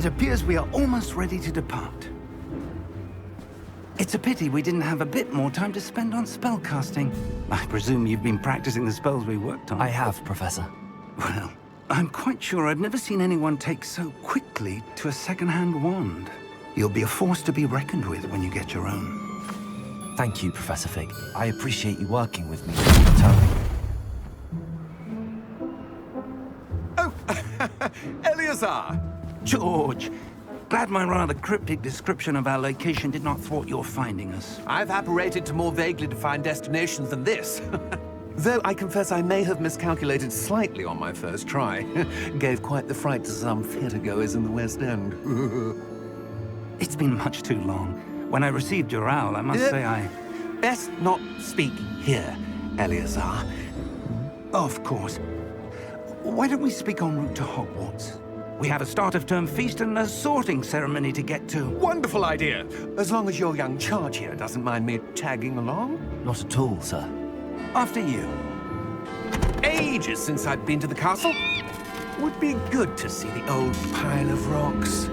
It appears we are almost ready to depart. It's a pity we didn't have a bit more time to spend on spellcasting. I presume you've been practicing the spells we worked on. I have, Professor. Well, I'm quite sure I've never seen anyone take so quickly to a second-hand wand. You'll be a force to be reckoned with when you get your own. Thank you, Professor Fig. I appreciate you working with me all the time. Oh, Eleazar! George! Glad my rather cryptic description of our location did not thwart your finding us. I've apparated to more vaguely defined destinations than this. Though I confess I may have miscalculated slightly on my first try. Gave quite the fright to some theatre-goers in the West End. It's been much too long. When I received your owl, I must say I... Best not speak here, Eleazar. Of course. Why don't we speak en route to Hogwarts? We have a start-of-term feast and a sorting ceremony to get to. Wonderful idea! As long as your young charge here doesn't mind me tagging along. Not at all, sir. After you. Ages since I've been to the castle. Would be good to see the old pile of rocks.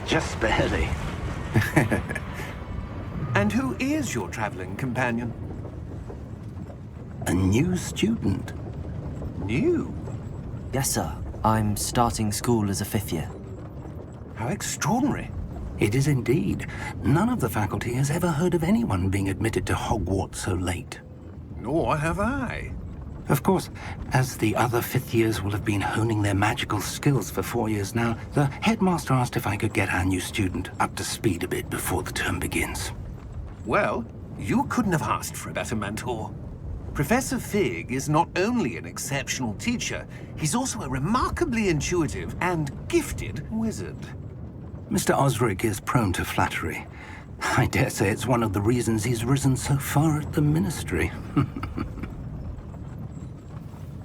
Just barely. And who is your traveling companion? A new student. New? Yes, sir. I'm starting school as a 5th year. How extraordinary. It is indeed. None of the faculty has ever heard of anyone being admitted to Hogwarts so late. Nor have I. Of course, as the other 5th years will have been honing their magical skills for 4 years now, the headmaster asked if I could get our new student up to speed a bit before the term begins. Well, you couldn't have asked for a better mentor. Professor Fig is not only an exceptional teacher, he's also a remarkably intuitive and gifted wizard. Mr. Osric is prone to flattery. I dare say it's one of the reasons he's risen so far at the Ministry.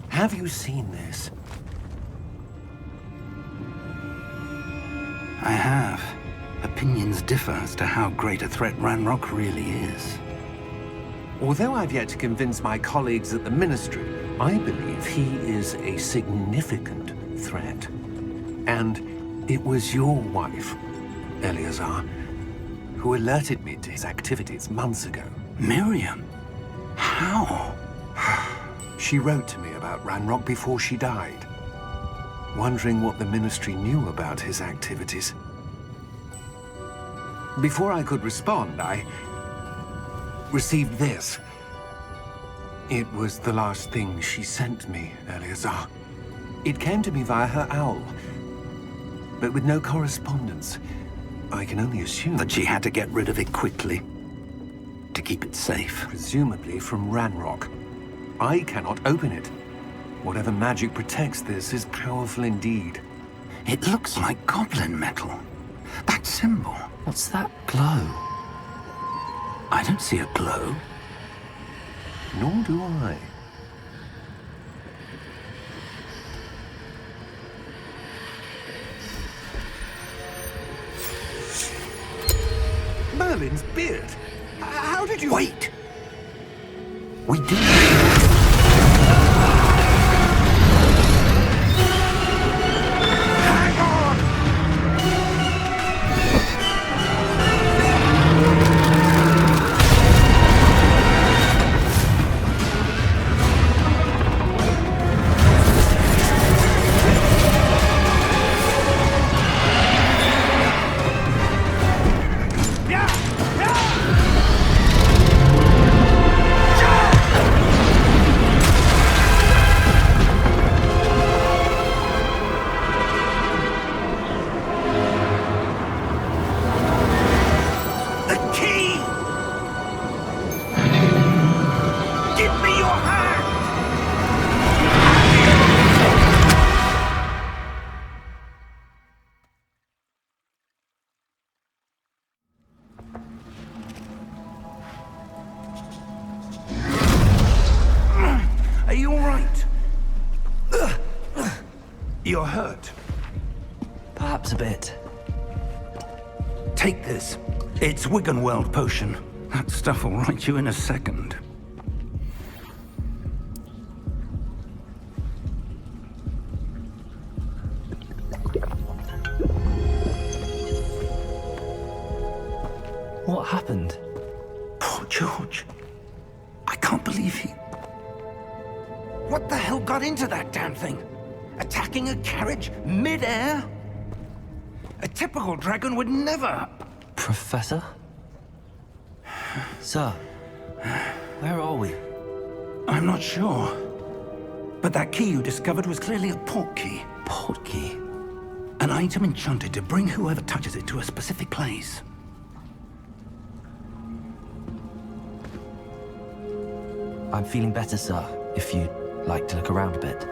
Have you seen this? I have. Opinions differ as to how great a threat Ranrock really is. Although I've yet to convince my colleagues at the Ministry, I believe he is a significant threat. And it was your wife, Eleazar, who alerted me to his activities months ago. Miriam? How? She wrote to me about Ranrock before she died, wondering what the Ministry knew about his activities. Before I could respond, I received this. It was the last thing she sent me, Eleazar. It came to me via her owl, but with no correspondence. I can only assume That she had to get rid of it quickly, to keep it safe. presumably from Ranrock. I cannot open it. Whatever magic protects this is powerful indeed. It looks like goblin metal. That symbol. What's that glow? I don't see a glow. Nor do I. Merlin's beard. How did you... Wait! We did. Hang on! You're hurt. Perhaps a bit. Take this. It's Wiggenweld potion. That stuff will right you in a second. What happened? Poor George. I can't believe he... What the hell got into that damn thing? Attacking a carriage mid-air? A typical dragon would never... Professor? Sir, where are we? I'm not sure. But that key you discovered was clearly a portkey. Portkey? An item enchanted to bring whoever touches it to a specific place. I'm feeling better, sir, if you'd like to look around a bit.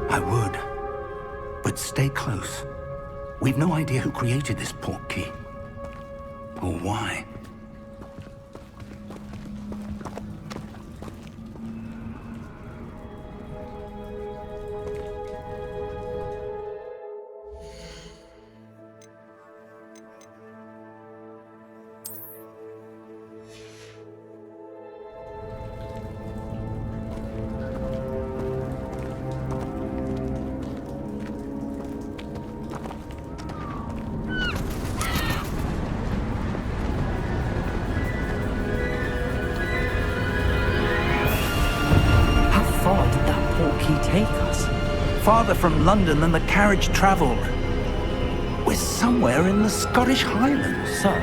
I would. But stay close. We've no idea who created this portkey. Or why. Take us? Farther from London than the carriage travelled. We're somewhere in the Scottish Highlands. Sir,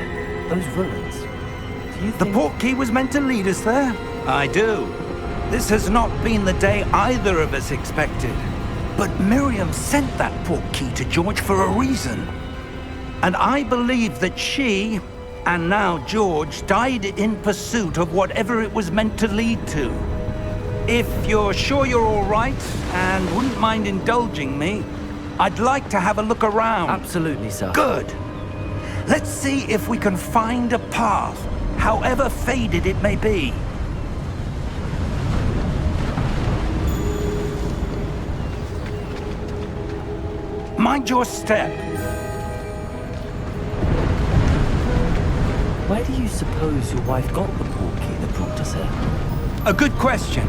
those ruins. Do you The think... portkey was meant to lead us there? I do. This has not been the day either of us expected. But Miriam sent that portkey to George for a reason. And I believe that she, and now George, died in pursuit of whatever it was meant to lead to. If you're sure you're all right, and wouldn't mind indulging me, I'd like to have a look around. Absolutely, sir. Good. Let's see if we can find a path, however faded it may be. Mind your step. Where do you suppose your wife got the portkey that brought us here? A good question.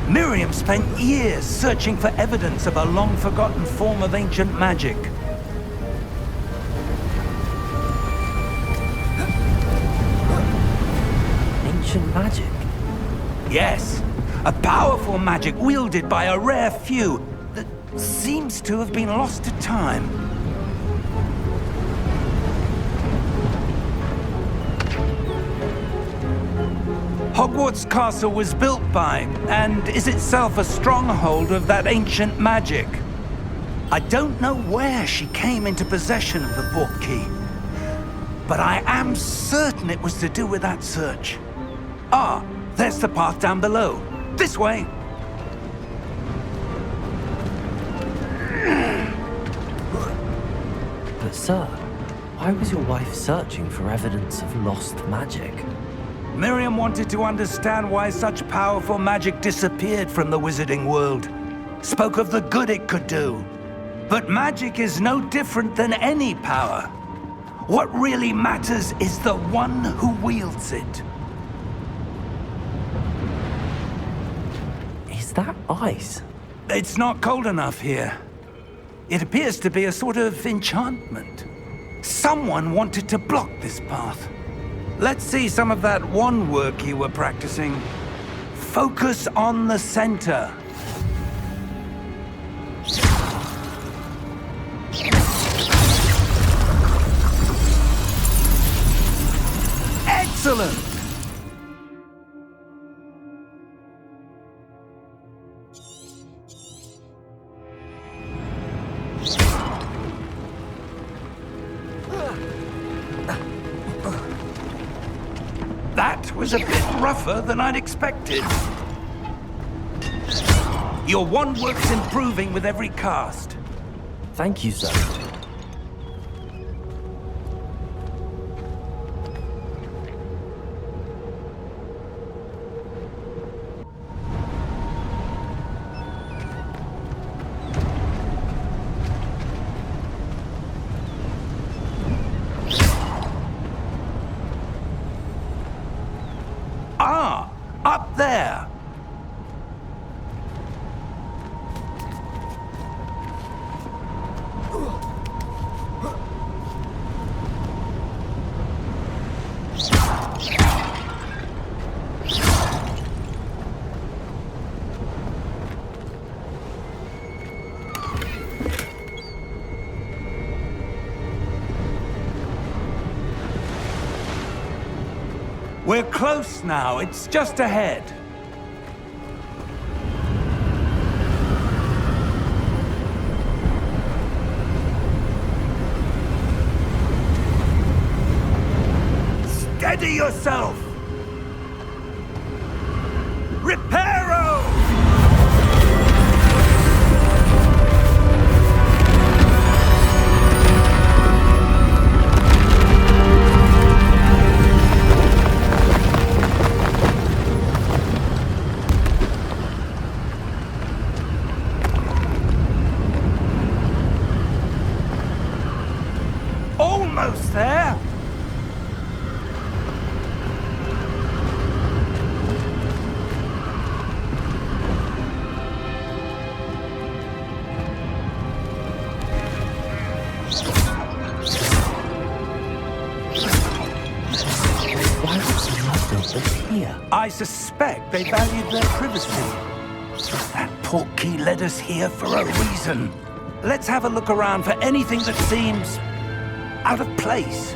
Miriam spent years searching for evidence of a long-forgotten form of ancient magic. Ancient magic? Yes, a powerful magic wielded by a rare few that seems to have been lost to time. Hogwarts Castle was built by, and is itself a stronghold of that ancient magic. I don't know where she came into possession of the portkey, but I am certain it was to do with that search. Ah, there's the path down below. This way. But sir, why was your wife searching for evidence of lost magic? Miriam wanted to understand why such powerful magic disappeared from the wizarding world. Spoke of the good it could do. But magic is no different than any power. What really matters is the one who wields it. Is that ice? It's not cold enough here. It appears to be a sort of enchantment. Someone wanted to block this path. Let's see some of that wand work you were practicing. Focus on the center. Excellent! That was a bit rougher than I'd expected. Your wand work's improving with every cast. Thank you, sir. there. We're close now. It's just ahead. Steady yourself! Reparo! Almost there! Why would someone build this here? I suspect they valued their privacy. That Portkey led us here for a reason. Let's have a look around for anything that seems out of place.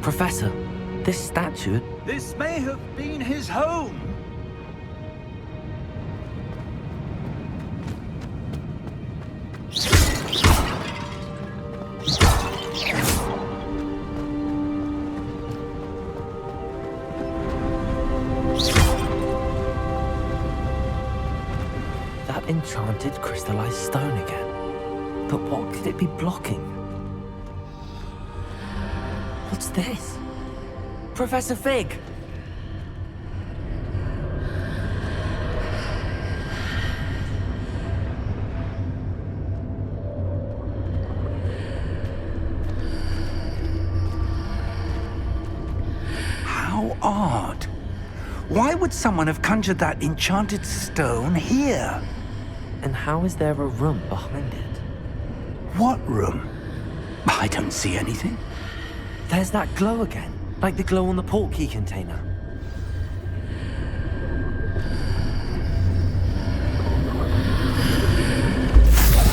Professor, this statue... This may have been his home. That enchanted crystallized stone again. But what could it be blocking? What's this? Professor Fig! How odd. Why would someone have conjured that enchanted stone here? And how is there a room behind it? What room? I don't see anything. There's that glow again, like the glow on the Portkey container.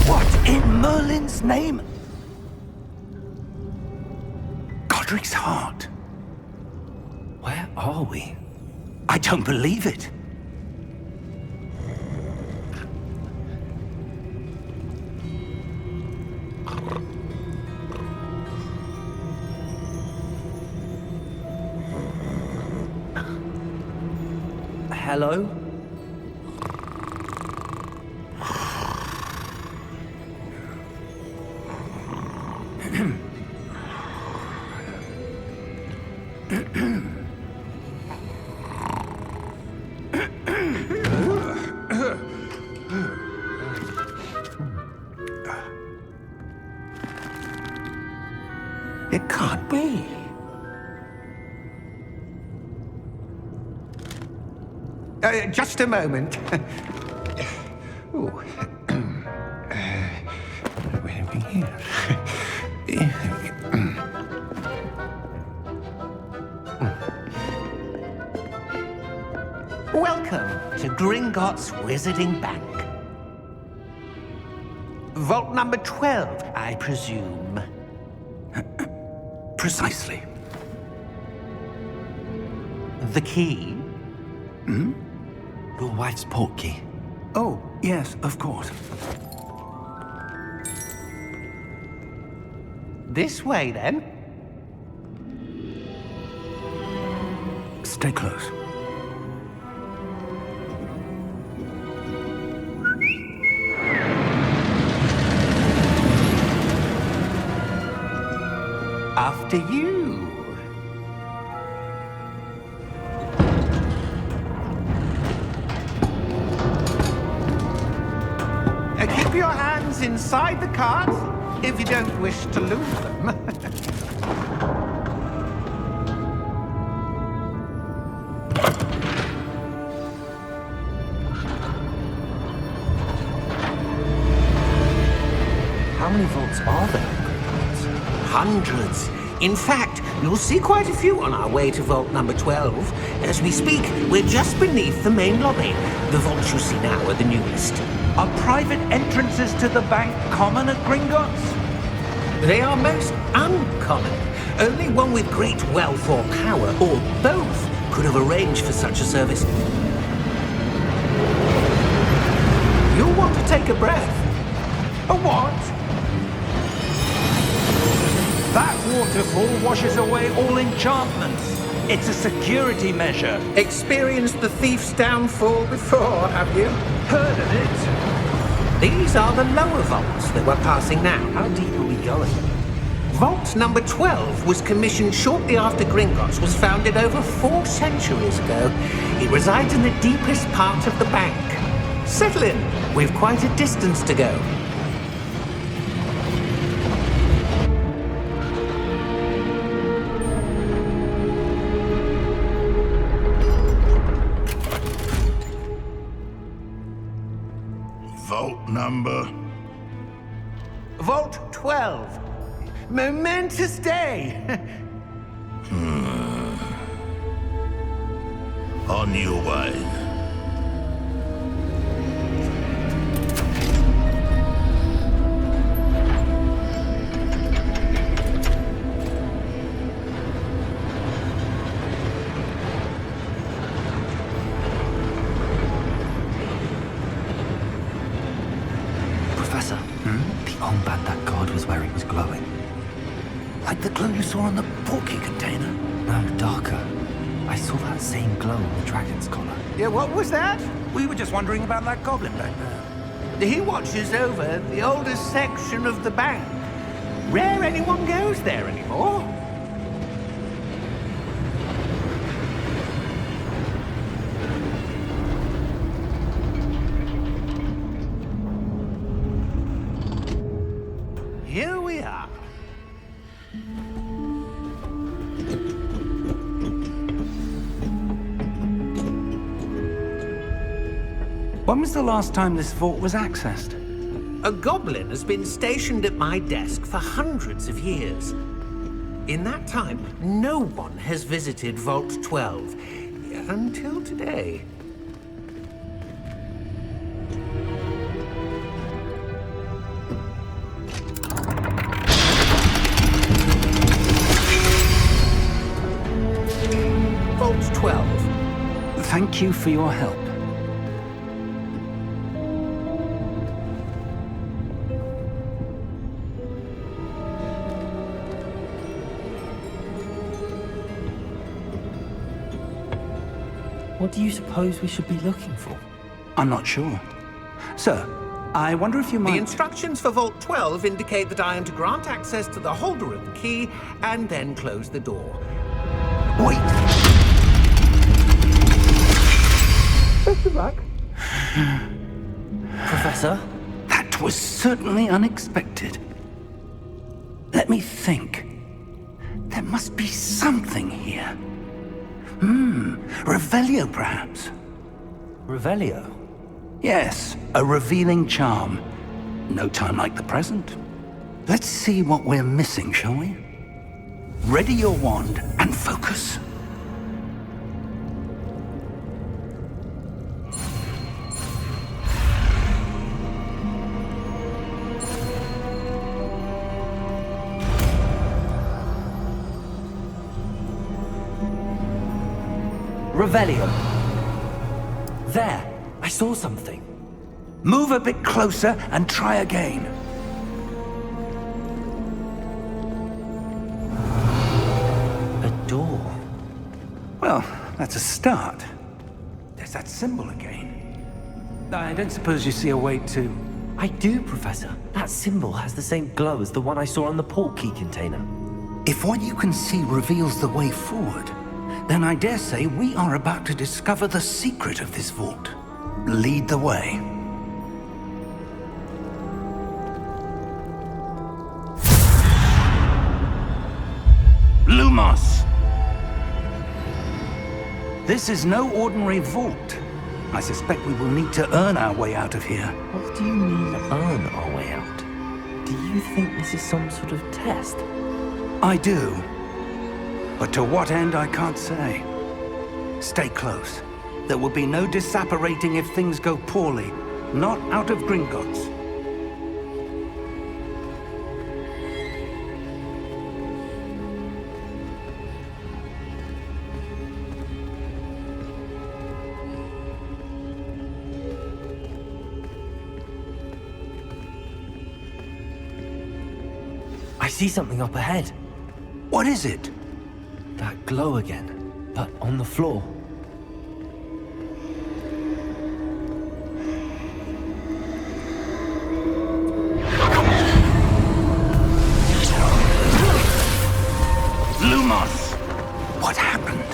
What in Merlin's name? Godric's heart. Where are we? I don't believe it. Hello? It can't be. Just a moment. Ooh. Where are we here? Welcome to Gringotts Wizarding Bank. Vault number 12, I presume. Precisely. The key? Your wife's Portkey. Oh, yes, of course. This way, then. Stay close. After you. Keep your hands inside the cart if you don't wish to lose them. How many vaults are there? Hundreds. In fact, you'll see quite a few on our way to vault number 12. As we speak, we're just beneath the main lobby. The vaults you see now are the newest. Are private entrances to the bank common at Gringotts? They are most uncommon. Only one with great wealth or power, or both, could have arranged for such a service. You'll want to take a breath. A what? That waterfall washes away all enchantments. It's a security measure. Experienced the thief's downfall before, have you? Heard of it? These are the lower vaults that we're passing now. How deep are we going? Vault number 12 was commissioned shortly after Gringotts was founded over 4 centuries ago. It resides in the deepest part of the bank. Settle in. We've quite a distance to go. Vault number? Vault 12. Momentous day. On your way. Professor, the armband that guard was wearing was glowing. Like the glow you saw on the Portkey container? No, darker. I saw that same glow on the dragon's collar. Yeah, what was that? We were just wondering about that goblin back there. He watches over the oldest section of the bank. Rare anyone goes there anymore. Here we are. When was the last time this vault was accessed? A goblin has been stationed at my desk for hundreds of years. In that time, no one has visited Vault 12 until today. Vault 12. Thank you for your help. What do you suppose we should be looking for? I'm not sure. Sir, I wonder if you might... The instructions for Vault 12 indicate that I am to grant access to the holder of the key and then close the door. Wait! Best of luck. Professor? That was certainly unexpected. Let me think. There must be something here. Revelio, perhaps? Revelio? Yes, a revealing charm. No time like the present. Let's see what we're missing, shall we? Ready your wand and focus. Revelio. There, I saw something. Move a bit closer and try again. A door. Well, that's a start. There's that symbol again. I don't suppose you see a way to... I do, Professor. That symbol has the same glow as the one I saw on the Portkey container. If what you can see reveals the way forward, then I dare say we are about to discover the secret of this vault. Lead the way. Lumos! This is no ordinary vault. I suspect we will need to earn our way out of here. What do you mean, earn our way out? Do you think this is some sort of test? I do. But to what end, I can't say. Stay close. There will be no disapparating if things go poorly. Not out of Gringotts. I see something up ahead. What is it? That glow again, but on the floor. Lumos! What happened?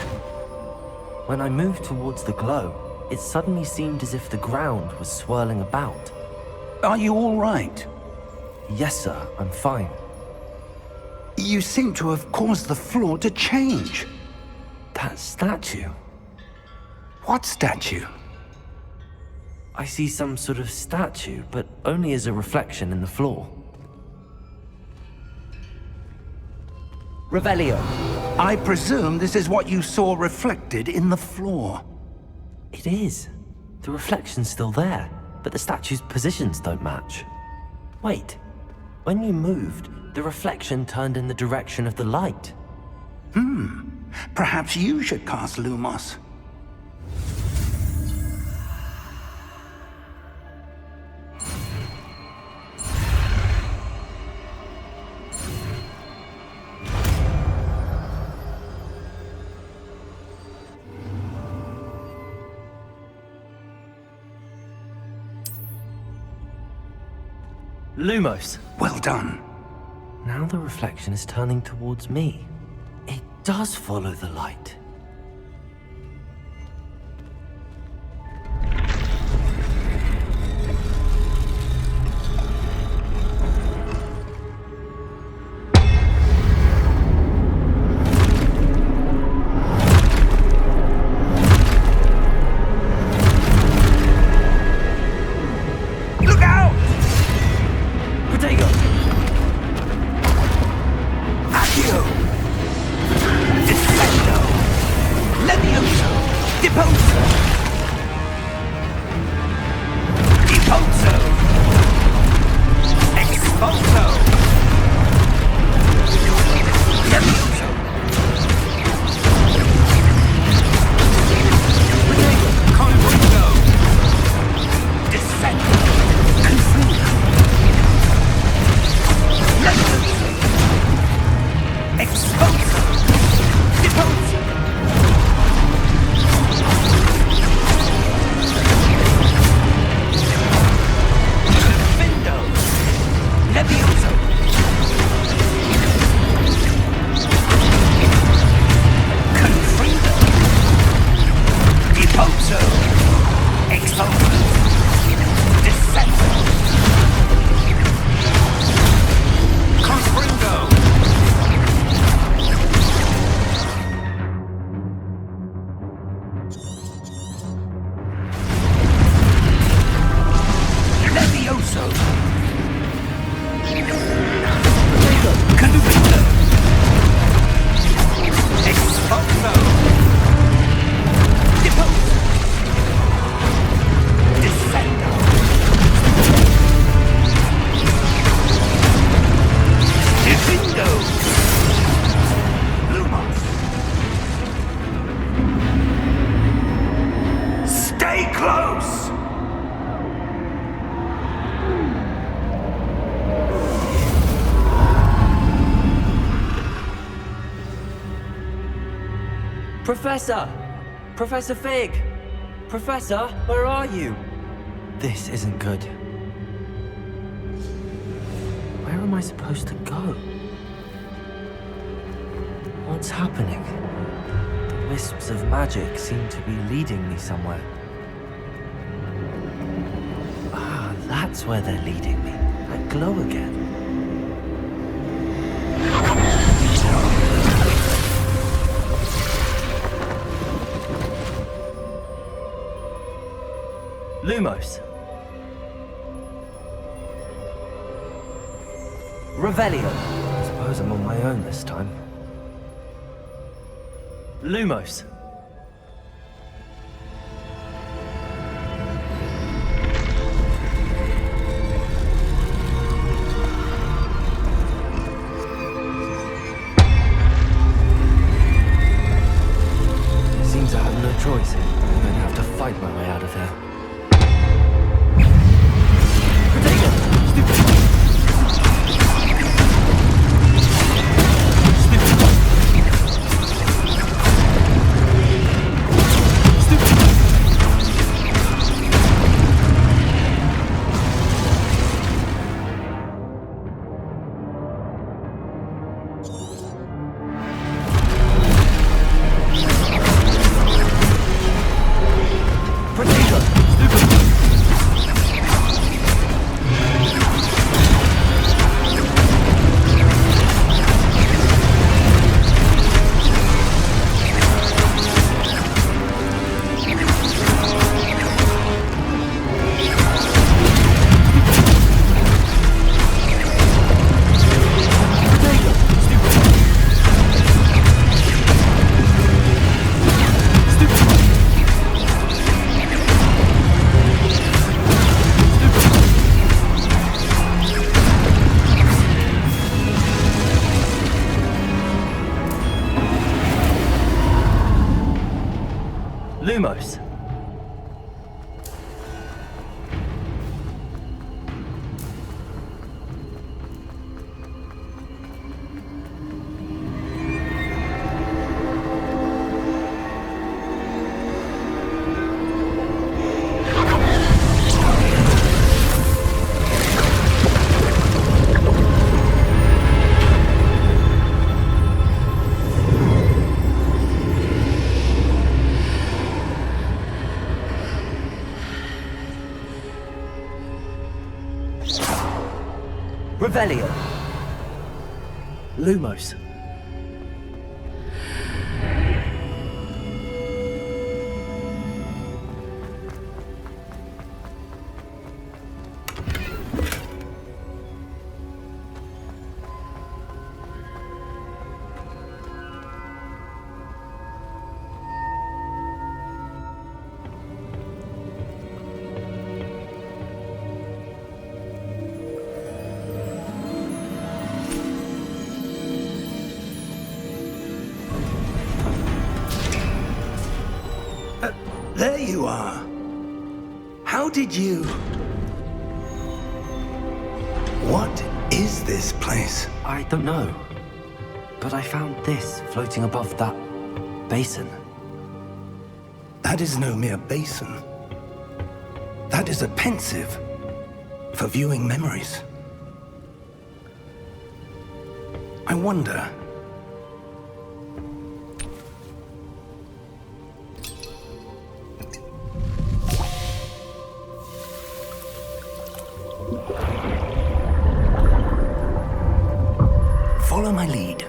When I moved towards the glow, it suddenly seemed as if the ground was swirling about. Are you all right? Yes, sir, I'm fine. You seem to have caused the floor to change. That statue. What statue? I see some sort of statue, but only as a reflection in the floor. Revelio. I presume this is what you saw reflected in the floor. It is. The reflection's still there, but the statue's positions don't match. Wait. When you moved, the reflection turned in the direction of the light. Perhaps you should cast Lumos. Lumos. Well done. Now the reflection is turning towards me. It does follow the light. Look out! Protego! Accio! Defendo! Levioso! Deposo! Deposo! Expulso! Levioso! Confundo! Descendo! Confundo! Levioso! Expulso! Deposo! Defendo! Levioso! Confrido! Deposo! Expulso! Descendo! Confrido! Levioso! Conducto! Expulso! Deposo! Descendo! Defendo! Lumos! Stay close! Professor! Professor Fig! Professor, where are you? This isn't good. Where am I supposed to go? What's happening? The wisps of magic seem to be leading me somewhere. Ah, that's where they're leading me. That glow again. Lumos. Revelio. I suppose I'm on my own this time. Lumos. Seems I have no choice. I'm going to have to fight my way out of here. Lumos. Revelio. Lumos. There you are. How did you... What is this place? I don't know. But I found this floating above that basin. That is no mere basin. That is a pensive for viewing memories. I wonder... Follow my lead.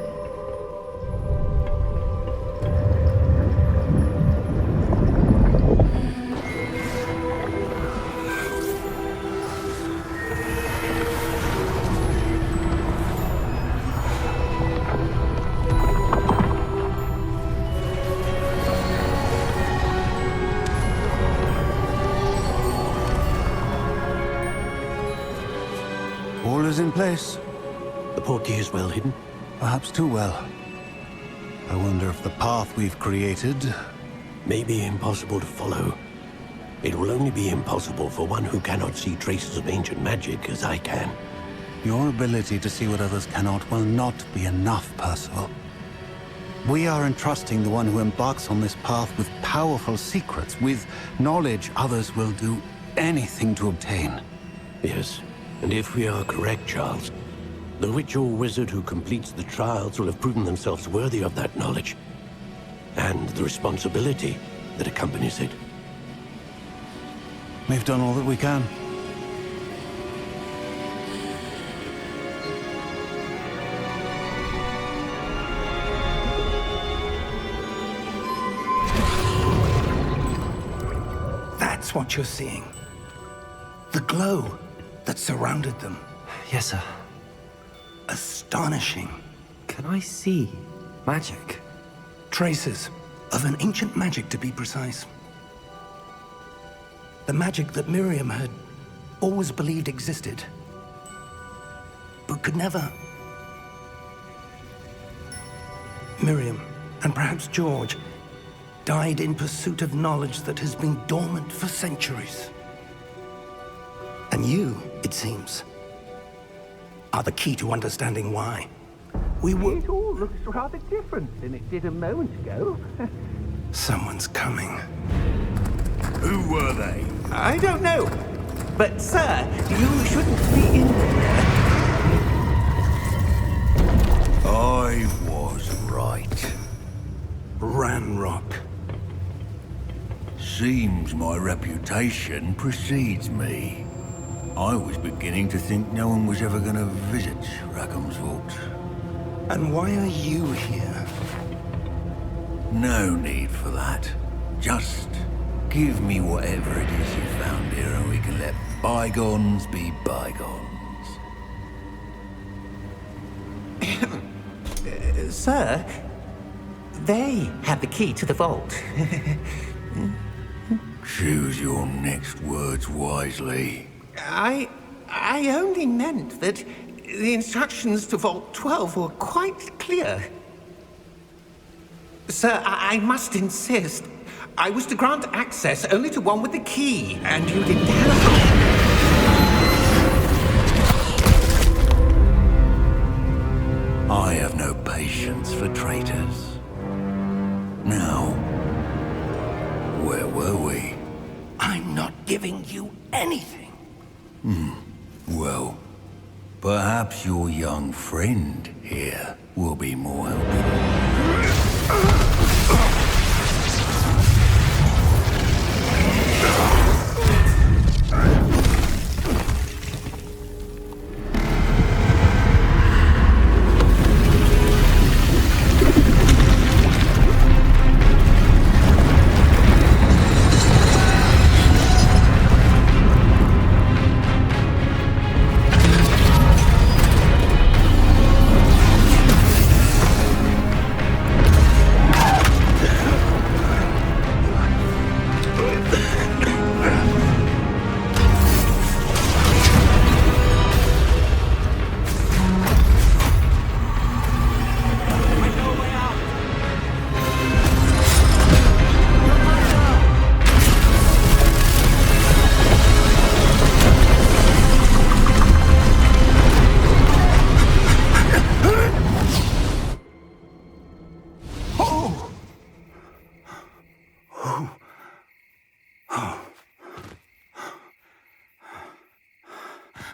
All is in place. The portkey is well hidden. Perhaps too well. I wonder if the path we've created... May be impossible to follow. It will only be impossible for one who cannot see traces of ancient magic as I can. Your ability to see what others cannot will not be enough, Percival. We are entrusting the one who embarks on this path with powerful secrets, with knowledge others will do anything to obtain. Yes, and if we are correct, Charles, The witch or wizard who completes the trials will have proven themselves worthy of that knowledge. And the responsibility that accompanies it. We've done all that we can. That's what you're seeing. The glow that surrounded them. Yes, sir. Astonishing. Can I see magic? Traces of an ancient magic, to be precise. The magic that Miriam had always believed existed, but could never. Miriam, and perhaps George, died in pursuit of knowledge that has been dormant for centuries. And you, it seems, are the key to understanding why. It all looks rather different than it did a moment ago. Someone's coming. Who were they? I don't know. But, sir, you shouldn't be in there. I was right. Ranrock. Seems my reputation precedes me. I was beginning to think no one was ever going to visit Rackham's Vault. And why are you here? No need for that. Just give me whatever it is you found here and we can let bygones be bygones. Sir, they have the key to the vault. Choose your next words wisely. I only meant that the instructions to Vault 12 were quite clear. Sir, I must insist. I was to grant access only to one with the key, and you didn't have I have no patience for traitors. Now, where were we? I'm not giving you anything. Well, perhaps your young friend here will be more helpful.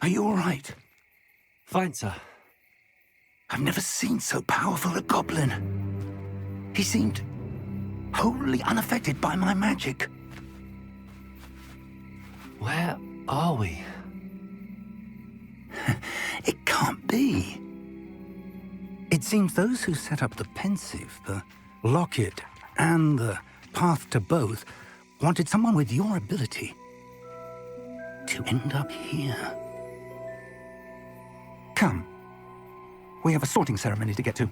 Are you all right? Fine, sir. I've never seen so powerful a goblin. He seemed wholly unaffected by my magic. Where are we? It can't be. It seems those who set up the pensive, the locket, and the path to both wanted someone with your ability to end up here. Come. We have a sorting ceremony to get to.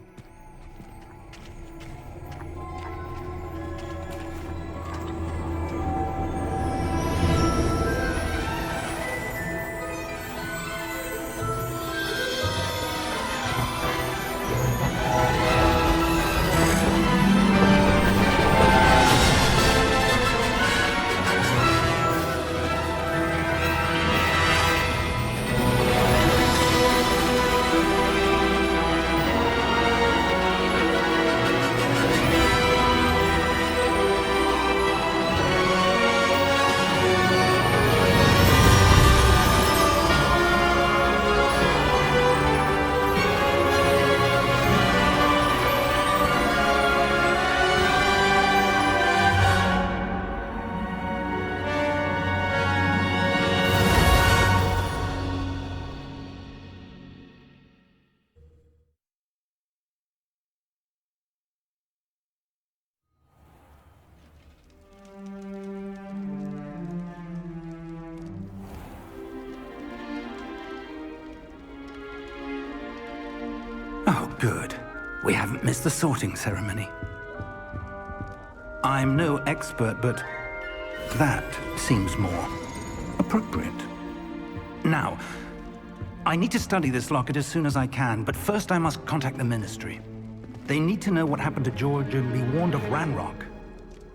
Oh, good. We haven't missed the sorting ceremony. I'm no expert, but that seems more appropriate. Now, I need to study this locket as soon as I can, but first I must contact the Ministry. They need to know what happened to George and be warned of Ranrock.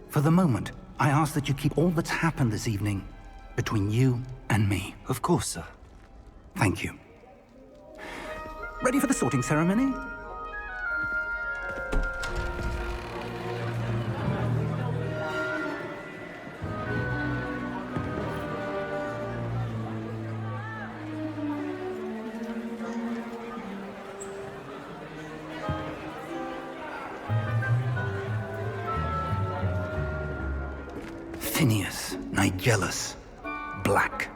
For the moment, I ask that you keep all that's happened this evening between you and me. Of course, sir. Thank you. Ready for the sorting ceremony? Phineas, Nigellus, Black.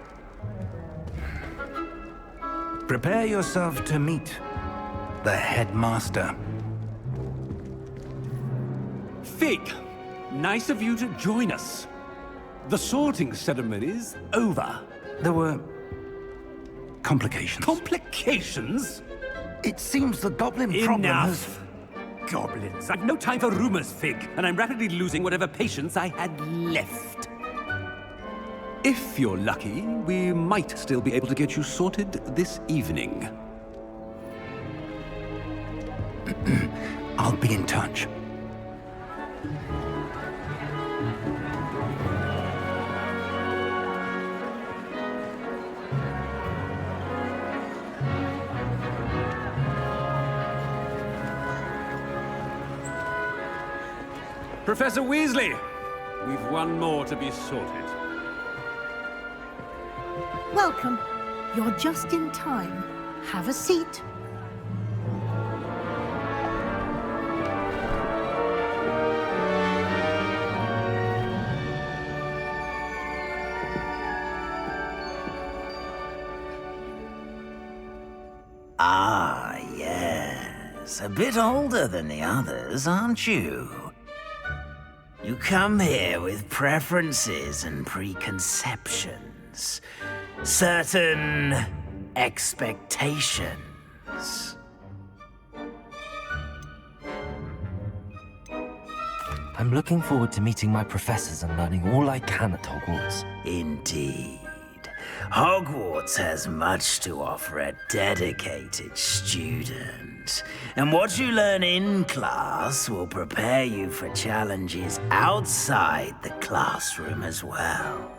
Prepare yourself to meet the headmaster. Fig, nice of you to join us. The sorting ceremony's over. There were complications. Complications? It seems the goblin problem has... Enough! Goblins. I've no time for rumors, Fig, and I'm rapidly losing whatever patience I had left. If you're lucky, we might still be able to get you sorted this evening. I'll be in touch. Professor Weasley, we've one more to be sorted. Welcome. You're just in time. Have a seat. Ah, yes. A bit older than the others, aren't you? You come here with preferences and preconceptions. Certain expectations. I'm looking forward to meeting my professors and learning all I can at Hogwarts. Indeed. Hogwarts has much to offer a dedicated student. And what you learn in class will prepare you for challenges outside the classroom as well.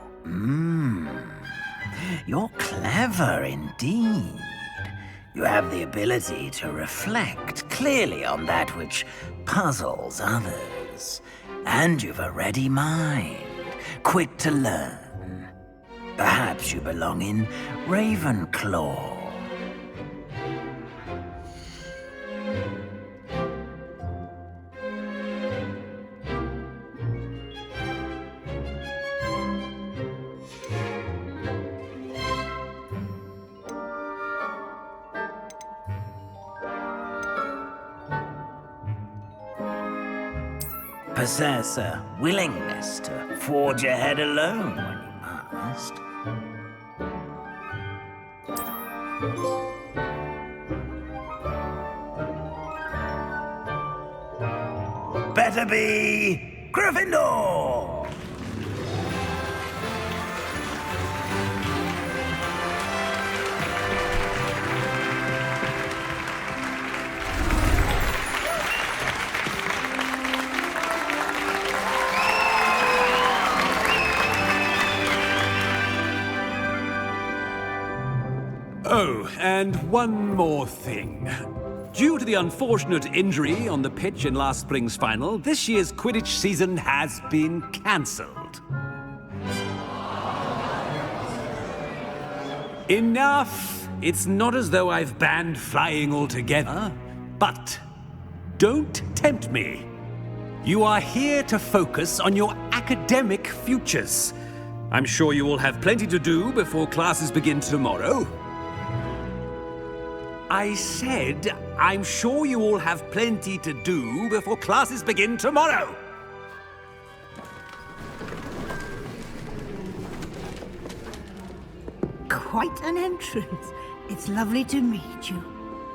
You're clever indeed. You have the ability to reflect clearly on that which puzzles others. And you've a ready mind, quick to learn. Perhaps you belong in Ravenclaw. Possess a willingness to forge ahead alone when you must. Better be Gryffindor! Oh, and one more thing. Due to the unfortunate injury on the pitch in last spring's final, this year's Quidditch season has been cancelled. Enough! It's not as though I've banned flying altogether, but don't tempt me. You are here to focus on your academic futures. I'm sure you will have plenty to do before classes begin tomorrow. I said, I'm sure you all have plenty to do before classes begin tomorrow. Quite an entrance. It's lovely to meet you.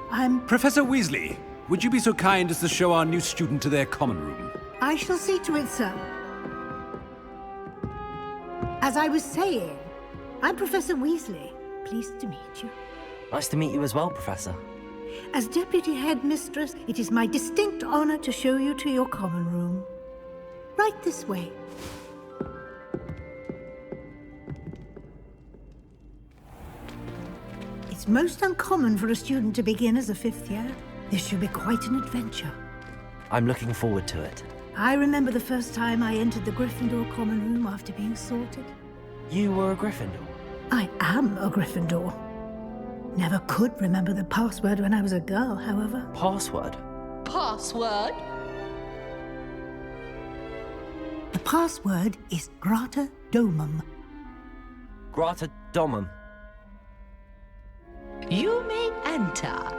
I'm... Professor Weasley, would you be so kind as to show our new student to their common room? I shall see to it, sir. As I was saying, I'm Professor Weasley. Pleased to meet you. Nice to meet you as well, Professor. As Deputy Headmistress, it is my distinct honor to show you to your common room. Right this way. It's most uncommon for a student to begin as a 5th year. This should be quite an adventure. I'm looking forward to it. I remember the first time I entered the Gryffindor common room after being sorted. You were a Gryffindor? I am a Gryffindor. Never could remember the password when I was a girl, however. Password? Password? The password is Grata Domum. Grata Domum. You may enter.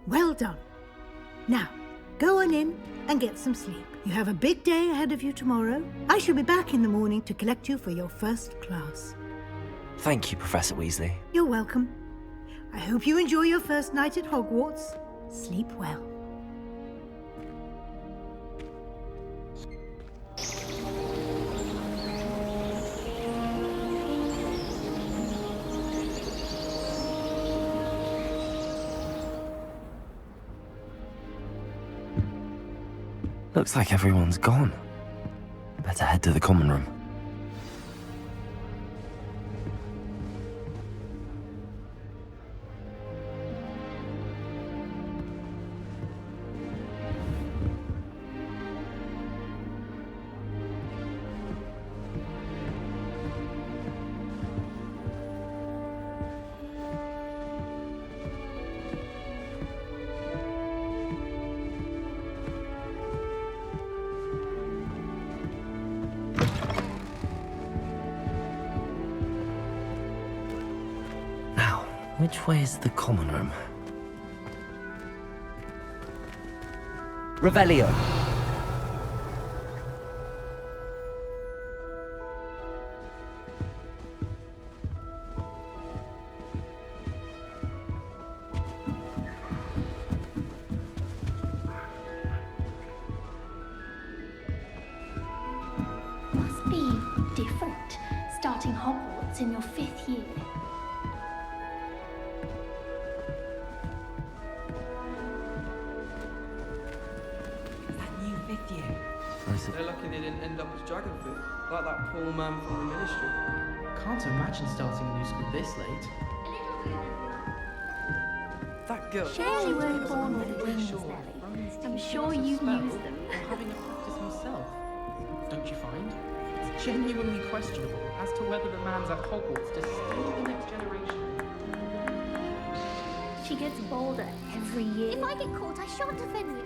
Well done. Now, go on in and get some sleep. You have a big day ahead of you tomorrow. I shall be back in the morning to collect you for your first class. Thank you, Professor Weasley. You're welcome. I hope you enjoy your first night at Hogwarts. Sleep well. Looks like everyone's gone. Better head to the common room. Which way is the common room? Revelio. Must be different, starting Hogwarts in your 5th year. They're lucky they didn't end up as Dragonfoot, like that poor man from the Ministry. Can't imagine starting a new school this late. That girl. Surely you weren't born with wings, Ellie. I'm sure you use them. Having a practice himself, don't you find? It's genuinely questionable as to whether the man's at Hogwarts to steal the next generation. She gets bolder every year. If I get caught, I shan't offend you.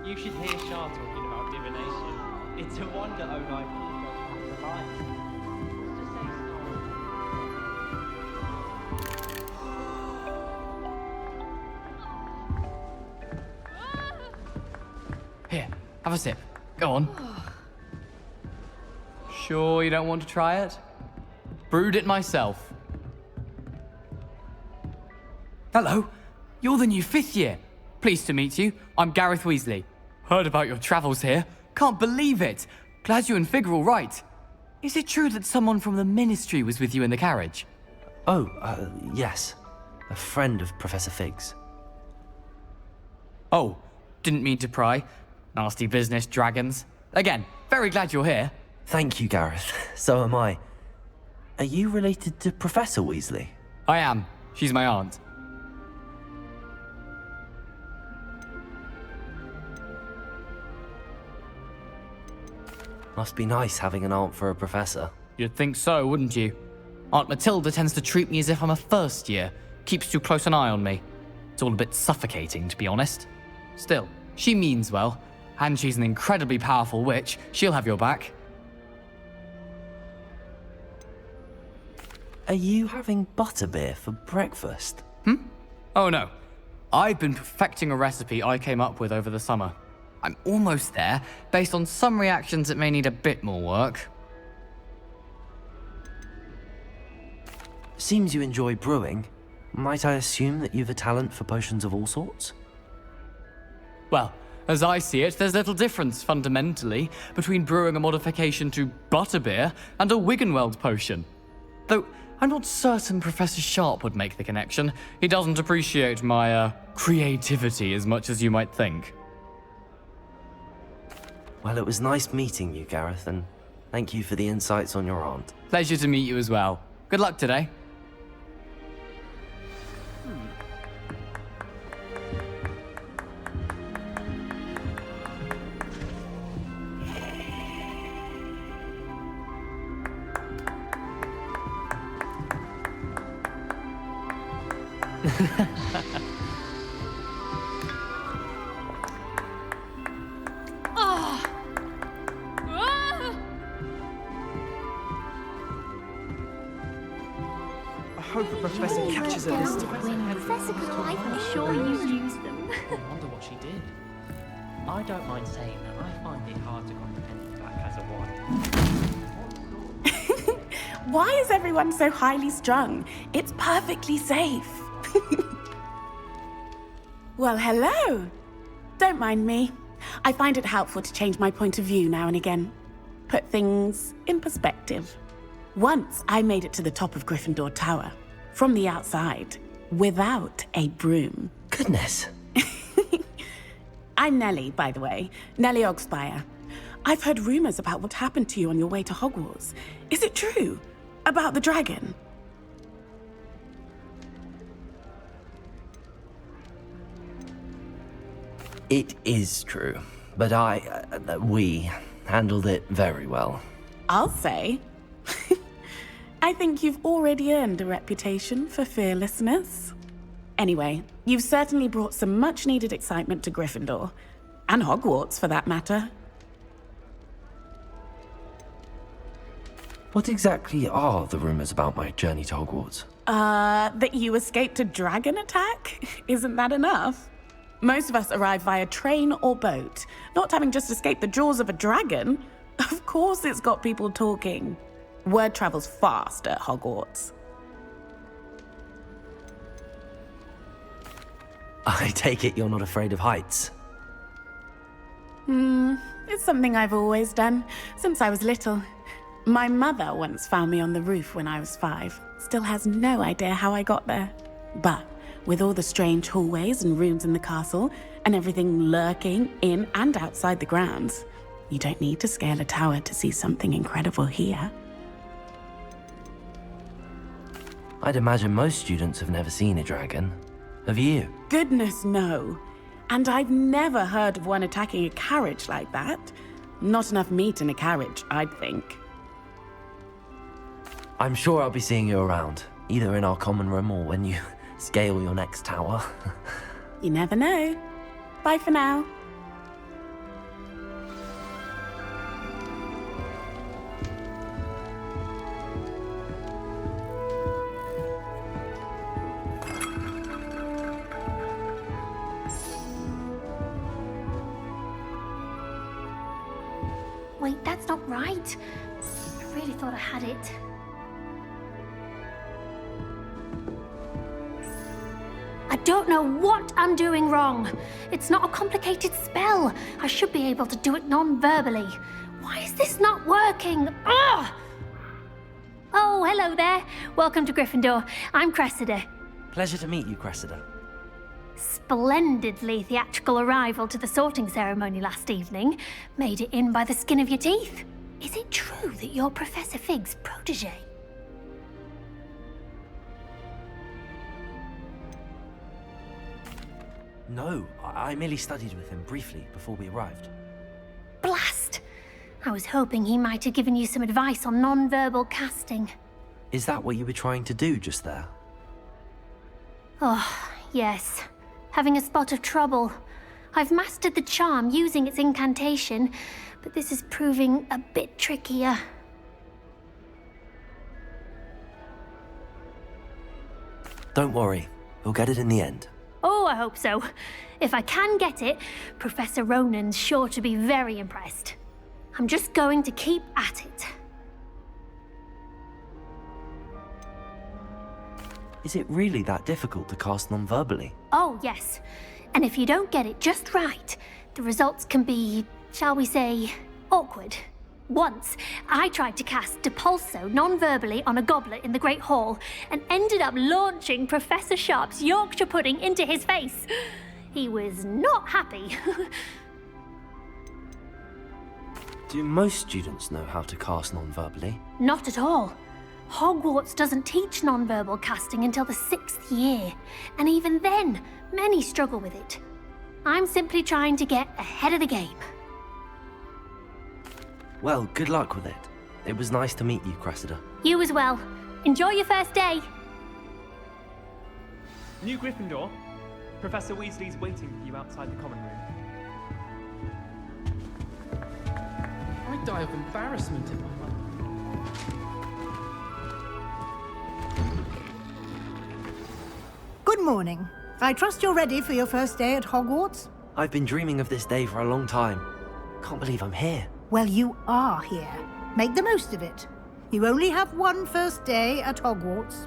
You should hear Shah talking about divination. It's a wonder Onai Portkey survived. Here, have a sip. Go on. Sure you don't want to try it? Brewed it myself. Hello, you're the new 5th year. Pleased to meet you. I'm Gareth Weasley. Heard about your travels here. Can't believe it. Glad you and Fig are all right. Is it true that someone from the Ministry was with you in the carriage? Oh, yes. A friend of Professor Fig's. Oh, didn't mean to pry. Nasty business, dragons. Again, very glad you're here. Thank you, Gareth. So am I. Are you related to Professor Weasley? I am. She's my aunt. Must be nice having an aunt for a professor. You'd think so, wouldn't you? Aunt Matilda tends to treat me as if I'm a first year. Keeps too close an eye on me. It's all a bit suffocating, to be honest. Still, she means well. And she's an incredibly powerful witch. She'll have your back. Are you having butterbeer for breakfast? Oh no. I've been perfecting a recipe I came up with over the summer. I'm almost there, based on some reactions that may need a bit more work. Seems you enjoy brewing. Might I assume that you've a talent for potions of all sorts? Well, as I see it, there's little difference, fundamentally, between brewing a modification to butterbeer and a Wiggenweld potion. Though, I'm not certain Professor Sharp would make the connection. He doesn't appreciate my, creativity as much as you might think. Well, it was nice meeting you, Gareth, and thank you for the insights on your aunt. Pleasure to meet you as well. Good luck today. I hope the professor catches her this time. Professor could I assure you use them. I wonder what she did. I don't mind saying that I find it hard to comprehend the Black as a one. Why is everyone so highly strung? It's perfectly safe. Well, hello. Don't mind me. I find it helpful to change my point of view now and again. Put things in perspective. Once I made it to the top of Gryffindor Tower, from the outside, without a broom. Goodness. I'm Nellie, by the way. Nellie Ogspire. I've heard rumors about what happened to you on your way to Hogwarts. Is it true? About the dragon? It is true, but we handled it very well. I'll say. I think you've already earned a reputation for fearlessness. Anyway, you've certainly brought some much-needed excitement to Gryffindor. And Hogwarts, for that matter. What exactly are the rumors about my journey to Hogwarts? That you escaped a dragon attack? Isn't that enough? Most of us arrive via train or boat, not having just escaped the jaws of a dragon. Of course it's got people talking. Word travels fast at Hogwarts. I take it you're not afraid of heights? It's something I've always done, since I was little. My mother once found me on the roof when I was 5. Still has no idea how I got there. But with all the strange hallways and rooms in the castle, and everything lurking in and outside the grounds, you don't need to scale a tower to see something incredible here. I'd imagine most students have never seen a dragon. Have you? Goodness, no. And I've never heard of one attacking a carriage like that. Not enough meat in a carriage, I'd think. I'm sure I'll be seeing you around, either in our common room or when you scale your next tower. You never know. Bye for now. Wait, that's not right. I really thought I had it. I don't know what I'm doing wrong. It's not a complicated spell. I should be able to do it non-verbally. Why is this not working? Ugh! Oh, hello there. Welcome to Gryffindor. I'm Cressida. Pleasure to meet you, Cressida. Splendidly theatrical arrival to the sorting ceremony last evening. Made it in by the skin of your teeth. Is it true that you're Professor Fig's protege? No, I merely studied with him briefly before we arrived. Blast! I was hoping he might have given you some advice on non-verbal casting. Is that what you were trying to do just there? Oh, yes. Having a spot of trouble. I've mastered the charm using its incantation, but this is proving a bit trickier. Don't worry, we'll get it in the end. Oh, I hope so. If I can get it, Professor Ronan's sure to be very impressed. I'm just going to keep at it. Is it really that difficult to cast non-verbally? Oh, yes. And if you don't get it just right, the results can be, shall we say, awkward. Once, I tried to cast Depulso non-verbally on a goblet in the Great Hall and ended up launching Professor Sharp's Yorkshire pudding into his face. He was not happy. Do most students know how to cast non-verbally? Not at all. Hogwarts doesn't teach non-verbal casting until the 6th year, and even then, many struggle with it. I'm simply trying to get ahead of the game. Well, good luck with it. It was nice to meet you, Cressida. You as well. Enjoy your first day. New Gryffindor. Professor Weasley's waiting for you outside the common room. I die of embarrassment if I'm Good morning. I trust you're ready for your first day at Hogwarts? I've been dreaming of this day for a long time. Can't believe I'm here. Well, you are here. Make the most of it. You only have one first day at Hogwarts.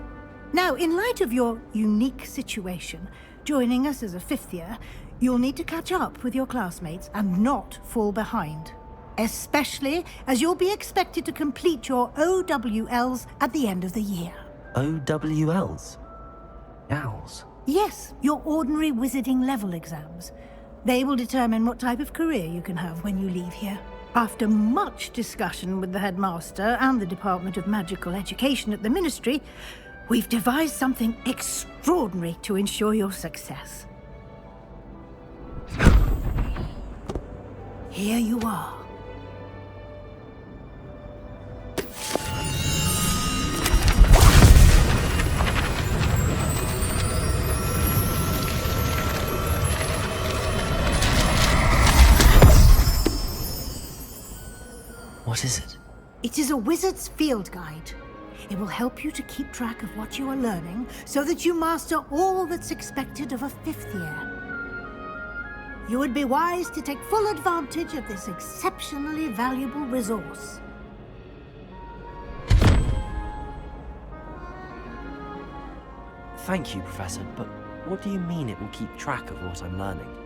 Now, in light of your unique situation, joining us as a 5th year, you'll need to catch up with your classmates and not fall behind. Especially as you'll be expected to complete your OWLs at the end of the year. OWLs? Owls? Yes, your ordinary wizarding level exams. They will determine what type of career you can have when you leave here. After much discussion with the headmaster and the Department of Magical Education at the Ministry, we've devised something extraordinary to ensure your success. Here you are. What is it? It is a wizard's field guide. It will help you to keep track of what you are learning so that you master all that's expected of a 5th year. You would be wise to take full advantage of this exceptionally valuable resource. Thank you, Professor, but what do you mean it will keep track of what I'm learning?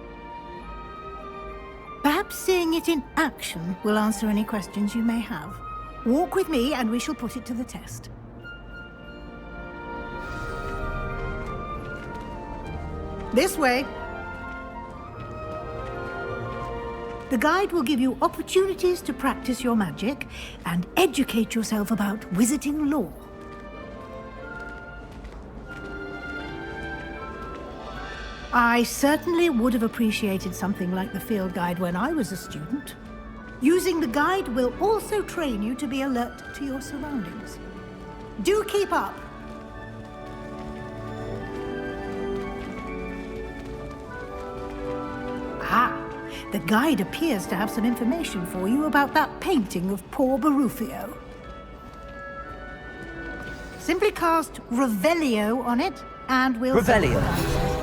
Perhaps seeing it in action will answer any questions you may have. Walk with me and we shall put it to the test. This way. The guide will give you opportunities to practice your magic and educate yourself about wizarding lore. I certainly would have appreciated something like the field guide when I was a student. Using the guide will also train you to be alert to your surroundings. Do keep up. Ah, the guide appears to have some information for you about that painting of poor Barufio. Simply cast Revelio on it, and we'll... Revelio!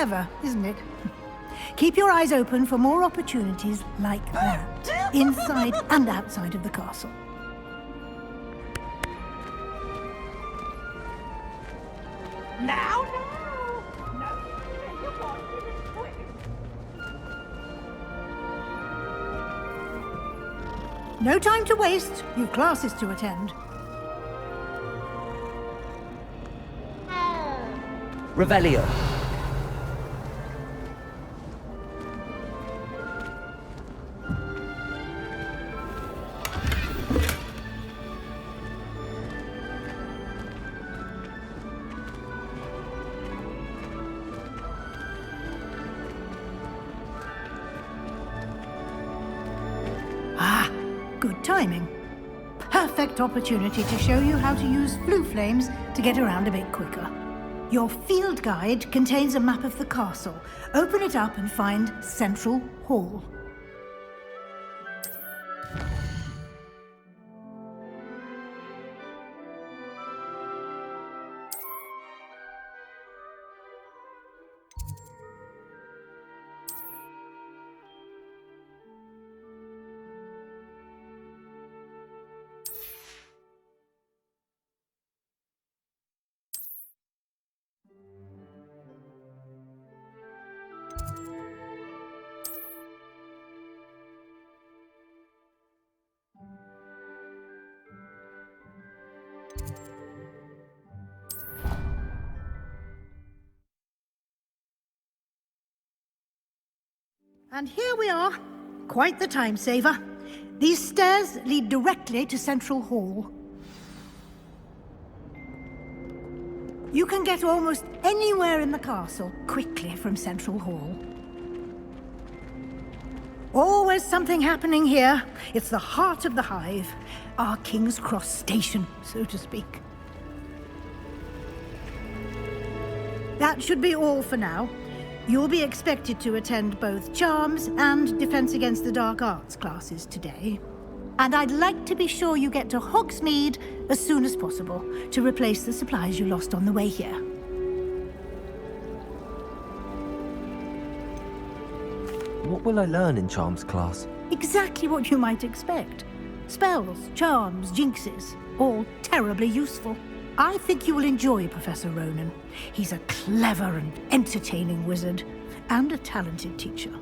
Clever, isn't it? Keep your eyes open for more opportunities like that, inside and outside of the castle. Now, No time to waste. You've classes to attend. Revelio. good timing. Perfect opportunity to show you how to use flue flames to get around a bit quicker. Your field guide contains a map of the castle. Open it up and find Central Hall. And here we are. Quite the time saver. These stairs lead directly to Central Hall. You can get almost anywhere in the castle quickly from Central Hall. Always something happening here. It's the heart of the hive. Our King's Cross station, so to speak. That should be all for now. You'll be expected to attend both Charms and Defense Against the Dark Arts classes today. And I'd like to be sure you get to Hogsmeade as soon as possible to replace the supplies you lost on the way here. What will I learn in Charms class? Exactly what you might expect. Spells, charms, jinxes, all terribly useful. I think you will enjoy Professor Ronan. He's a clever and entertaining wizard, and a talented teacher.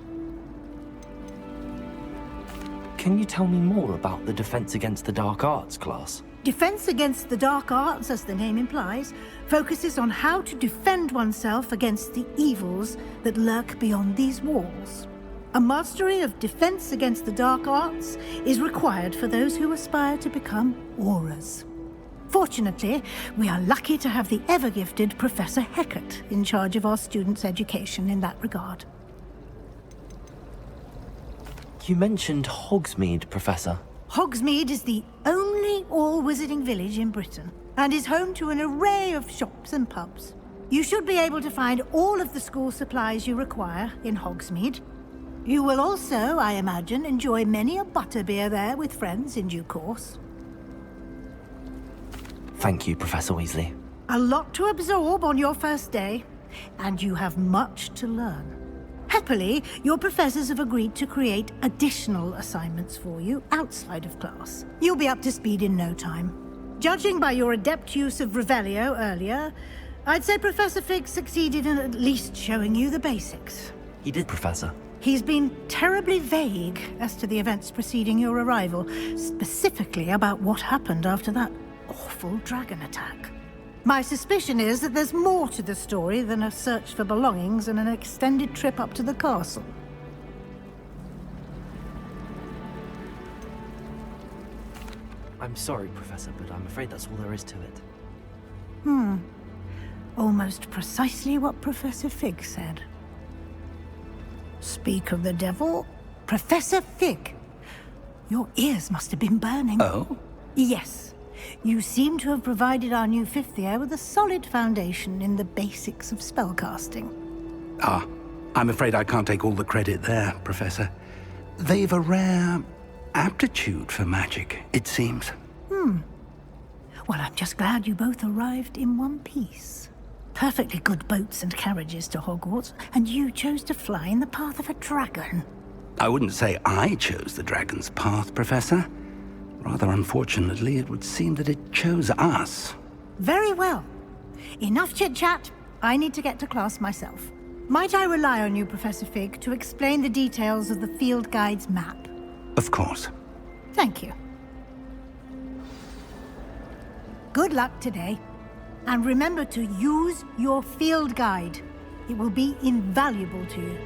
Can you tell me more about the Defense Against the Dark Arts class? Defense Against the Dark Arts, as the name implies, focuses on how to defend oneself against the evils that lurk beyond these walls. A mastery of Defense Against the Dark Arts is required for those who aspire to become Aurors. Fortunately, we are lucky to have the ever-gifted Professor Hecat in charge of our students' education in that regard. You mentioned Hogsmeade, Professor. Hogsmeade is the only all-wizarding village in Britain, and is home to an array of shops and pubs. You should be able to find all of the school supplies you require in Hogsmeade. You will also, I imagine, enjoy many a butterbeer there with friends in due course. Thank you, Professor Weasley. A lot to absorb on your first day, and you have much to learn. Happily, your professors have agreed to create additional assignments for you outside of class. You'll be up to speed in no time. Judging by your adept use of Revelio earlier, I'd say Professor Fig succeeded in at least showing you the basics. He did, Professor. He's been terribly vague as to the events preceding your arrival, specifically about what happened after that awful dragon attack. My suspicion is that there's more to the story than a search for belongings and an extended trip up to the castle. I'm sorry, Professor, but I'm afraid that's all there is to it. Almost precisely what Professor Fig said. Speak of the devil, Professor Fig. Your ears must have been burning. Oh? Yes. You seem to have provided our new fifth year with a solid foundation in the basics of spellcasting. Ah, I'm afraid I can't take all the credit there, Professor. They've a rare aptitude for magic, it seems. Well, I'm just glad you both arrived in one piece. Perfectly good boats and carriages to Hogwarts, and you chose to fly in the path of a dragon. I wouldn't say I chose the dragon's path, Professor. Rather unfortunately, it would seem that it chose us. Very well. Enough chit-chat. I need to get to class myself. Might I rely on you, Professor Fig, to explain the details of the field guide's map? Of course. Thank you. Good luck today. And remember to use your field guide. It will be invaluable to you.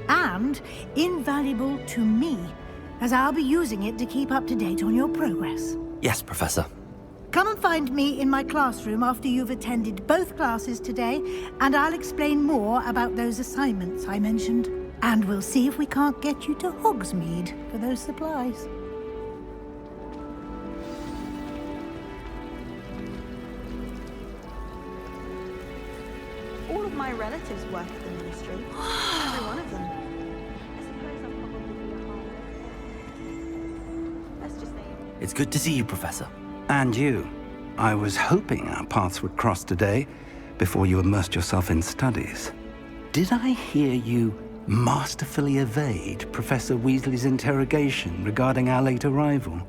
And invaluable to me, as I'll be using it to keep up to date on your progress. Yes, Professor. Come and find me in my classroom after you've attended both classes today, and I'll explain more about those assignments I mentioned. And we'll see if we can't get you to Hogsmeade for those supplies. relatives work at the ministry. Every one of them. I suppose I'll probably be a higher. Let's just say... It's good to see you, Professor. And you. I was hoping our paths would cross today, before you immersed yourself in studies. Did I hear you masterfully evade Professor Weasley's interrogation regarding our late arrival?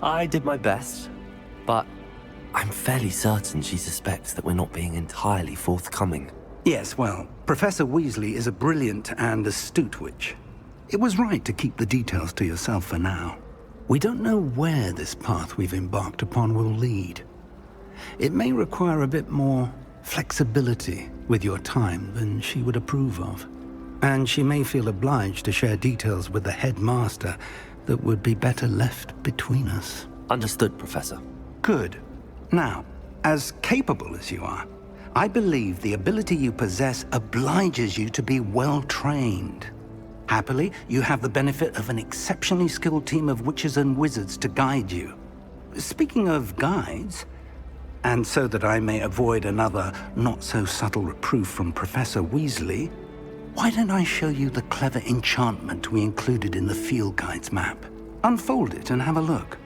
I did my best, but I'm fairly certain she suspects that we're not being entirely forthcoming. Yes, well, Professor Weasley is a brilliant and astute witch. It was right to keep the details to yourself for now. We don't know where this path we've embarked upon will lead. It may require a bit more flexibility with your time than she would approve of. And she may feel obliged to share details with the headmaster that would be better left between us. Understood, Professor. Good. Now, as capable as you are, I believe the ability you possess obliges you to be well trained. Happily, you have the benefit of an exceptionally skilled team of witches and wizards to guide you. Speaking of guides, and so that I may avoid another not-so-subtle reproof from Professor Weasley, why don't I show you the clever enchantment we included in the field guide's map? Unfold it and have a look.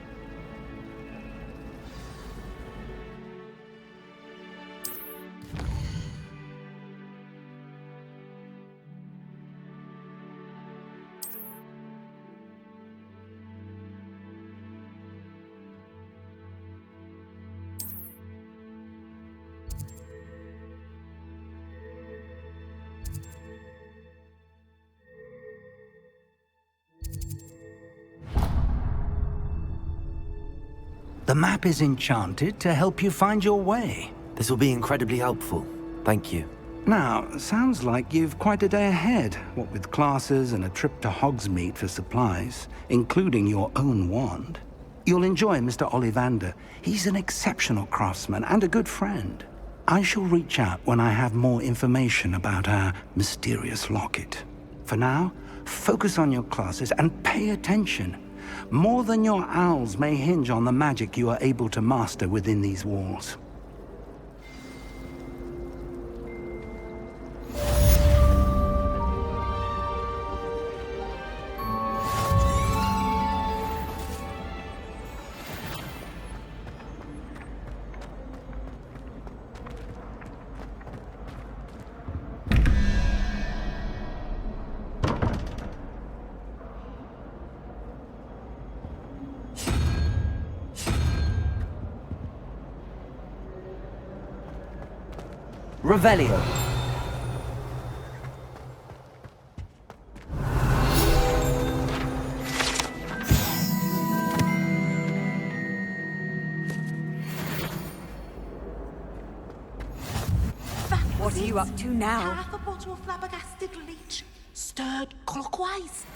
The map is enchanted to help you find your way. This will be incredibly helpful. Thank you. Now, sounds like you've quite a day ahead, what with classes and a trip to Hogsmeade for supplies, including your own wand. You'll enjoy Mr. Ollivander. He's an exceptional craftsman and a good friend. I shall reach out when I have more information about our mysterious locket. For now, focus on your classes and pay attention. More than your owls may hinge on the magic you are able to master within these walls. Revelio. What are you up to now? Half a bottle of flabbergasted leech, stirred clockwise.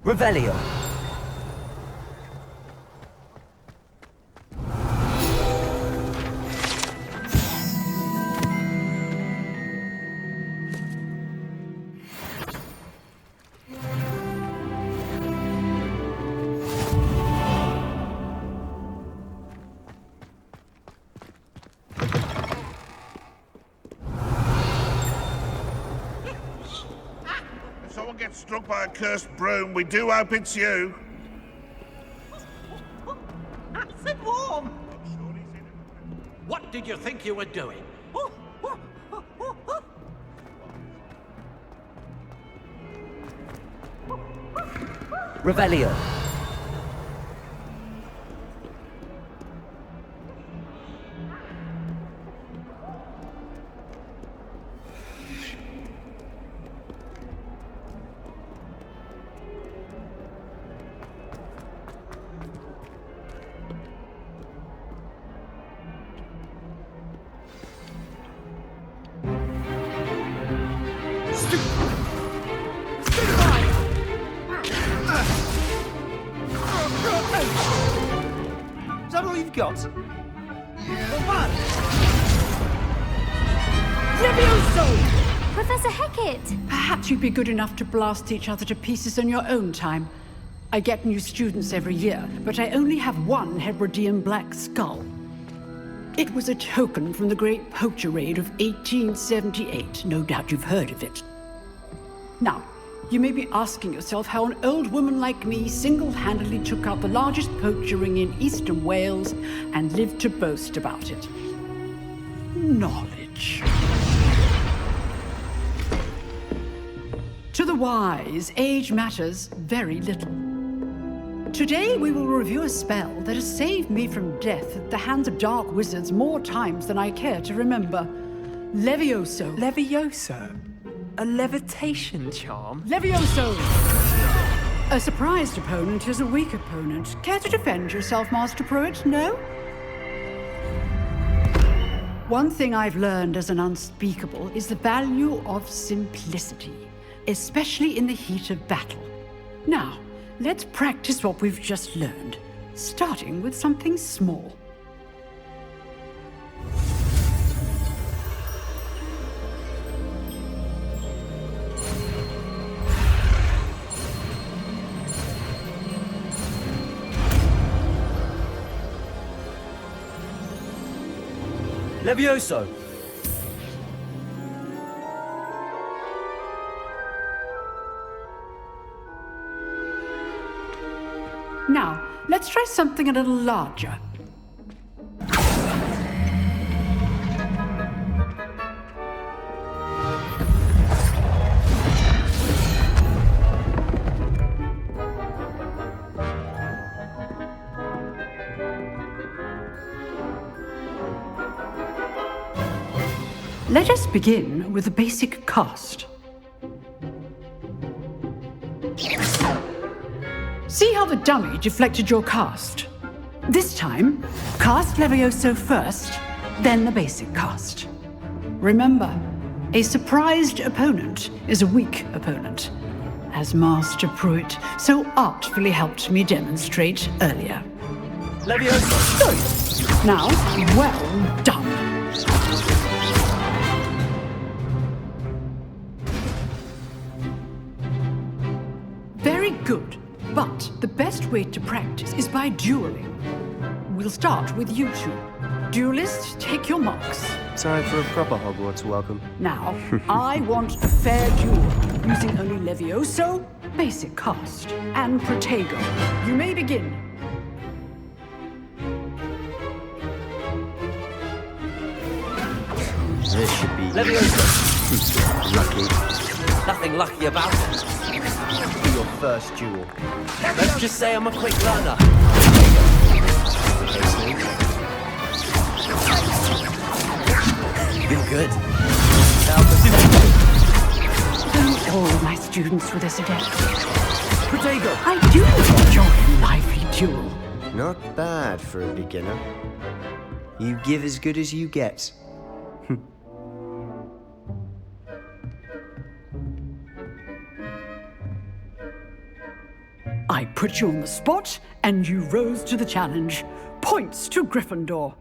Revelio. If someone gets struck by a cursed broom, we do hope it's you. Acid warm! What did you think you were doing? Revelio. Is that all you've got? Levioso! Professor Hecat! Perhaps you'd be good enough to blast each other to pieces in your own time. I get new students every year, but I only have one Hebridean black skull. It was a token from the Great Poacher Raid of 1878. No doubt you've heard of it. Now, you may be asking yourself how an old woman like me single-handedly took out the largest poacher ring in eastern Wales and lived to boast about it. Knowledge. To the wise, age matters very little. Today we will review a spell that has saved me from death at the hands of dark wizards more times than I care to remember. Levioso. Levioso? A levitation charm? Levioso! A surprised opponent is a weak opponent. Care to defend yourself, Master Pruitt? No? One thing I've learned as an unspeakable is the value of simplicity, especially in the heat of battle. Now, let's practice what we've just learned, starting with something small. Levioso! Now, let's try something a little larger. Let us begin with a basic cast. See how the dummy deflected your cast? This time, cast Levioso first, then the basic cast. Remember, a surprised opponent is a weak opponent, as Master Pruitt so artfully helped me demonstrate earlier. Levioso! Good. Now, well done. Very good. But the best way to practice is by dueling. We'll start with you two. Duelists, take your marks. Time for a proper Hogwarts welcome. Now, I want a fair duel, using only Levioso, basic cast, and Protego. You may begin. This should be... Levioso! Lucky. Nothing lucky about it. Your first duel. Let's just say I'm a quick learner. Been good. Don't all my students were this adept. Protego! I do enjoy a lively duel. Not bad for a beginner. You give as good as you get. I put you on the spot, and you rose to the challenge. Points to Gryffindor.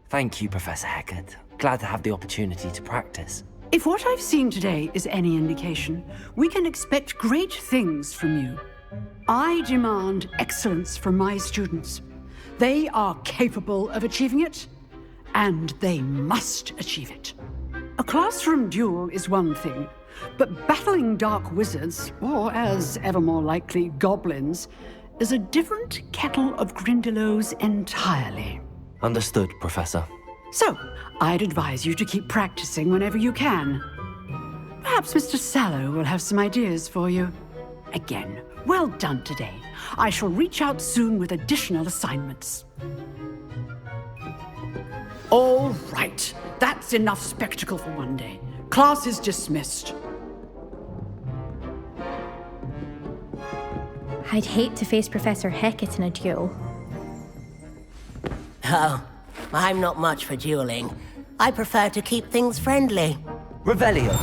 Thank you, Professor Hecat. Glad to have the opportunity to practice. If what I've seen today is any indication, we can expect great things from you. I demand excellence from my students. They are capable of achieving it, and they must achieve it. A classroom duel is one thing, but battling dark wizards, or as ever more likely, goblins, is a different kettle of Grindylows entirely. Understood, Professor. So, I'd advise you to keep practicing whenever you can. Perhaps Mr. Sallow will have some ideas for you. Again, well done today. I shall reach out soon with additional assignments. All right, that's enough spectacle for one day. Class is dismissed. I'd hate to face Professor Hecat in a duel. Oh, I'm not much for dueling. I prefer to keep things friendly. Revelio.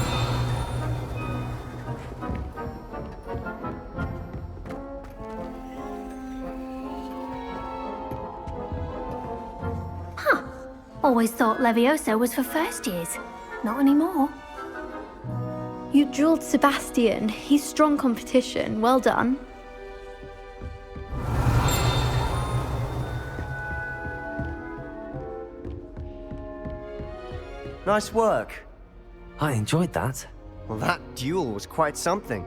Always thought Levioso was for first years. Not anymore. You dueled Sebastian. He's strong competition. Well done. Nice work. I enjoyed that. Well, that duel was quite something.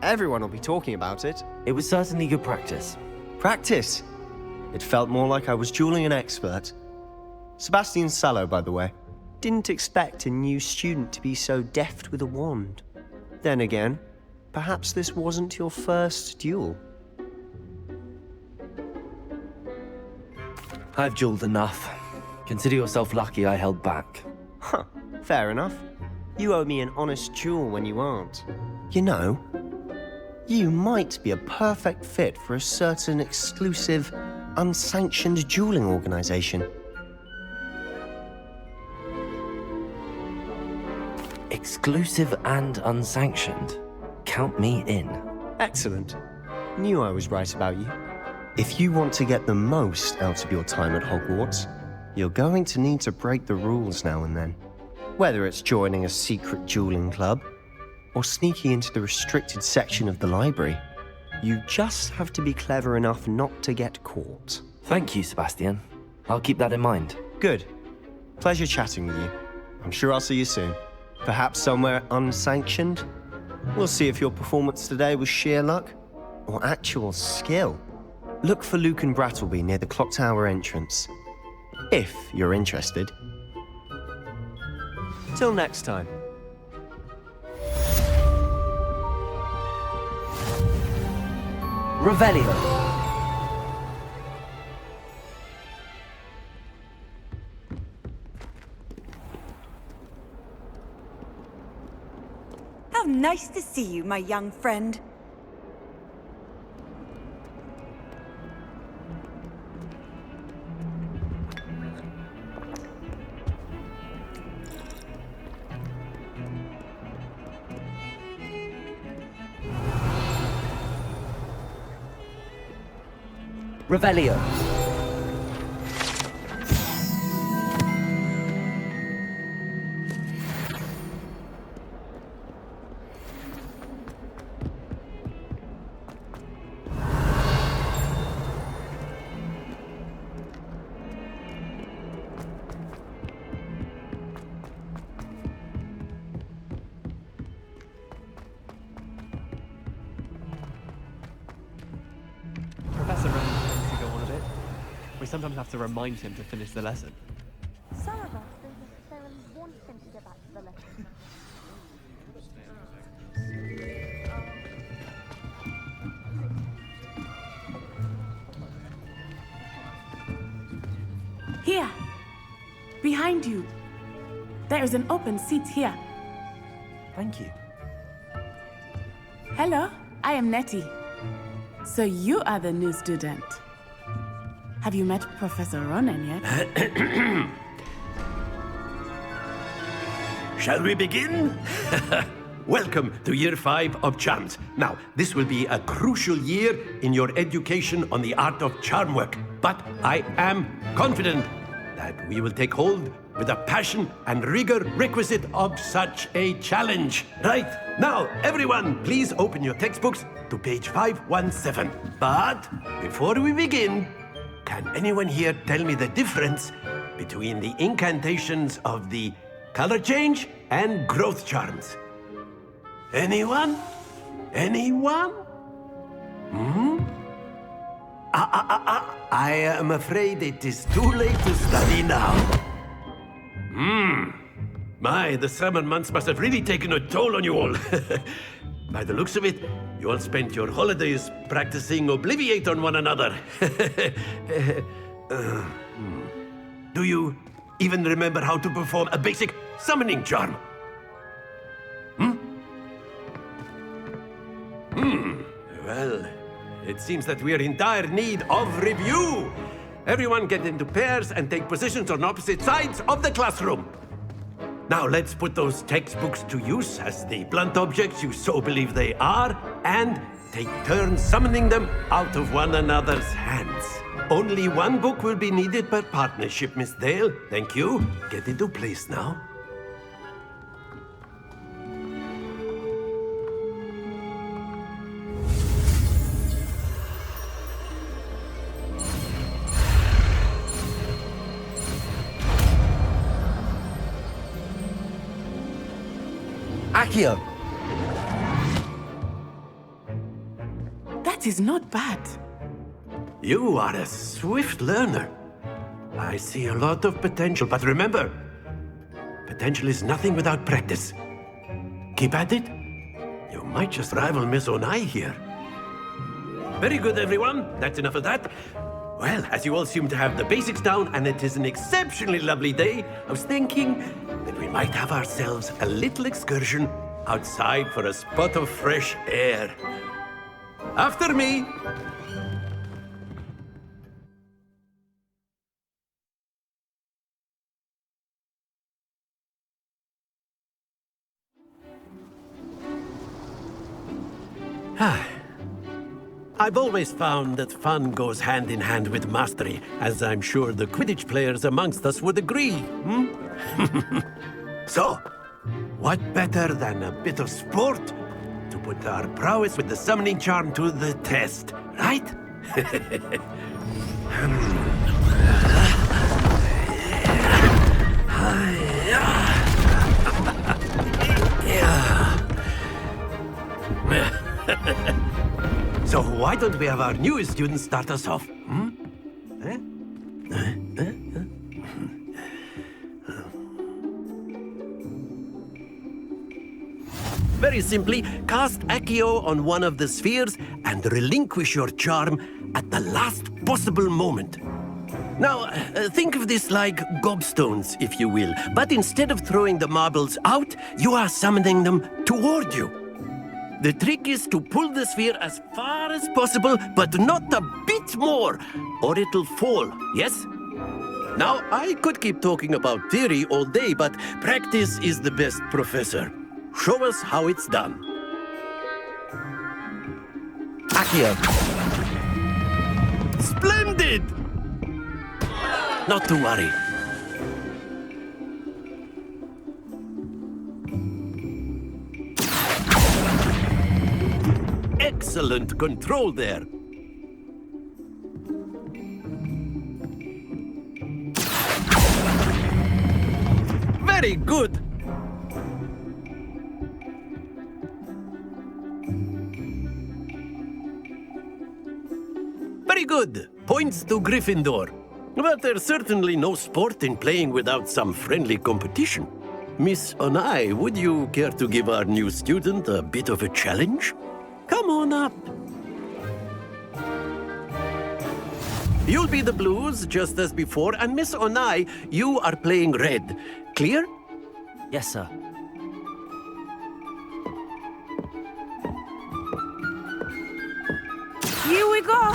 Everyone will be talking about it. It was certainly good practice. Practice? It felt more like I was dueling an expert. Sebastian Sallow, by the way. Didn't expect a new student to be so deft with a wand. Then again, perhaps this wasn't your first duel. I've dueled enough. Consider yourself lucky I held back. Huh, fair enough. You owe me an honest duel when you aren't. You know, you might be a perfect fit for a certain exclusive, unsanctioned dueling organization. Exclusive and unsanctioned. Count me in. Excellent. Knew I was right about you. If you want to get the most out of your time at Hogwarts, you're going to need to break the rules now and then. Whether it's joining a secret dueling club, or sneaking into the restricted section of the library, you just have to be clever enough not to get caught. Thank you, Sebastian. I'll keep that in mind. Good. Pleasure chatting with you. I'm sure I'll see you soon. Perhaps somewhere unsanctioned? We'll see if your performance today was sheer luck or actual skill. Look for Luke and Brattleby near the Clock Tower entrance, if you're interested. Till next time. Revelio. How nice to see you, my young friend. Revelio. Professor Rowan tends to go on a bit. We sometimes have to remind him to finish the lesson. Some of us don't necessarily want him to get back to the lesson. Here. Behind you. There is an open seat here. Thank you. Hello, I am Nettie. So you are the new student. Have you met Professor Ronan yet? Shall we begin? welcome to year 5 of charms. Now, this will be a crucial year in your education on the art of charm work, but I am confident that we will take hold with the passion and rigor requisite of such a challenge. Right, now, everyone, please open your textbooks to page 517. But before we begin, can anyone here tell me the difference between the incantations of the color change and growth charms? Anyone? Anyone? I am afraid it is too late to study now. My, the summer months must have really taken a toll on you all. By the looks of it, you all spent your holidays practicing Obliviate on one another. Do you even remember how to perform a basic summoning charm? Well, it seems that we are in dire need of review. Everyone get into pairs and take positions on opposite sides of the classroom. Now let's put those textbooks to use as the blunt objects you so believe they are, and take turns summoning them out of one another's hands. Only one book will be needed per partnership, Miss Dale. Thank you. Get into place now. Accio! That is not bad. You are a swift learner. I see a lot of potential, but remember, potential is nothing without practice. Keep at it. You might just rival Miss Onai here. Very good, everyone. That's enough of that. Well, as you all seem to have the basics down, and it is an exceptionally lovely day, I was thinking that we might have ourselves a little excursion outside for a spot of fresh air. After me! I've always found that fun goes hand in hand with mastery, as I'm sure the Quidditch players amongst us would agree. So, what better than a bit of sport to put our prowess with the summoning charm to the test, right? So why don't we have our newest student start us off? Very simply, cast Accio on one of the spheres and relinquish your charm at the last possible moment. Now, think of this like gobstones, if you will, but instead of throwing the marbles out, you are summoning them toward you. The trick is to pull the sphere as far as possible, but not a bit more, or it'll fall, yes? Now, I could keep talking about theory all day, but practice is the best professor. Show us how it's done. Accio! Splendid! Not to worry. Excellent control there. Very good. Very good. Points to Gryffindor. But there's certainly no sport in playing without some friendly competition. Miss Onai, would you care to give our new student a bit of a challenge? Come on up. You'll be the blues, just as before, and Miss Onai, you are playing red. Clear? Yes, sir. Here we go!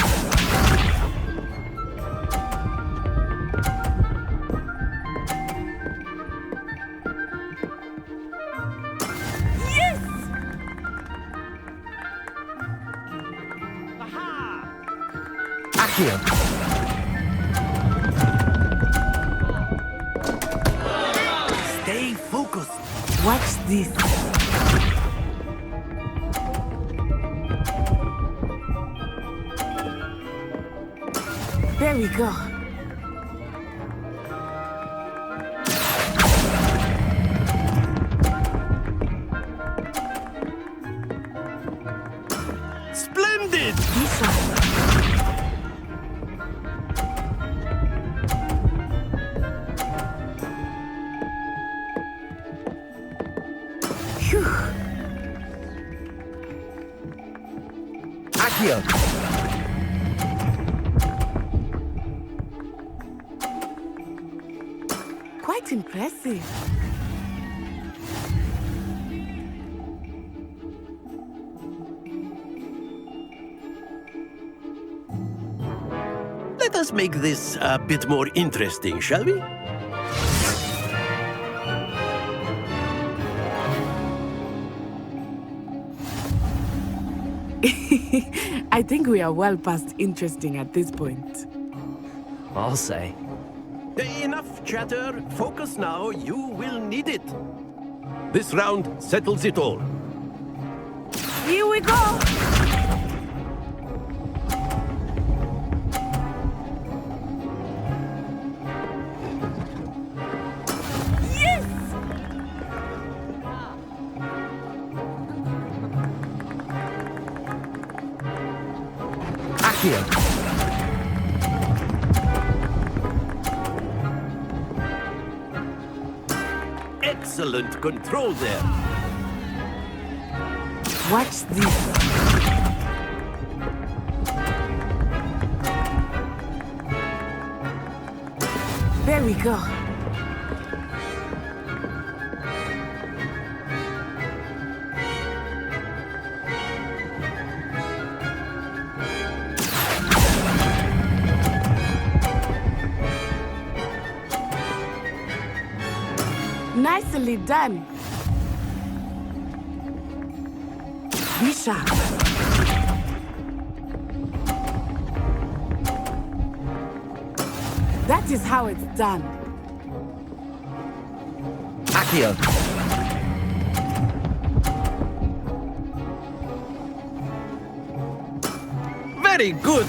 Yes! Accio. Stay focused. Watch this. There we go. Splendid! Accio. Quite impressive. Let us make this a bit more interesting, shall we? I think we are well past interesting at this point. I'll say. Enough chatter. Focus now. You will need it. This round settles it all. Here we go! Yes! Accio. Excellent control there. Watch this. There we go. Nicely done. Be sharp. That is how it's done. Accio. Very good.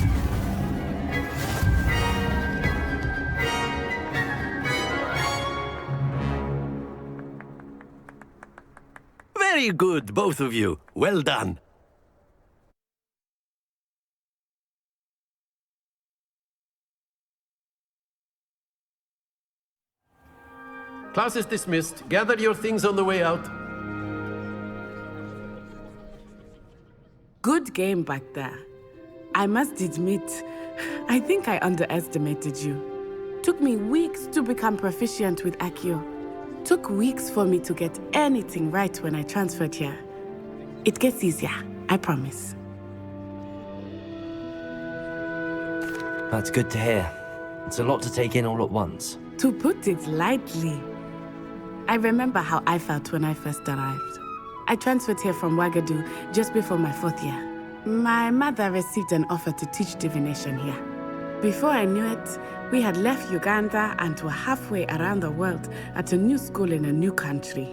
Very good, both of you. Well done. Class is dismissed. Gather your things on the way out. Good game back there. I must admit, I think I underestimated you. Took me weeks to become proficient with Accio. Took weeks for me to get anything right when I transferred here. It gets easier, I promise. That's good to hear. It's a lot to take in all at once. To put it lightly, I remember how I felt when I first arrived. I transferred here from Ouagadougou just before my 4th year. My mother received an offer to teach divination here. Before I knew it, we had left Uganda and were halfway around the world at a new school in a new country.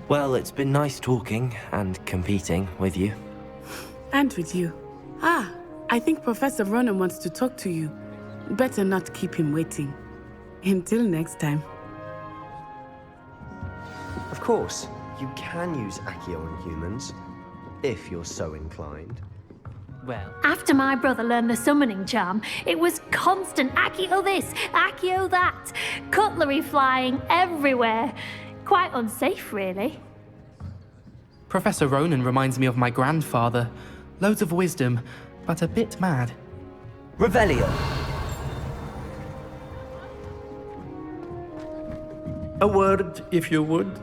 Well, it's been nice talking and competing with you. And with you. Ah, I think Professor Ronan wants to talk to you. Better not keep him waiting. Until next time. Of course, you can use Accio on humans, if you're so inclined. Well, After my brother learned the summoning charm, it was constant Accio this, Accio that, cutlery flying everywhere. Quite unsafe, really. Professor Ronan reminds me of my grandfather. Loads of wisdom, but a bit mad. Revelio. A word, if you would.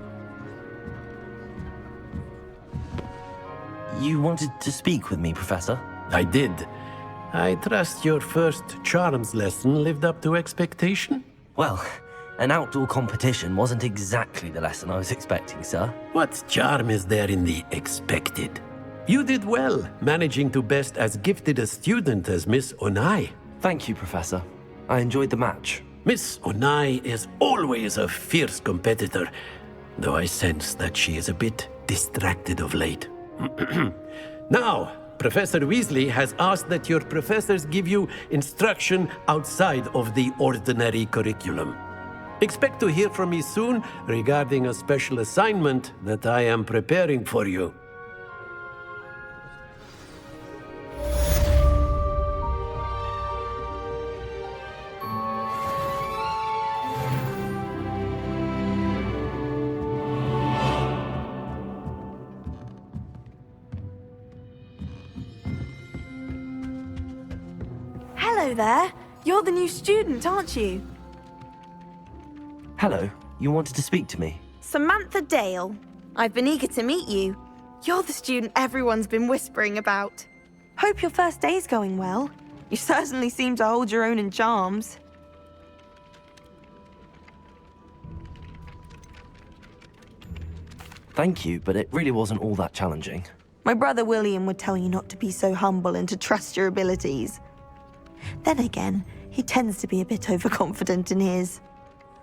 You wanted to speak with me, Professor? I did. I trust your first charms lesson lived up to expectation? Well, an outdoor competition wasn't exactly the lesson I was expecting, sir. What charm is there in the expected? You did well, managing to best as gifted a student as Miss Onai. Thank you, Professor. I enjoyed the match. Miss Onai is always a fierce competitor, though I sense that she is a bit distracted of late. Now, Professor Weasley has asked that your professors give you instruction outside of the ordinary curriculum. Expect to hear from me soon regarding a special assignment that I am preparing for you. Hello there. You're the new student, aren't you? Hello, you wanted to speak to me? Samantha Dale. I've been eager to meet you. You're the student everyone's been whispering about. Hope your first day's going well. You certainly seem to hold your own in charms. Thank you, but it really wasn't all that challenging. My brother William would tell you not to be so humble and to trust your abilities. Then again, he tends to be a bit overconfident in his.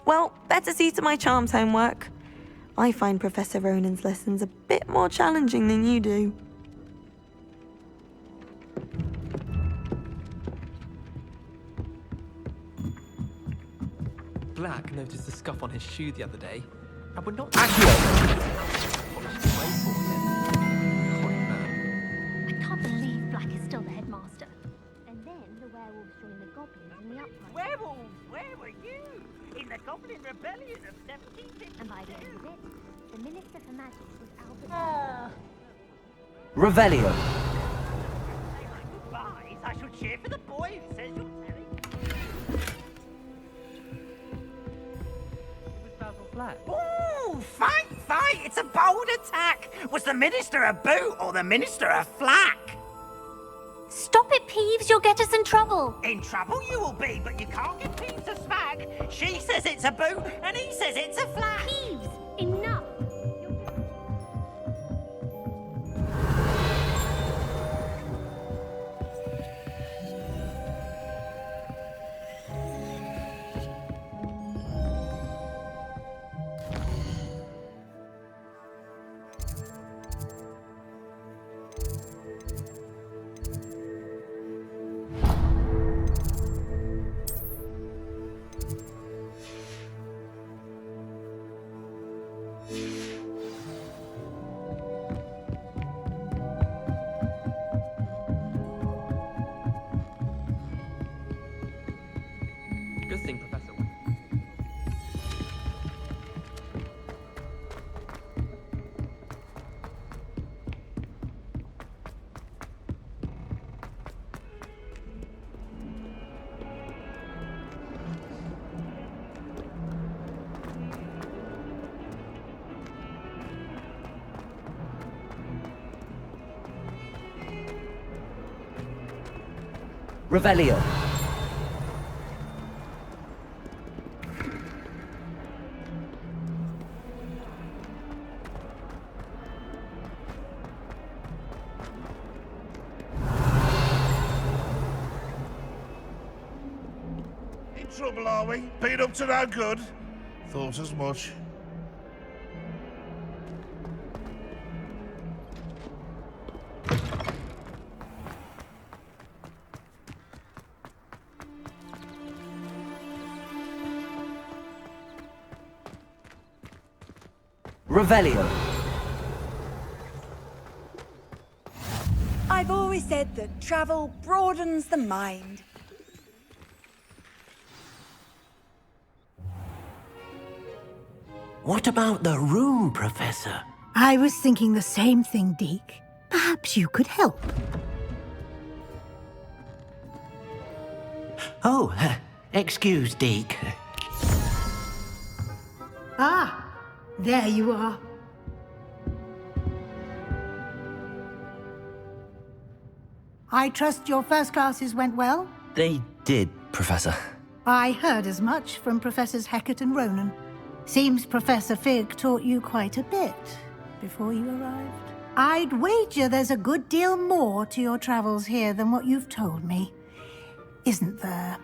Well, better see to my charms homework. I find Professor Ronan's lessons a bit more challenging than you do. Black noticed a scuff on his shoe the other day, and would not... I can't believe Black is still the headmaster. And then the werewolves joined the goblins in the uprising. Werewolves, where were you? In the Goblin Rebellion of 1752. And by the end of it, the Minister for Magic was Albert. Revelio. Say my goodbyes. I shall cheer for the boy who says you're telling. It was Basil Black. Ooh, fight! It's a bold attack! Was the Minister a boot or the Minister a flack? Stop it, Peeves, you'll get us in trouble. In trouble you will be, but you can't get Peeves to smack. She says it's a boot, and he says it's a flack. Peeves, enough. Good thing, Professor. Revelio. In trouble, are we? Been up to no good? Thought as much. Revelio. I've always said that travel broadens the mind. What about the room, Professor? I was thinking the same thing, Deke. Perhaps you could help. Oh, excuse, Deke. Ah, there you are. I trust your first classes went well? They did, Professor. I heard as much from Professors Hecat and Ronan. Seems Professor Fig taught you quite a bit before you arrived. I'd wager there's a good deal more to your travels here than what you've told me. Isn't there?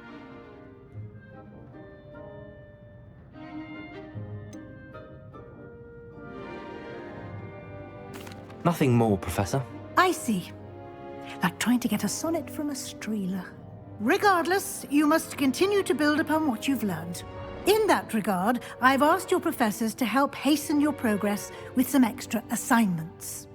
Nothing more, Professor. I see. Like trying to get a sonnet from a streeler. Regardless, you must continue to build upon what you've learned. In that regard, I've asked your professors to help hasten your progress with some extra assignments.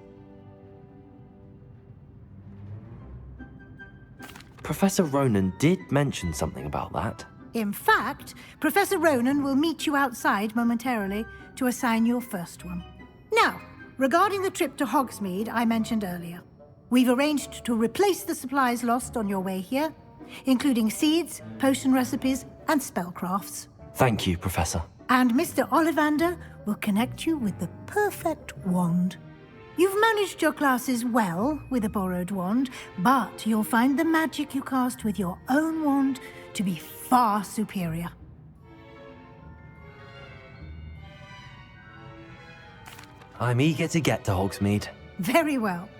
Professor Ronan did mention something about that. In fact, Professor Ronan will meet you outside momentarily to assign your first one. Now, regarding the trip to Hogsmeade I mentioned earlier, we've arranged to replace the supplies lost on your way here, including seeds, potion recipes, and spellcrafts. Thank you, Professor. And Mr. Ollivander will connect you with the perfect wand. You've managed your classes well with a borrowed wand, but you'll find the magic you cast with your own wand to be far superior. I'm eager to get to Hogsmeade. Very well.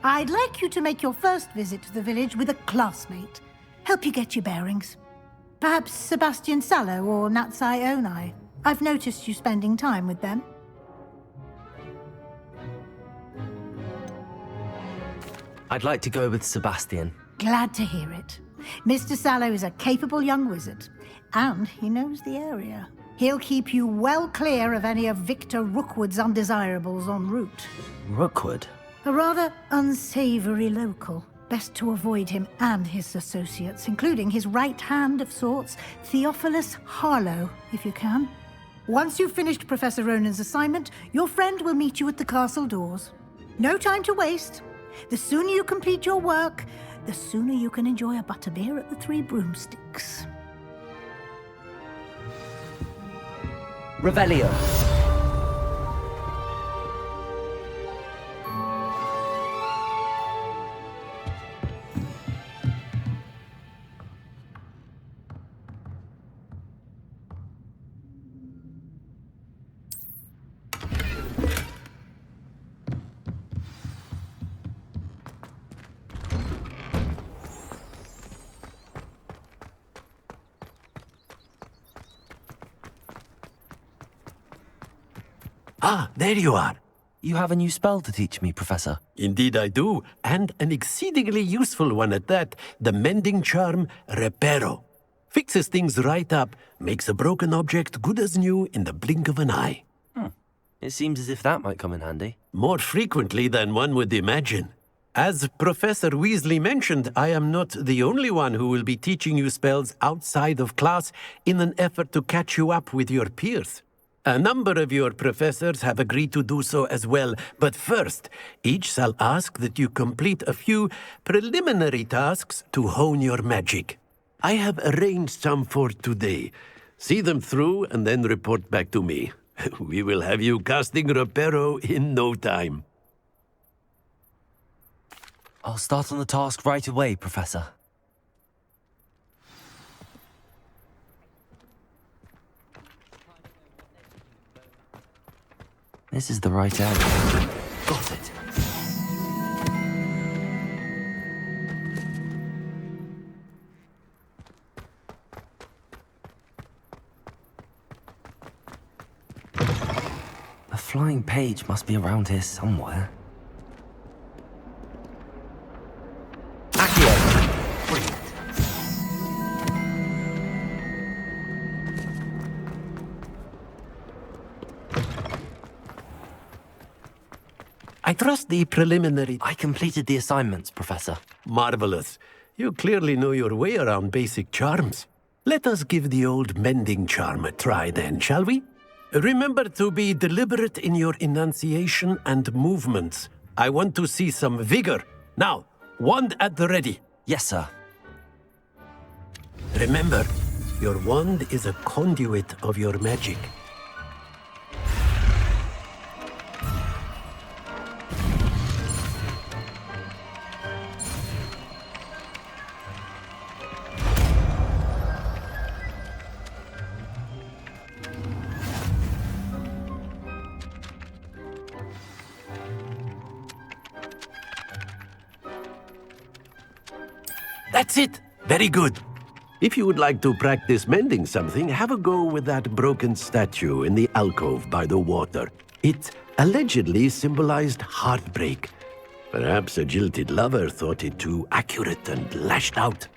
I'd like you to make your first visit to the village with a classmate. Help you get your bearings. Perhaps Sebastian Sallow or Natsai Onai. I've noticed you spending time with them. I'd like to go with Sebastian. Glad to hear it. Mr. Sallow is a capable young wizard, and he knows the area. He'll keep you well clear of any of Victor Rookwood's undesirables en route. Rookwood? A rather unsavory local. Best to avoid him and his associates, including his right hand of sorts, Theophilus Harlow, if you can. Once you've finished Professor Ronan's assignment, your friend will meet you at the castle doors. No time to waste. The sooner you complete your work, the sooner you can enjoy a butterbeer at the Three Broomsticks. Revelio. Ah, there you are. You have a new spell to teach me, Professor. Indeed I do, and an exceedingly useful one at that. The mending charm, Reparo. Fixes things right up, makes a broken object good as new in the blink of an eye. It seems as if that might come in handy. More frequently than one would imagine. As Professor Weasley mentioned, I am not the only one who will be teaching you spells outside of class in an effort to catch you up with your peers. A number of your professors have agreed to do so as well, but first, each shall ask that you complete a few preliminary tasks to hone your magic. I have arranged some for today. See them through and then report back to me. We will have you casting Reparo in no time. I'll start on the task right away, Professor. This is the right area. Got it. A flying page must be around here somewhere. I trust the preliminary... I completed the assignments, Professor. Marvelous. You clearly know your way around basic charms. Let us give the old mending charm a try then, shall we? Remember to be deliberate in your enunciation and movements. I want to see some vigor. Now, wand at the ready. Yes, sir. Remember, your wand is a conduit of your magic. That's it. Very good. If you would like to practice mending something, have a go with that broken statue in the alcove by the water. It allegedly symbolized heartbreak. Perhaps a jilted lover thought it too accurate and lashed out.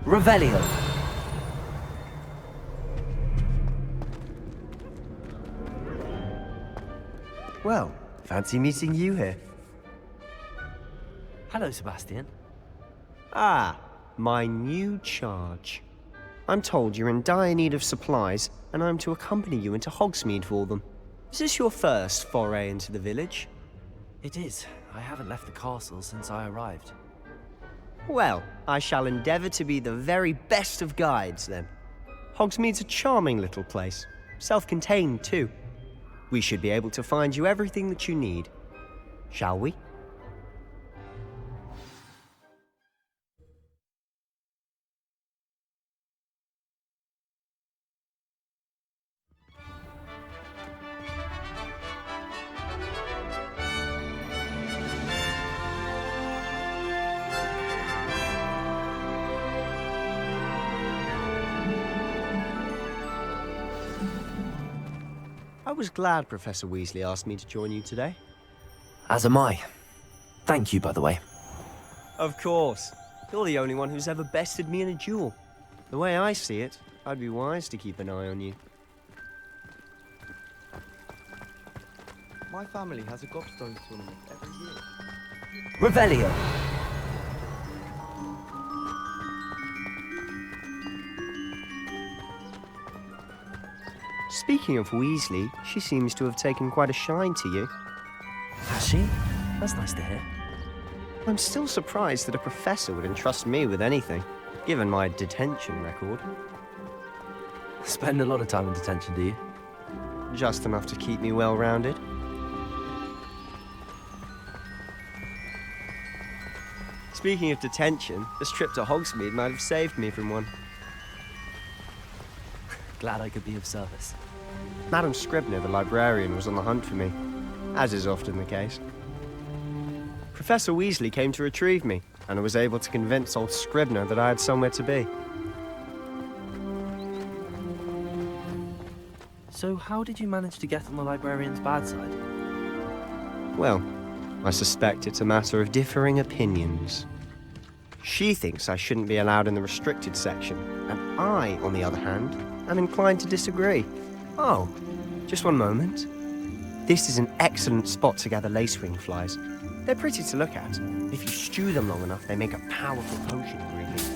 Revelio. Well, fancy meeting you here. Hello, Sebastian. Ah, my new charge. I'm told you're in dire need of supplies, and I'm to accompany you into Hogsmeade for them. Is this your first foray into the village? It is. I haven't left the castle since I arrived. Well, I shall endeavour to be the very best of guides, then. Hogsmeade's a charming little place. Self-contained, too. We should be able to find you everything that you need. Shall we? I was glad Professor Weasley asked me to join you today. As am I. Thank you, by the way. Of course. You're the only one who's ever bested me in a duel. The way I see it, I'd be wise to keep an eye on you. My family has a gobstone tournament every year. Revelio. Speaking of Weasley, she seems to have taken quite a shine to you. Has she? That's nice to hear. I'm still surprised that a professor would entrust me with anything, given my detention record. Spend a lot of time in detention, do you? Just enough to keep me well-rounded. Speaking of detention, this trip to Hogsmeade might have saved me from one. Glad I could be of service. Madam Scribner, the librarian, was on the hunt for me, as is often the case. Professor Weasley came to retrieve me, and I was able to convince old Scribner that I had somewhere to be. So how did you manage to get on the librarian's bad side? Well, I suspect it's a matter of differing opinions. She thinks I shouldn't be allowed in the restricted section, and I, on the other hand, am inclined to disagree. Oh, just one moment. This is an excellent spot to gather lacewing flies. They're pretty to look at. If you stew them long enough, they make a powerful potion ingredient.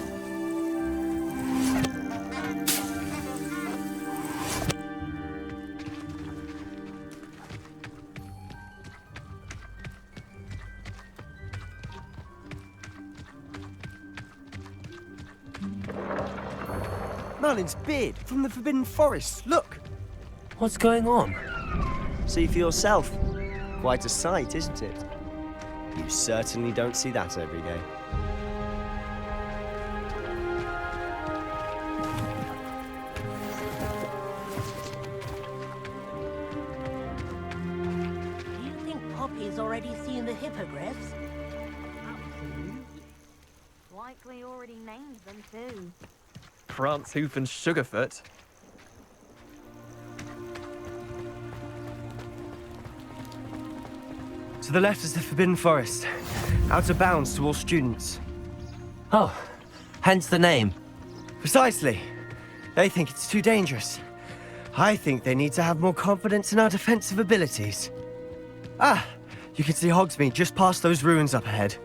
Merlin's beard from the Forbidden Forest. Look! What's going on? See for yourself. Quite a sight, isn't it? You certainly don't see that every day. Do you think Poppy's already seen the hippogriffs? Absolutely. Likely already named them too. Prance, Hoof, and Sugarfoot. To the left is the Forbidden Forest, out of bounds to all students. Oh, hence the name. Precisely. They think it's too dangerous. I think they need to have more confidence in our defensive abilities. Ah, you can see Hogsmeade just past those ruins up ahead.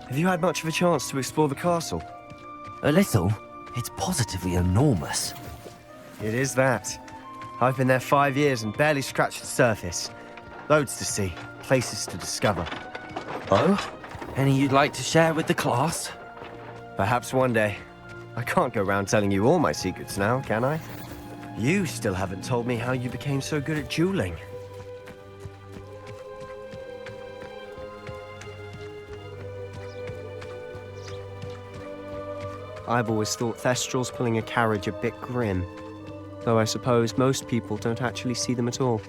Have you had much of a chance to explore the castle? A little. It's positively enormous. It is that. I've been there 5 years and barely scratched the surface. Loads to see, places to discover. Oh? Any you'd like to share with the class? Perhaps one day. I can't go around telling you all my secrets now, can I? You still haven't told me how you became so good at dueling. I've always thought Thestrals pulling a carriage a bit grim. Though I suppose most people don't actually see them at all.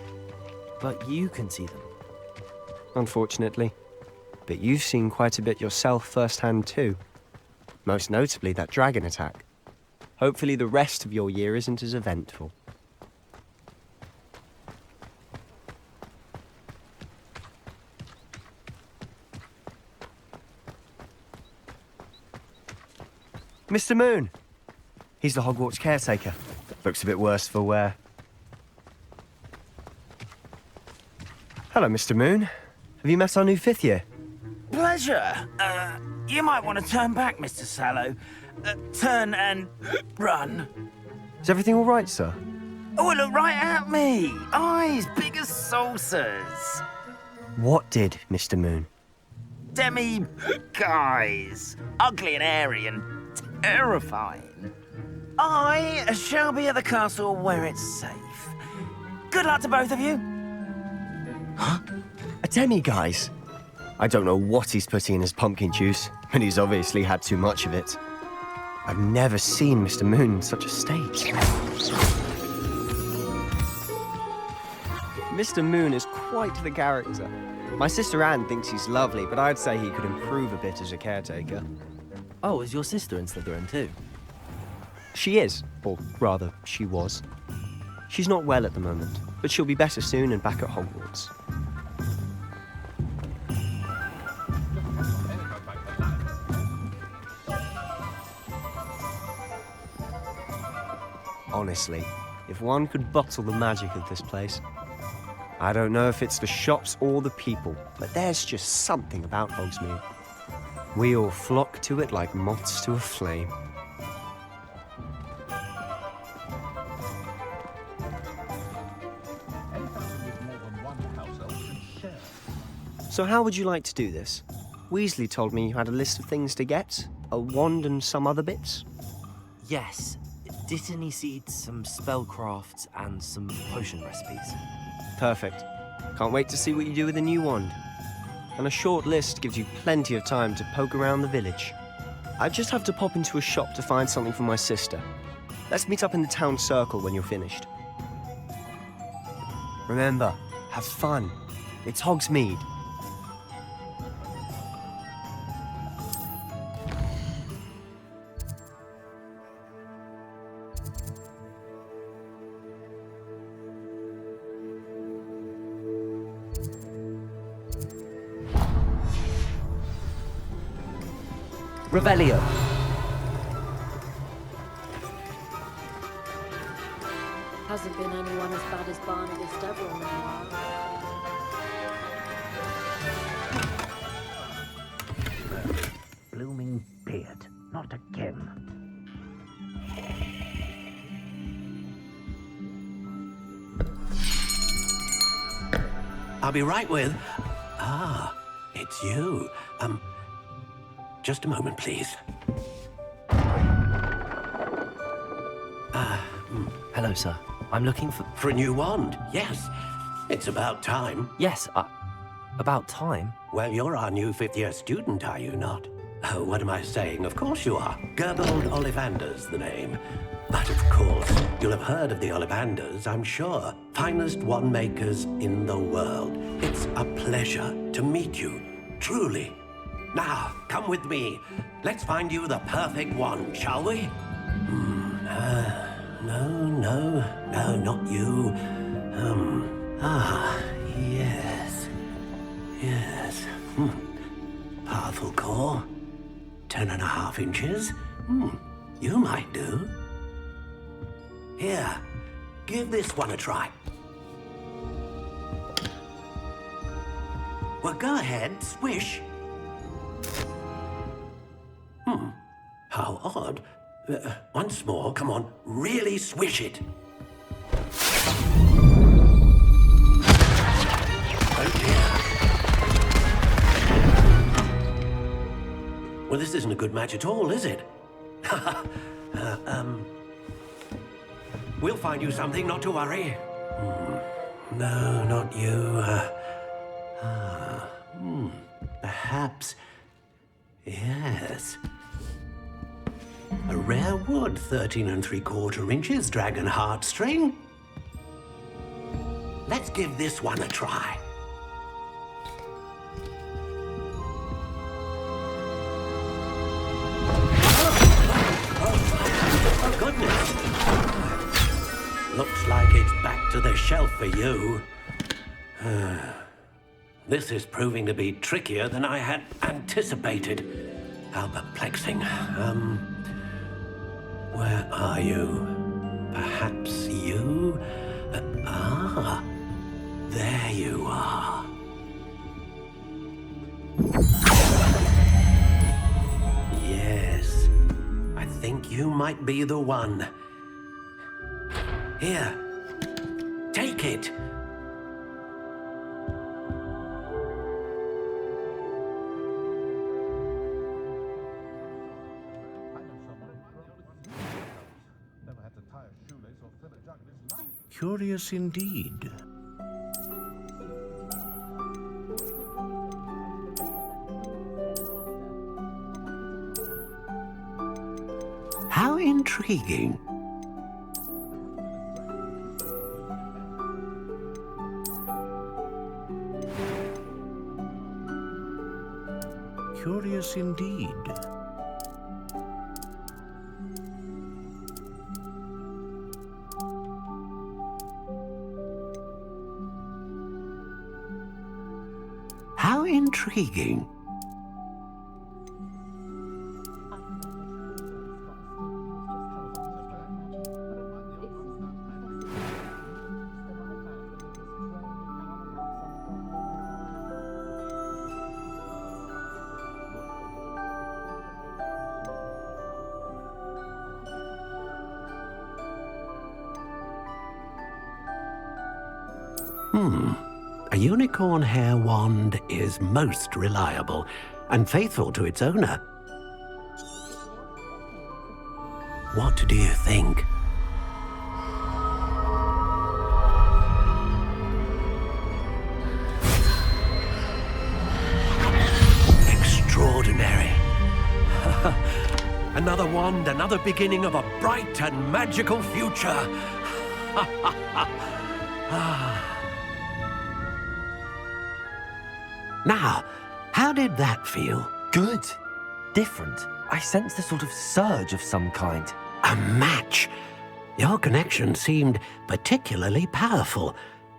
But you can see them. Unfortunately. But you've seen quite a bit yourself firsthand too. Most notably that dragon attack. Hopefully the rest of your year isn't as eventful. Mr. Moon! He's the Hogwarts caretaker. Looks a bit worse for wear. Hello, Mr. Moon. Have you met our new 5th year? Pleasure. You might want to turn back, Mr. Sallow. Turn and run. Is everything all right, sir? Oh, look right at me. Eyes big as saucers. What did, Mr. Moon? Guys. Ugly and airy and terrifying. I shall be at the castle where it's safe. Good luck to both of you. Huh? A demi-guise? I don't know what he's putting in his pumpkin juice, but he's obviously had too much of it. I've never seen Mr. Moon in such a state. Mr. Moon is quite the character. My sister Anne thinks he's lovely, but I'd say he could improve a bit as a caretaker. Oh, is your sister in Slytherin too? She is, or rather, she was. She's not well at the moment, but she'll be better soon and back at Hogwarts. Honestly, if one could bottle the magic of this place. I don't know if it's the shops or the people, but there's just something about Hogsmeade. We all flock to it like moths to a flame. So how would you like to do this? Weasley told me you had a list of things to get, a wand and some other bits. Yes. Dittany seeds, some spellcrafts, and some potion recipes. Perfect. Can't wait to see what you do with the new wand. And a short list gives you plenty of time to poke around the village. I just have to pop into a shop to find something for my sister. Let's meet up in the town circle when you're finished. Remember, have fun. It's Hogsmeade. Revelio. Hasn't been anyone as bad as Barnabas Devil in a while. Blooming beard. Not again. I'll be right with... Ah, it's you. Just a moment, please. Hello, sir. I'm looking for... For a new wand, yes. It's about time. Yes, about time? Well, you're our new 5th-year student, are you not? Oh, what am I saying? Of course you are. Gerbold Ollivander's the name. But of course, you'll have heard of the Ollivanders, I'm sure. Finest wand makers in the world. It's a pleasure to meet you, truly. Now, come with me. Let's find you the perfect wand, shall we? No, not you. Yes. Powerful core. 10.5 inches. You might do. Here, give this one a try. Well, go ahead, swish. How odd. Once more, come on, really swish it. Oh dear. Well, this isn't a good match at all, is it? We'll find you something, not to worry. No, not you. Perhaps... Yes. A rare wood, 13 3/4 inches, dragon heartstring. Let's give this one a try. Oh goodness. Looks like it's back to the shelf for you. This is proving to be trickier than I had anticipated. How perplexing. Where are you? Perhaps you? There you are. Yes, I think you might be the one. Here, take it. Curious indeed. How intriguing. Curious indeed. How intriguing. A unicorn hair wand is most reliable and faithful to its owner. What do you think? Extraordinary. Another wand, another beginning of a bright and magical future. Now, how did that feel? Good. Different. I sensed a sort of surge of some kind. A match. Your connection seemed particularly powerful.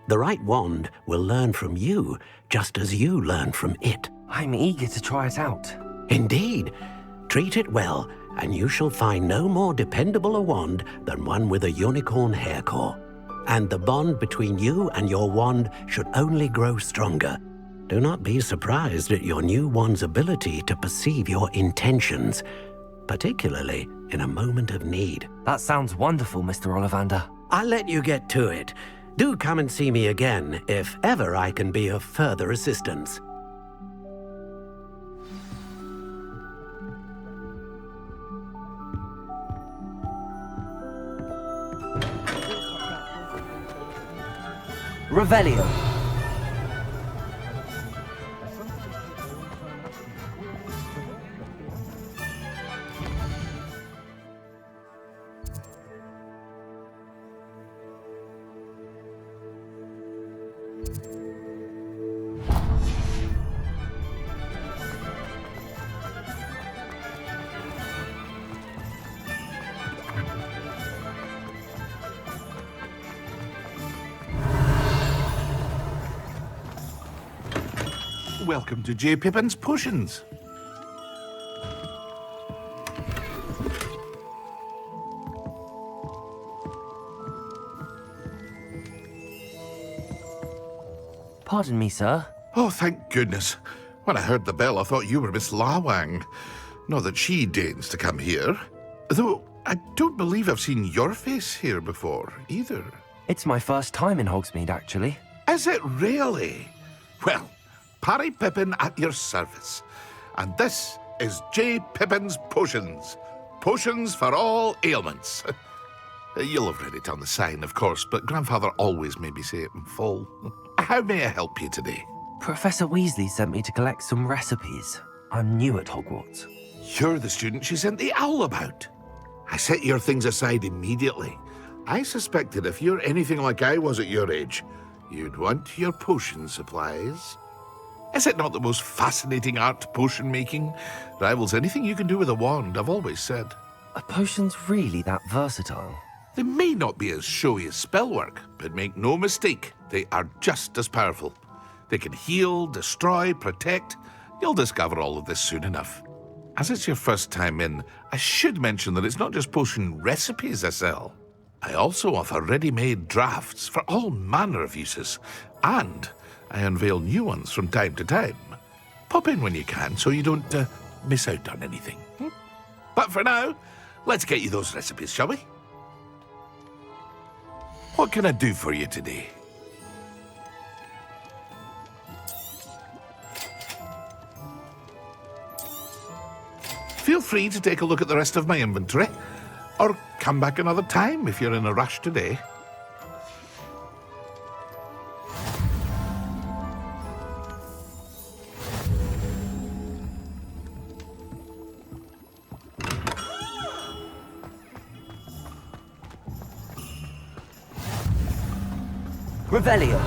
The right wand will learn from you, just as you learn from it. I'm eager to try it out. Indeed. Treat it well, and you shall find no more dependable a wand than one with a unicorn hair core. And the bond between you and your wand should only grow stronger. Do not be surprised at your new wand's ability to perceive your intentions, particularly in a moment of need. That sounds wonderful, Mr. Ollivander. I'll let you get to it. Do come and see me again if ever I can be of further assistance. Revelio. Welcome to J. Pippin's Potions. Pardon me, sir. Oh, thank goodness. When I heard the bell, I thought you were Miss Lawang. Not that she deigns to come here. Though, I don't believe I've seen your face here before, either. It's my first time in Hogsmeade, actually. Is it really? Well, Parry Pippin at your service. And this is J. Pippin's Potions. Potions for all ailments. You'll have read it on the sign, of course, but Grandfather always made me say it in full. How may I help you today? Professor Weasley sent me to collect some recipes. I'm new at Hogwarts. You're the student she sent the owl about. I set your things aside immediately. I suspected if you're anything like I was at your age, you'd want your potion supplies. Is it not the most fascinating art, potion making? Rivals anything you can do with a wand, I've always said. Are potions really that versatile? They may not be as showy as spellwork, but make no mistake, they are just as powerful. They can heal, destroy, protect. You'll discover all of this soon enough. As it's your first time in, I should mention that it's not just potion recipes I sell. I also offer ready-made drafts for all manner of uses, and I unveil new ones from time to time. Pop in when you can so you don't miss out on anything. But for now, let's get you those recipes, shall we? What can I do for you today? Feel free to take a look at the rest of my inventory, or come back another time if you're in a rush today. Revelio.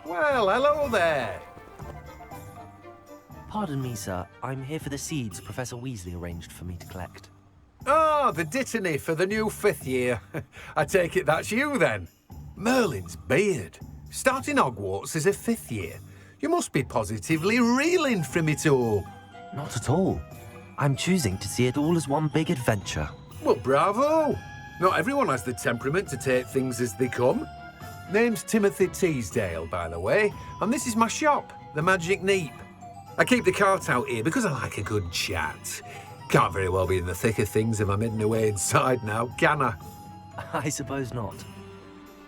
Well, hello there. Pardon me, sir. I'm here for the seeds Professor Weasley arranged for me to collect. Ah, the dittany for the new 5th year. I take it that's you, then. Merlin's beard. Starting Hogwarts as a 5th year. You must be positively reeling from it all. Not at all. I'm choosing to see it all as one big adventure. Well, bravo. Not everyone has the temperament to take things as they come. Name's Timothy Teasdale, by the way, and this is my shop, the Magic Neep. I keep the cart out here because I like a good chat. Can't very well be in the thick of things if I'm hidden away inside now, can I? I suppose not.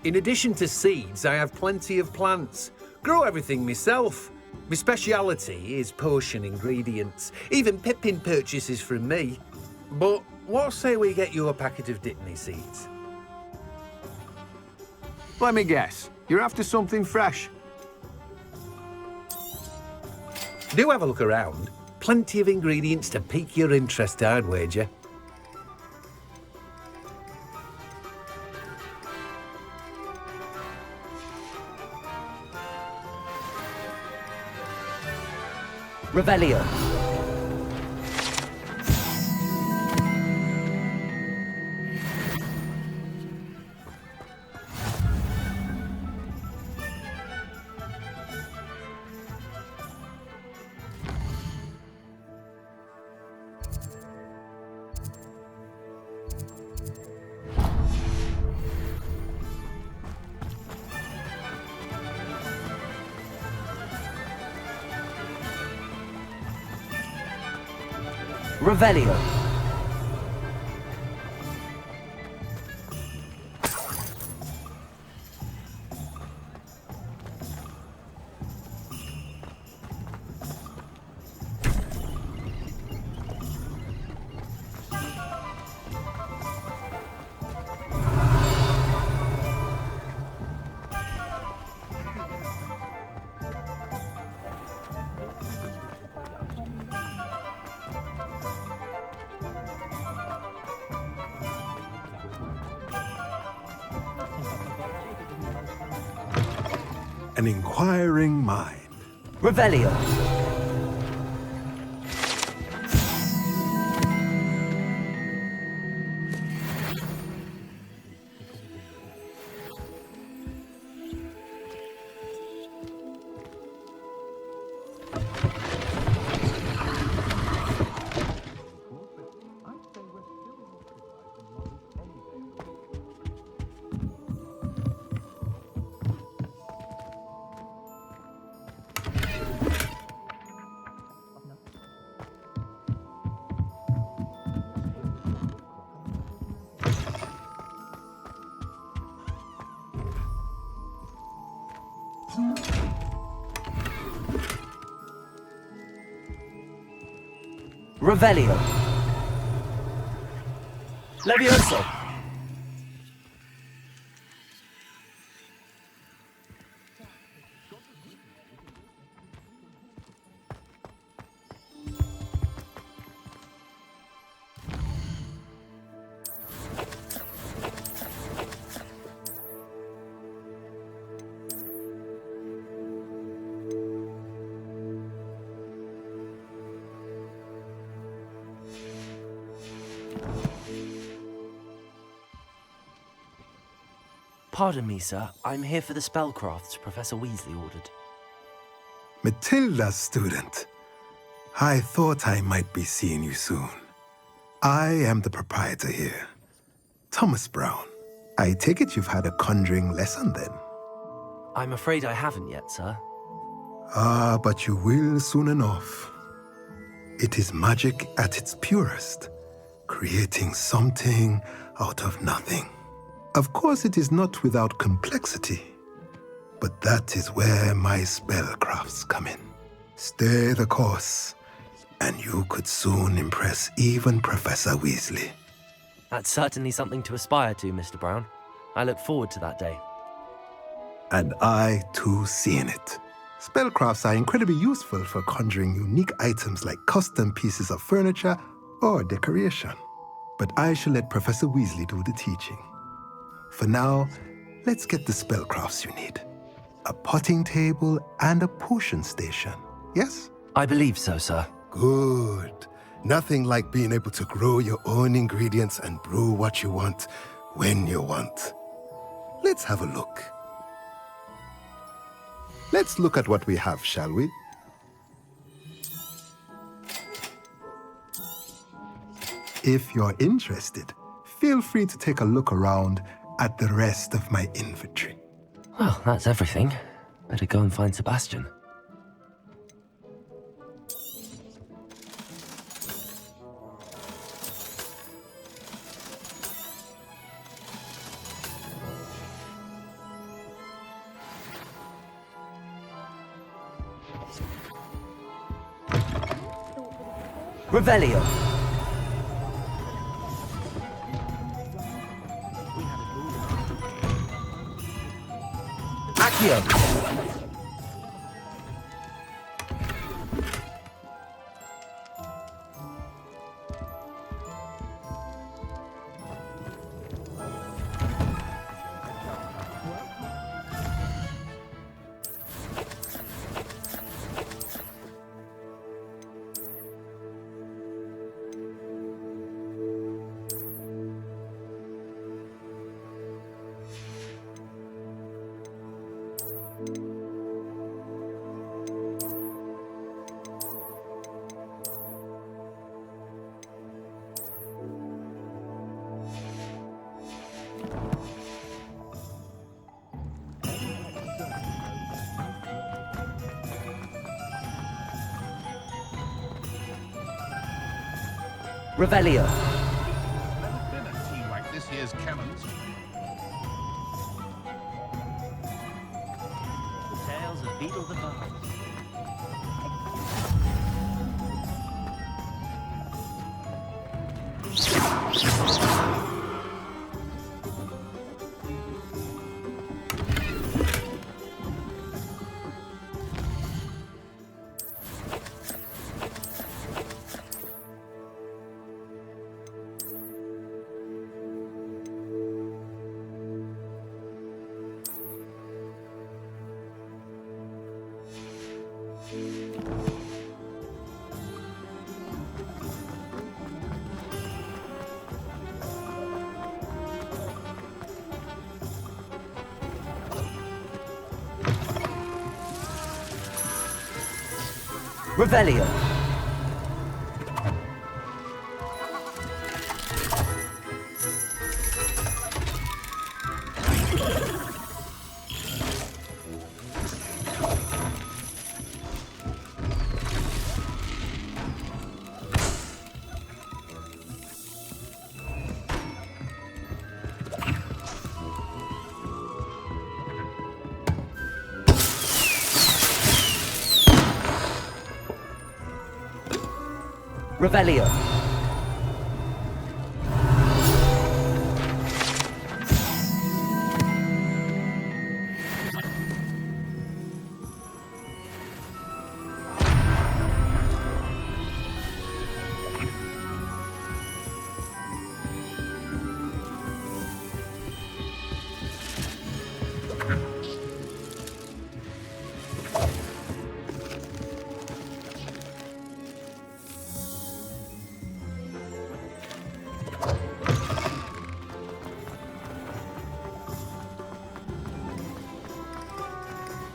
In addition to seeds, I have plenty of plants. Grow everything myself. My speciality is potion ingredients. Even Pippin purchases from me. But what say we get you a packet of Dittany seeds? Let me guess. You're after something fresh. Do have a look around. Plenty of ingredients to pique your interest, I'd wager. Revelio. Revelio. An inquiring mind. Revelio. Revelio. Levioso. Pardon me, sir. I'm here for the spellcrafts Professor Weasley ordered. Matilda's student. I thought I might be seeing you soon. I am the proprietor here, Thomas Brown. I take it you've had a conjuring lesson then? I'm afraid I haven't yet, sir. Ah, but you will soon enough. It is magic at its purest, creating something out of nothing. Of course, it is not without complexity, but that is where my spellcrafts come in. Stay the course, and you could soon impress even Professor Weasley. That's certainly something to aspire to, Mr. Brown. I look forward to that day. And I, too, seeing it. Spellcrafts are incredibly useful for conjuring unique items like custom pieces of furniture or decoration. But I shall let Professor Weasley do the teaching. For now, let's get the spellcrafts you need. A potting table and a potion station, yes? I believe so, sir. Good. Nothing like being able to grow your own ingredients and brew what you want, when you want. Let's have a look. Let's look at what we have, shall we? If you're interested, feel free to take a look around at the rest of my inventory. Well, that's everything. Better go and find Sebastian. Revelio. Accio. Revelio. Never been a team like this year's cannons. The tales of Beetle the Bard. Revelio. Revelio.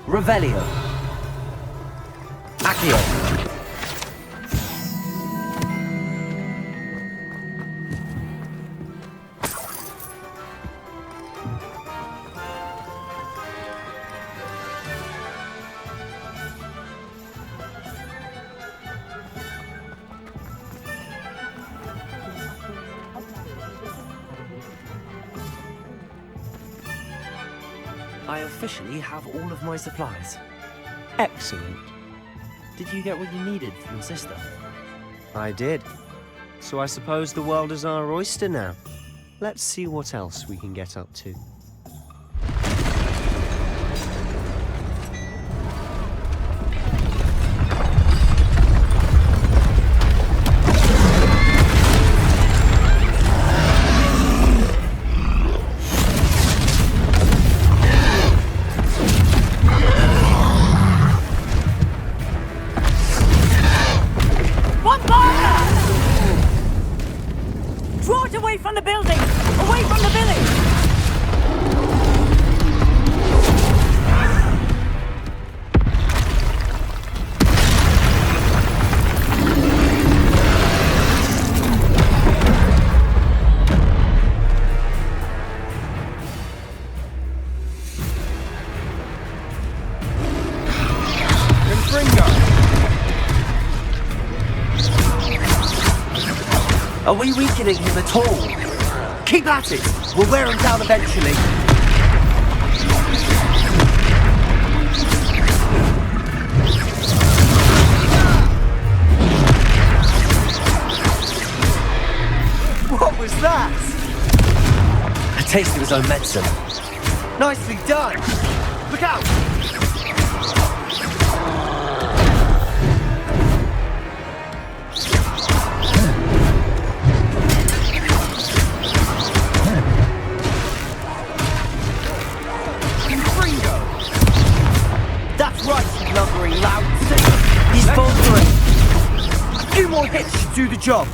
Revelio. Accio. I officially have all of my supplies. Excellent. Did you get what you needed for your sister? I did. So I suppose the world is our oyster now. Let's see what else we can get up to. Draw it away from the building! Away from the village! Are we weakening him at all? Keep at it! We'll wear him down eventually. What was that? A taste of his own medicine. Nicely done. Look out! That's right, you lumbering loud. He's faltering. A few more hits should do the job.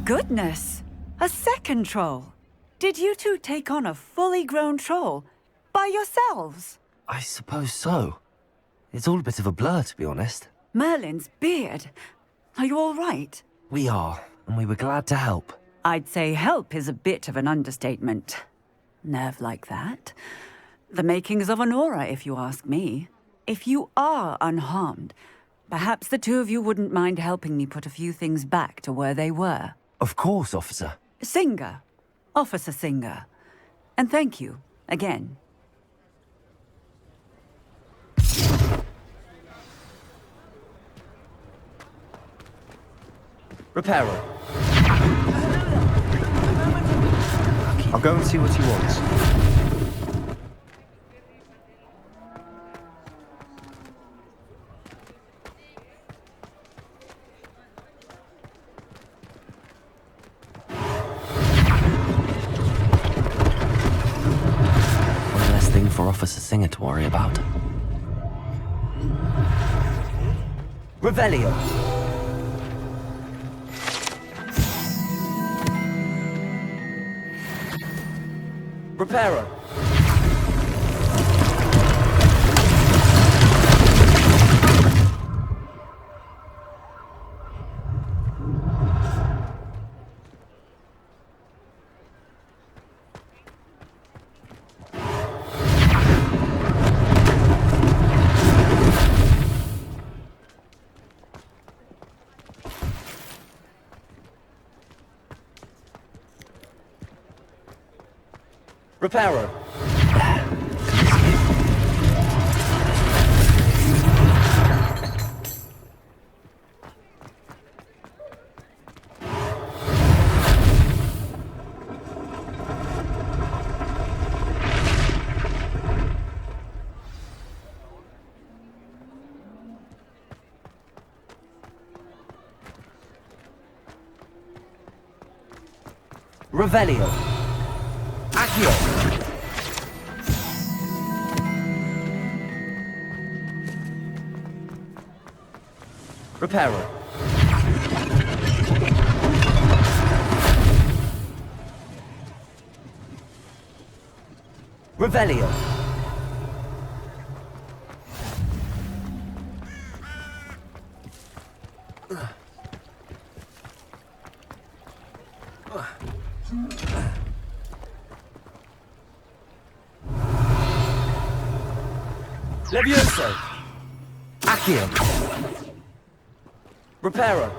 Goodness! A second troll! Did you two take on a fully grown troll by yourselves? I suppose so. It's all a bit of a blur, to be honest. Merlin's beard. Are you all right? We are, and we were glad to help. I'd say help is a bit of an understatement. Nerve like that. The makings of an aura, if you ask me. If you are unharmed, perhaps the two of you wouldn't mind helping me put a few things back to where they were. Of course, officer. Singer. Officer Singer. And thank you, again. Repairer. I'll go and see what he wants. One less thing for Officer Singer to worry about. Revelio. Repairer. Repairer. Revelio. Accio. Repairer. Revelio. Levioso. Accio. Repairer.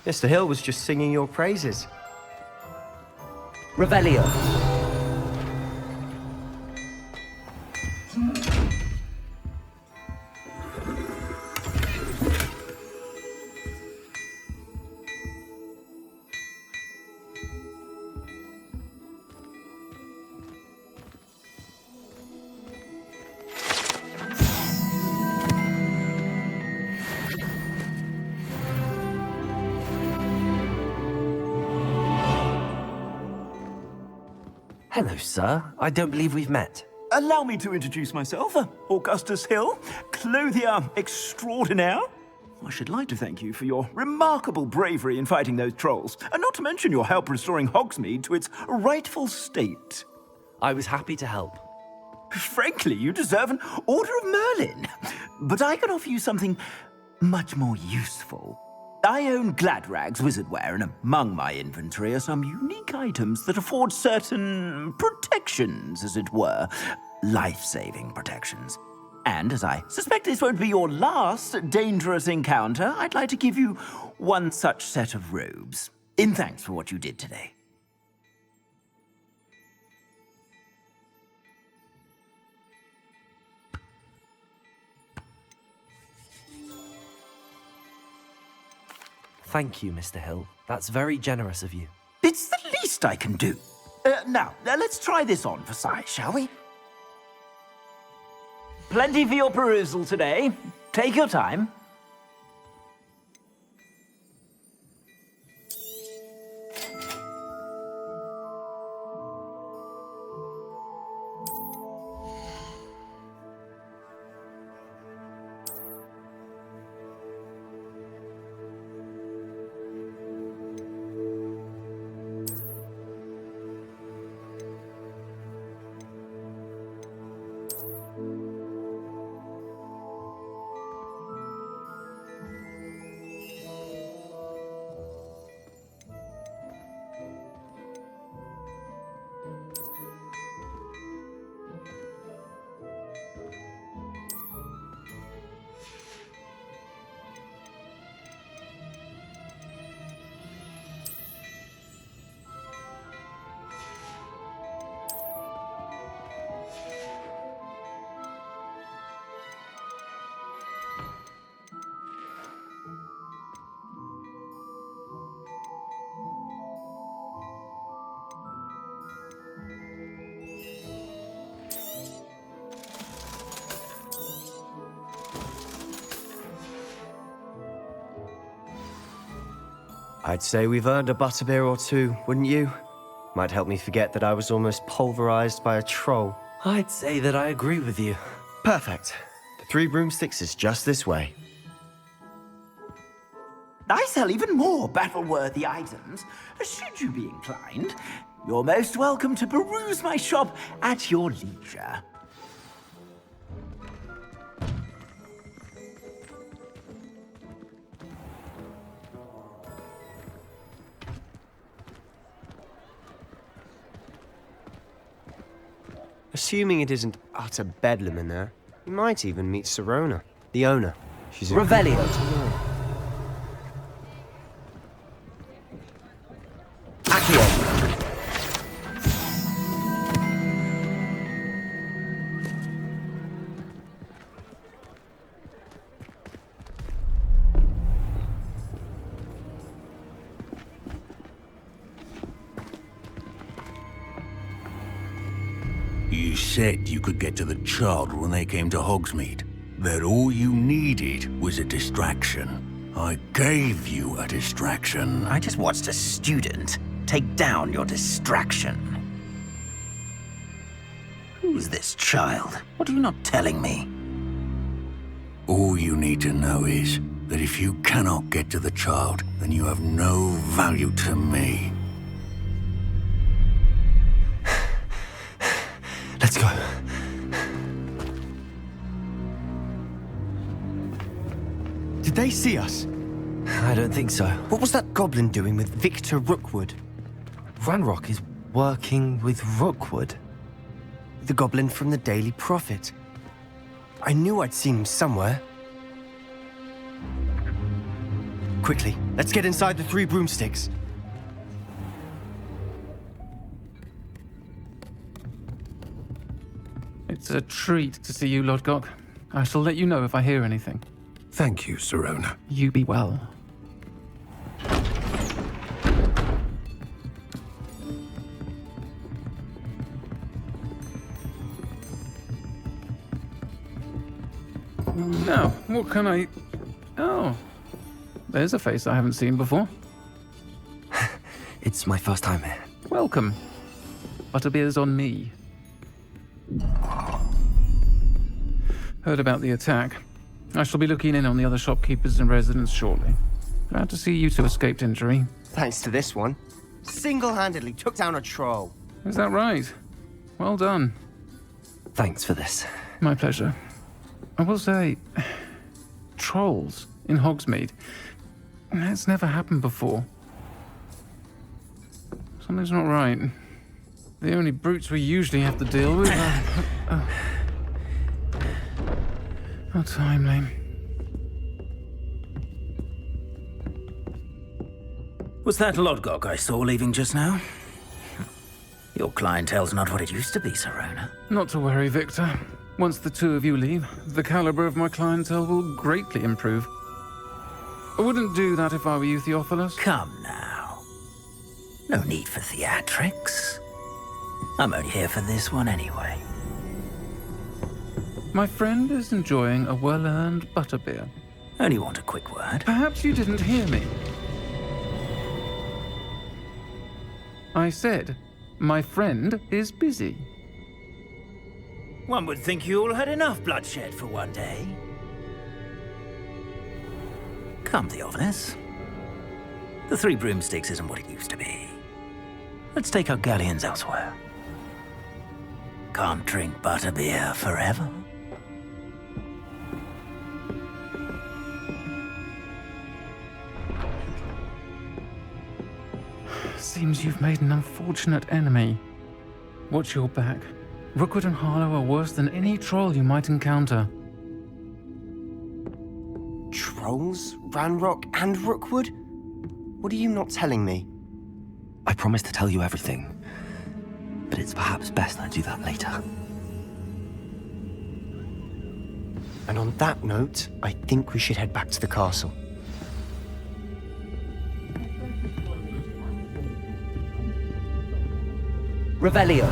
Mr. Hill was just singing your praises. Revelio. Hello, sir. I don't believe we've met. Allow me to introduce myself. Augustus Hill, clothier extraordinaire. I should like to thank you for your remarkable bravery in fighting those trolls, and not to mention your help restoring Hogsmeade to its rightful state. I was happy to help. Frankly, you deserve an Order of Merlin. But I can offer you something much more useful. I own Gladrag's wizardware, and among my inventory are some unique items that afford certain protections, as it were. Life-saving protections. And as I suspect this won't be your last dangerous encounter, I'd like to give you one such set of robes, in thanks for what you did today. Thank you, Mr. Hill. That's very generous of you. It's the least I can do. Now, let's try this on for size, shall we? Plenty for your perusal today. Take your time. I'd say we've earned a butterbeer or two, wouldn't you? Might help me forget that I was almost pulverized by a troll. I'd say that I agree with you. Perfect. The 3 broomsticks is just this way. I sell even more battle-worthy items. Should you be inclined, you're most welcome to peruse my shop at your leisure. Assuming it isn't utter bedlam in there, you might even meet Sirona, the owner. She's a Revelio. You said you could get to the child when they came to Hogsmeade. That all you needed was a distraction. I gave you a distraction. I just watched a student take down your distraction. Who's this child? What are you not telling me? All you need to know is that if you cannot get to the child, then you have no value to me. Let's go. Did they see us? I don't think so. What was that goblin doing with Victor Rookwood? Ranrock is working with Rookwood. The goblin from the Daily Prophet. I knew I'd seen him somewhere. Quickly, let's get inside the 3 broomsticks. It's a treat to see you, Lodgok. I shall let you know if I hear anything. Thank you, Sirona. You be well. Now, what can I... Oh, there's a face I haven't seen before. It's my first time here. Welcome. Butterbeer's on me. Heard about the attack. I shall be looking in on the other shopkeepers and residents shortly. Glad to see you two escaped injury. Thanks to this one. Single-handedly took down a troll. Is that right? Well done. Thanks for this. My pleasure. I will say, trolls in Hogsmeade. That's never happened before. Something's not right. The only brutes we usually have to deal with are... How timely. Was that Lodgok I saw leaving just now? Your clientele's not what it used to be, Serona. Not to worry, Victor. Once the two of you leave, the caliber of my clientele will greatly improve. I wouldn't do that if I were you, Theophilus. Come now. No need for theatrics. I'm only here for this one anyway. My friend is enjoying a well-earned butterbeer. Only want a quick word. Perhaps you didn't hear me. I said, my friend is busy. One would think you all had enough bloodshed for one day. Come, Theophilus. The Three Broomsticks isn't what it used to be. Let's take our galleons elsewhere. Can't drink butterbeer forever. Seems you've made an unfortunate enemy. Watch your back. Rookwood and Harlow are worse than any troll you might encounter. Trolls? Ranrock and Rookwood? What are you not telling me? I promised to tell you everything, but it's perhaps best I do that later. And on that note, I think we should head back to the castle. Revelio.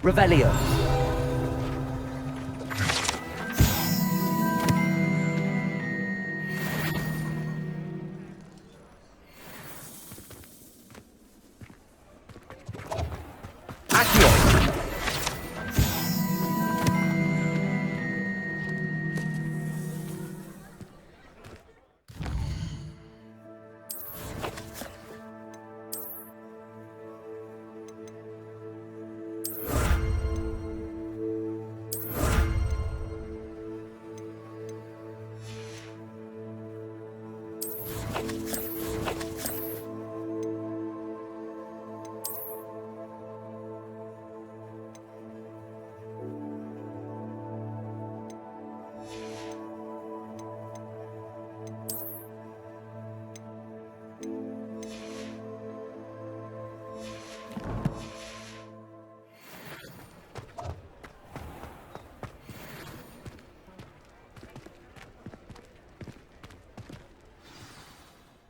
Revelio.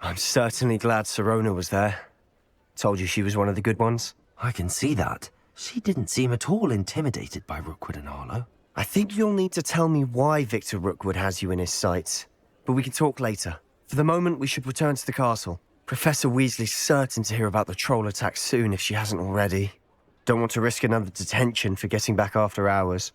I'm certainly glad Serona was there. Told you she was one of the good ones. I can see that. She didn't seem at all intimidated by Rookwood and Harlow. I think you'll need to tell me why Victor Rookwood has you in his sights. But we can talk later. For the moment, we should return to the castle. Professor Weasley's certain to hear about the troll attack soon if she hasn't already. Don't want to risk another detention for getting back after hours.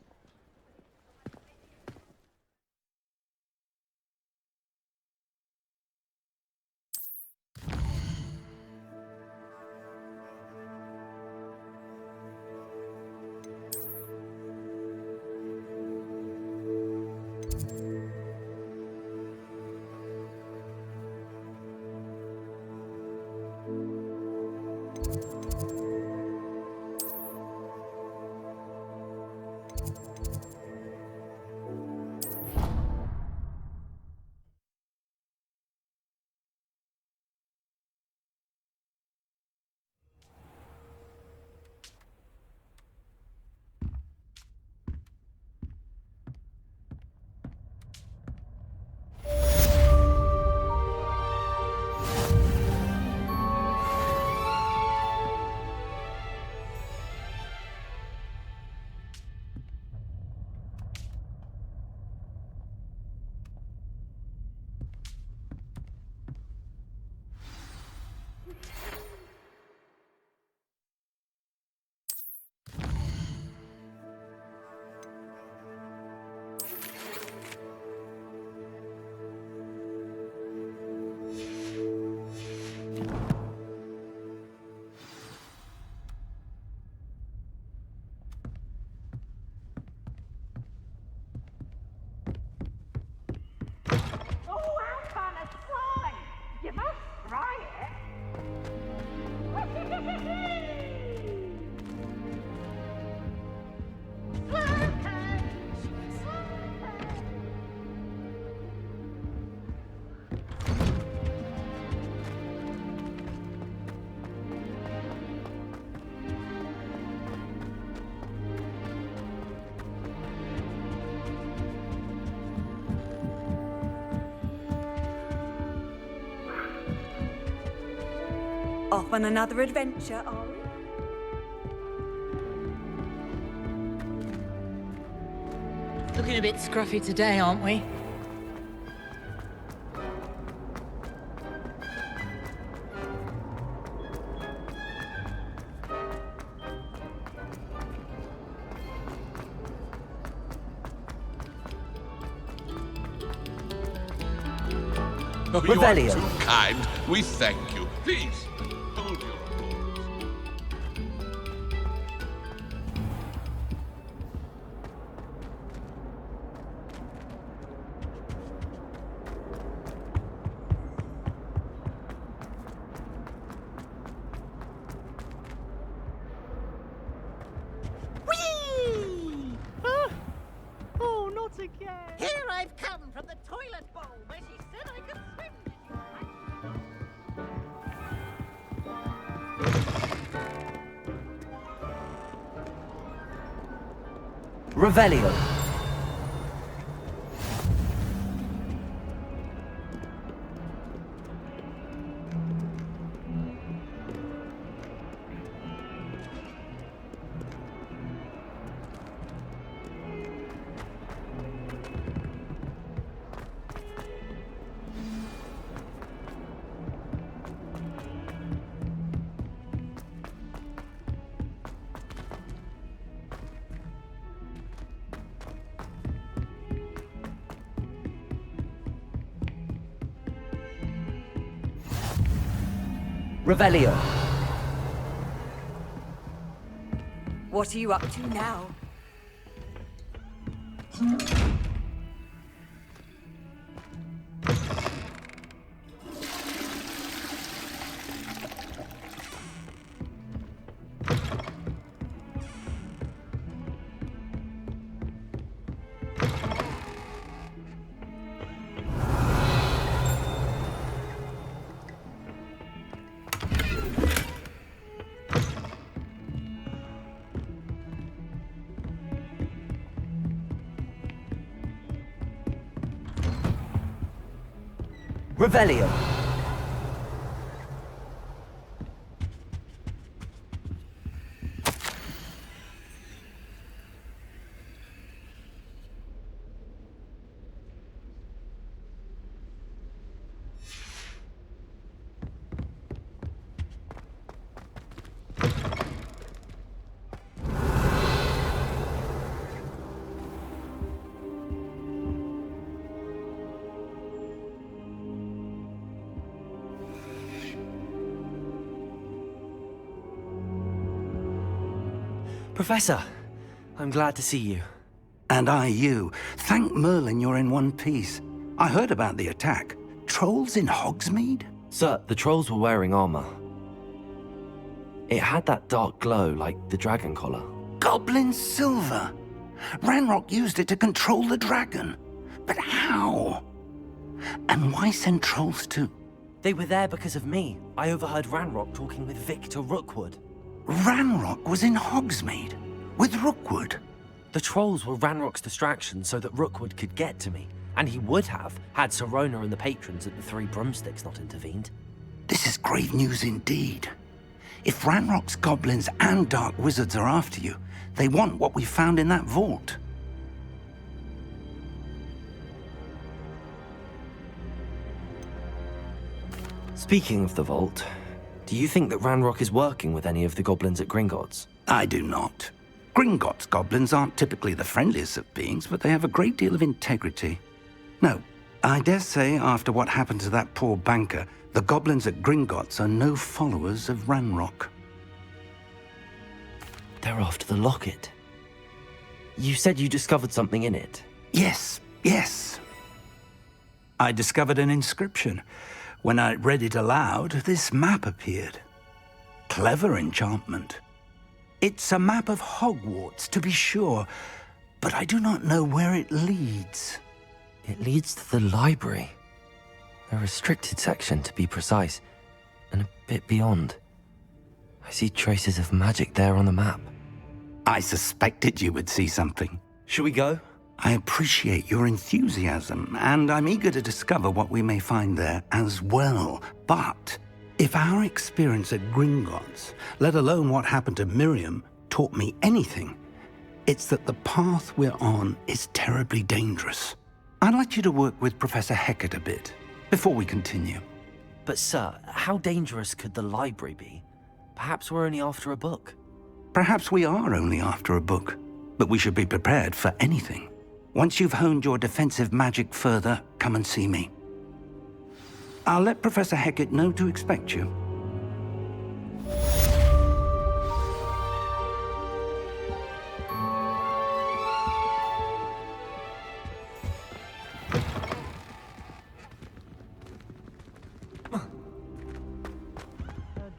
Oh, how fun a slime! You must try it. Off on another adventure, are we? Looking a bit scruffy today, aren't we? Oh, you are too kind. We thank you. Please, hold your Whee! Oh, not again. Here I've come from the toilet bowl where she said I could swim. Revelio. Revelio. What are you up to now? Revelio. Professor, I'm glad to see you. And I you. Thank Merlin you're in one piece. I heard about the attack. Trolls in Hogsmeade? Sir, the trolls were wearing armor. It had that dark glow like the dragon collar. Goblin silver! Ranrock used it to control the dragon. But how? And why send trolls too? They were there because of me. I overheard Ranrock talking with Victor Rookwood. Ranrock was in Hogsmeade with Rookwood. The trolls were Ranrock's distraction so that Rookwood could get to me. And he would have, had Sirona and the patrons at the Three Broomsticks not intervened. This is grave news indeed. If Ranrock's goblins and dark wizards are after you, they want what we found in that vault. Speaking of the vault, do you think that Ranrock is working with any of the goblins at Gringotts? I do not. Gringotts goblins aren't typically the friendliest of beings, but they have a great deal of integrity. No, I dare say after what happened to that poor banker, the goblins at Gringotts are no followers of Ranrock. They're after the locket. You said you discovered something in it. Yes. I discovered an inscription. When I read it aloud, this map appeared. Clever enchantment. It's a map of Hogwarts, to be sure, but I do not know where it leads. It leads to the library. A restricted section, to be precise, and a bit beyond. I see traces of magic there on the map. I suspected you would see something. Shall we go? I appreciate your enthusiasm, and I'm eager to discover what we may find there as well. But if our experience at Gringotts, let alone what happened to Miriam, taught me anything, it's that the path we're on is terribly dangerous. I'd like you to work with Professor Hecat a bit before we continue. But sir, how dangerous could the library be? Perhaps we're only after a book. Perhaps we are only after a book, but we should be prepared for anything. Once you've honed your defensive magic further, come and see me. I'll let Professor Hecat know to expect you.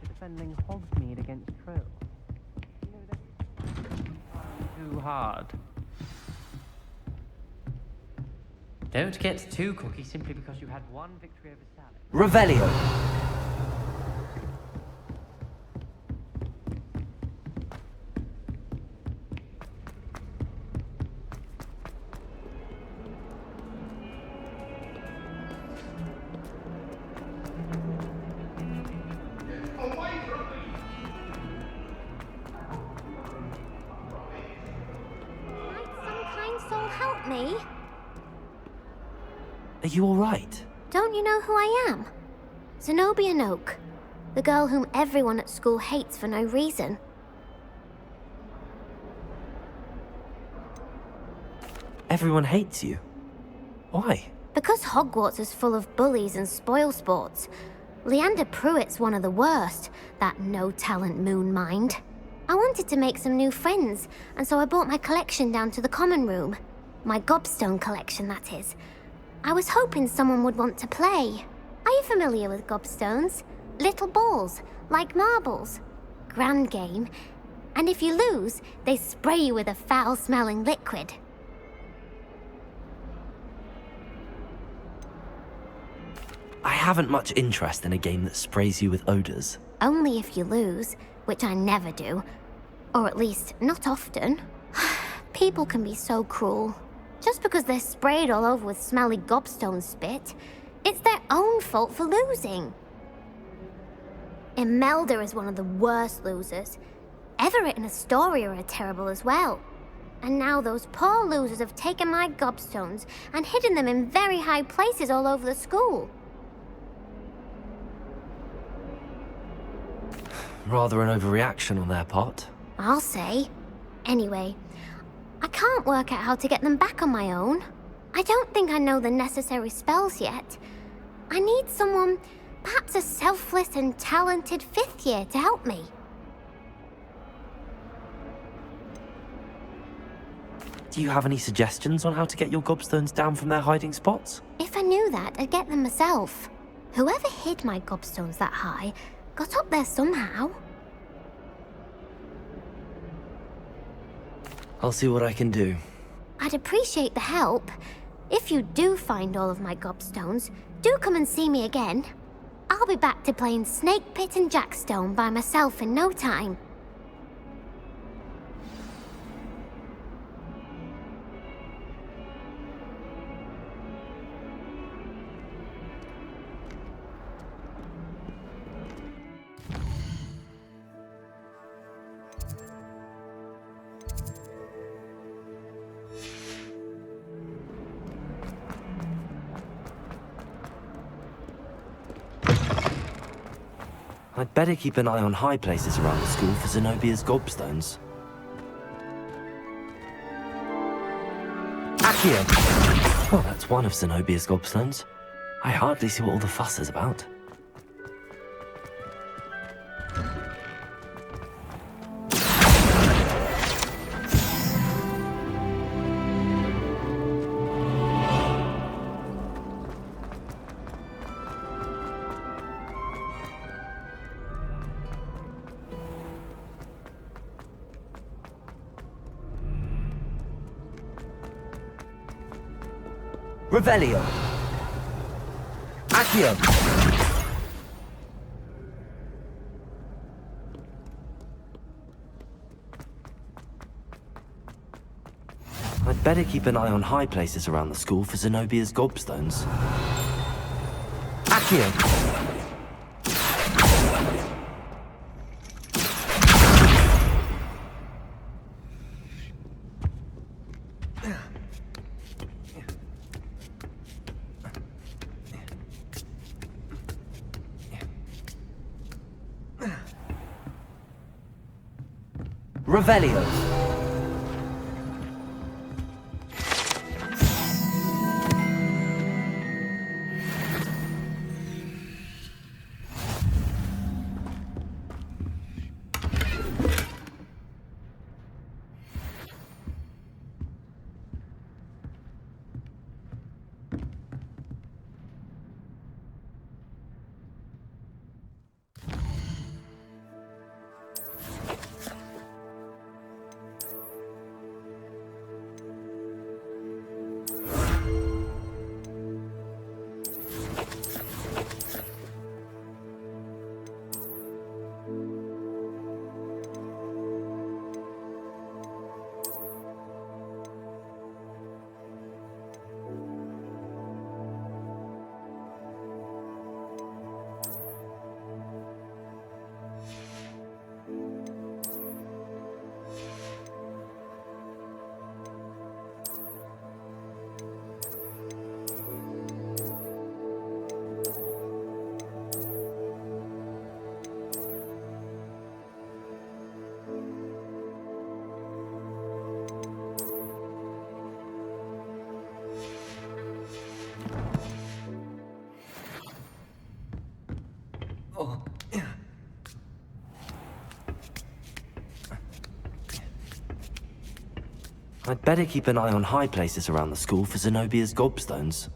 Defending Hogsmeade against Trill. Too hard. Don't get too cocky simply because you had one victory over Salad. Revelio. Help me. Are you all right? Don't you know who I am? Zenobia Noak, the girl whom everyone at school hates for no reason. Everyone hates you. Why? Because Hogwarts is full of bullies and spoilsports. Leander Pruitt's one of the worst, that no-talent moon mind. I wanted to make some new friends, and so I brought my collection down to the common room. My gobstone collection, that is. I was hoping someone would want to play. Are you familiar with gobstones? Little balls, like marbles. Grand game. And if you lose, they spray you with a foul-smelling liquid. I haven't much interest in a game that sprays you with odors. Only if you lose, which I never do. Or at least, not often. People can be so cruel. Just because they're sprayed all over with smelly gobstone spit, it's their own fault for losing. Imelda is one of the worst losers. Everett and Astoria are terrible as well. And now those poor losers have taken my gobstones and hidden them in very high places all over the school. Rather an overreaction on their part. I'll say. Anyway, I can't work out how to get them back on my own. I don't think I know the necessary spells yet. I need someone, perhaps a selfless and talented 5th year to help me. Do you have any suggestions on how to get your gobstones down from their hiding spots? If I knew that, I'd get them myself. Whoever hid my gobstones that high got up there somehow. I'll see what I can do. I'd appreciate the help. If you do find all of my gobstones, do come and see me again. I'll be back to playing Snake Pit and Jackstone by myself in no time. I'd better keep an eye on high places around the school for Zenobia's gobstones. Accio! Well, that's one of Zenobia's gobstones. I hardly see what all the fuss is about. Revelio! Accio! I'd better keep an eye on high places around the school for Zenobia's gobstones. Accio! Revelio. I'd better keep an eye on high places around the school for Zenobia's gobstones.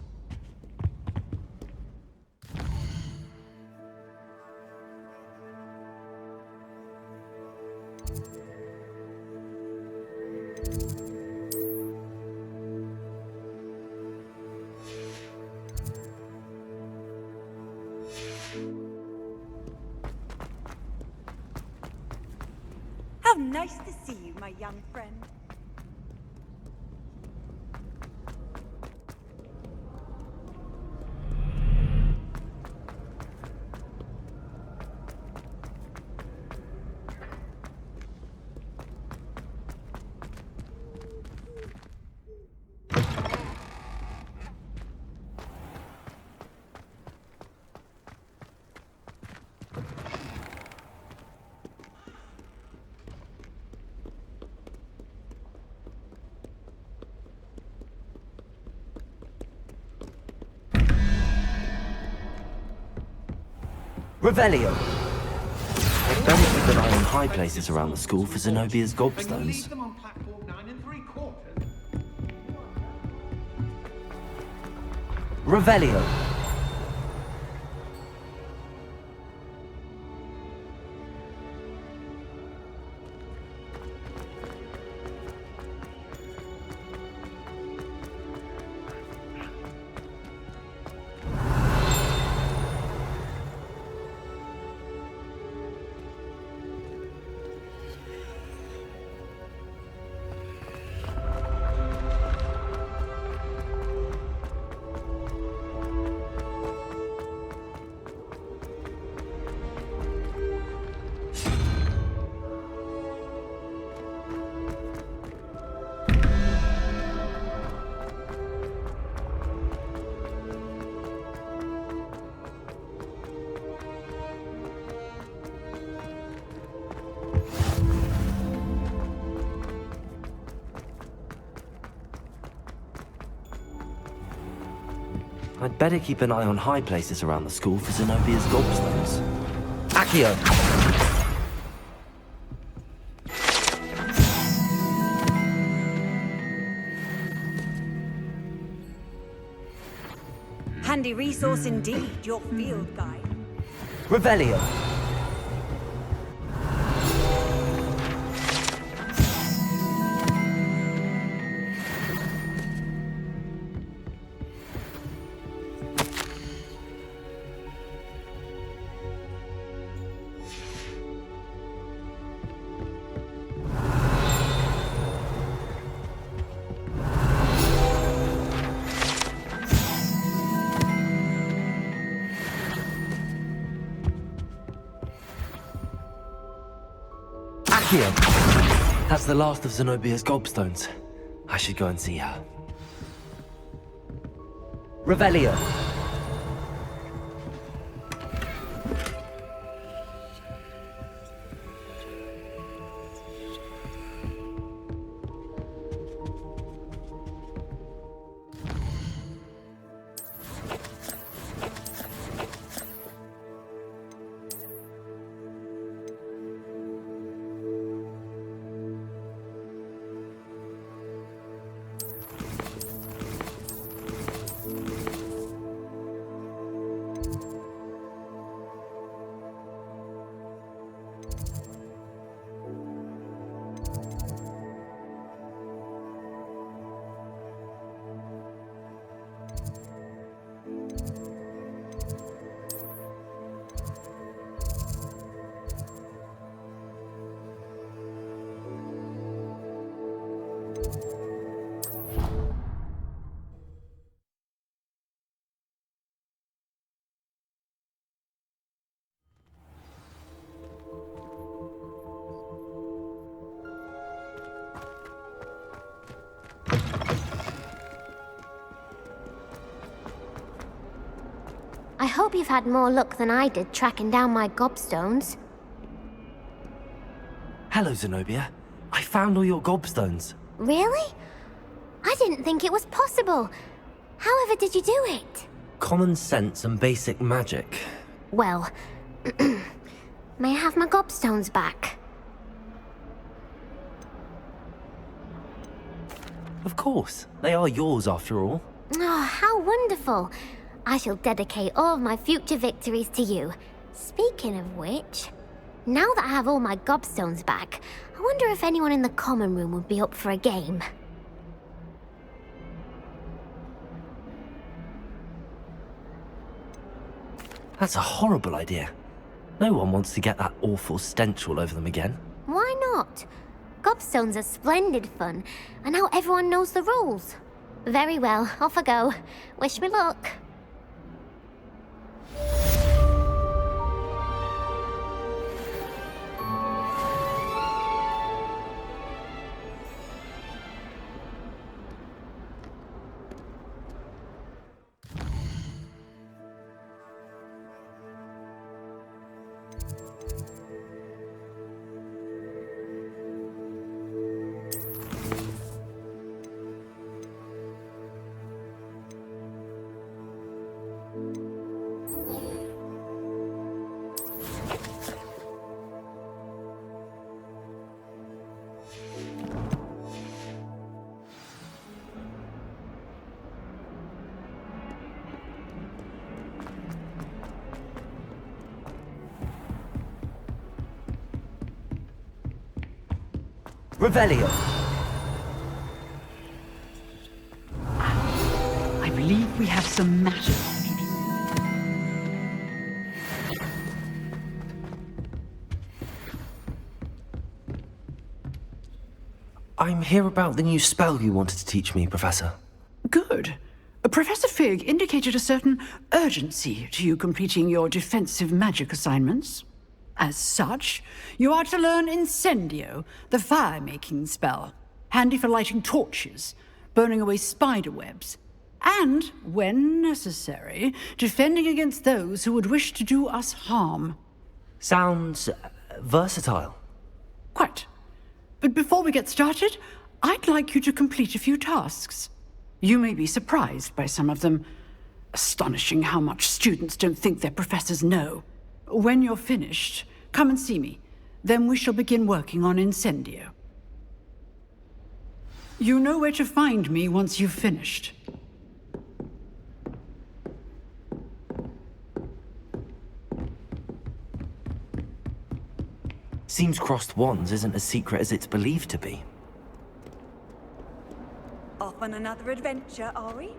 How nice to see you, my young friend. Revelio! I'd better keep an eye on high places around the school for Zenobia's gobstones. Revelio! I'd better keep an eye on high places around the school for Zenobia's gobstones. Accio! Handy resource indeed, your field guide. Revelio! That's the last of Zenobia's gobstones. I should go and see her. Revelio. I hope you've had more luck than I did tracking down my gobstones. Hello, Zenobia. I found all your gobstones. Really? I didn't think it was possible. However did you do it? Common sense and basic magic. Well, may I have my gobstones back? Of course. They are yours after all. Oh, how wonderful. I shall dedicate all of my future victories to you. Speaking of which, now that I have all my gobstones back, I wonder if anyone in the common room would be up for a game. That's a horrible idea. No one wants to get that awful stench all over them again. Why not? Gobstones are splendid fun, and now everyone knows the rules. Very well, off I go. Wish me luck. Revelio. I believe we have some matters. I'm here about the new spell you wanted to teach me, Professor. Good. Professor Fig indicated a certain urgency to you completing your defensive magic assignments. As such, you are to learn Incendio, the fire-making spell, handy for lighting torches, burning away spider webs, and, when necessary, defending against those who would wish to do us harm. Sounds versatile. Quite. But before we get started, I'd like you to complete a few tasks. You may be surprised by some of them. Astonishing how much students don't think their professors know. When you're finished, come and see me. Then we shall begin working on Incendio. You know where to find me once you've finished. Seems crossed wands isn't as secret as it's believed to be. Off on another adventure, are we?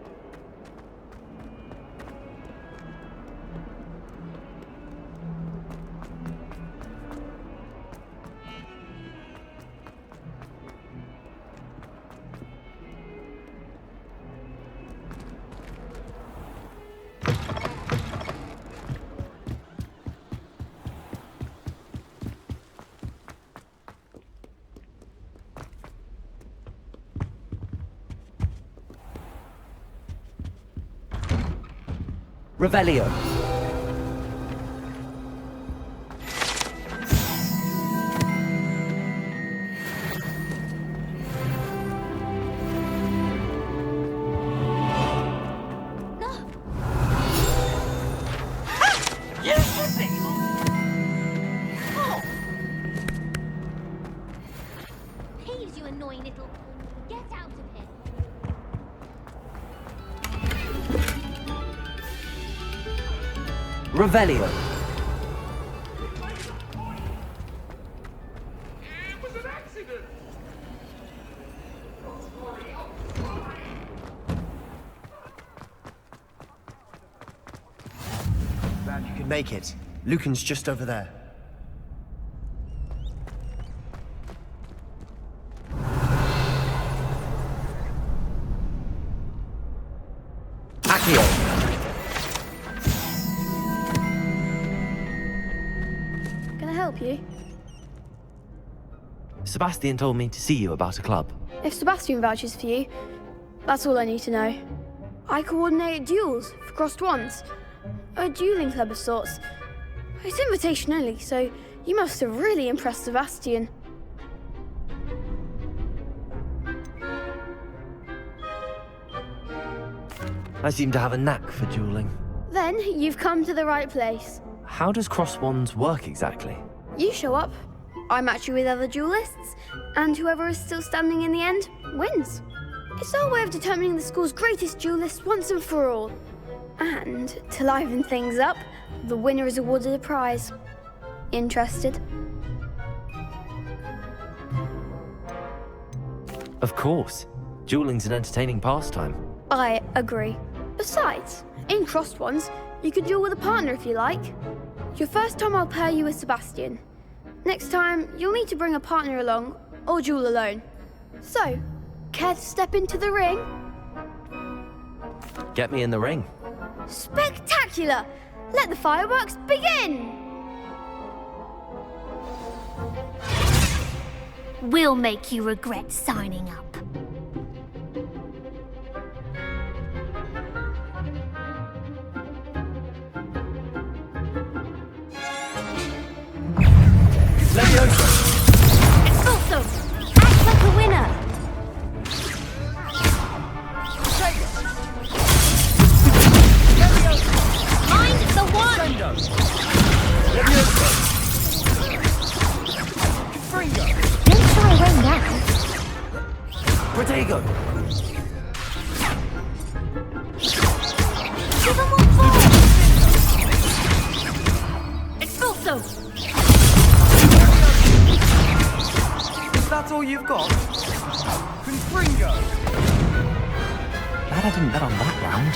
Revelio. You should be! Oh! Please, you annoying little... Get out of here. Revelio. It was an accident! Glad you could make it. Lucan's just over there. Can I help you? Sebastian told me to see you about a club. If Sebastian vouches for you, that's all I need to know. I coordinate duels for crossed wands. A dueling club of sorts. It's invitation only, so you must have really impressed Sebastian. I seem to have a knack for dueling. Then you've come to the right place. How does cross wands work exactly? You show up, I match you with other duelists, and whoever is still standing in the end wins. It's our way of determining the school's greatest duelist once and for all. And to liven things up, the winner is awarded a prize. Interested? Of course. Dueling's an entertaining pastime. I agree. Besides, in crossed ones, you can duel with a partner if you like. Your first time I'll pair you with Sebastian. Next time, you'll need to bring a partner along, or duel alone. So, care to step into the ring? Get me in the ring. Spectacular! Let the fireworks begin! We'll make you regret signing up. Expulso! Act like a winner! Mind the one! Don't shy away now. Protego! Give him more force! Expulso! That's all you've got? Confringo! Glad I didn't bet on that round.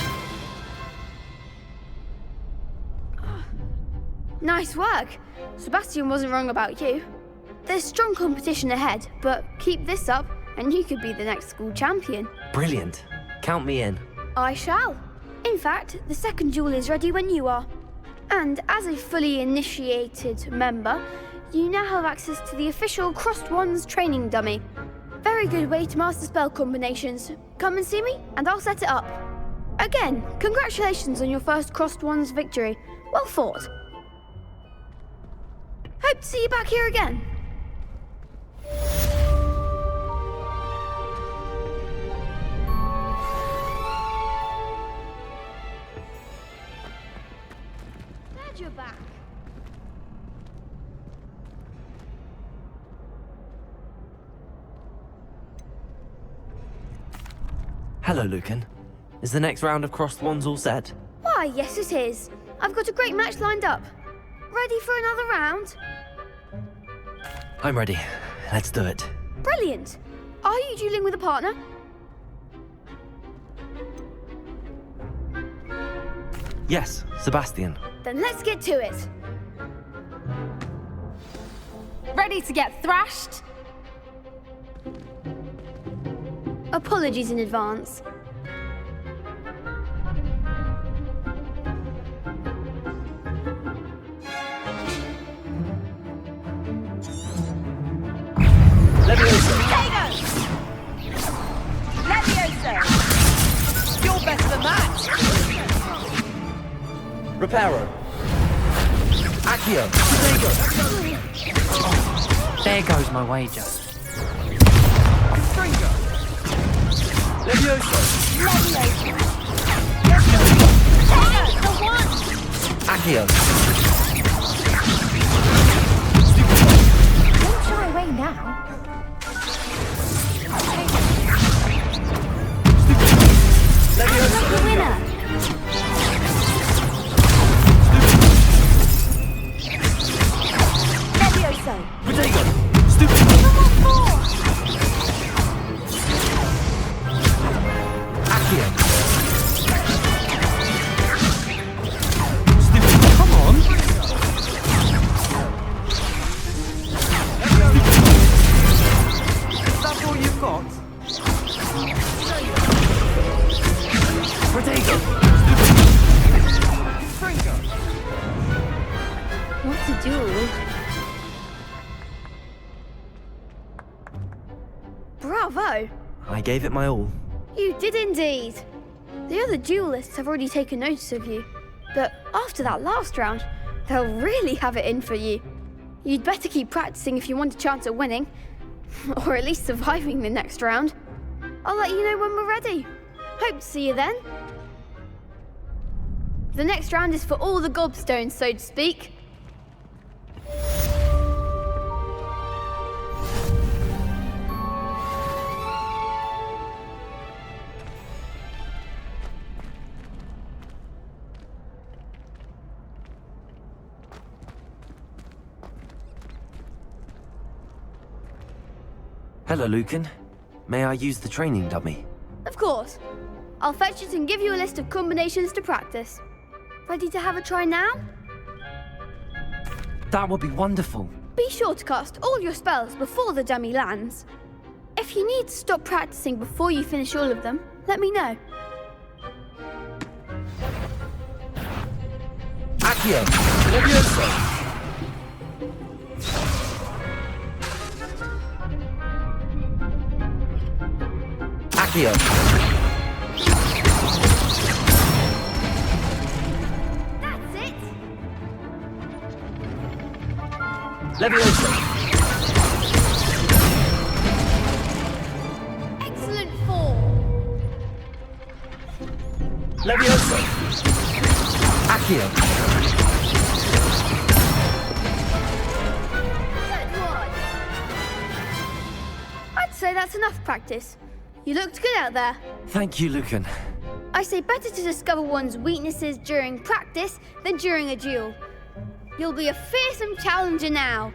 Nice work. Sebastian wasn't wrong about you. There's strong competition ahead, but keep this up and you could be the next school champion. Brilliant. Count me in. I shall. In fact, the second duel is ready when you are. And as a fully initiated member, you now have access to the official Crossed Wands training dummy. Very good way to master spell combinations. Come and see me, and I'll set it up. Again, congratulations on your first Crossed Wands victory. Well fought. Hope to see you back here again. Hello, Lucan. Is the next round of crossed wands all set? Why, yes it is. I've got a great match lined up. Ready for another round? I'm ready. Let's do it. Brilliant. Are you dueling with a partner? Yes, Sebastian. Then let's get to it. Ready to get thrashed? Apologies in advance. Levioso! You're better than that! Reparo. Accio. There goes my wager. Levioso. Accio. Don't shy away now. Levioso. The winner! Levioso! Protego. Stupid. Accio. Stupid. Come on. Is that all you've got? Protego. What a duel. Bravo! I gave it my all. You did indeed. The other duelists have already taken notice of you. But after that last round, they'll really have it in for you. You'd better keep practicing if you want a chance at winning. Or at least surviving the next round. I'll let you know when we're ready. Hope to see you then. The next round is for all the gobstones, so to speak. Hello, Lucan. May I use the training dummy? Of course. I'll fetch it and give you a list of combinations to practice. Ready to have a try now? That would be wonderful. Be sure to cast all your spells before the dummy lands. If you need to stop practicing before you finish all of them, let me know. Accio. Levioso. Accio. That's it! Levioso. Excellent form! Levioso. Accio. Good one! I'd say that's enough practice. You looked good out there. Thank you, Lucan. I say better to discover one's weaknesses during practice than during a duel. You'll be a fearsome challenger now.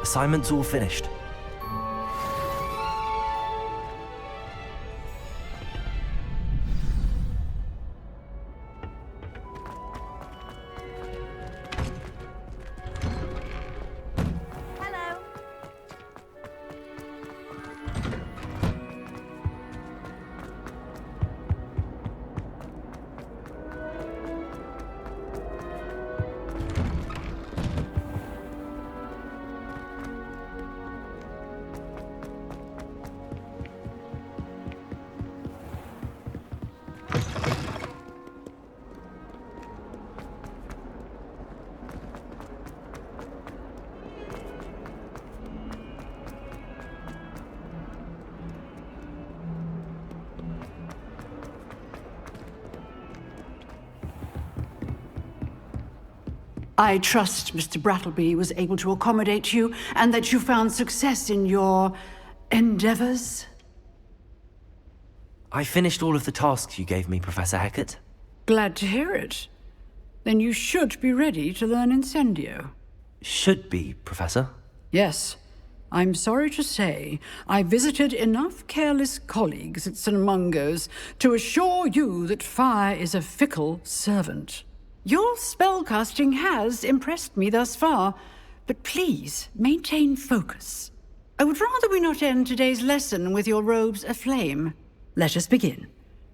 Assignment's all finished. I trust Mr. Brattleby was able to accommodate you and that you found success in your endeavors. I finished all of the tasks you gave me, Professor Hecat. Glad to hear it. Then you should be ready to learn Incendio. Should be, Professor. Yes. I'm sorry to say, I visited enough careless colleagues at St. Mungo's to assure you that fire is a fickle servant. Your spellcasting has impressed me thus far, but please maintain focus. I would rather we not end today's lesson with your robes aflame. Let us begin.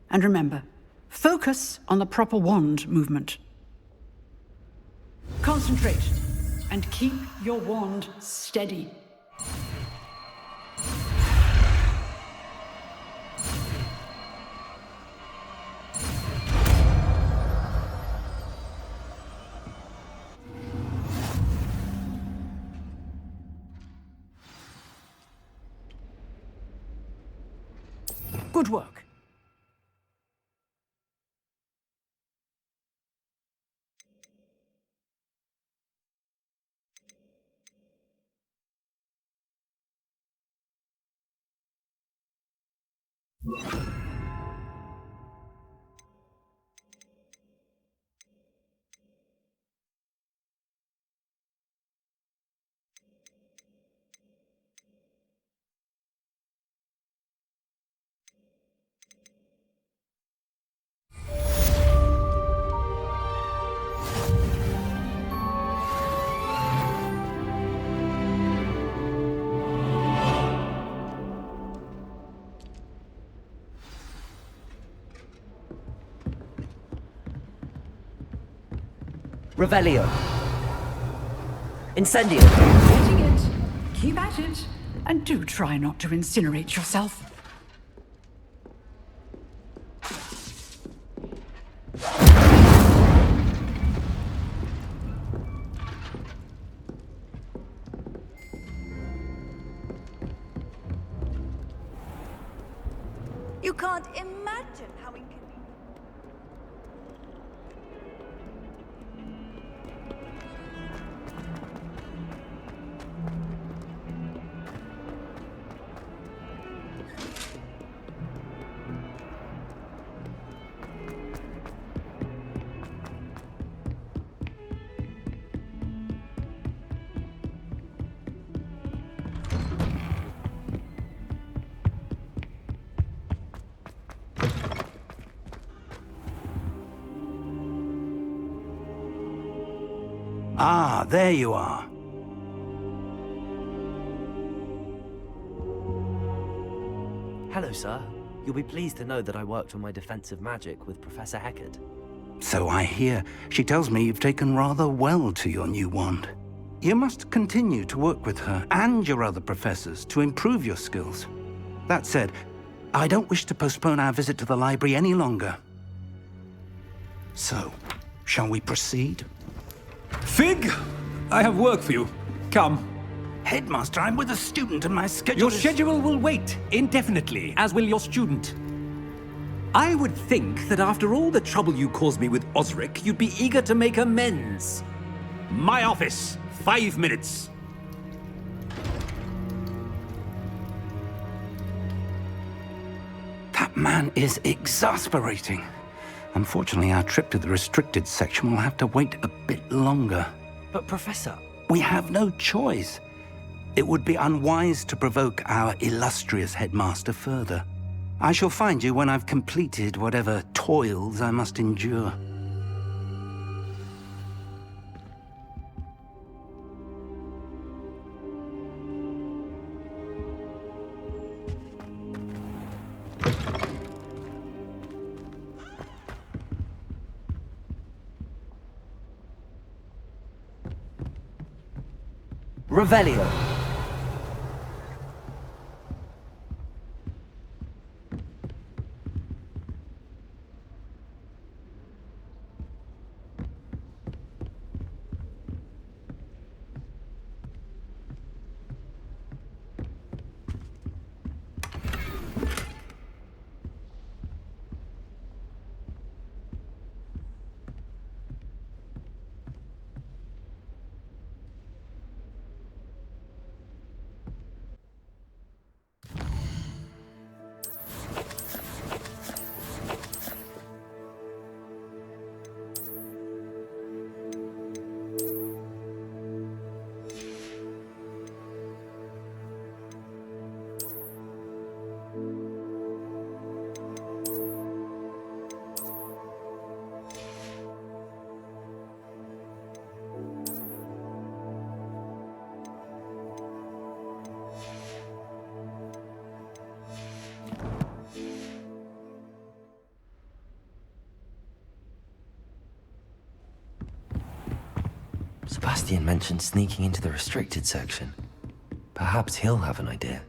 And remember, focus on the proper wand movement. Concentrate, and keep your wand steady. Good work. Revelio. Incendio. Getting it. Keep at it. And do try not to incinerate yourself. You can't imagine how inconvenient. Ah, there you are. Hello, sir. You'll be pleased to know that I worked on my defensive magic with Professor Hecat. So I hear. She tells me you've taken rather well to your new wand. You must continue to work with her and your other professors to improve your skills. That said, I don't wish to postpone our visit to the library any longer. So, shall we proceed? Fig! I have work for you. Come. Headmaster, I'm with a student and my schedule Your is... schedule will wait indefinitely, as will your student. I would think that after all the trouble you caused me with Osric, you'd be eager to make amends. My office, 5 minutes. That man is exasperating. Unfortunately, our trip to the restricted section will have to wait a bit longer. But, Professor... We have no choice. It would be unwise to provoke our illustrious headmaster further. I shall find you when I've completed whatever toils I must endure. Revelio. Sebastian mentioned sneaking into the restricted section. Perhaps he'll have an idea.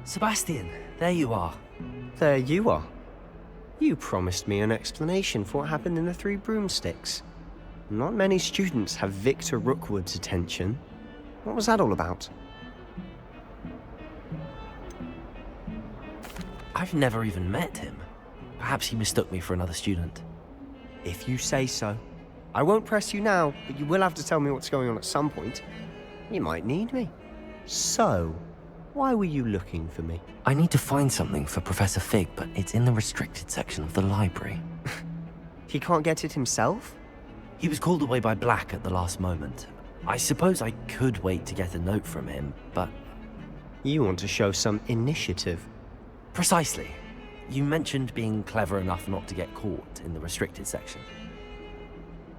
Sebastian, there you are. There you are. You promised me an explanation for what happened in the Three Broomsticks. Not many students have Victor Rookwood's attention. What was that all about? I've never even met him. Perhaps he mistook me for another student. If you say so. I won't press you now, but you will have to tell me what's going on at some point. You might need me. So, why were you looking for me? I need to find something for Professor Fig, but it's in the restricted section of the library. He can't get it himself? He was called away by Black at the last moment. I suppose I could wait to get a note from him, but... You want to show some initiative. Precisely. You mentioned being clever enough not to get caught in the restricted section.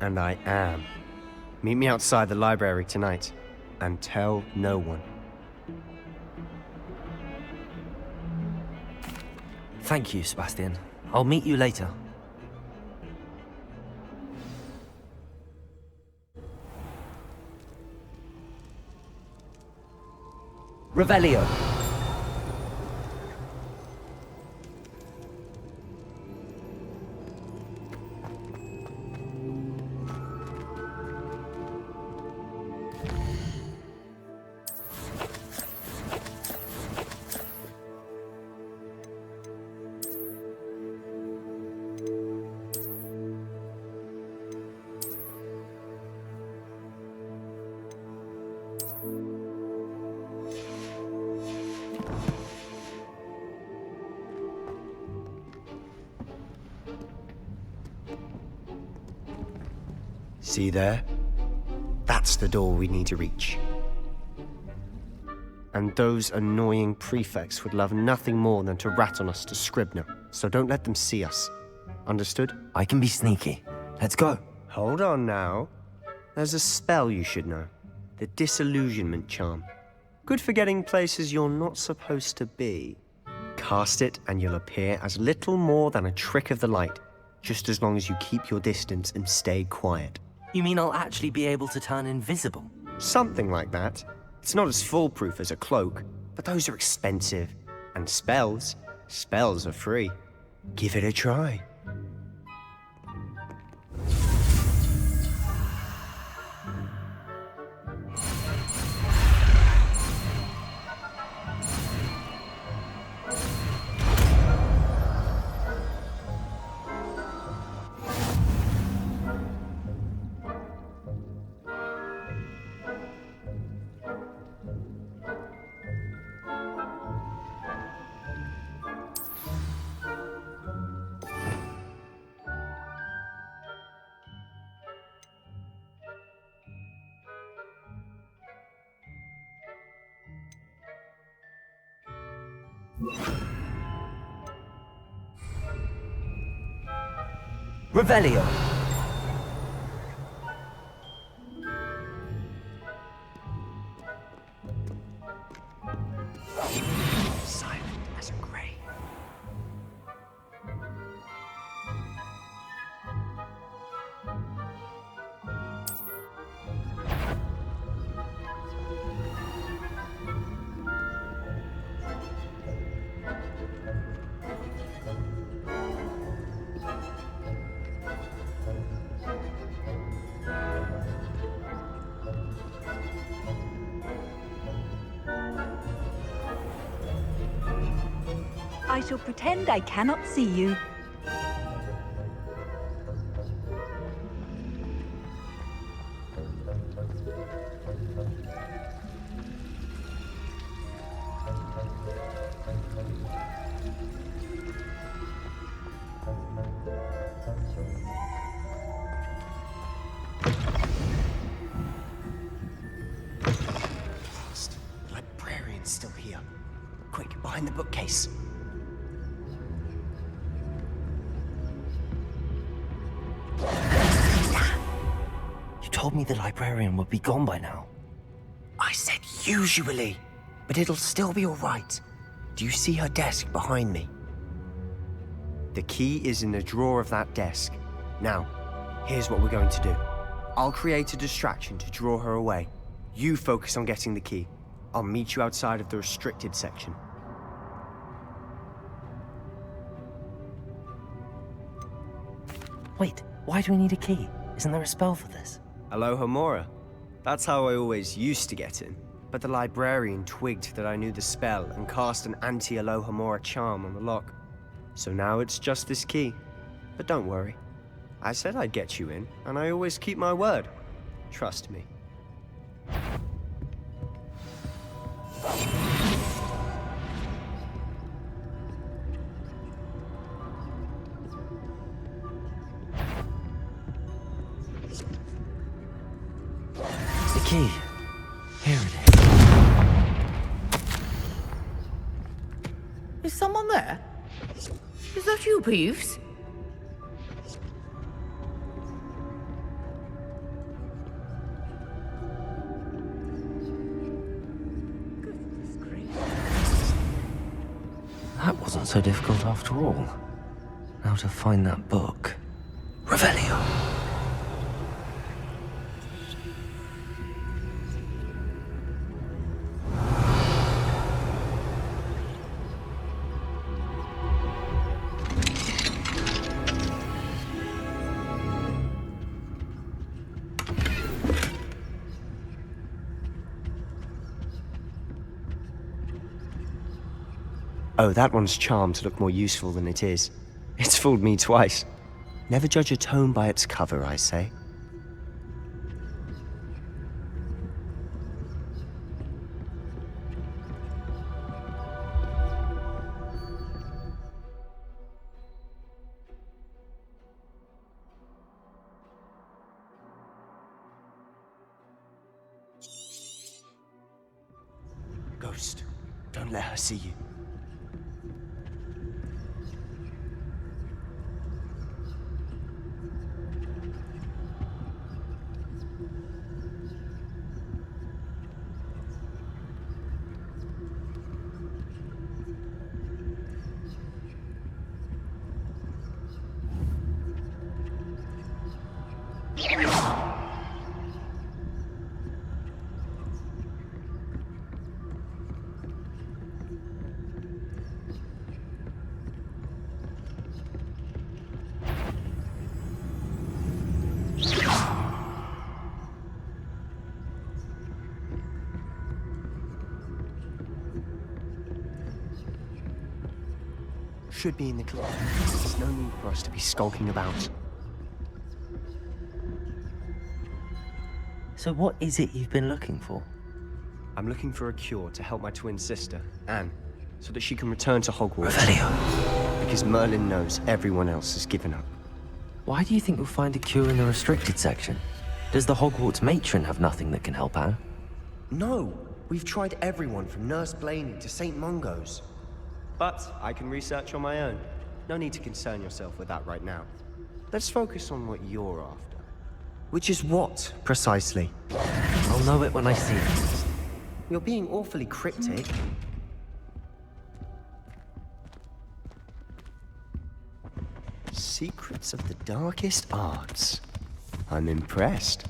And I am. Meet me outside the library tonight, and tell no one. Thank you, Sebastian. I'll meet you later. Revelio. See there? That's the door we need to reach. And those annoying prefects would love nothing more than to rat on us to Scribner, so don't let them see us. Understood? I can be sneaky. Let's go. Hold on now. There's a spell you should know. The Disillusionment Charm. Good for getting places you're not supposed to be. Cast it and you'll appear as little more than a trick of the light, just as long as you keep your distance and stay quiet. You mean I'll actually be able to turn invisible? Something like that. It's not as foolproof as a cloak, but those are expensive. And spells are free. Give it a try. Revelio. Silent as a grave. I shall pretend I cannot see you. Lost. The librarian's still here. Quick, behind the bookcase. told me the librarian would be gone by now. I said usually, but it'll still be all right. Do you see her desk behind me? The key is in the drawer of that desk. Now, here's what we're going to do. I'll create a distraction to draw her away. You focus on getting the key. I'll meet you outside of the restricted section. Wait, why do we need a key? Isn't there a spell for this? Alohomora. That's how I always used to get in. But the librarian twigged that I knew the spell and cast an anti-Alohomora charm on the lock. So now it's just this key. But don't worry. I said I'd get you in, and I always keep my word. Trust me. The key. Here it Is someone there? Is that you, Peeves? That wasn't so difficult after all. Now to find that book. Revelio. Oh, that one's charmed to look more useful than it is. It's fooled me twice. Never judge a tome by its cover, I say. Ghost, don't let her see you. Should be in the club. There's no need for us to be skulking about. So what is it you've been looking for? I'm looking for a cure to help my twin sister, Anne, so that she can return to Hogwarts. Revelio. Because Merlin knows everyone else has given up. Why do you think we'll find a cure in the restricted section? Does the Hogwarts matron have nothing that can help Anne? No! We've tried everyone from Nurse Blaney to St. Mungo's. But I can research on my own. No need to concern yourself with that right now. Let's focus on what you're after. Which is what, precisely? I'll know it when I see it. You're being awfully cryptic. Secrets of the darkest arts. I'm impressed.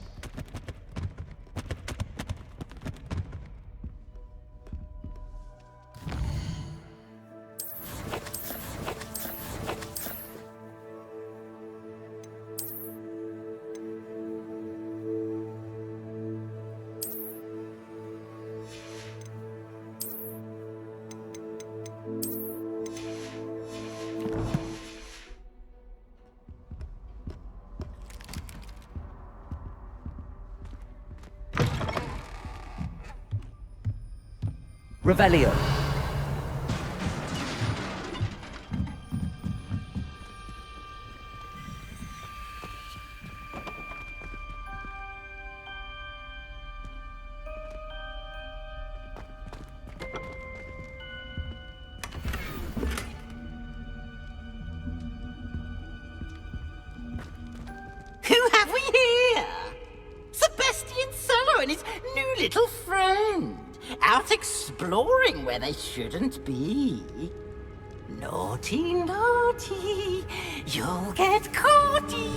Revelio. Who have we here? So little friend, out exploring where they shouldn't be. Naughty, naughty, you'll get caughty.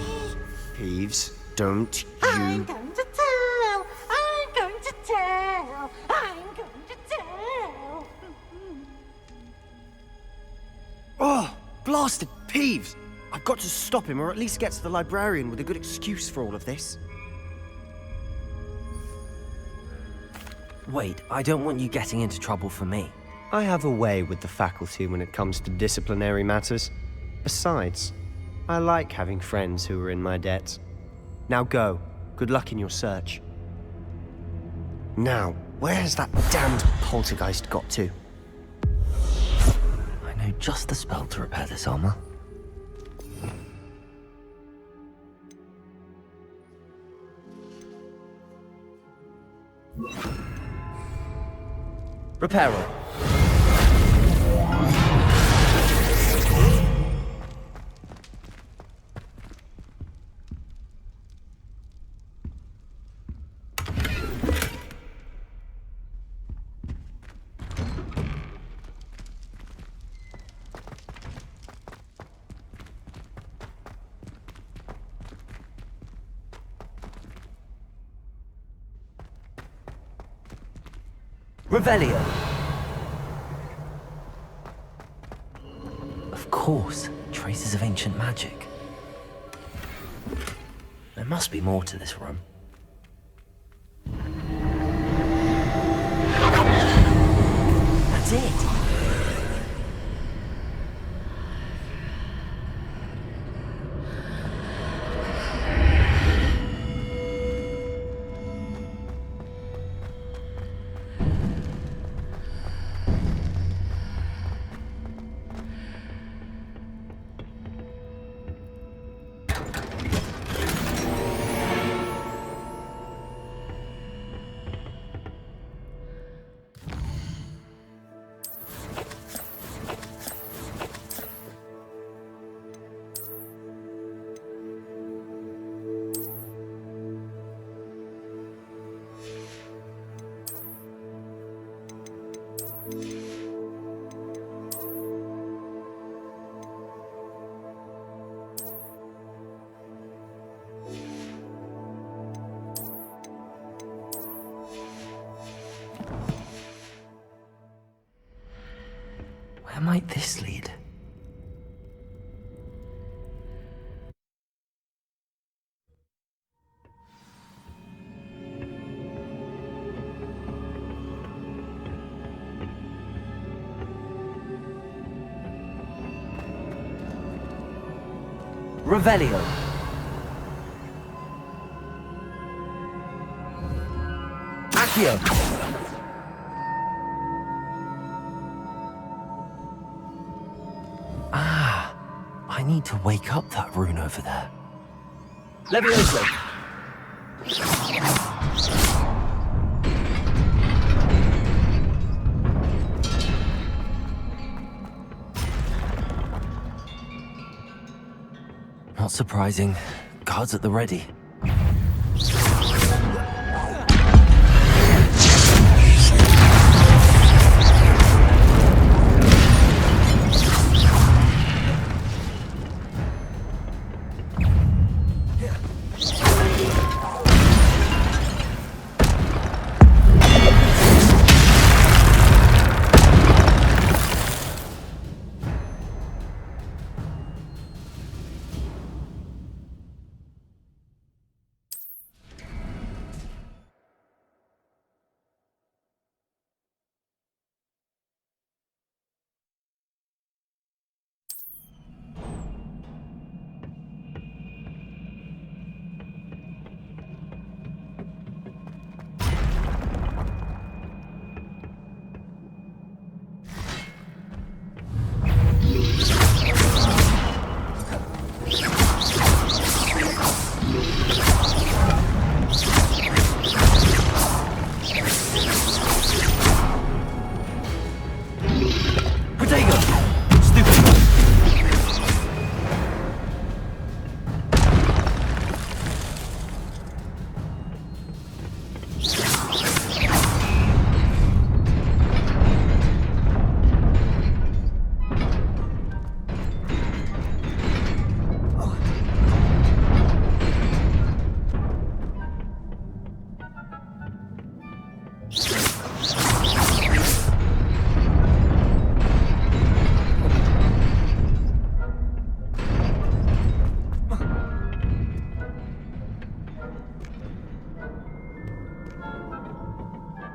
Peeves, don't I'm you... going to tell, I'm going to tell, I'm going to tell. Oh, blasted Peeves! I've got to stop him, or at least get to the librarian with a good excuse for all of this. Wait, I don't want you getting into trouble for me. I have a way with the faculty when it comes to disciplinary matters. Besides, I like having friends who are in my debt. Now go. Good luck in your search. Now, where has that damned poltergeist got to? I know just the spell to repair this armor. Repairer. Revelio. Of course, traces of ancient magic. There must be more to this room. That's it. Where might this lead? Revelio. Accio. Ah, I need to wake up that rune over there. Levioso. Not surprising. Guards at the ready.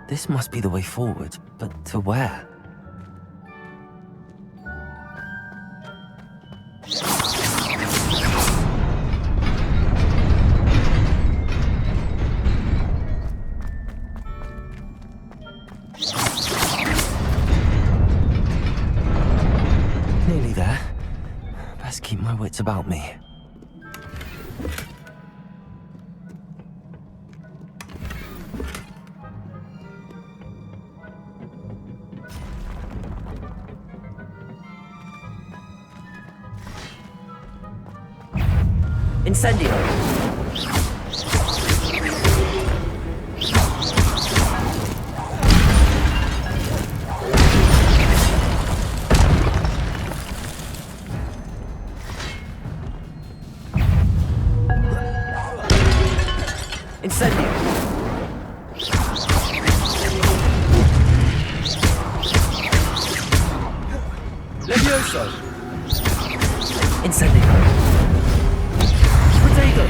This must be the way forward, but to where? Nearly there. Best keep my wits about me. Incendio! Incendio! Levioso! Incendio! Potato!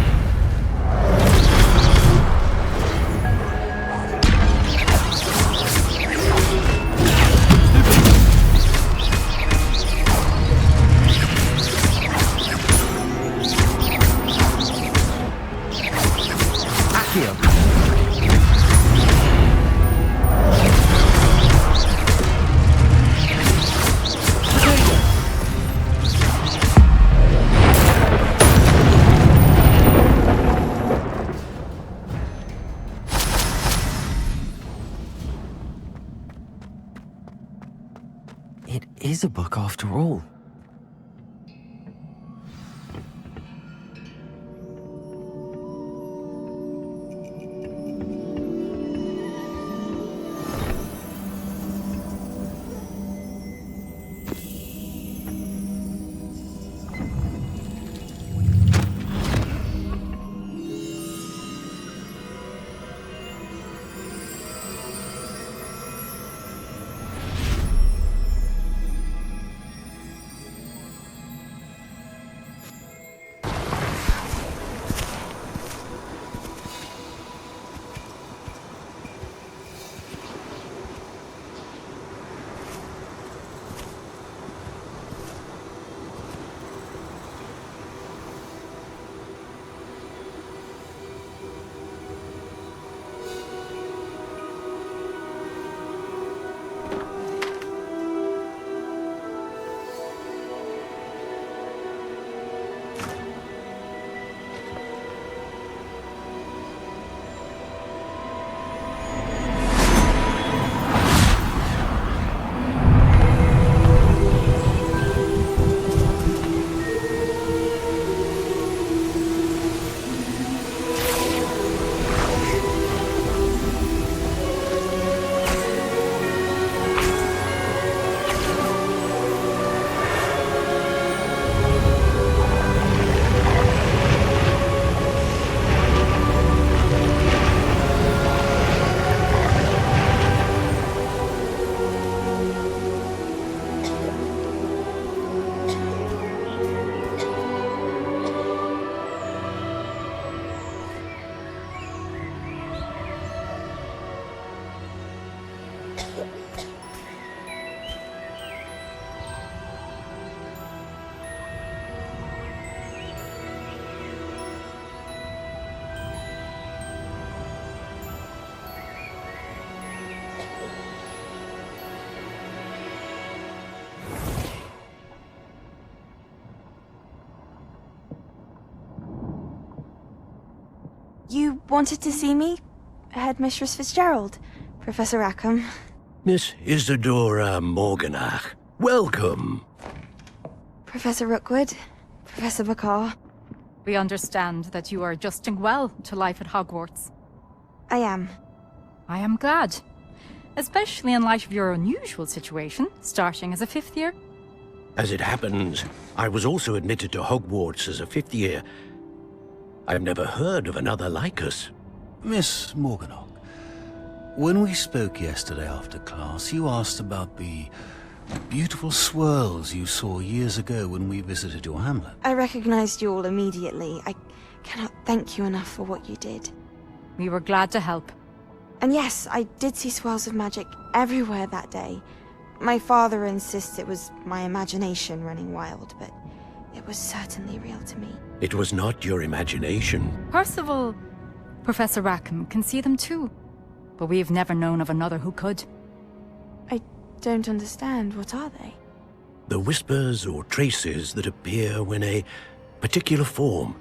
It is a book after all. You wanted to see me? Headmistress Fitzgerald? Professor Rackham? Miss Isadora Morganach, welcome. Professor Rookwood? Professor Bakar? We understand that you are adjusting well to life at Hogwarts. I am. I am glad. Especially in light of your unusual situation, starting as a 5th year. As it happens, I was also admitted to Hogwarts as a 5th year. I've never heard of another like us. Miss Morganach, when we spoke yesterday after class, you asked about the beautiful swirls you saw years ago when we visited your hamlet. I recognized you all immediately. I cannot thank you enough for what you did. We were glad to help. And yes, I did see swirls of magic everywhere that day. My father insists it was my imagination running wild, but it was certainly real to me. It was not your imagination. Percival, Professor Rackham can see them too. But we've never known of another who could. I don't understand. What are they? The whispers or traces that appear when a particular form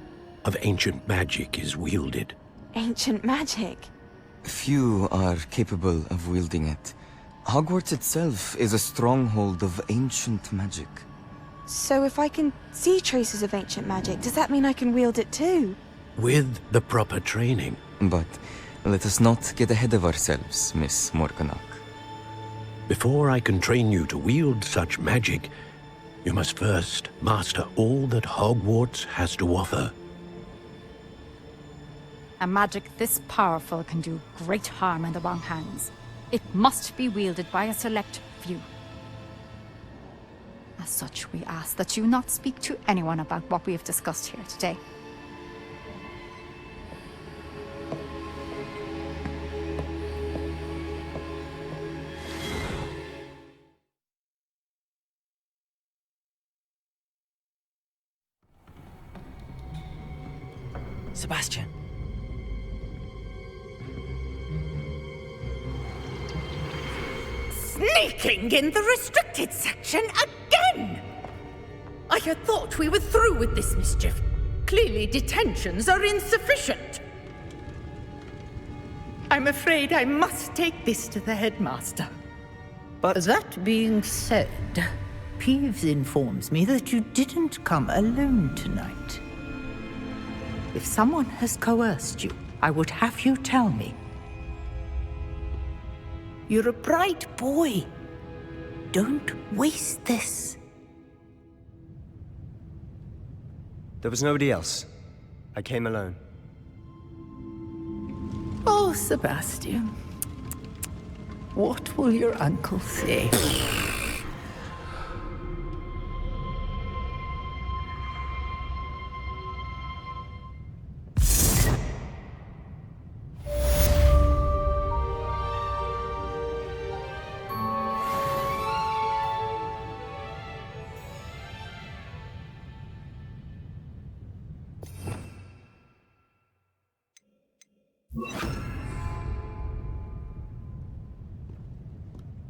of ancient magic is wielded. Ancient magic? Few are capable of wielding it. Hogwarts itself is a stronghold of ancient magic. So if I can see traces of ancient magic, does that mean I can wield it too? With the proper training. But let us not get ahead of ourselves, Miss Morganach. Before I can train you to wield such magic, you must first master all that Hogwarts has to offer. A magic this powerful can do great harm in the wrong hands. It must be wielded by a select few. As such, we ask that you not speak to anyone about what we have discussed here today. Sebastian. Sneaking in the restricted section again! I had thought we were through with this mischief. Clearly detentions are insufficient. I'm afraid I must take this to the headmaster. But that being said, Peeves informs me that you didn't come alone tonight. If someone has coerced you, I would have you tell me. You're a bright boy. Don't waste this. There was nobody else. I came alone. Oh, Sebastian. What will your uncle say?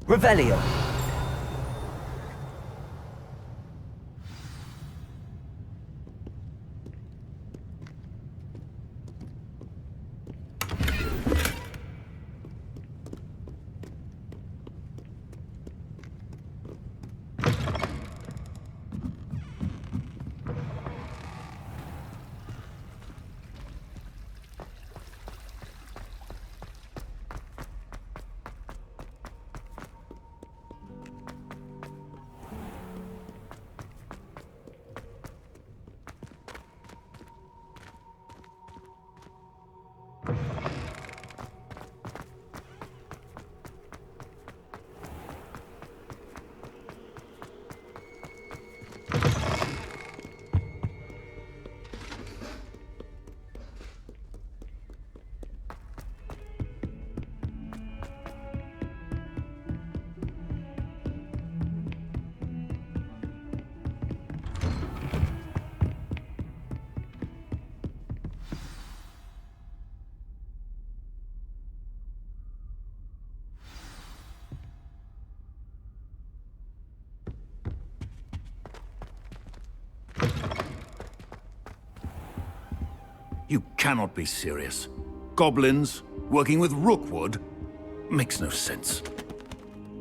Revelio. You cannot be serious. Goblins working with Rookwood? Makes no sense.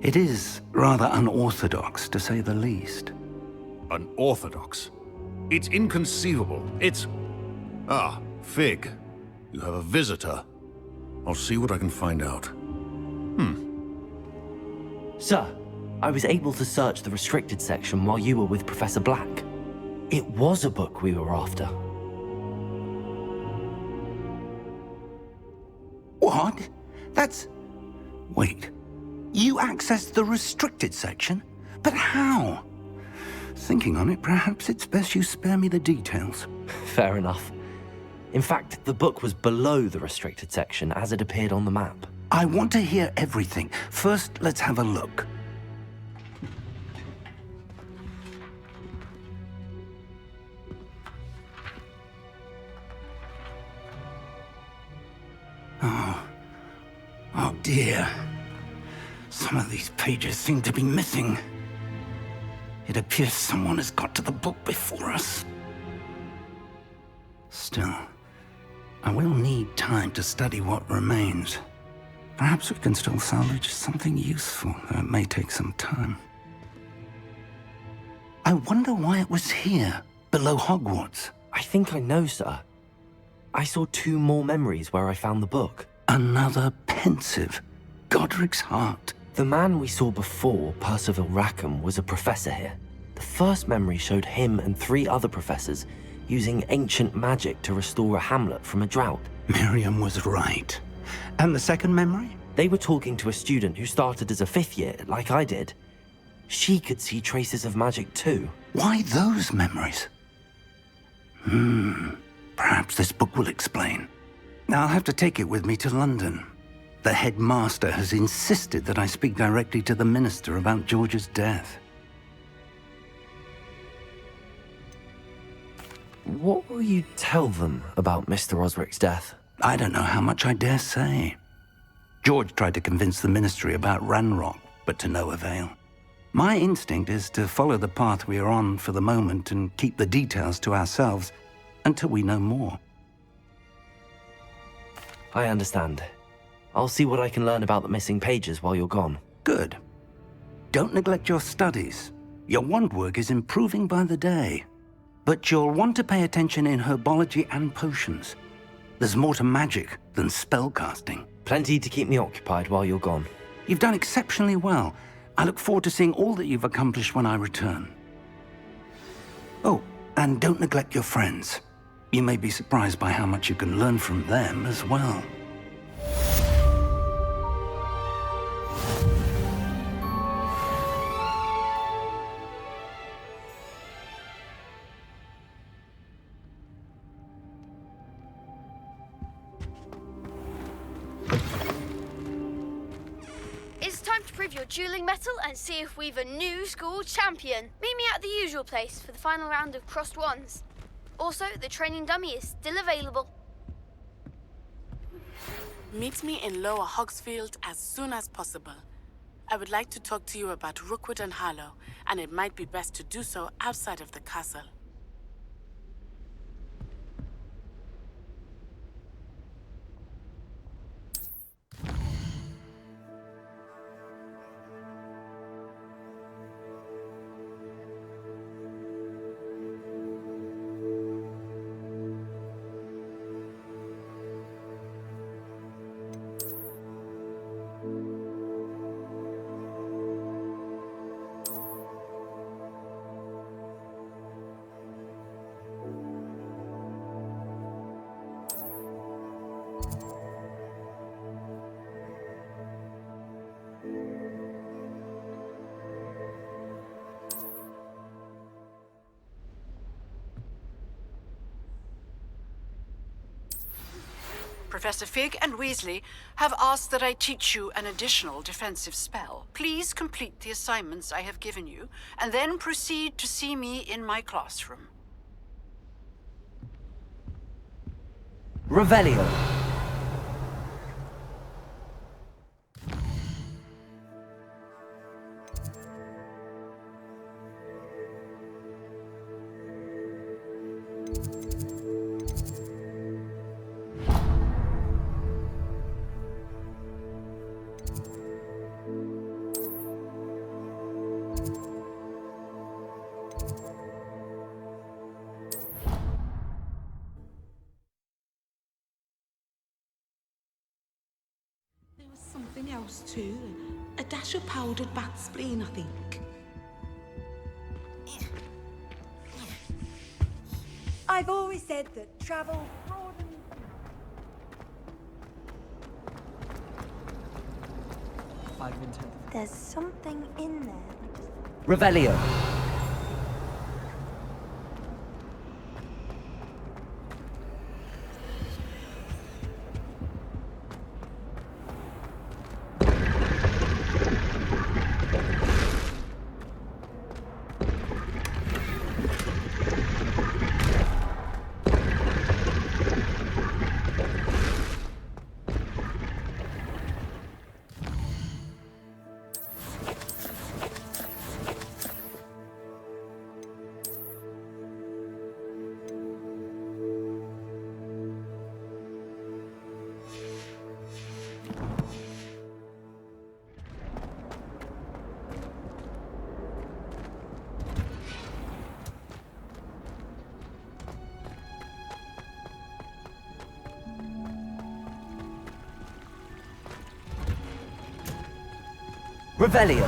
It is rather unorthodox, to say the least. Unorthodox? It's inconceivable. It's... Ah, Fig. You have a visitor. I'll see what I can find out. Sir, I was able to search the restricted section while you were with Professor Black. It was a book we were after. What? That's... Wait. You accessed the restricted section? But how? Thinking on it, perhaps it's best you spare me the details. Fair enough. In fact, the book was below the restricted section as it appeared on the map. I want to hear everything. First, let's have a look. Oh dear. Some of these pages seem to be missing. It appears someone has got to the book before us. Still, I will need time to study what remains. Perhaps we can still salvage something useful, though it may take some time. I wonder why it was here, below Hogwarts. I think I know, sir. I saw 2 more memories where I found the book. Another pensive. Godric's heart. The man we saw before, Percival Rackham, was a professor here. The first memory showed him and 3 other professors using ancient magic to restore a hamlet from a drought. Miriam was right. And the second memory? They were talking to a student who started as a 5th year, like I did. She could see traces of magic too. Why those memories? Perhaps this book will explain. I'll have to take it with me to London. The headmaster has insisted that I speak directly to the minister about George's death. What will you tell them about Mr. Osric's death? I don't know how much I dare say. George tried to convince the ministry about Ranrock, but to no avail. My instinct is to follow the path we are on for the moment and keep the details to ourselves until we know more. I understand. I'll see what I can learn about the missing pages while you're gone. Good. Don't neglect your studies. Your wand work is improving by the day. But you'll want to pay attention in herbology and potions. There's more to magic than spellcasting. Plenty to keep me occupied while you're gone. You've done exceptionally well. I look forward to seeing all that you've accomplished when I return. Oh, and don't neglect your friends. You may be surprised by how much you can learn from them as well. It's time to prove your dueling mettle and see if we've a new school champion. Meet me at the usual place for the final round of crossed wands. Also, the training dummy is still available. Meet me in Lower Hogsfield as soon as possible. I would like to talk to you about Rookwood and Harlow, and it might be best to do so outside of the castle. Professor Fig and Weasley have asked that I teach you an additional defensive spell. Please complete the assignments I have given you, and then proceed to see me in my classroom. Revelio. Something else too. A dash of powdered bat spleen, I think. I've always said that travel broadens. There's something in there. Revelio. Revelio.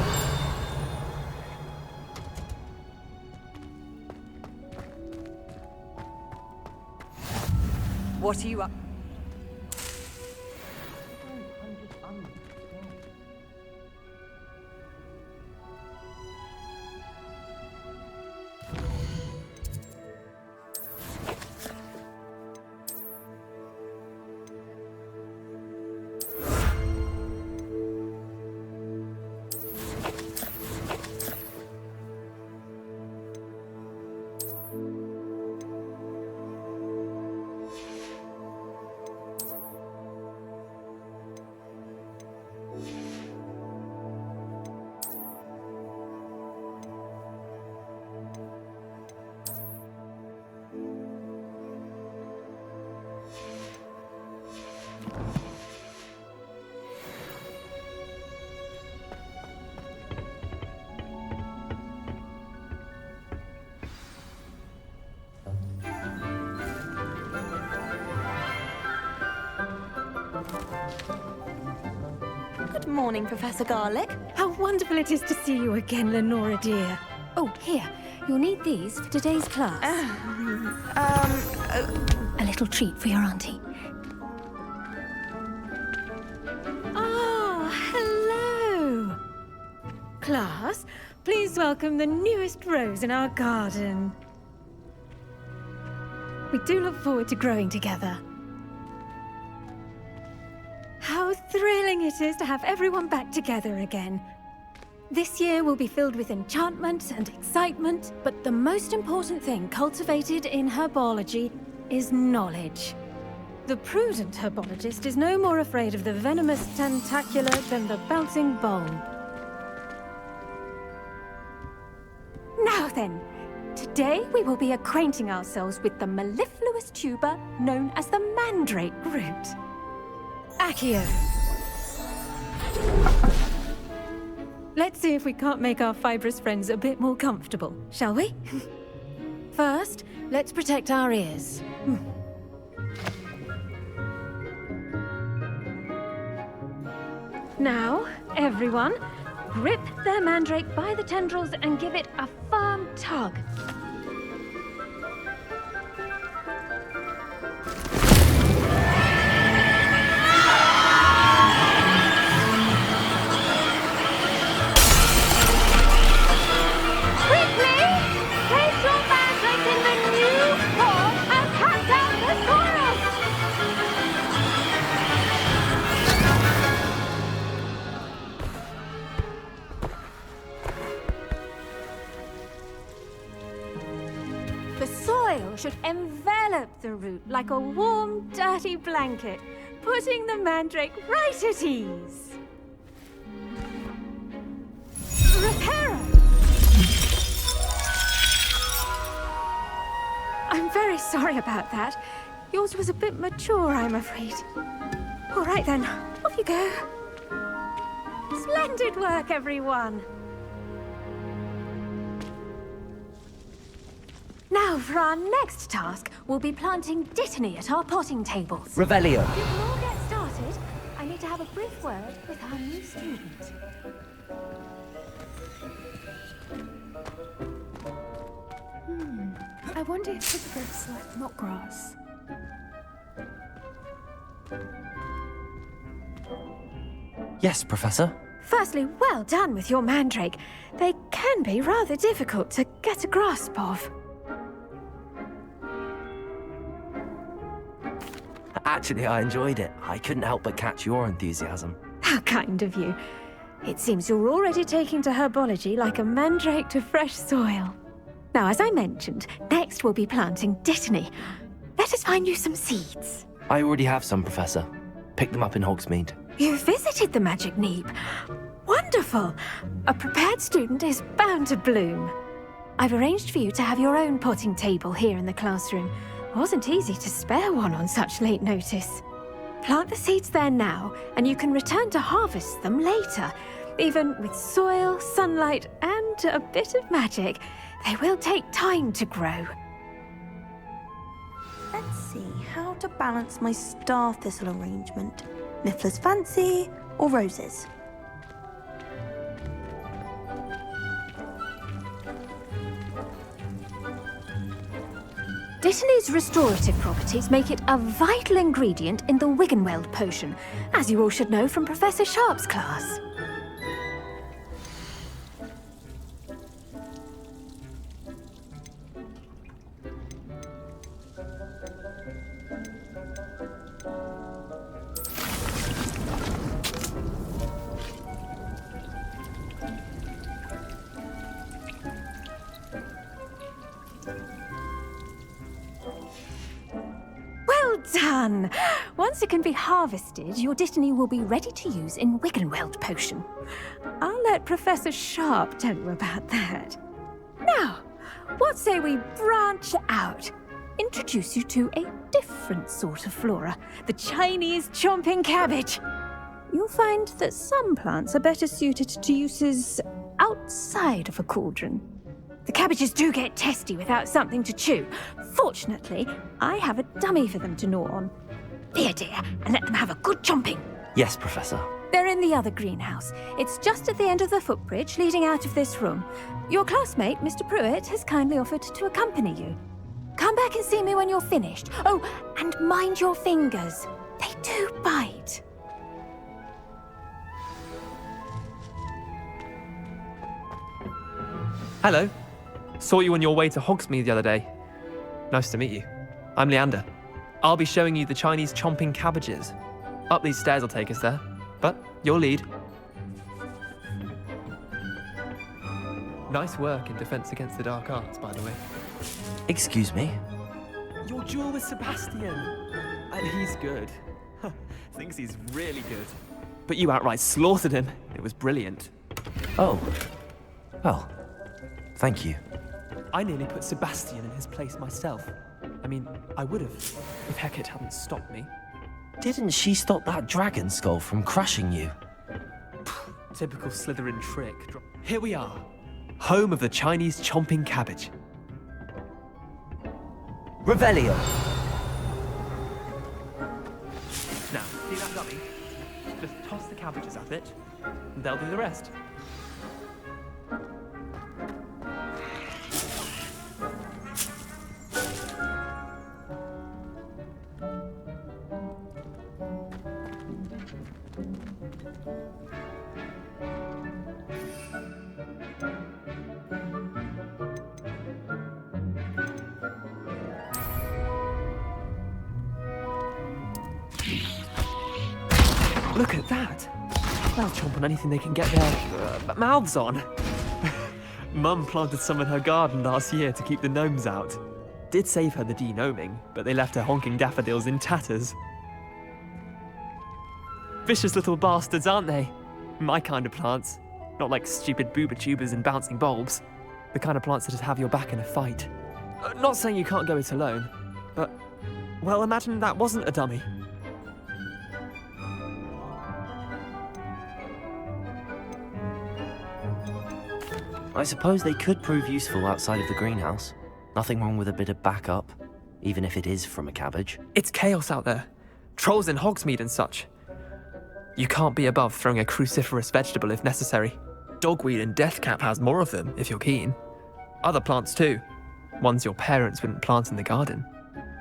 What are you up? Good morning, Professor Garlic. How wonderful it is to see you again, Lenora dear. Oh, here. You'll need these for today's class. A little treat for your auntie. Oh, hello! Class, please welcome the newest rose in our garden. We do look forward to growing together. How thrilling it is to have everyone back together again. This year will be filled with enchantment and excitement, but the most important thing cultivated in herbology is knowledge. The prudent herbologist is no more afraid of the venomous tentacula than the bouncing bulb. Now then, today we will be acquainting ourselves with the mellifluous tuber known as the mandrake root. Accio. Let's see if we can't make our fibrous friends a bit more comfortable, shall we? First, let's protect our ears. Now, everyone, grip their mandrake by the tendrils and give it a firm tug. Should envelop the root like a warm, dirty blanket, putting the mandrake right at ease. Reparo! I'm very sorry about that. Yours was a bit mature, I'm afraid. All right then, off you go. Splendid work, everyone. Now, for our next task, we'll be planting dittany at our potting tables. Revelio. Before we get started, I need to have a brief word with our new student. I wonder if hippogriffs like not grass. Yes, Professor. Firstly, well done with your mandrake. They can be rather difficult to get a grasp of. Actually, I enjoyed it. I couldn't help but catch your enthusiasm. How kind of you. It seems you're already taking to herbology like a mandrake to fresh soil. Now, as I mentioned, next we'll be planting dittany. Let us find you some seeds. I already have some, Professor. Picked them up in Hogsmeade. You visited the Magic Neep. Wonderful. A prepared student is bound to bloom. I've arranged for you to have your own potting table here in the classroom. Wasn't easy to spare one on such late notice. Plant the seeds there now, and you can return to harvest them later. Even with soil, sunlight, and a bit of magic, they will take time to grow. Let's see how to balance my star thistle arrangement. Miffler's fancy or roses? Dittany's restorative properties make it a vital ingredient in the Wiggenweld potion, as you all should know from Professor Sharp's class. Done! Once it can be harvested, your Dittany will be ready to use in Wiggenweld potion. I'll let Professor Sharp tell you about that. Now, what say we branch out? Introduce you to a different sort of flora, the Chinese chomping cabbage. You'll find that some plants are better suited to uses outside of a cauldron. The cabbages do get testy without something to chew. Fortunately, I have a dummy for them to gnaw on. Here, dear, and let them have a good chomping. Yes, Professor. They're in the other greenhouse. It's just at the end of the footbridge leading out of this room. Your classmate, Mr. Pruitt, has kindly offered to accompany you. Come back and see me when you're finished. Oh, and mind your fingers. They do bite. Hello. Saw you on your way to Hogsmeade the other day. Nice to meet you. I'm Leander. I'll be showing you the Chinese chomping cabbages. Up these stairs will take us there, but your lead. Nice work in Defense Against the Dark Arts, by the way. Excuse me? Your duel with Sebastian. And he's good. Thinks he's really good. But you outright slaughtered him. It was brilliant. Oh. Well, thank you. I nearly put Sebastian in his place myself. I mean, I would have, if Hecate hadn't stopped me. Didn't she stop that dragon skull from crushing you? Typical Slytherin trick. Here we are, home of the Chinese chomping cabbage. Revelio! Now, see that dummy? Just toss the cabbages at it, and they'll do the rest. Look at that! They'll chomp on anything they can get their mouths on. Mum planted some in her garden last year to keep the gnomes out. Did save her the de-gnoming, but they left her honking daffodils in tatters. Vicious little bastards, aren't they? My kind of plants. Not like stupid booba tubers and bouncing bulbs. The kind of plants that just have your back in a fight. Not saying you can't go it alone, but, well, imagine that wasn't a dummy. I suppose they could prove useful outside of the greenhouse. Nothing wrong with a bit of backup, even if it is from a cabbage. It's chaos out there. Trolls in Hogsmeade and such. You can't be above throwing a cruciferous vegetable if necessary. Dogweed and deathcap has more of them, if you're keen. Other plants too. Ones your parents wouldn't plant in the garden.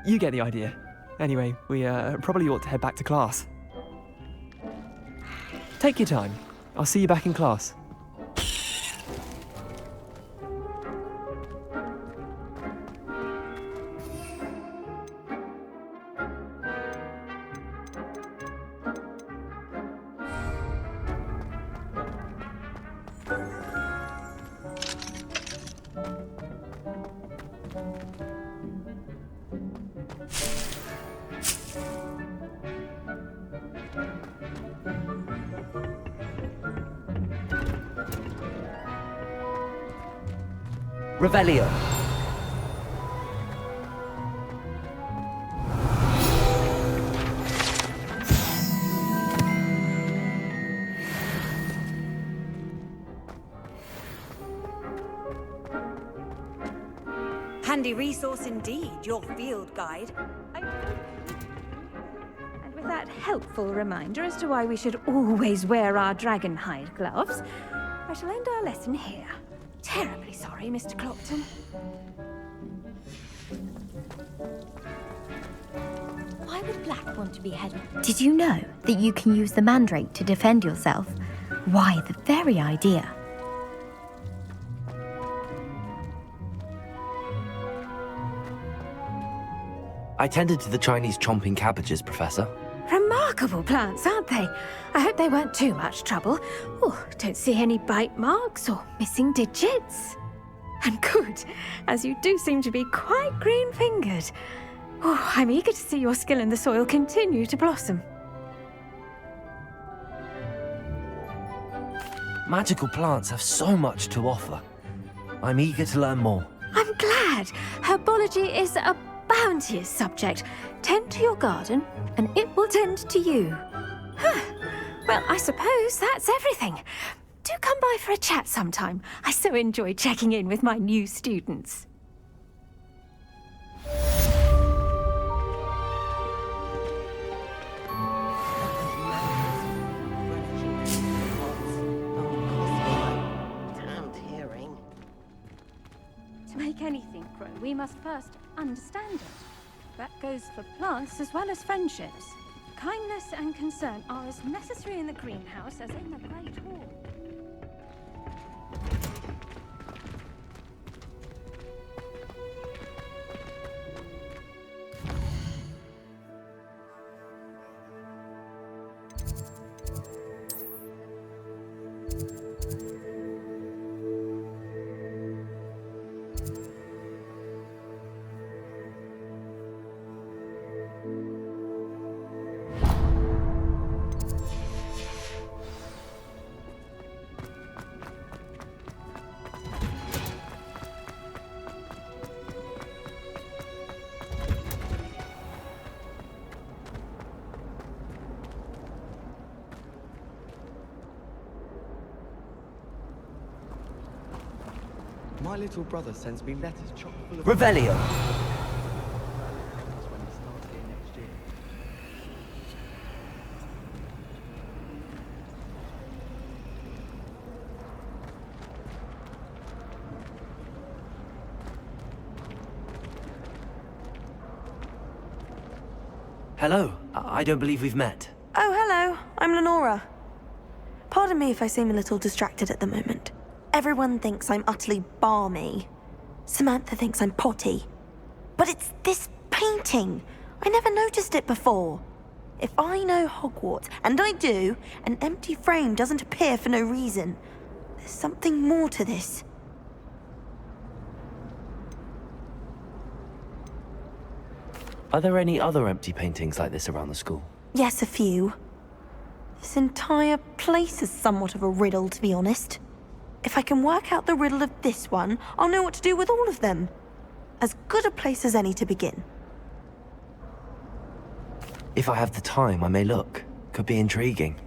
You get the idea. Anyway, we probably ought to head back to class. Take your time. I'll see you back in class. Revelio. Handy resource indeed, your field guide. And with that helpful reminder as to why we should always wear our dragon hide gloves, I shall end our lesson here. Terribly sorry, Mr. Clopton. would Black want to be head? Did you know that you can use the mandrake to defend yourself? Why, the very idea. I tended to the Chinese chomping cabbages, Professor. Remarkable plants, aren't they? I hope they weren't too much trouble. Oh, don't see any bite marks or missing digits. And good, as you do seem to be quite green-fingered. Oh, I'm eager to see your skill in the soil continue to blossom. Magical plants have so much to offer. I'm eager to learn more. I'm glad. Herbology is a bounteous subject. Tend to your garden, and it will tend to you. Huh. Well, I suppose that's everything. Do come by for a chat sometime. I so enjoy checking in with my new students. To make anything grow, we must first understand it. That goes for plants as well as friendships. Kindness and concern are as necessary in the greenhouse as in the Great Hall. My little brother sends me letters chock full of... Revelio! That's when he starts here next year. Hello. I don't believe we've met. Oh, hello. I'm Lenora. Pardon me if I seem a little distracted at the moment. Everyone thinks I'm utterly balmy. Samantha thinks I'm potty. But it's this painting. I never noticed it before. If I know Hogwarts, and I do, an empty frame doesn't appear for no reason. There's something more to this. Are there any other empty paintings like this around the school? Yes, a few. This entire place is somewhat of a riddle, to be honest. If I can work out the riddle of this one, I'll know what to do with all of them. As good a place as any to begin. If I have the time, I may look. Could be intriguing.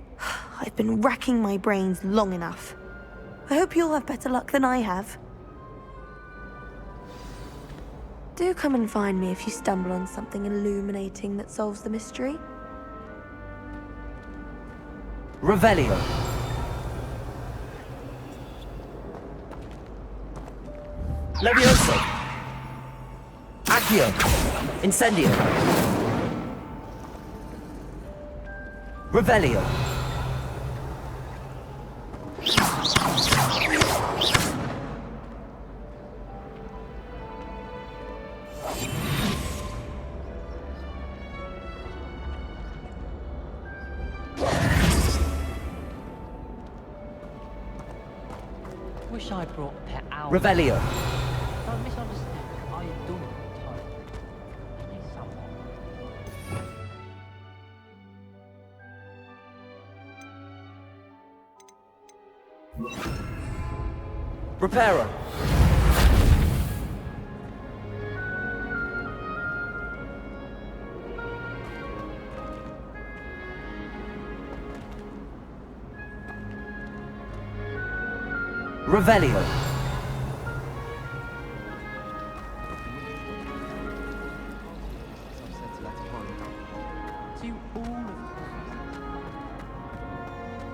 I've been racking my brains long enough. I hope you'll have better luck than I have. Do come and find me if you stumble on something illuminating that solves the mystery. Revelio! Levioso! Accio! Incendio! Revelio! Wish I brought pet owl. Revelio! Don't misunderstand. I adore the type. Only somewhat. Reparo! Revelio!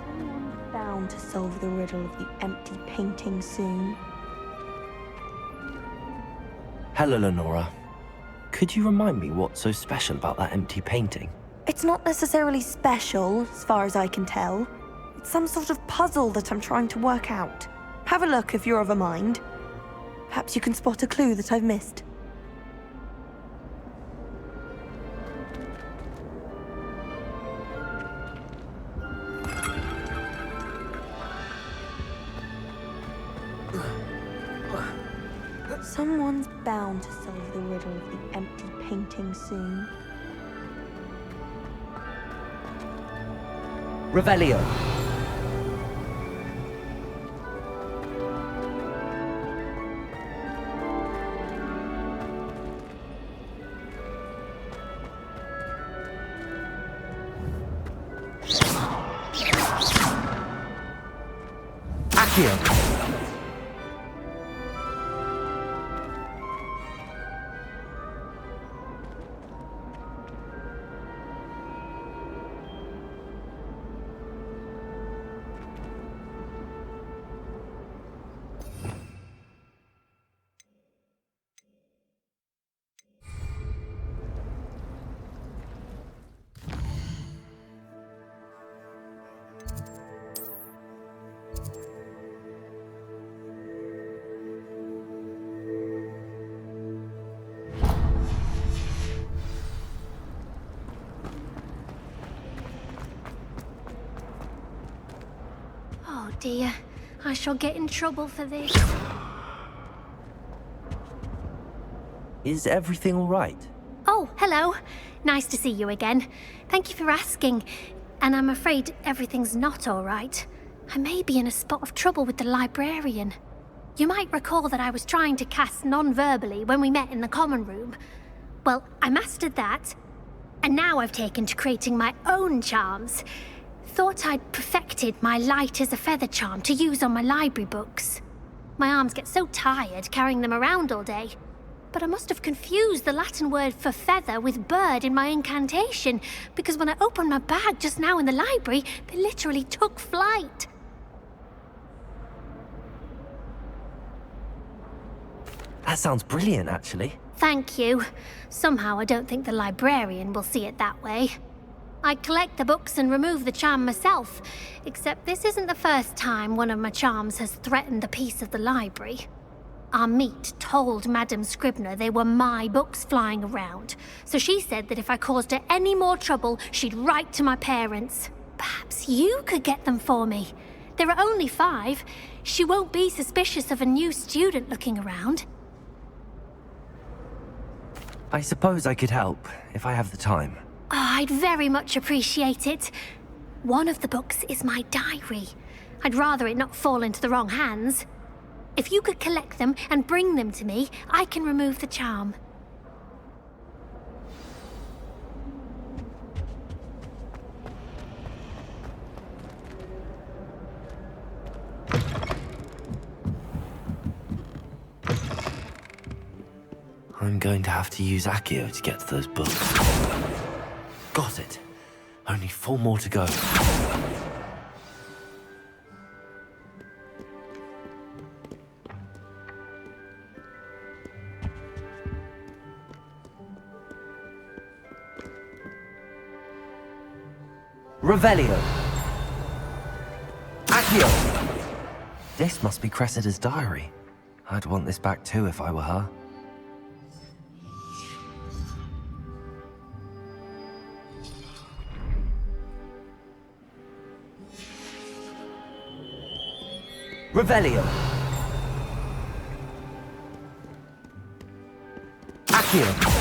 Someone's bound to solve the riddle of the empty painting soon. Hello, Lenora. Could Could you remind me what's so special about that empty painting? It's not necessarily special, as far as I can tell. It's some sort of puzzle that I'm trying to work out. Have a look if you're of a mind. Perhaps you can spot a clue that I've missed. Someone's bound to solve the riddle of the empty painting soon. Revelio. Accio. Oh dear, I shall get in trouble for this. Is everything all right? Oh, hello. Nice to see you again. Thank you for asking. And I'm afraid everything's not all right. I may be in a spot of trouble with the librarian. You might recall that I was trying to cast non-verbally when we met in the common room. Well, I mastered that. And now I've taken to creating my own charms. Thought I'd perfected my light as a feather charm to use on my library books. My arms get so tired carrying them around all day. But I must have confused the Latin word for feather with bird in my incantation, because when I opened my bag just now in the library, they literally took flight. That sounds brilliant, actually. Thank you. Somehow I don't think the librarian will see it that way. I collect the books and remove the charm myself, except this isn't the first time one of my charms has threatened a piece of the library. Our meet told Madame Scribner they were my books flying around, so she said that if I caused her any more trouble, she'd write to my parents. Perhaps you could get them for me. There are only 5. She won't be suspicious of a new student looking around. I suppose I could help, if I have the time. Oh, I'd very much appreciate it. One of the books is my diary. I'd rather it not fall into the wrong hands. If you could collect them and bring them to me, I can remove the charm. I'm going to have to use Accio to get to those books. Got it. Only 4 more to go. Revelio. Accio. This must be Cressida's diary. I'd want this back too if I were her. Revelio. Accio.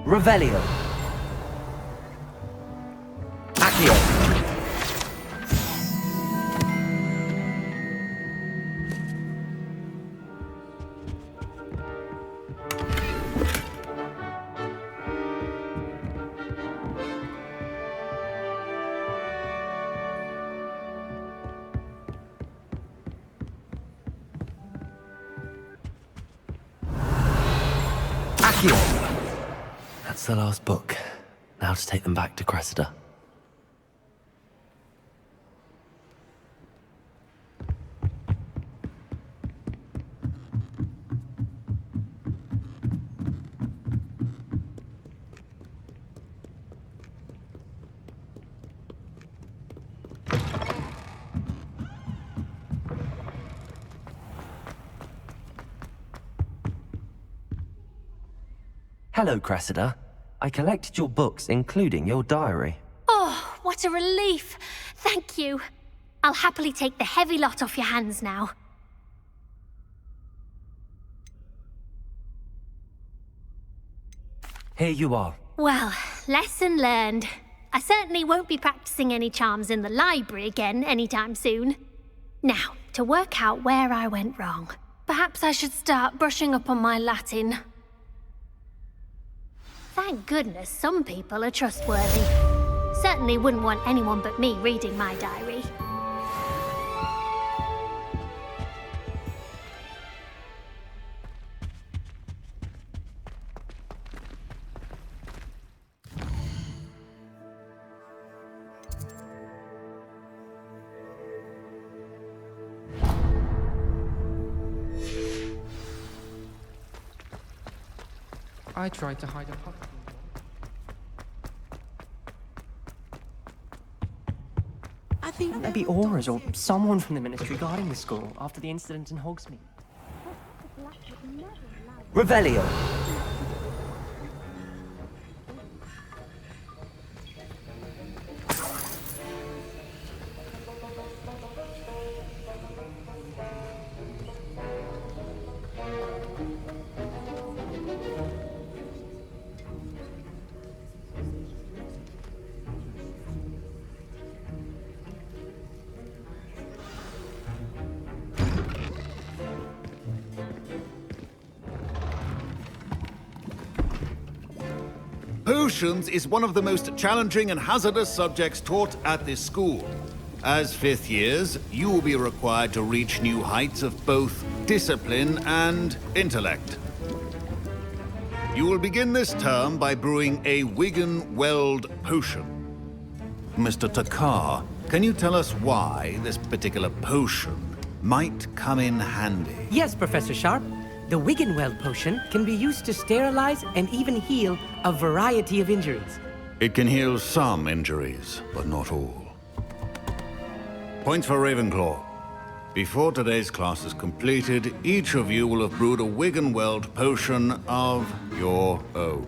Revelio. Accio. Phew. That's the last book. Now to take them back to Cressida. Hello, Cressida. I collected your books, including your diary. Oh, what a relief. Thank you. I'll happily take the heavy lot off your hands now. Here you are. Well, lesson learned. I certainly won't be practicing any charms in the library again anytime soon. Now, to work out where I went wrong. Perhaps I should start brushing up on my Latin. Thank goodness some people are trustworthy. Certainly wouldn't want anyone but me reading my diary. I tried to hide a puppy. I think maybe Aura's or someone from the Ministry guarding the school after the incident in Hogsmeade. Revelio. Potions is one of the most challenging and hazardous subjects taught at this school. As fifth years, you will be required to reach new heights of both discipline and intellect. You will begin this term by brewing a Wiggenweld potion. Mr. Takar, can you tell us why this particular potion might come in handy? Yes, Professor Sharp. The Wiggenweld potion can be used to sterilize and even heal a variety of injuries. It can heal some injuries, but not all. Points for Ravenclaw. Before today's class is completed, each of you will have brewed a Wiggenweld potion of your own.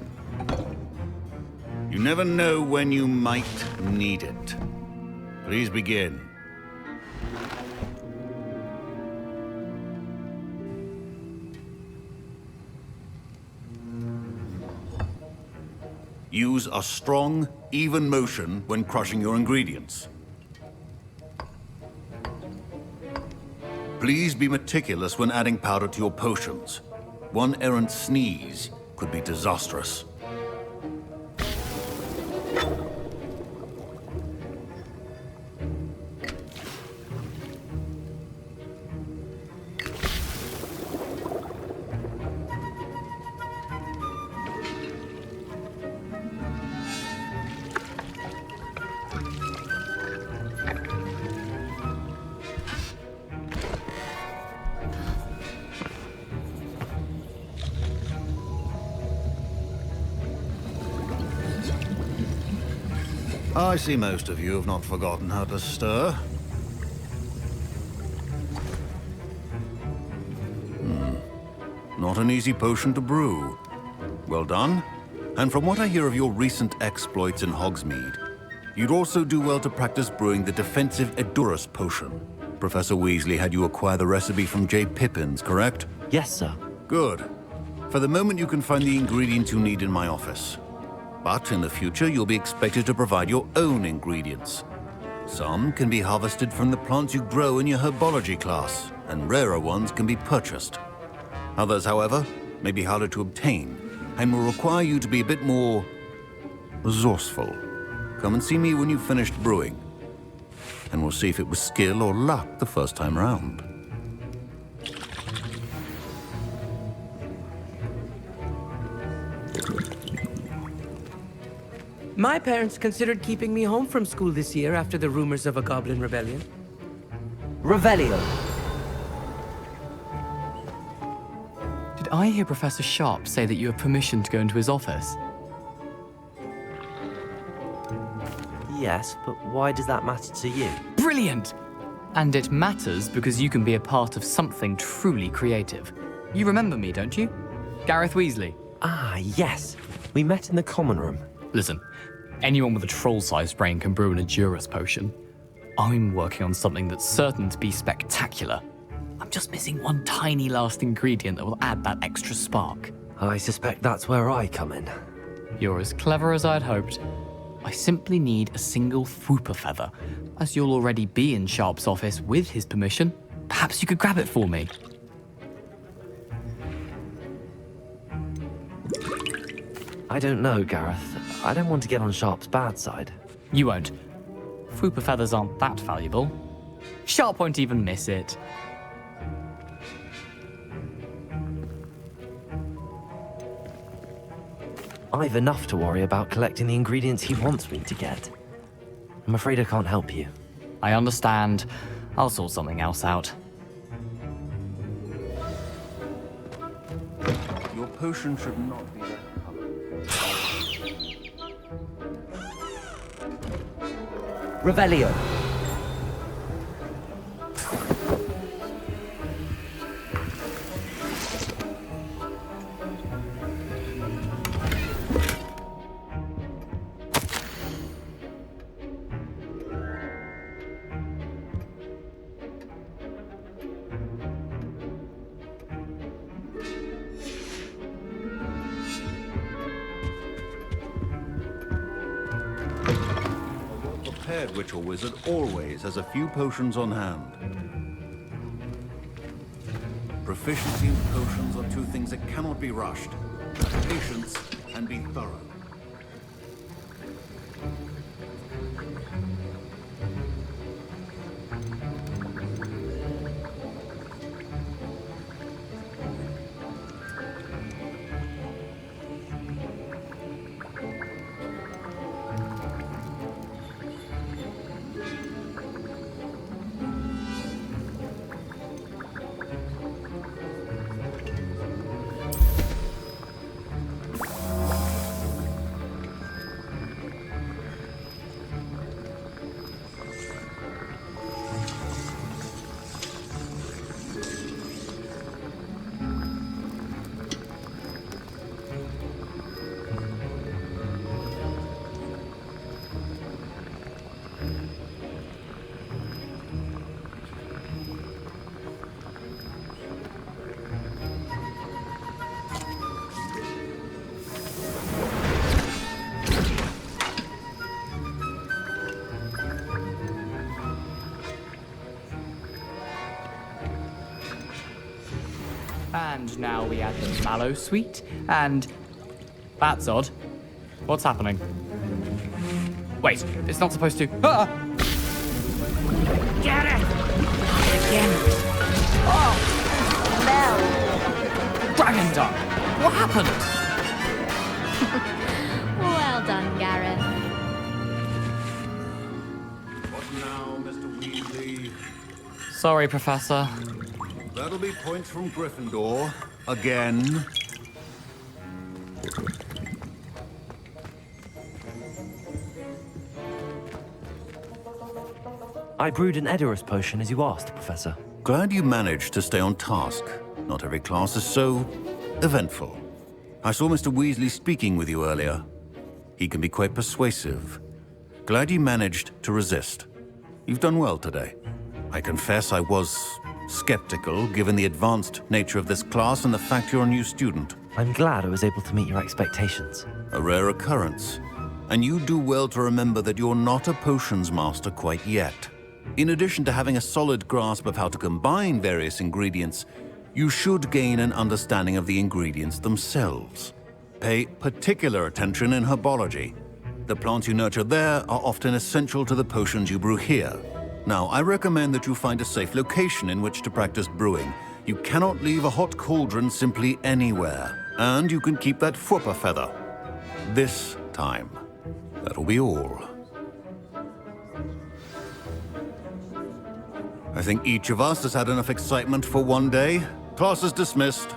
You never know when you might need it. Please begin. Use a strong, even motion when crushing your ingredients. Please be meticulous when adding powder to your potions. One errant sneeze could be disastrous. I see most of you have not forgotten how to stir. Not an easy potion to brew. Well done. And from what I hear of your recent exploits in Hogsmeade, you'd also do well to practice brewing the defensive Edurus potion. Professor Weasley had you acquire the recipe from J. Pippins, correct? Yes, sir. Good. For the moment, you can find the ingredients you need in my office. But in the future, you'll be expected to provide your own ingredients. Some can be harvested from the plants you grow in your herbology class, and rarer ones can be purchased. Others, however, may be harder to obtain, and will require you to be a bit more resourceful. Come and see me when you've finished brewing, and we'll see if it was skill or luck the first time round. My parents considered keeping me home from school this year after the rumors of a goblin rebellion. Revelio. Did I hear Professor Sharp say that you have permission to go into his office? Yes, but why does that matter to you? Brilliant! And it matters because you can be a part of something truly creative. You remember me, don't you? Gareth Weasley. Ah, yes. We met in the common room. Listen, anyone with a troll-sized brain can brew an Edurus potion. I'm working on something that's certain to be spectacular. I'm just missing one tiny last ingredient that will add that extra spark. I suspect that's where I come in. You're as clever as I'd hoped. I simply need a single Fwooper feather. As you'll already be in Sharp's office with his permission, perhaps you could grab it for me. I don't know, Gareth. I don't want to get on Sharp's bad side. You won't. Fwooper feathers aren't that valuable. Sharp won't even miss it. I've enough to worry about collecting the ingredients he wants me to get. I'm afraid I can't help you. I understand. I'll sort something else out. Your potion should not be that color. Revelio. Witch or wizard always has a few potions on hand. Proficiency in potions are two things that cannot be rushed. Have patience and be thorough. And now we add the mallow sweet, and... That's odd. What's happening? Wait, it's not supposed to... Ah! Get it! Again. Oh! Dragon Duck! What happened? Well done, Gareth. What now, Mr. Weasley? Sorry, Professor. That'll be points from Gryffindor. Again. I brewed an Edurus potion as you asked, Professor. Glad you managed to stay on task. Not every class is so eventful. I saw Mr. Weasley speaking with you earlier. He can be quite persuasive. Glad you managed to resist. You've done well today. I confess I was skeptical, given the advanced nature of this class and the fact you're a new student. I'm glad I was able to meet your expectations. A rare occurrence. And you do well to remember that you're not a potions master quite yet. In addition to having a solid grasp of how to combine various ingredients, you should gain an understanding of the ingredients themselves. Pay particular attention in herbology. The plants you nurture there are often essential to the potions you brew here. Now, I recommend that you find a safe location in which to practice brewing. You cannot leave a hot cauldron simply anywhere. And you can keep that Fwooper feather. This time. That'll be all. I think each of us has had enough excitement for one day. Class is dismissed.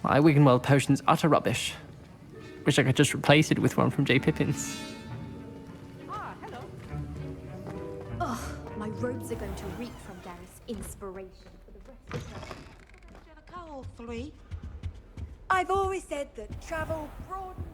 My Wiggenweld potion's utter rubbish. Wish I could just replace it with one from J. Pippin's. Ugh, my robes are going to reek from Gareth's inspiration for the rest of the All three. I've always said that travel broadens.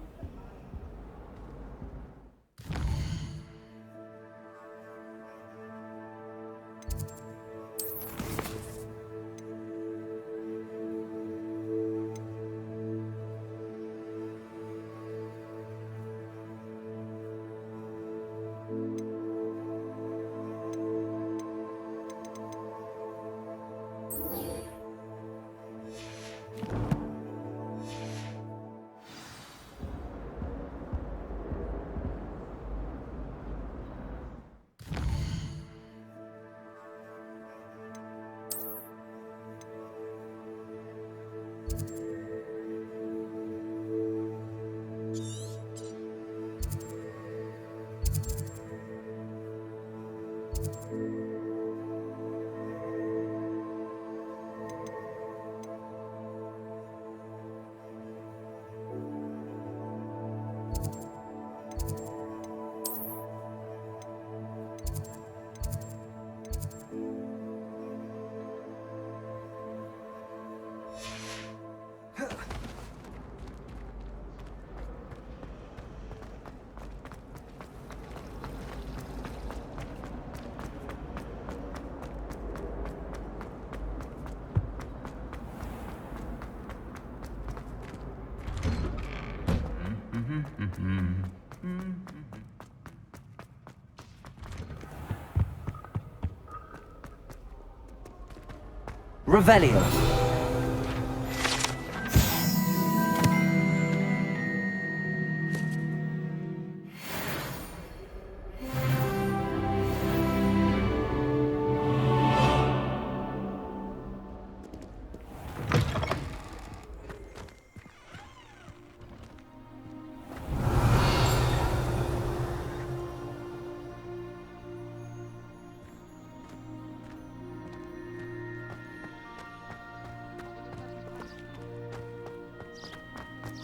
Revelio.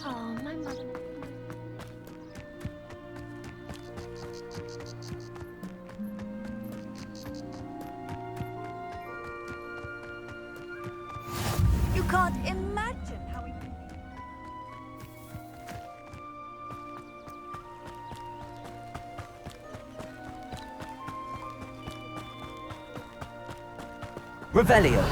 Oh, my mother. You can't imagine how we can be. Revelio.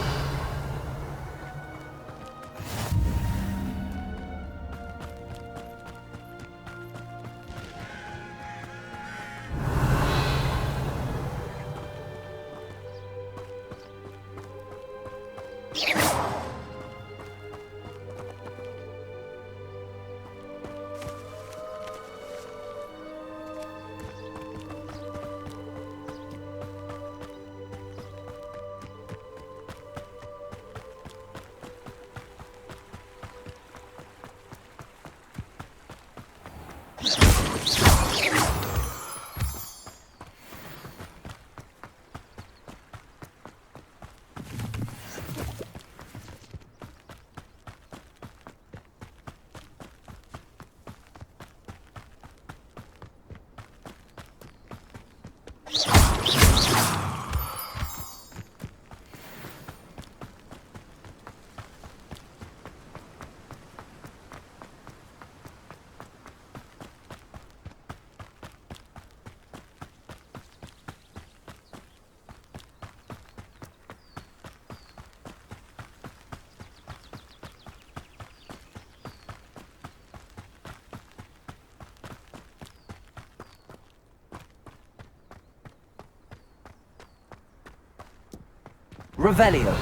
Revelio.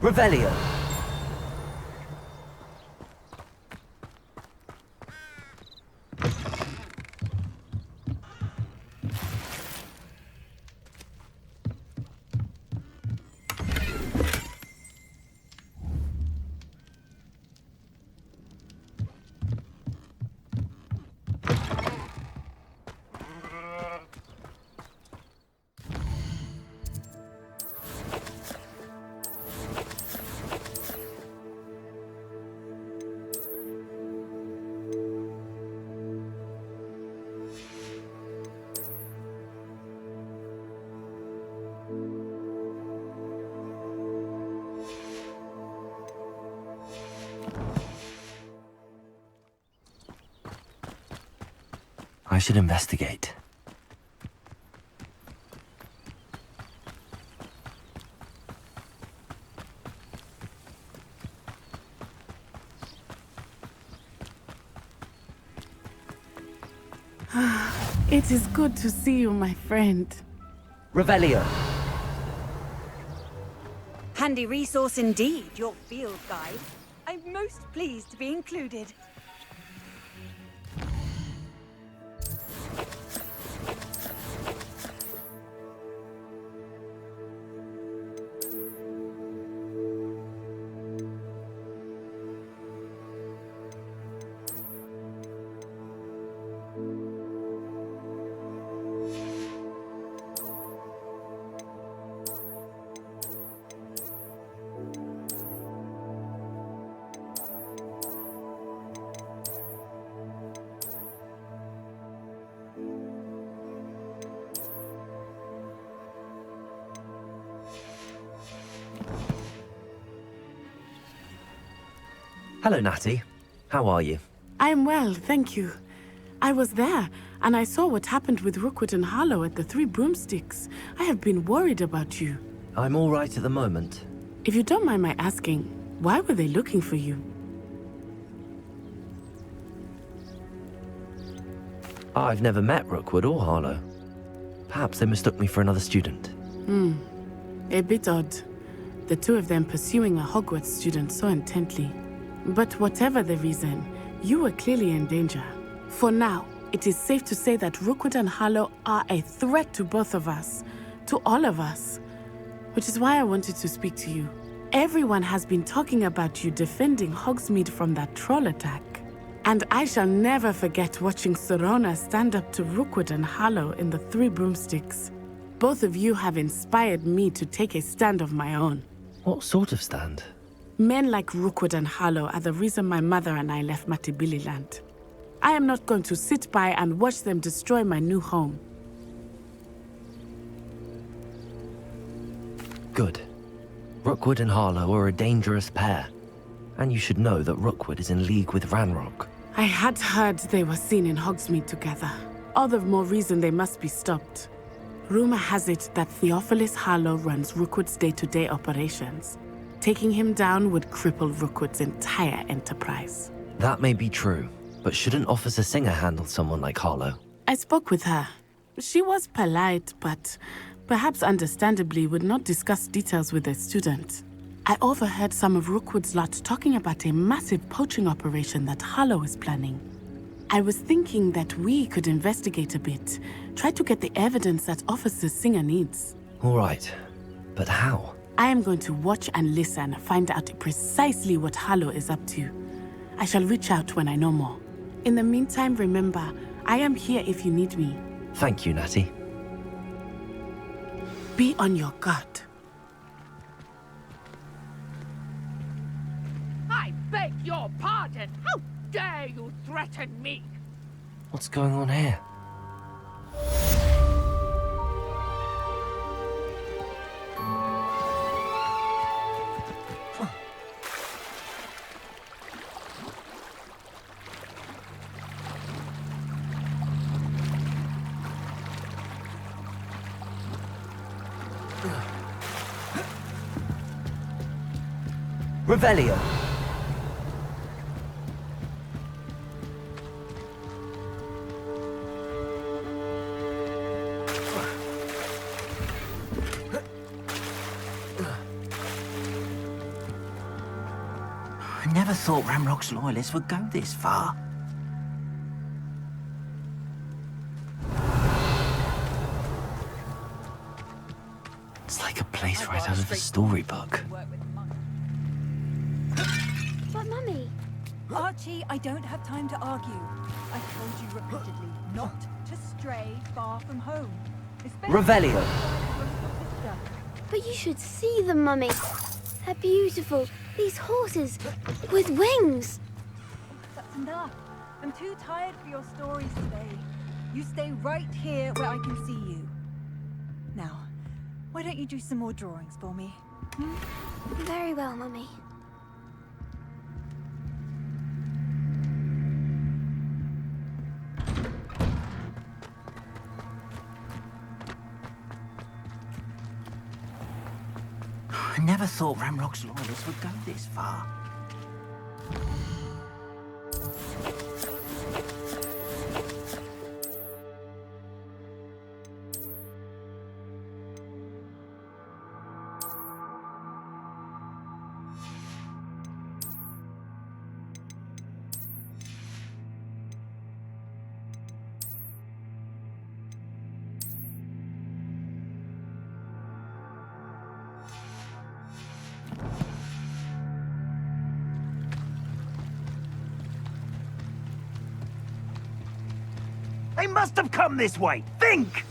Revelio. I should investigate. It is good to see you, my friend. Revelio. Handy resource indeed, your field guide. I'm most pleased to be included. Hello, Natty. How are you? I'm well, thank you. I was there, and I saw what happened with Rookwood and Harlow at the Three Broomsticks. I have been worried about you. I'm all right at the moment. If you don't mind my asking, why were they looking for you? I've never met Rookwood or Harlow. Perhaps they mistook me for another student. A bit odd. The two of them pursuing a Hogwarts student so intently. But whatever the reason, you were clearly in danger. For now, it is safe to say that Rookwood and Harlow are a threat to both of us. To all of us. Which is why I wanted to speak to you. Everyone has been talking about you defending Hogsmeade from that troll attack. And I shall never forget watching Serona stand up to Rookwood and Harlow in the Three Broomsticks. Both of you have inspired me to take a stand of my own. What sort of stand? Men like Rookwood and Harlow are the reason my mother and I left Matibili-land. I am not going to sit by and watch them destroy my new home. Good. Rookwood and Harlow are a dangerous pair. And you should know that Rookwood is in league with Ranrock. I had heard they were seen in Hogsmeade together. All the more reason they must be stopped. Rumor has it that Theophilus Harlow runs Rookwood's day-to-day operations. Taking him down would cripple Rookwood's entire enterprise. That may be true, but shouldn't Officer Singer handle someone like Harlow? I spoke with her. She was polite, but perhaps understandably would not discuss details with a student. I overheard some of Rookwood's lot talking about a massive poaching operation that Harlow is planning. I was thinking that we could investigate a bit, try to get the evidence that Officer Singer needs. All right, but how? I am going to watch and listen, find out precisely what Harlow is up to. I shall reach out when I know more. In the meantime, remember, I am here if you need me. Thank you, Natty. Be on your guard. I beg your pardon! How dare you threaten me? What's going on here? Revelio. I never thought Ramrock's loyalists would go this far. It's like a place right out of a storybook. But Mummy... Archie, I don't have time to argue. I've told you repeatedly not to stray far from home. Revelio. But you should see them, Mummy. They're beautiful. These horses with wings. That's enough. I'm too tired for your stories today. You stay right here where I can see you. Now, why don't you do some more drawings for me? Very well, Mummy. I never thought Ramrock's loyalists would go this far. They must have come this way. Think!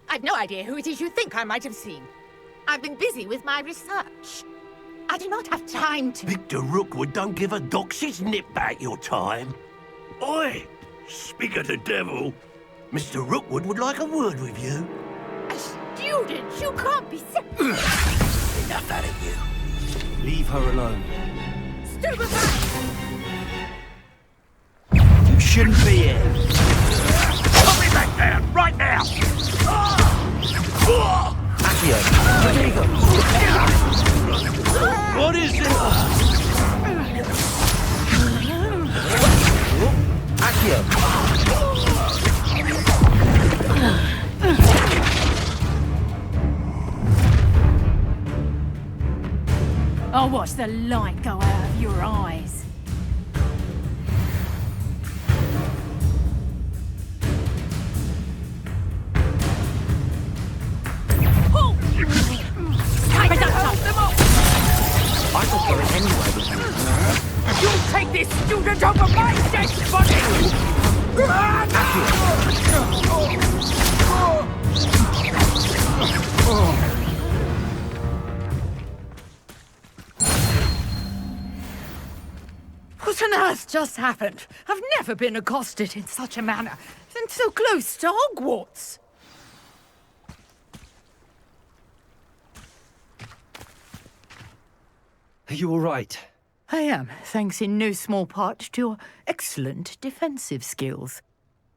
I've no idea who it is you think I might have seen. I've been busy with my research. I do not have time to... Victor Rookwood don't give a doxy's nip back your time. Oi! Speak of the devil. Mr. Rookwood would like a word with you. A student? You can't be serious. Enough out of you. Leave her alone. Stupefy! You shouldn't be here. Put me back down, right now! Accio, Rodrigo. What is it? Accio. I'll watch the light go out of your eyes. I could go anywhere with you. You take this student over my dead body! What on earth just happened? I've never been accosted in such a manner, and so close to Hogwarts. Are you all right? I am, thanks in no small part to your excellent defensive skills.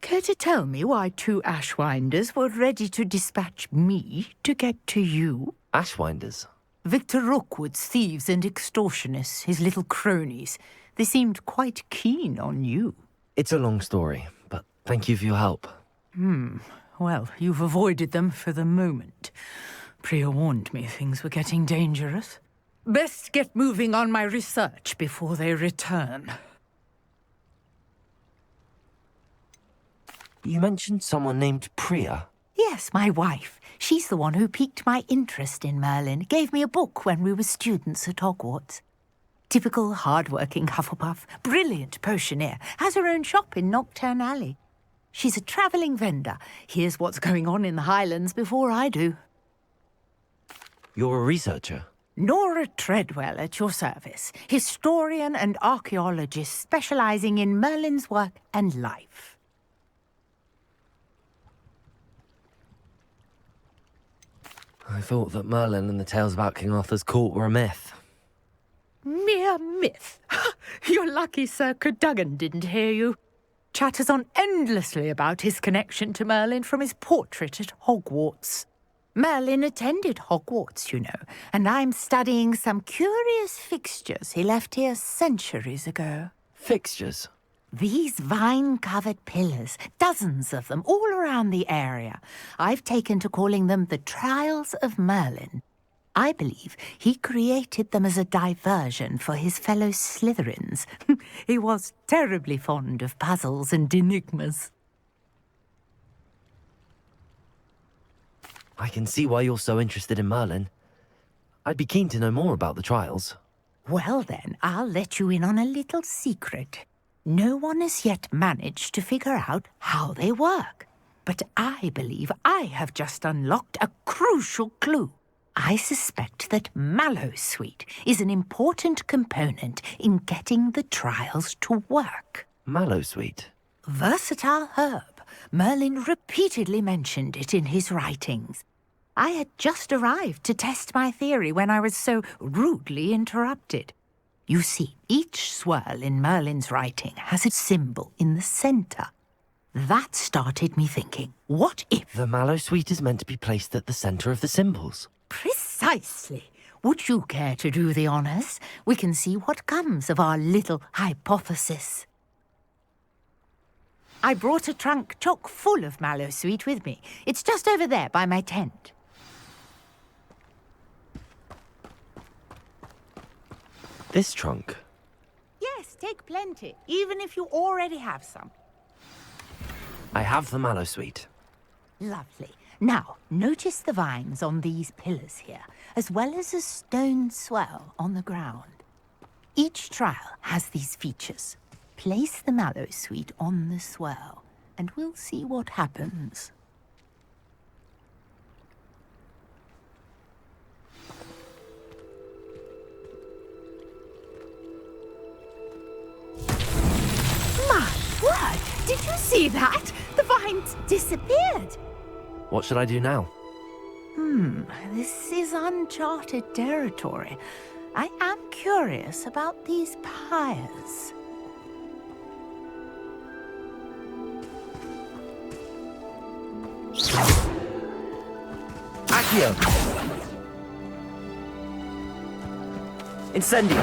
Care to tell me why two Ashwinders were ready to dispatch me to get to you? Ashwinders? Victor Rookwood's thieves and extortionists, his little cronies. They seemed quite keen on you. It's a long story, but thank you for your help. Well, you've avoided them for the moment. Priya warned me things were getting dangerous. Best get moving on my research before they return. You mentioned someone named Priya. Yes, my wife. She's the one who piqued my interest in Merlin. Gave me a book when we were students at Hogwarts. Typical hard-working Hufflepuff, brilliant potioneer, has her own shop in Knockturn Alley. She's a travelling vendor. Hears what's going on in the Highlands before I do. You're a researcher? Nora Treadwell at your service, historian and archaeologist specialising in Merlin's work and life. I thought that Merlin and the tales about King Arthur's court were a myth. Mere myth. You're lucky Sir Cadogan didn't hear you. Chatters on endlessly about his connection to Merlin from his portrait at Hogwarts. Merlin attended Hogwarts, you know, and I'm studying some curious fixtures he left here centuries ago. Fixtures? These vine-covered pillars, dozens of them, all around the area. I've taken to calling them the Trials of Merlin. I believe he created them as a diversion for his fellow Slytherins. He was terribly fond of puzzles and enigmas. I can see why you're so interested in Merlin. I'd be keen to know more about the trials. Well then, I'll let you in on a little secret. No one has yet managed to figure out how they work. But I believe I have just unlocked a crucial clue. I suspect that Mallowsweet is an important component in getting the trials to work. Mallowsweet? Versatile herb. Merlin repeatedly mentioned it in his writings. I had just arrived to test my theory when I was so rudely interrupted. You see, each swirl in Merlin's writing has a symbol in the centre. That started me thinking, what if... The Mallowsweet is meant to be placed at the centre of the symbols. Precisely. Would you care to do the honours? We can see what comes of our little hypothesis. I brought a trunk chock full of Mallowsweet with me. It's just over there by my tent. This trunk? Yes, take plenty, even if you already have some. I have the Mallowsweet. Lovely. Now, notice the vines on these pillars here, as well as a stone swell on the ground. Each trial has these features. Place the Mallowsweet on the swell, and we'll see what happens. My word! Did you see that? The vines disappeared! What should I do now? This is uncharted territory. I am curious about these pyres. Accio! Incendio!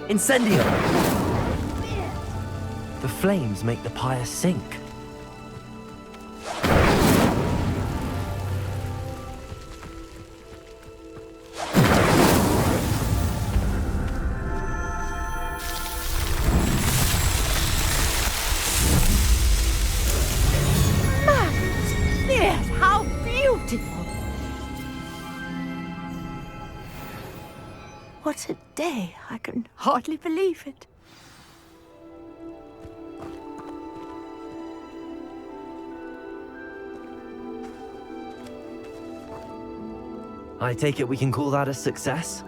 Incendio! The flames make the pyre sink. Yes, how beautiful! What a day! I can hardly believe it. I take it we can call that a success?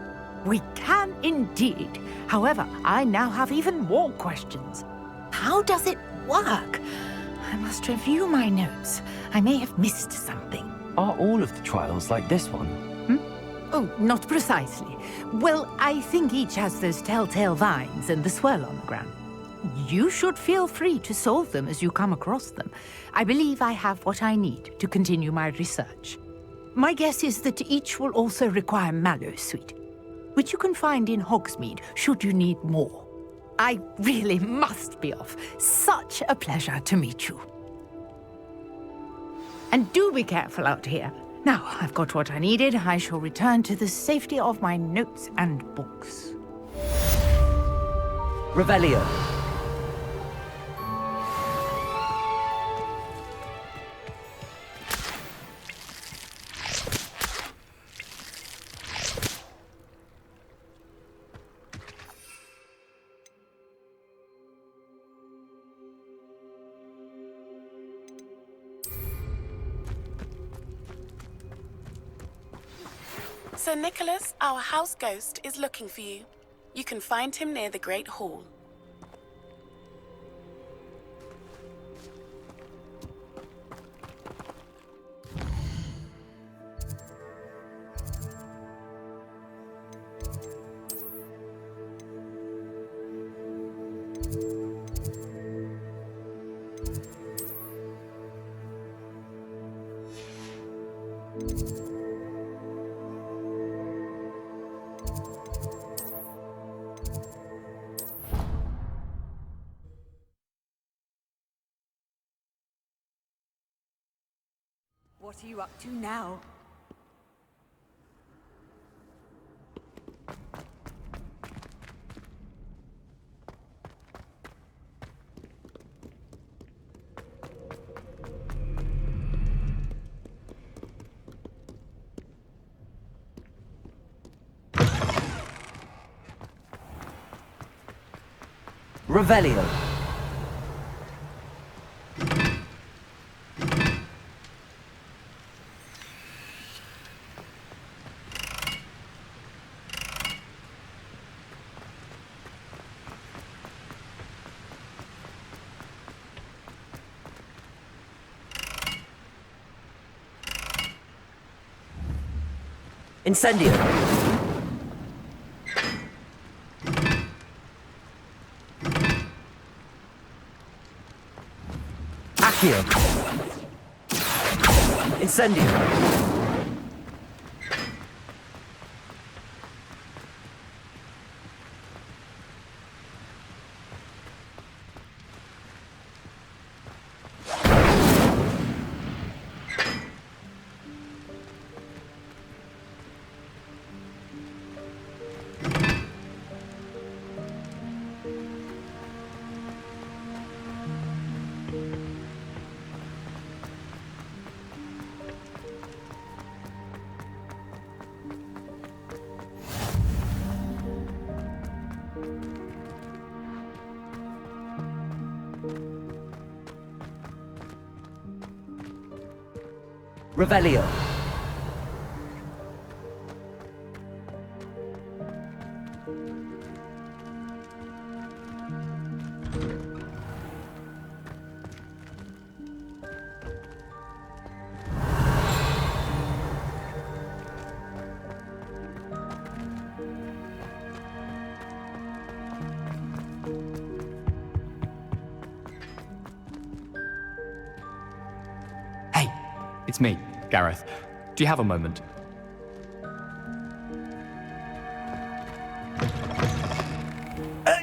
We can indeed. However, I now have even more questions. How does it work? I must review my notes. I may have missed something. Are all of the trials like this one? Oh, not precisely. Well, I think each has those telltale vines and the swirl on the ground. You should feel free to solve them as you come across them. I believe I have what I need to continue my research. My guess is that each will also require Mallowsweet, which you can find in Hogsmeade should you need more. I really must be off. Such a pleasure to meet you. And do be careful out here. Now, I've got what I needed. I shall return to the safety of my notes and books. Revelio. Sir Nicholas, our house ghost, is looking for you. You can find him near the Great Hall. What are you up to now? Revelio. Incendio. Accio. Incendio. Revelio. Hey, it's me, Gareth. Do you have a moment?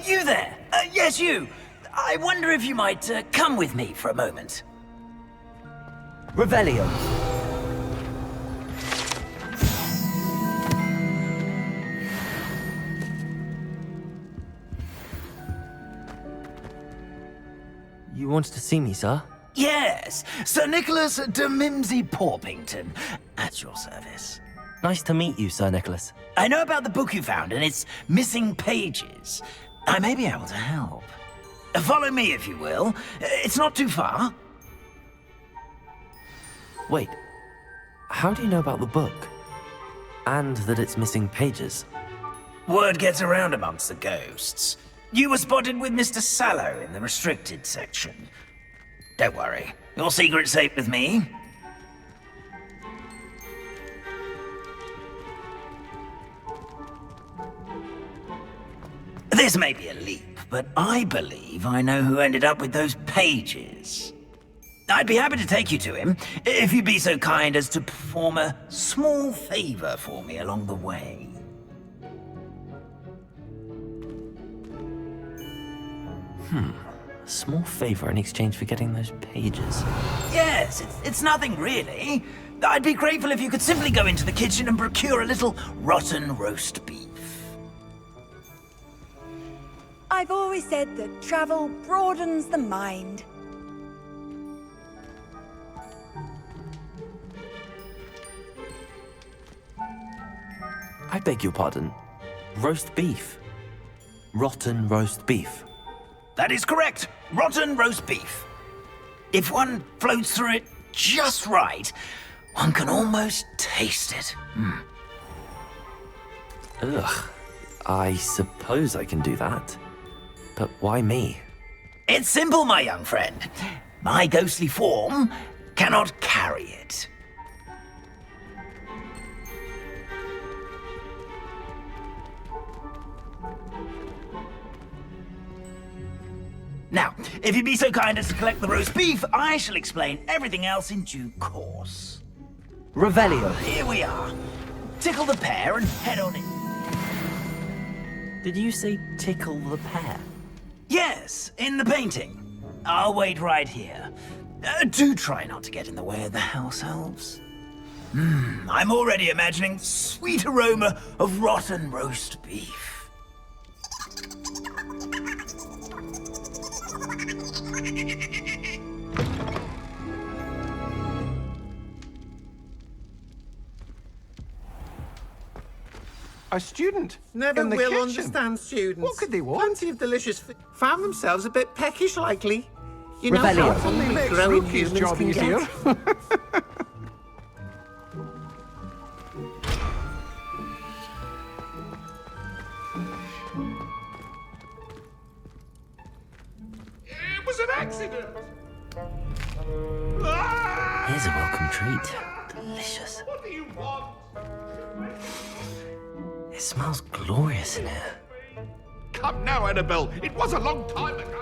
You there? Yes, you. I wonder if you might come with me for a moment. Revelio. You wanted to see me, sir? Yes, Sir Nicholas de Mimsy Porpington, at your service. Nice to meet you, Sir Nicholas. I know about the book you found and its missing pages. I may be able to help. Follow me, if you will. It's not too far. Wait, how do you know about the book? And that it's missing pages? Word gets around amongst the ghosts. You were spotted with Mr. Sallow in the restricted section. Don't worry, your secret's safe with me. This may be a leap, but I believe I know who ended up with those pages. I'd be happy to take you to him, if you'd be so kind as to perform a small favor for me along the way. A small favor in exchange for getting those pages. Yes, it's nothing really. I'd be grateful if you could simply go into the kitchen and procure a little rotten roast beef. I've always said that travel broadens the mind. I beg your pardon. Roast beef. Rotten roast beef. That is correct. Rotten roast beef. If one floats through it just right, one can almost taste it. Ugh. I suppose I can do that. But why me? It's simple, my young friend. My ghostly form cannot carry it. Now, if you'd be so kind as to collect the roast beef, I shall explain everything else in due course. Revelio. Here we are. Tickle the pear and head on in. Did you say tickle the pear? Yes, in the painting. I'll wait right here. Do try not to get in the way of the house elves. I'm already imagining sweet aroma of rotten roast beef. A student? Never in the will kitchen. understand students. What could they want? Plenty of delicious food. Found themselves a bit peckish lately. You know Revelio. how hungry Makes growing Rookie's humans job can easier. get. It was an accident. Here's a welcome treat. Delicious. What do you want? It smells glorious in here. Come now, Annabelle. It was a long time ago.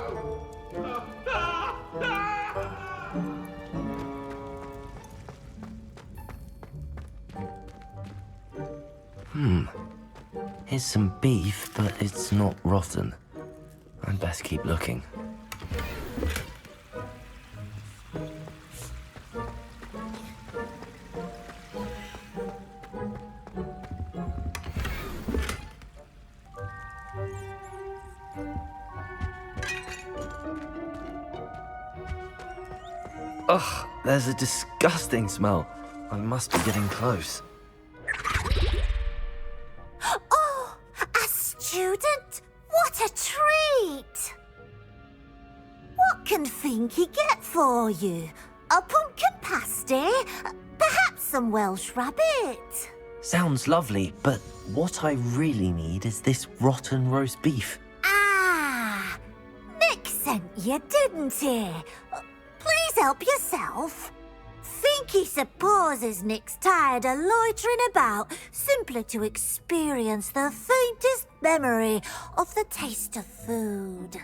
Here's some beef, but it's not rotten. I'd best keep looking. Ugh, there's a disgusting smell. I must be getting close. Oh, a student? What a treat! What can Finky get for you? A pumpkin pasty? Perhaps some Welsh rabbit? Sounds lovely, but what I really need is this rotten roast beef. Ah, Nick sent you, didn't he? Please help yourself. Finky supposes Nick's tired of loitering about simply to experience the faintest memory of the taste of food.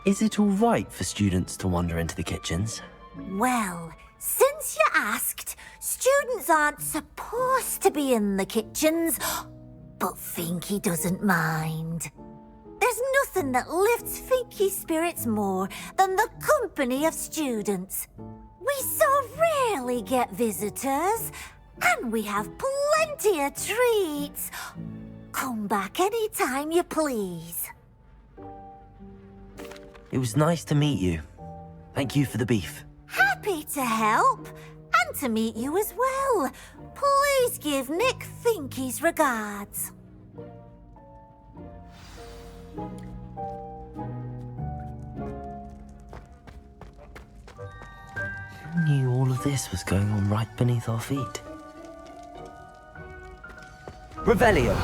Is it all right for students to wander into the kitchens? Well, since you asked, students aren't supposed to be in the kitchens, but Finky doesn't mind. There's nothing that lifts Finky's spirits more than the company of students. We so rarely get visitors, and we have plenty of treats. Come back any time you please. It was nice to meet you. Thank you for the beef. Happy to help, and to meet you as well. Please give Nick Finky's regards. Who knew all of this was going on right beneath our feet? Revelio.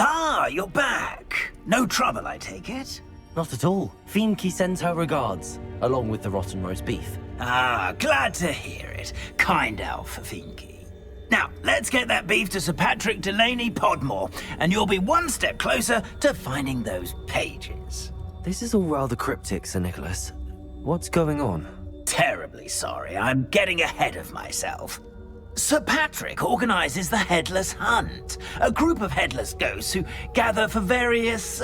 Ah, you're back. No trouble, I take it? Not at all. Finky sends her regards, along with the rotten roast beef. Ah, glad to hear it. Kind elf for Finky. Now, let's get that beef to Sir Patrick Delaney Podmore, and you'll be one step closer to finding those pages. This is all rather cryptic, Sir Nicholas. What's going on? Terribly sorry, I'm getting ahead of myself. Sir Patrick organizes the Headless Hunt, a group of headless ghosts who gather for various,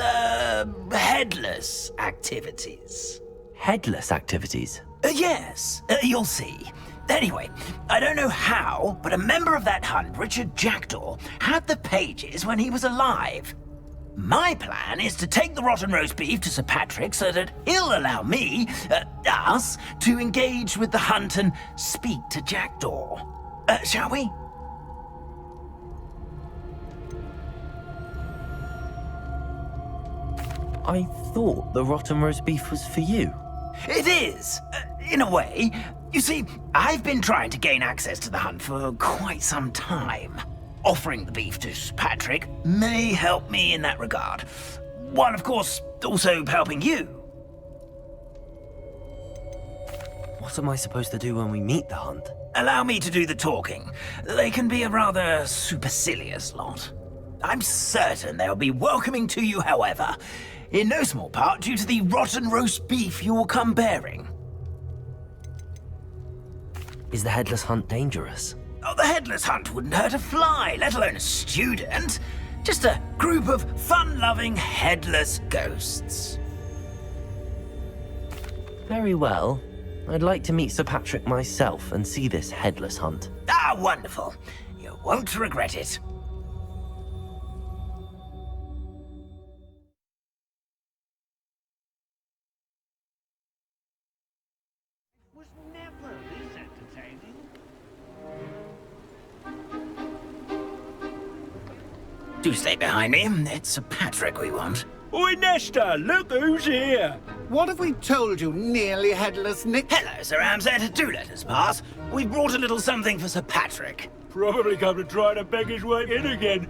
headless activities. Headless activities? Yes, you'll see. Anyway, I don't know how, but a member of that hunt, Richard Jackdaw, had the pages when he was alive. My plan is to take the rotten roast beef to Sir Patrick so that he'll allow me, us, to engage with the hunt and speak to Jackdaw. Shall we? I thought the rotten roast beef was for you. It is, in a way. You see, I've been trying to gain access to the hunt for quite some time. Offering the beef to Sir Patrick may help me in that regard. While, of course, also helping you. What am I supposed to do when we meet the hunt? Allow me to do the talking. They can be a rather supercilious lot. I'm certain they'll be welcoming to you, however, in no small part due to the rotten roast beef you will come bearing. Is the Headless Hunt dangerous? Oh, the Headless Hunt wouldn't hurt a fly, let alone a student. Just a group of fun-loving headless ghosts. Very well. I'd like to meet Sir Patrick myself and see this Headless Hunt. Ah, wonderful. You won't regret it. Was never this entertaining. Do stay behind me. It's Sir Patrick we want. Oi, Nesta, look who's here. What have we told you, nearly headless Nick? Hello, Sir Ramsay. Do let us pass. We've brought a little something for Sir Patrick. Probably come to try to beg his way in again.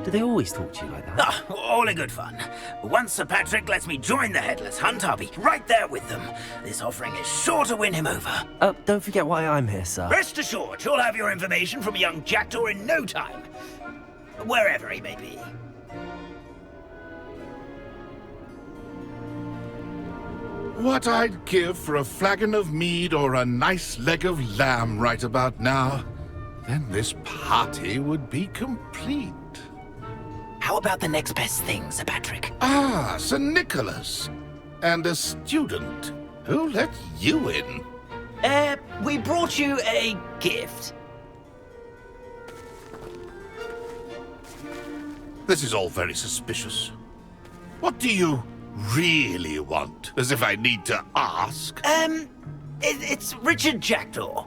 Do they always talk to you like that? Ah, all in good fun. Once Sir Patrick lets me join the Headless Hunt, I'll be right there with them. This offering is sure to win him over. Don't forget why I'm here, sir. Rest assured, you'll have your information from young Jackdaw in no time. Wherever he may be. What I'd give for a flagon of mead or a nice leg of lamb right about now. Then this party would be complete. How about the next best thing, Sir Patrick? Ah, Sir Nicholas. And a student. Who let you in? We brought you a gift. This is all very suspicious. What do you really want? As if I need to ask. It's Richard Jackdaw.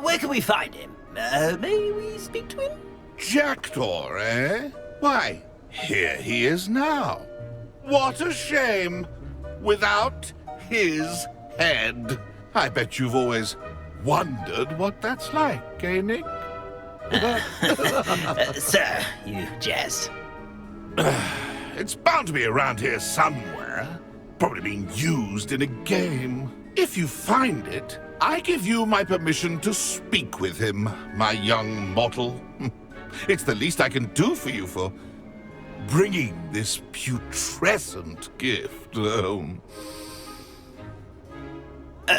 Where can we find him? May we speak to him? Jackdaw, eh? Why, here he is now. What a shame. Without his head. I bet you've always wondered what that's like, eh, Nick? Sir, you jest. It's bound to be around here somewhere. Probably being used in a game. If you find it, I give you my permission to speak with him, my young mortal. It's the least I can do for you for bringing this putrescent gift home.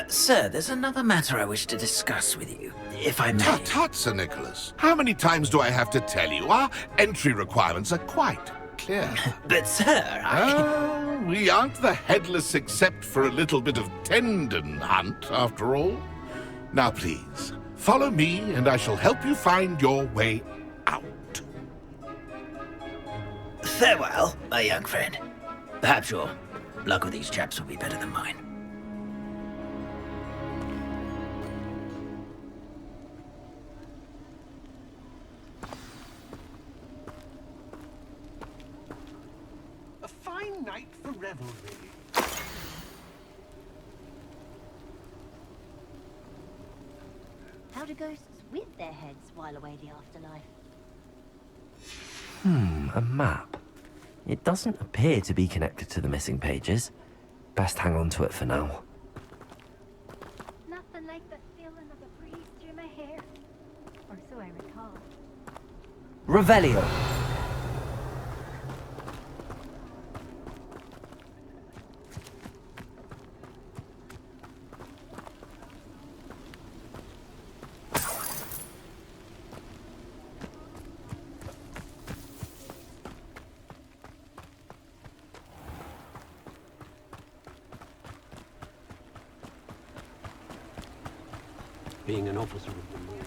Sir, there's another matter I wish to discuss with you, if I may. Tut, tut, Sir Nicholas. How many times do I have to tell you? Our entry requirements are quite clear. But, sir, we aren't the headless except for a little bit of tendon hunt, after all. Now, please, follow me, and I shall help you find your way out. Farewell, my young friend. Perhaps your luck with these chaps will be better than mine. A fine night for revelry. How do ghosts with their heads while away the afterlife? A map. It doesn't appear to be connected to the missing pages. Best hang on to it for now. Nothing like the feeling of a breeze through my hair. Or so I recall. Revelio. being an officer of the law.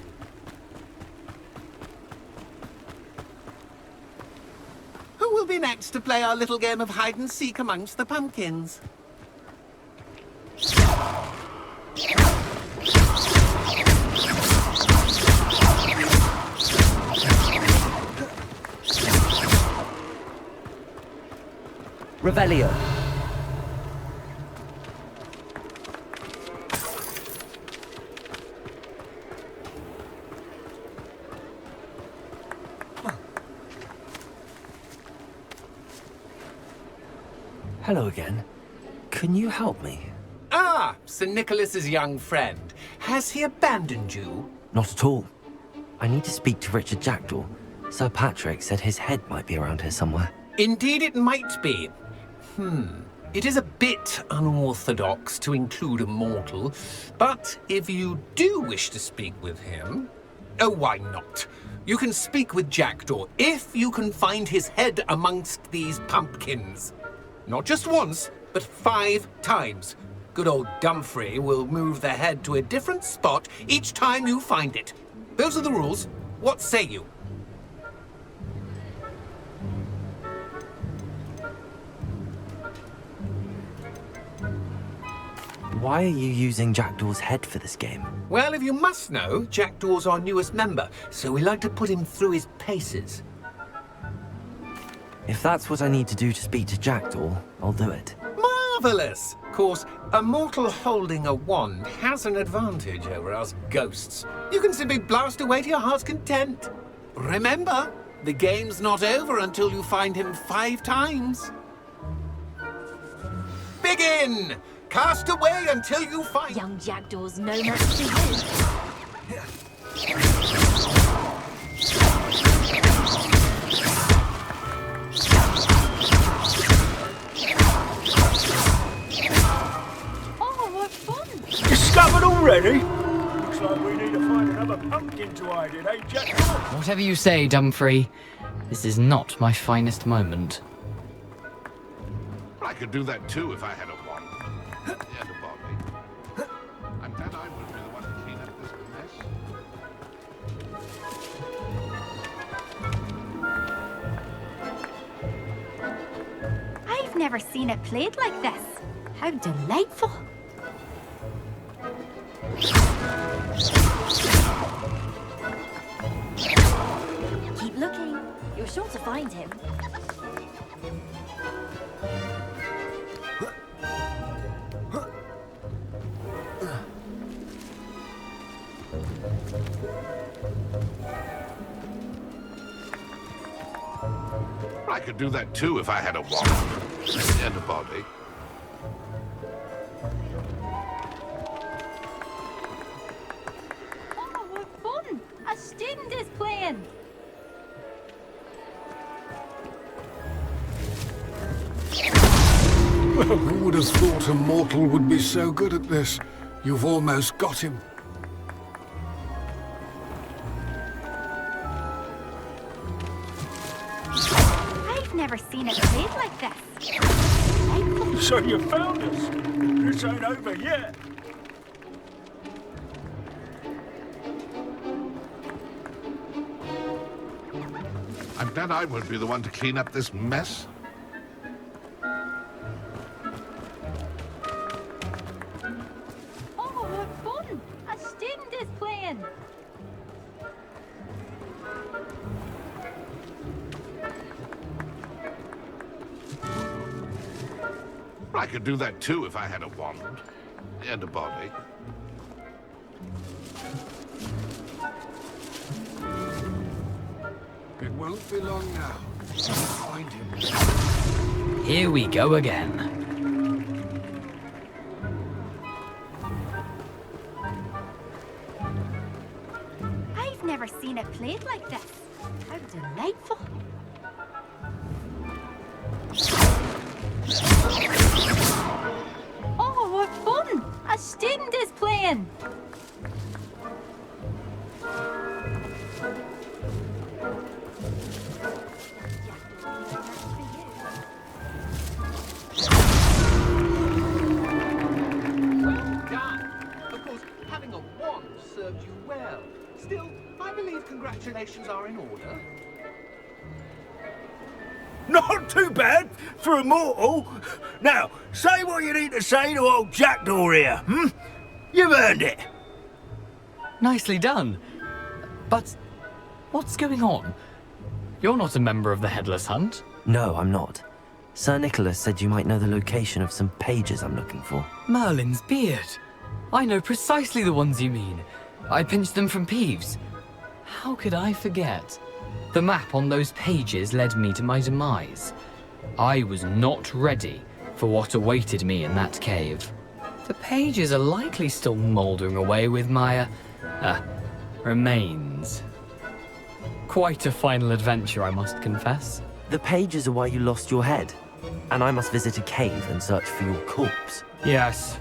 Who will be next to play our little game of hide and seek amongst the pumpkins? Revelio. Hello again. Can you help me? Ah, Sir Nicholas's young friend. Has he abandoned you? Not at all. I need to speak to Richard Jackdaw. Sir Patrick said his head might be around here somewhere. Indeed it might be. It is a bit unorthodox to include a mortal, but if you do wish to speak with him... Oh, why not? You can speak with Jackdaw if you can find his head amongst these pumpkins. Not just once, but 5 times. Good old Dumfrey will move the head to a different spot each time you find it. Those are the rules. What say you? Why are you using Jackdaw's head for this game? Well, if you must know, Jackdaw's our newest member, so we like to put him through his paces. If that's what I need to do to speak to Jackdaw, I'll do it. Marvellous! Of course, a mortal holding a wand has an advantage over us ghosts. You can simply blast away to your heart's content. Remember, the game's not over until you find him 5 times. Begin! Cast away until you find... Young Jackdaw's no match for you. Oh, what fun! Discovered already? Looks like we need to find another pumpkin to hide in, eh, Jackdaw? Whatever you say, Dumfrey. This is not my finest moment. I could do that too if I had a wand. And a body. I'm glad I would be the one to clean up this mess. I've never seen it played like this. How delightful. Keep looking. You're sure to find him. I could do that too if I had a wand. And a body. Oh, what fun! A student is playing! Well, who would have thought a mortal would be so good at this? You've almost got him. I've never seen it played like this. So you found us? This ain't over yet. I'm glad I won't be the one to clean up this mess. Oh, what fun! A student is playing! I could do that too if I had a wand. And a body. It won't be long now. Find him. Here we go again. I've never seen it played like this. How delightful. Oh, what fun! A student is playing! Congratulations are in order. Not too bad for a mortal. Now, say what you need to say to old Jackdaw here, hmm? You've earned it. Nicely done. But what's going on? You're not a member of the Headless Hunt. No, I'm not. Sir Nicholas said you might know the location of some pages I'm looking for. Merlin's beard. I know precisely the ones you mean. I pinched them from Peeves. How could I forget? The map on those pages led me to my demise. I was not ready for what awaited me in that cave. The pages are likely still mouldering away with my, remains. Quite a final adventure, I must confess. The pages are why you lost your head, and I must visit a cave and search for your corpse. Yes.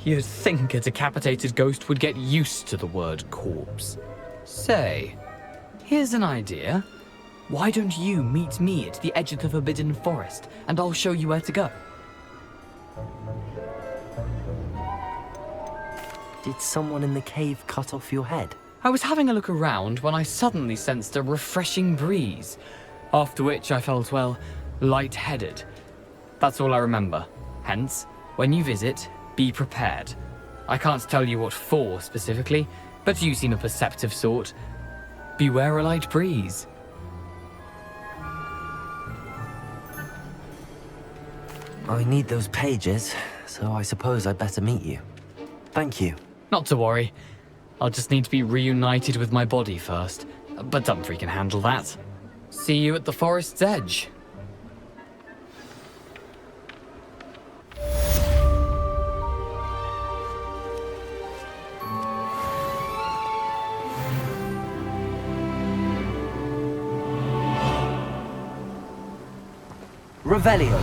You'd think a decapitated ghost would get used to the word corpse. Say, here's an idea. Why don't you meet me at the edge of the Forbidden Forest, and I'll show you where to go? Did someone in the cave cut off your head? I was having a look around when I suddenly sensed a refreshing breeze, after which I felt, well, lightheaded. That's all I remember. Hence, when you visit, be prepared. I can't tell you what for specifically, but you seem a perceptive sort. Beware a light breeze. I need those pages, so I suppose I'd better meet you. Thank you. Not to worry. I'll just need to be reunited with my body first, but Dumfries can handle that. See you at the forest's edge. Revelio.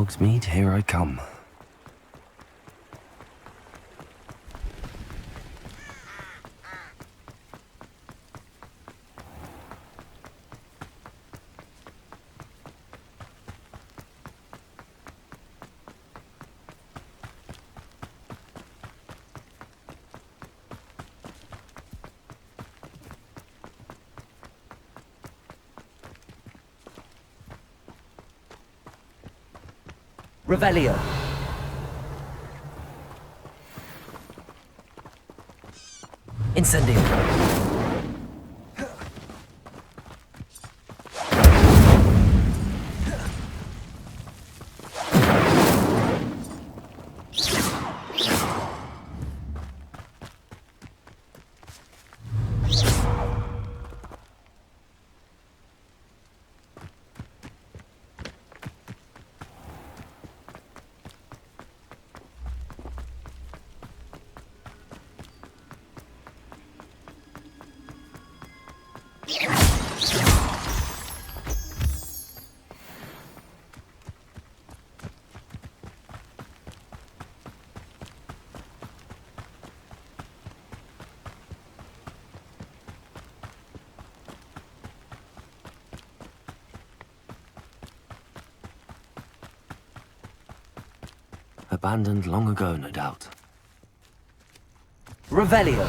Hogsmeade, here I come. Revelio. Incendio. abandoned long ago, no doubt. Revelio.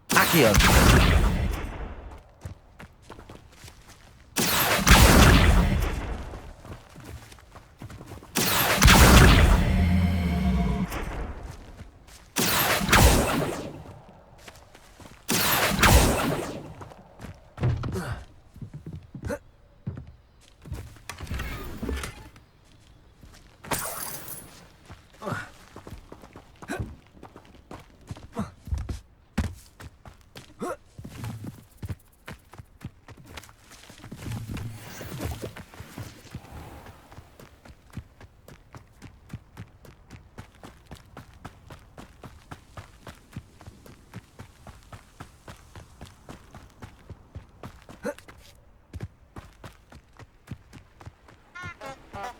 Accio.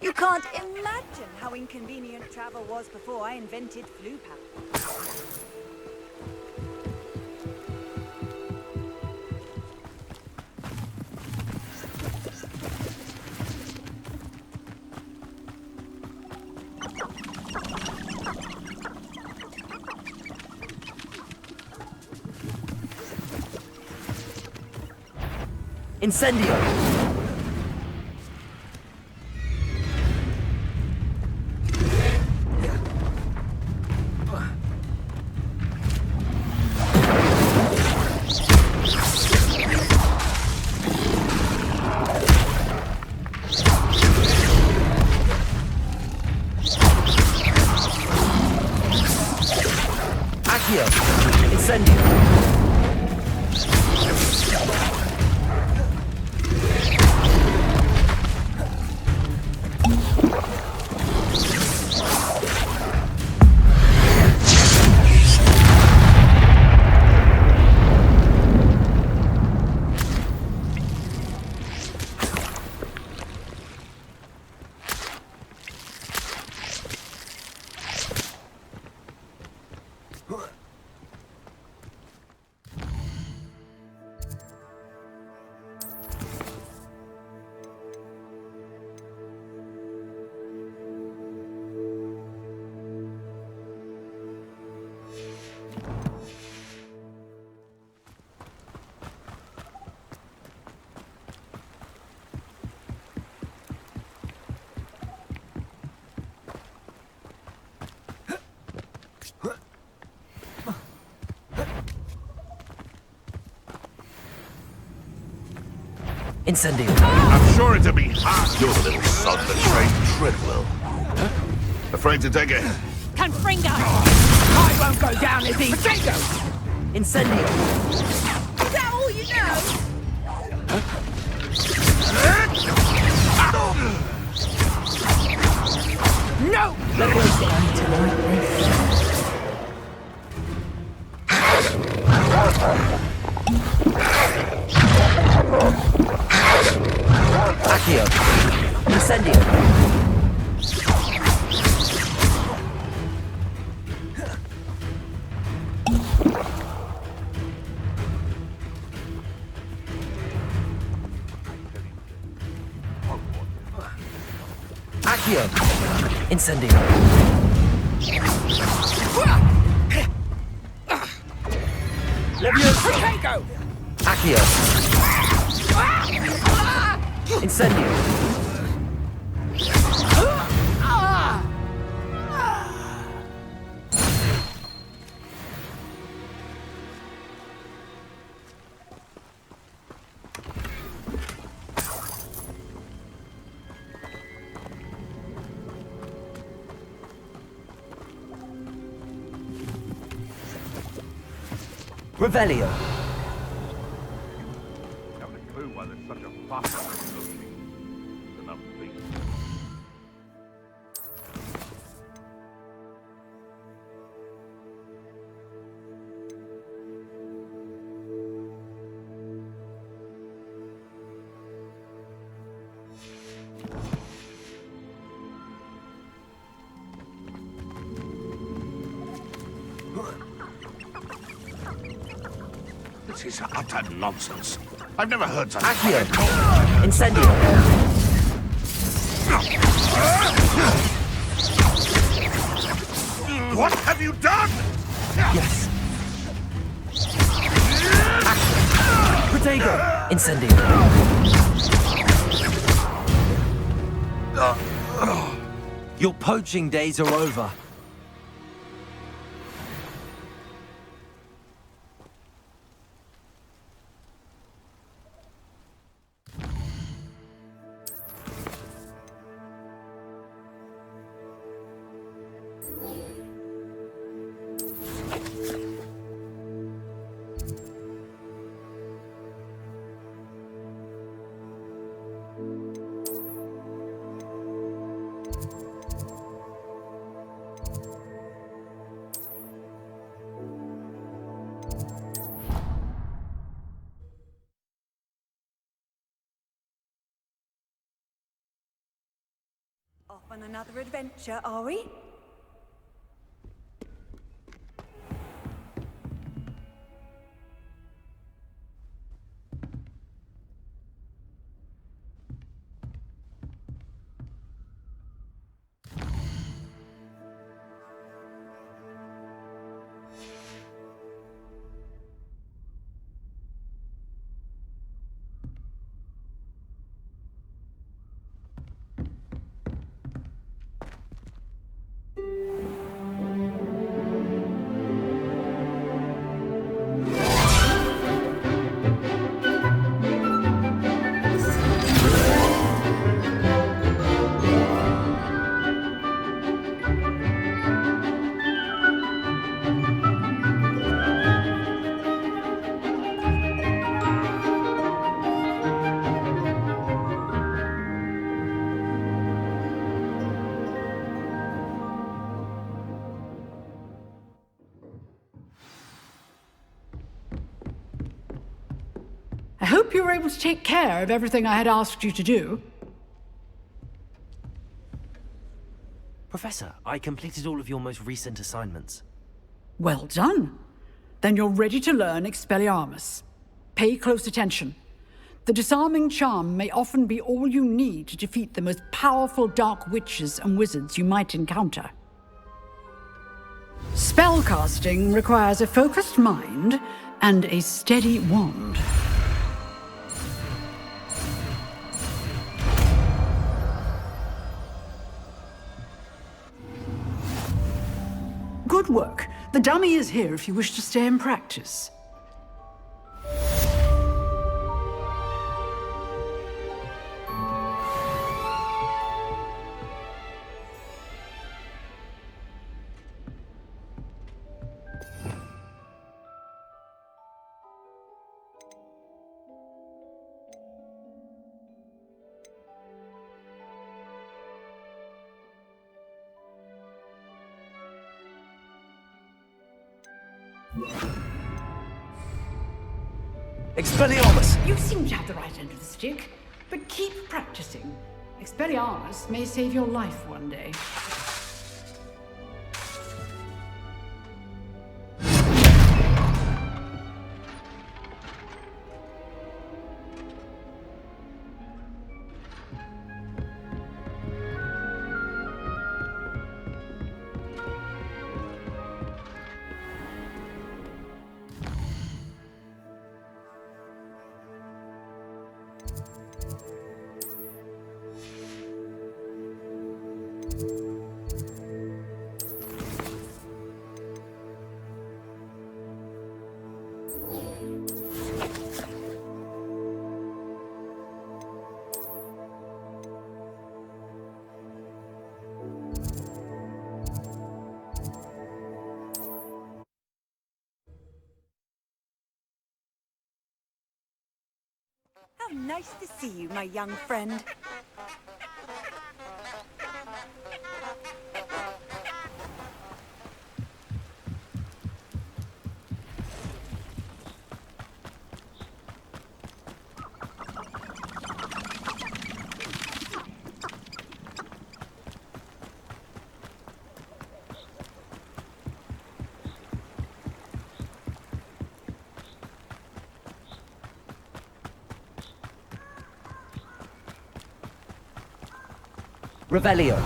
You can't imagine how inconvenient travel was before I invented flu power. Incendio. Incendio. I'm sure it'll be hard. You're the little sod that trained Treadwell. Huh? Afraid to take it? Confringo! I won't go down as easy. Potato! Incendio. Is that all you know? No! Let us go tonight, Accio. Incendio. Accio. Incendio. Levioso. Accio. Incendio. Revelio. Haven't a clue why there's such a fuss on this looking. Enough things. This is utter nonsense. I've never heard such Accio! a Incendio! What have you done? Yes. Protego! Incendio! Your poaching days are over. Off on another adventure, are we? I hope you were able to take care of everything I had asked you to do. Professor, I completed all of your most recent assignments. Well done. Then you're ready to learn Expelliarmus. Pay close attention. The disarming charm may often be all you need to defeat the most powerful dark witches and wizards you might encounter. Spellcasting requires a focused mind and a steady wand. Good work. The dummy is here if you wish to stay and practice. Expelliarmus! You seem to have the right end of the stick, but keep practicing. Expelliarmus may save your life one day. How nice to see you, my young friend. Revelio.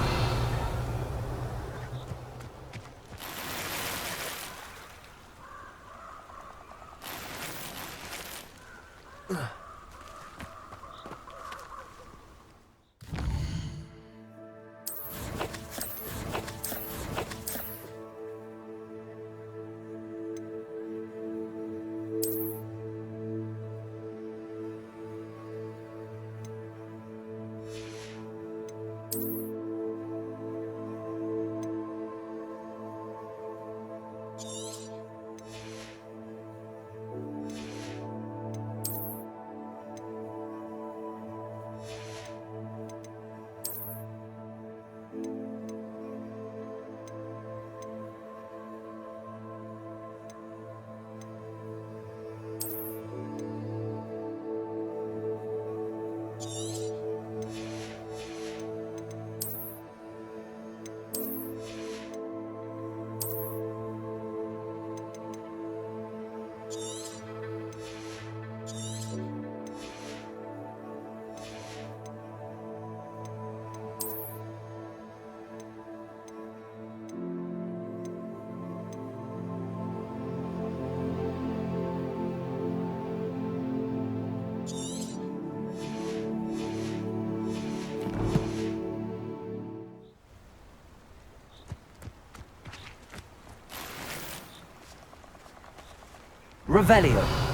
Revelio.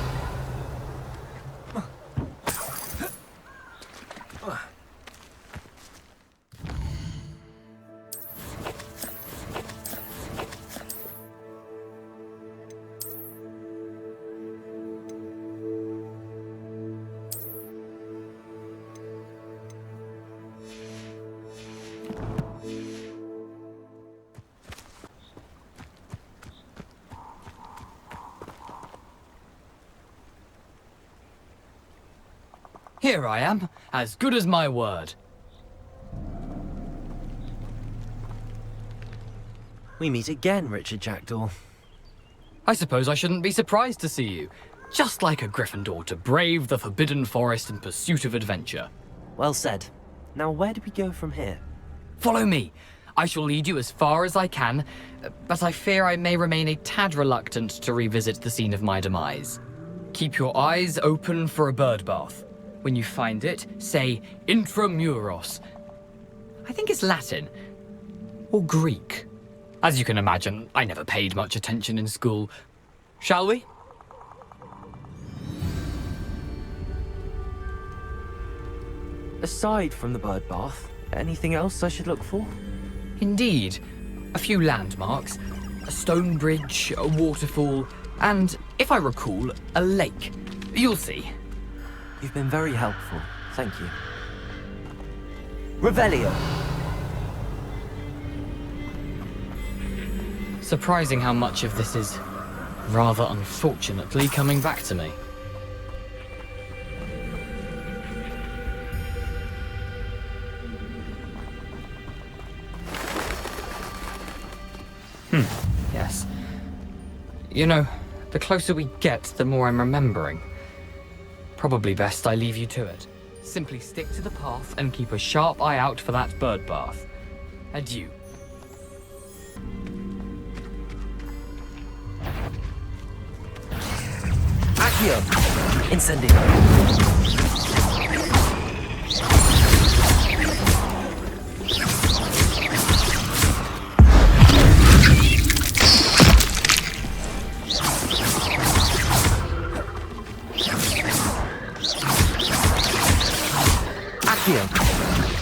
Here I am, as good as my word. We meet again, Richard Jackdaw. I suppose I shouldn't be surprised to see you. Just like a Gryffindor to brave the Forbidden Forest in pursuit of adventure. Well said. Now where do we go from here? Follow me. I shall lead you as far as I can, but I fear I may remain a tad reluctant to revisit the scene of my demise. Keep your eyes open for a bird bath. When you find it, say intramuros. I think it's Latin. Or Greek. As you can imagine, I never paid much attention in school. Shall we? Aside from the bird bath, anything else I should look for? Indeed. A few landmarks. A stone bridge, a waterfall, and, if I recall, a lake. You'll see. You've been very helpful. Thank you. Revelio. Surprising how much of this is, rather unfortunately, coming back to me. Yes. You know, the closer we get, the more I'm remembering. Probably best I leave you to it. Simply stick to the path and keep a sharp eye out for that bird bath. Adieu. Accio! Incendio!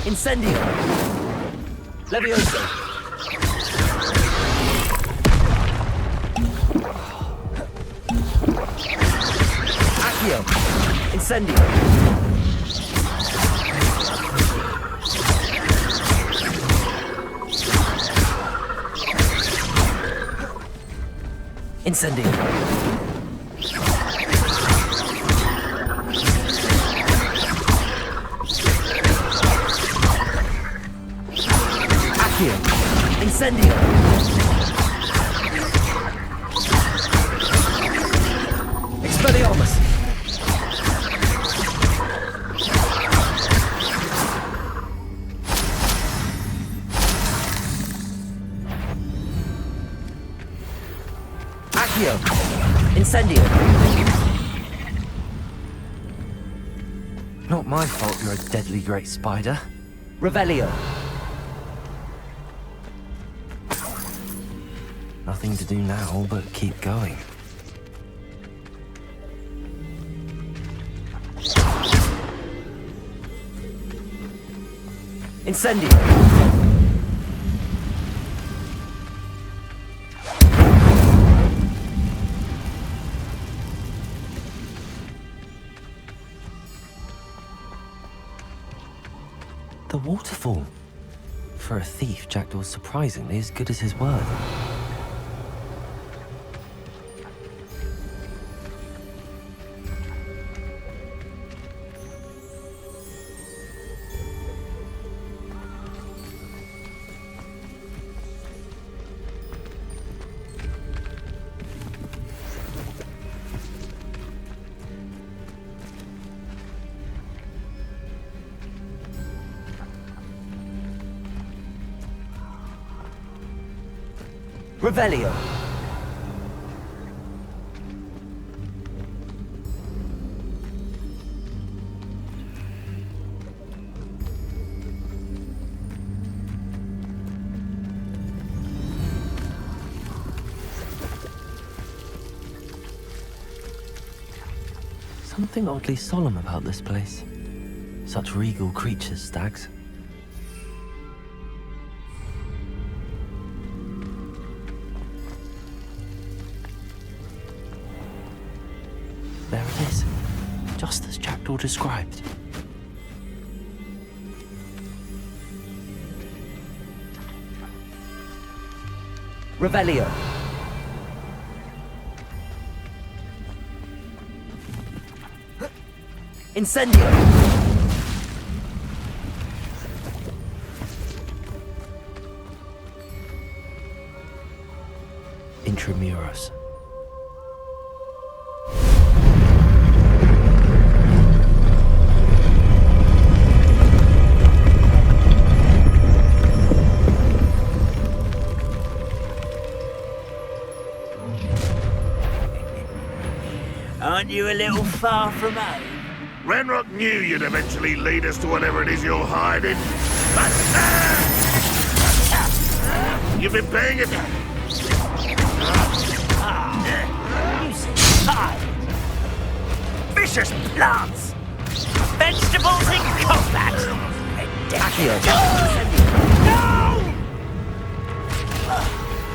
Incendio! Levioso! Accio! Incendio! Incendio! Incendio! Expelliarmus! Accio! Incendio! Not my fault you're a deadly great spider. Revelio! Nothing to do now but keep going. Incendio! The waterfall. For a thief, Jackdaw's surprisingly as good as his word. Revelio. Something oddly solemn about this place. Such regal creatures, stags. There it is, just as Jackdaw described. Revelio. Incendio. Intramuros. Aren't you a little far from home? Ranrock knew you'd eventually lead us to whatever it is you're hiding. You've been paying it. You tired. Vicious plants. Vegetables in combat. Accio. No!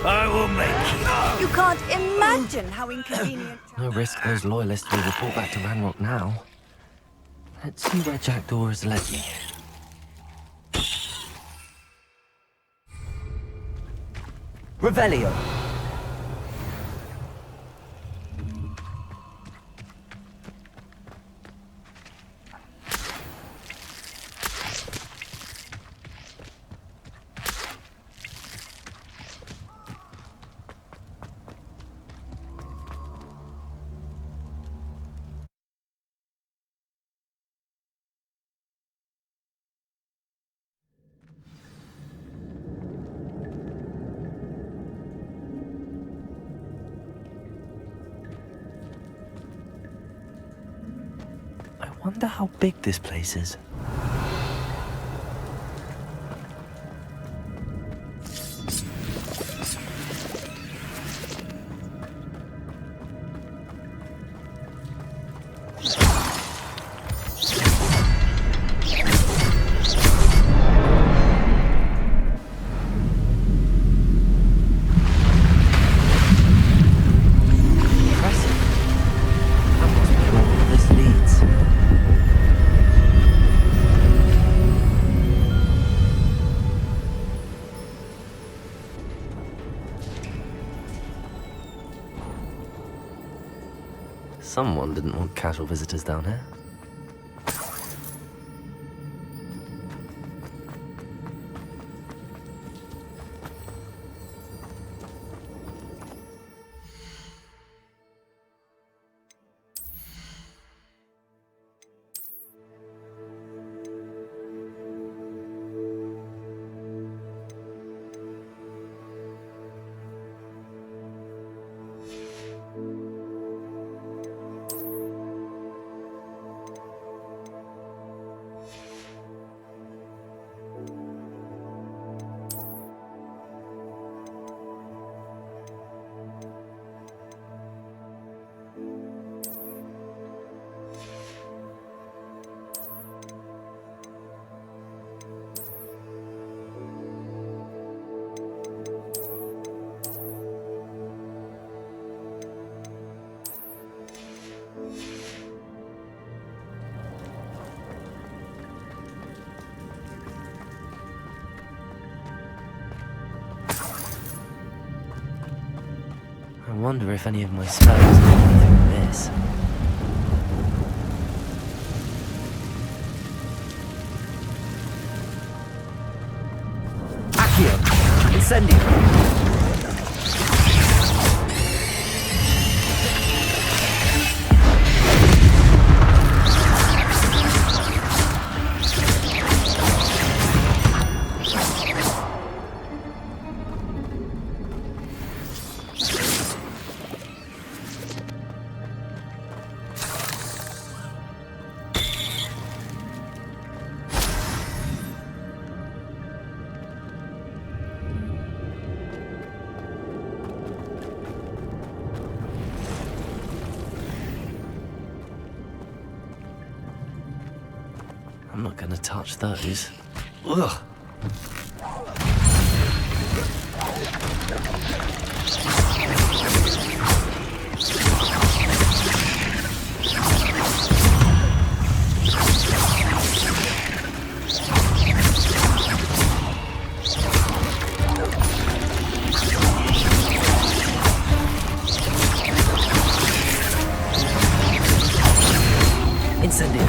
I will make you. You can't imagine how inconvenient. No risk those loyalists will report back to Ranrock now. Let's see where Jackdaw has led me. Revelio. I wonder how big this place is. Someone didn't want casual visitors down here. wonder if any of my spells come through this. Accio! Incendio! I'm not gonna touch those. Ugh. Incendio.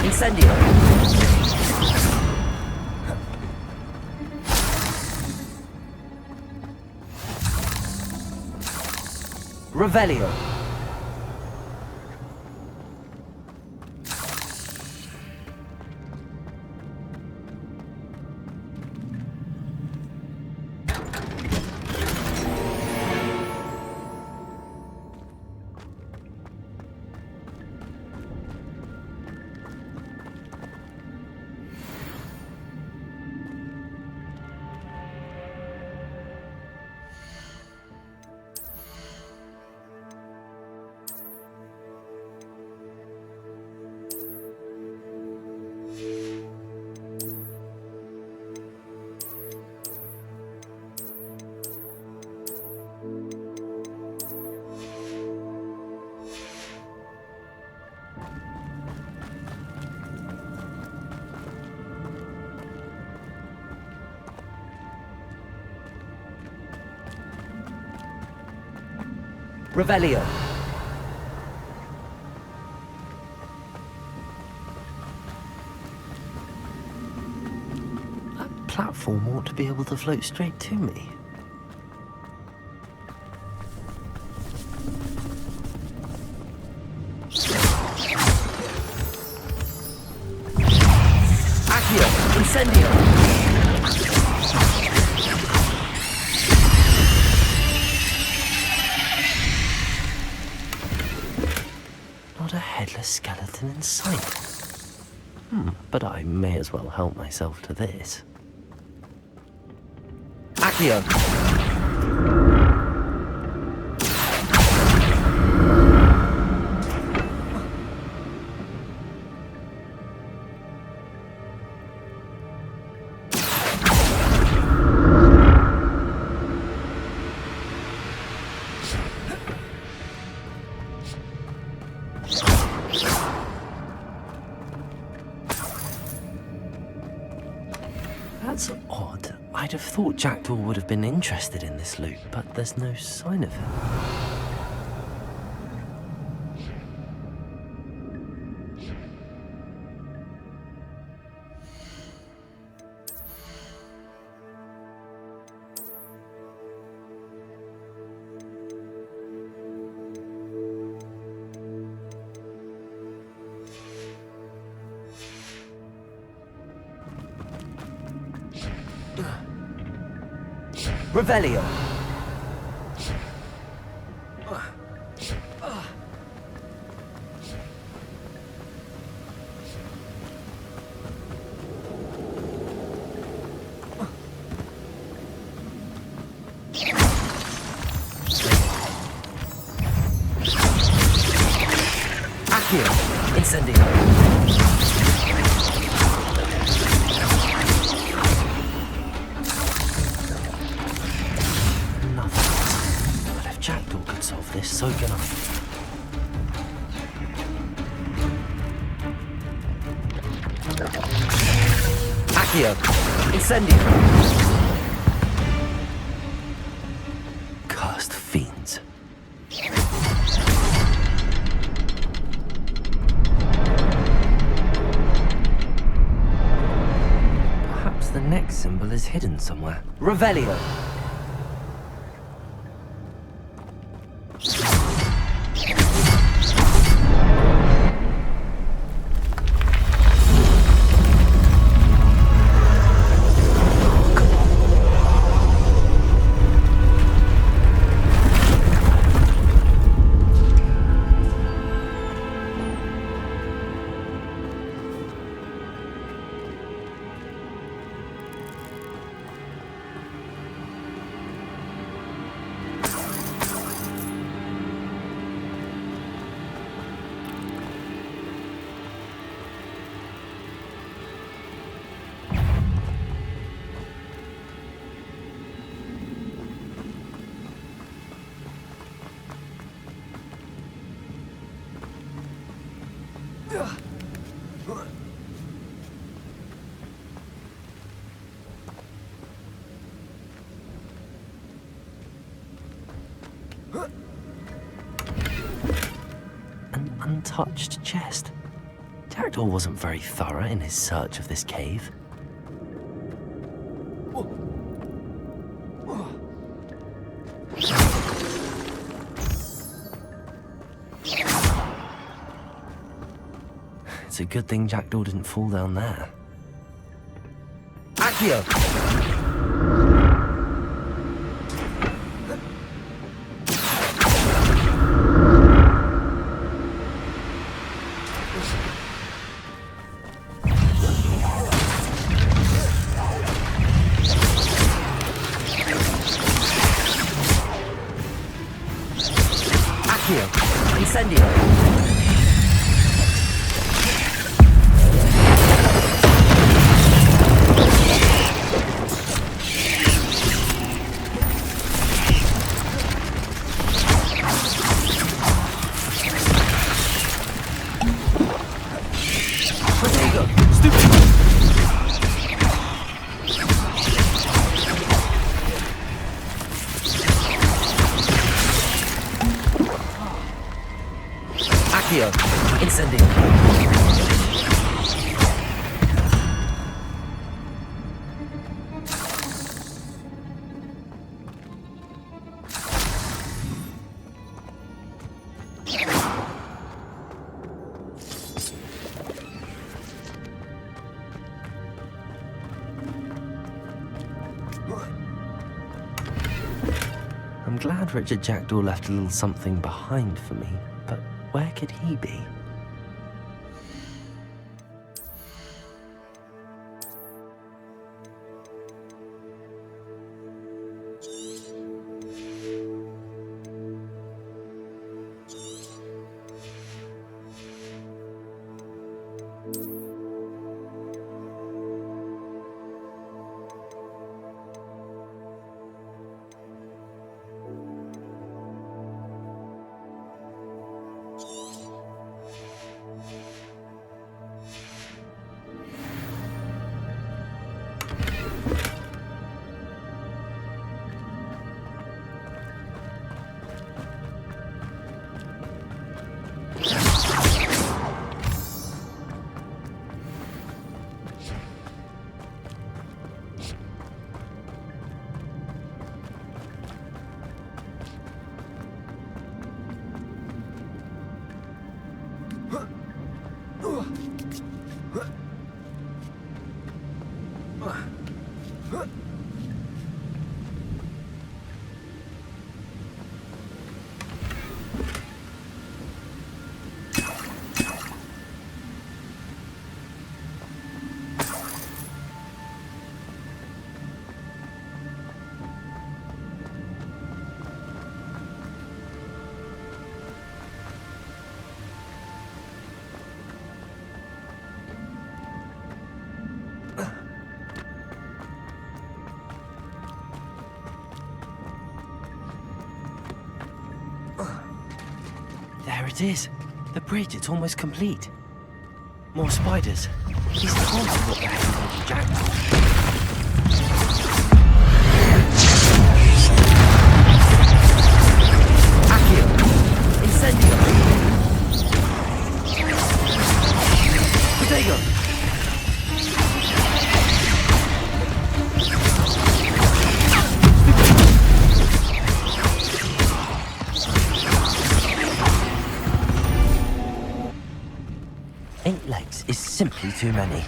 Incendio! Revelio! Revelio. That platform ought to be able to float straight to me. Accio! Incendio! Headless skeleton in sight. But I may as well help myself to this. Accio! That's odd. I'd have thought Jackdaw would have been interested in this loot, but there's no sign of him. Revelio. Accio. Incendio. Solve this, so can I. Accio. Incendio. Cursed fiends. Perhaps the next symbol is hidden somewhere. Revelio. An untouched chest. Jackdaw wasn't very thorough in his search of this cave. It's a good thing Jackdaw didn't fall down there. Accio! Accio! Incendio! Accio! Incendio! I'm glad Richard Jackdaw left a little something behind for me, but where could he be? There it is. The bridge, it's almost complete. More spiders. He's told me what the heck is Jackdaw. Accio! Incendio! Protego! Eight legs is simply too many.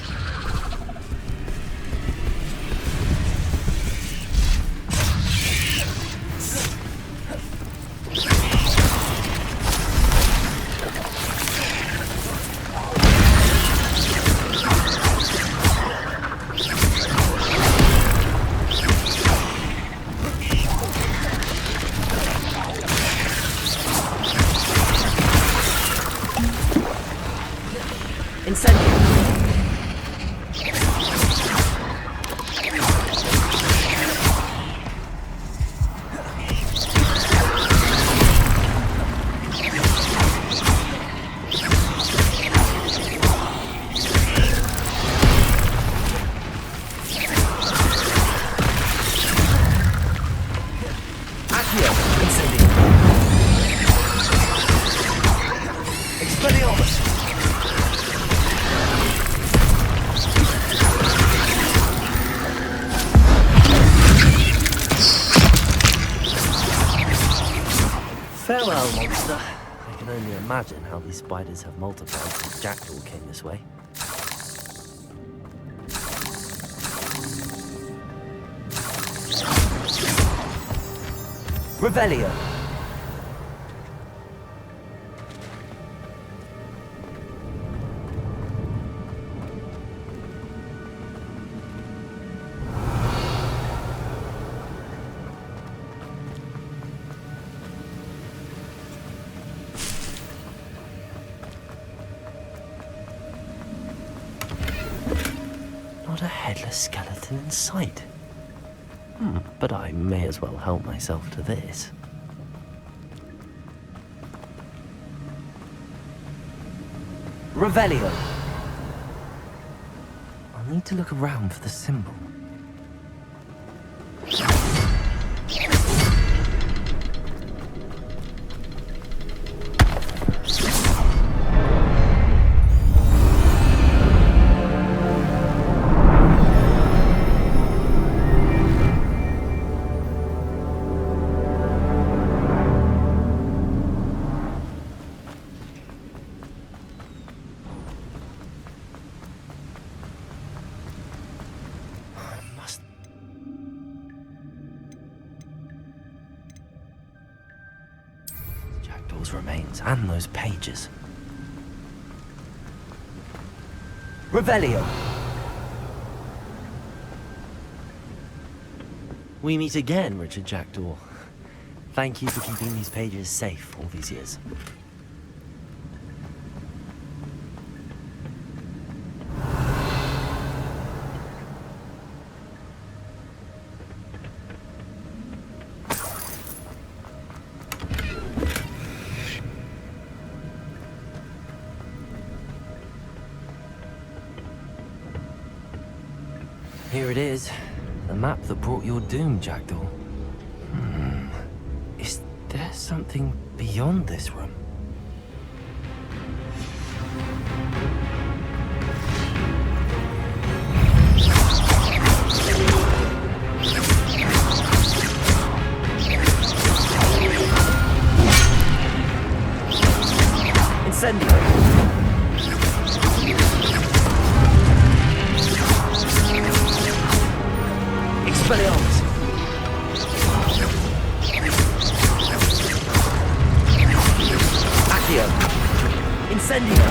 Farewell, monster. I can only imagine how these spiders have multiplied since Jackdaw came this way. Revelio. Not a headless skeleton in sight. But I may as well help myself to this. Revelio. I'll need to look around for the symbol. Jackdaw's remains and those pages. Revelio. We meet again, Richard Jackdaw. Thank you for keeping these pages safe all these years. Here it is, the map that brought your doom, Jackdaw. Is there something beyond this room? Incendio! Expelliarmus! Accio! Incendio!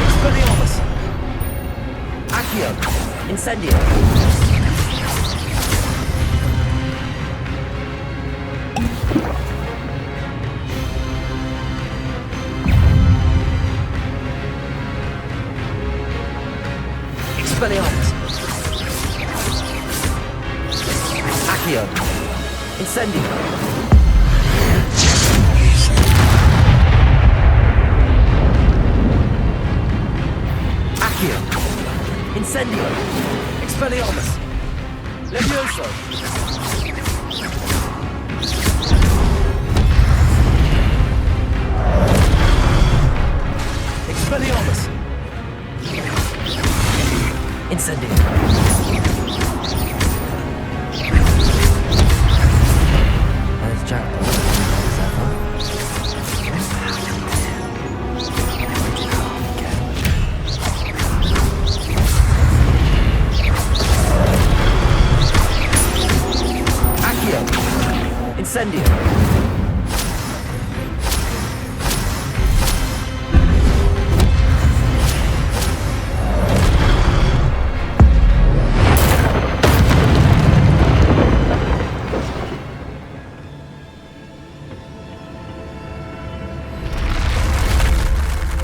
Expelliarmus! Accio! Incendio! Expelliarmus! Accio! Incendio! Accio! Incendio! Expelliarmus! Levioso! Expelliarmus! Incendio! There's Jack. Accio! Incendio!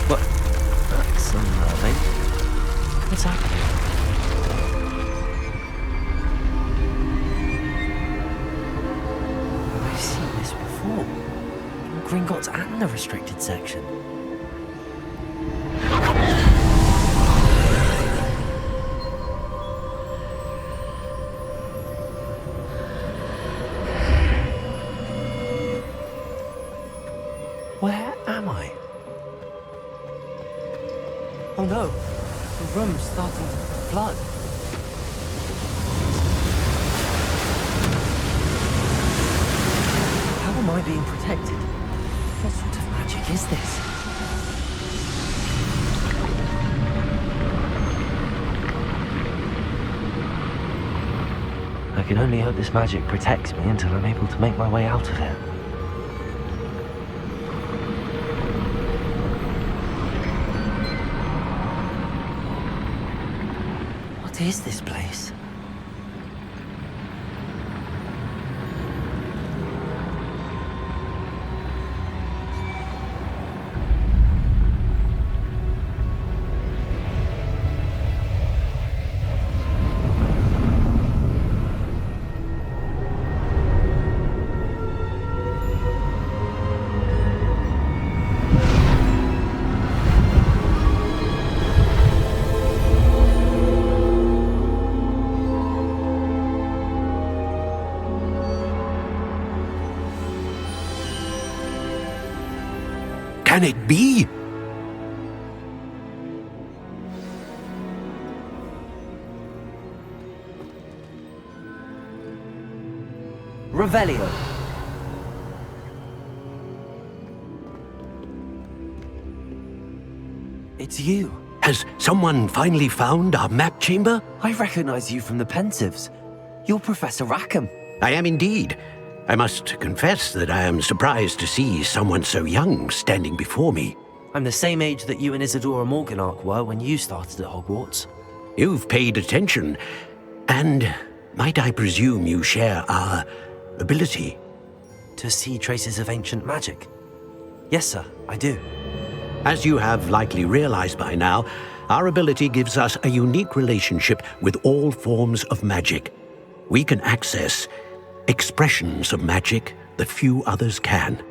What? That's unnerving. What's happening? I've seen this before. In Gringotts and the restricted section. Where am I? Oh no, the room's starting to flood. How am I being protected? What sort of magic is this? I can only hope this magic protects me until I'm able to make my way out of here. What is this place? Can it be? Revelio. It's you. Has someone finally found our map chamber? I recognize you from the Pensives. You're Professor Rackham. I am indeed. I must confess that I am surprised to see someone so young standing before me. I'm the same age that you and Isadora Morganark were when you started at Hogwarts. You've paid attention, and might I presume you share our ability? To see traces of ancient magic? Yes, sir, I do. As you have likely realized by now, our ability gives us a unique relationship with all forms of magic. We can access expressions of magic that few others can.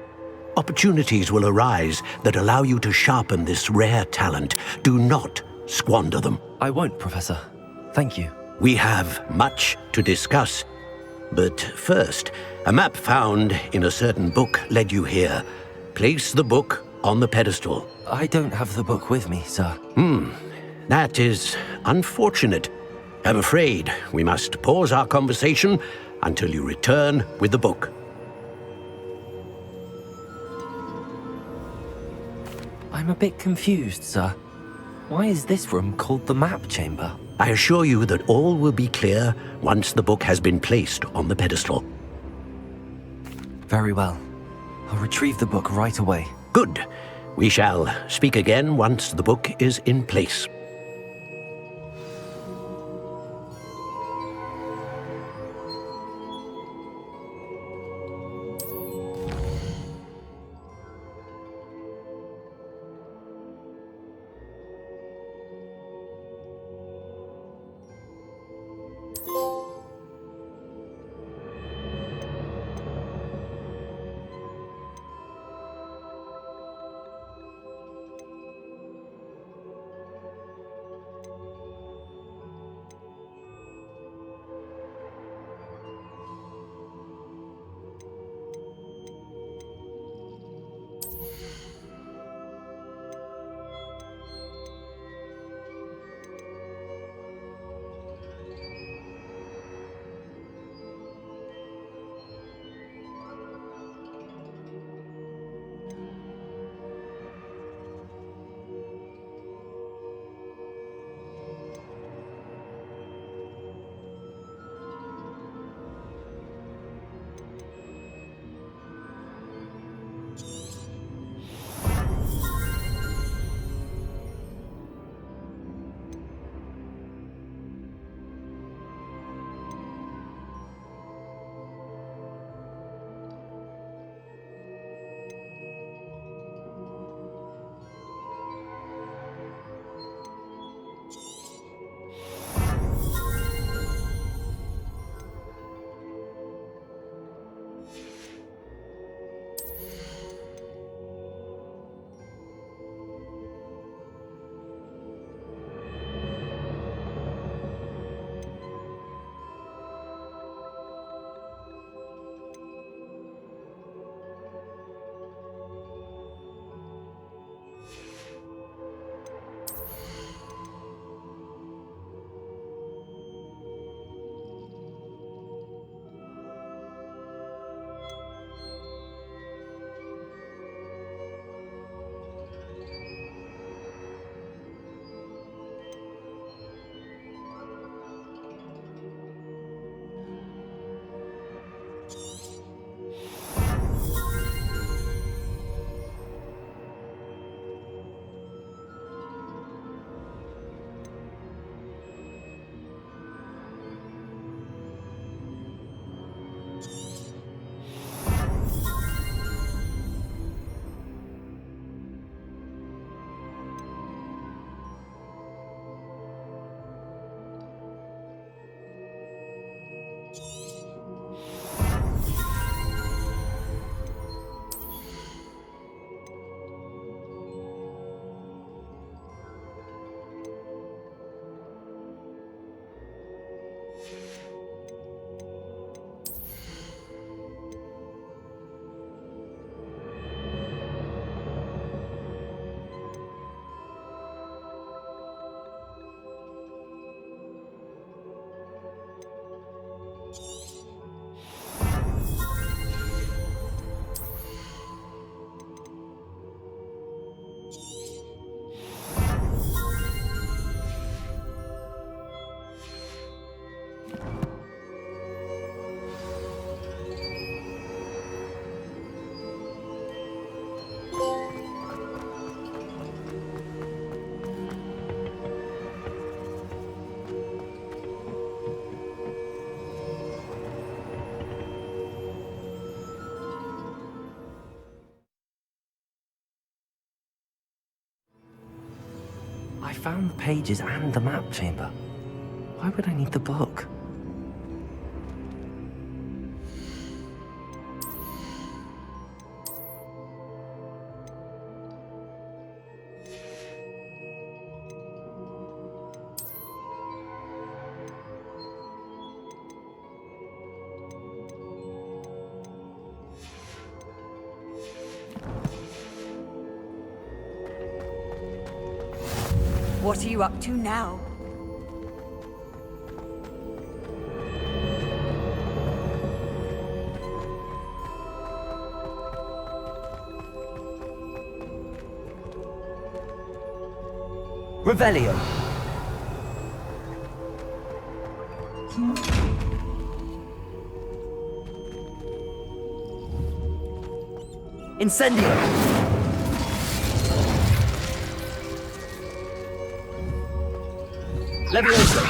Opportunities will arise that allow you to sharpen this rare talent. Do not squander them. I won't, Professor. Thank you. We have much to discuss. But first, a map found in a certain book led you here. Place the book on the pedestal. I don't have the book with me, sir. That is unfortunate. I'm afraid we must pause our conversation until you return with the book. I'm a bit confused, sir. Why is this room called the map chamber? I assure you that all will be clear once the book has been placed on the pedestal. Very well. I'll retrieve the book right away. Good. We shall speak again once the book is in place. I found the pages and the map chamber. Why would I need the book? What are you up to now? Revelio. Incendio. Levioso.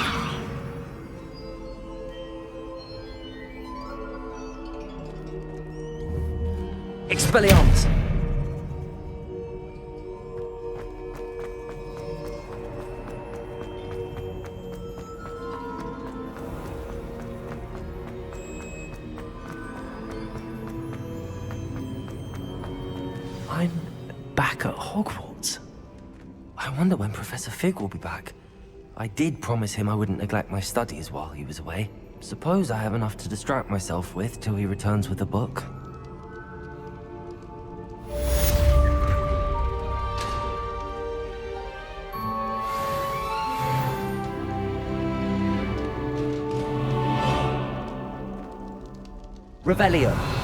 Expelliarmus. I'm back at Hogwarts. I wonder when Professor Fig will be back. I did promise him I wouldn't neglect my studies while he was away. Suppose I have enough to distract myself with till he returns with a book. Revelio.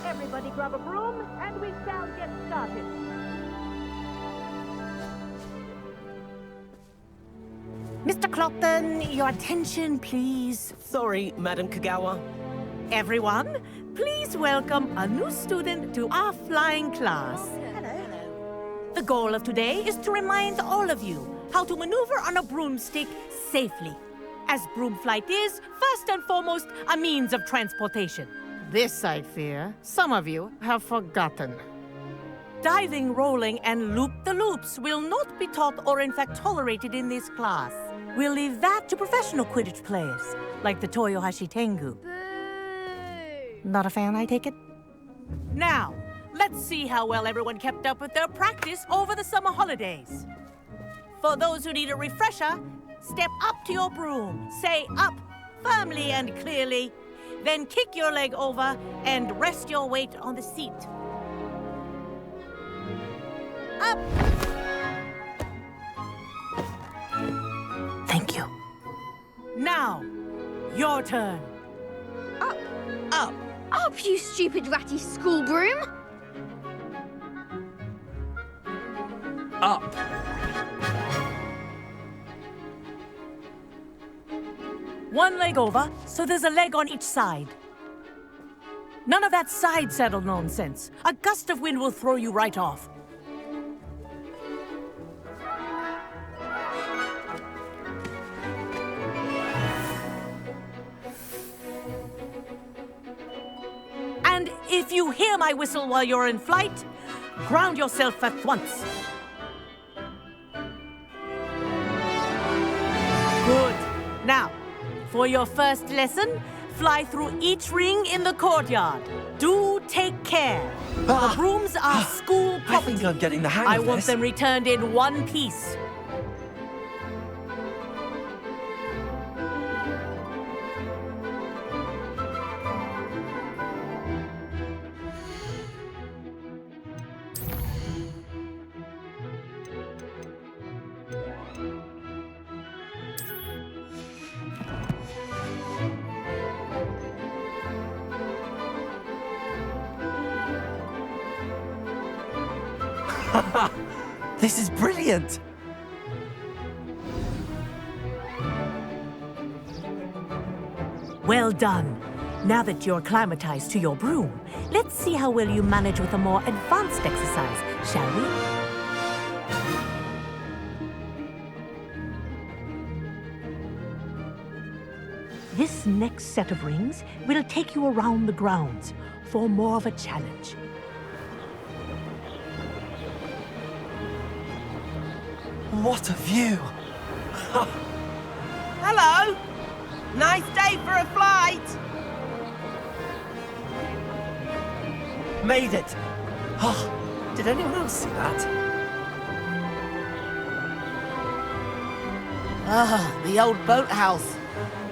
Everybody grab a broom, and we shall get started. Mr. Clopton, your attention, please. Sorry, Madam Kagawa. Everyone, please welcome a new student to our flying class. Hello. The goal of today is to remind all of you how to maneuver on a broomstick safely, as broom flight is, first and foremost, a means of transportation. This, I fear, some of you have forgotten. Diving, rolling, and loop-the-loops will not be taught or in fact tolerated in this class. We'll leave that to professional Quidditch players, like the Toyohashi Tengu. Not a fan, I take it? Now, let's see how well everyone kept up with their practice over the summer holidays. For those who need a refresher, step up to your broom, say up firmly and clearly, then kick your leg over and rest your weight on the seat. Up! Thank you. Now, your turn. Up. Up. Up, you stupid ratty school broom! Up. One leg over, so there's a leg on each side. None of that side saddle nonsense. A gust of wind will throw you right off. And if you hear my whistle while you're in flight, ground yourself at once. Good. Now, for your first lesson, fly through each ring in the courtyard. Do take care. The brooms are school property. I think I'm getting the hang of I want this. them returned in one piece. This is brilliant! Well done. Now that you're acclimatized to your broom, let's see how well you manage with a more advanced exercise, shall we? This next set of rings will take you around the grounds for more of a challenge. What a view! Hello! Nice day for a flight! Made it! Oh, did anyone else see that? Ah, the old boathouse.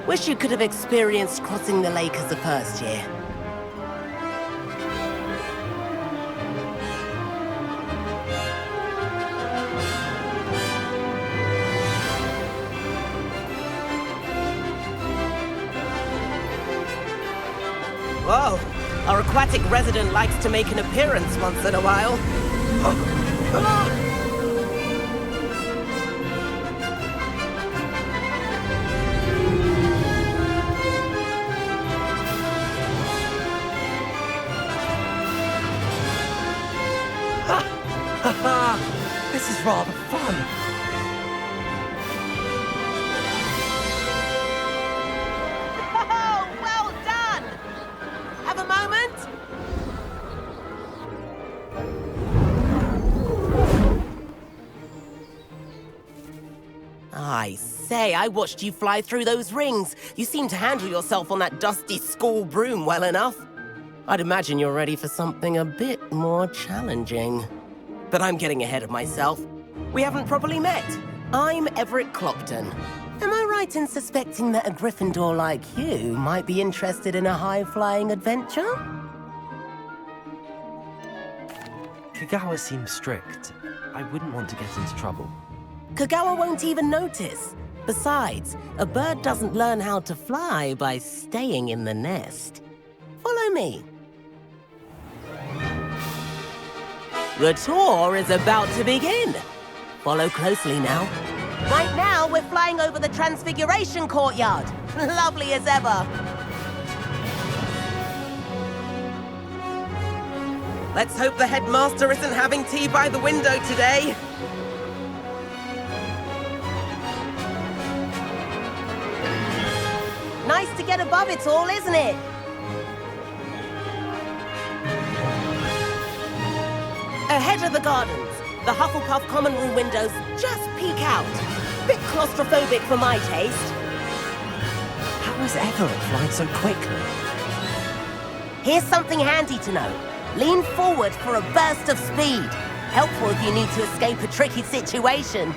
Wish you could have experienced crossing the lake as a first year. Whoa, our aquatic resident likes to make an appearance once in a while. This is rather fun. Oh, well done! Have a moment? I say, I watched you fly through those rings. You seem to handle yourself on that dusty school broom well enough. I'd imagine you're ready for something a bit more challenging. But I'm getting ahead of myself. We haven't properly met. I'm Everett Clopton. Am I right in suspecting that a Gryffindor like you might be interested in a high-flying adventure? Kagawa seems strict. I wouldn't want to get into trouble. Kagawa won't even notice. Besides, a bird doesn't learn how to fly by staying in the nest. Follow me. The tour is about to begin. Follow closely now. Right now, we're flying over the Transfiguration Courtyard. Lovely as ever. Let's hope the headmaster isn't having tea by the window today. Nice to get above it all, isn't it? Ahead of the gardens, the Hufflepuff common room windows just peek out. Bit claustrophobic for my taste. How has Everett flying so quickly? Here's something handy to know. Lean forward for a burst of speed. Helpful if you need to escape a tricky situation.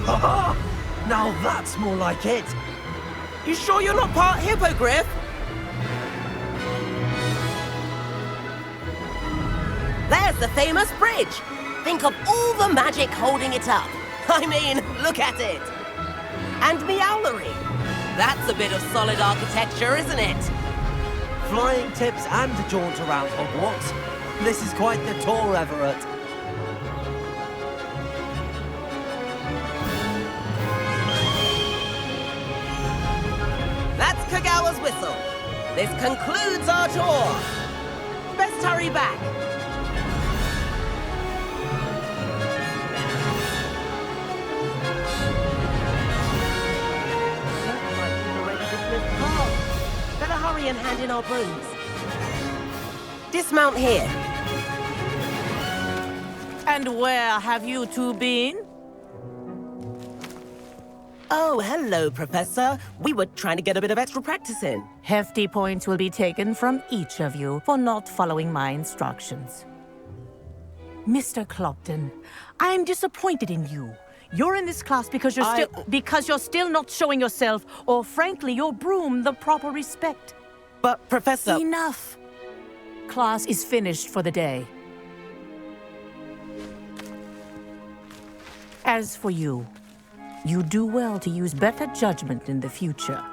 Haha! Now that's more like it. You sure you're not part hippogriff? There's the famous bridge. Think of all the magic holding it up. I mean, look at it. And Meowlery. That's a bit of solid architecture, isn't it? Flying tips and a jaunt around Hogwarts. This is quite the tour, Everett. That's Kagawa's whistle. This concludes our tour. Best hurry back. Better hurry and hand in our brooms. Dismount here. And where have you two been? Oh, hello, Professor. We were trying to get a bit of extra practice in. Hefty points will be taken from each of you for not following my instructions. Mr. Clopton, I'm disappointed in you. You're in this class because you're still not showing yourself, or frankly, your broom the proper respect. But, Professor... Enough. Class is finished for the day. As for you, you do well to use better judgment in the future.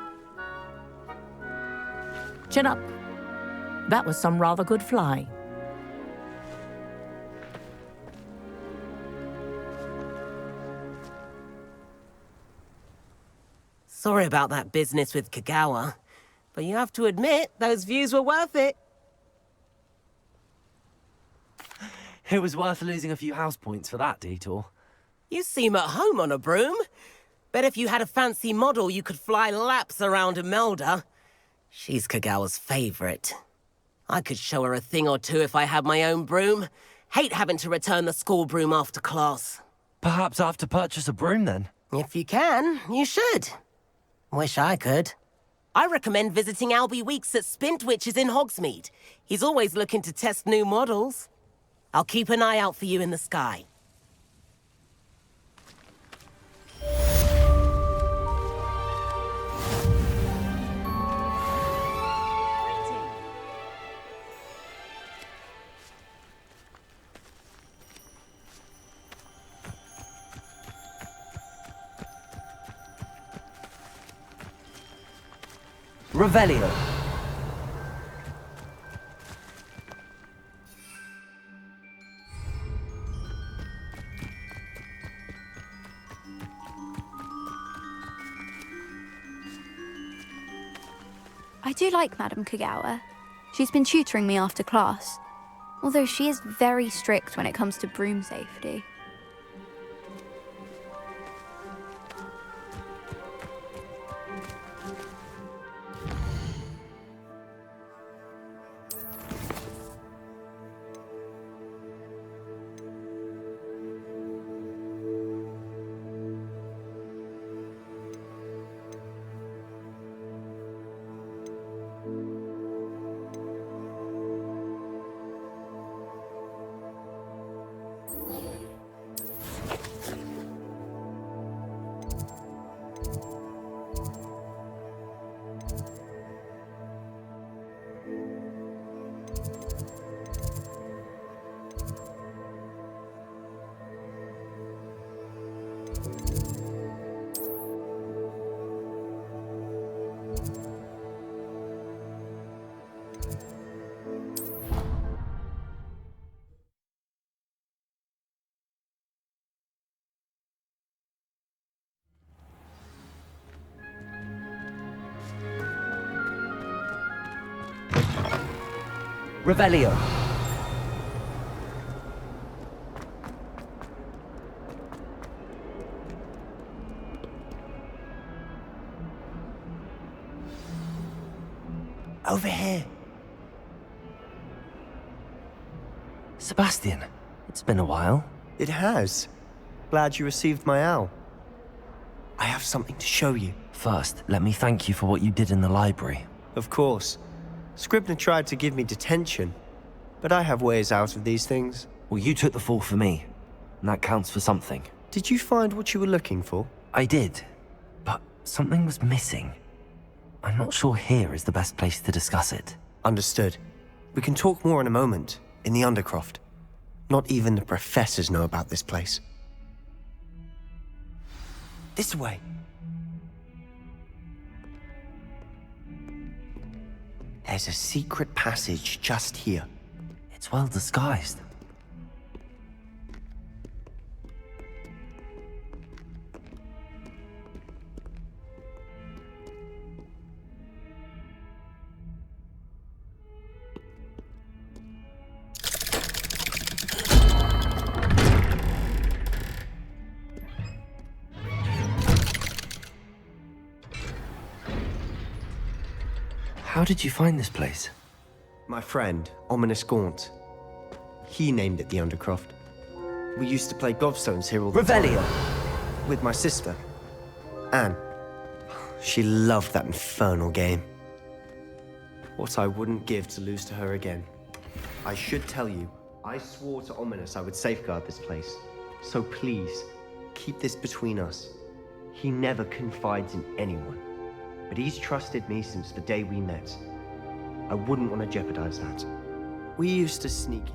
Chin up. That was some rather good flying. Sorry about that business with Kagawa, but you have to admit, those views were worth it. It was worth losing a few house points for that detour. You seem at home on a broom. Bet if you had a fancy model, you could fly laps around Imelda. She's Kagawa's favorite. I could show her a thing or two if I had my own broom. Hate having to return the school broom after class. Perhaps I have to purchase a broom then? If you can, you should. Wish I could. I recommend visiting Albie Weeks at Spintwitches in Hogsmeade. He's always looking to test new models. I'll keep an eye out for you in the sky. Revelio. I do like Madame Kagawa. She's been tutoring me after class, although she is very strict when it comes to broom safety. Revelio. Over here. Sebastian, it's been a while. It has. Glad you received my owl. I have something to show you. First, let me thank you for what you did in the library. Of course. Scribner tried to give me detention, but I have ways out of these things. Well, you took the fall for me, and that counts for something. Did you find what you were looking for? I did, but something was missing. I'm not sure here is the best place to discuss it. Understood. We can talk more in a moment, in the Undercroft. Not even the professors know about this place. This way. There's a secret passage just here. It's well disguised. How did you find this place? My friend, Ominous Gaunt. He named it the Undercroft. We used to play gobstones here all the Revelio. time. With my sister, Anne. She loved that infernal game. What I wouldn't give to lose to her again. I should tell you, I swore to Ominous I would safeguard this place. So please, keep this between us. He never confides in anyone. But he's trusted me since the day we met. I wouldn't want to jeopardize that. We used to sneak in.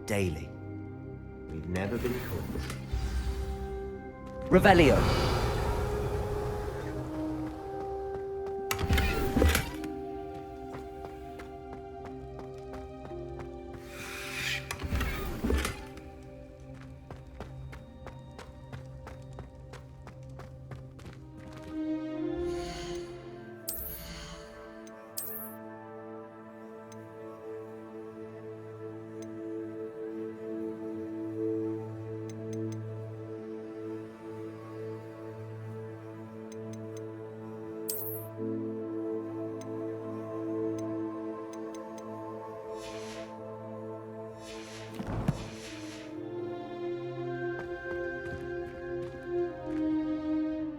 Daily. We've never been caught. Revelio.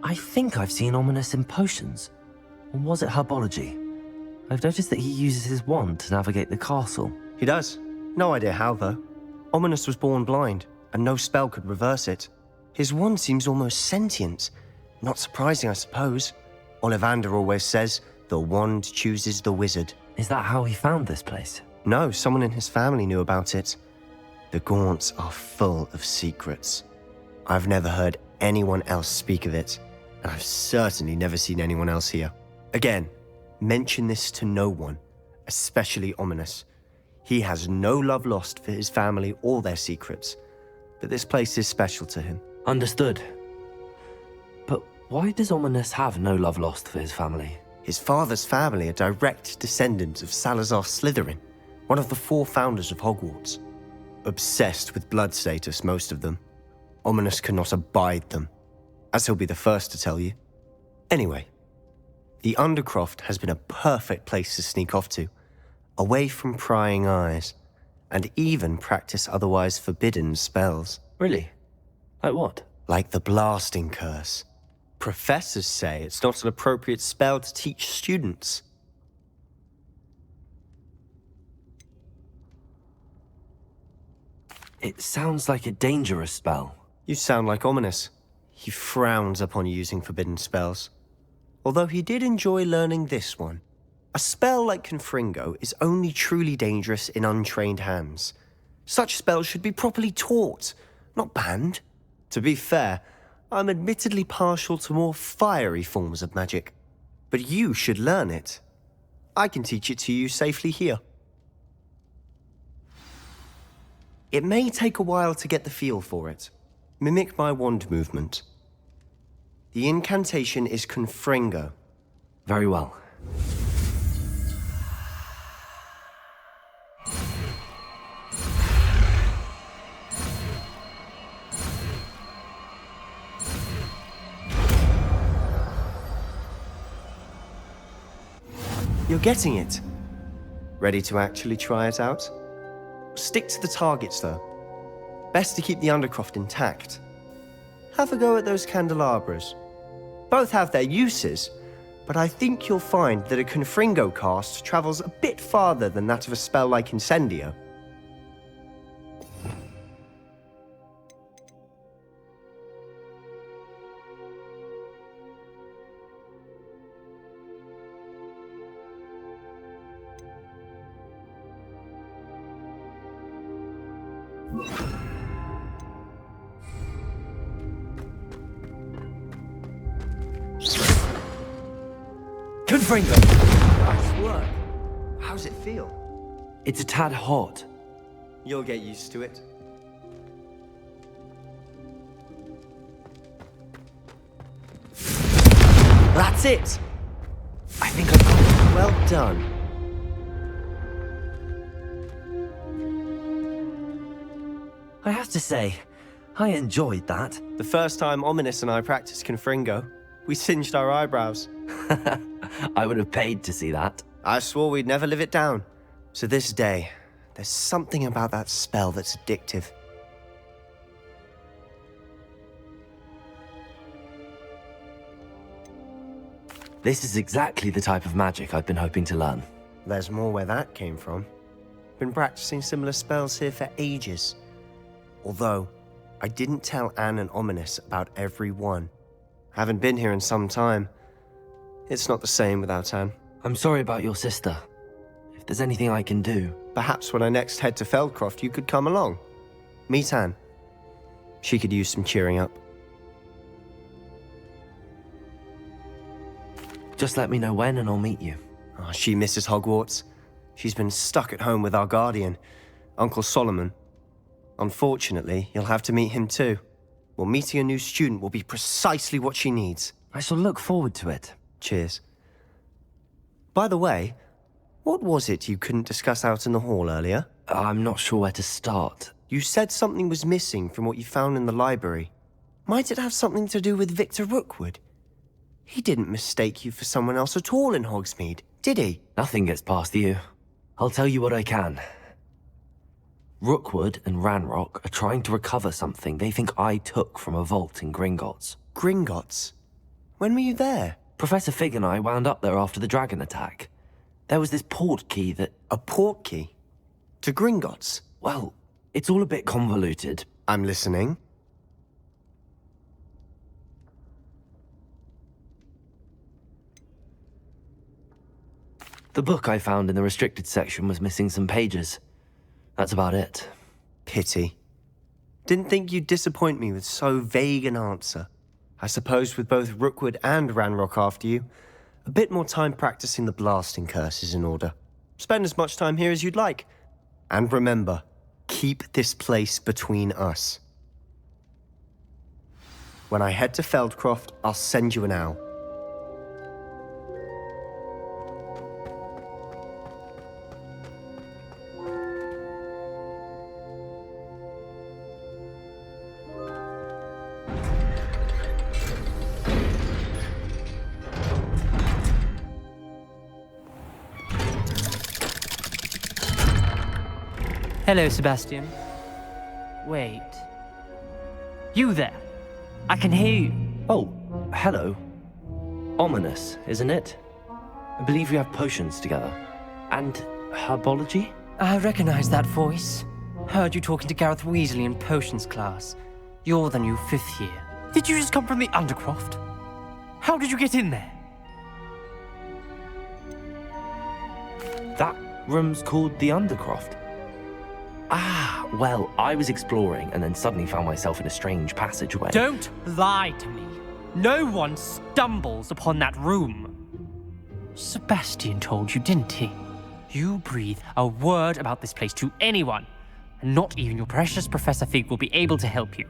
I think I've seen Ominous in potions. Or was it herbology? I've noticed that he uses his wand to navigate the castle. He does. No idea how, though. Ominous was born blind, and no spell could reverse it. His wand seems almost sentient. Not surprising, I suppose. Ollivander always says, the wand chooses the wizard. Is that how he found this place? No, someone in his family knew about it. The Gaunts are full of secrets. I've never heard anyone else speak of it, and I've certainly never seen anyone else here. Again, mention this to no one, especially Ominous. He has no love lost for his family or their secrets, but this place is special to him. Understood. But why does Ominous have no love lost for his family? His father's family are direct descendants of Salazar Slytherin, one of the 4 founders of Hogwarts. Obsessed with blood status, most of them. Ominous cannot abide them, as he'll be the first to tell you. Anyway, the Undercroft has been a perfect place to sneak off to, away from prying eyes, and even practice otherwise forbidden spells. Really? Like what? Like the blasting curse. Professors say it's not an appropriate spell to teach students. It sounds like a dangerous spell. You sound like Ominous. He frowns upon using forbidden spells. Although he did enjoy learning this one. A spell like Confringo is only truly dangerous in untrained hands. Such spells should be properly taught, not banned. To be fair, I'm admittedly partial to more fiery forms of magic. But you should learn it. I can teach it to you safely here. It may take a while to get the feel for it. Mimic my wand movement. The incantation is Confringo. Very well. You're getting it. Ready to actually try it out? Stick to the targets, though. Best to keep the undercroft intact. Have a go at those candelabras. Both have their uses, but I think you'll find that a Confringo cast travels a bit farther than that of a spell like Incendio. Confringo! Nice work. How's it feel? It's a tad hot. You'll get used to it. That's it! I think I've got it. Well done. I have to say, I enjoyed that. The first time Ominous and I practiced Confringo, we singed our eyebrows. I would have paid to see that. I swore we'd never live it down. To this day, there's something about that spell that's addictive. This is exactly the type of magic I've been hoping to learn. There's more where that came from. Been practicing similar spells here for ages. Although, I didn't tell Anne and Ominous about every one. Haven't been here in some time. It's not the same without Anne. I'm sorry about your sister. If there's anything I can do... Perhaps when I next head to Feldcroft, you could come along. Meet Anne. She could use some cheering up. Just let me know when and I'll meet you. Oh, she misses Hogwarts. She's been stuck at home with our guardian, Uncle Solomon. Unfortunately, you'll have to meet him too. Well, meeting a new student will be precisely what she needs. I shall look forward to it. Cheers. By the way, what was it you couldn't discuss out in the hall earlier? I'm not sure where to start. You said something was missing from what you found in the library. Might it have something to do with Victor Rookwood? He didn't mistake you for someone else at all in Hogsmeade, did he? Nothing gets past you. I'll tell you what I can. Rookwood and Ranrock are trying to recover something they think I took from a vault in Gringotts. Gringotts? When were you there? Professor Fig and I wound up there after the dragon attack. There was this portkey that... A portkey? To Gringotts? Well, it's all a bit convoluted. I'm listening. The book I found in the restricted section was missing some pages. That's about it. Pity. Didn't think you'd disappoint me with so vague an answer. I suppose with both Rookwood and Ranrock after you, a bit more time practicing the blasting curse is in order. Spend as much time here as you'd like. And remember, keep this place between us. When I head to Feldcroft, I'll send you an owl. Hello, Sebastian. Wait. You there. I can hear you. Oh, Hello. Ominous, isn't it? I believe we have potions together. And herbology? I recognize that voice. Heard you talking to Gareth Weasley in potions class. You're the new 5th year. Did you just come from the Undercroft? How did you get in there? That room's called the Undercroft. Ah, well, I was exploring and then suddenly found myself in a strange passageway. Don't lie to me. No one stumbles upon that room. Sebastian told you, didn't he? You breathe a word about this place to anyone, and not even your precious Professor Fig will be able to help you.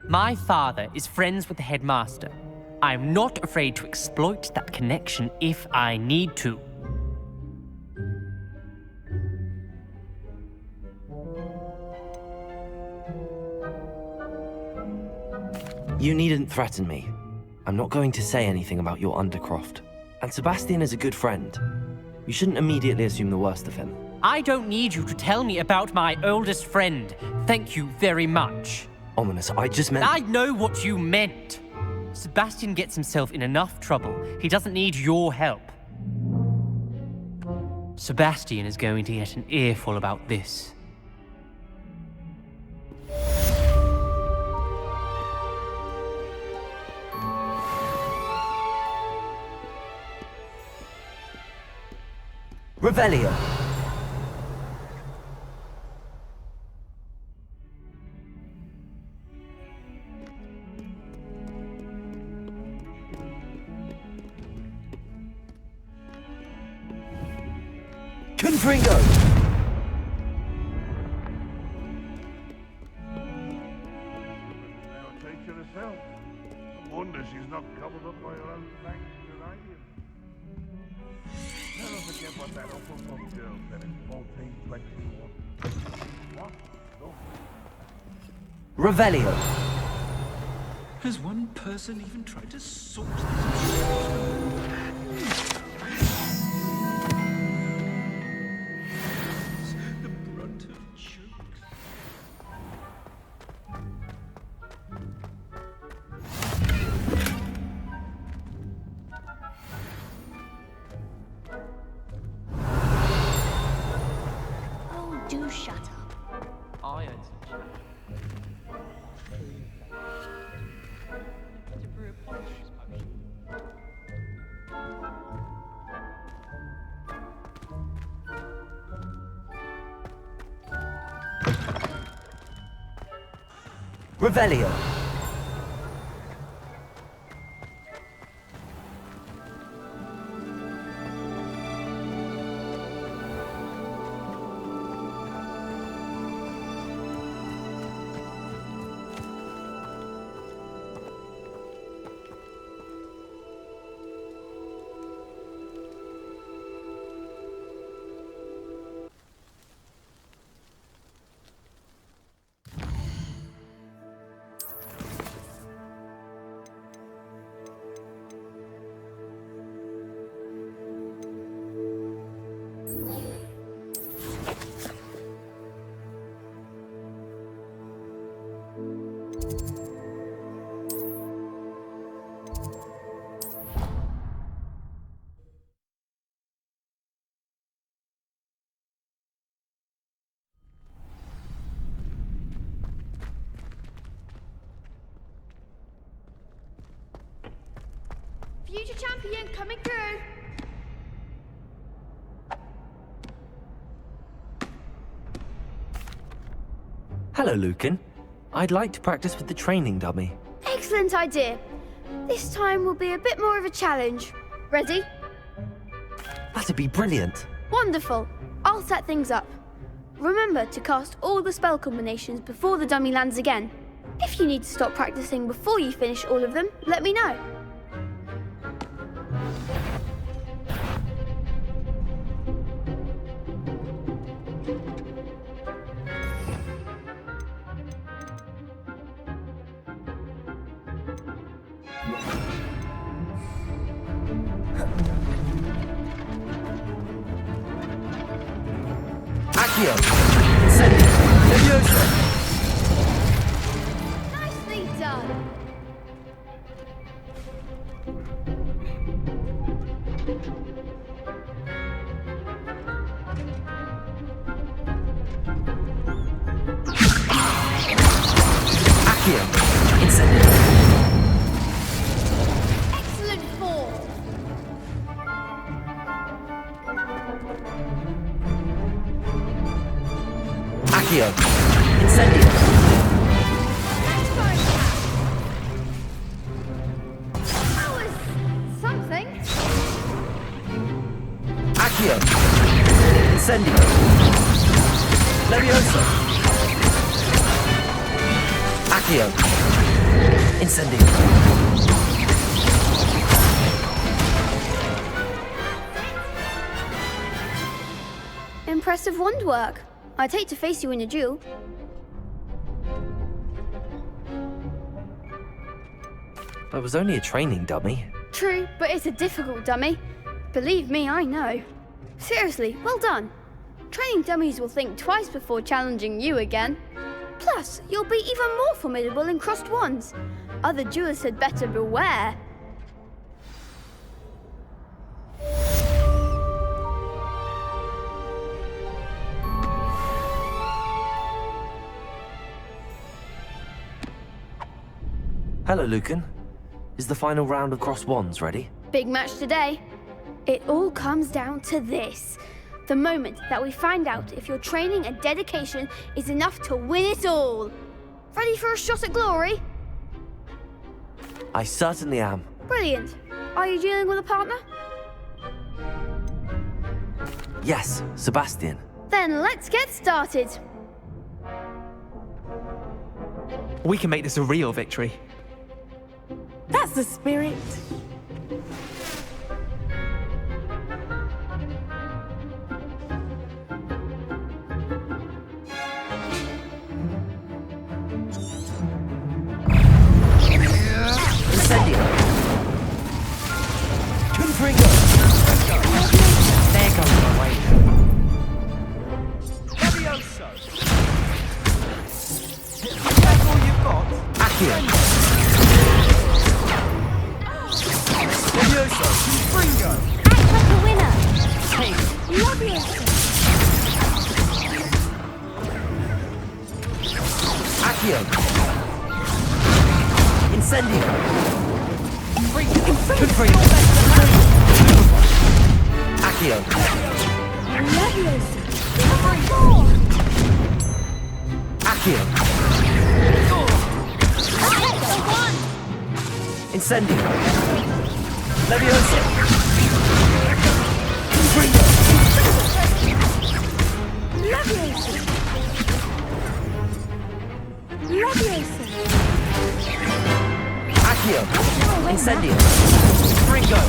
My father is friends with the headmaster. I'm not afraid to exploit that connection if I need to. You needn't threaten me. I'm not going to say anything about your Undercroft. And Sebastian is a good friend. You shouldn't immediately assume the worst of him. I don't need you to tell me about my oldest friend. Thank you very much. Ominous, I just meant... I know what you meant. Sebastian gets himself in enough trouble. He doesn't need your help. Sebastian is going to get an earful about this. Revelio! Confringo! Now take to herself. No wonder she's not covered up by her own fangs and uranium. Never forget what that Hufflepuff girl said in 1421. What? No. Revelio! Has one person even tried to sort this? The brunt of jokes. Oh, do shut up. I earned some chat. To brew a potions potion. Revelio! Future champion coming through. Hello, Lucan. I'd like to practice with the training dummy. Excellent idea. This time will be a bit more of a challenge. Ready? That'd be brilliant. Wonderful. I'll set things up. Remember to cast all the spell combinations before the dummy lands again. If you need to stop practicing before you finish all of them, let me know. Accio! Incendi! Leviosa! Nicely done. Accio. Incendio. Excellent form. Accio. Incendio. That was something. Accio. Incendio. Levioso. Accio. Incendio. Impressive wand work. I'd hate to face you in a duel. That was only a training dummy. True, but it's a difficult dummy. Believe me, I know. Seriously, well done. Training dummies will think twice before challenging you again. Plus, you'll be even more formidable in crossed wands. Other duelists had better beware. Hello, Lucan. Is the final round of crossed wands ready? Big match today. It all comes down to this. The moment that we find out if your training and dedication is enough to win it all. Ready for a shot at glory? I certainly am. Brilliant. Are you dealing with a partner? Yes, Sebastian. Then let's get started. We can make this a real victory. That's the spirit. Incendio. Confringo. There goes my way. Levioso. Is that all you've got? Accio. Levioso. Confringo. Act like a winner. Hey. Levioso. Accio. Incendio. Confringo. Accio. Levioso. Accio. Incendio. Levioso. Confringo. Levioso. Levioso. Accio. Incendio. Confringo.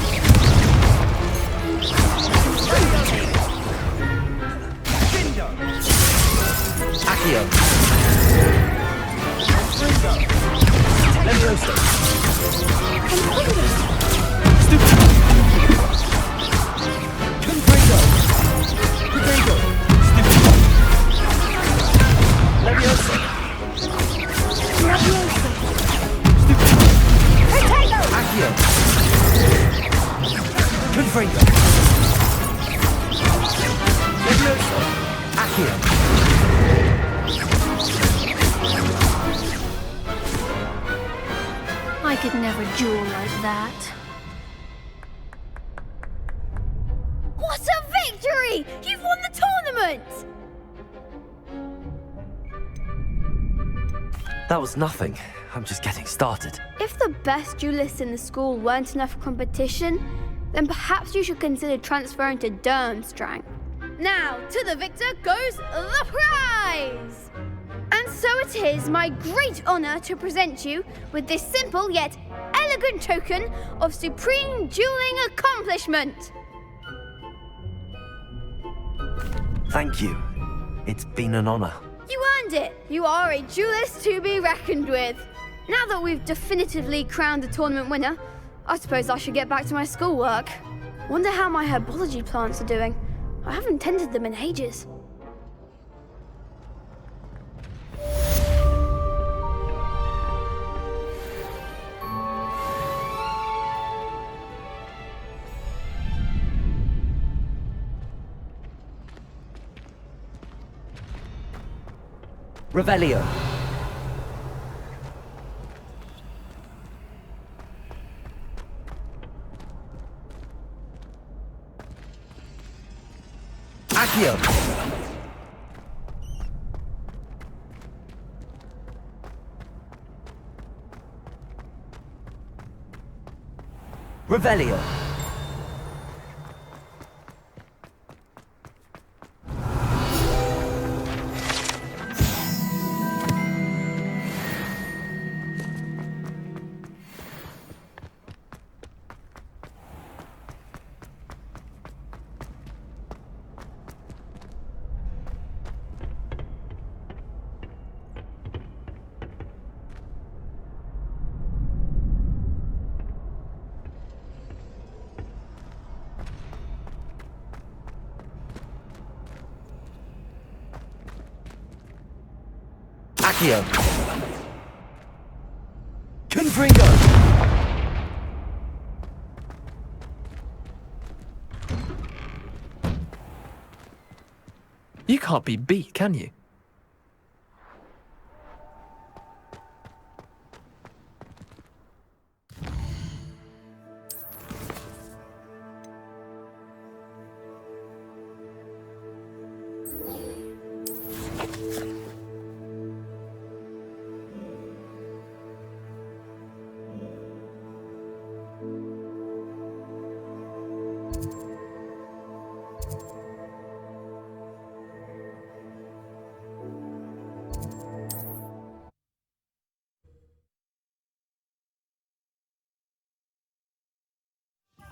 Findo. Accio. Levioso. Stupid. Confringo. Confringo. Stupid. Levioso. Levioso. Accio. Confringo. Levioso. Accio. I could never duel like that. What a victory! You've won the tournament! That was nothing. I'm just getting started. If the best duelists in the school weren't enough competition, then perhaps you should consider transferring to Durmstrang. Now, to the victor goes the prize! And so it is my great honor to present you with this simple yet elegant token of supreme dueling accomplishment. Thank you. It's been an honor. You earned it. You are a duelist to be reckoned with. Now that we've definitively crowned the tournament winner, I suppose I should get back to my schoolwork. Wonder how my herbology plants are doing. I haven't tended them in ages. Revelio. Accio. Revelio. Accio. Confringo. You can't be beat, can you?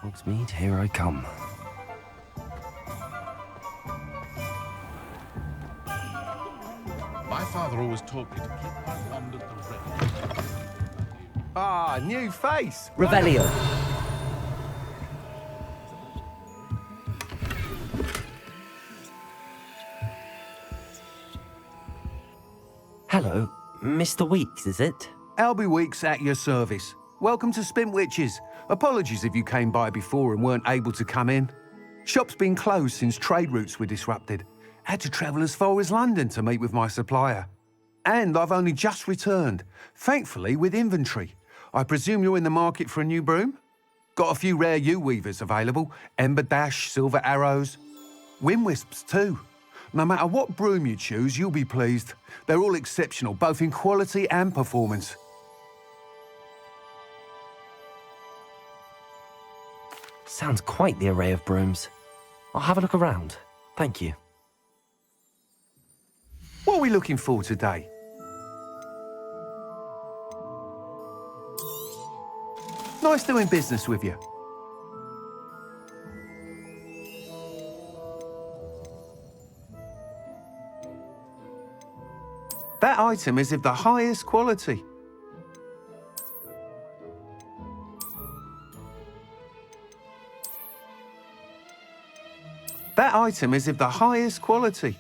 Hogsmeade, here I come. My father always taught me to keep my wand at the ready. Ah, new face. Revelio. Hello, Mr. Weeks, is it? Albie Weeks at your service. Welcome to Spint Witches. Apologies if you came by before and weren't able to come in. Shop's been closed since trade routes were disrupted. Had to travel as far as London to meet with my supplier. And I've only just returned, thankfully with inventory. I presume you're in the market for a new broom? Got a few rare yew-weavers available, Ember Dash, Silver Arrows, Wind Wisps too. No matter what broom you choose, you'll be pleased. They're all exceptional, both in quality and performance. Sounds quite the array of brooms. I'll have a look around. Thank you. What are we looking for today? Nice doing business with you. That item is of the highest quality. That item is of the highest quality.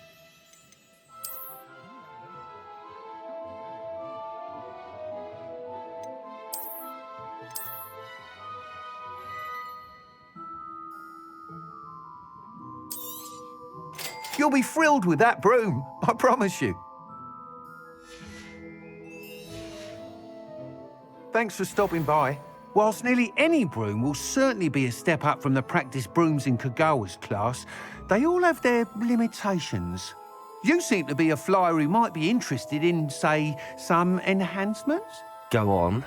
You'll be thrilled with that broom, I promise you. Thanks for stopping by. Whilst nearly any broom will certainly be a step up from the practice brooms in Kagawa's class, they all have their limitations. You seem to be a flyer who might be interested in, say, some enhancements? Go on.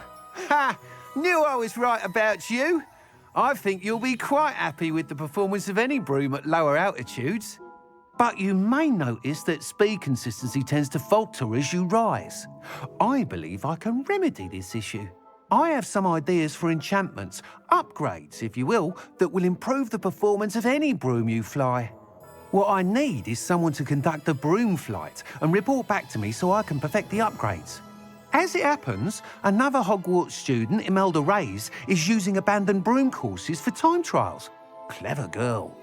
Ha! Knew I was right about you. I think you'll be quite happy with the performance of any broom at lower altitudes. But you may notice that speed consistency tends to falter as you rise. I believe I can remedy this issue. I have some ideas for enchantments, upgrades, if you will, that will improve the performance of any broom you fly. What I need is someone to conduct a broom flight and report back to me so I can perfect the upgrades. As it happens, another Hogwarts student, Imelda Reyes, is using abandoned broom courses for time trials. Clever girl.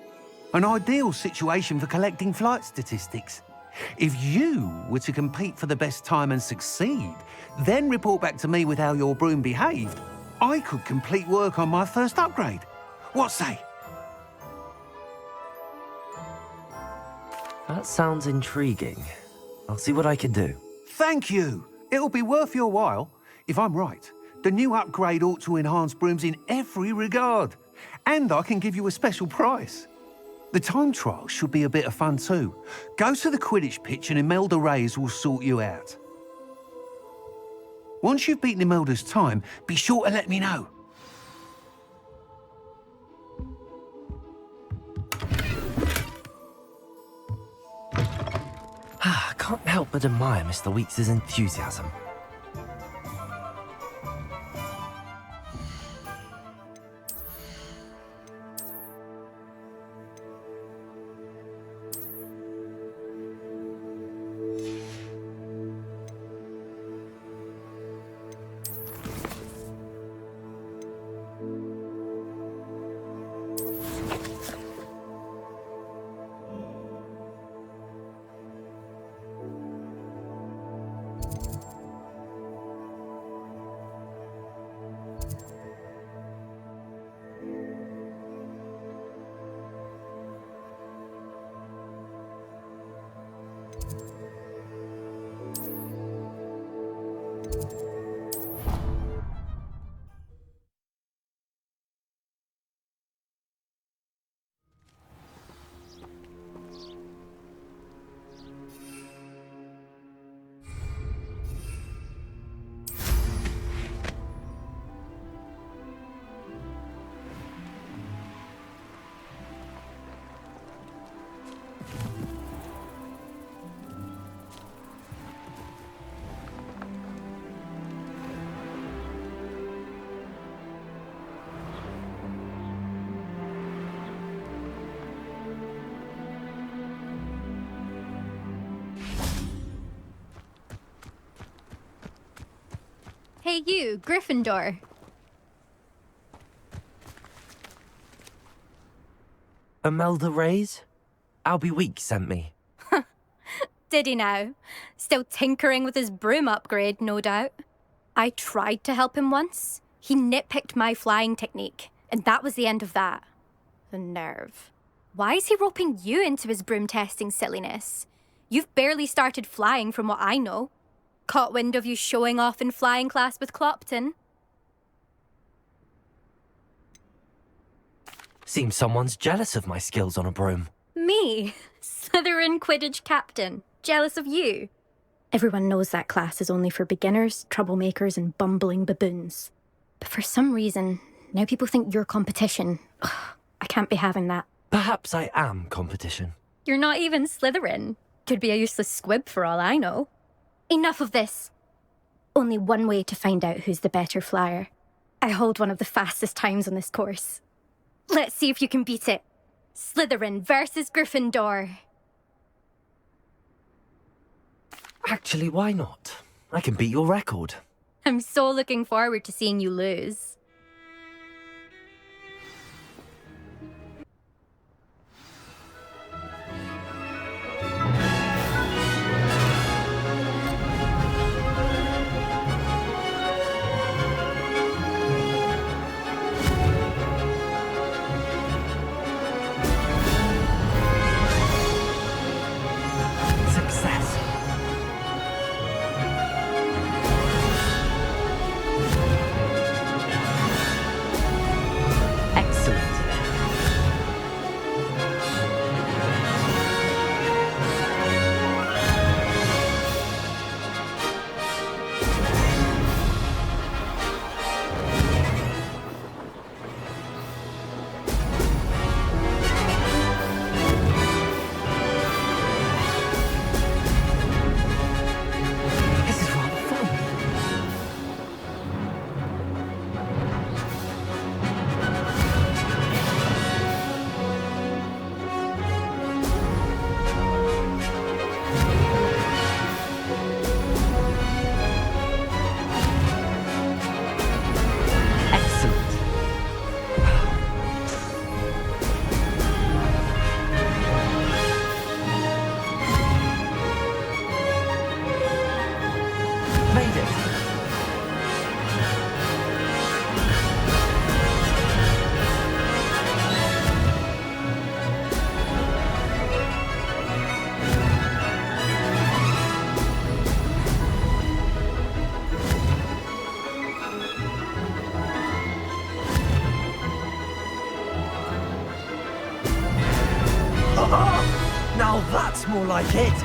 An ideal situation for collecting flight statistics. If you were to compete for the best time and succeed, then report back to me with how your broom behaved, I could complete work on my first upgrade. What say? That sounds intriguing. I'll see what I can do. Thank you. It'll be worth your while. If I'm right, the new upgrade ought to enhance brooms in every regard. And I can give you a special price. The time trial should be a bit of fun too. Go to the Quidditch pitch and Imelda Reyes will sort you out. Once you've beaten Imelda's time, be sure to let me know. I can't help but admire Mr. Weeks' enthusiasm. Hey you, Gryffindor. Imelda Reyes? Albie Weeks sent me. Did he now? Still tinkering with his broom upgrade, no doubt. I tried to help him once. He nitpicked my flying technique, and that was the end of that. The nerve. Why is he roping you into his broom testing silliness? You've barely started flying from what I know. Caught wind of you showing off in flying class with Clopton. Seems someone's jealous of my skills on a broom. Me? Slytherin Quidditch captain. Jealous of you? Everyone knows that class is only for beginners, troublemakers, and bumbling baboons. But for some reason, now people think you're competition. Ugh, I can't be having that. Perhaps I am competition. You're not even Slytherin. Could be a useless squib for all I know. Enough of this. Only one way to find out who's the better flyer. I hold one of the fastest times on this course. Let's see if you can beat it. Slytherin versus Gryffindor. Actually, why not? I can beat your record. I'm so looking forward to seeing you lose. more like it.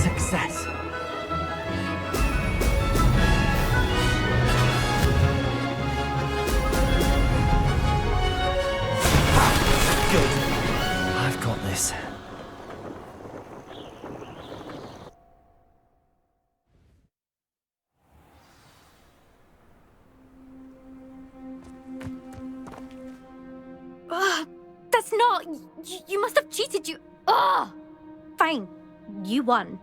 Success. Good. I've got this. That's not... You must have cheated, you... Ugh! Fine. You won.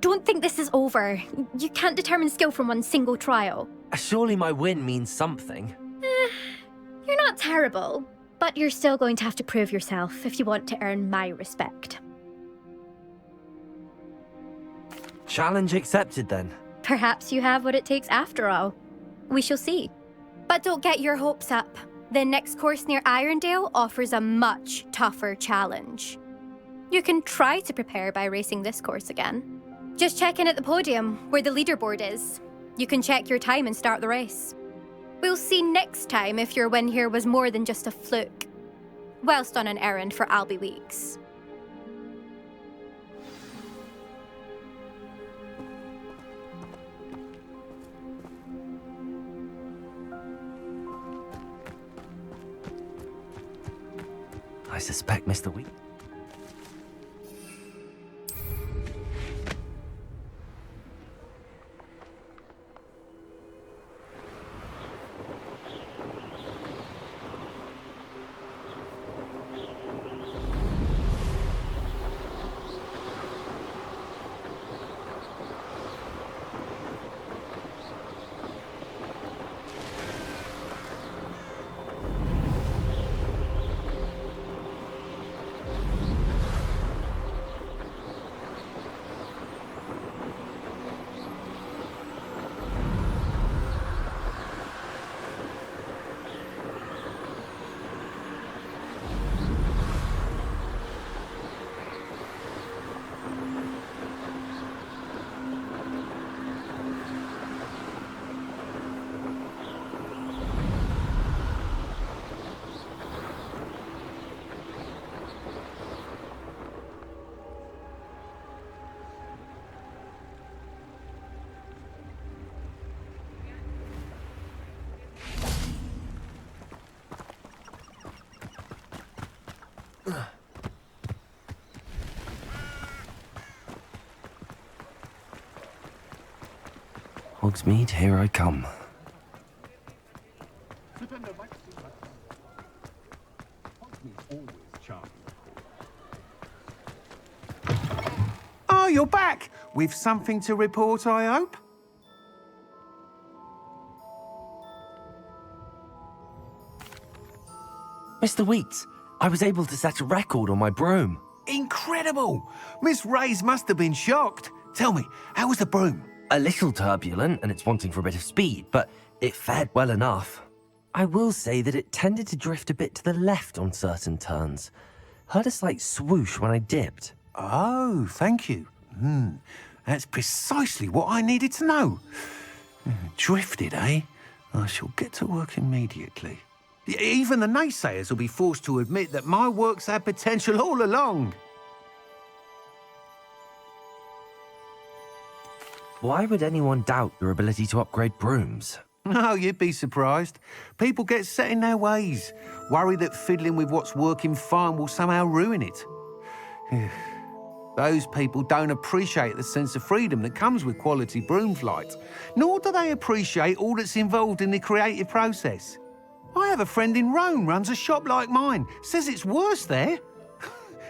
Don't think this is over. You can't determine skill from one single trial. Surely my win means something. You're not terrible, but you're still going to have to prove yourself if you want to earn my respect. Challenge accepted then. Perhaps you have what it takes after all. We shall see. But don't get your hopes up. The next course near Irondale offers a much tougher challenge. You can try to prepare by racing this course again. Just check in at the podium, where the leaderboard is. You can check your time and start the race. We'll see next time if your win here was more than just a fluke. Whilst on an errand for Albie Weeks. I suspect Mr. Wheat. Hogsmeade, here I come. Oh, you're back! With something to report, I hope? Mr. Wheats, I was able to set a record on my broom. Incredible! Miss Reyes must have been shocked. Tell me, how was the broom? A little turbulent, and it's wanting for a bit of speed, but it fared well enough. I will say that it tended to drift a bit to the left on certain turns. Heard a slight swoosh when I dipped. Oh, thank you. That's precisely what I needed to know. Drifted, eh? I shall get to work immediately. Even the naysayers will be forced to admit that my work's had potential all along. Why would anyone doubt your ability to upgrade brooms? Oh, you'd be surprised. People get set in their ways, worry that fiddling with what's working fine will somehow ruin it. Those people don't appreciate the sense of freedom that comes with quality broom flight, nor do they appreciate all that's involved in the creative process. I have a friend in Rome runs a shop like mine, says it's worse there.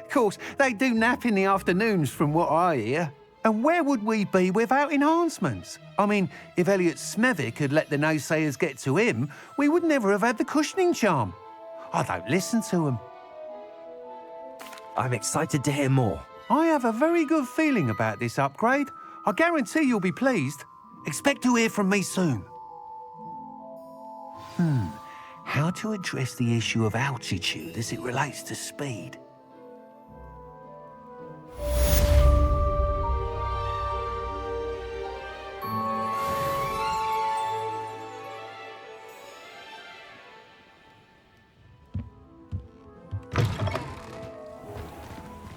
Of course, they do nap in the afternoons from what I hear. And where would we be without enhancements? I mean, if Elliot Smethwick had let the naysayers get to him, we would never have had the cushioning charm. I don't listen to them. I'm excited to hear more. I have a very good feeling about this upgrade. I guarantee you'll be pleased. Expect to hear from me soon. How to address the issue of altitude as it relates to speed?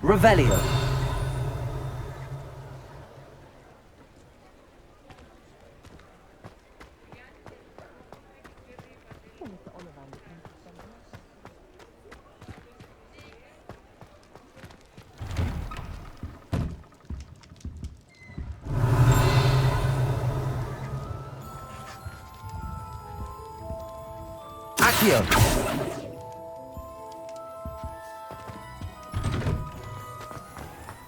Revelio. Accio.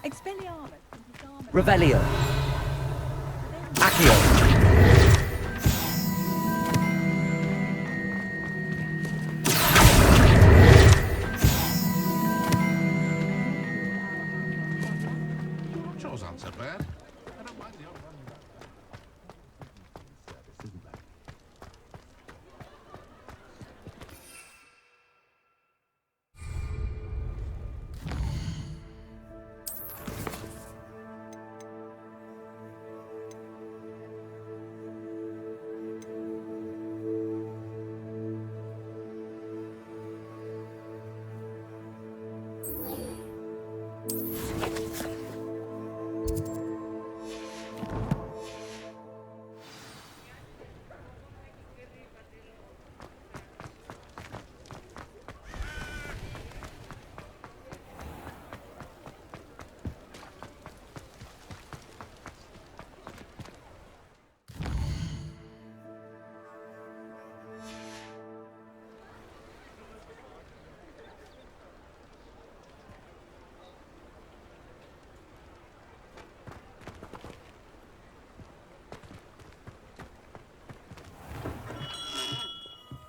Expelliarmus. Revelio. Accio. Yours aren't so bad. I don't mind the other one.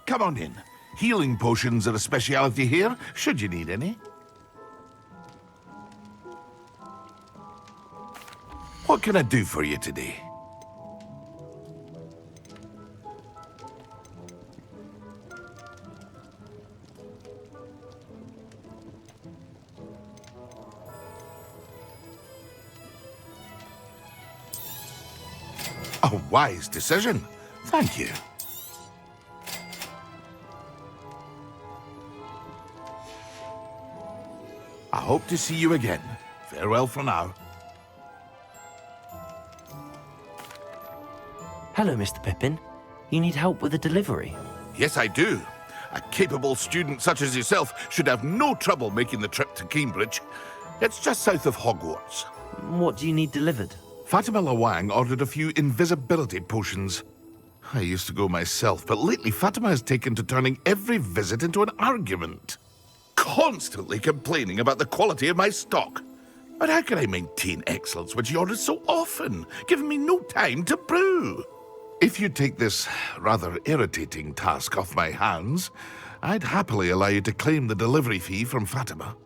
Come on in. Healing potions are a speciality here, should you need any. What can I do for you today? A wise decision. Thank you. I hope to see you again. Farewell for now. Hello, Mr. Pippin. You need help with a delivery? Yes, I do. A capable student such as yourself should have no trouble making the trip to Cambridge. It's just south of Hogwarts. What do you need delivered? Fatima Lawang ordered a few invisibility potions. I used to go myself, but lately Fatima has taken to turning every visit into an argument. Constantly complaining about the quality of my stock. But how can I maintain excellence when she orders so often, giving me no time to brew? If you take this rather irritating task off my hands, I'd happily allow you to claim the delivery fee from Fatima.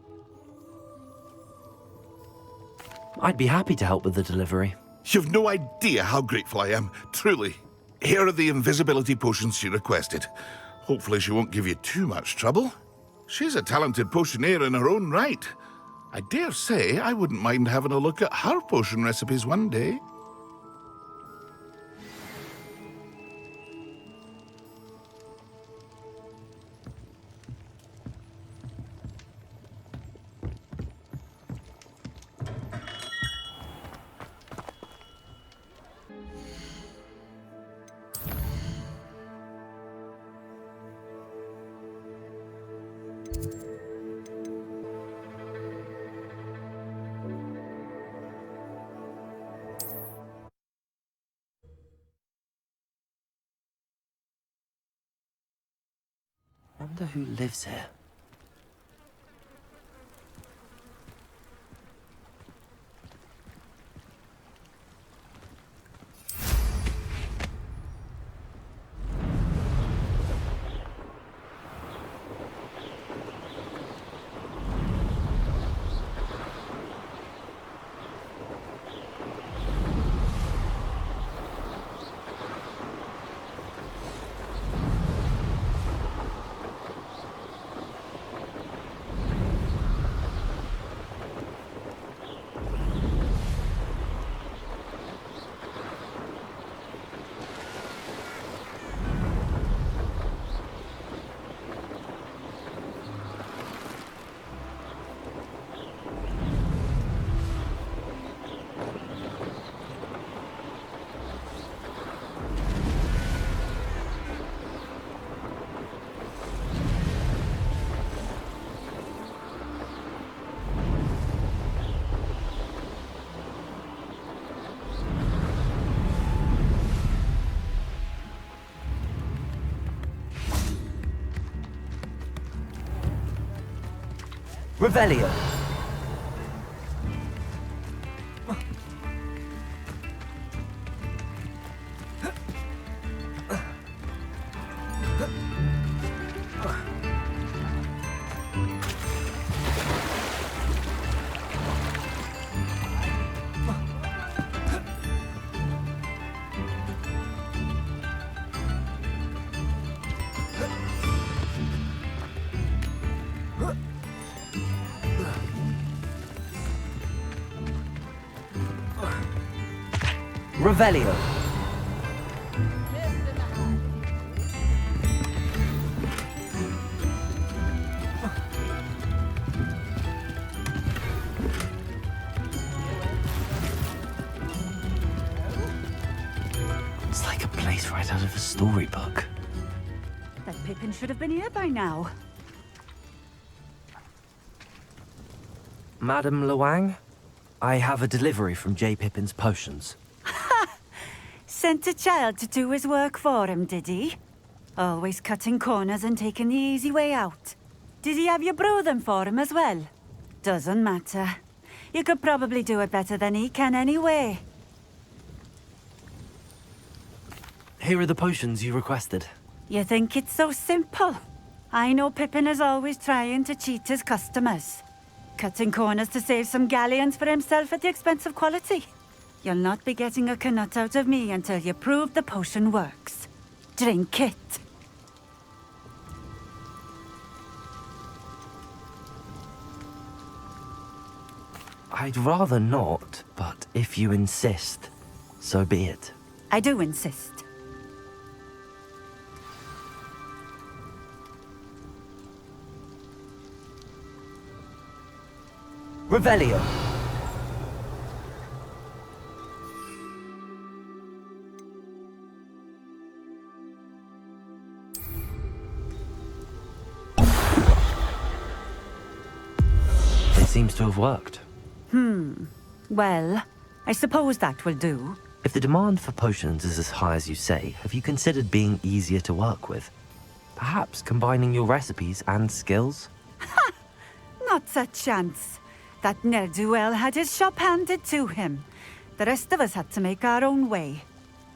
I'd be happy to help with the delivery. You've no idea how grateful I am, truly. Here are the invisibility potions she requested. Hopefully she won't give you too much trouble. She's a talented potioneer in her own right. I dare say I wouldn't mind having a look at her potion recipes one day. Wonder who lives here. Revelio. Revelio. It's like a place right out of a storybook. That Pippin should have been here by now. Madame Luang, I have a delivery from J. Pippin's potions. Sent a child to do his work for him, did he? Always cutting corners and taking the easy way out. Did he have you brew them for him as well? Doesn't matter. You could probably do it better than he can anyway. Here are the potions you requested. You think it's so simple? I know Pippin is always trying to cheat his customers. Cutting corners to save some galleons for himself at the expense of quality. You'll not be getting a canut out of me until you prove the potion works. Drink it. I'd rather not, but if you insist, so be it. I do insist. Revelio. It seems to have worked. Well, I suppose that will do. If the demand for potions is as high as you say, have you considered being easier to work with? Perhaps combining your recipes and skills? Not a chance. That ne'er-do-well had his shop handed to him. The rest of us had to make our own way.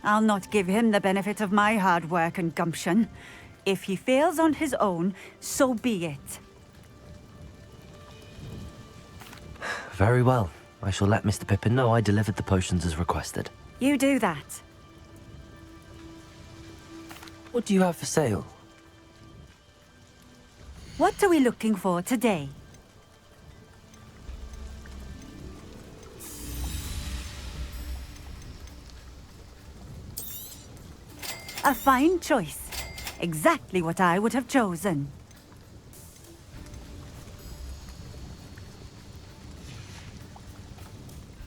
I'll not give him the benefit of my hard work and gumption. If he fails on his own, so be it. Very well. I shall let Mr. Pippin know I delivered the potions as requested. You do that. What do you have for sale? What are we looking for today? A fine choice. Exactly what I would have chosen.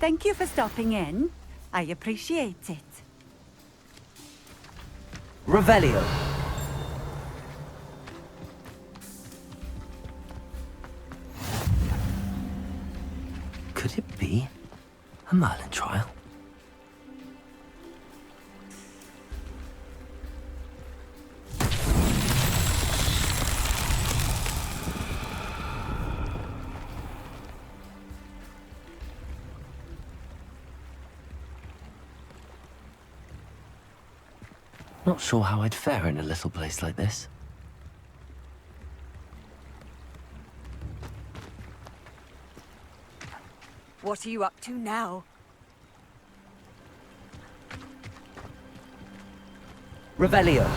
Thank you for stopping in. I appreciate it. Revelio. Could it be a Merlin trial? Not sure how I'd fare in a little place like this. What are you up to now? Revelio.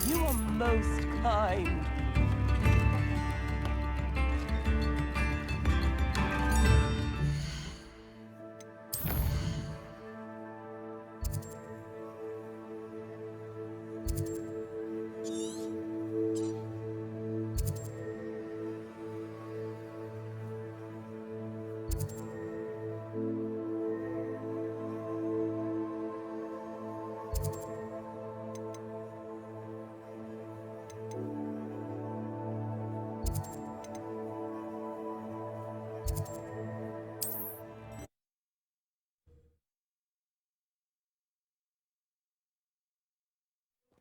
You are most kind.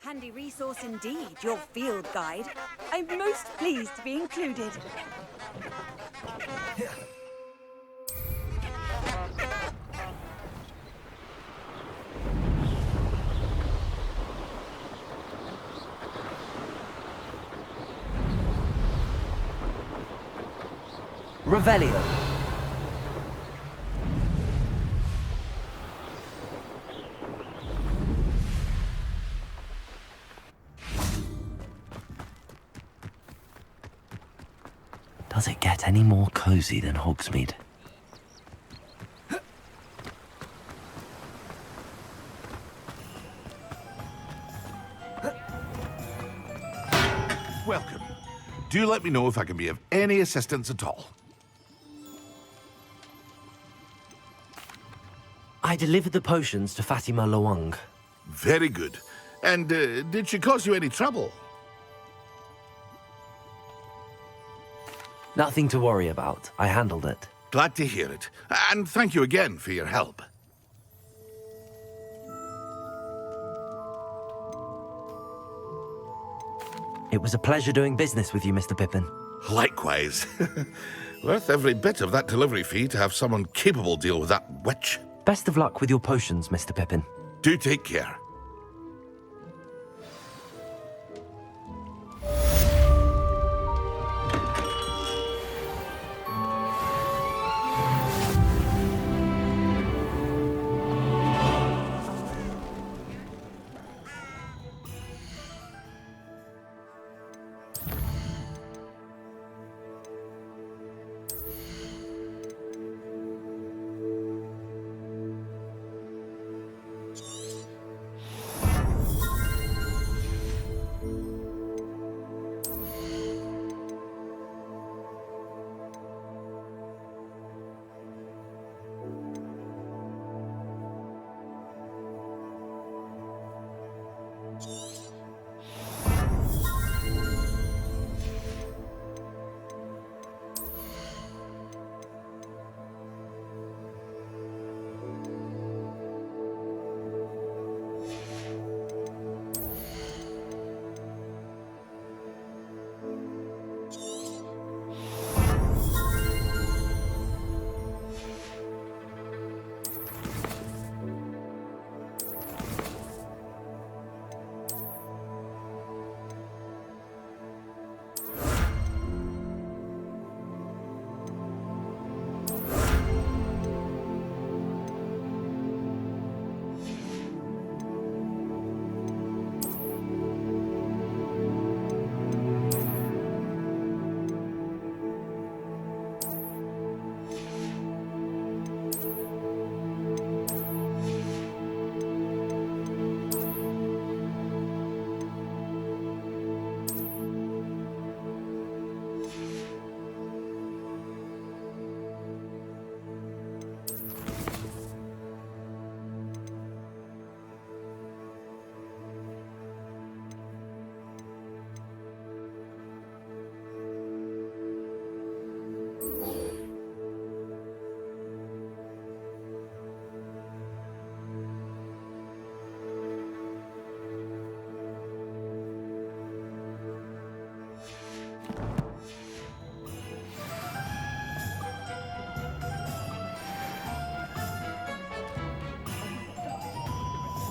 Handy resource indeed, your field guide. I'm most pleased to be included. Revelio. Does it get any more cozy than Hogsmeade? Welcome. Do let me know if I can be of any assistance at all. I delivered the potions to Fatima Loang. Very good. And did she cause you any trouble? Nothing to worry about. I handled it. Glad to hear it. And thank you again for your help. It was a pleasure doing business with you, Mr. Pippin. Likewise. Worth every bit of that delivery fee to have someone capable deal with that witch. Best of luck with your potions, Mr. Pippin. Do take care.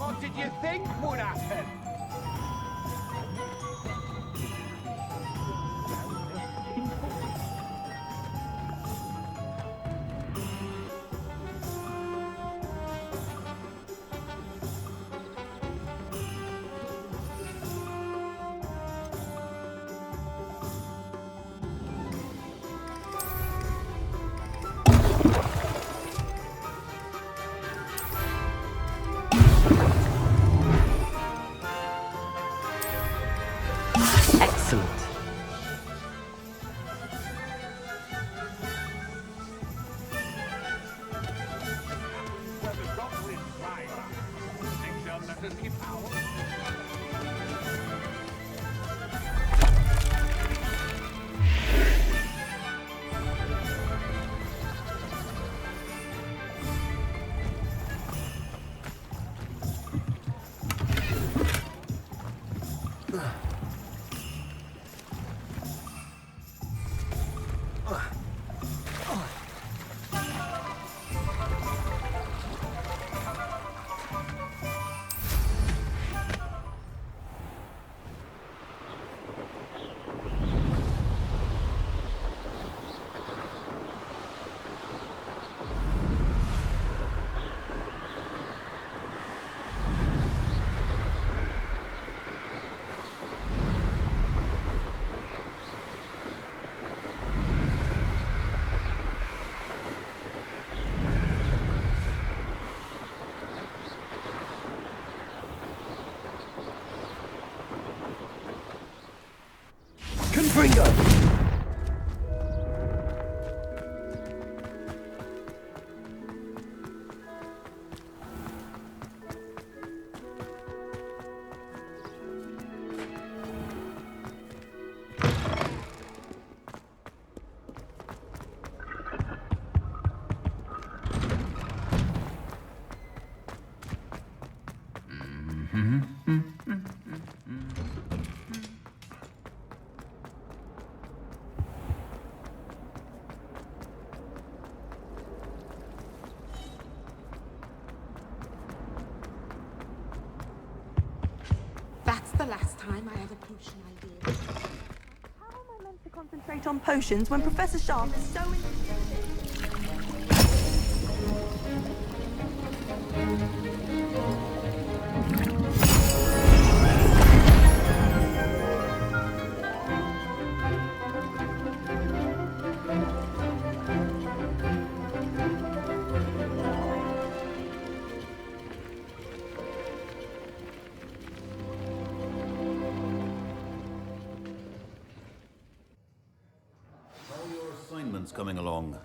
What did you think would happen? Confringo! That's the last time I had a potion idea. How am I meant to concentrate on potions when Professor Sharp is so assignments coming along?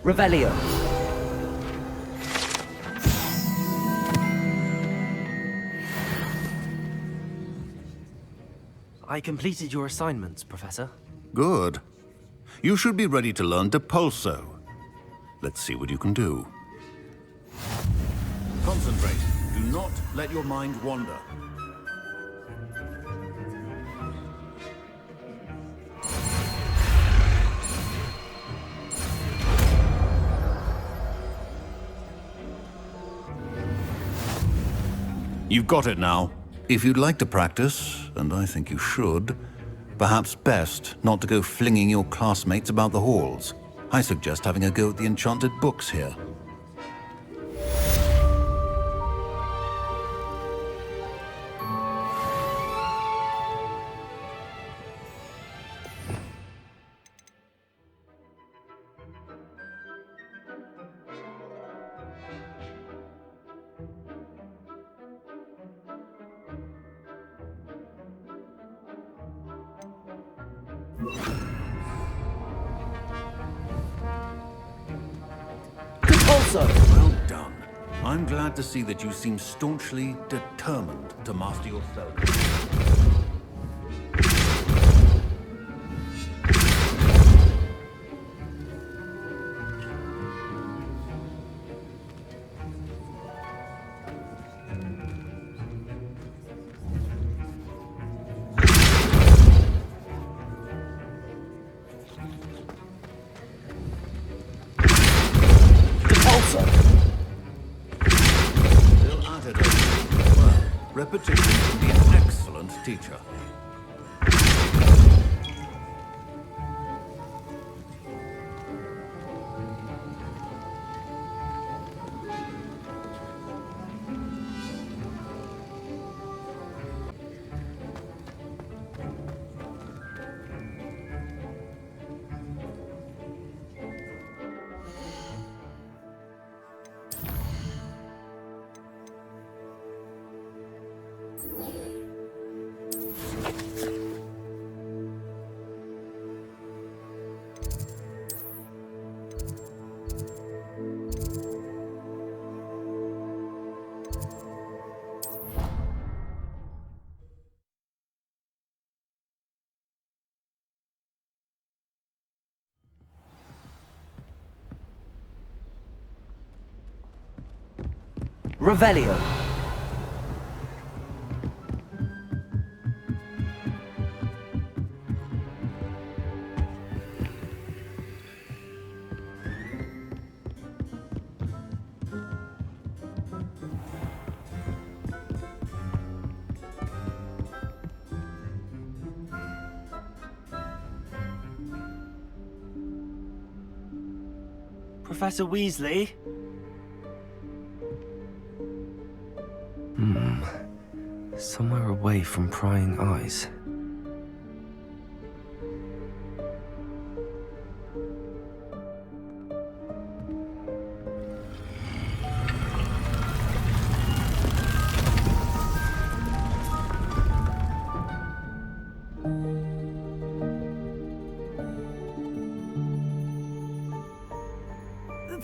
Revelio. I completed your assignments, Professor. Good. You should be ready to learn Depulso. Let's see what you can do. Concentrate. Do not let your mind wander. You've got it now. If you'd like to practice, and I think you should, perhaps best not to go flinging your classmates about the halls. I suggest having a go at the enchanted books here. Well done. I'm glad to see that you seem staunchly determined to master yourself. Repetition can be an excellent teacher. Revelio. Professor Weasley? Somewhere away from prying eyes.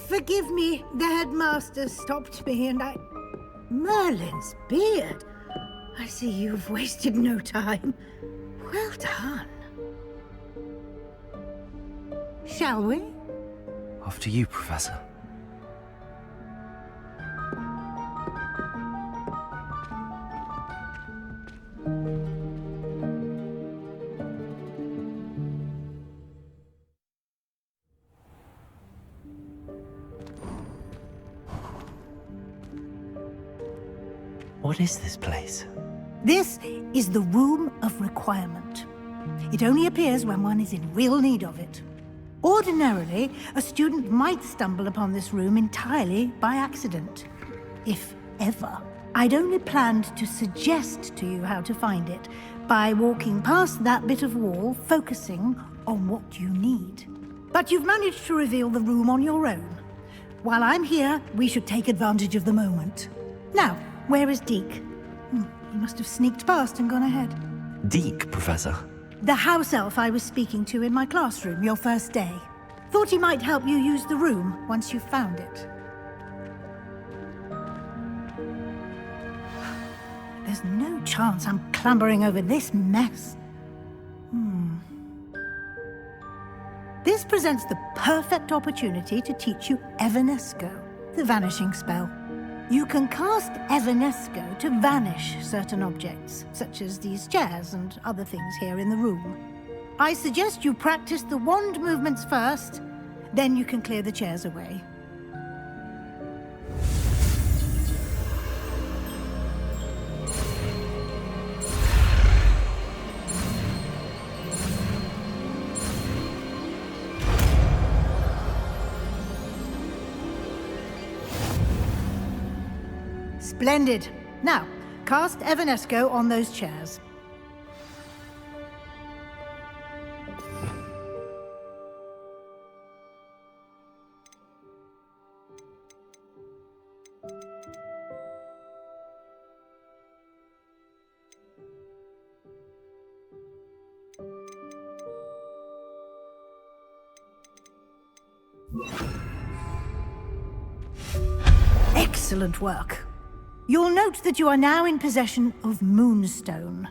Forgive me, the headmaster stopped me and I... Merlin's beard! I see you've wasted no time. Well done. Shall we? After you, Professor. What is this place? This is the Room of Requirement. It only appears when one is in real need of it. Ordinarily, a student might stumble upon this room entirely by accident. If ever. I'd only planned to suggest to you how to find it by walking past that bit of wall, focusing on what you need. But you've managed to reveal the room on your own. While I'm here, we should take advantage of the moment. Now, where is Deke? He must have sneaked past and gone ahead. Deke, Professor. The house elf I was speaking to in my classroom your first day. Thought he might help you use the room once you found it. There's no chance I'm clambering over this mess. This presents the perfect opportunity to teach you Evanesco, the vanishing spell. You can cast Evanesco to vanish certain objects, such as these chairs and other things here in the room. I suggest you practice the wand movements first, then you can clear the chairs away. Splendid. Now, cast Evanesco on those chairs. Excellent work. You'll note that you are now in possession of Moonstone.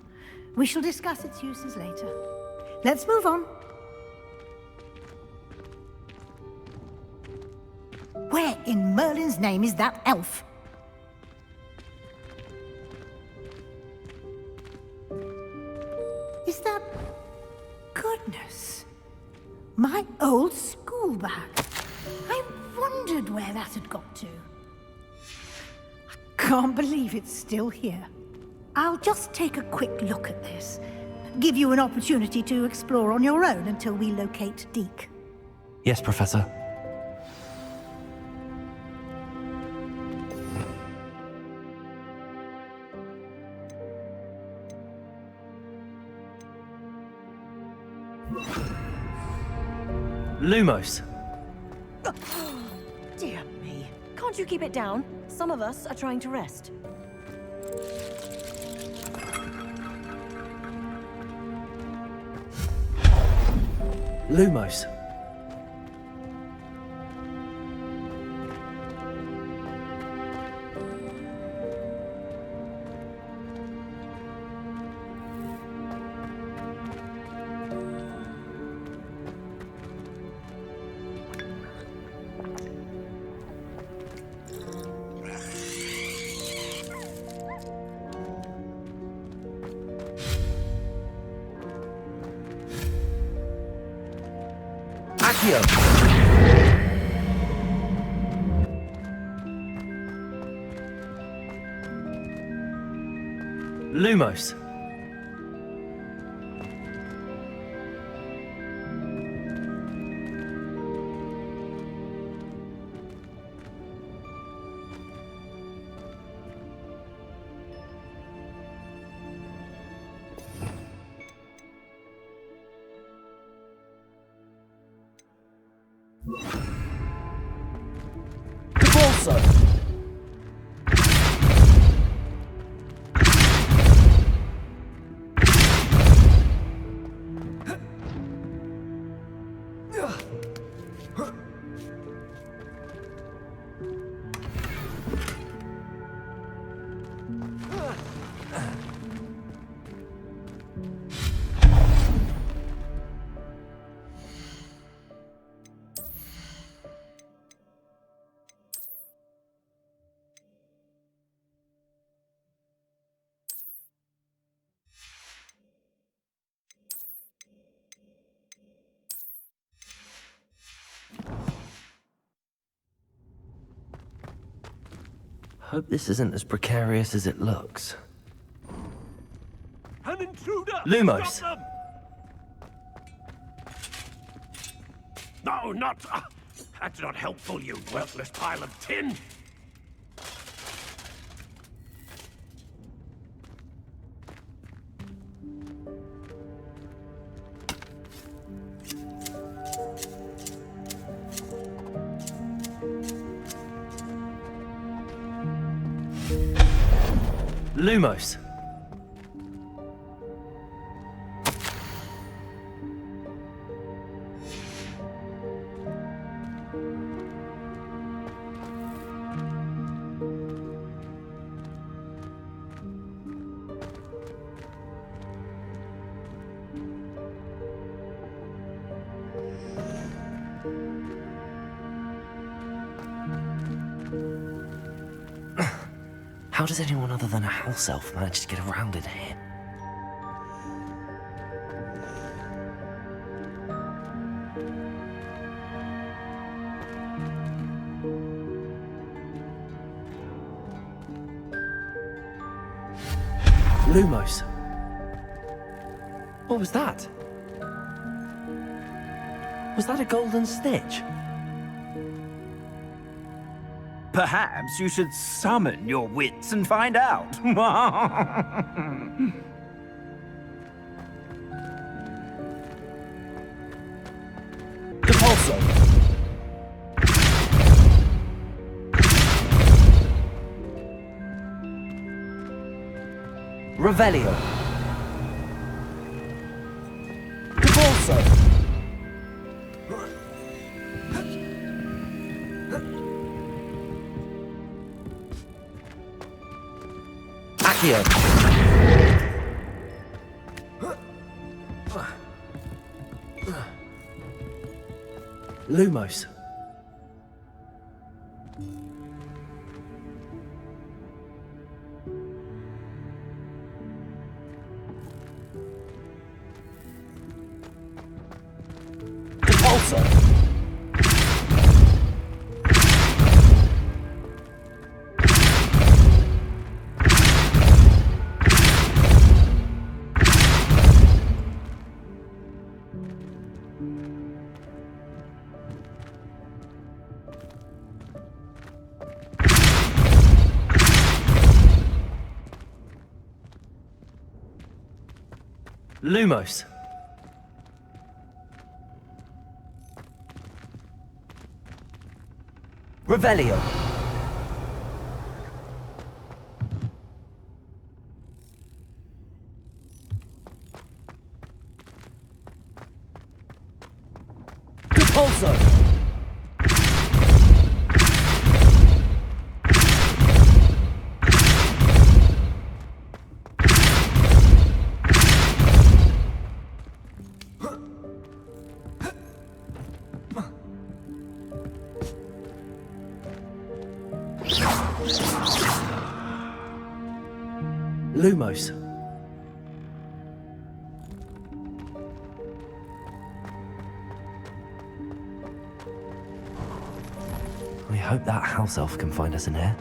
We shall discuss its uses later. Let's move on. Where in Merlin's name is that elf? Is that... Goodness. My old school bag. I wondered where that had got to. Can't believe it's still here. I'll just take a quick look at this. Give you an opportunity to explore on your own until we locate Deke. Yes, Professor. Lumos. Dear me. Can't you keep it down? Some of us are trying to rest. Lumos. Accio! Lumos. Devolso. Hope this isn't as precarious as it looks. An intruder! Lumos! Stop them! No, not... that's not helpful, you worthless pile of tin! Lumos. How does anyone other than a house elf manage to get around in here? Lumos. What was that? Was that a golden snitch? Perhaps you should summon your wits and find out. Devolso. Revelio. Devolso. Accio. Lumos. Devolso. Lumos. Revelio. Devolso. Lumos. hope that house elf can find us in here.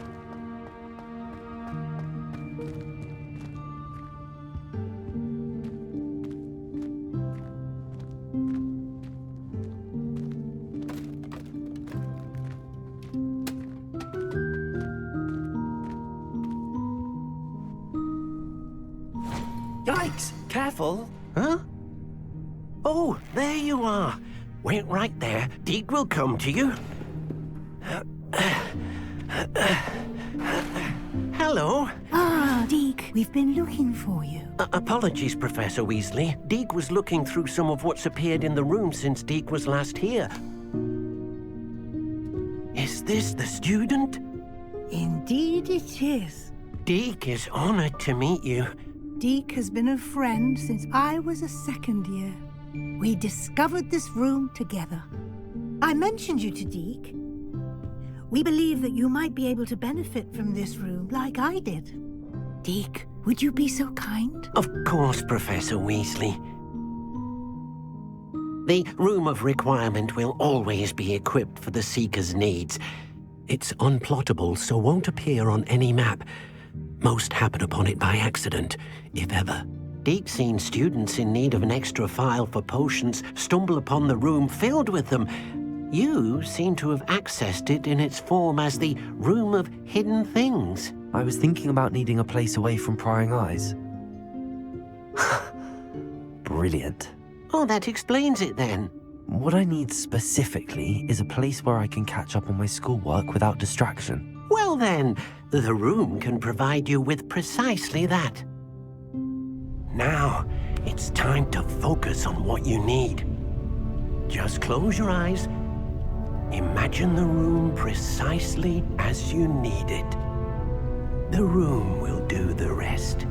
Yikes! Careful! Huh? Oh, there you are. Wait right there. Deke will come to you. Hello. Ah, Deke, we've been looking for you. Apologies, Professor Weasley. Deke was looking through some of what's appeared in the room since Deke was last here. Is this the student? Indeed it is. Deke is honored to meet you. Deke has been a friend since I was a second year. We discovered this room together. I mentioned you to Deke. We believe that you might be able to benefit from this room like I did. Deke, would you be so kind? Of course, Professor Weasley. The Room of Requirement will always be equipped for the Seeker's needs. It's unplottable, so won't appear on any map. Most happen upon it by accident, if ever. Deke's seen students in need of an extra file for potions stumble upon the room filled with them. You seem to have accessed it in its form as the Room of Hidden Things. I was thinking about needing a place away from prying eyes. Brilliant. Oh, that explains it then. What I need specifically is a place where I can catch up on my schoolwork without distraction. Well then, the room can provide you with precisely that. Now, it's time to focus on what you need. Just close your eyes. Imagine the room precisely as you need it. The room will do the rest.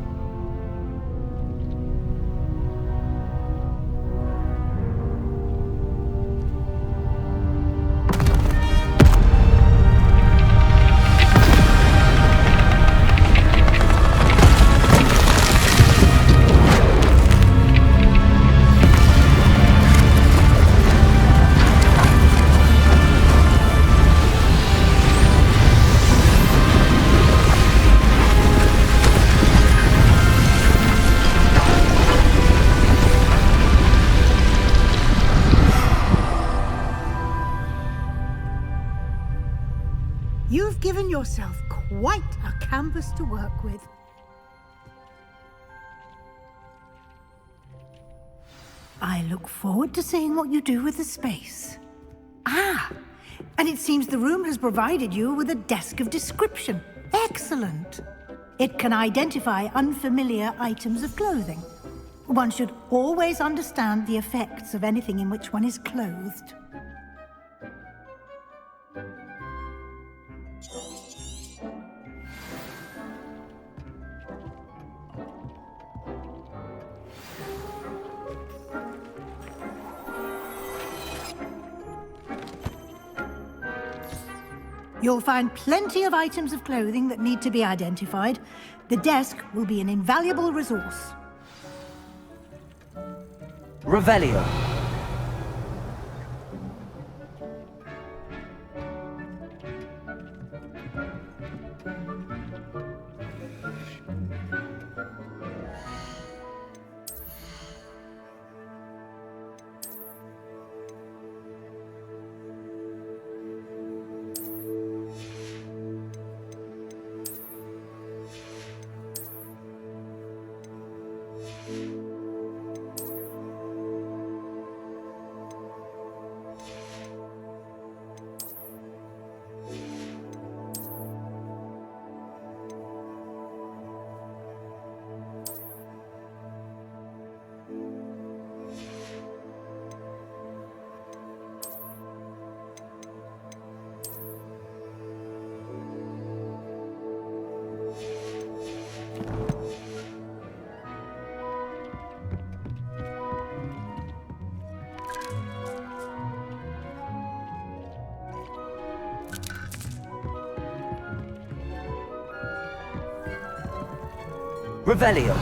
You've given yourself quite a canvas to work with. I look forward to seeing what you do with the space. Ah, and it seems the room has provided you with a desk of description. Excellent. It can identify unfamiliar items of clothing. One should always understand the effects of anything in which one is clothed. You'll find plenty of items of clothing that need to be identified. The desk will be an invaluable resource. Revelio. Revelio.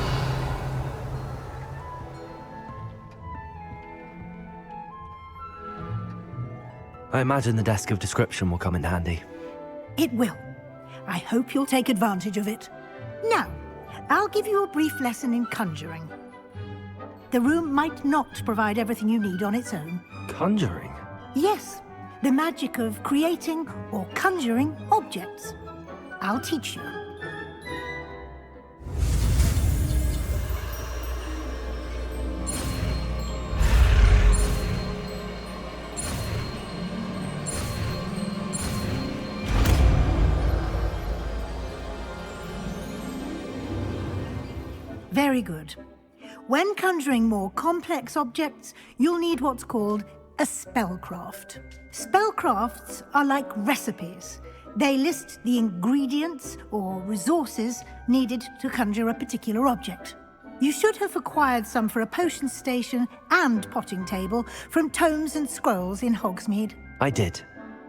I imagine the desk of description will come in handy. It will. I hope you'll take advantage of it. Now, I'll give you a brief lesson in conjuring. The room might not provide everything you need on its own. Conjuring? Yes, the magic of creating or conjuring objects. I'll teach you. Very good. When conjuring more complex objects, you'll need what's called a spellcraft. Spellcrafts are like recipes. They list the ingredients or resources needed to conjure a particular object. You should have acquired some for a potion station and potting table from tomes and scrolls in Hogsmeade. I did.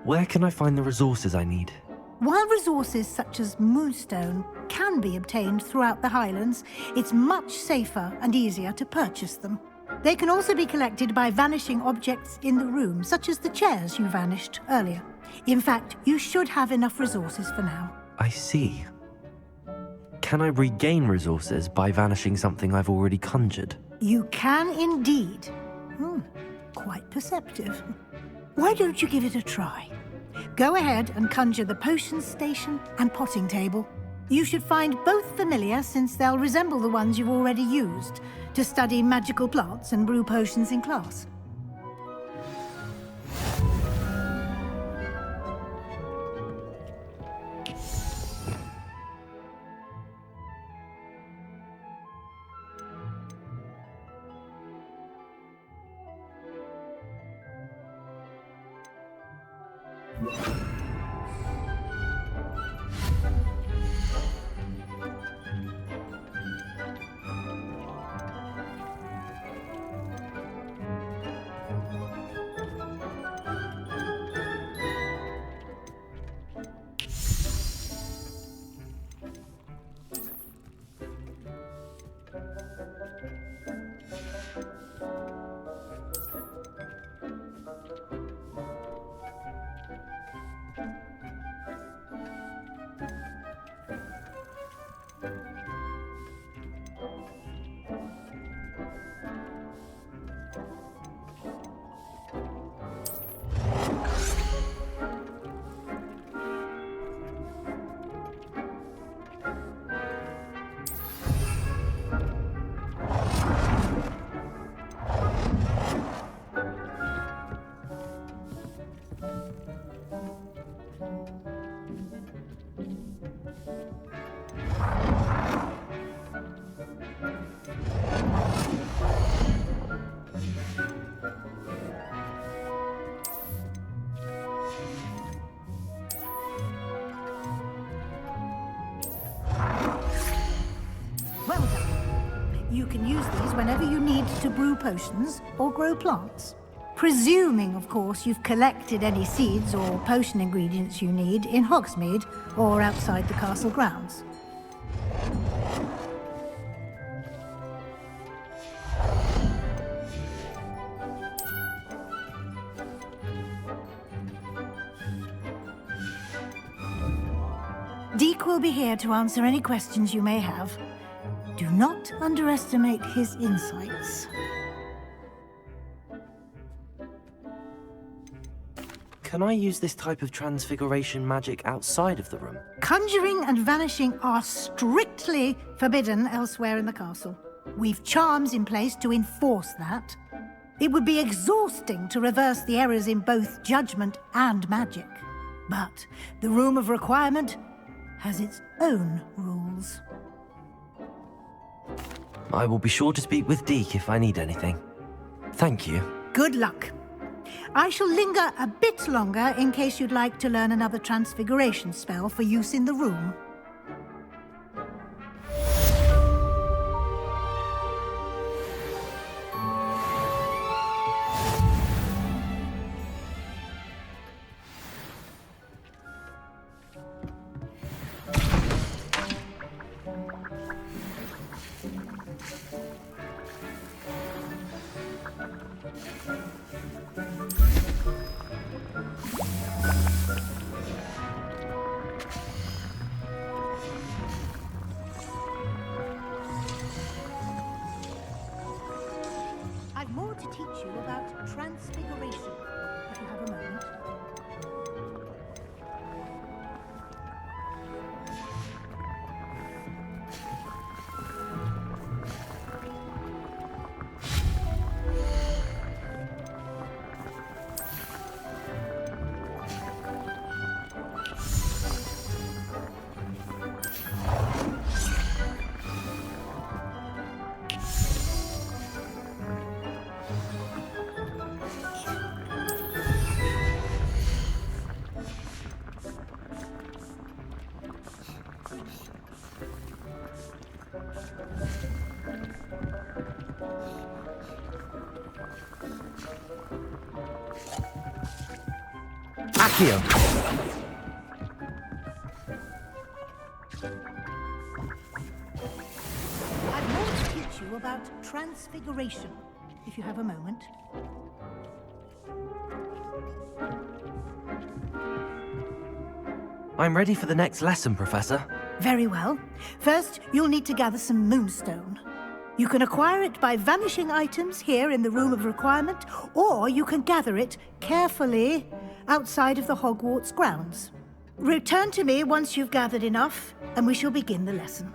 Where can I find the resources I need? While resources such as moonstone can be obtained throughout the Highlands, it's much safer and easier to purchase them. They can also be collected by vanishing objects in the room, such as the chairs you vanished earlier. In fact, you should have enough resources for now. I see. Can I regain resources by vanishing something I've already conjured? You can indeed. Quite perceptive. Why don't you give it a try? Go ahead and conjure the potion station and potting table. You should find both familiar, since they'll resemble the ones you've already used to study magical plants and brew potions in class. Well done. You can use these whenever you need to brew potions or grow plants. Presuming, of course, you've collected any seeds or potion ingredients you need in Hogsmeade or outside the castle grounds. Deke will be here to answer any questions you may have. Do not underestimate his insights. Can I use this type of transfiguration magic outside of the room? Conjuring and vanishing are strictly forbidden elsewhere in the castle. We've charms in place to enforce that. It would be exhausting to reverse the errors in both judgment and magic. But the Room of Requirement has its own rules. I will be sure to speak with Deke if I need anything. Thank you. Good luck. I shall linger a bit longer in case you'd like to learn another transfiguration spell for use in the room. teach you about transfiguration, if you have a moment. Accio! I'd more to teach you about transfiguration, if you have a moment. I'm ready for the next lesson, Professor. Very well. First, you'll need to gather some moonstone. You can acquire it by vanishing items here in the Room of Requirement, or you can gather it carefully outside of the Hogwarts grounds. Return to me once you've gathered enough, and we shall begin the lesson.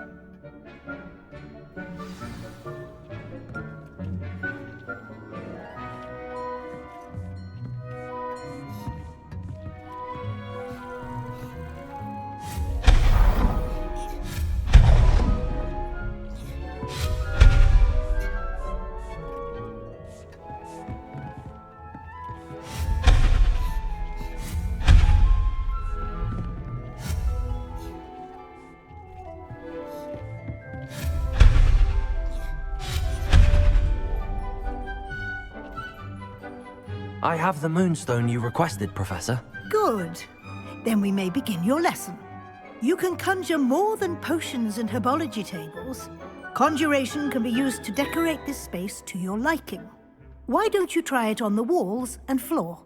I have the moonstone you requested, Professor. Good. Then we may begin your lesson. You can conjure more than potions and herbology tables. Conjuration can be used to decorate this space to your liking. Why don't you try it on the walls and floor?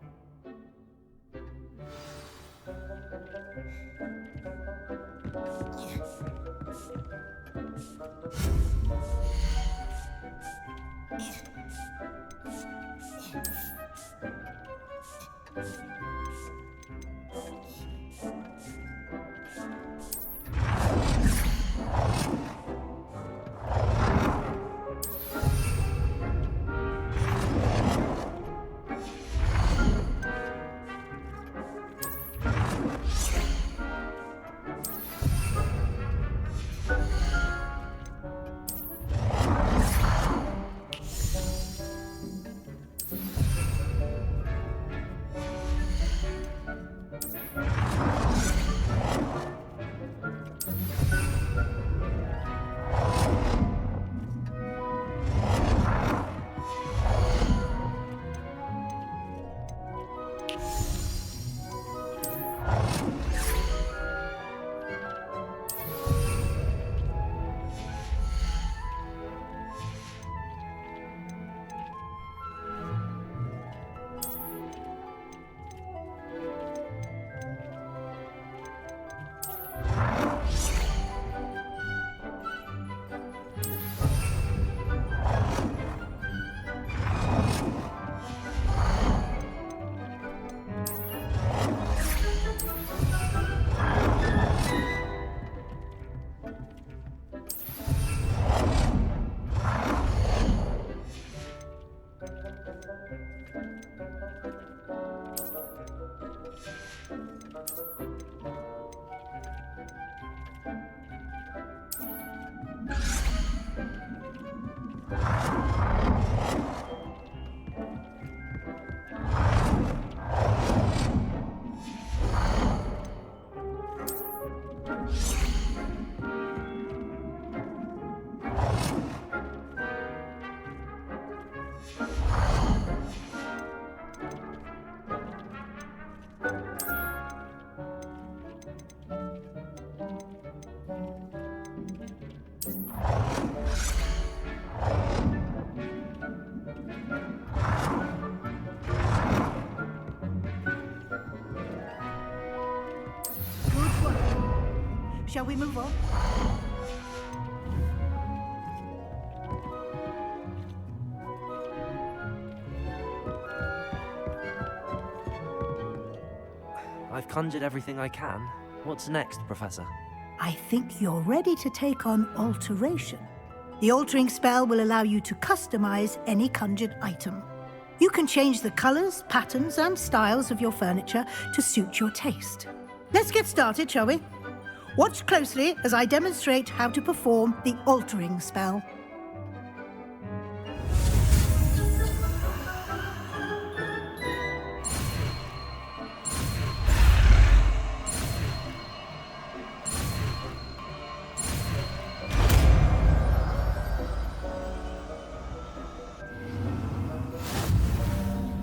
Shall we move on? I've conjured everything I can. What's next, Professor? I think you're ready to take on alteration. The altering spell will allow you to customize any conjured item. You can change the colors, patterns, and styles of your furniture to suit your taste. Let's get started, shall we? Watch closely as I demonstrate how to perform the altering spell.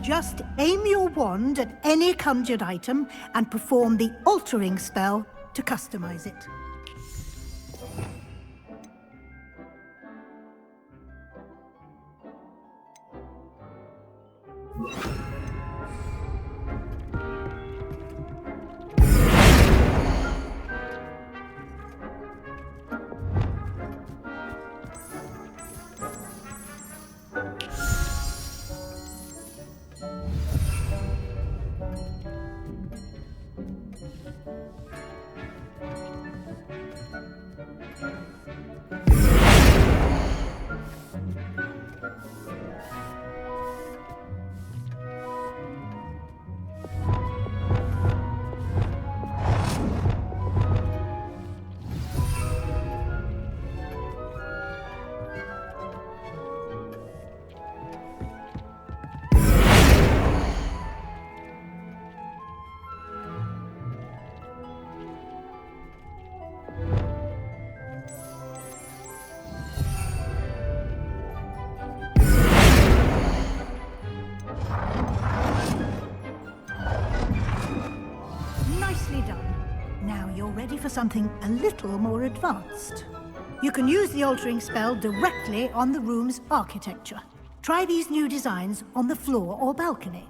Just aim your wand at any conjured item and perform the altering spell to customize it. For something a little more advanced. You can use the altering spell directly on the room's architecture. Try these new designs on the floor or balcony.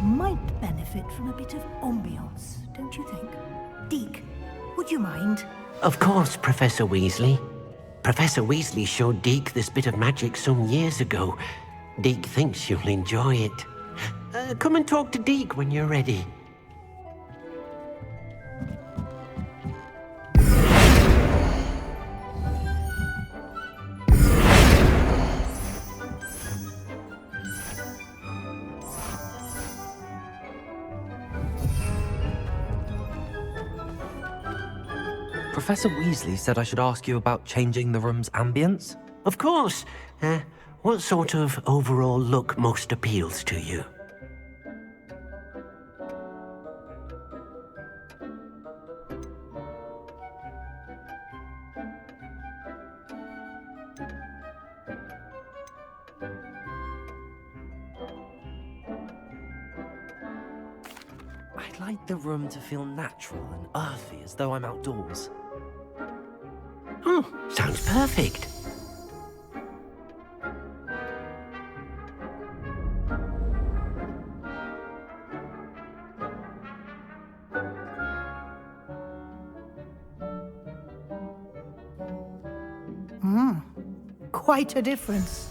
Might benefit from a bit of ambiance, don't you think? Deke, would you mind? Of course, Professor Weasley. Professor Weasley showed Deke this bit of magic some years ago. Deke thinks you'll enjoy it. Come and talk to Deke when you're ready. Professor Weasley said I should ask you about changing the room's ambience? Of course. What sort of overall look most appeals to you? I'd like the room to feel natural and earthy, as though I'm outdoors. Oh, sounds perfect. Quite a difference.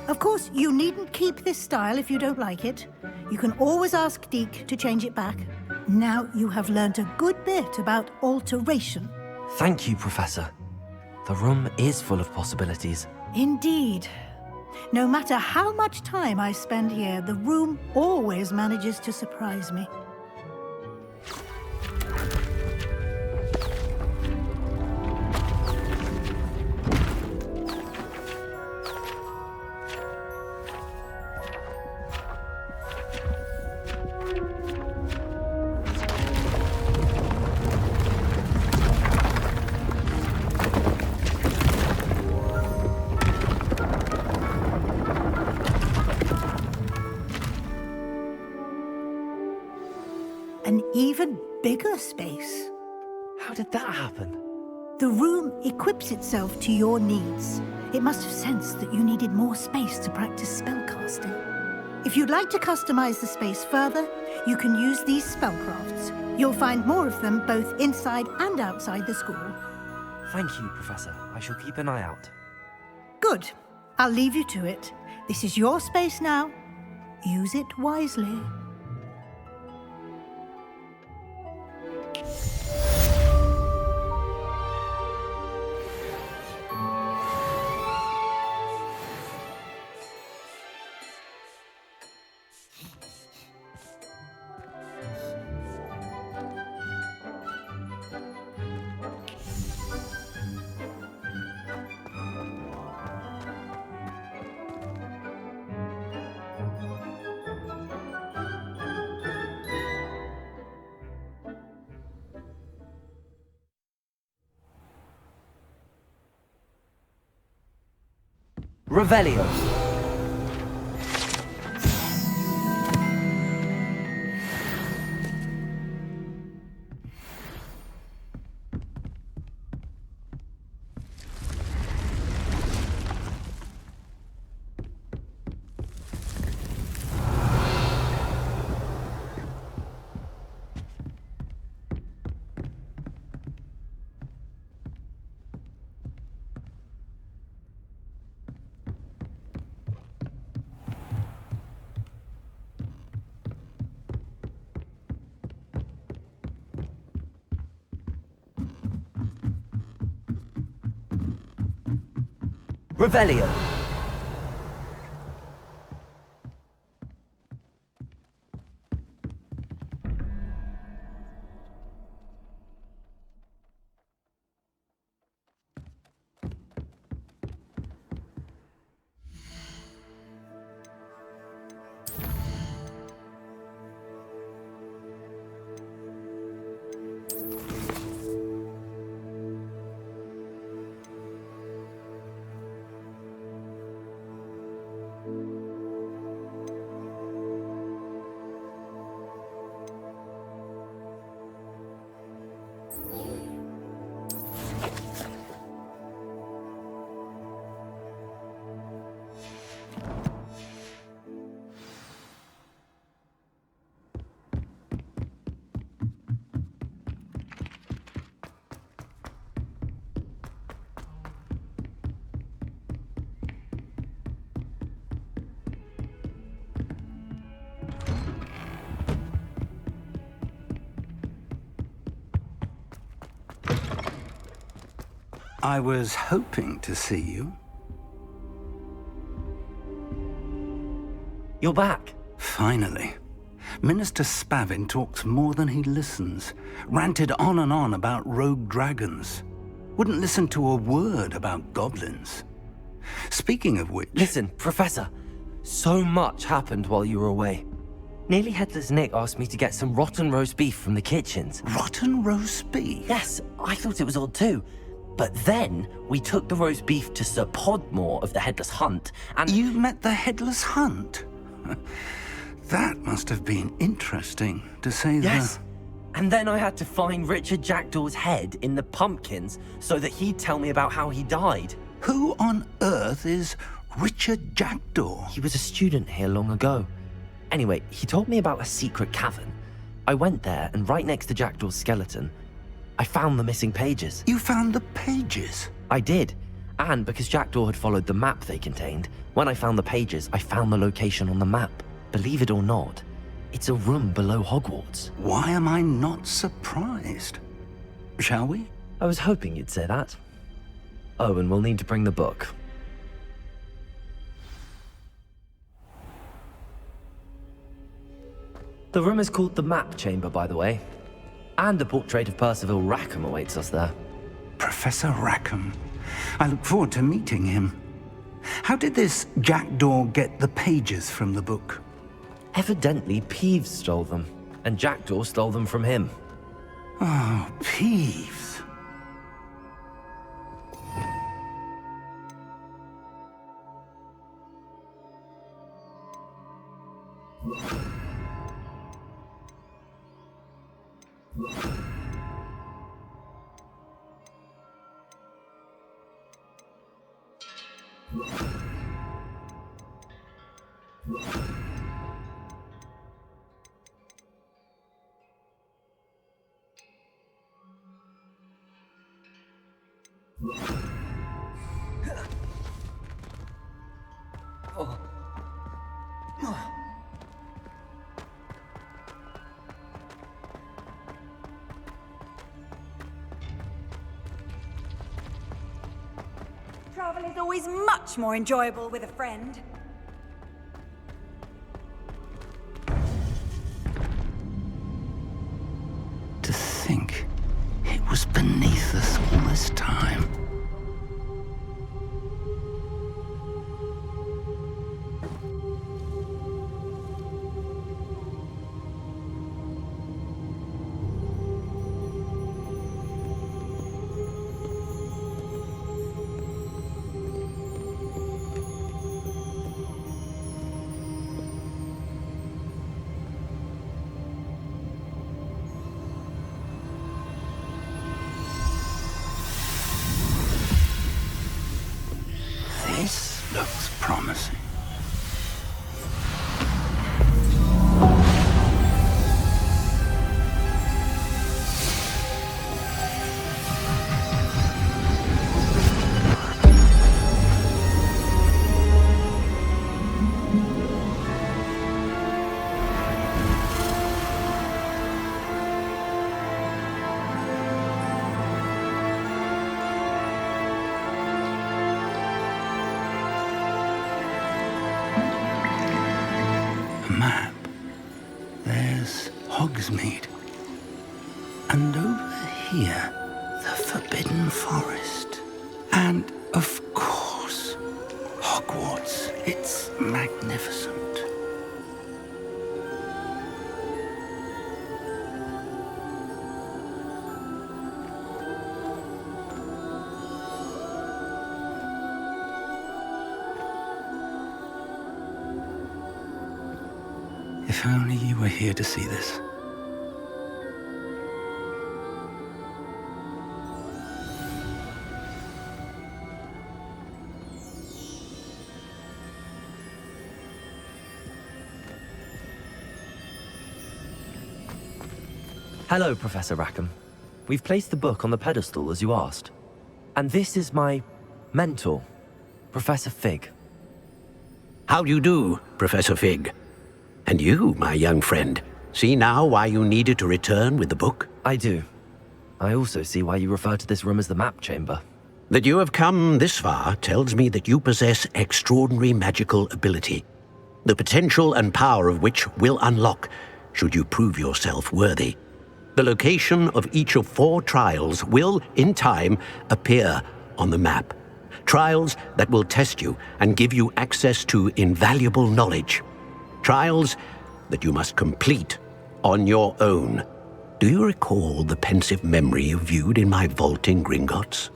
Of course, you needn't keep this style if you don't like it. You can always ask Deke to change it back. Now you have learnt a good bit about alteration. Thank you, Professor. The room is full of possibilities. Indeed. No matter how much time I spend here, the room always manages to surprise me. an even bigger space. How did that happen? The room equips itself to your needs. It must have sensed that you needed more space to practice spellcasting. If you'd like to customize the space further, you can use these spellcrafts. You'll find more of them both inside and outside the school. Thank you, Professor. I shall keep an eye out. Good. I'll leave you to it. This is your space now. Use it wisely. Revelio. Revelio. I was hoping to see you. You're back. Finally. Minister Spavin talks more than he listens. Ranted on and on about rogue dragons. Wouldn't listen to a word about goblins. Speaking of which... Listen, Professor. So much happened while you were away. Nearly Headless Nick asked me to get some rotten roast beef from the kitchens. Rotten roast beef? Yes, I thought it was odd too. But then we took the roast beef to Sir Podmore of the Headless Hunt, and... You met the Headless Hunt? That must have been interesting, to say the... Yes. And then I had to find Richard Jackdaw's head in the pumpkins so that he'd tell me about how he died. Who on earth is Richard Jackdaw? He was a student here long ago. Anyway, he told me about a secret cavern. I went there, and right next to Jackdaw's skeleton, I found the missing pages. You found the pages? I did. And because Jackdaw had followed the map they contained, when I found the pages, I found the location on the map. Believe it or not, it's a room below Hogwarts. Why am I not surprised? Shall we? I was hoping you'd say that. Oh, and we'll need to bring the book. The room is called the Map Chamber, by the way. And a portrait of Percival Rackham awaits us there. Professor Rackham. I look forward to meeting him. How did this Jackdaw get the pages from the book? Evidently, Peeves stole them, and Jackdaw stole them from him. Oh, Peeves. Travel is always much more enjoyable with a friend. To think it was beneath us all this time. This looks promising. Map. There's Hogsmeade. And over here, the Forbidden Forest. And, of course, Hogwarts. It's magnificent. If only you were here to see this. Hello, Professor Rackham. We've placed the book on the pedestal as you asked. And this is my mentor, Professor Fig. How do you do, Professor Fig? And you, my young friend, see now why you needed to return with the book? I do. I also see why you refer to this room as the map chamber. That you have come this far tells me that you possess extraordinary magical ability, the potential and power of which will unlock should you prove yourself worthy. The location of each of 4 trials will, in time, appear on the map. Trials that will test you and give you access to invaluable knowledge. Trials that you must complete on your own. Do you recall the pensive memory you viewed in my vault in Gringotts?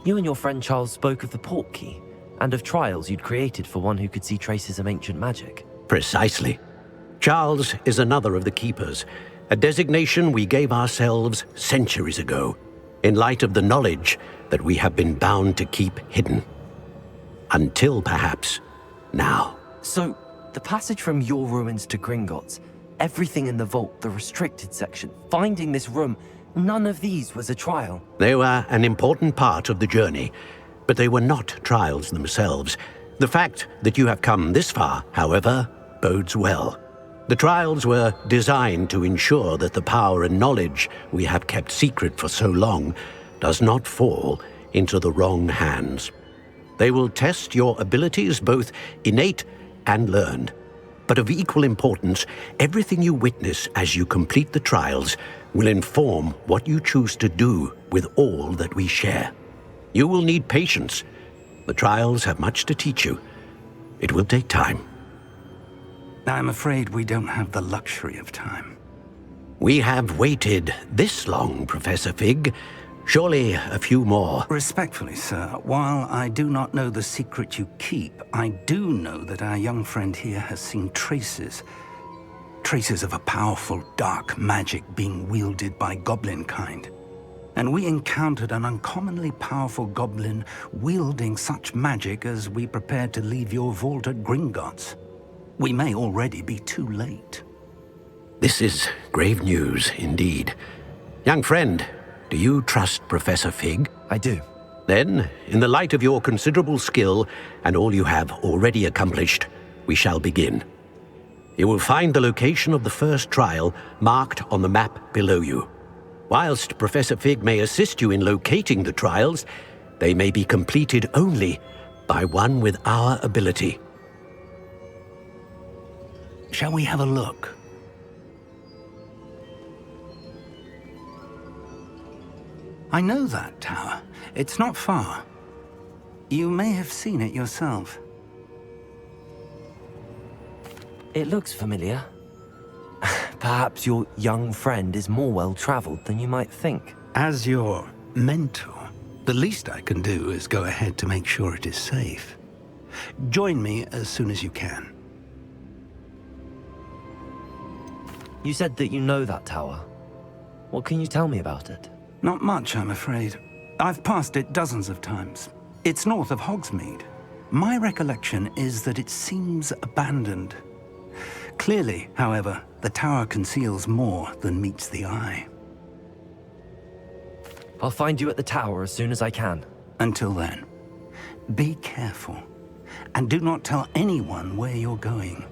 You and your friend Charles spoke of the Portkey, and of trials you'd created for one who could see traces of ancient magic. Precisely. Charles is another of the Keepers, a designation we gave ourselves centuries ago, in light of the knowledge that we have been bound to keep hidden. Until, perhaps, now. So, the passage from your ruins to Gringotts, everything in the vault, the restricted section, finding this room, none of these was a trial. They were an important part of the journey, but they were not trials themselves. The fact that you have come this far, however, bodes well. The trials were designed to ensure that the power and knowledge we have kept secret for so long does not fall into the wrong hands. They will test your abilities, both innate and learned. But of equal importance, everything you witness as you complete the trials will inform what you choose to do with all that we share. You will need patience. The trials have much to teach you. It will take time. I'm afraid we don't have the luxury of time. We have waited this long, Professor Fig. Surely a few more. Respectfully, sir, while I do not know the secret you keep, I do know that our young friend here has seen traces. traces of a powerful dark magic being wielded by goblin kind. And we encountered an uncommonly powerful goblin wielding such magic as we prepared to leave your vault at Gringotts. We may already be too late. This is grave news indeed. Young friend, do you trust Professor Fig? I do. Then, in the light of your considerable skill and all you have already accomplished, we shall begin. You will find the location of the first trial marked on the map below you. Whilst Professor Fig may assist you in locating the trials, they may be completed only by one with our ability. Shall we have a look? I know that tower. It's not far. You may have seen it yourself. It looks familiar. Perhaps your young friend is more well-traveled than you might think. As your mentor, the least I can do is go ahead to make sure it is safe. Join me as soon as you can. You said that you know that tower. What can you tell me about it? Not much, I'm afraid. I've passed it dozens of times. It's north of Hogsmeade. My recollection is that it seems abandoned. Clearly, however, the tower conceals more than meets the eye. I'll find you at the tower as soon as I can. Until then, be careful, and do not tell anyone where you're going.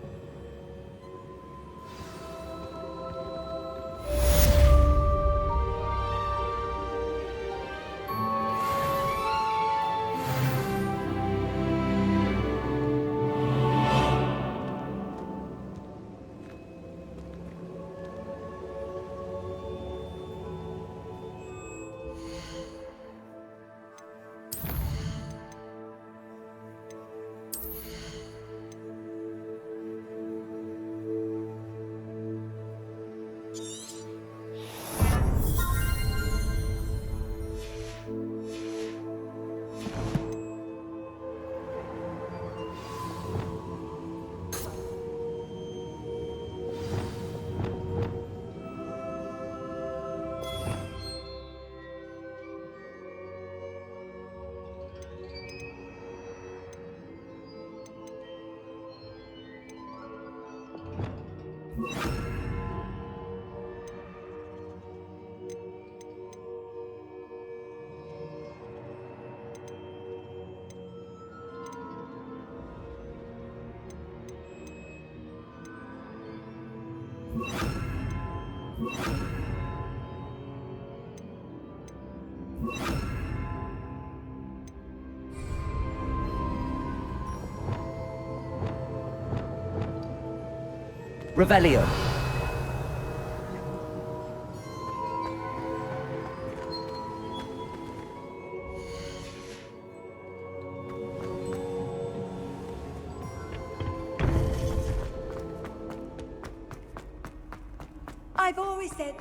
Revelio. I've always said...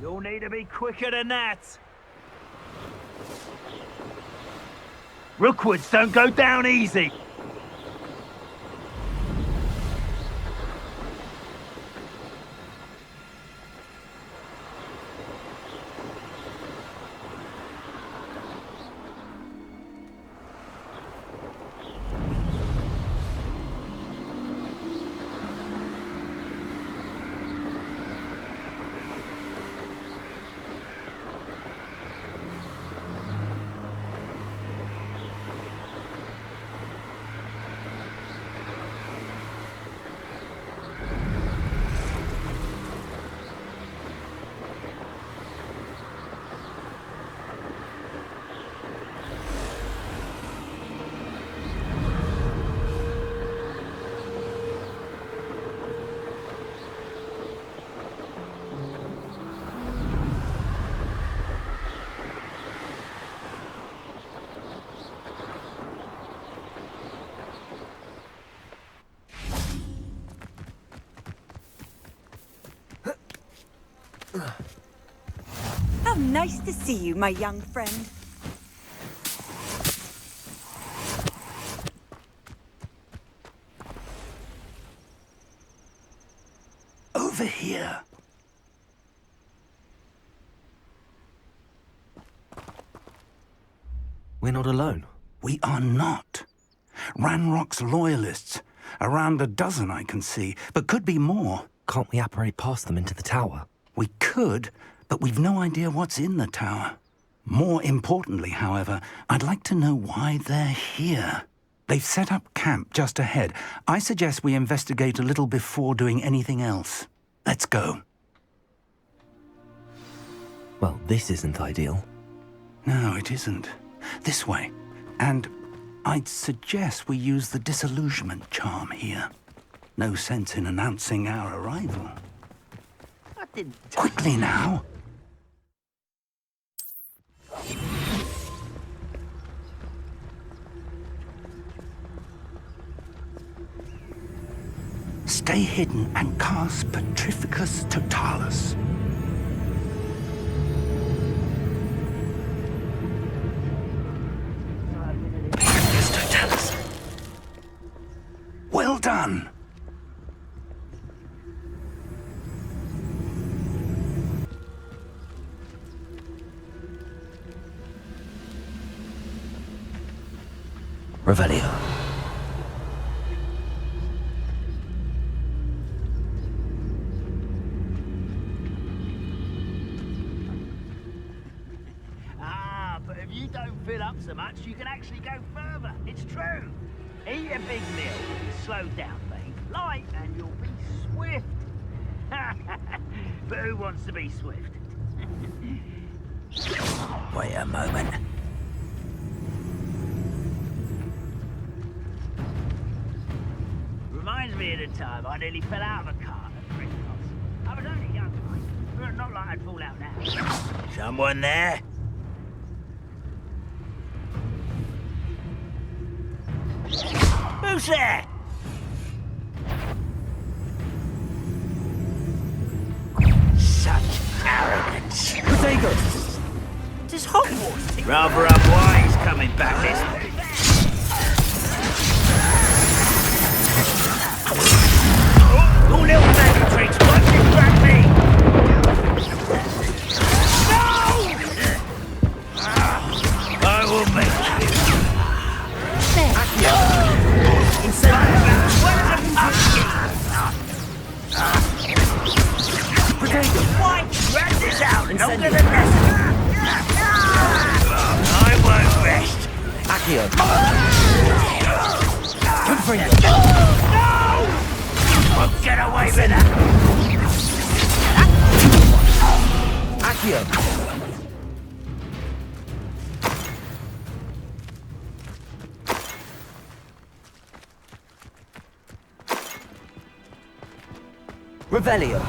You'll need to be quicker than that. Rookwoods don't go down easy. How nice to see you, my young friend. Over here. We're not alone. We are not. Ranrock's loyalists. Around a dozen I can see, but could be more. Can't we apparate past them into the tower? We could, but we've no idea what's in the tower. More importantly, however, I'd like to know why they're here. They've set up camp just ahead. I suggest we investigate a little before doing anything else. Let's go. Well, this isn't ideal. No, it isn't. This way. And I'd suggest we use the disillusionment charm here. No sense in announcing our arrival. Quickly now. Stay hidden and cast Petrificus Totalis. Petrificus Totalis. Well done. Revelio. But if you don't fill up so much, you can actually go further. It's true. Eat a big meal, slow down, mate. Light, and you'll be swift. But who wants to be swift? Wait a moment. Reminds me of the time I nearly fell out of a car at Christmas. I was only young, mate. But not like I'd fall out now. Someone there? Who's there? Such arrogance. Potato! Does Hogwarts rather unwise coming back this way? Oh, little maggot tricks, why did you grab me? No! I will make you. Potato! Why? Grab this out longer than necessary. I won't rest. Accio. No! Won't get away with that. Accio. Revelio.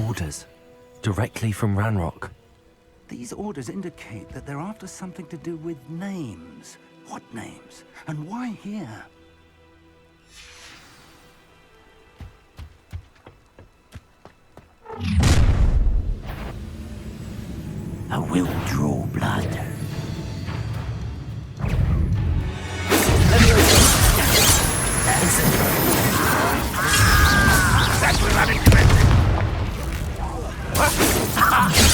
Orders. Directly from Ranrock. These orders indicate that they're after something to do with names. What names? And why here? I will draw blood. That will have it quick.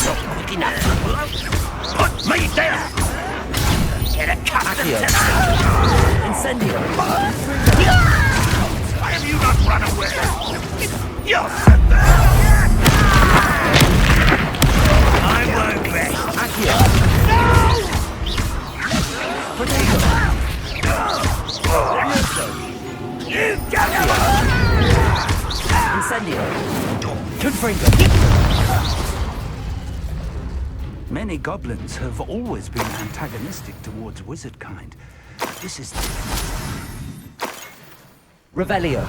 Not quick enough. Put me down. Get a cut. Incendio. Why have you not run away? You'll sit there. I won't rest. Accio. You got it. Incendio. Confringo. Many goblins have always been antagonistic towards wizard kind. This is Revelio.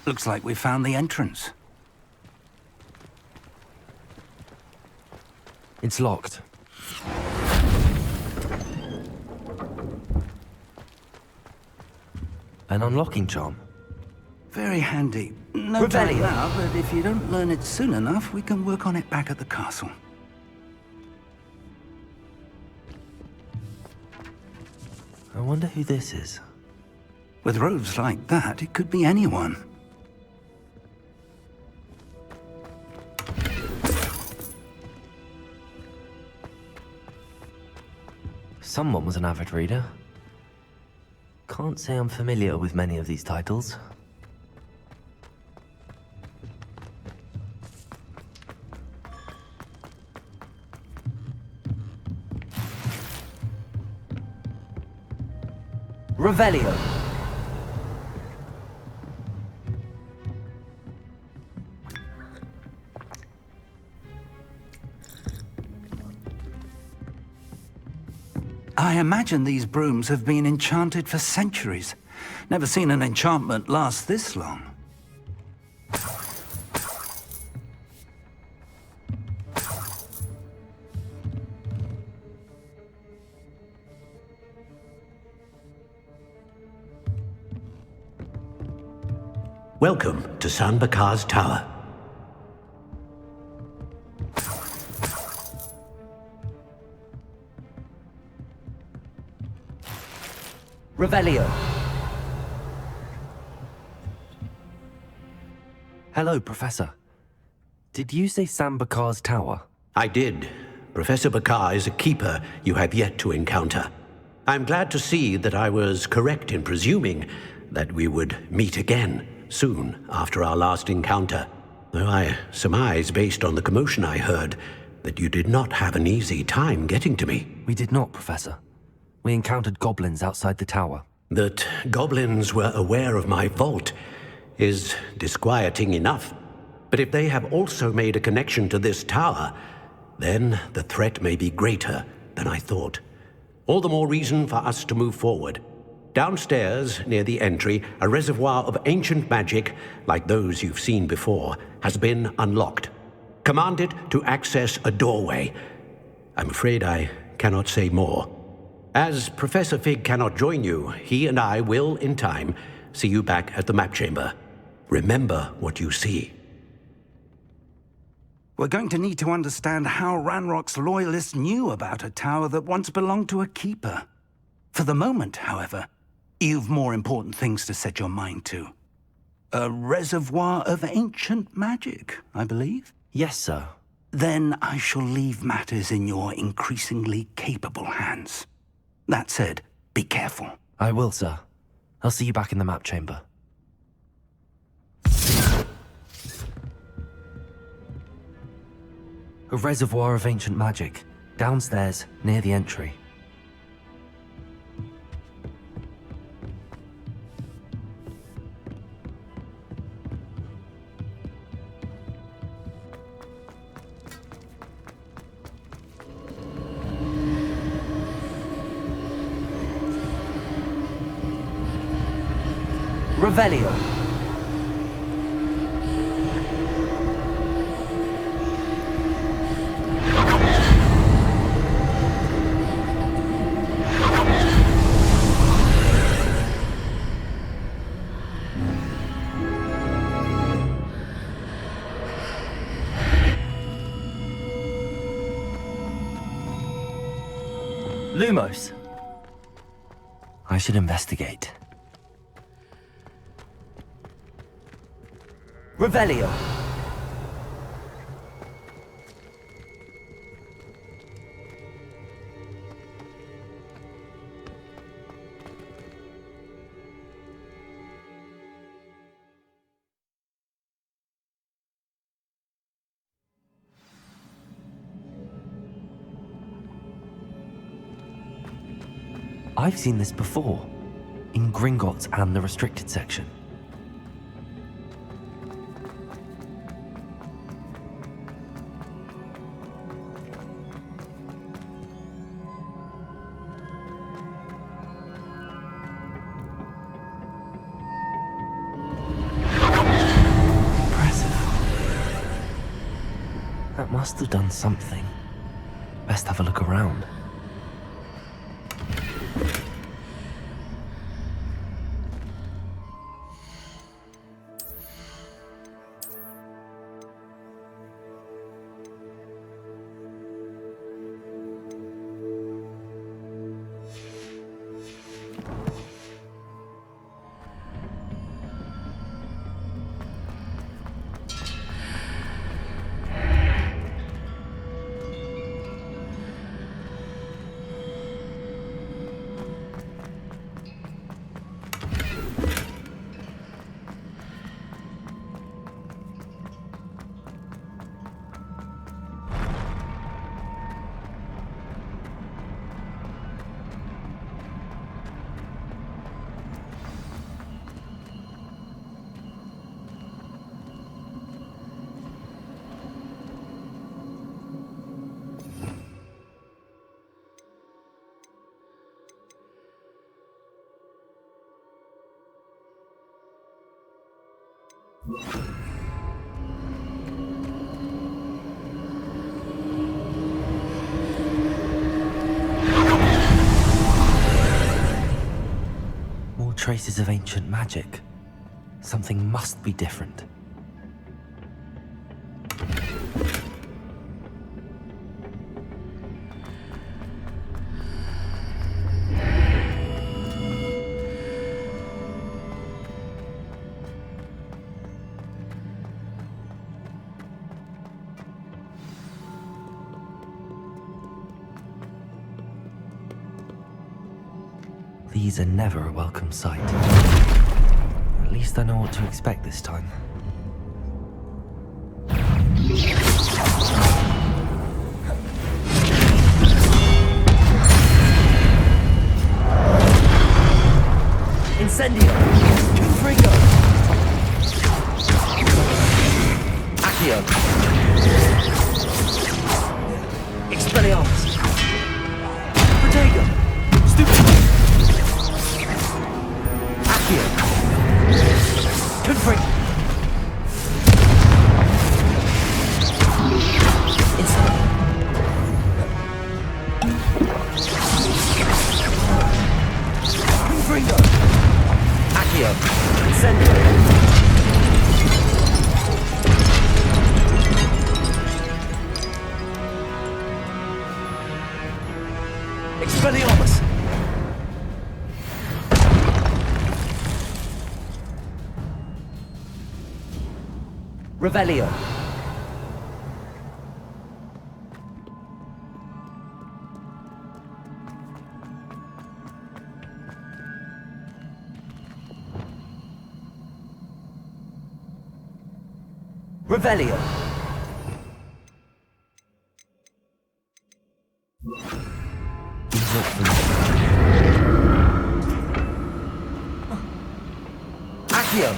Looks like we found the entrance. It's locked. An unlocking charm. Very handy. No time now, but if you don't learn it soon enough, we can work on it back at the castle. I wonder who this is. With robes like that, it could be anyone. Someone was an avid reader. Can't say I'm familiar with many of these titles. Revelio. I imagine these brooms have been enchanted for centuries. Never seen an enchantment last this long. Welcome to San Bakar's Tower. Revelio. Hello, Professor. Did you say San Bakar's Tower? I did. Professor Bakar is a keeper you have yet to encounter. I'm glad to see that I was correct in presuming that we would meet again soon after our last encounter. Though I surmise, based on the commotion I heard, that you did not have an easy time getting to me. We did not, Professor. We encountered goblins outside the tower. That goblins were aware of my vault is disquieting enough. But if they have also made a connection to this tower, then the threat may be greater than I thought. All the more reason for us to move forward. Downstairs, near the entry, a reservoir of ancient magic, like those you've seen before, has been unlocked. Commanded to access a doorway. I'm afraid I cannot say more. As Professor Fig cannot join you, he and I will, in time, see you back at the map chamber. Remember what you see. We're going to need to understand how Ranrock's loyalists knew about a tower that once belonged to a keeper. For the moment, however, you've more important things to set your mind to. A reservoir of ancient magic, I believe? Yes, sir. Then I shall leave matters in your increasingly capable hands. That said, be careful. I will, sir. I'll see you back in the map chamber. A reservoir of ancient magic, downstairs, near the entry. Revelio. Lumos. I should investigate. Revelio. I've seen this before, in Gringotts and the restricted section. Must have done something. Best have a look around. More traces of ancient magic. Something must be different. These are never a welcome sight. At least I know what to expect this time. Incendio! Confringo! Accio! Expelliarmus! Protego! Stupid! Accio! Confringo! Confringo! Accio! Incendio! Expelliarmus! Revelio. Revelio. Accio.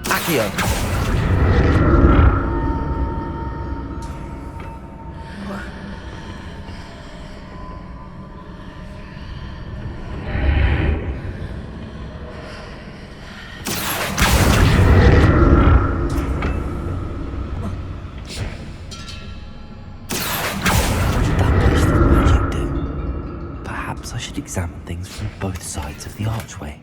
Accio. Perhaps I should examine things from both sides of the archway.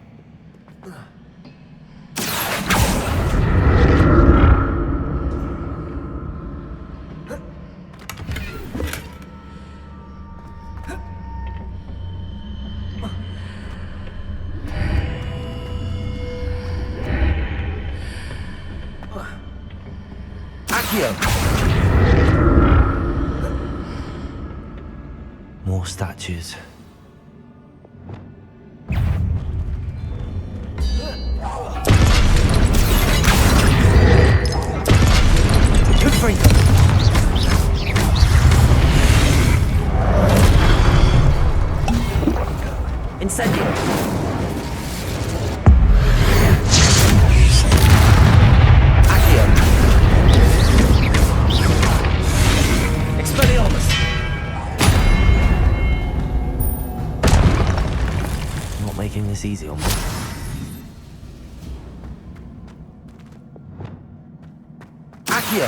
More statues. Good for you. Incendio. Accio. Expelliarmus. Not making this easy on me. Accio.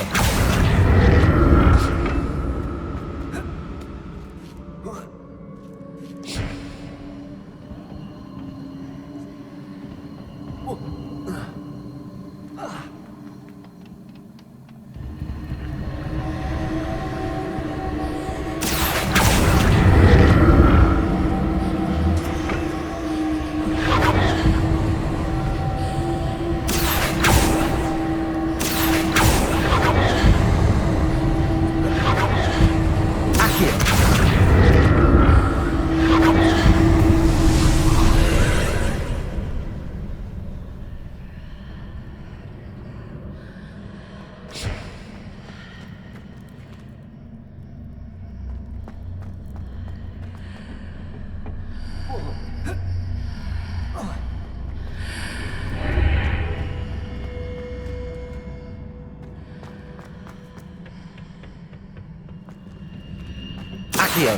Accio.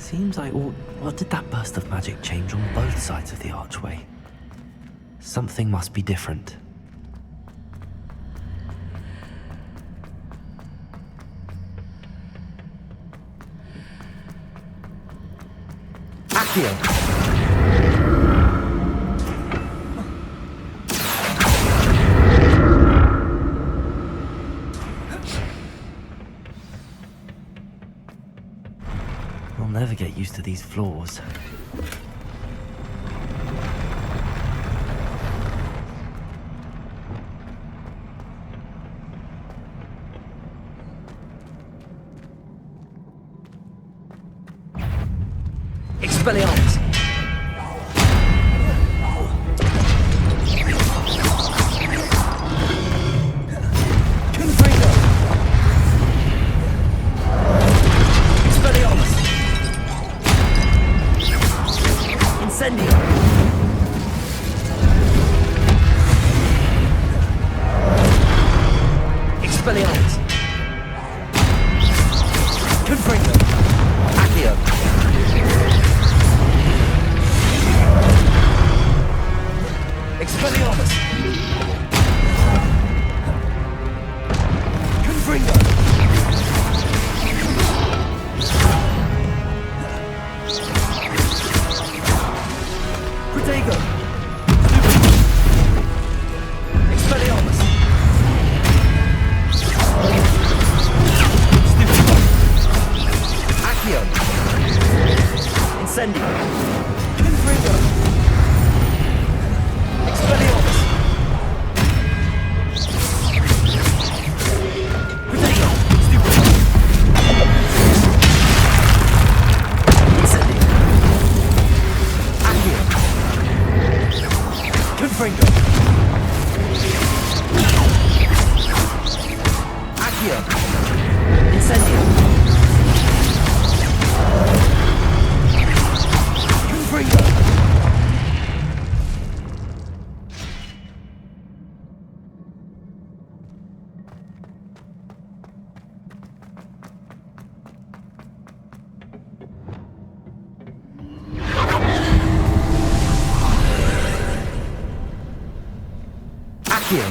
Seems like all... What did that burst of magic change on both sides of the archway? Something must be different. Accio! I'll never get used to these floors. Expelliarmus! Confringo! Expelliarmus! Incendio! Expelliarmus! Confringo! Accio! Expelliarmus! Confringo! Protego! Expelliarmus! Accio! Incendio! Confringo! Expelliarmus! Protego! Incendio! Accio! Confringo! Accio! Incendio! Confringo! Accio!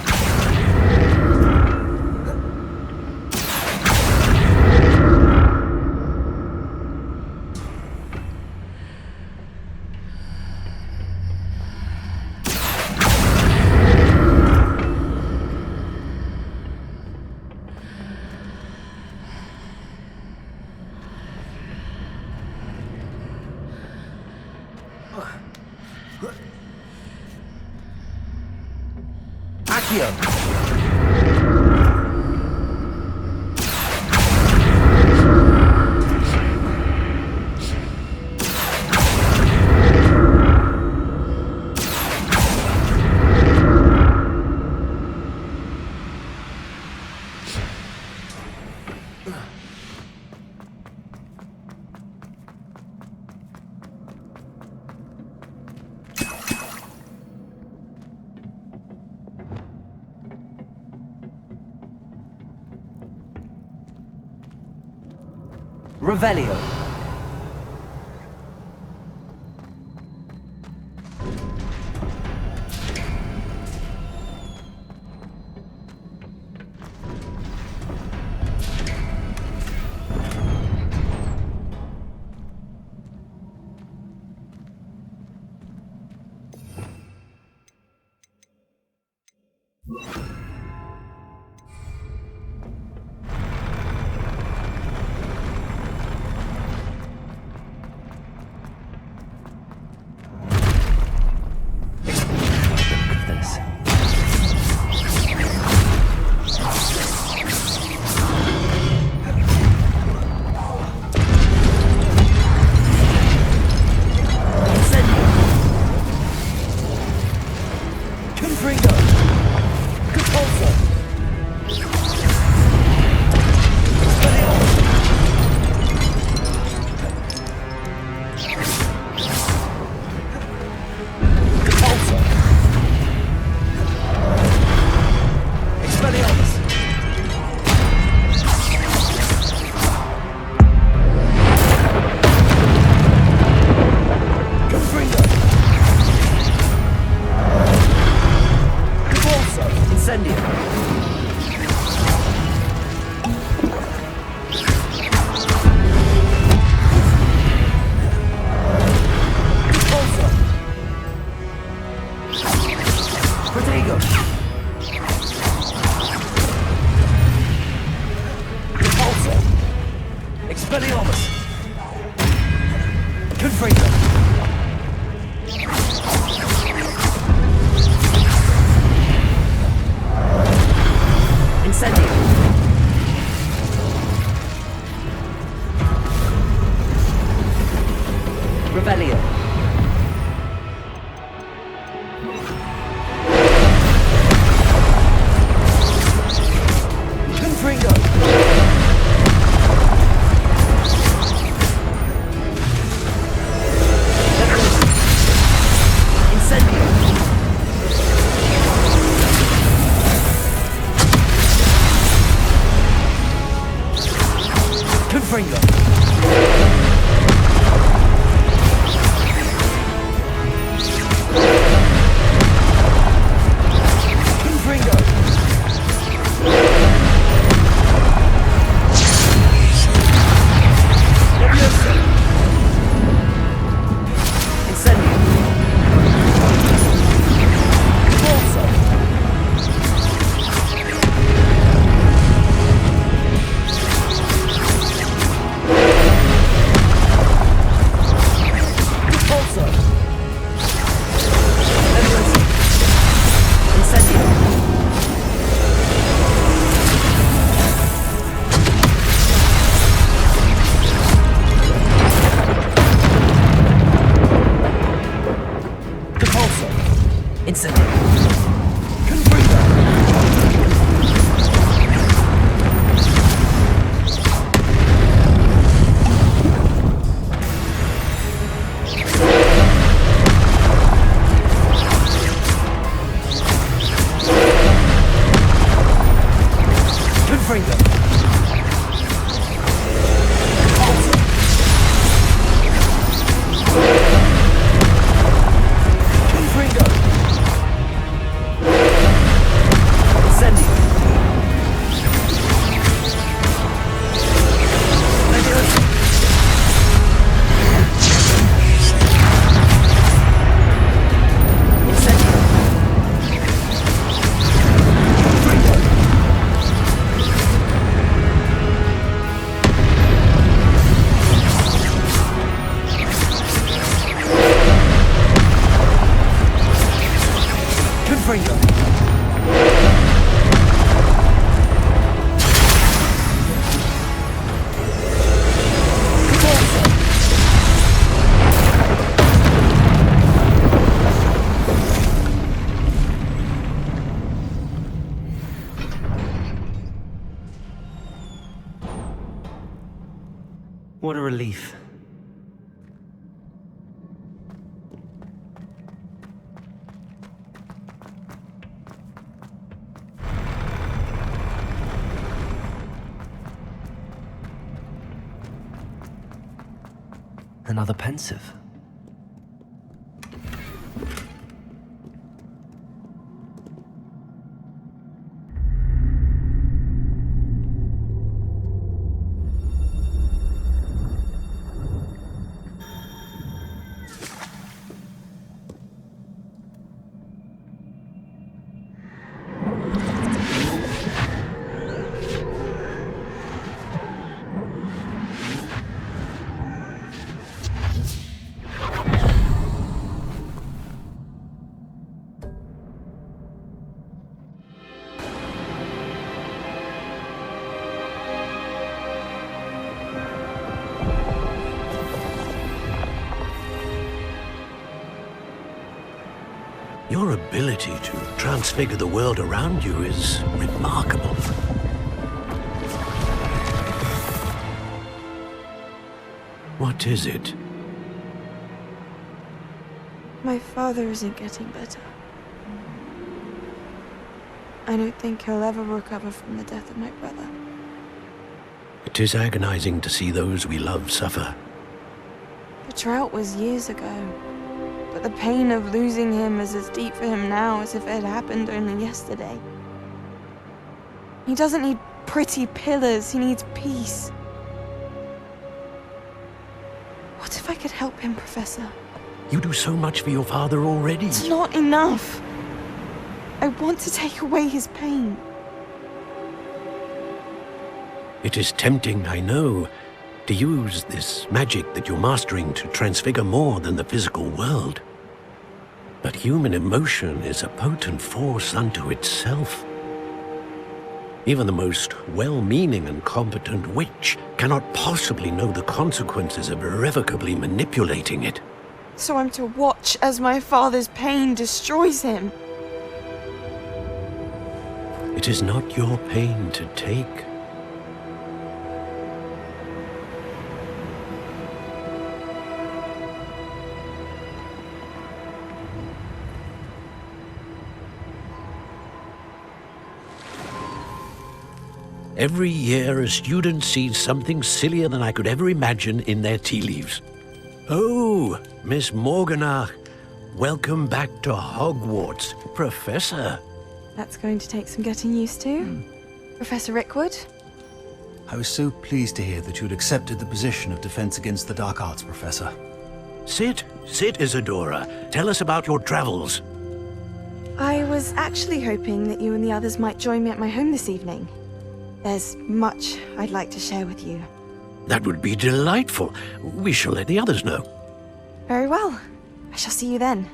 Accio! Revelio. Expelliarmus! Confringo! Incendio! Revelio! Confringo! Incendio! Confringo! Confringo! Leviosa! Incendio! Corso! Repulsor! Leviosa! Incendio! Repulsor! Incendio! Confringo! Confringo! Repulsor! Confringo! Incendio! Leviosa! Incendio! Confringo! Confringo! Repulsor! What a relief. Another pensive. Your ability to transfigure the world around you is remarkable. What is it? My father isn't getting better. I don't think he'll ever recover from the death of my brother. It is agonizing to see those we love suffer. The drought was years ago, but the pain of losing him is as deep for him now as if it had happened only yesterday. He doesn't need pretty pillars, he needs peace. What if I could help him, Professor? You do so much for your father already. It's not enough. I want to take away his pain. It is tempting, I know, To use this magic that you're mastering to transfigure more than the physical world. But human emotion is a potent force unto itself. Even the most well-meaning and competent witch cannot possibly know the consequences of irrevocably manipulating it. So I'm to watch as my father's pain destroys him. It is not your pain to take. Every year, a student sees something sillier than I could ever imagine in their tea leaves. Oh, Miss Morganach, welcome back to Hogwarts, Professor. That's going to take some getting used to. Professor Rickwood? I was so pleased to hear that you'd accepted the position of Defense Against the Dark Arts, Professor. Sit, Isadora. Tell us about your travels. I was actually hoping that you and the others might join me at my home this evening. There's much I'd like to share with you. That would be delightful. We shall let the others know. Very well. I shall see you then.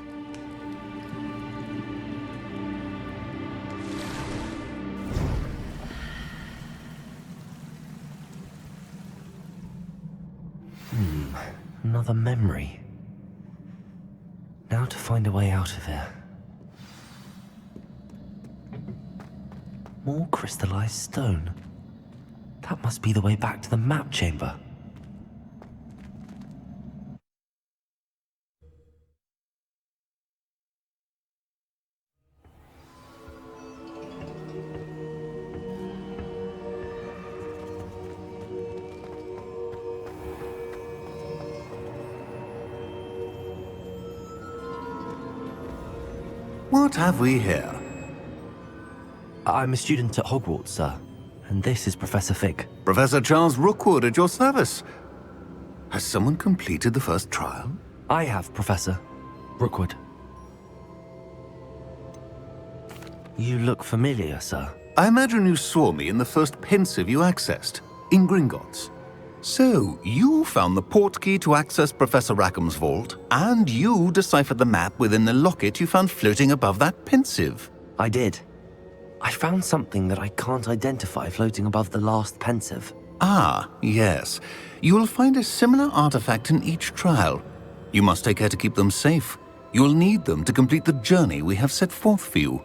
Another memory. Now to find a way out of here. More crystallized stone. That must be the way back to the map chamber. What have we here? I'm a student at Hogwarts, sir. And this is Professor Fig. Professor Charles Rookwood at your service. Has someone completed the first trial? I have, Professor Rookwood. You look familiar, sir. I imagine you saw me in the first pensive you accessed, in Gringotts. So, you found the portkey to access Professor Rackham's vault, and you deciphered the map within the locket you found floating above that pensive. I did. I found something that I can't identify floating above the last pensive. Ah, yes. You will find a similar artifact in each trial. You must take care to keep them safe. You will need them to complete the journey we have set forth for you.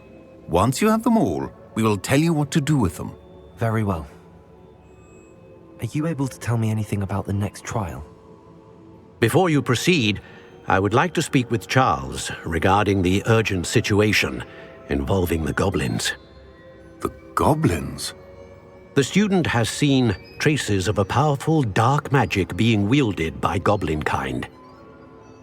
Once you have them all, we will tell you what to do with them. Very well. Are you able to tell me anything about the next trial? Before you proceed, I would like to speak with Charles regarding the urgent situation involving the goblins. The goblins? The student has seen traces of a powerful dark magic being wielded by goblin kind.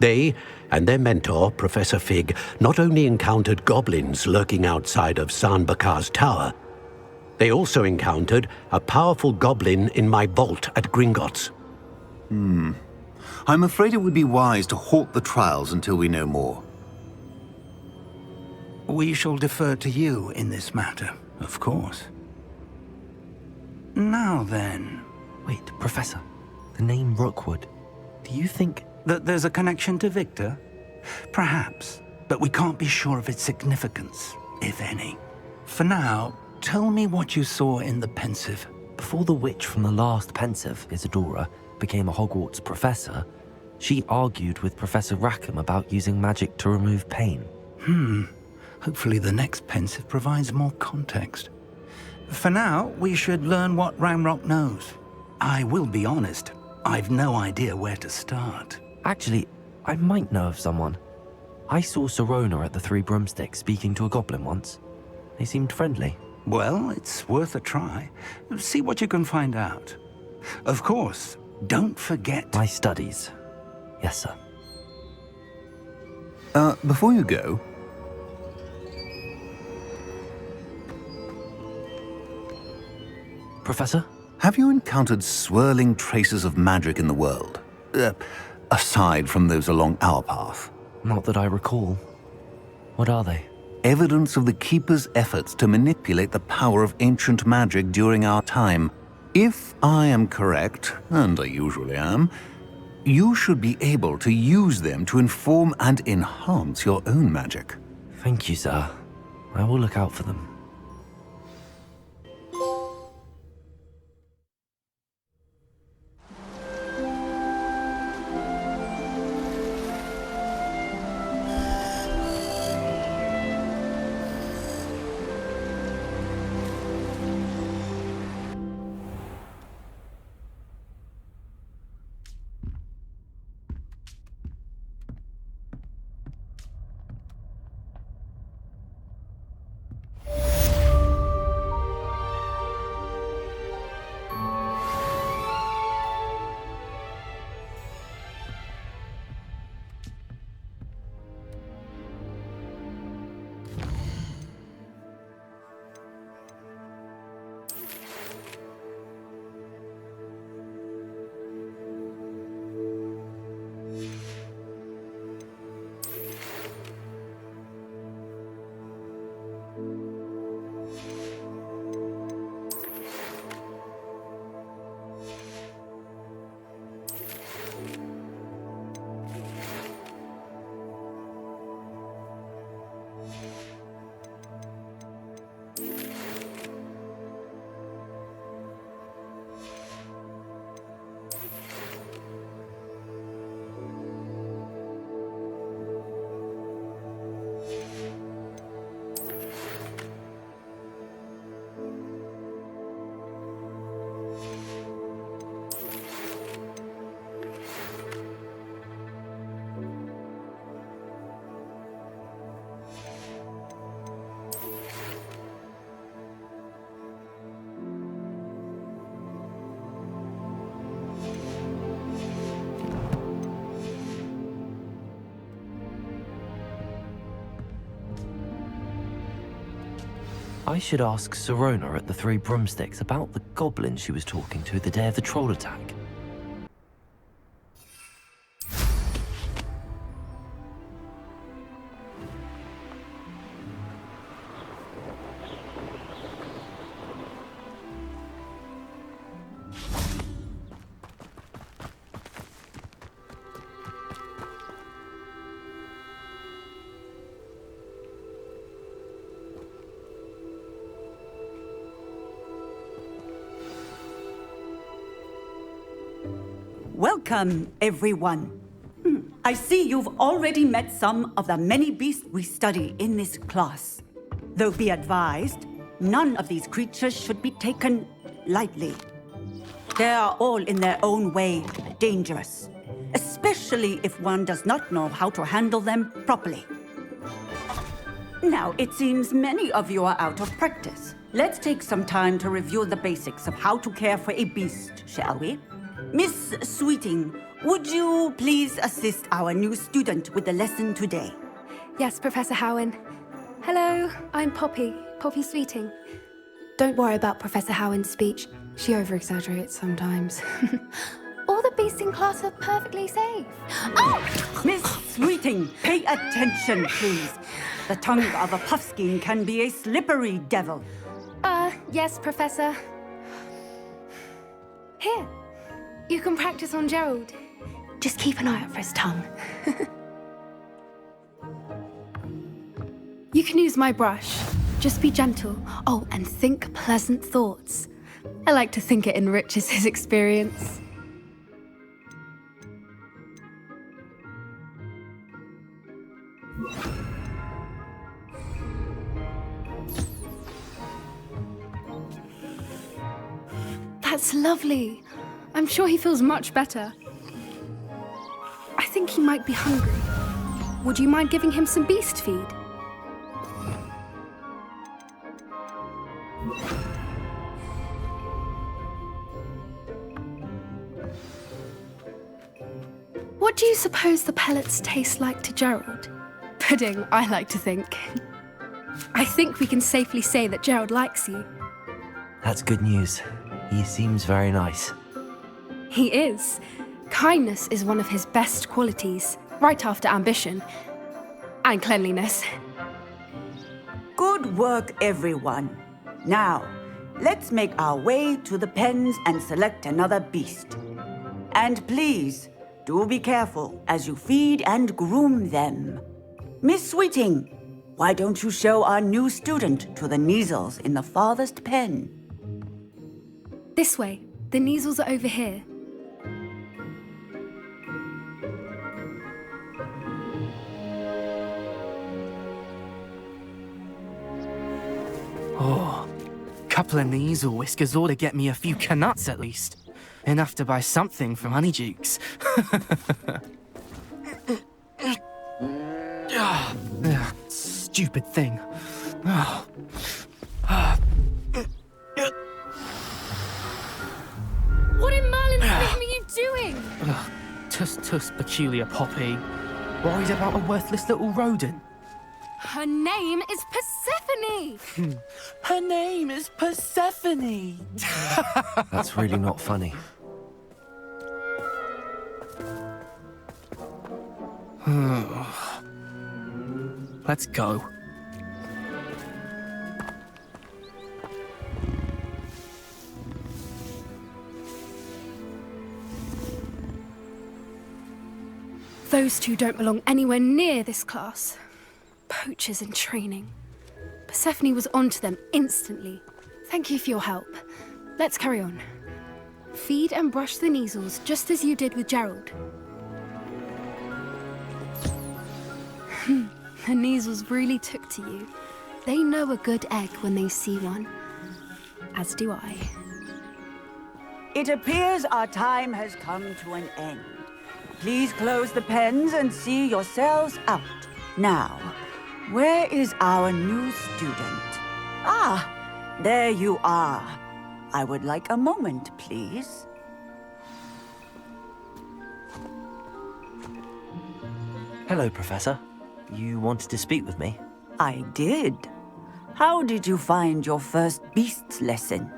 They and their mentor, Professor Fig, not only encountered goblins lurking outside of Sanbakar's tower, they also encountered a powerful goblin in my vault at Gringotts. I'm afraid it would be wise to halt the trials until we know more. We shall defer to you in this matter, of course. Now then... Wait, Professor. The name Rookwood. Do you think... that there's a connection to Victor? Perhaps, but we can't be sure of its significance, if any. For now, tell me what you saw in the pensive. Before the witch from the last pensive, Isadora, became a Hogwarts professor, she argued with Professor Rackham about using magic to remove pain. Hopefully the next pensive provides more context. For now, we should learn what Ramrock knows. I will be honest, I've no idea where to start. Actually, I might know of someone. I saw Serona at the Three Broomsticks speaking to a goblin once. They seemed friendly. Well, it's worth a try. See what you can find out. Of course, don't forget... my studies. Yes, sir. Before you go... Professor? Have you encountered swirling traces of magic in the world? Aside from those along our path? Not that I recall. What are they? Evidence of the Keeper's efforts to manipulate the power of ancient magic during our time. If I am correct, and I usually am, you should be able to use them to inform and enhance your own magic. Thank you, sir. I will look out for them. I should ask Sirona at the Three Broomsticks about the goblin she was talking to the day of the troll attack. Welcome, everyone. I see you've already met some of the many beasts we study in this class. Though be advised, none of these creatures should be taken lightly. They are all in their own way dangerous, especially if one does not know how to handle them properly. Now, it seems many of you are out of practice. Let's take some time to review the basics of how to care for a beast, shall we? Miss Sweeting, would you please assist our new student with the lesson today? Yes, Professor Howen. Hello, I'm Poppy Sweeting. Don't worry about Professor Howen's speech. She over-exaggerates sometimes. All the beasts in class are perfectly safe. Oh! Miss Sweeting, pay attention, please. The tongue of a puffskein can be a slippery devil. Yes, Professor. Here. You can practice on Gerald. Just keep an eye out for his tongue. You can use my brush. Just be gentle. Oh, and think pleasant thoughts. I like to think it enriches his experience. That's lovely. I'm sure he feels much better. I think he might be hungry. Would you mind giving him some beast feed? What do you suppose the pellets taste like to Gerald? Pudding, I like to think. I think we can safely say that Gerald likes you. That's good news. He seems very nice. He is. Kindness is one of his best qualities, right after ambition. And cleanliness. Good work, everyone. Now, let's make our way to the pens and select another beast. And please, do be careful as you feed and groom them. Miss Sweeting, why don't you show our new student to the Neasels in the farthest pen? This way. The Neasels are over here. Oh, couple of Neasel whiskers ought to get me a few canuts at least. Enough to buy something from Honeydukes. Stupid thing. What in Merlin's name are you doing? Tuss, peculiar Poppy. Worried about a worthless little rodent? Her name is Persephone! Her name is Persephone! That's really not funny. Let's go. Those two don't belong anywhere near this class. Poachers in training. Persephone was onto them instantly. Thank you for your help. Let's carry on. Feed and brush the Neasels just as you did with Gerald. The Neasels really took to you. They know a good egg when they see one. As do I. It appears our time has come to an end. Please close the pens and see yourselves out. Now, where is our new student? Ah, there you are. I would like a moment, please. Hello, Professor. You wanted to speak with me? I did. How did you find your first beasts lesson?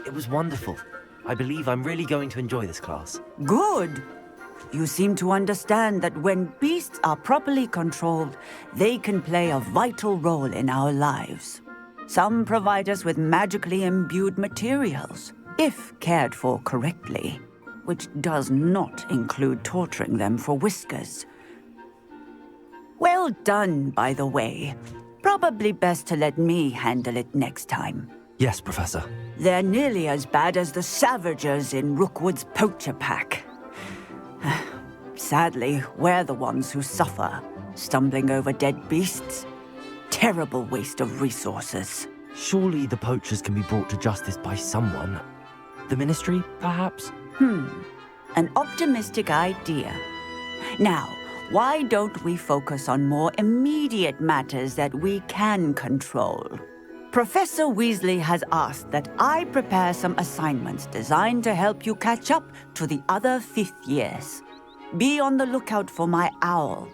It was wonderful. I believe I'm really going to enjoy this class. Good. You seem to understand that when beasts are properly controlled, they can play a vital role in our lives. Some provide us with magically imbued materials, if cared for correctly, which does not include torturing them for whiskers. Well done, by the way. Probably best to let me handle it next time. Yes, Professor. They're nearly as bad as the Savagers in Rookwood's poacher pack. Sadly, we're the ones who suffer, stumbling over dead beasts. Terrible waste of resources. Surely the poachers can be brought to justice by someone. The Ministry, perhaps? An optimistic idea. Now, why don't we focus on more immediate matters that we can control? Professor Weasley has asked that I prepare some assignments designed to help you catch up to the other 5th years. Be on the lookout for my owl.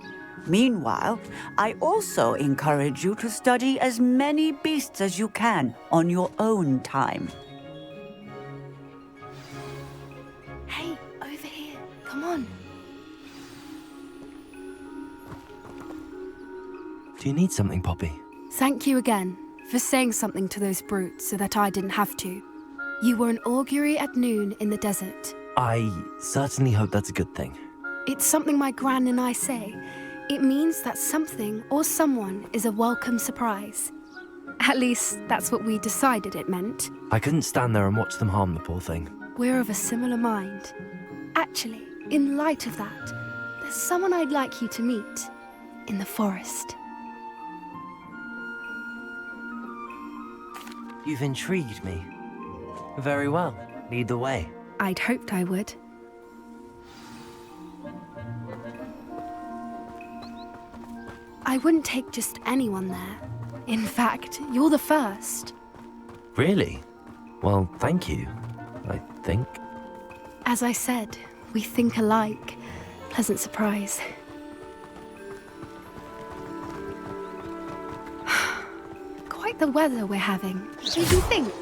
Meanwhile, I also encourage you to study as many beasts as you can on your own time. Hey, over here. Come on. Do you need something, Poppy? Thank you again for saying something to those brutes so that I didn't have to. You were an augury at noon in the desert. I certainly hope that's a good thing. It's something my gran and I say. It means that something or someone is a welcome surprise. At least, that's what we decided it meant. I couldn't stand there and watch them harm the poor thing. We're of a similar mind. Actually, in light of that, there's someone I'd like you to meet in the forest. You've intrigued me. Very well. Lead the way. I'd hoped I would. I wouldn't take just anyone there. In fact, you're the first. Really? Well, thank you, I think. As I said, we think alike. Pleasant surprise. Quite the weather we're having. What do you think?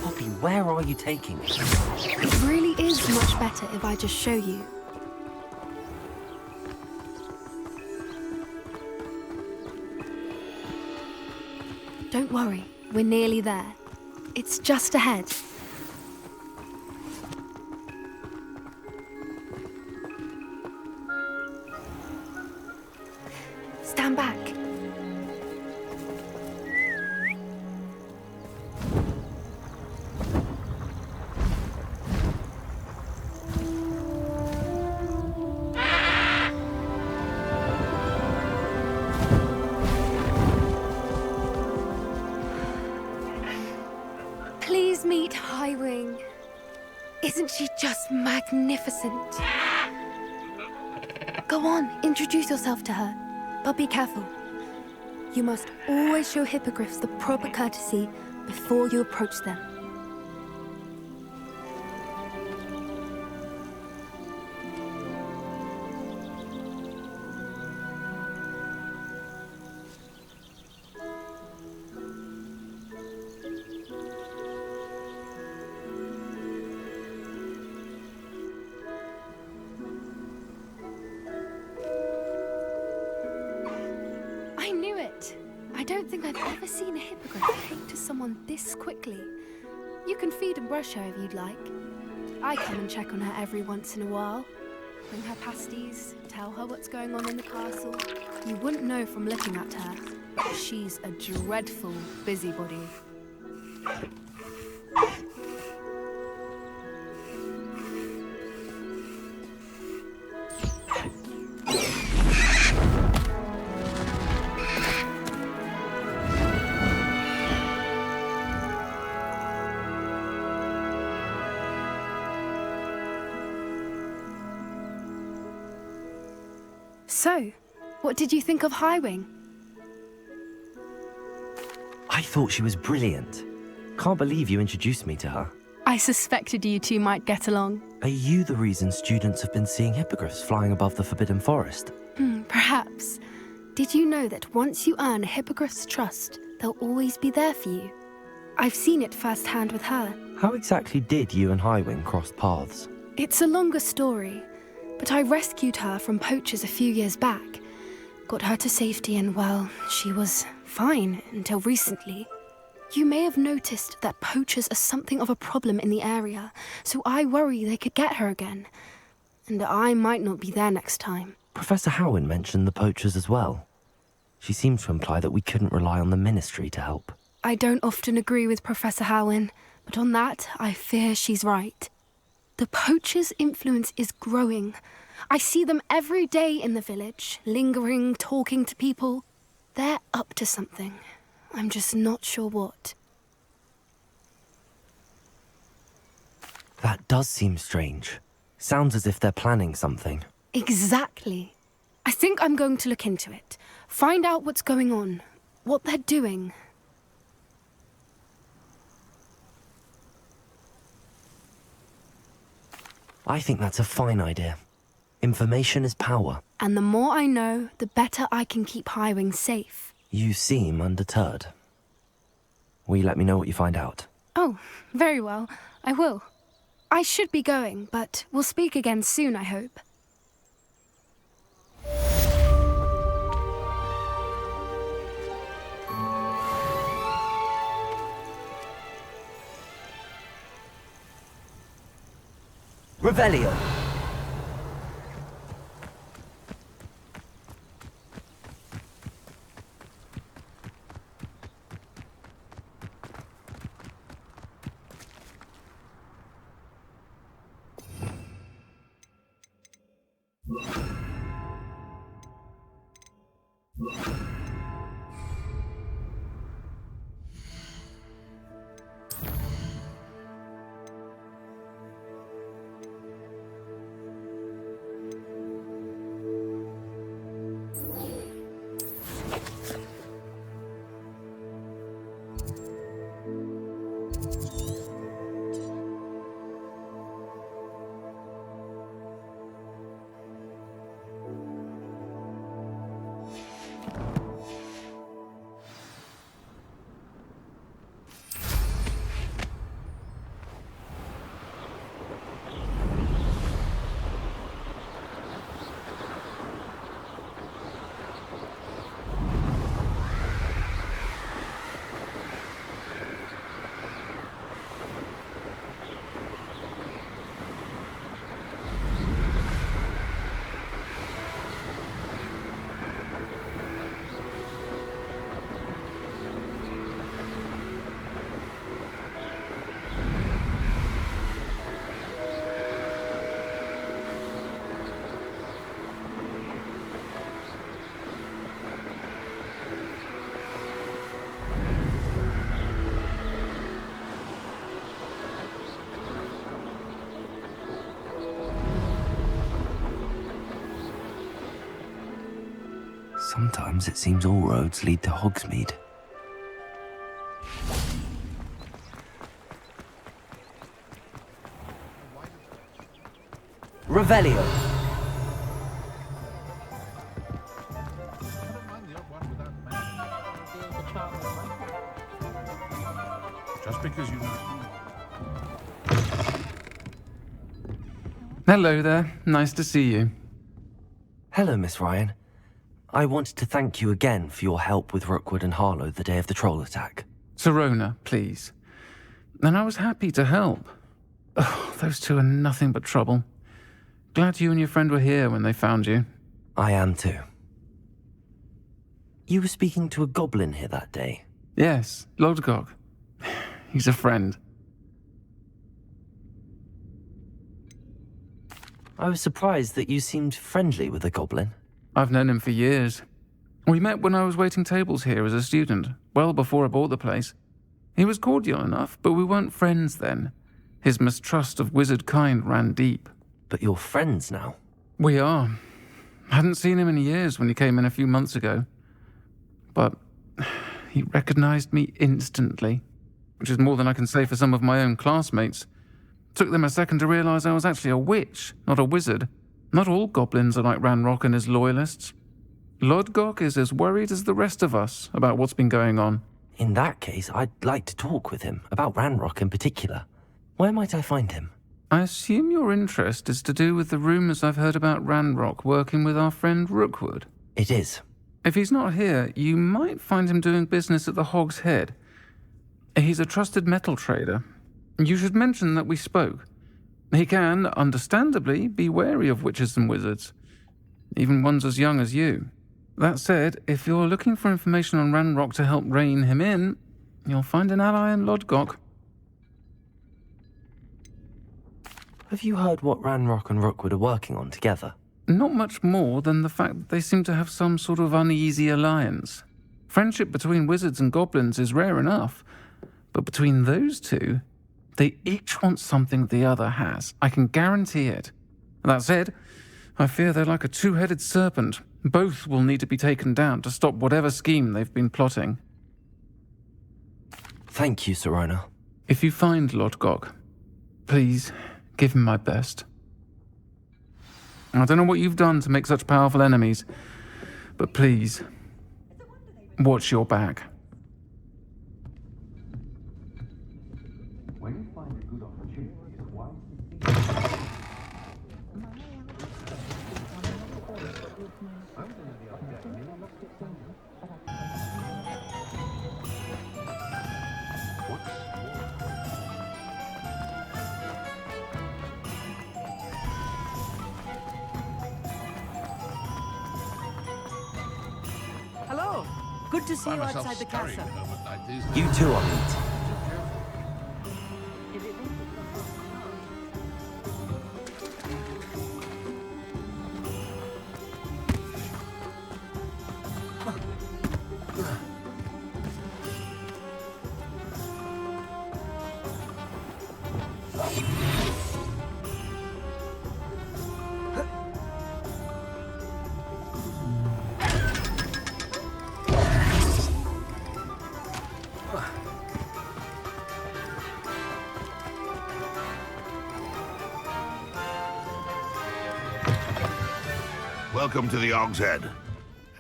Poppy, where are you taking me? It really is much better if I just show you. Don't worry, we're nearly there. It's just ahead. Stand back. Please meet Highwing. Isn't she just magnificent? Go on, introduce yourself to her. But be careful. You must always show hippogriffs the proper courtesy before you approach them. I knew it! I don't think I've ever seen a hippogriff take to someone this quickly. You can feed and brush her if you'd like. I come and check on her every once in a while. Bring her pasties, tell her what's going on in the castle. You wouldn't know from looking at her, but she's a dreadful busybody. So, what did you think of Highwing? I thought she was brilliant. Can't believe you introduced me to her. I suspected you two might get along. Are you the reason students have been seeing hippogriffs flying above the Forbidden Forest? Perhaps. Did you know that once you earn a hippogriff's trust, they'll always be there for you? I've seen it firsthand with her. How exactly did you and Highwing cross paths? It's a longer story, but I rescued her from poachers a few years back. Got her to safety and, well, she was fine until recently. You may have noticed that poachers are something of a problem in the area, so I worry they could get her again. And I might not be there next time. Professor Howen mentioned the poachers as well. She seemed to imply that we couldn't rely on the Ministry to help. I don't often agree with Professor Howen, but on that, I fear she's right. The poachers' influence is growing. I see them every day in the village, lingering, talking to people. They're up to something. I'm just not sure what. That does seem strange. Sounds as if they're planning something. Exactly. I think I'm going to look into it. Find out what's going on, what they're doing. I think that's a fine idea. Information is power. And the more I know, the better I can keep Highwing safe. You seem undeterred. Will you let me know what you find out? Oh, very well. I will. I should be going, but we'll speak again soon, I hope. Revelio. Sometimes it seems all roads lead to Hogsmeade. Revelio. Just because you... Hello there. Nice to see you. Hello, Miss Ryan. I wanted to thank you again for your help with Rookwood and Harlow the day of the troll attack. Sirona, please. And I was happy to help. Oh, those two are nothing but trouble. Glad you and your friend were here when they found you. I am too. You were speaking to a goblin here that day? Yes, Lodgok. He's a friend. I was surprised that you seemed friendly with the goblin. I've known him for years. We met when I was waiting tables here as a student, well before I bought the place. He was cordial enough, but we weren't friends then. His mistrust of wizard kind ran deep. But you're friends now? We are. Hadn't seen him in years when he came in a few months ago. But he recognized me instantly, which is more than I can say for some of my own classmates. Took them a second to realize I was actually a witch, not a wizard. Not all goblins are like Ranrock and his loyalists. Lodgok is as worried as the rest of us about what's been going on. In that case, I'd like to talk with him, about Ranrock in particular. Where might I find him? I assume your interest is to do with the rumors I've heard about Ranrock working with our friend Rookwood. It is. If he's not here, you might find him doing business at the Hog's Head. He's a trusted metal trader. You should mention that we spoke. He can, understandably, be wary of witches and wizards, even ones as young as you. That said, if you're looking for information on Ranrock to help rein him in, you'll find an ally in Lodgok. Have you heard what Ranrock and Rookwood are working on together? Not much more than the fact that they seem to have some sort of uneasy alliance. Friendship between wizards and goblins is rare enough, but between those two, they each want something the other has. I can guarantee it. That said, I fear they're like a two-headed serpent. Both will need to be taken down to stop whatever scheme they've been plotting. Thank you, Sirona. If you find Lodgok, please give him my best. I don't know what you've done to make such powerful enemies, but please, watch your back. When you find a good opportunity, it's wise to Hello. Good to see you outside the castle. You too, Amit. Welcome to the Hog's Head.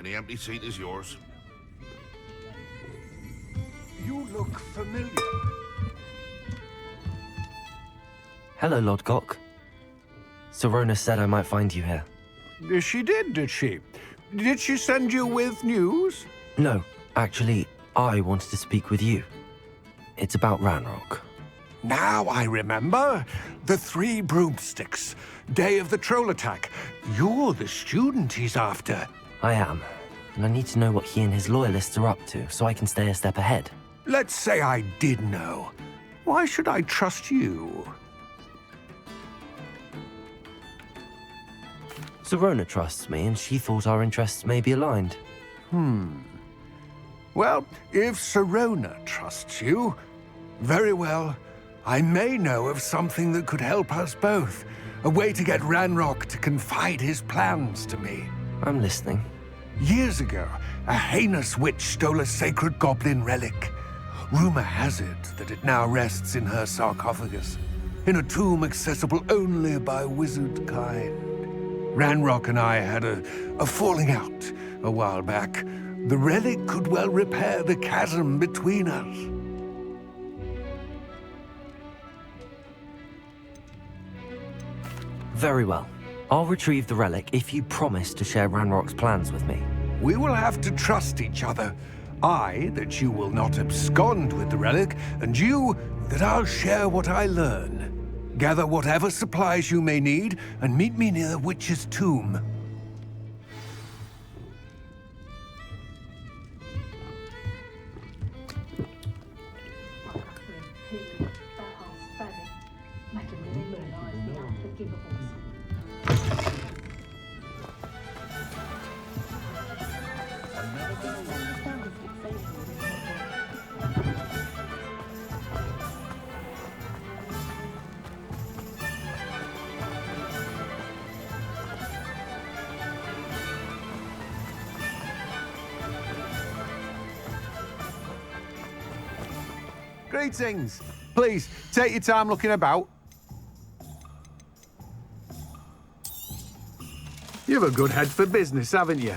Any empty seat is yours. You look familiar. Hello, Lodgok. Sirona said I might find you here. She did she? Did she send you with news? No, actually, I wanted to speak with you. It's about Ranrock. Now I remember. The 3 broomsticks. Day of the troll attack. You're the student he's after. I am, and I need to know what he and his loyalists are up to so I can stay a step ahead. Let's say I did know. Why should I trust you? Sirona trusts me, and she thought our interests may be aligned. Well, if Sirona trusts you, very well. I may know of something that could help us both. A way to get Ranrock to confide his plans to me. I'm listening. Years ago, a heinous witch stole a sacred goblin relic. Rumor has it that it now rests in her sarcophagus, in a tomb accessible only by wizard kind. Ranrock and I had a falling out a while back. The relic could well repair the chasm between us. Very well. I'll retrieve the relic if you promise to share Ranrock's plans with me. We will have to trust each other. I, that you will not abscond with the relic, and you, that I'll share what I learn. Gather whatever supplies you may need, and meet me near the witch's tomb. Greetings. Please, take your time looking about. You've a good head for business, haven't you?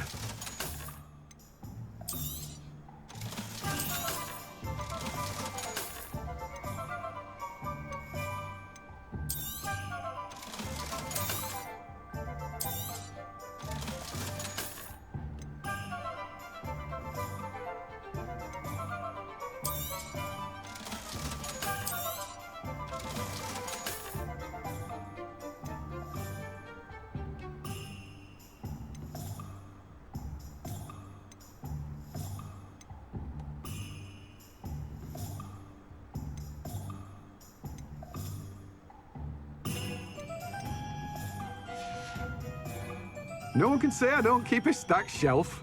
No one can say I don't keep a stacked shelf.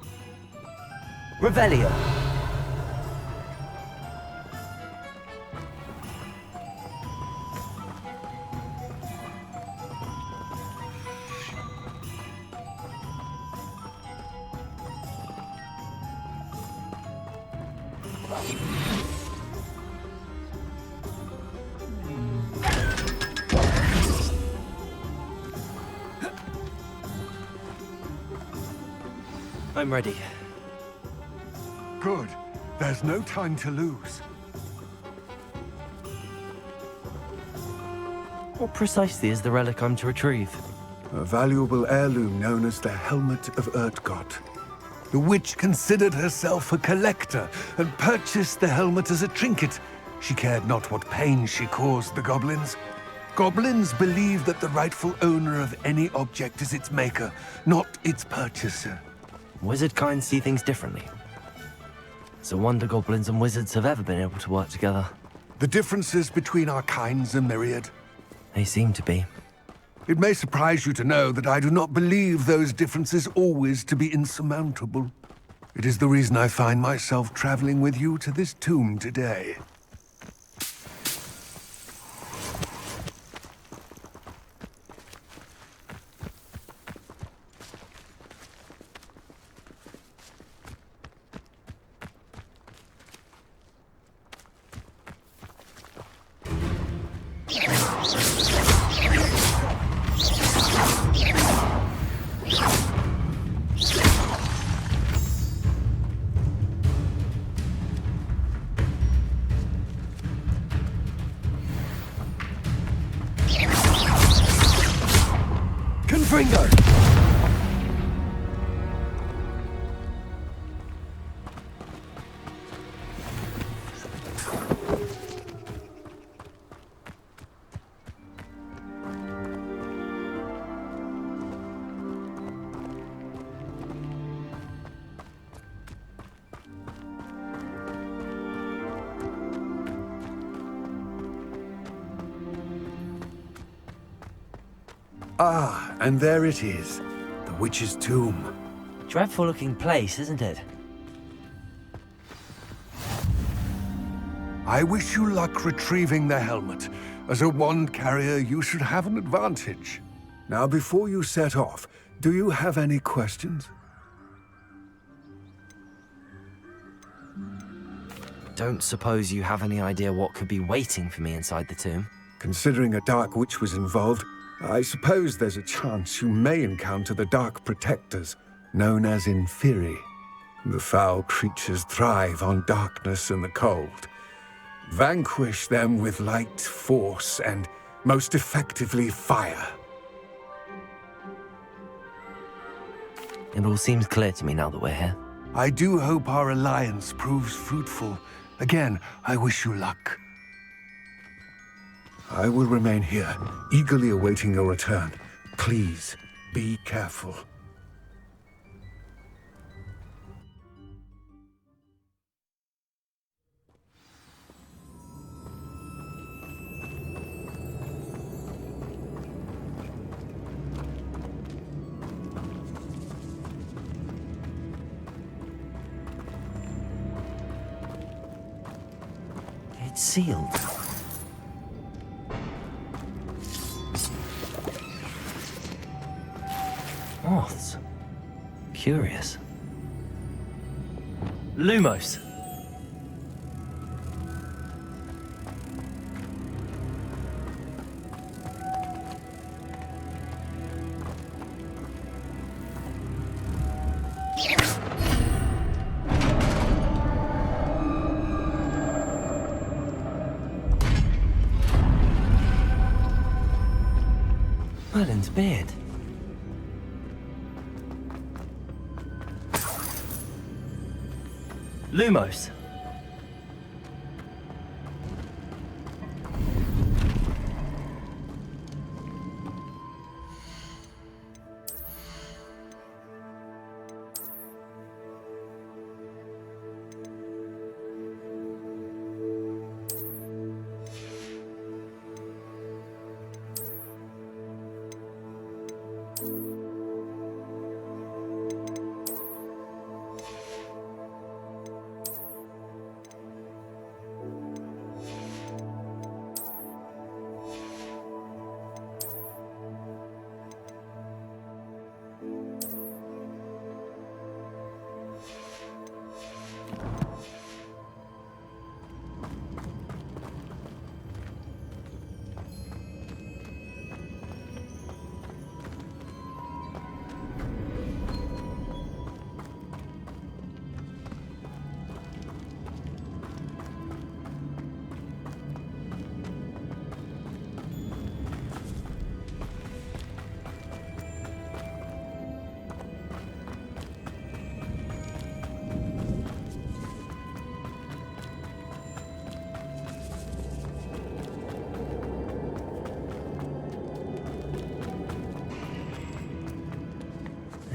Revelio. I'm ready. Good. There's no time to lose. What precisely is the relic I'm to retrieve? A valuable heirloom known as the Helmet of Urtgott. The witch considered herself a collector and purchased the helmet as a trinket. She cared not what pain she caused the goblins. Goblins believe that the rightful owner of any object is its maker, not its purchaser. Wizard kind see things differently. It's a wonder goblins and wizards have ever been able to work together. The differences between our kinds are myriad. They seem to be. It may surprise you to know that I do not believe those differences always to be insurmountable. It is the reason I find myself traveling with you to this tomb today. Confringo! Ah, and there it is. The witch's tomb. Dreadful looking place, isn't it? I wish you luck retrieving the helmet. As a wand carrier, you should have an advantage. Now, before you set off, do you have any questions? don't suppose you have any idea what could be waiting for me inside the tomb? Considering a Dark Witch was involved, I suppose there's a chance you may encounter the Dark Protectors, known as Inferi. The foul creatures thrive on darkness and the cold. Vanquish them with light, force, and most effectively fire. It all seems clear to me now that we're here. I do hope our alliance proves fruitful. Again, I wish you luck. I will remain here, eagerly awaiting your return. Please, be careful. It's sealed. Moths. Curious. Lumos. Merlin's beard. Lumos.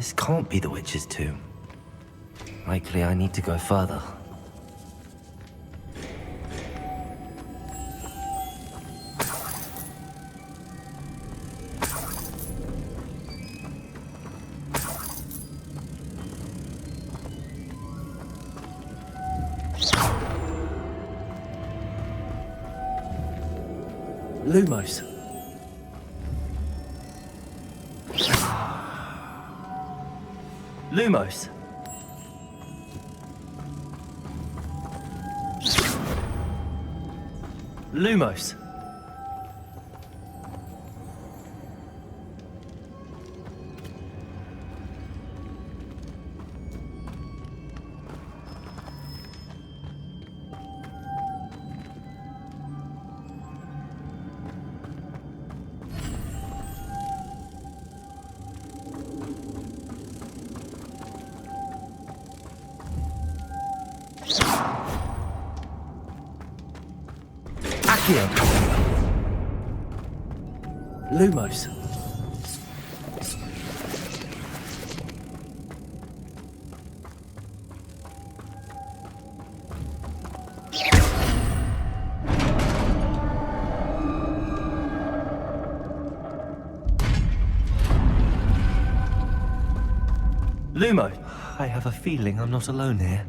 This can't be the witch's tomb. Likely I need to go further. Lumos. Lumos. Lumos. Lumos. Lumo. I have a feeling I'm not alone here.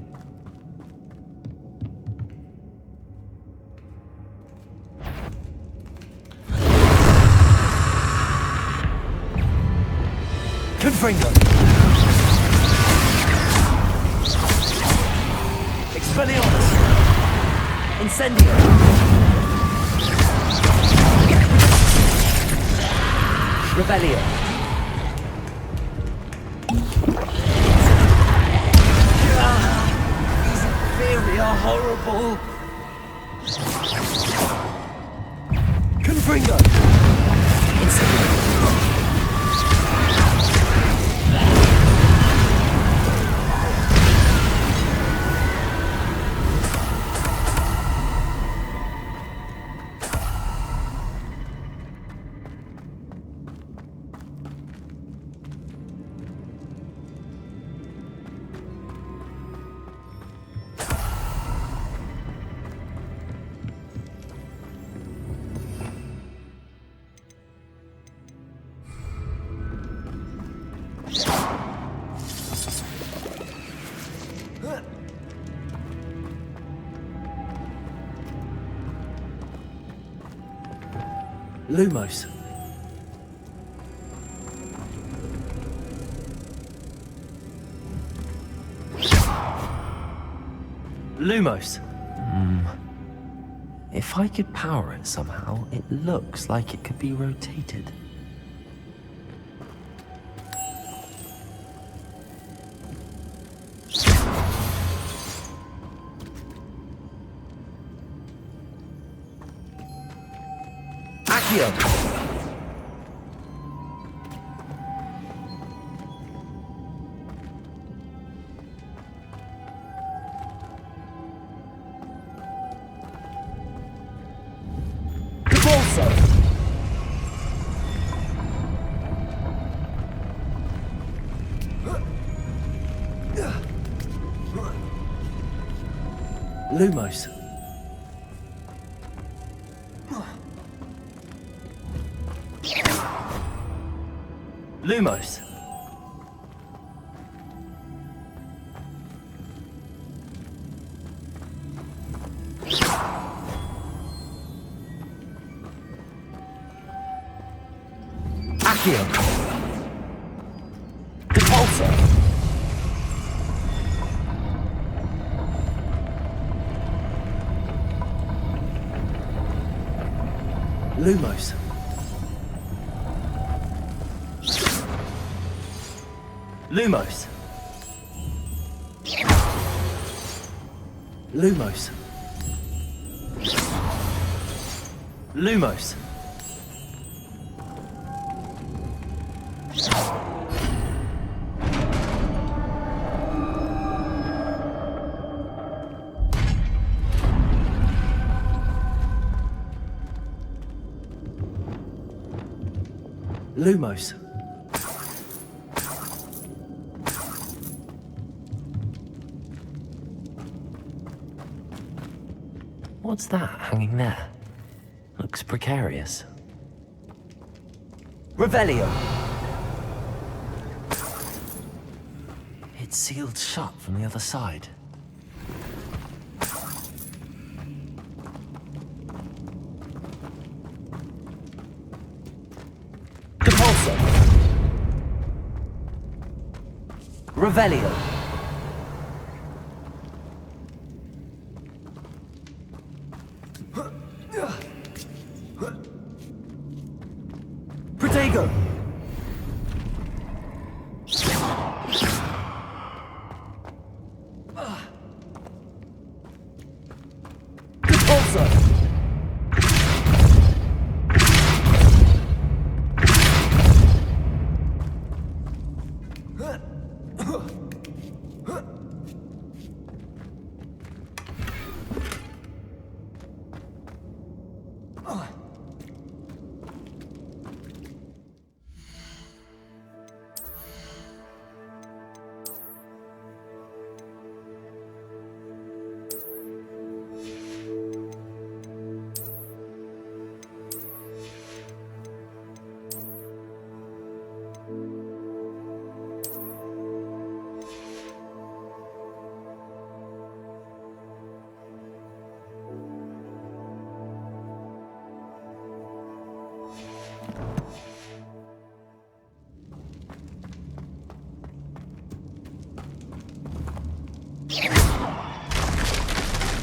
Confringo! Expelliarmus! Incendio! Revelio! These inferi are horrible! Confringo! Incendio! Lumos. Lumos. If I could power it somehow, it looks like it could be rotated. Accio! Lumos. Lumos. Accio. Repulsor. Lumos. Lumos. Lumos. Lumos. Lumos. What's that hanging there? Looks precarious. Revelio! It's sealed shut from the other side. Repulsor! Revelio! Protego! Repulsor!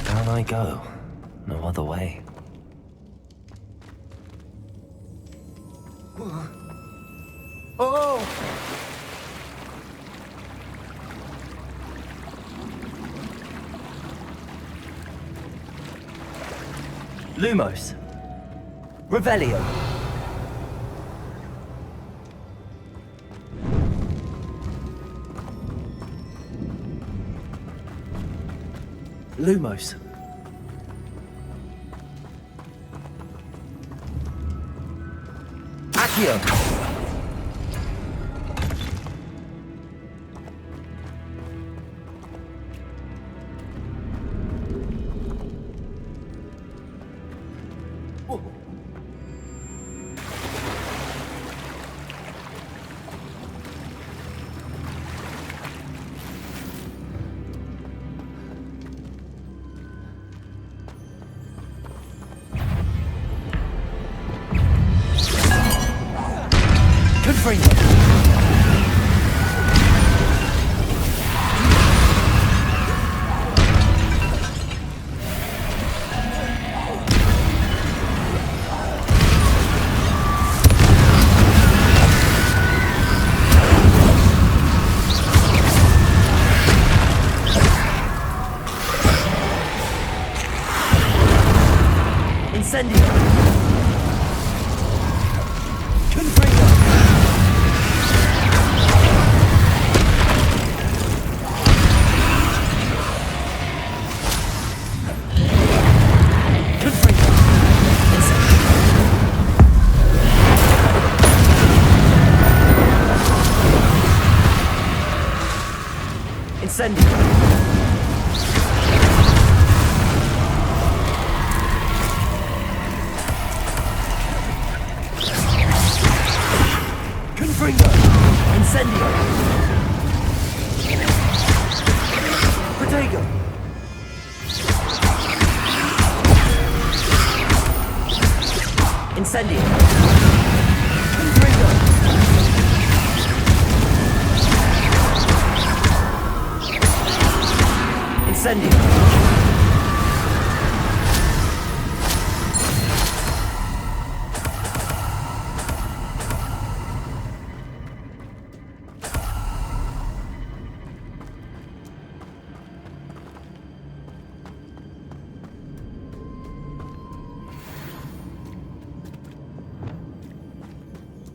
Down I go. No other way. Oh! Lumos. Revelio. Lumos. Accio.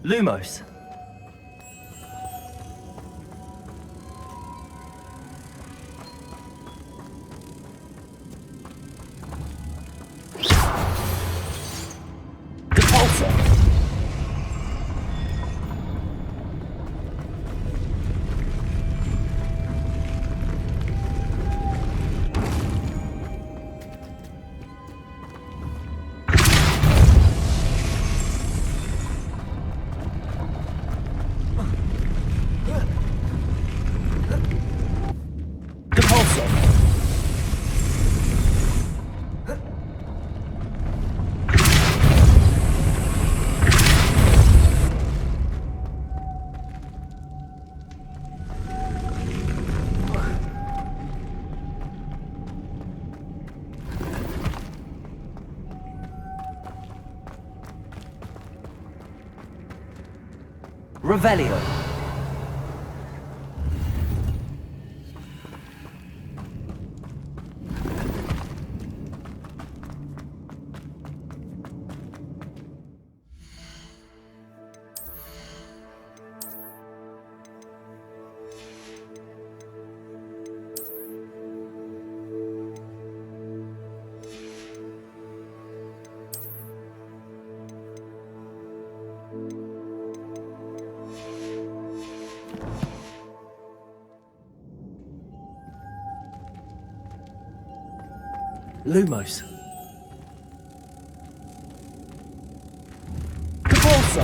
Lumos. Revelio. Lumos. Cabalso.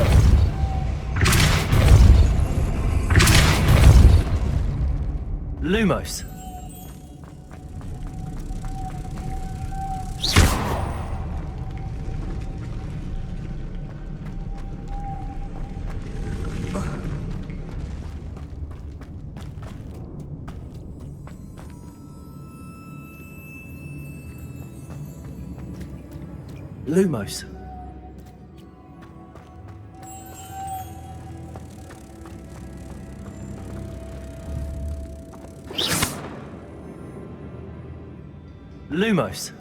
Lumos. Lumos. Lumos.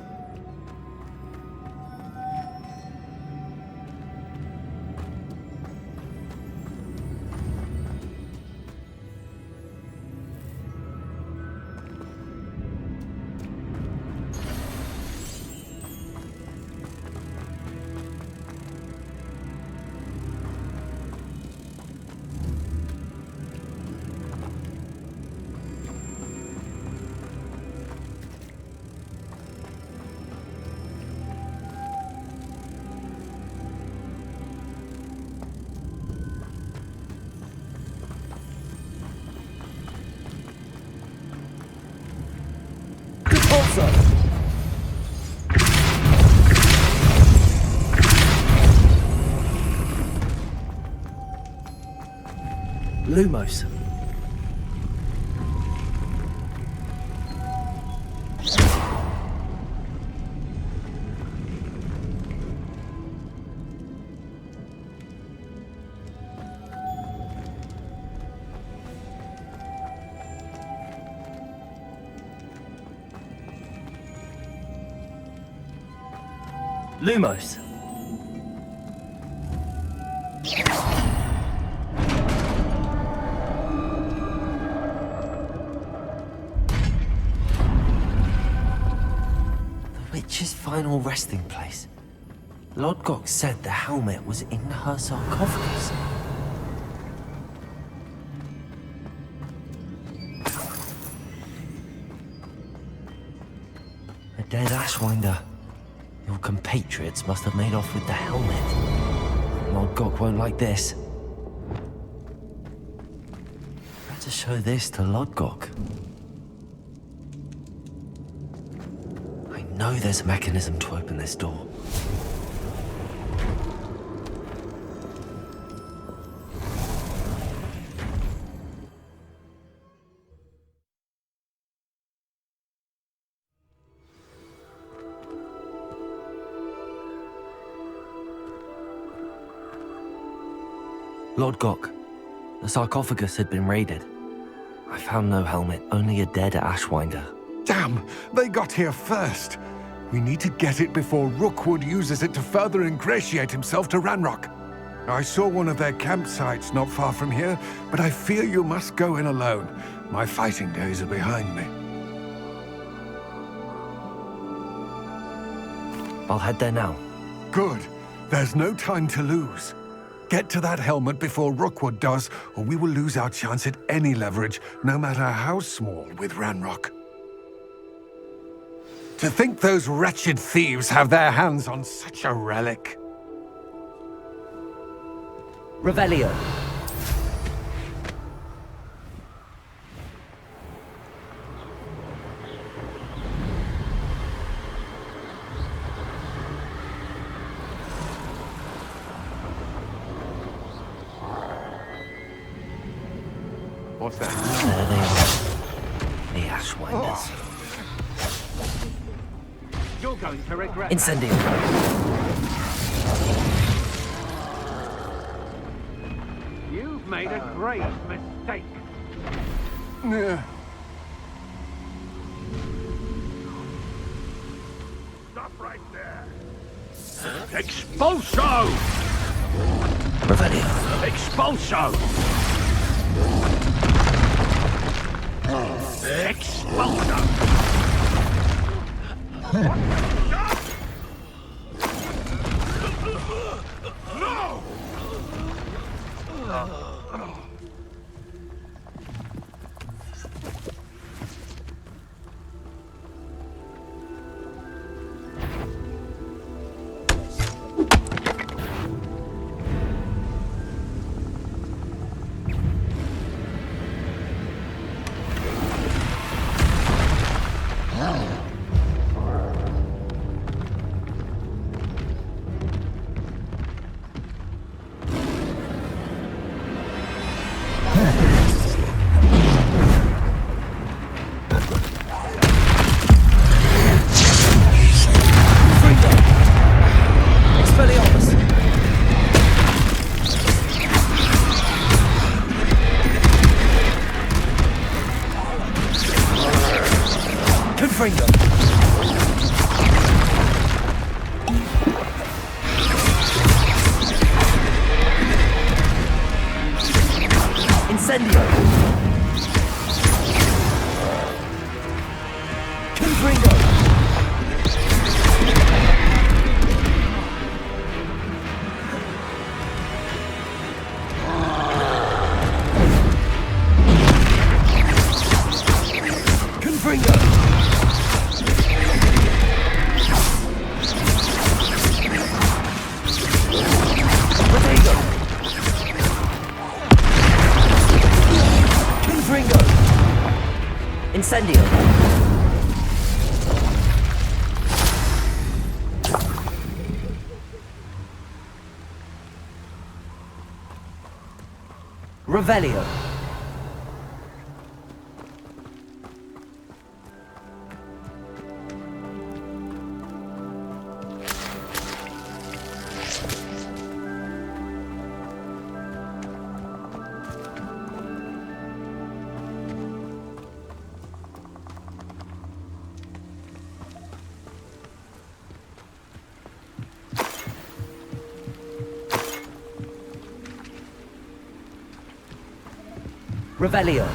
Lumos. Lumos. Witch's final resting place. Lodgok said the helmet was in her sarcophagus. A dead Ashwinder. Your compatriots must have made off with the helmet. Lodgok won't like this. Better show this to Lodgok. I know there's a mechanism to open this door. Lodgok, the sarcophagus had been raided. I found no helmet, only a dead Ashwinder. Damn! They got here first! We need to get it before Rookwood uses it to further ingratiate himself to Ranrock. I saw one of their campsites not far from here, but I fear you must go in alone. My fighting days are behind me. I'll head there now. Good. There's no time to lose. Get to that helmet before Rookwood does, or we will lose our chance at any leverage, no matter how small, with Ranrock. To think those wretched thieves have their hands on such a relic. Revelio. What's that? There they are. The Ashwinders. You're going to regret Incendio. You've made a great mistake. Stop right there. Expulso! Revelio. Expulso! Expulso! No! Incendio! Confringo! Confringo! Protego! Confringo! Incendio! Revelio. Revelio.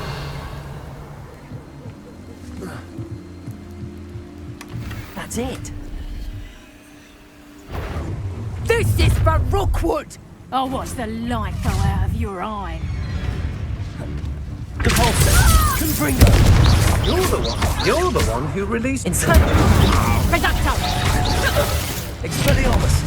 That's it. This is for Rookwood! I'll watch the light go out of your eye. Confringo. You're the one who released... Incendio. Reducto! Expelliarmus.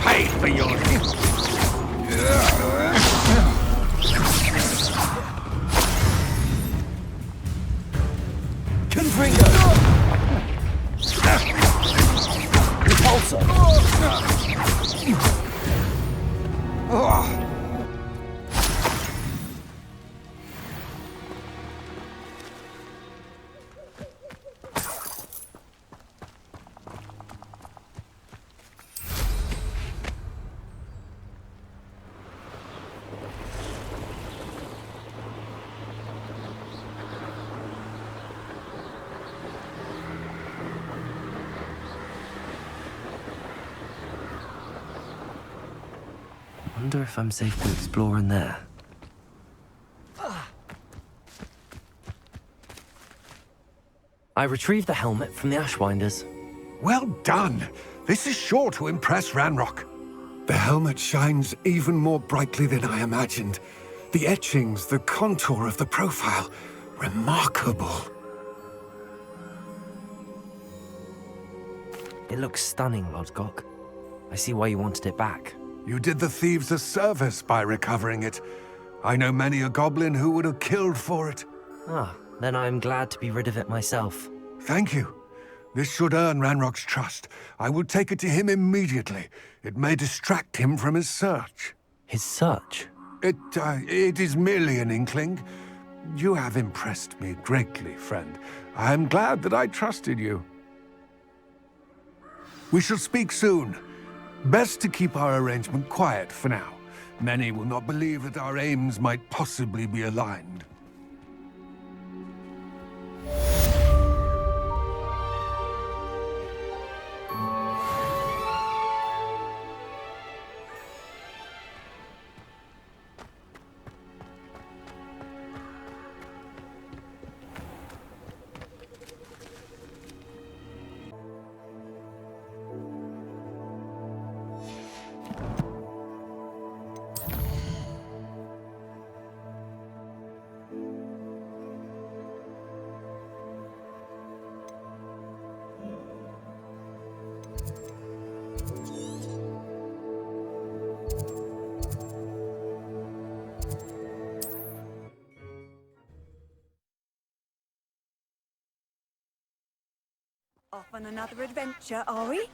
Pay for your Confringo. Repulsor. Wonder if I'm safe to explore in there. I retrieved the helmet from the Ashwinders. Well done. This is sure to impress Ranrock. The helmet shines even more brightly than I imagined. The etchings, the contour of the profile. Remarkable. It looks stunning, Lodgok. I see why you wanted it back. You did the thieves a service by recovering it. I know many a goblin who would have killed for it. Ah, then I'm glad to be rid of it myself. Thank you. This should earn Ranrock's trust. I will take it to him immediately. It may distract him from his search. His search? It is merely an inkling. You have impressed me greatly, friend. I am glad that I trusted you. We shall speak soon. Best to keep our arrangement quiet for now. Many will not believe that our aims might possibly be aligned. Off on another adventure, are we?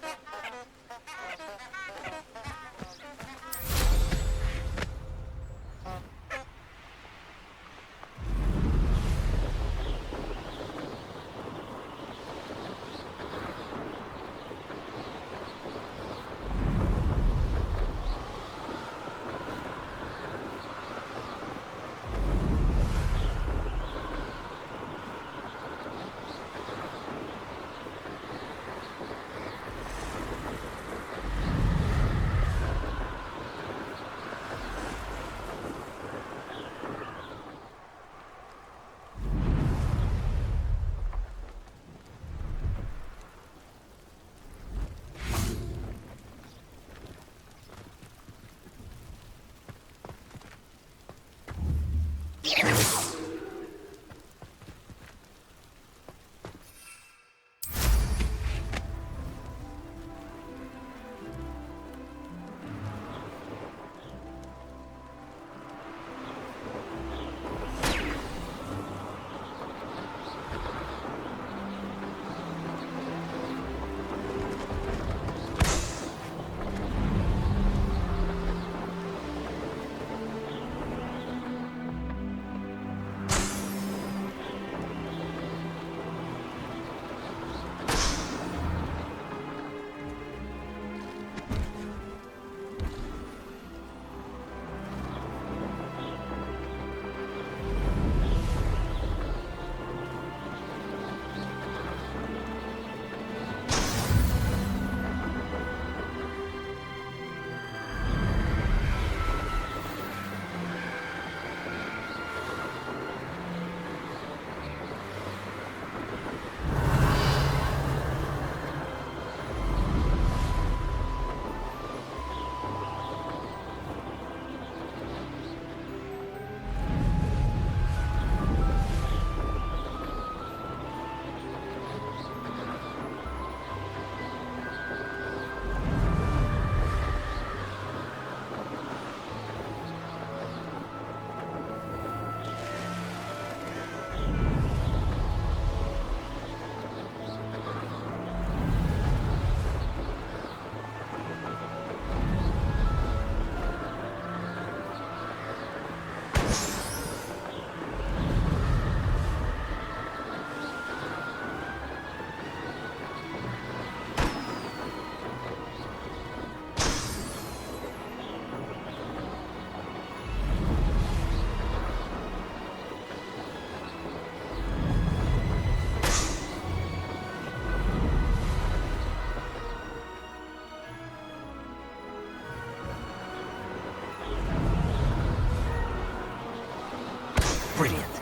Brilliant.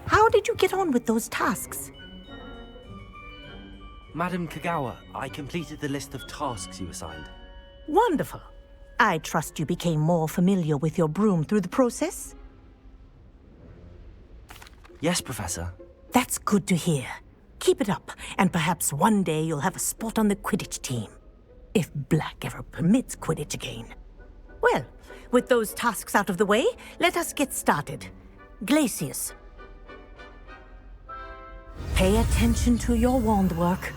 How did you get on with those tasks? Madam Kagawa, I completed the list of tasks you assigned. Wonderful. I trust you became more familiar with your broom through the process? Yes, Professor. That's good to hear. Keep it up, and perhaps one day you'll have a spot on the Quidditch team. If Black ever permits Quidditch again. Well, with those tasks out of the way, let us get started. Glacius. Pay attention to your wand work.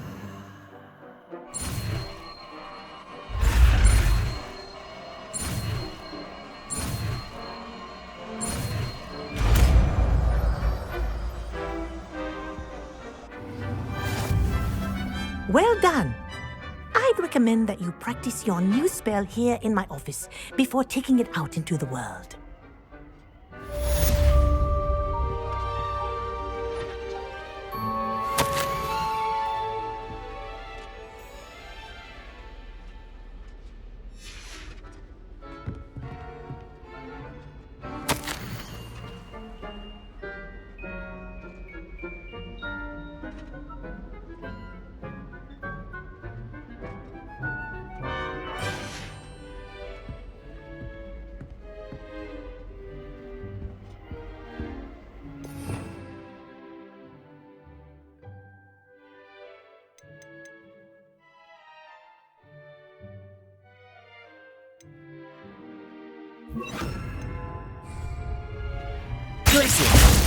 Well done. I'd recommend that you practice your new spell here in my office before taking it out into the world.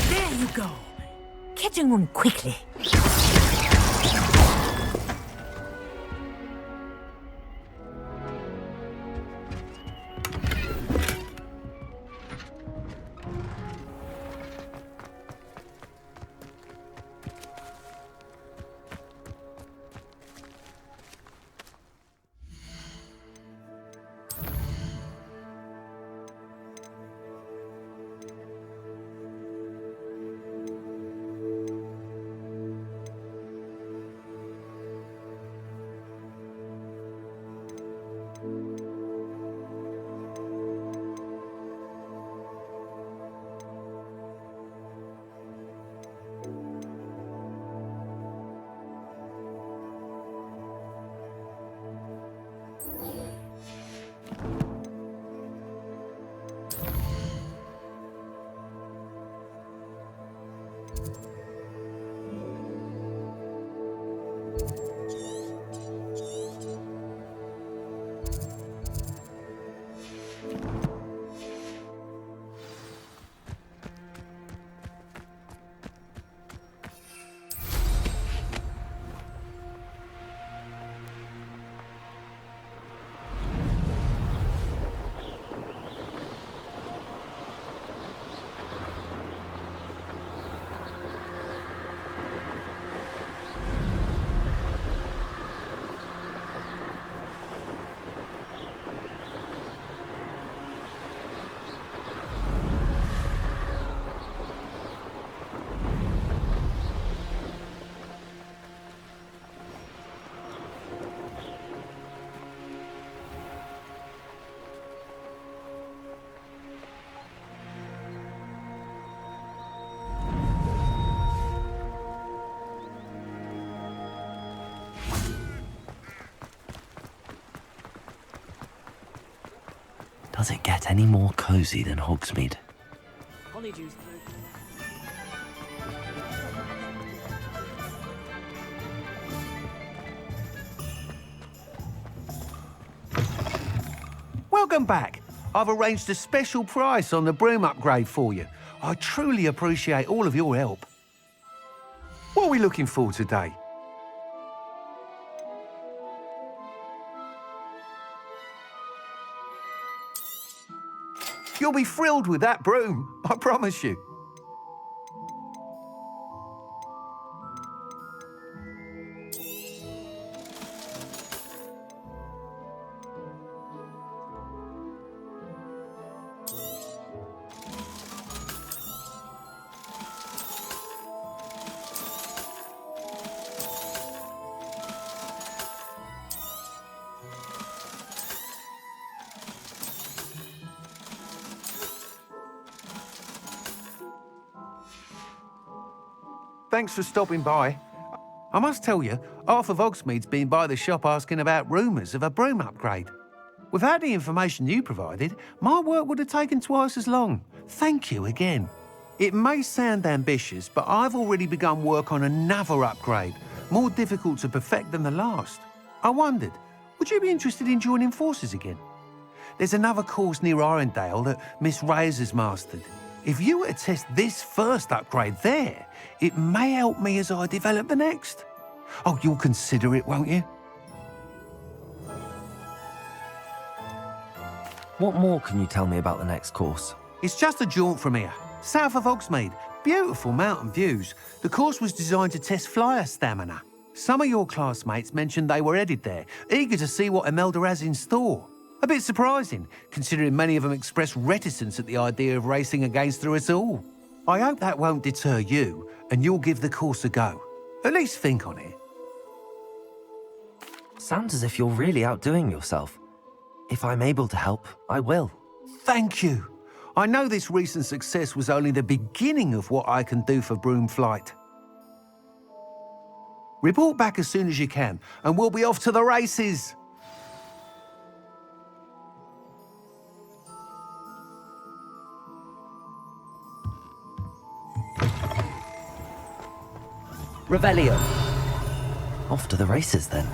There you go. Catching on quickly. Does it get any more cozy than Hogsmeade? Honeydews. Welcome back. I've arranged a special price on the broom upgrade for you. I truly appreciate all of your help. What are we looking for today? You'll be thrilled with that broom, I promise you. Thanks for stopping by. I must tell you, half of Hogsmeade's been by the shop asking about rumours of a broom upgrade. Without the information you provided, my work would have taken twice as long. Thank you again. It may sound ambitious, but I've already begun work on another upgrade, more difficult to perfect than the last. I wondered, would you be interested in joining forces again? There's another course near Arendelle that Miss Reyes has mastered. If you were to test this first upgrade there, it may help me as I develop the next. Oh, you'll consider it, won't you? What more can you tell me about the next course? It's just a jaunt from here, south of Hogsmeade. Beautiful mountain views. The course was designed to test flyer stamina. Some of your classmates mentioned they were headed there, eager to see what Imelda has in store. A bit surprising, considering many of them expressed reticence at the idea of racing against her at all. I hope that won't deter you, and you'll give the course a go. At least think on it. Sounds as if you're really outdoing yourself. If I'm able to help, I will. Thank you. I know this recent success was only the beginning of what I can do for Broomflight. Report back as soon as you can, and we'll be off to the races. Revelio. Off to the races then.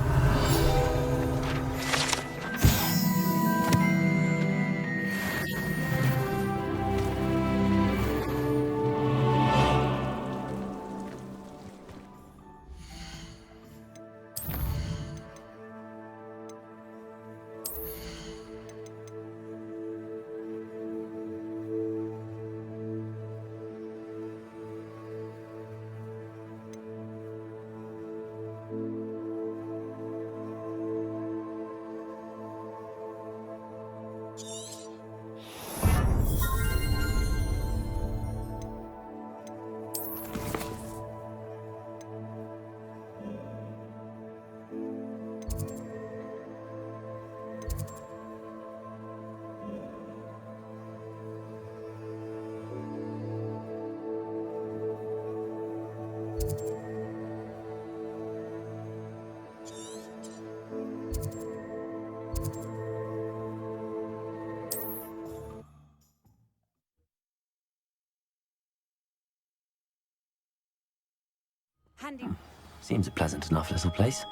Handy. Seems a pleasant enough little place.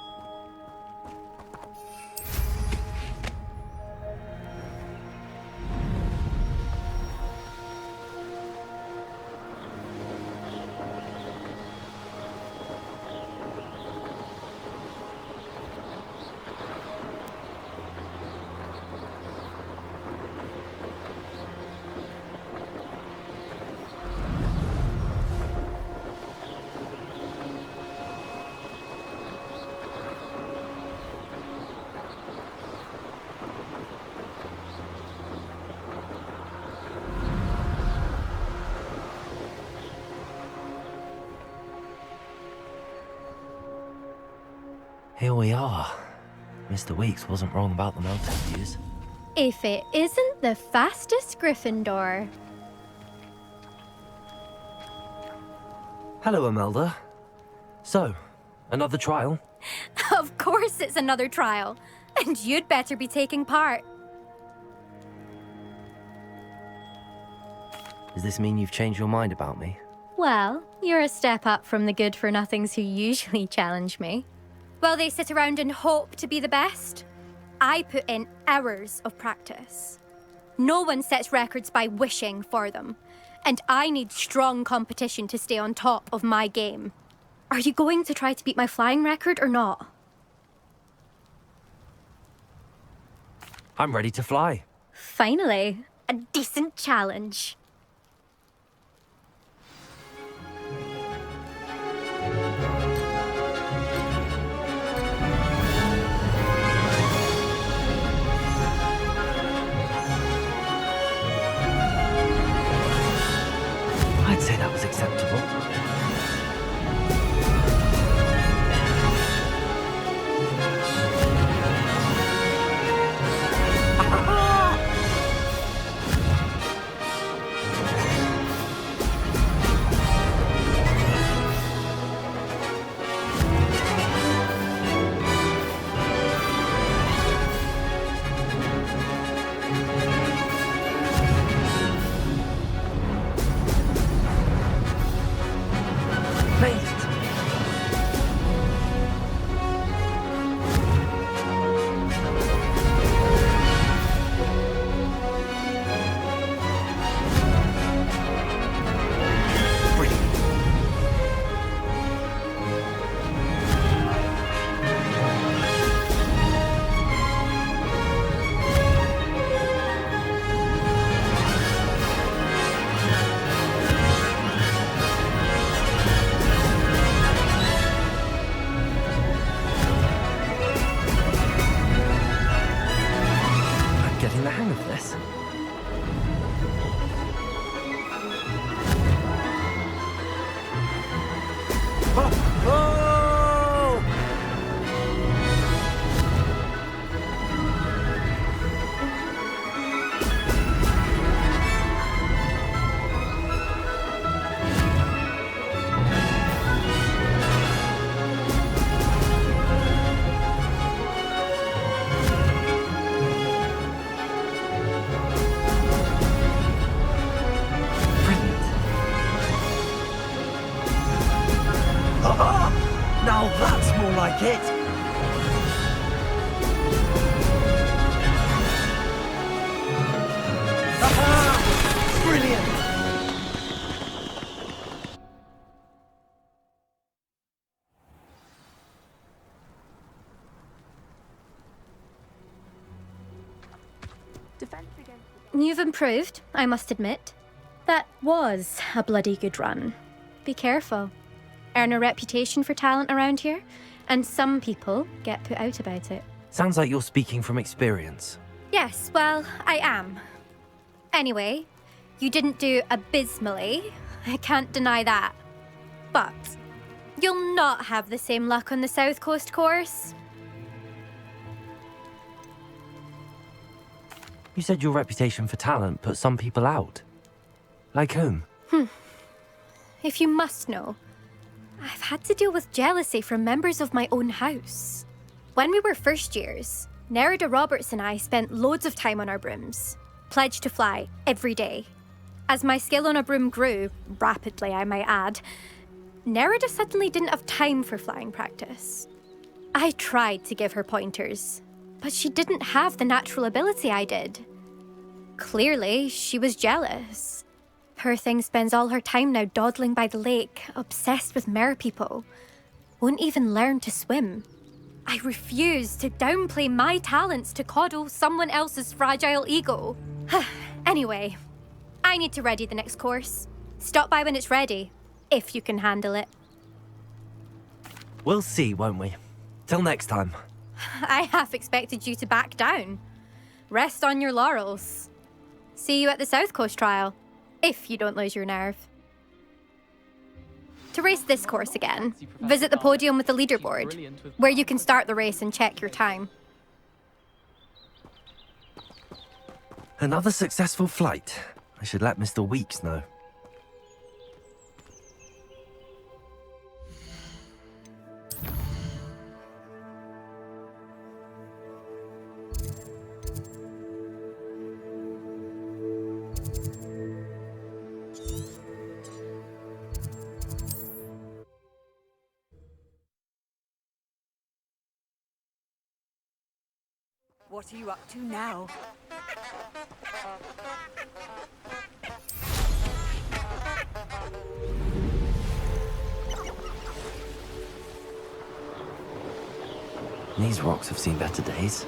Here we are. Mr. Weeks wasn't wrong about the mountain views. If it isn't the fastest Gryffindor. Hello, Imelda. So, another trial? Of course it's another trial. And you'd better be taking part. Does this mean you've changed your mind about me? Well, you're a step up from the good-for-nothings who usually challenge me. While they sit around and hope to be the best, I put in hours of practice. No one sets records by wishing for them, and I need strong competition to stay on top of my game. Are you going to try to beat my flying record or not? I'm ready to fly. Finally, a decent challenge. I'd say that was acceptable. That's more like it. Aha! Brilliant! You've improved, I must admit. That was a bloody good run. Be careful. Earn a reputation for talent around here, and some people get put out about it. Sounds like you're speaking from experience. Yes, well, I am. Anyway, you didn't do abysmally. I can't deny that. But you'll not have the same luck on the South Coast course. You said your reputation for talent put some people out. Like whom? If you must know, I've had to deal with jealousy from members of my own house. When we were first years, Nerida Roberts and I spent loads of time on our brooms, pledged to fly every day. As my skill on a broom grew, rapidly I might add, Nerida suddenly didn't have time for flying practice. I tried to give her pointers, but she didn't have the natural ability I did. Clearly, she was jealous. Poor thing spends all her time now dawdling by the lake, obsessed with merpeople. Won't even learn to swim. I refuse to downplay my talents to coddle someone else's fragile ego. Anyway, I need to ready the next course. Stop by when it's ready, if you can handle it. We'll see, won't we? Till next time. I half expected you to back down. Rest on your laurels. See you at the South Coast trial, if you don't lose your nerve. To race this course again, visit the podium with the leaderboard, where you can start the race and check your time. Another successful flight. I should let Mr. Weeks know. What are you up to now? These rocks have seen better days.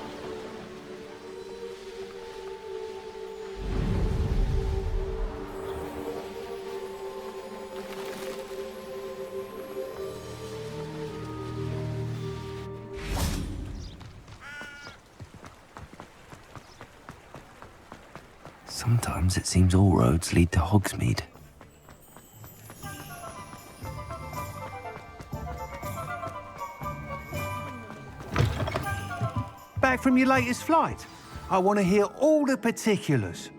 Sometimes it seems all roads lead to Hogsmeade. Back from your latest flight? I want to hear all the particulars.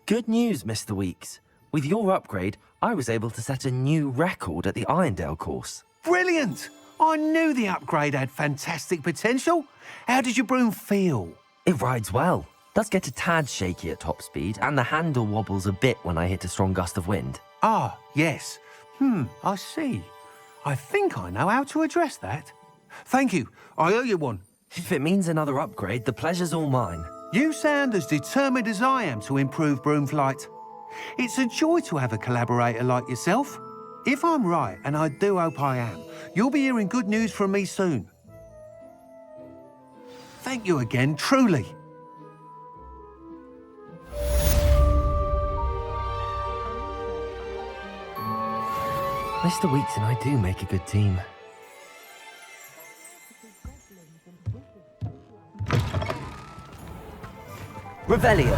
Good news, Mr. Weeks. With your upgrade, I was able to set a new record at the Irondale course. Brilliant! I knew the upgrade had fantastic potential. How did your broom feel? It rides well. Does get a tad shaky at top speed, and the handle wobbles a bit when I hit a strong gust of wind. Ah, yes. I see. I think I know how to address that. Thank you. I owe you one. If it means another upgrade, the pleasure's all mine. You sound as determined as I am to improve broom flight. It's a joy to have a collaborator like yourself. If I'm right, and I do hope I am, you'll be hearing good news from me soon. Thank you again, truly. Mr. Weeks and I do make a good team. Revelio.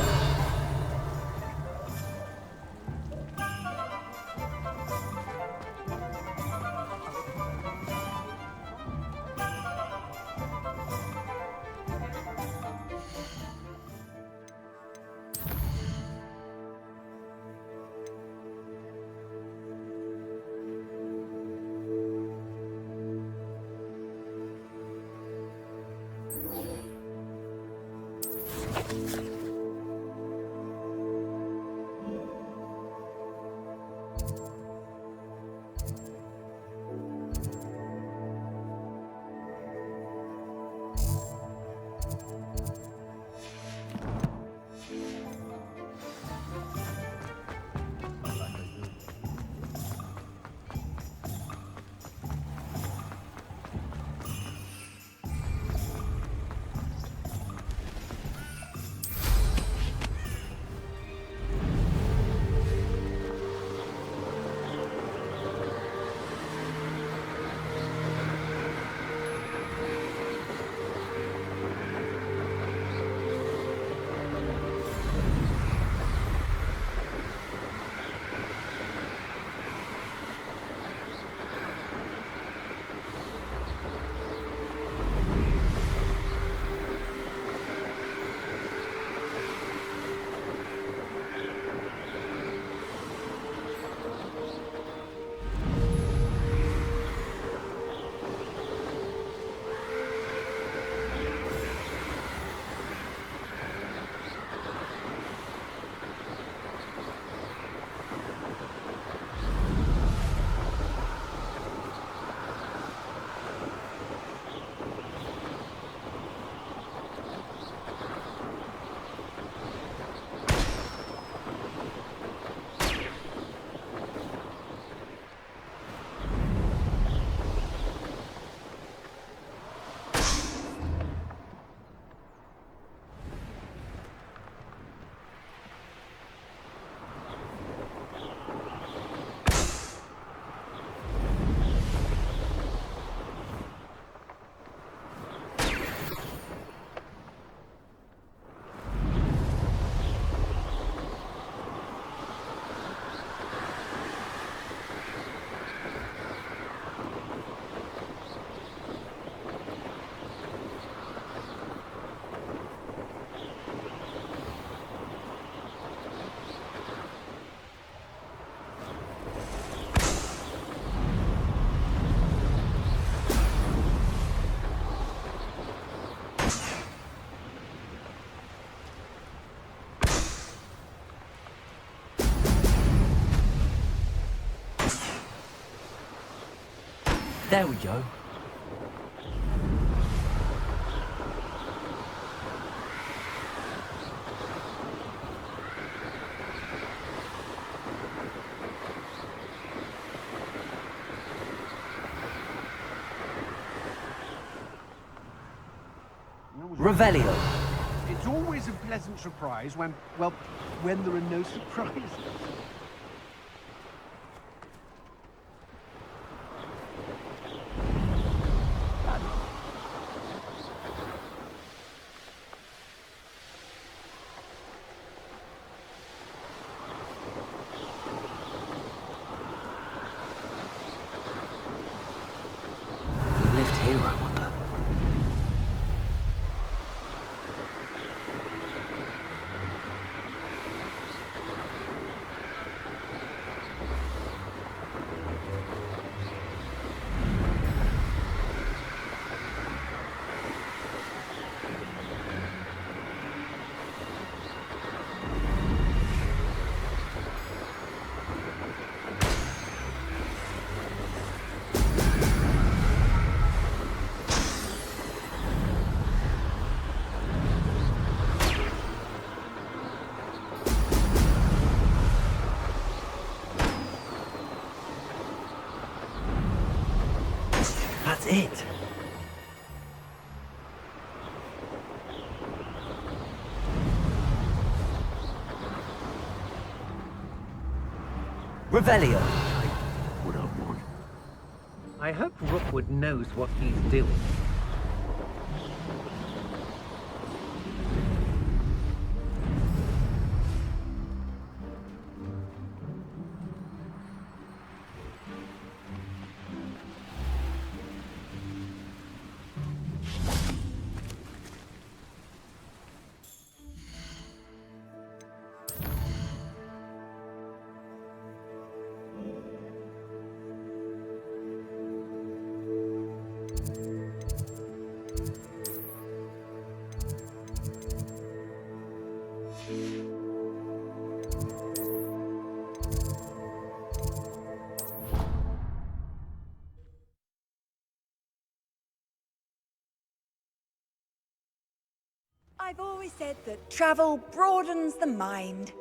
There we go. Revelio. It's always a pleasant surprise when there are no surprises. Who lived here, I wonder? That's it. Revelio. I hope Rookwood knows what he's doing. I've always said that travel broadens the mind.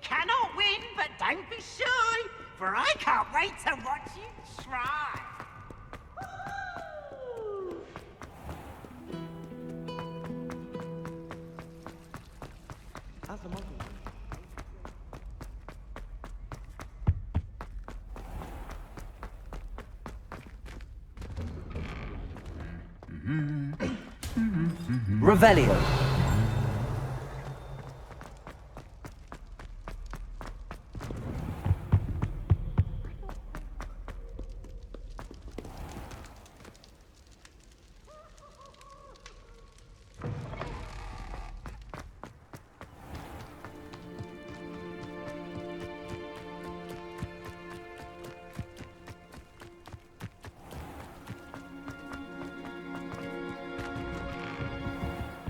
Cannot win, but don't be shy, for I can't wait to watch you try. How's the monkey? Revelio.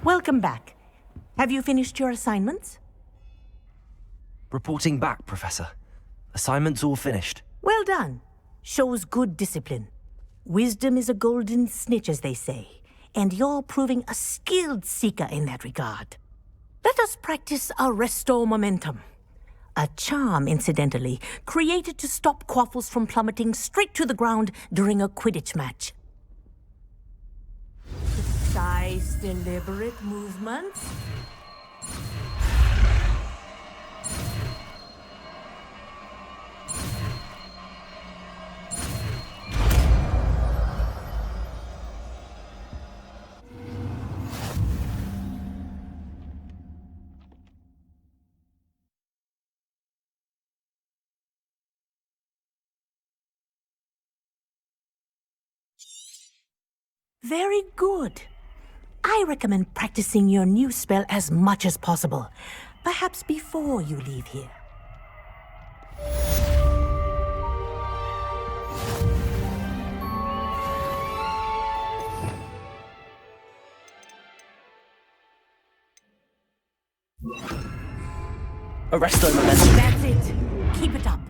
Welcome back. Have you finished your assignments? Reporting back, Professor. Assignments all finished. Well done. Shows good discipline. Wisdom is a golden snitch, as they say, and you're proving a skilled seeker in that regard. Let us practice our restore momentum. A charm, incidentally, created to stop quaffles from plummeting straight to the ground during a Quidditch match. Precise, deliberate movements. Very good. I recommend practicing your new spell as much as possible, perhaps before you leave here. Arresto momentum. That's it. Keep it up.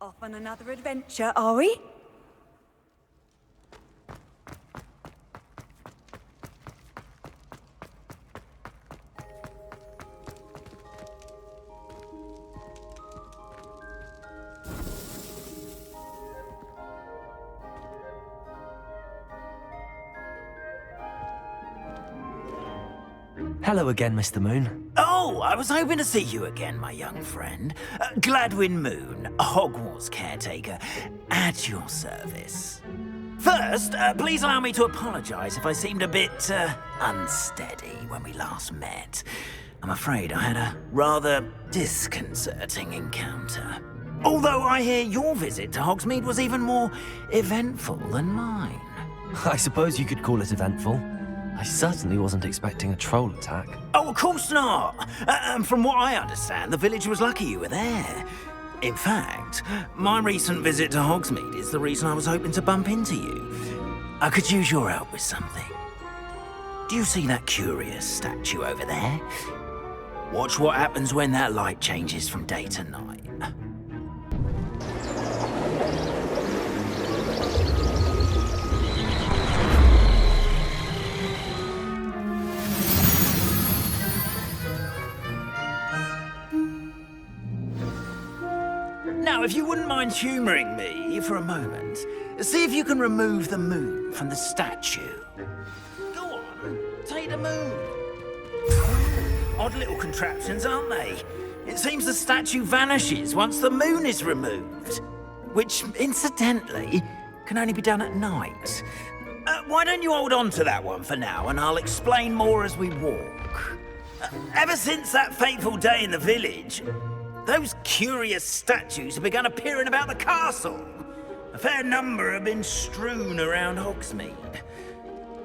Off on another adventure, are we? Hello again, Mr. Moon. Oh, I was hoping to see you again, my young friend. Gladwin Moon, Hogwarts caretaker, at your service. First, please allow me to apologize if I seemed a bit unsteady when we last met. I'm afraid I had a rather disconcerting encounter. Although I hear your visit to Hogsmeade was even more eventful than mine. I suppose you could call it eventful. I certainly wasn't expecting a troll attack. Oh, of course not. From what I understand, the village was lucky you were there. In fact, my recent visit to Hogsmeade is the reason I was hoping to bump into you. I could use your help with something. Do you see that curious statue over there? Watch what happens when that light changes from day to night. Now, if you wouldn't mind humouring me for a moment, see if you can remove the moon from the statue. Go on, take the moon. Odd little contraptions, aren't they? It seems the statue vanishes once the moon is removed, which, incidentally, can only be done at night. Why don't you hold on to that one for now, and I'll explain more as we walk. Ever since that fateful day in the village, those curious statues have begun appearing about the castle. A fair number have been strewn around Hogsmeade.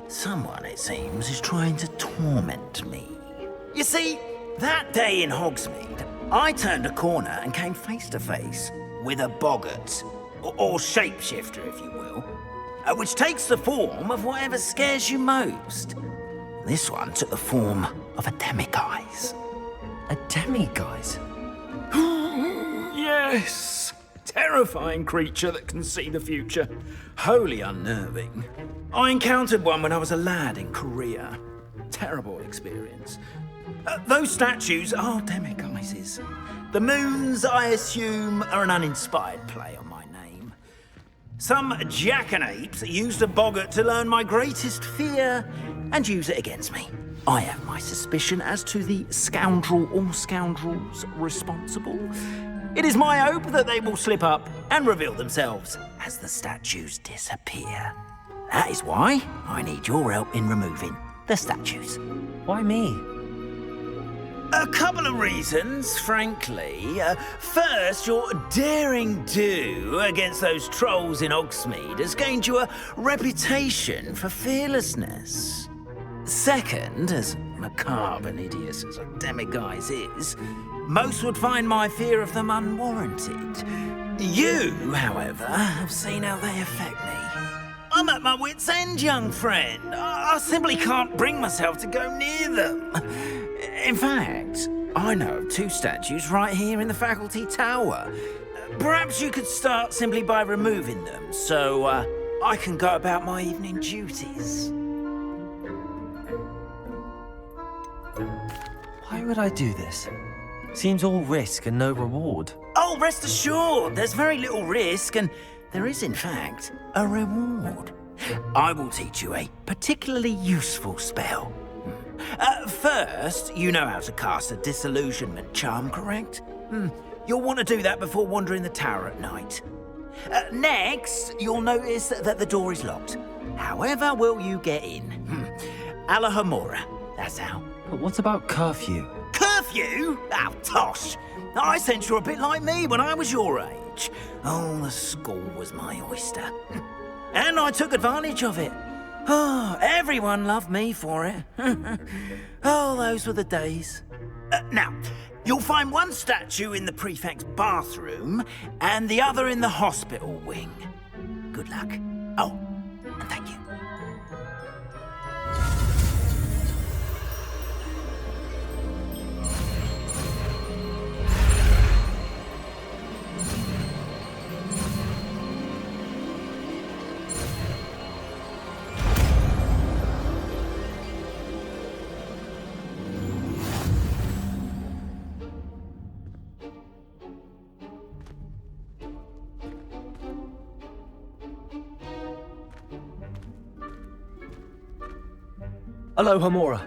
Someone, it seems, is trying to torment me. You see, that day in Hogsmeade, I turned a corner and came face to face with a boggart, or shapeshifter, if you will, which takes the form of whatever scares you most. This one took the form of a demiguise. A demiguise? Yes! Terrifying creature that can see the future. Wholly unnerving. I encountered one when I was a lad in Korea. Terrible experience. Those statues are demiguises. The moons, I assume, are an uninspired play on my name. Some jackanapes used a boggart to learn my greatest fear and use it against me. I have my suspicion as to the scoundrel or scoundrels responsible. It is my hope that they will slip up and reveal themselves as the statues disappear. That is why I need your help in removing the statues. Why me? A couple of reasons, frankly. First, your daring do against those trolls in Hogsmeade has gained you a reputation for fearlessness. Second, as macabre and hideous as a demiguise is, most would find my fear of them unwarranted. You, however, have seen how they affect me. I'm at my wit's end, young friend. I simply can't bring myself to go near them. In fact, I know of 2 statues right here in the faculty tower. Perhaps you could start simply by removing them, so I can go about my evening duties. Why would I do this? Seems all risk and no reward. Oh, rest assured, there's very little risk, and there is, in fact, a reward. I will teach you a particularly useful spell. First, you know how to cast a disillusionment charm, correct? You'll want to do that before wandering the tower at night. Next, you'll notice that the door is locked. However will you get in? Alahamora, that's how. But what about curfew? Curfew? Oh, tosh. I sense you're a bit like me when I was your age. Oh, the school was my oyster. And I took advantage of it. Oh, everyone loved me for it. Oh, those were the days. Now, you'll find one statue in the prefect's bathroom and the other in the hospital wing. Good luck. Oh, and thank you. Hello, Hamora.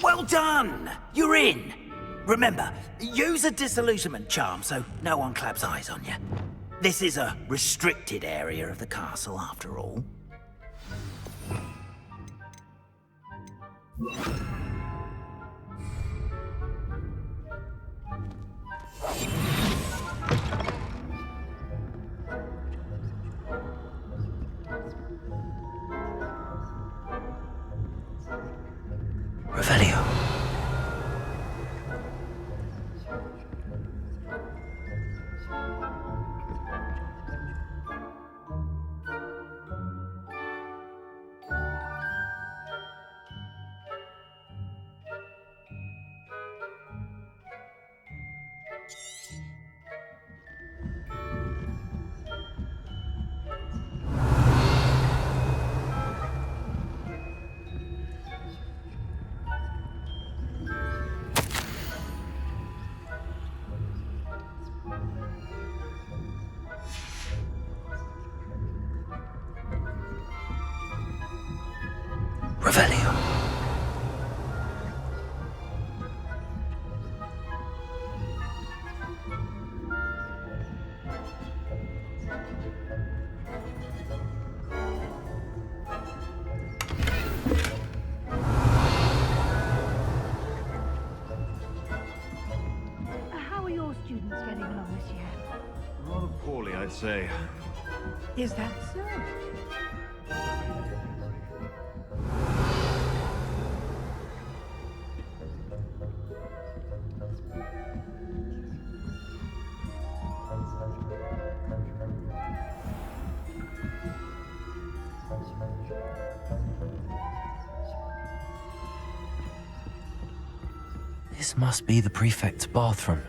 Well done! You're in! Remember, use a disillusionment charm so no one claps eyes on you. This is a restricted area of the castle, after all. Revelio. Revelio. How are your students getting along this year? Rather poorly, I'd say. Is that so? This must be the prefect's bathroom.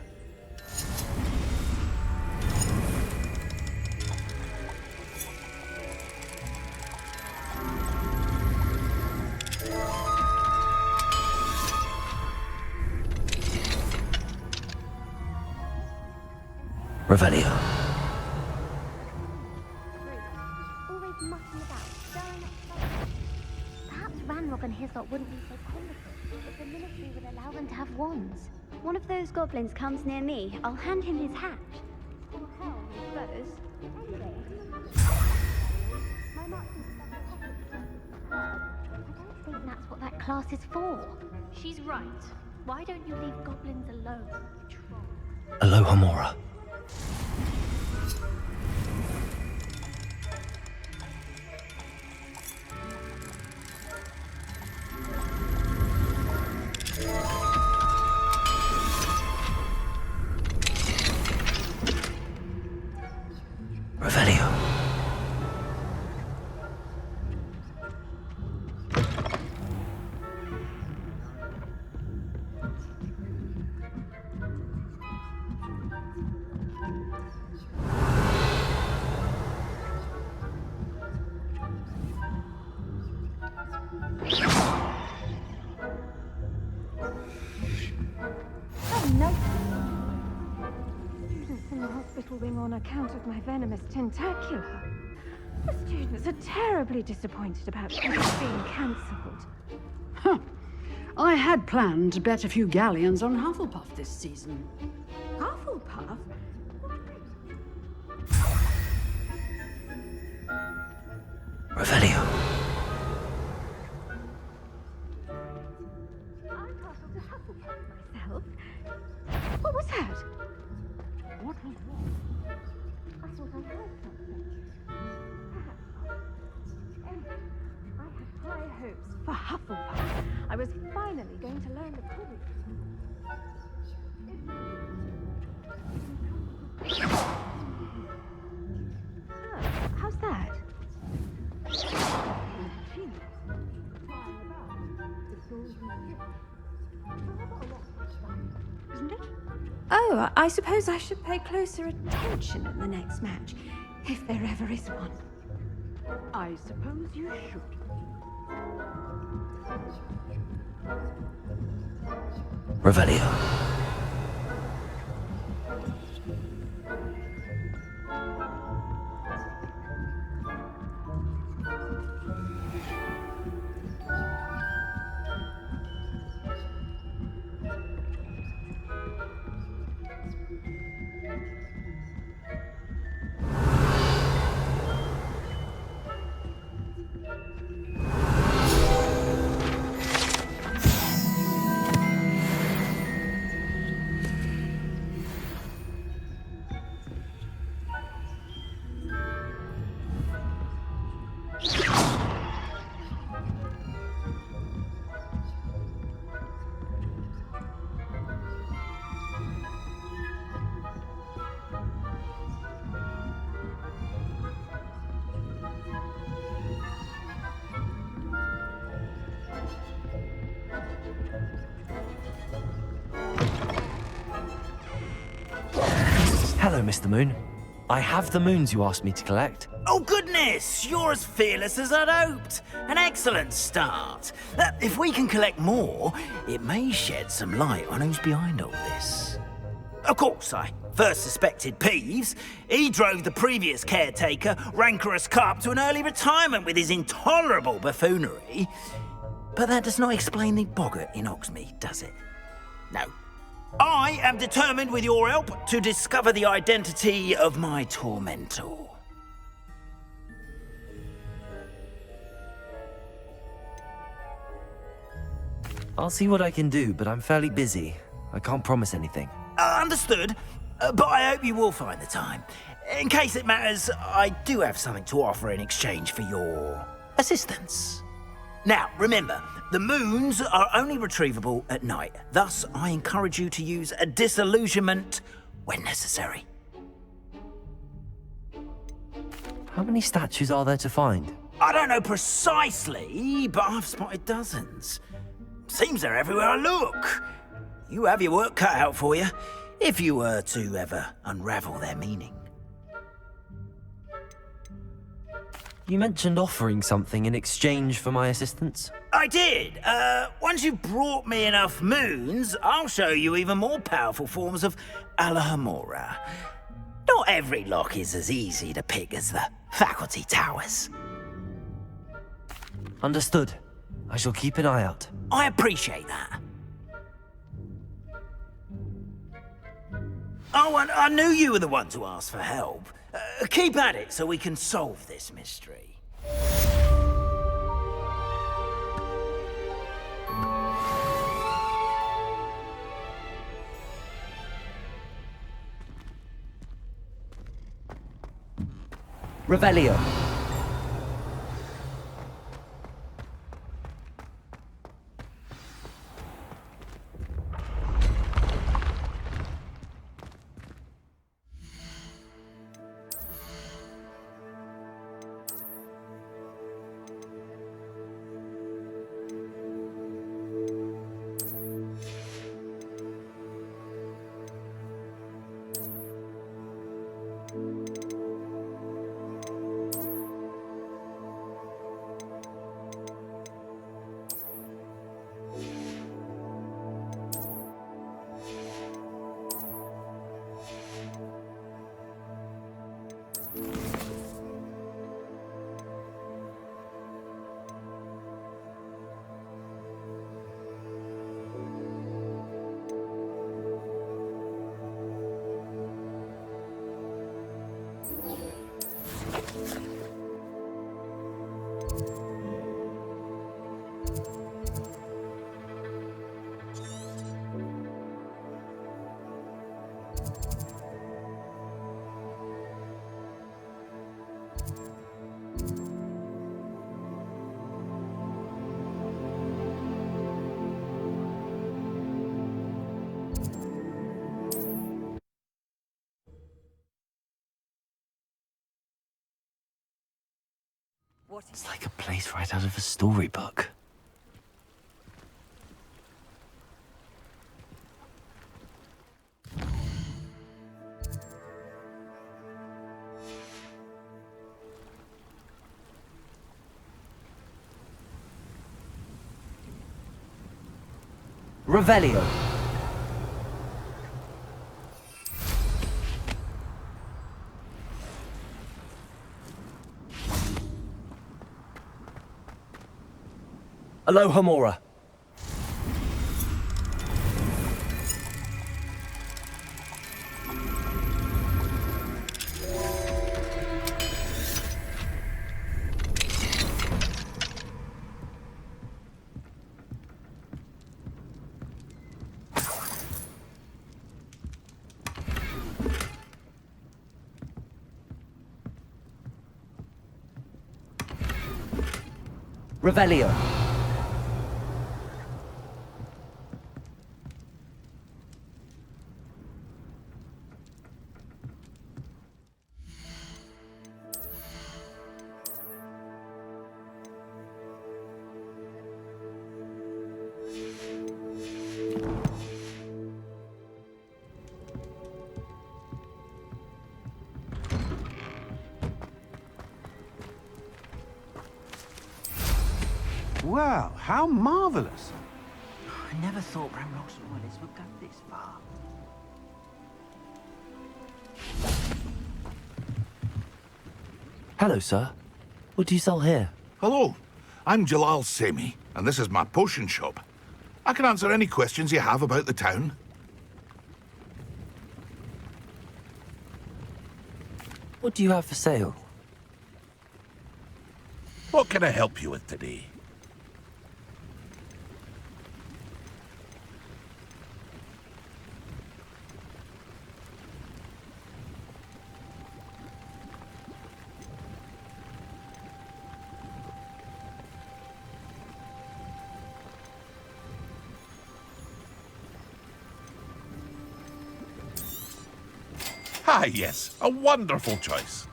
Revelio. Always mucking about, stirring up trouble. Perhaps Ranrock and his lot wouldn't be so combative if the Ministry would allow them to have wands. One of those goblins comes near me, I'll hand him his hat. Or hell, I suppose. Anyway, my marks and stuff are I don't think that's what that class is for. She's right. Why don't you leave goblins alone? Aloha Mora. Revelio. Students in the hospital wing on account of my venomous tentacular. The students are terribly disappointed about it being cancelled. Huh. I had planned to bet a few galleons on Hufflepuff this season. Hufflepuff? Revelio. I castled a Hufflepuff myself. What was that? What was what? I thought I heard something. Perhaps not. Anyway, I had high hopes for Hufflepuff. I was finally going to learn the Quidditch. Oh, how's that? Isn't it? Oh, I suppose I should pay closer attention at the next match, if there ever is one. I suppose you should. Revelio. Hello, Mr. Moon. I have the moons you asked me to collect. Oh, goodness! You're as fearless as I'd hoped. An excellent start. If we can collect more, it may shed some light on who's behind all this. Of course, I first suspected Peeves. He drove the previous caretaker, Rancorous Carp, to an early retirement with his intolerable buffoonery. But that does not explain the boggart in Hogsmeade, does it? No. I am determined, with your help, to discover the identity of my tormentor. I'll see what I can do, but I'm fairly busy. I can't promise anything. Understood, but I hope you will find the time. In case it matters, I do have something to offer in exchange for your assistance. Now, remember, the moons are only retrievable at night. Thus, I encourage you to use a disillusionment when necessary. How many statues are there to find? I don't know precisely, but I've spotted dozens. Seems they're everywhere I look. You have your work cut out for you, if you were to ever unravel their meaning. You mentioned offering something in exchange for my assistance? I did. Once you've brought me enough moons, I'll show you even more powerful forms of Alahamora. Not every lock is as easy to pick as the faculty towers. Understood. I shall keep an eye out. I appreciate that. Oh, and I knew you were the one to ask for help. Keep at it so we can solve this mystery. Revelio. It's like a place right out of a storybook. Revelio. Aloha Mora. Revelio. Wow, how marvelous. I never thought Ramrock's royalists would go this far. Hello, sir. What do you sell here? Hello, I'm Jalal Semi, and this is my potion shop. I can answer any questions you have about the town. What do you have for sale? What can I help you with today? Ah, yes, a wonderful choice.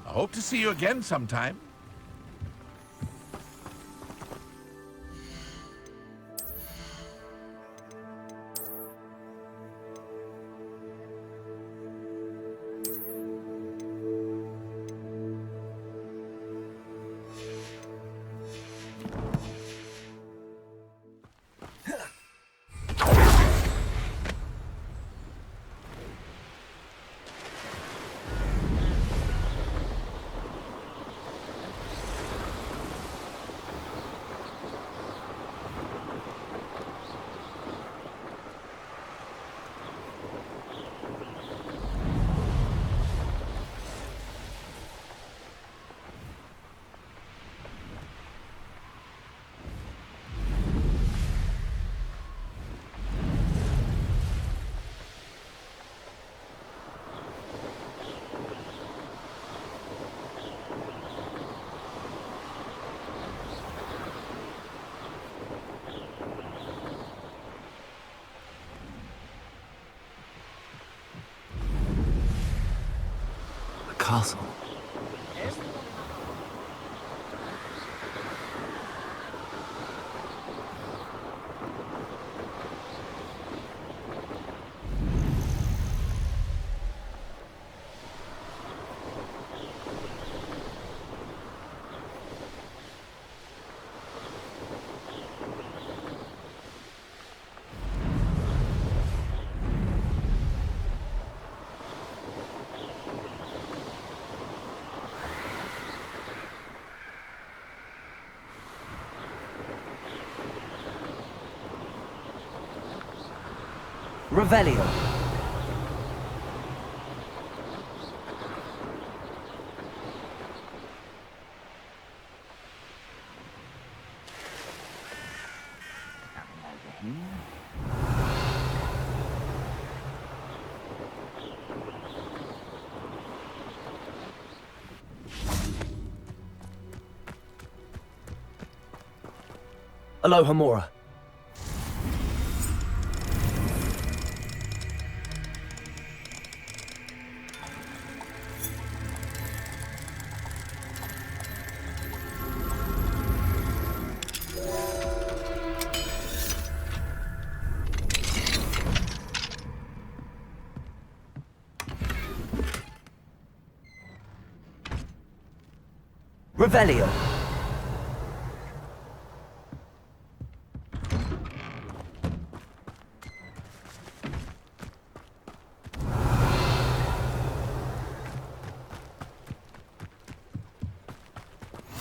I hope to see you again sometime. castle. Revelio. Aloha Mora. Revelio.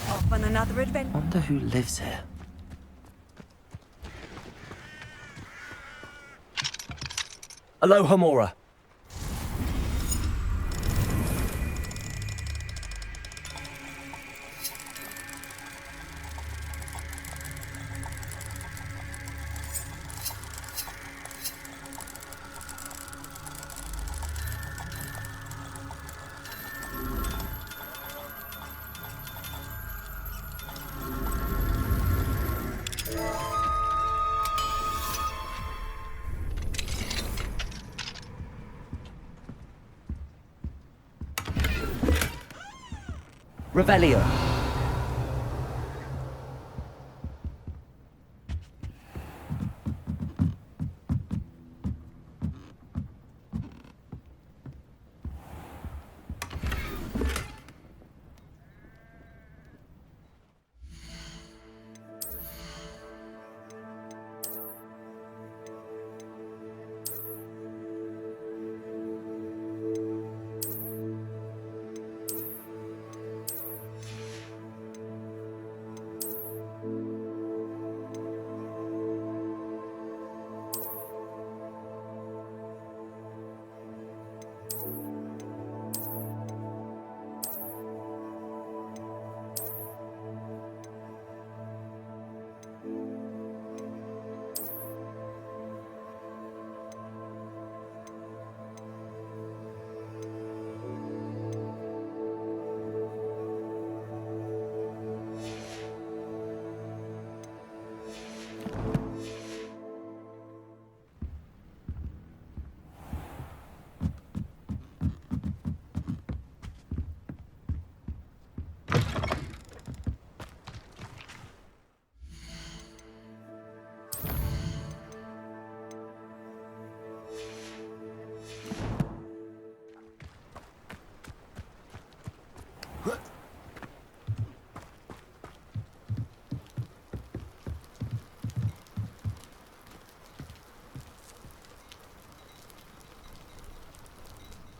Off on another adventure. Wonder who lives here. Aloha Mora. Revelio.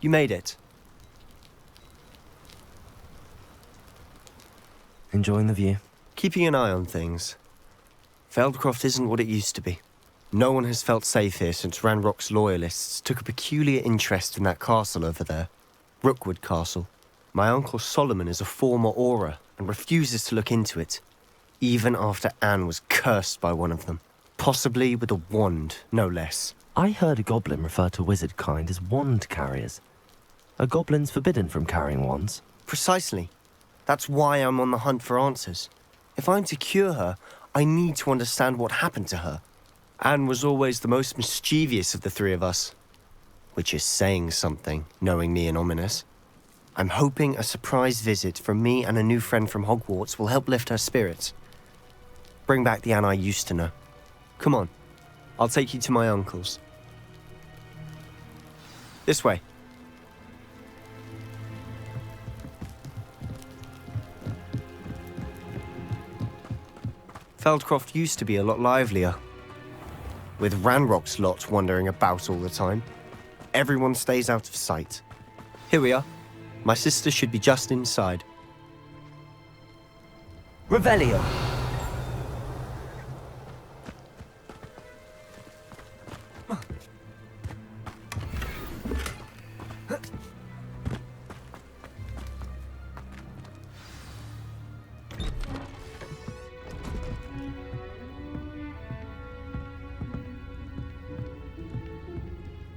You made it. Enjoying the view? Keeping an eye on things. Feldcroft isn't what it used to be. No one has felt safe here since Ranrock's loyalists took a peculiar interest in that castle over there. Rookwood Castle. My uncle Solomon is a former Auror and refuses to look into it, even after Anne was cursed by one of them. Possibly with a wand, no less. I heard a goblin refer to wizard kind as wand carriers. Are goblins forbidden from carrying wands? Precisely. That's why I'm on the hunt for answers. If I'm to cure her, I need to understand what happened to her. Anne was always the most mischievous of the three of us. Which is saying something, knowing me and Ominous. I'm hoping a surprise visit from me and a new friend from Hogwarts will help lift her spirits. Bring back the Anne I used to know. Come on, I'll take you to my uncle's. This way. Feldcroft used to be a lot livelier, with Ranrock's lot wandering about all the time. Everyone stays out of sight. Here we are. My sister should be just inside. Revelio.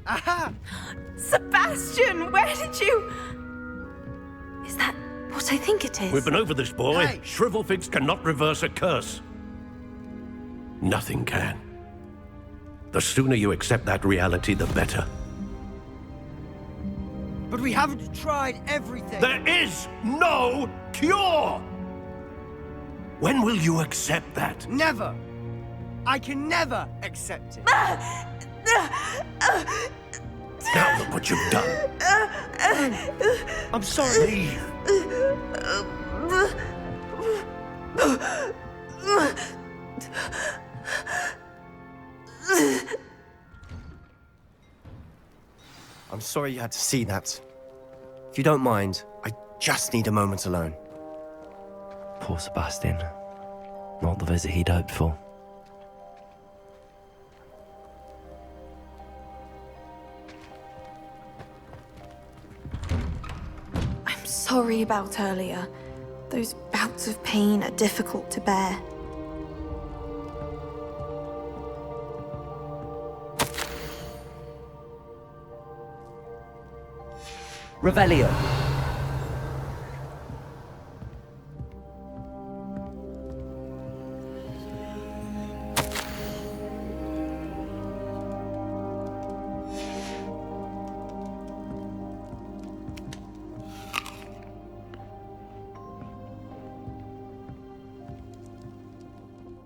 Aha! Sebastian, where did you... Is that what I think it is? We've been over this, boy. Hey. Shrivelfigs cannot reverse a curse. Nothing can. The sooner you accept that reality, the better. But we haven't tried everything. There is no cure! When will you accept that? Never. I can never accept it. Now look what you've done. I'm sorry. Leave. I'm sorry you had to see that. If you don't mind, I just need a moment alone. Poor Sebastian. Not the visit he'd hoped for. I'm sorry about earlier. Those bouts of pain are difficult to bear. Revelio.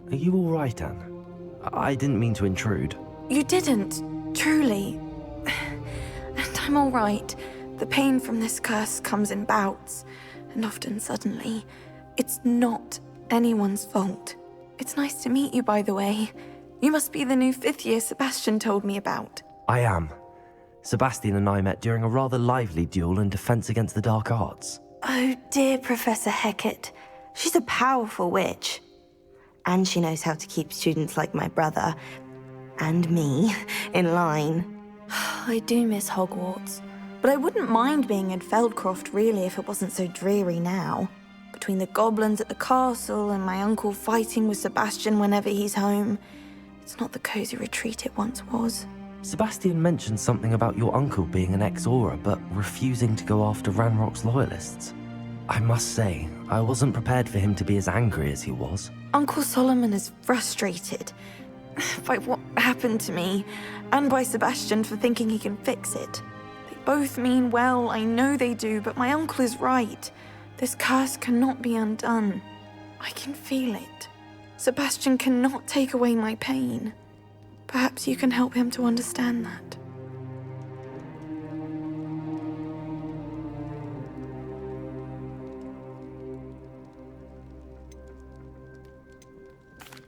Are you all right, Anne? I didn't mean to intrude. You didn't, truly. And I'm all right. The pain from this curse comes in bouts, and often suddenly. It's not anyone's fault. It's nice to meet you, by the way. You must be the new 5th year Sebastian told me about. I am. Sebastian and I met during a rather lively duel in defense against the dark arts. Oh dear, Professor Hecat. She's a powerful witch. And she knows how to keep students like my brother, and me, in line. I do miss Hogwarts. But I wouldn't mind being in Feldcroft, really, if it wasn't so dreary now. Between the goblins at the castle and my uncle fighting with Sebastian whenever he's home, it's not the cozy retreat it once was. Sebastian mentioned something about your uncle being an ex-Auror, but refusing to go after Ranrock's loyalists. I must say, I wasn't prepared for him to be as angry as he was. Uncle Solomon is frustrated by what happened to me, and by Sebastian for thinking he can fix it. Both mean well, I know they do, but my uncle is right. This curse cannot be undone. I can feel it. Sebastian cannot take away my pain. Perhaps you can help him to understand that.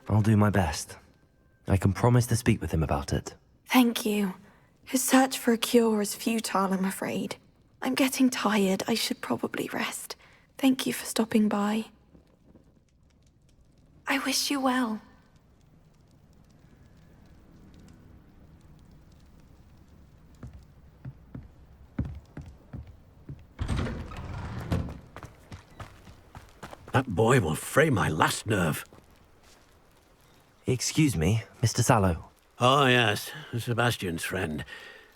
I'll do my best. I can promise to speak with him about it. Thank you. His search for a cure is futile, I'm afraid. I'm getting tired. I should probably rest. Thank you for stopping by. I wish you well. That boy will fray my last nerve. Excuse me, Mr. Sallow. Oh, yes, Sebastian's friend.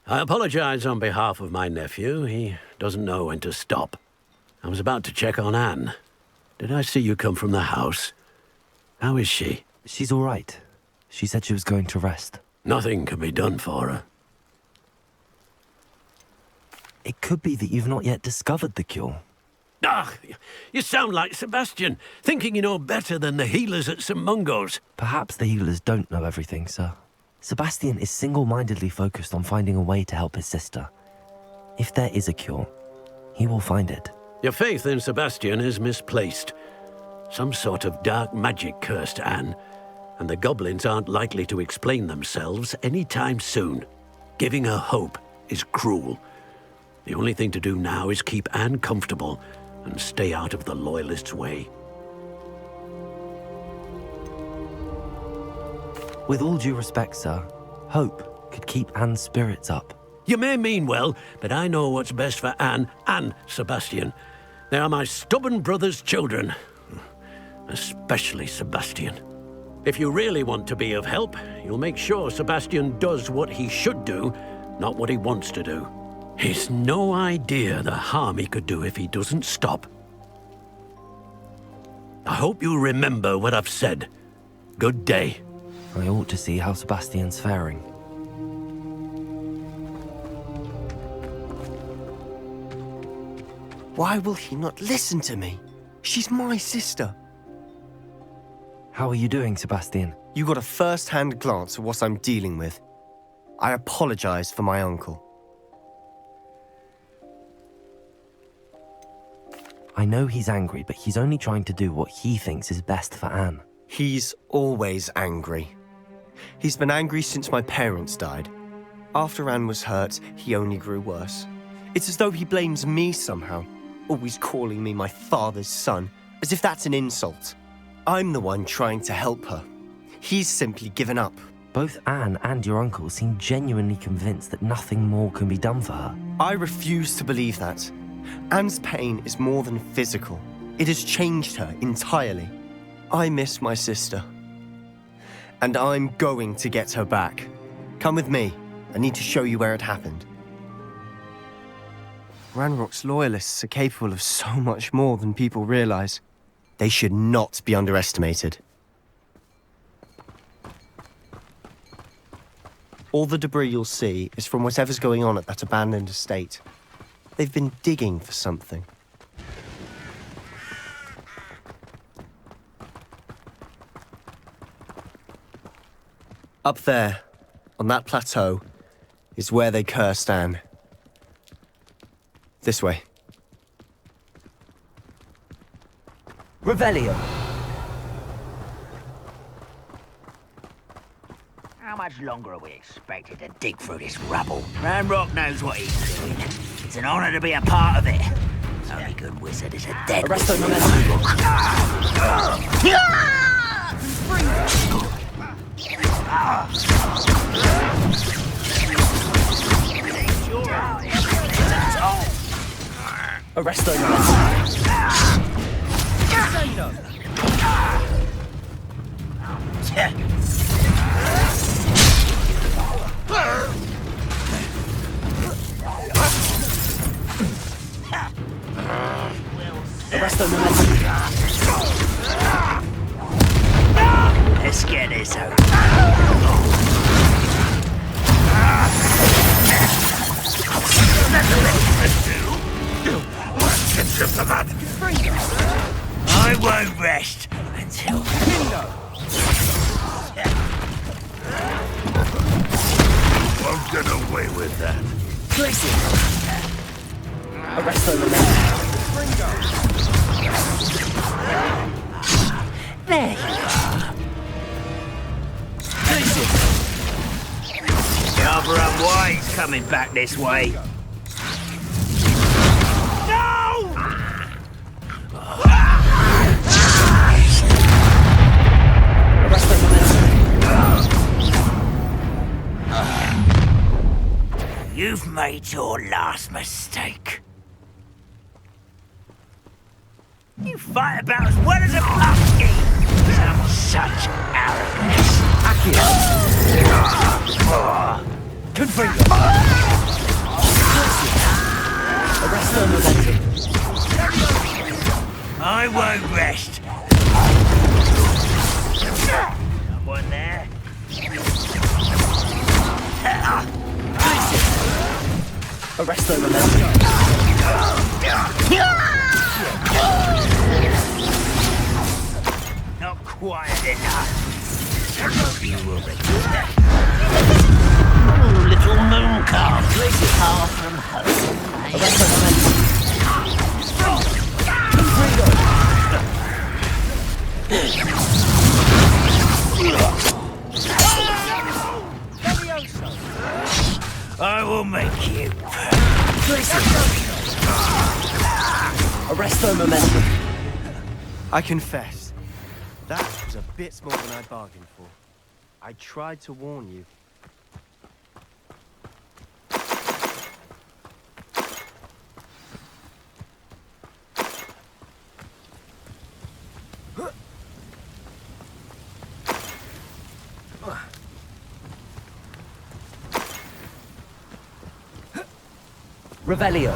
I apologize on behalf of my nephew. He doesn't know when to stop. I was about to check on Anne. Did I see you come from the house? How is she? She's all right. She said she was going to rest. Nothing can be done for her. It could be that you've not yet discovered the cure. Ah, you sound like Sebastian, thinking you know better than the healers at St. Mungo's. Perhaps the healers don't know everything, sir. Sebastian is single-mindedly focused on finding a way to help his sister. If there is a cure, he will find it. Your faith in Sebastian is misplaced. Some sort of dark magic cursed Anne, and the goblins aren't likely to explain themselves anytime soon. Giving her hope is cruel. The only thing to do now is keep Anne comfortable and stay out of the Loyalists' way. With all due respect, sir, hope could keep Anne's spirits up. You may mean well, but I know what's best for Anne and Sebastian. They are my stubborn brother's children. Especially Sebastian. If you really want to be of help, you'll make sure Sebastian does what he should do, not what he wants to do. He's no idea the harm he could do if he doesn't stop. I hope you remember what I've said. Good day. I ought to see how Sebastian's faring. Why will he not listen to me? She's my sister. How are you doing, Sebastian? You got a first-hand glance at what I'm dealing with. I apologize for my uncle. I know he's angry, but he's only trying to do what he thinks is best for Anne. He's always angry. He's been angry since my parents died. After Anne was hurt, he only grew worse. It's as though he blames me somehow, always calling me my father's son, as if that's an insult. I'm the one trying to help her. He's simply given up. Both Anne and your uncle seem genuinely convinced that nothing more can be done for her. I refuse to believe that. Anne's pain is more than physical. It has changed her entirely. I miss my sister. And I'm going to get her back. Come with me. I need to show you where it happened. Ranrock's loyalists are capable of so much more than people realize. They should not be underestimated. All the debris you'll see is from whatever's going on at that abandoned estate. They've been digging for something. Up there, on that plateau, is where they cursed Anne. This way. Revelio. How much longer are we expected to dig through this rubble? Ranrock knows what he's doing. It's an honor to be a part of it. The only good wizard is a dead wizard. Arresto. Let's get this over. I won't rest until Won't get away with that. There you are. Rather unwise coming back this way. You've made your last mistake. You fight about as well as a muskie. Such arrogance. I won't rest. Someone there? Arrest the momentum. Not quiet enough. You will regret. Oh, little moon calf, far from home. Arrest the momentum. I will make you. Arrest the momentum. I confess, that was a bit more than I bargained for. I tried to warn you. Revelio.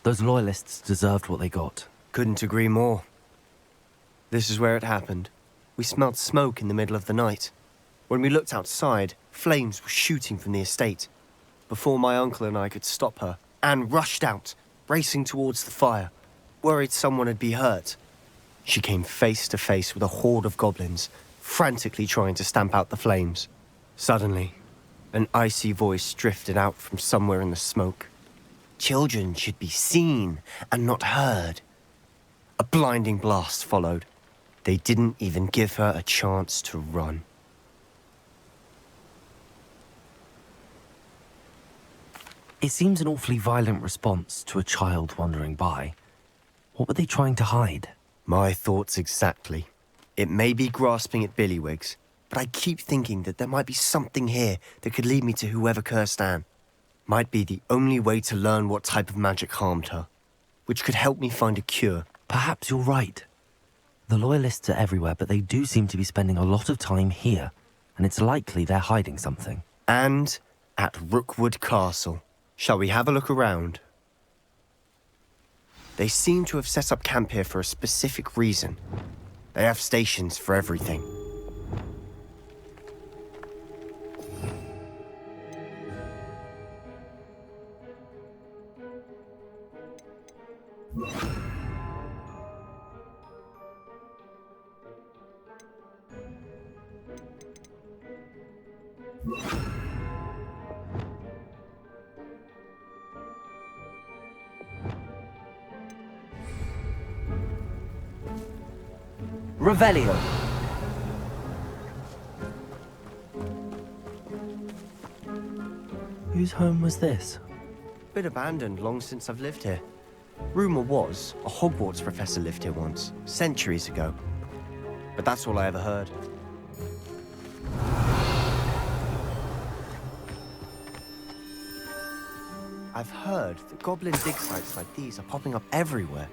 Those loyalists deserved what they got. Couldn't agree more. This is where it happened. We smelled smoke in the middle of the night. When we looked outside, flames were shooting from the estate. Before my uncle and I could stop her, Anne rushed out, racing towards the fire, worried someone had been hurt. She came face to face with a horde of goblins, frantically trying to stamp out the flames. Suddenly, an icy voice drifted out from somewhere in the smoke. Children should be seen and not heard. A blinding blast followed. They didn't even give her a chance to run. It seems an awfully violent response to a child wandering by. What were they trying to hide? My thoughts exactly. It may be grasping at billywhigs, but I keep thinking that there might be something here that could lead me to whoever cursed Anne. Might be the only way to learn what type of magic harmed her, which could help me find a cure. Perhaps you're right. The loyalists are everywhere, but they do seem to be spending a lot of time here, and it's likely they're hiding something. And at Rookwood Castle. Shall we have a look around? They seem to have set up camp here for a specific reason. They have stations for everything. Revelio. Whose home was this? Been abandoned long since I've lived here. Rumour was a Hogwarts professor lived here once, centuries ago. But that's all I ever heard. I've heard that goblin dig sites like these are popping up everywhere.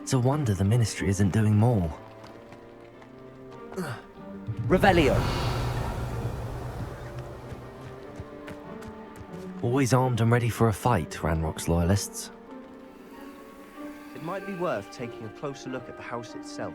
It's a wonder the Ministry isn't doing more. Revelio. Always armed and ready for a fight, Ranrock's loyalists. It might be worth taking a closer look at the house itself.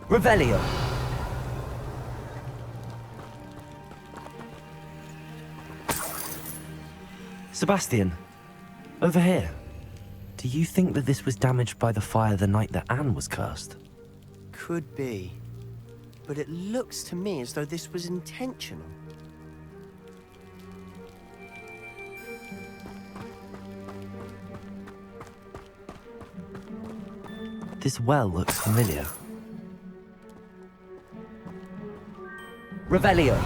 Revelio. Sebastian, over here. Do you think that this was damaged by the fire the night that Anne was cursed? Could be. But it looks to me as though this was intentional. This well looks familiar. Revelio!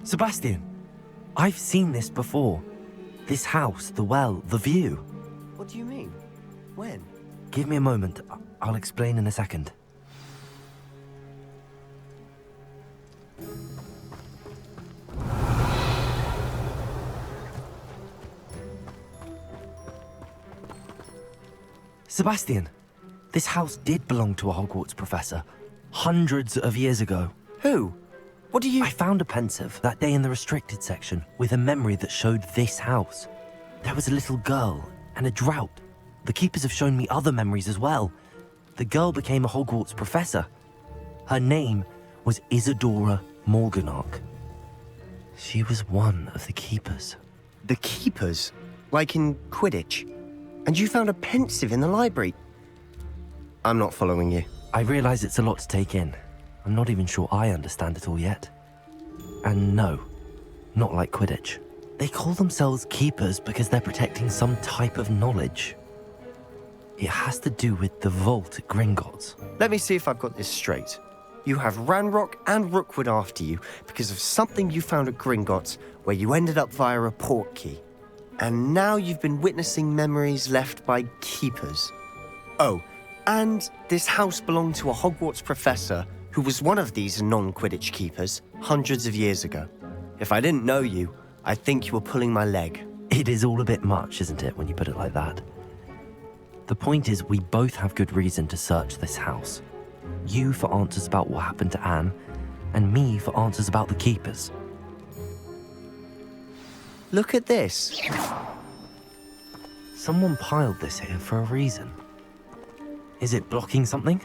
Sebastian, I've seen this before. This house, the well, the view. What do you mean? When? Give me a moment. I'll explain in a second. Sebastian, this house did belong to a Hogwarts professor, hundreds of years ago. Who? What do you... I found a pensive that day in the restricted section with a memory that showed this house. There was a little girl and a drought. The keepers have shown me other memories as well. The girl became a Hogwarts professor. Her name was Isadora Morganach. She was one of the keepers. The keepers? Like in Quidditch? And you found a pensive in the library? I'm not following you. I realize it's a lot to take in. I'm not even sure I understand it all yet. And no, not like Quidditch. They call themselves keepers because they're protecting some type of knowledge. It has to do with the vault at Gringotts. Let me see if I've got this straight. You have Ranrock and Rookwood after you because of something you found at Gringotts where you ended up via a portkey. And now you've been witnessing memories left by keepers. Oh, and this house belonged to a Hogwarts professor who was one of these non-Quidditch keepers hundreds of years ago. If I didn't know you, I'd think you were pulling my leg. It is all a bit much, isn't it, when you put it like that? The point is, we both have good reason to search this house. You for answers about what happened to Anne, and me for answers about the keepers. Look at this. Someone piled this here for a reason. Is it blocking something?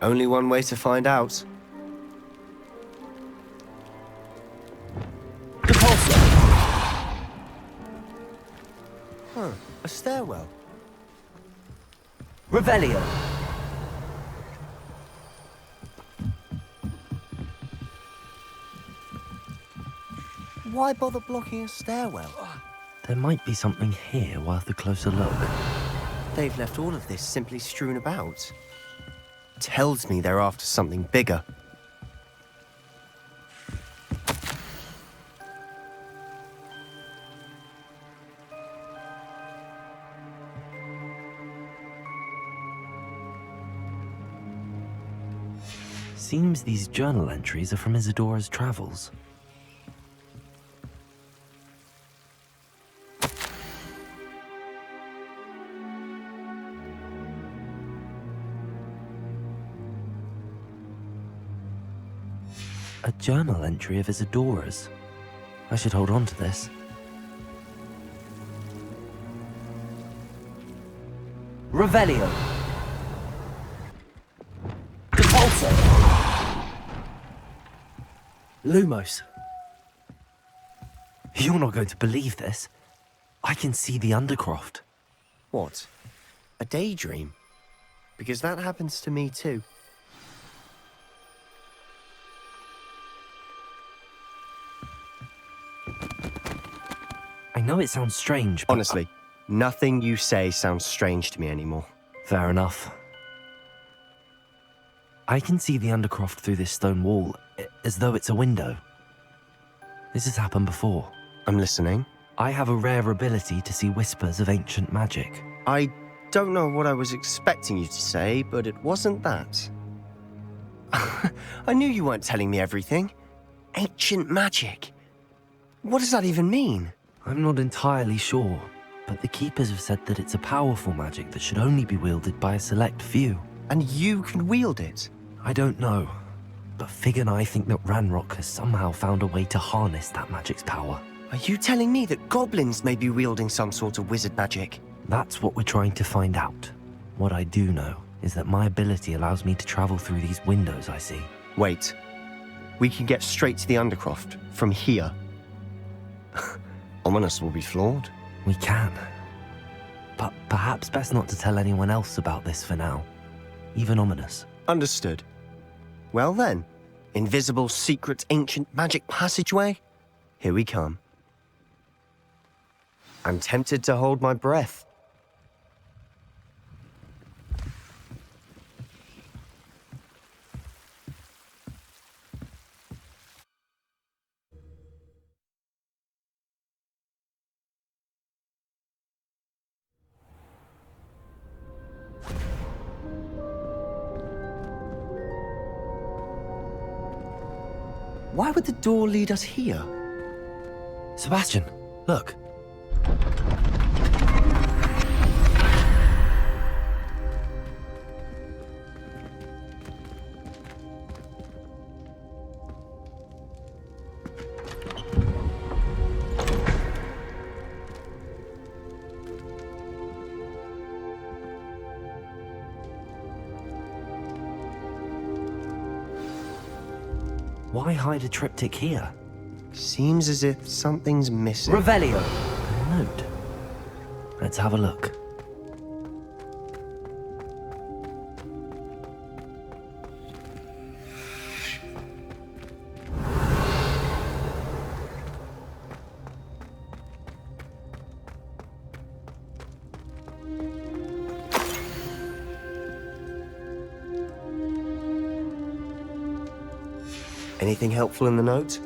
Only one way to find out. Huh, a stairwell. Revelio. Why bother blocking a stairwell? There might be something here worth a closer look. They've left all of this simply strewn about. Tells me they're after something bigger. Seems these journal entries are from Isadora's travels. A journal entry of Isadora's. I should hold on to this. Revelio. Lumos. You're not going to believe this. I can see the Undercroft. What? A daydream? Because that happens to me too. I know it sounds strange, but... Honestly, nothing you say sounds strange to me anymore. Fair enough. I can see the Undercroft through this stone wall, as though it's a window. This has happened before. I'm listening. I have a rare ability to see whispers of ancient magic. I don't know what I was expecting you to say, but it wasn't that. I knew you weren't telling me everything. Ancient magic. What does that even mean? I'm not entirely sure, but the Keepers have said that it's a powerful magic that should only be wielded by a select few. And you can wield it? I don't know, but Fig and I think that Ranrock has somehow found a way to harness that magic's power. Are you telling me that goblins may be wielding some sort of wizard magic? That's what we're trying to find out. What I do know is that my ability allows me to travel through these windows I see. Wait. We can get straight to the Undercroft from here. Ominous will be flawed. We can. But perhaps best not to tell anyone else about this for now. Even Ominous. Understood. Well then, invisible, secret, ancient magic passageway? Here we come. I'm tempted to hold my breath. Why would the door lead us here? Sebastian, look. Why hide a triptych here? Seems as if something's missing. Revelio! A note. Let's have a look. Anything helpful in the note?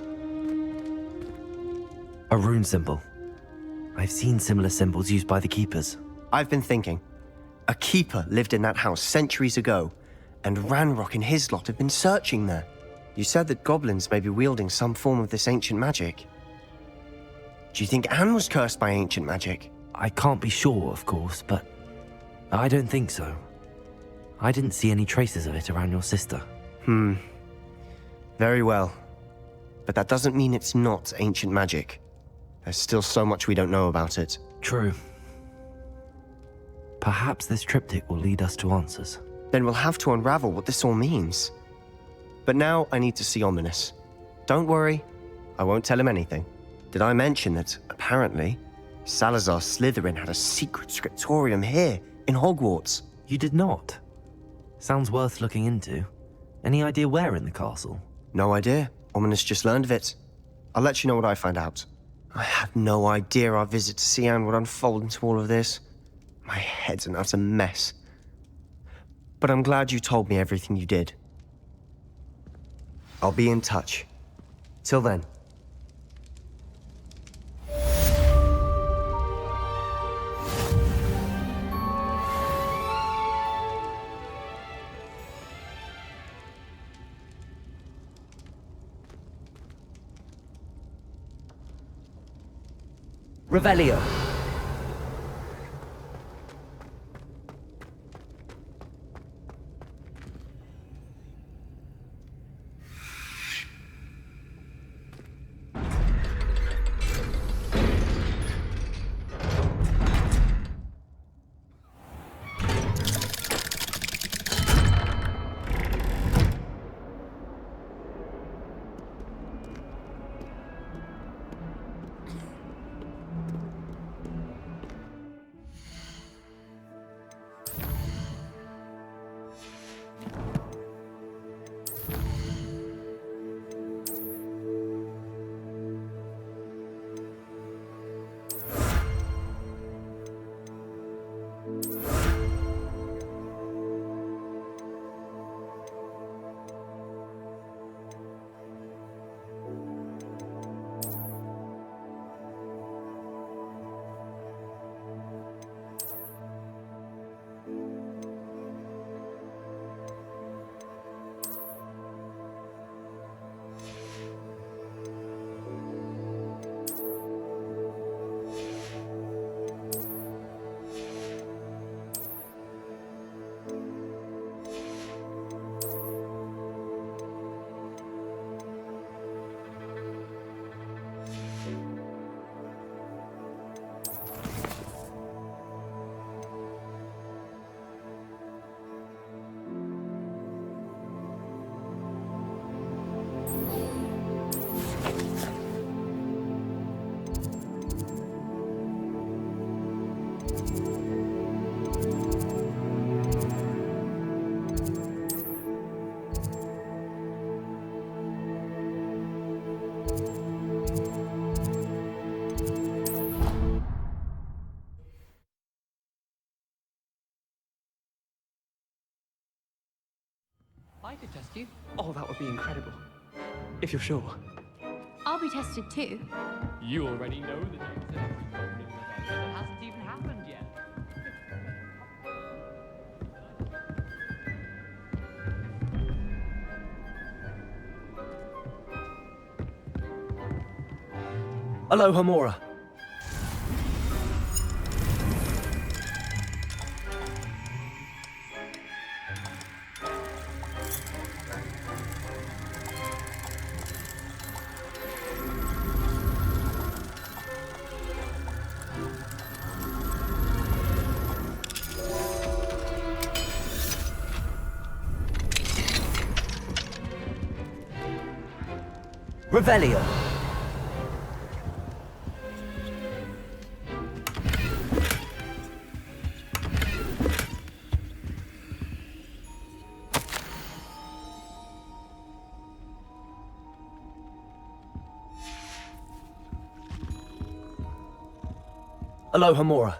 A rune symbol. I've seen similar symbols used by the keepers. I've been thinking. A keeper lived in that house centuries ago, and Ranrock and his lot have been searching there. You said that goblins may be wielding some form of this ancient magic. Do you think Anne was cursed by ancient magic? I can't be sure, of course, but I don't think so. I didn't see any traces of it around your sister. Very well. But that doesn't mean it's not ancient magic. There's still so much we don't know about it. True. Perhaps this triptych will lead us to answers. Then we'll have to unravel what this all means. But now I need to see Ominous. Don't worry, I won't tell him anything. Did I mention that, apparently, Salazar Slytherin had a secret scriptorium here, in Hogwarts? You did not? Sounds worth looking into. Any idea where in the castle? No idea. Ominous just learned of it. I'll let you know what I find out. I had no idea our visit to see Anne would unfold into all of this. My head's an utter mess. But I'm glad you told me everything you did. I'll be in touch. Till then. Revelio. I could test you. Oh, that would be incredible. If you're sure. I'll be tested too. You already know the names of every goblin in the that hasn't even happened yet. Aloha Mora. Revelio. Aloha Mora.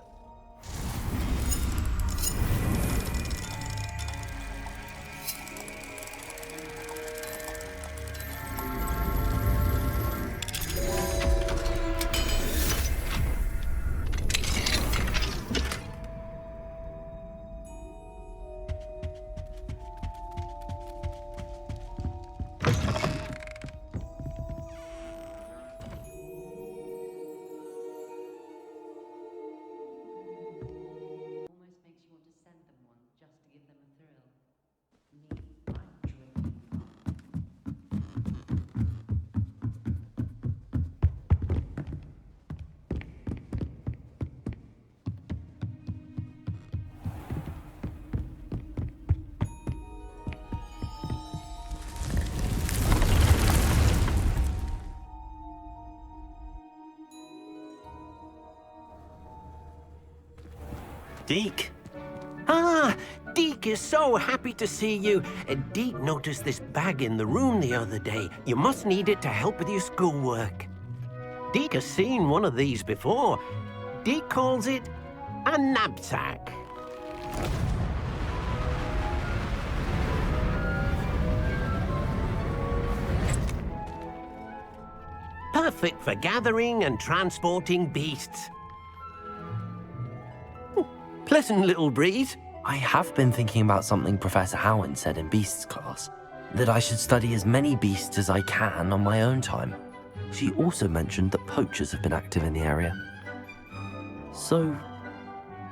Deke? Ah, Deke is so happy to see you. Deke noticed this bag in the room the other day. You must need it to help with your schoolwork. Deke has seen one of these before. Deke calls it a knapsack. Perfect for gathering and transporting beasts. Pleasant little breeze. I have been thinking about something Professor Howin said in Beasts class, that I should study as many beasts as I can on my own time. She also mentioned that poachers have been active in the area. So,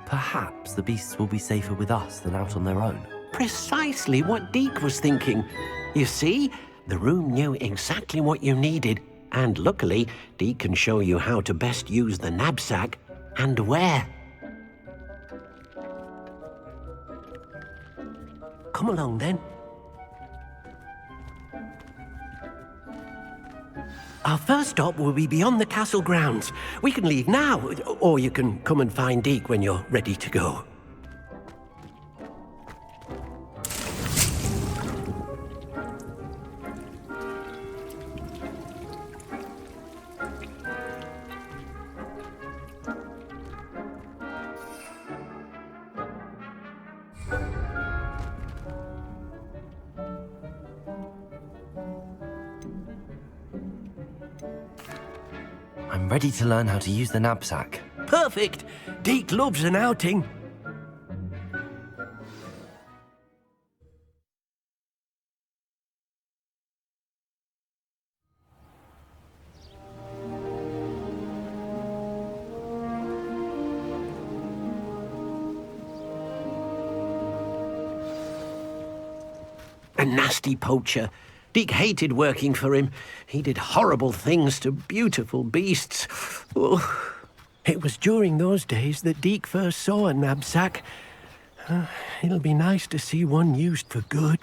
perhaps the beasts will be safer with us than out on their own. Precisely what Deke was thinking. You see, the room knew exactly what you needed, and luckily, Deke can show you how to best use the knapsack and where. Come along, then. Our first stop will be beyond the castle grounds. We can leave now, or you can come and find Deke when you're ready to go. I'm ready to learn how to use the knapsack. Perfect! Deke loves an outing. A nasty poacher. Deke hated working for him. He did horrible things to beautiful beasts. Oh. It was during those days that Deke first saw a knapsack. It'll be nice to see one used for good.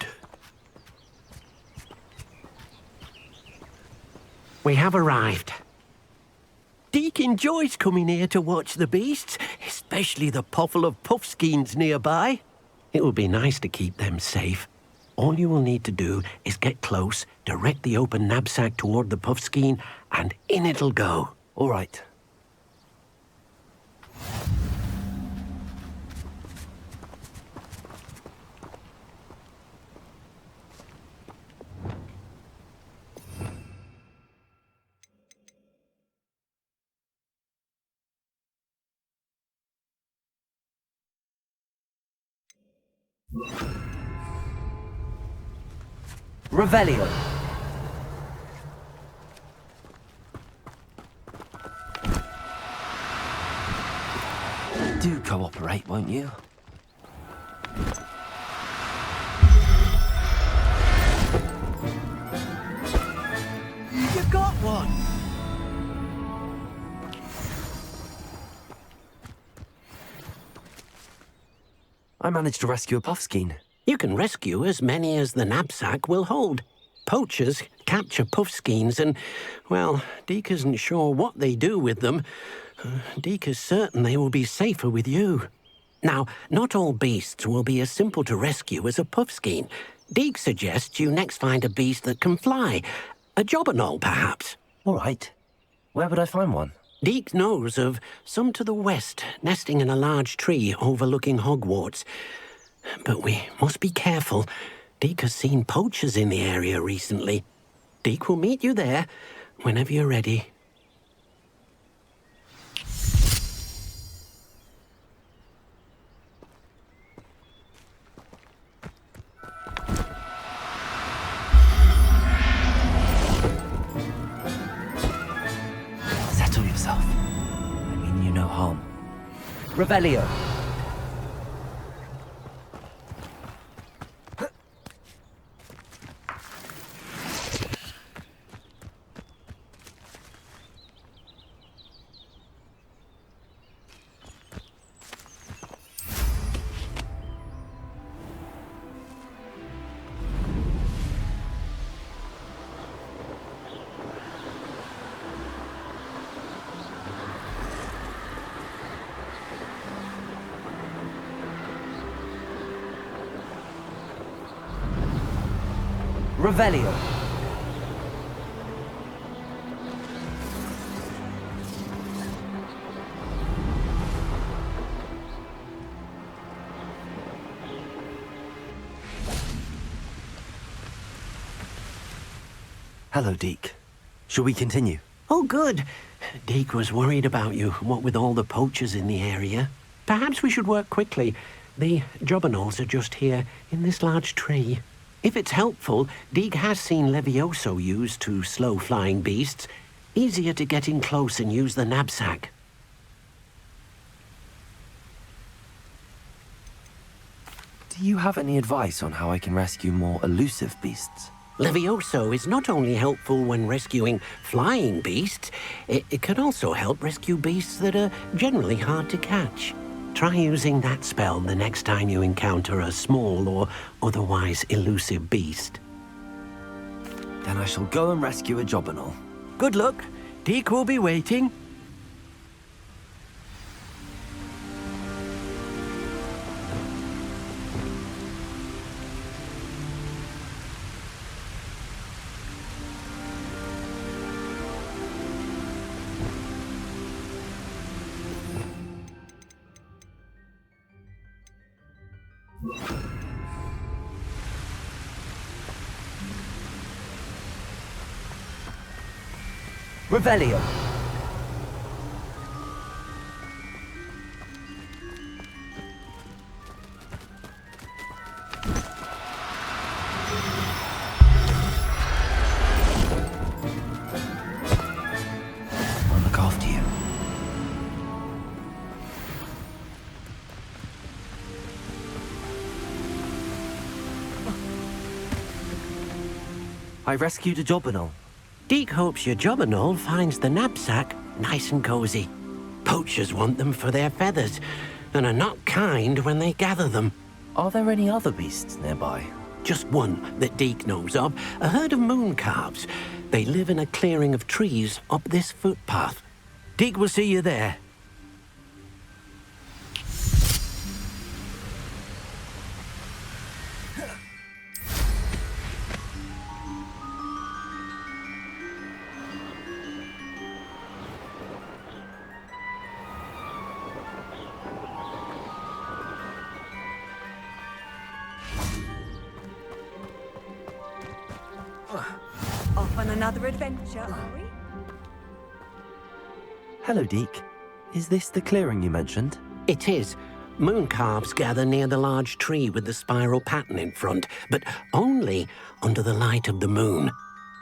We have arrived. Deke enjoys coming here to watch the beasts, especially the poffle of puffskeins nearby. It will be nice to keep them safe. All you will need to do is get close, direct the open knapsack toward the puffskein, and in it'll go. All right. Revelio. Do cooperate, won't you? You got one! I managed to rescue a puffskein. You can rescue as many as the knapsack will hold. Poachers capture puffskeins and, well, Deke isn't sure what they do with them. Deke is certain they will be safer with you. Now, not all beasts will be as simple to rescue as a puffskein. Deke suggests you next find a beast that can fly. A jobberknoll, perhaps. All right. Where would I find one? Deke knows of some to the west, nesting in a large tree overlooking Hogwarts. But we must be careful. Deke has seen poachers in the area recently. Deke will meet you there whenever you're ready. Settle yourself. I mean you no harm. Revelio. Revelio. Hello, Deke. Shall we continue? Oh, good. Deke was worried about you, what with all the poachers in the area. Perhaps we should work quickly. The jobberknolls are just here, in this large tree. If it's helpful, Deke has seen Levioso used to slow flying beasts. Easier to get in close and use the knapsack. Do you have any advice on how I can rescue more elusive beasts? Levioso is not only helpful when rescuing flying beasts, it can also help rescue beasts that are generally hard to catch. Try using that spell the next time you encounter a small or otherwise elusive beast. Then I shall go and rescue a jobberknoll. Good luck. Deke will be waiting. Revelio. I'll look after you. I rescued a jobberknoll. Deke hopes your jobberknoll finds the knapsack nice and cozy. Poachers want them for their feathers, and are not kind when they gather them. Are there any other beasts nearby? Just one that Deke knows of, a herd of mooncalves. They live in a clearing of trees up this footpath. Deke will see you there. Off on another adventure, are we? Hello, Deke. Is this the clearing you mentioned? It is. Mooncalves gather near the large tree with the spiral pattern in front, but only under the light of the moon.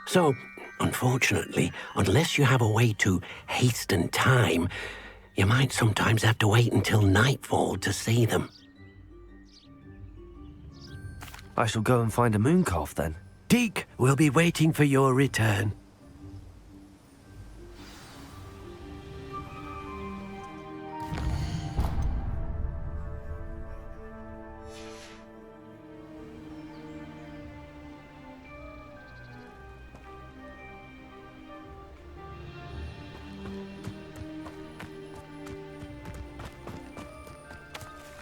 So, unfortunately, unless you have a way to hasten time, you might sometimes have to wait until nightfall to see them. I shall go and find a mooncalf then. Deke will be waiting for your return.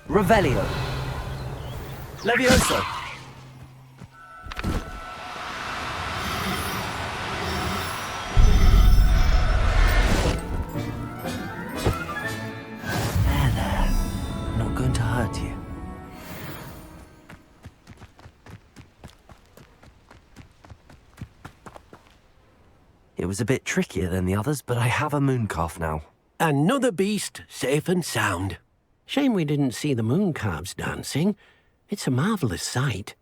Revelio. Levioso. There. I'm not going to hurt you. It was a bit trickier than the others, but I have a mooncalf now. Another beast, safe and sound. Shame we didn't see the mooncalves dancing. It's a marvelous sight.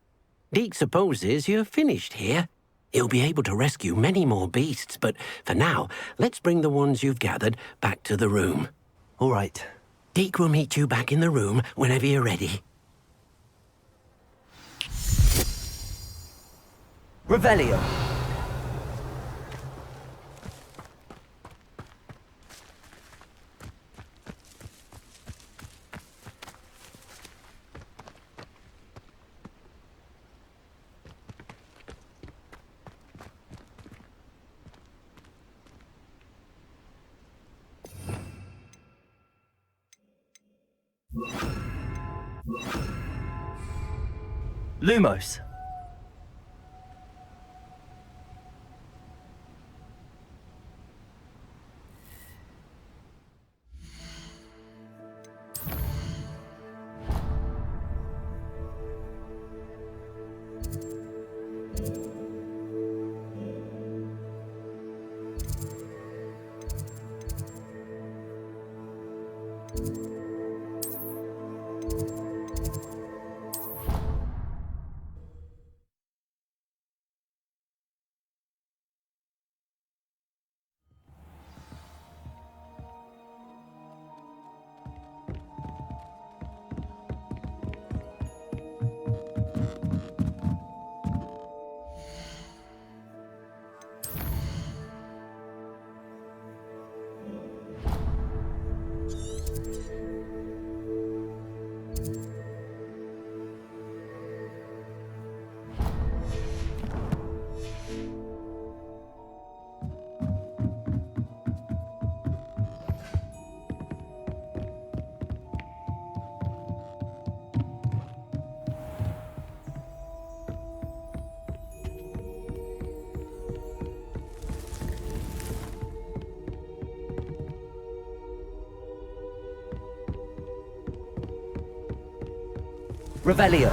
Deke supposes you're finished here. He'll be able to rescue many more beasts, but for now, let's bring the ones you've gathered back to the room. All right. Deke will meet you back in the room whenever you're ready. Revelio. Lumos. Revelio.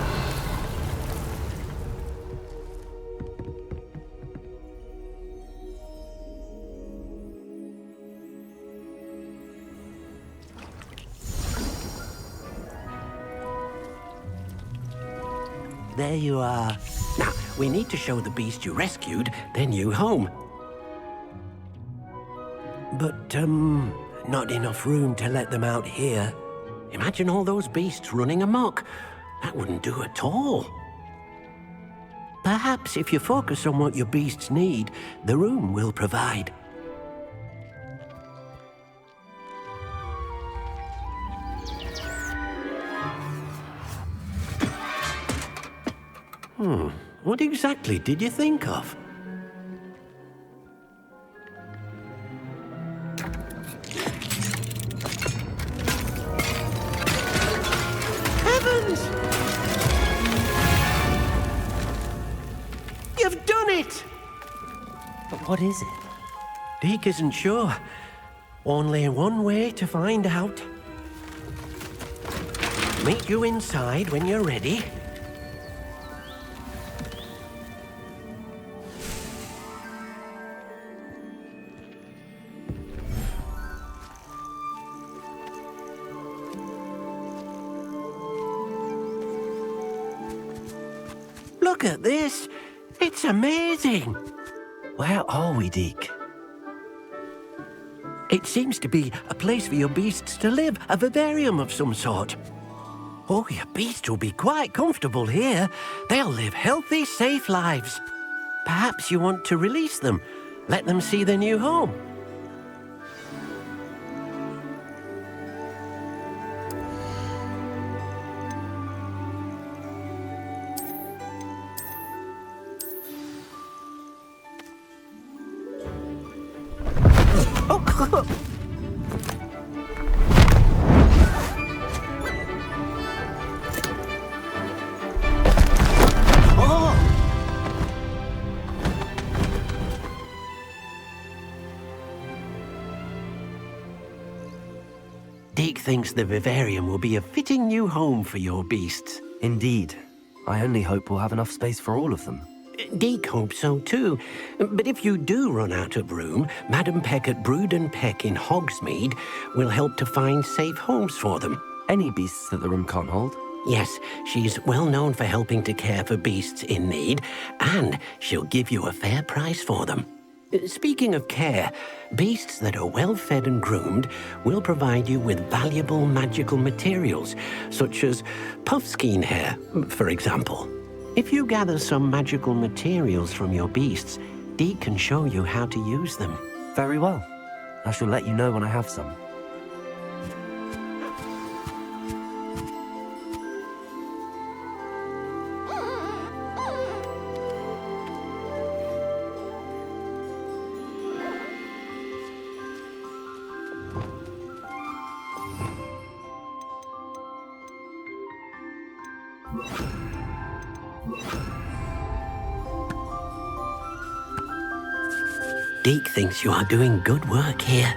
There you are. Now, we need to show the beast you rescued their new home. But, not enough room to let them out here. Imagine all those beasts running amok. That wouldn't do at all. Perhaps if you focus on what your beasts need, the room will provide. What exactly did you think of? Heavens! You've done it! But what is it? Deke isn't sure. Only one way to find out. Meet you inside when you're ready. Look at this. It's amazing. Where are we, Deke? It seems to be a place for your beasts to live, a vivarium of some sort. Oh, your beasts will be quite comfortable here. They'll live healthy, safe lives. Perhaps you want to release them, let them see their new home. Deke thinks the vivarium will be a fitting new home for your beasts. Indeed. I only hope we'll have enough space for all of them. Deke hopes so too. But if you do run out of room, Madam Peck at Brood and Peck in Hogsmeade will help to find safe homes for them. Any beasts that the room can't hold? Yes, she's well known for helping to care for beasts in need, and she'll give you a fair price for them. Speaking of care, beasts that are well fed and groomed will provide you with valuable magical materials, such as puffskein hair, for example. If you gather some magical materials from your beasts, Deke can show you how to use them. Very well. I shall let you know when I have some. Deke thinks you are doing good work here.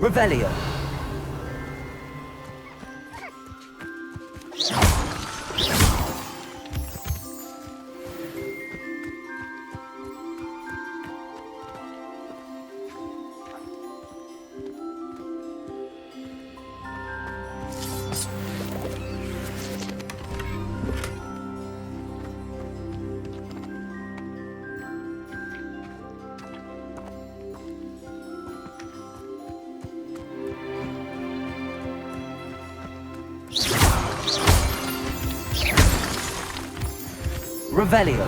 Revelio. Revelio.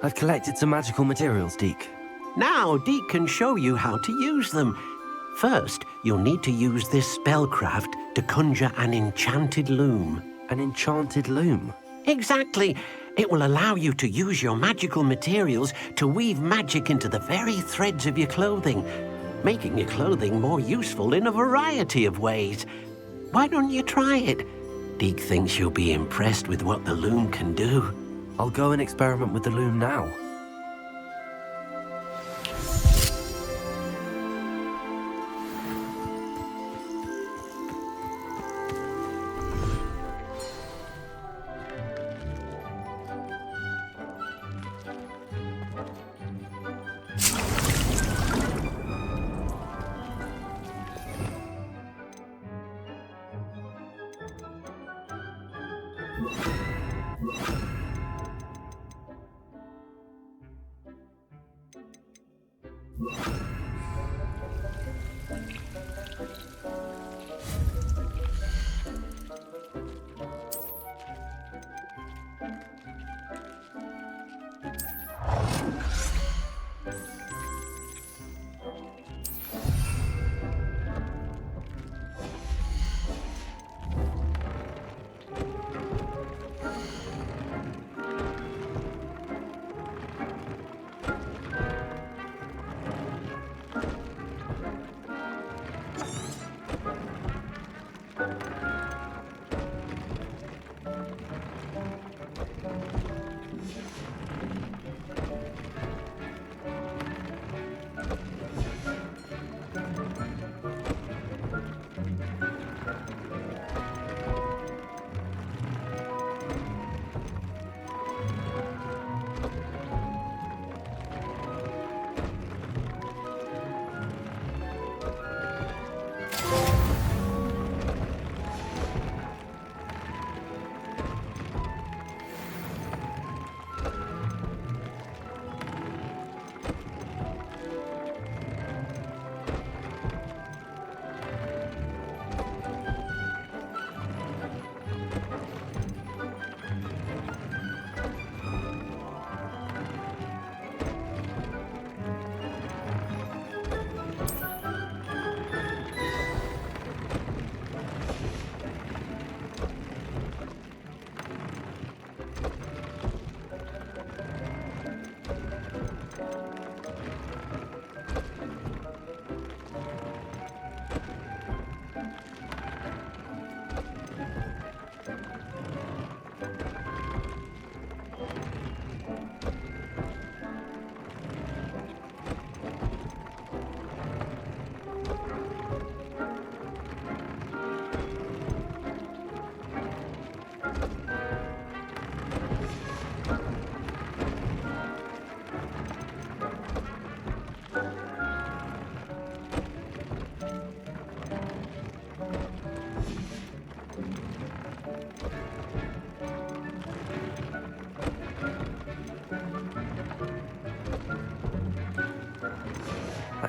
I've collected some magical materials, Deke. Now Deke can show you how to use them. First, you'll need to use this spellcraft to conjure an enchanted loom. An enchanted loom? Exactly. It will allow you to use your magical materials to weave magic into the very threads of your clothing, making your clothing more useful in a variety of ways. Why don't you try it? Deke thinks you'll be impressed with what the loom can do. I'll go and experiment with the loom now.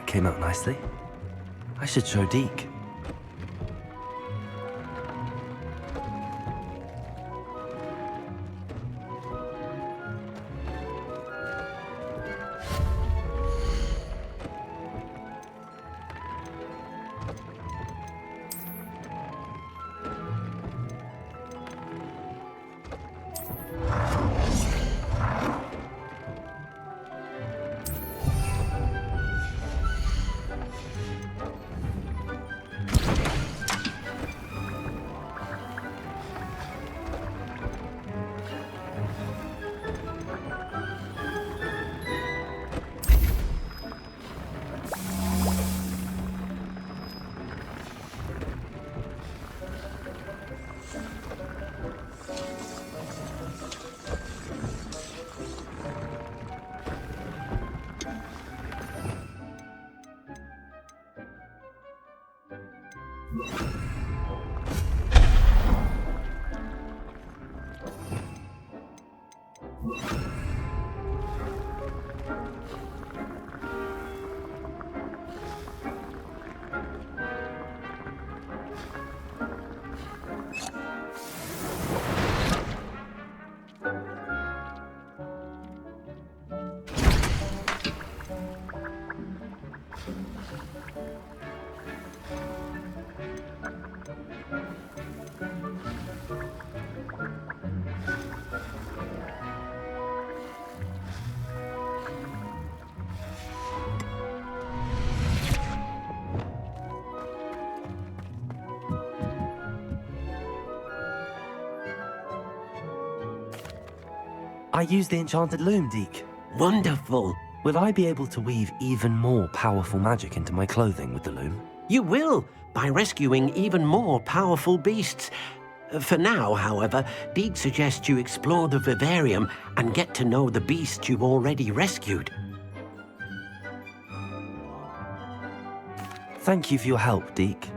came out nicely. I should show Deke. I used the enchanted loom, Deke. Wonderful. Will I be able to weave even more powerful magic into my clothing with the loom? You will, by rescuing even more powerful beasts. For now, however, Deke suggests you explore the vivarium and get to know the beasts you've already rescued. Thank you for your help, Deke.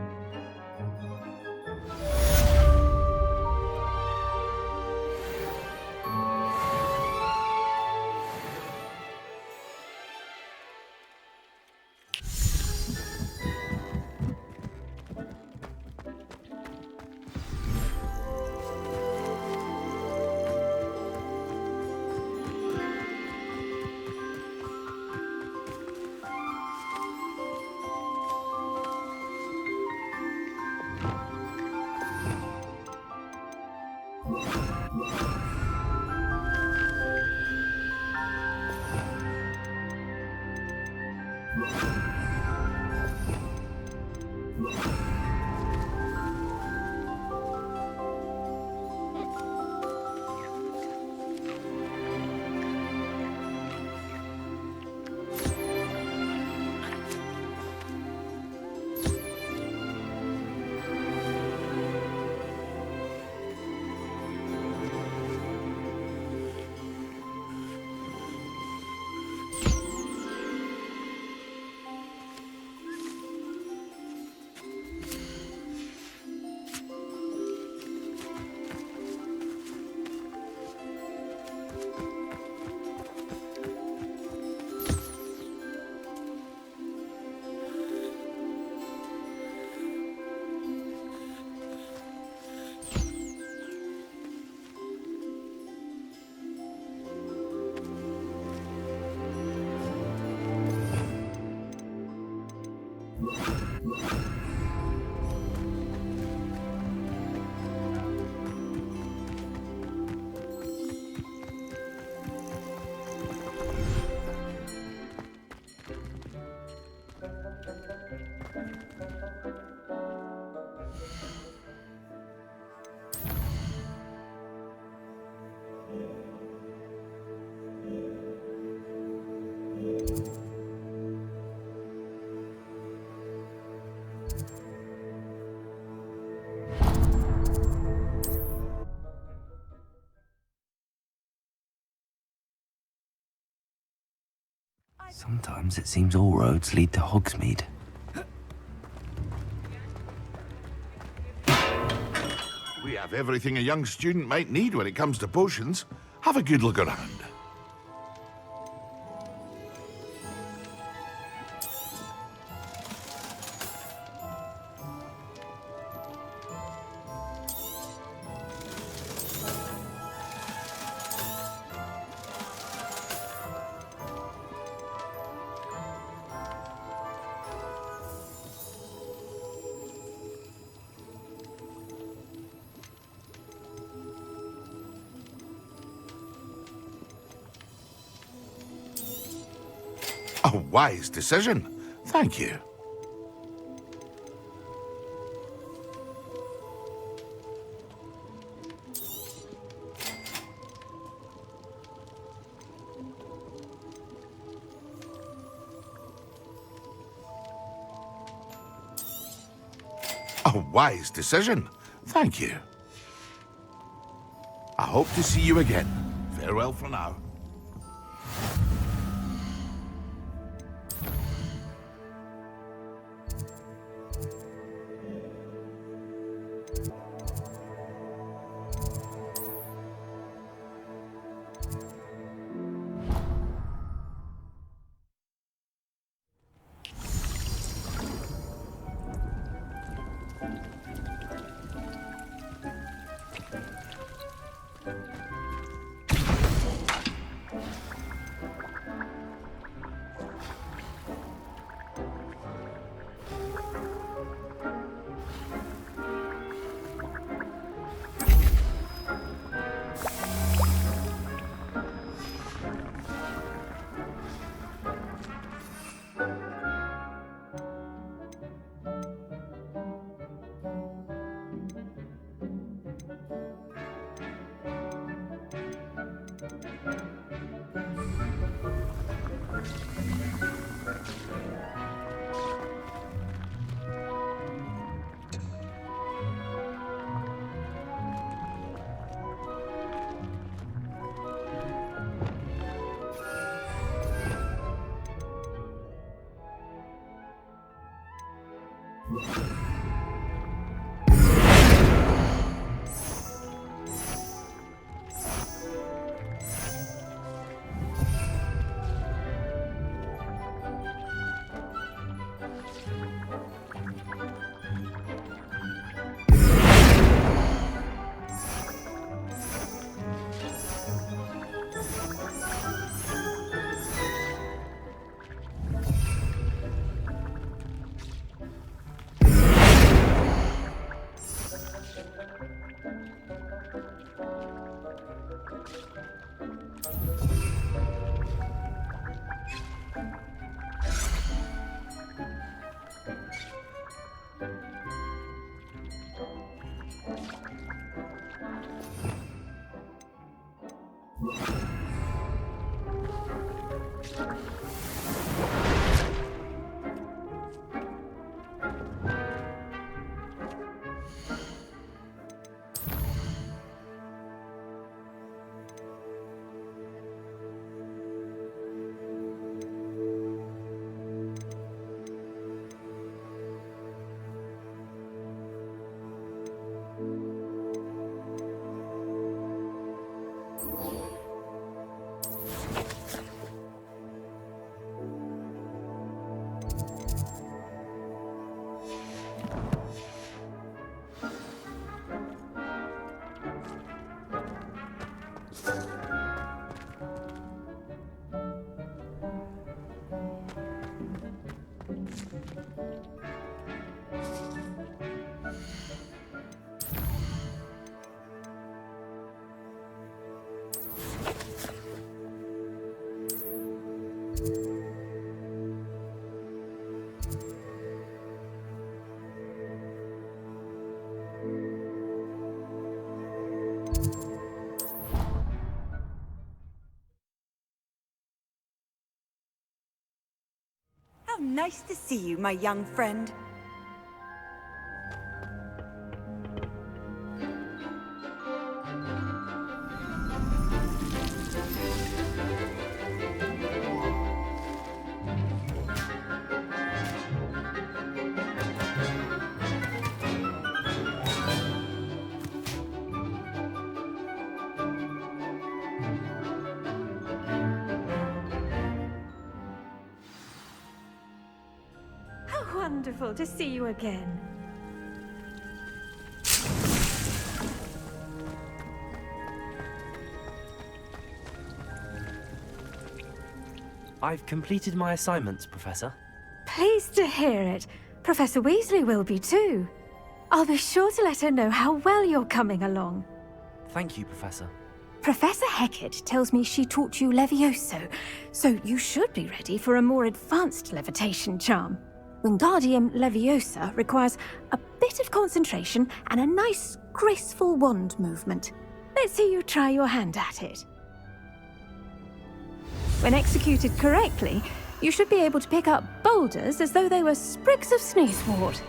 Sometimes it seems all roads lead to Hogsmeade. We have everything a young student might need when it comes to potions. Have a good look around. A wise decision. Thank you. A wise decision. Thank you. I hope to see you again. Farewell for now. How nice to see you, my young friend. Wonderful to see you again. I've completed my assignments, Professor. Pleased to hear it. Professor Weasley will be too. I'll be sure to let her know how well you're coming along. Thank you, Professor. Professor Hecat tells me she taught you Levioso, so you should be ready for a more advanced levitation charm. Wingardium Leviosa requires a bit of concentration and a nice, graceful wand movement. Let's see you try your hand at it. When executed correctly, you should be able to pick up boulders as though they were sprigs of sneezewort.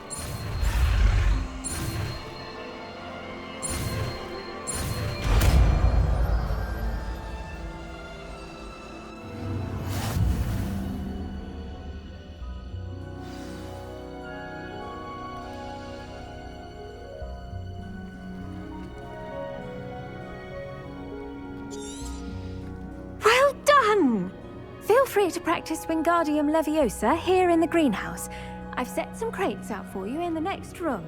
Well done! Feel free to practice Wingardium Leviosa here in the greenhouse. I've set some crates out for you in the next room.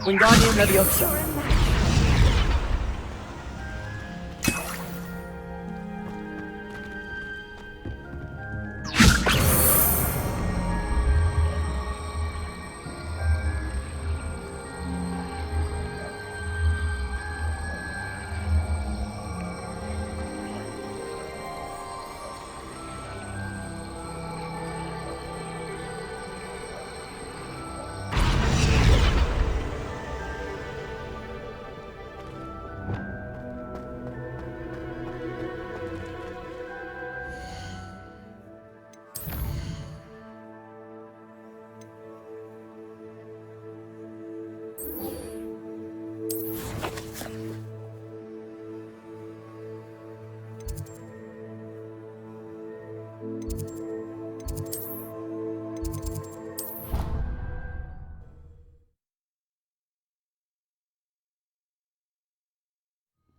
Wingardium Leviosa.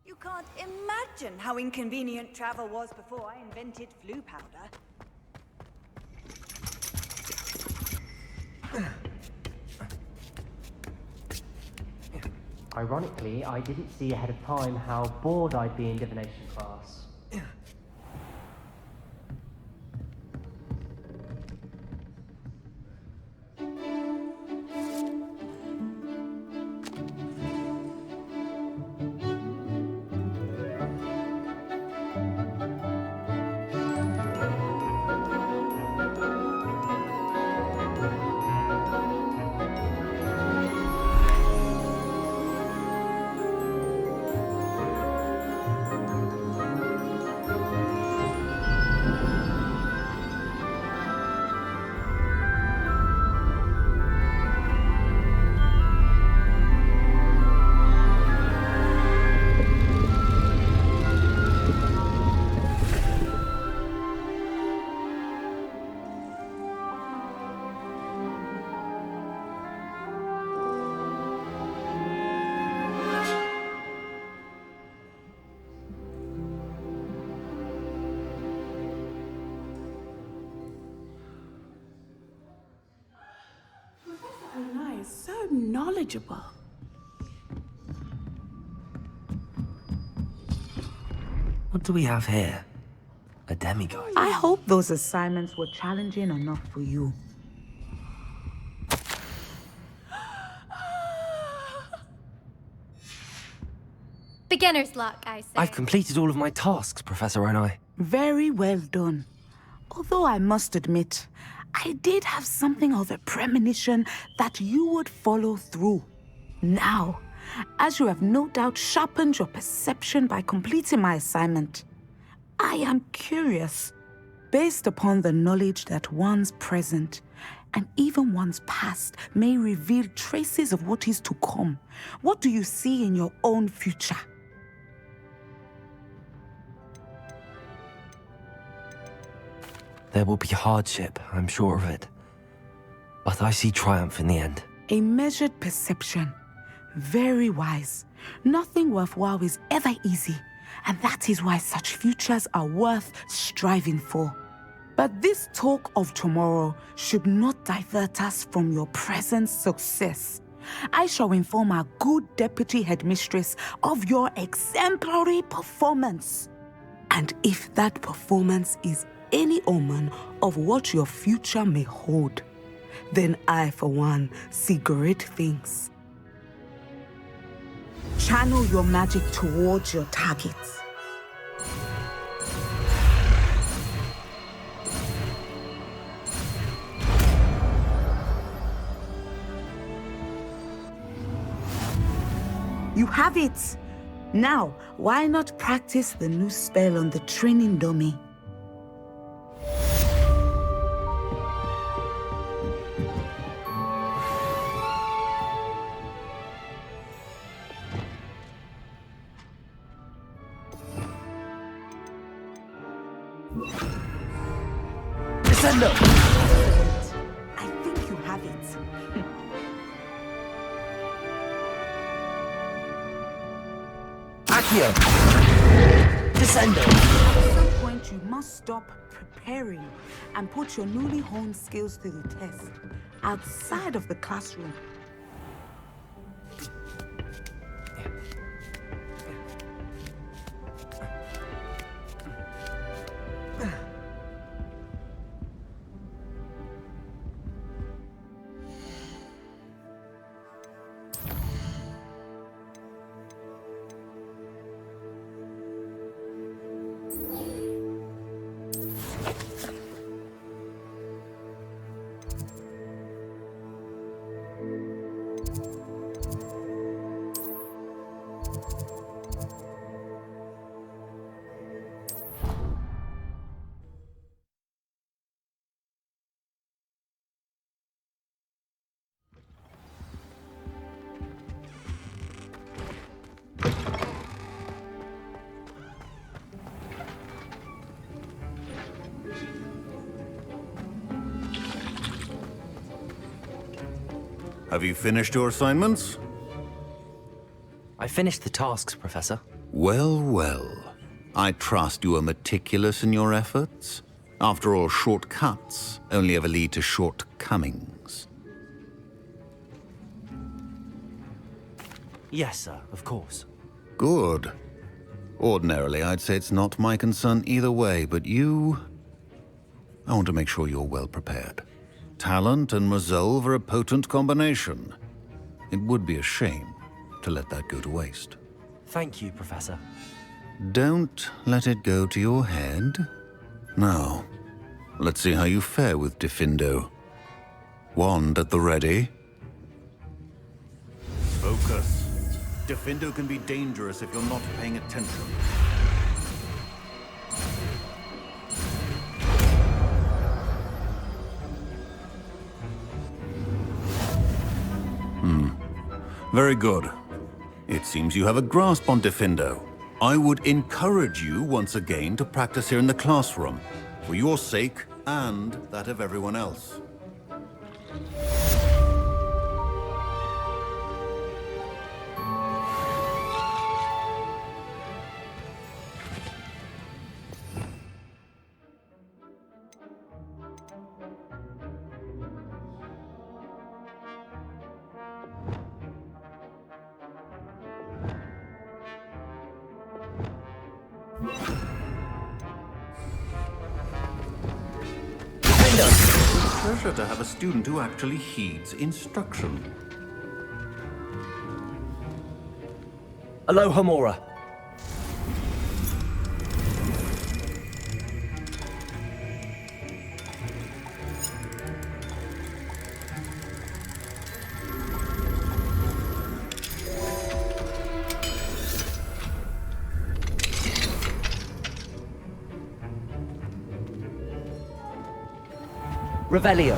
You can't imagine how inconvenient travel was before I invented flu powder. Ironically, I didn't see ahead of time how bored I'd be in divination class. So knowledgeable. What do we have here? A demigod. I hope those assignments were challenging enough for you. Beginner's luck, I say. I've completed all of my tasks, Professor Onai. Very well done. Although I must admit, I did have something of a premonition that you would follow through. Now, as you have no doubt sharpened your perception by completing my assignment, I am curious, based upon the knowledge that one's present and even one's past may reveal traces of what is to come. What do you see in your own future? There will be hardship, I'm sure of it. but I see triumph in the end. A measured perception. Very wise. Nothing worthwhile is ever easy, and that is why such futures are worth striving for. But this talk of tomorrow should not divert us from your present success. I shall inform our good deputy headmistress of your exemplary performance. And if that performance is any omen of what your future may hold, then I, for one, see great things. Channel your magic towards your targets. You have it! Now, why not practice the new spell on the training dummy? Descendo! I think you have it. Accio! Descendo! At some point, you must stop preparing and put your newly honed skills to the test outside of the classroom. Have you finished your assignments? I finished the tasks, Professor. Well, well. I trust you are meticulous in your efforts. After all, shortcuts only ever lead to shortcomings. Yes, sir, of course. Good. Ordinarily, I'd say it's not my concern either way, but you... I want to make sure you're well prepared. Talent and resolve are a potent combination. It would be a shame to let that go to waste. Thank you, Professor. Don't let it go to your head. Now, let's see how you fare with Diffindo. Wand at the ready. Focus. Diffindo can be dangerous if you're not paying attention. Very good. It seems you have a grasp on Diffindo. I would encourage you once again to practice here in the classroom, for your sake and that of everyone else. Pleasure to have a student who actually heeds instruction. Aloha Mora. Revelio.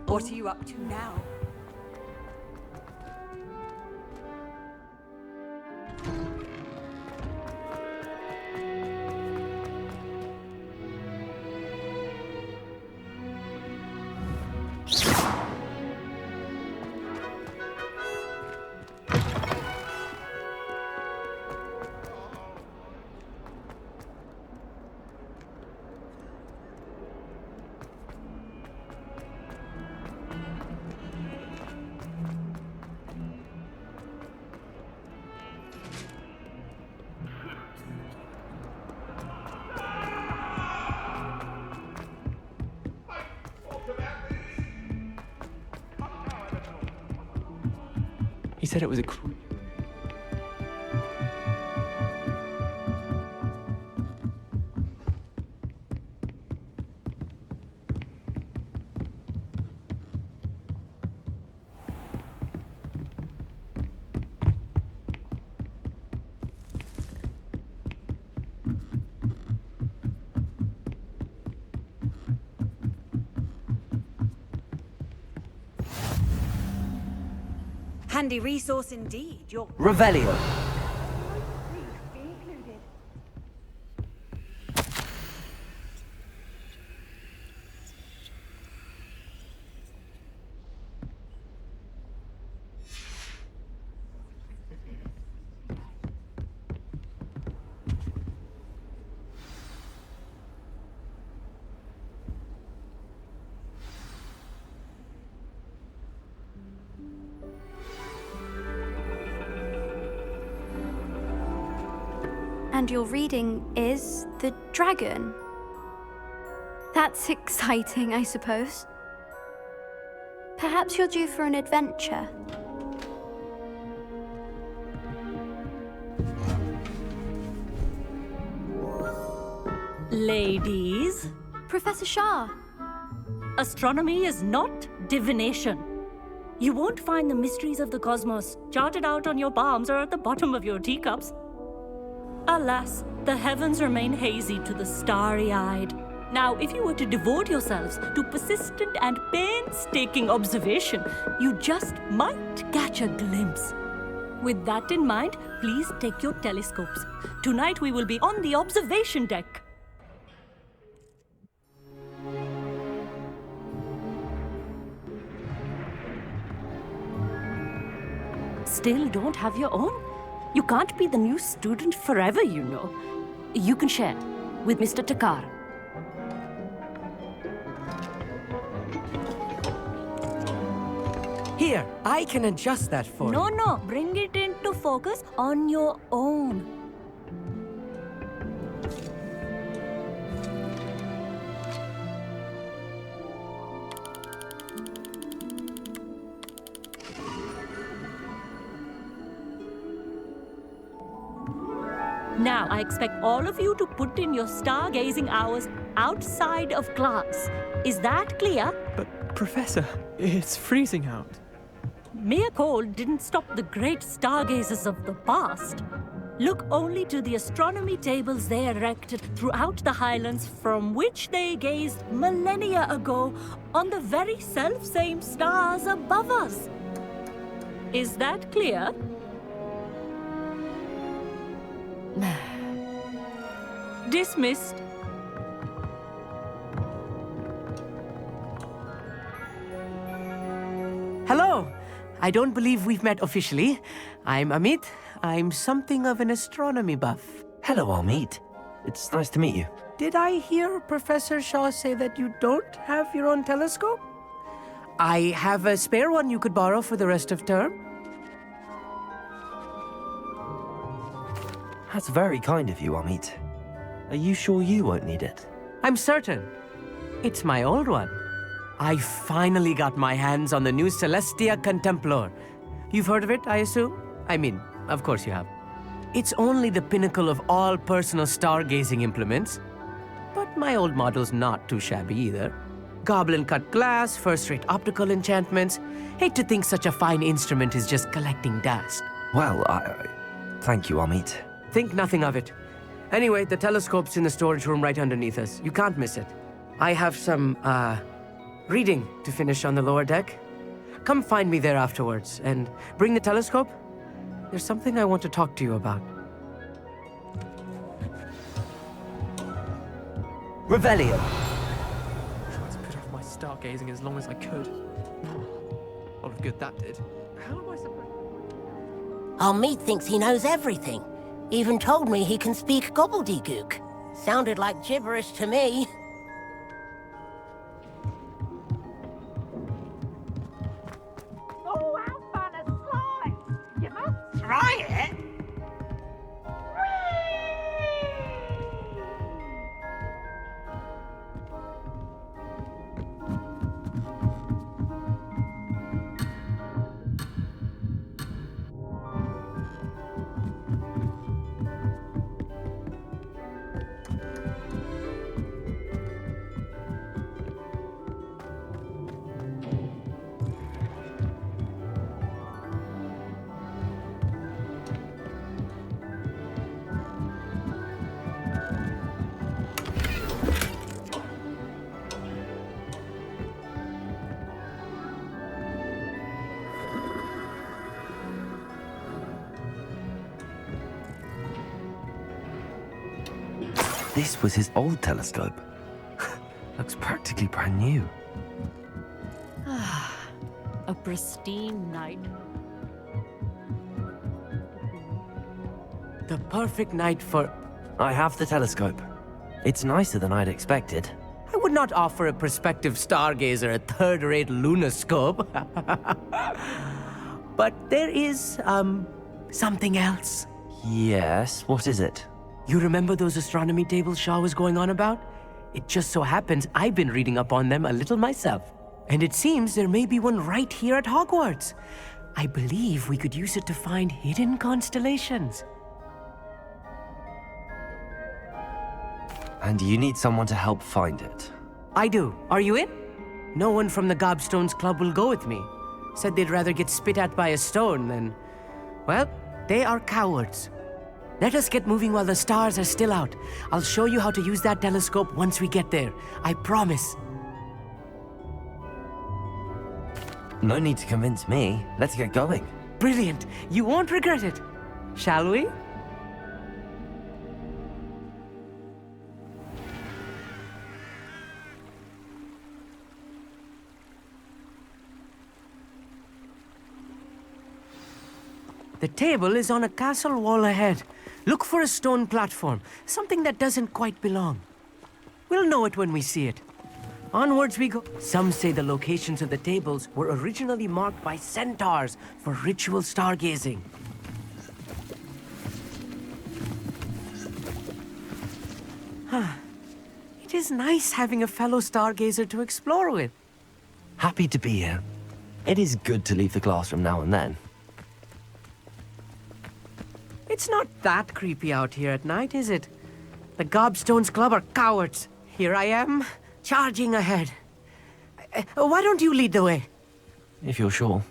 What are you up to now? He said it was a Handy resource indeed. Your Revelio. And your reading is the dragon. That's exciting, I suppose. Perhaps you're due for an adventure. Ladies. Professor Shah. Astronomy is not divination. You won't find the mysteries of the cosmos charted out on your palms or at the bottom of your teacups. Alas, the heavens remain hazy to the starry-eyed. Now, if you were to devote yourselves to persistent and painstaking observation, you just might catch a glimpse. With that in mind, please take your telescopes. Tonight we will be on the observation deck. Still don't have your own? You can't be the new student forever, you know. You can share with Mr. Takar. Here, I can adjust that for you. No, bring it into focus on your own. Now, I expect all of you to put in your stargazing hours outside of class. Is that clear? But, Professor, it's freezing out. Mere cold didn't stop the great stargazers of the past. Look only to the astronomy tables they erected throughout the highlands from which they gazed millennia ago on the very self-same stars above us. Is that clear? Dismissed. Hello! I don't believe we've met officially. I'm Amit. I'm something of an astronomy buff. Hello, Amit. It's nice to meet you. Did I hear Professor Shaw say that you don't have your own telescope? I have a spare one you could borrow for the rest of term. That's very kind of you, Amit. Are you sure you won't need it? I'm certain. It's my old one. I finally got my hands on the new Celestia Contemplar. You've heard of it, I assume? I mean, of course you have. It's only the pinnacle of all personal stargazing implements. But my old model's not too shabby either. Goblin-cut glass, first-rate optical enchantments. Hate to think such a fine instrument is just collecting dust. Well, thank you, Amit. Think nothing of it. Anyway, the telescope's in the storage room right underneath us. You can't miss it. I have some, reading to finish on the lower deck. Come find me there afterwards, and bring the telescope. There's something I want to talk to you about. Revelio. Tried to put off my stargazing as long as I could. All of good that did. How am I supposed? Our meat thinks he knows everything. Even told me he can speak gobbledygook. Sounded like gibberish to me. Oh, how fun a slide! You must try it! This was his old telescope. Looks practically brand new. A pristine night. The perfect night for... I have the telescope. It's nicer than I'd expected. I would not offer a prospective stargazer a third-rate lunoscope. But there is, something else. Yes, what is it? You remember those astronomy tables Shaw was going on about? It just so happens I've been reading up on them a little myself. And it seems there may be one right here at Hogwarts. I believe we could use it to find hidden constellations. And you need someone to help find it. I do. Are you in? No one from the Gobstones Club will go with me. Said they'd rather get spit at by a stone than... Well, they are cowards. Let us get moving while the stars are still out. I'll show you how to use that telescope once we get there. I promise. No need to convince me. Let's get going. Brilliant. You won't regret it. Shall we? The table is on a castle wall ahead. Look for a stone platform, something that doesn't quite belong. We'll know it when we see it. Onwards we go. Some say the locations of the tables were originally marked by centaurs for ritual stargazing. It is nice having a fellow stargazer to explore with. Happy to be here. It is good to leave the classroom now and then. It's not that creepy out here at night, is it? The Gobstones Club are cowards. Here I am, charging ahead. Why don't you lead the way? If you're sure.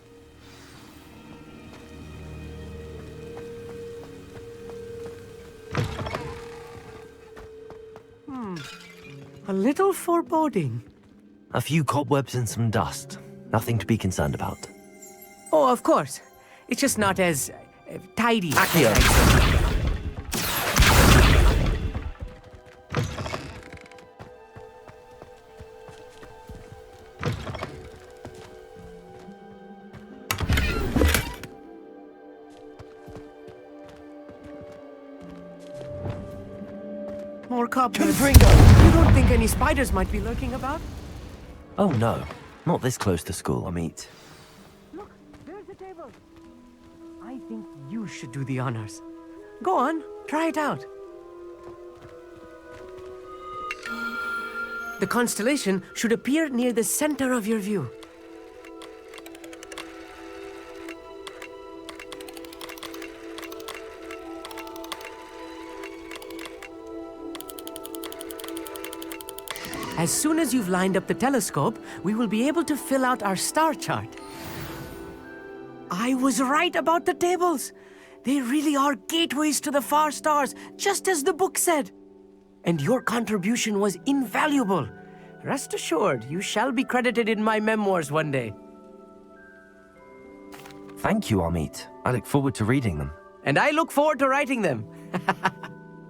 A little foreboding. A few cobwebs and some dust. Nothing to be concerned about. Oh, of course. It's just not as tidy. Accio. More cobwebs. You don't think any spiders might be lurking about? Oh no, not this close to school, Amit. Look, there's the table. I think you should do the honors. Go on, try it out. The constellation should appear near the center of your view. As soon as you've lined up the telescope, we will be able to fill out our star chart. I was right about the tables. They really are gateways to the far stars, just as the book said. And your contribution was invaluable. Rest assured, you shall be credited in my memoirs one day. Thank you, Amit. I look forward to reading them. And I look forward to writing them.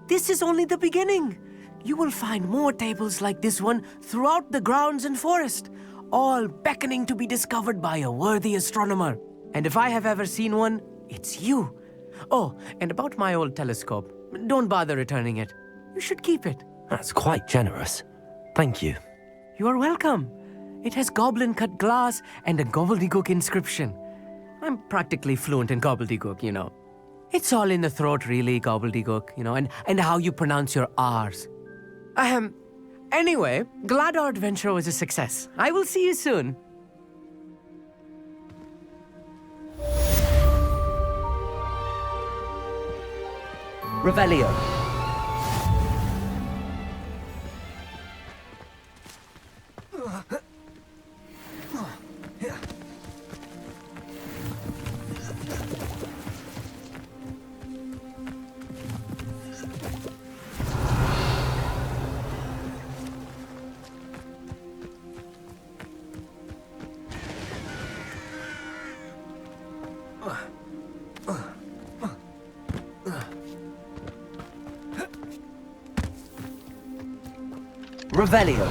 This is only the beginning. You will find more tables like this one throughout the grounds and forest, all beckoning to be discovered by a worthy astronomer. And if I have ever seen one, it's you. Oh, and about my old telescope, don't bother returning it. You should keep it. That's quite generous. Thank you. You are welcome. It has goblin-cut glass and a gobbledygook inscription. I'm practically fluent in gobbledygook, you know. It's all in the throat, really, gobbledygook, you know, and how you pronounce your R's. Anyway, glad our adventure was a success. I will see you soon. Revelio. Revelio.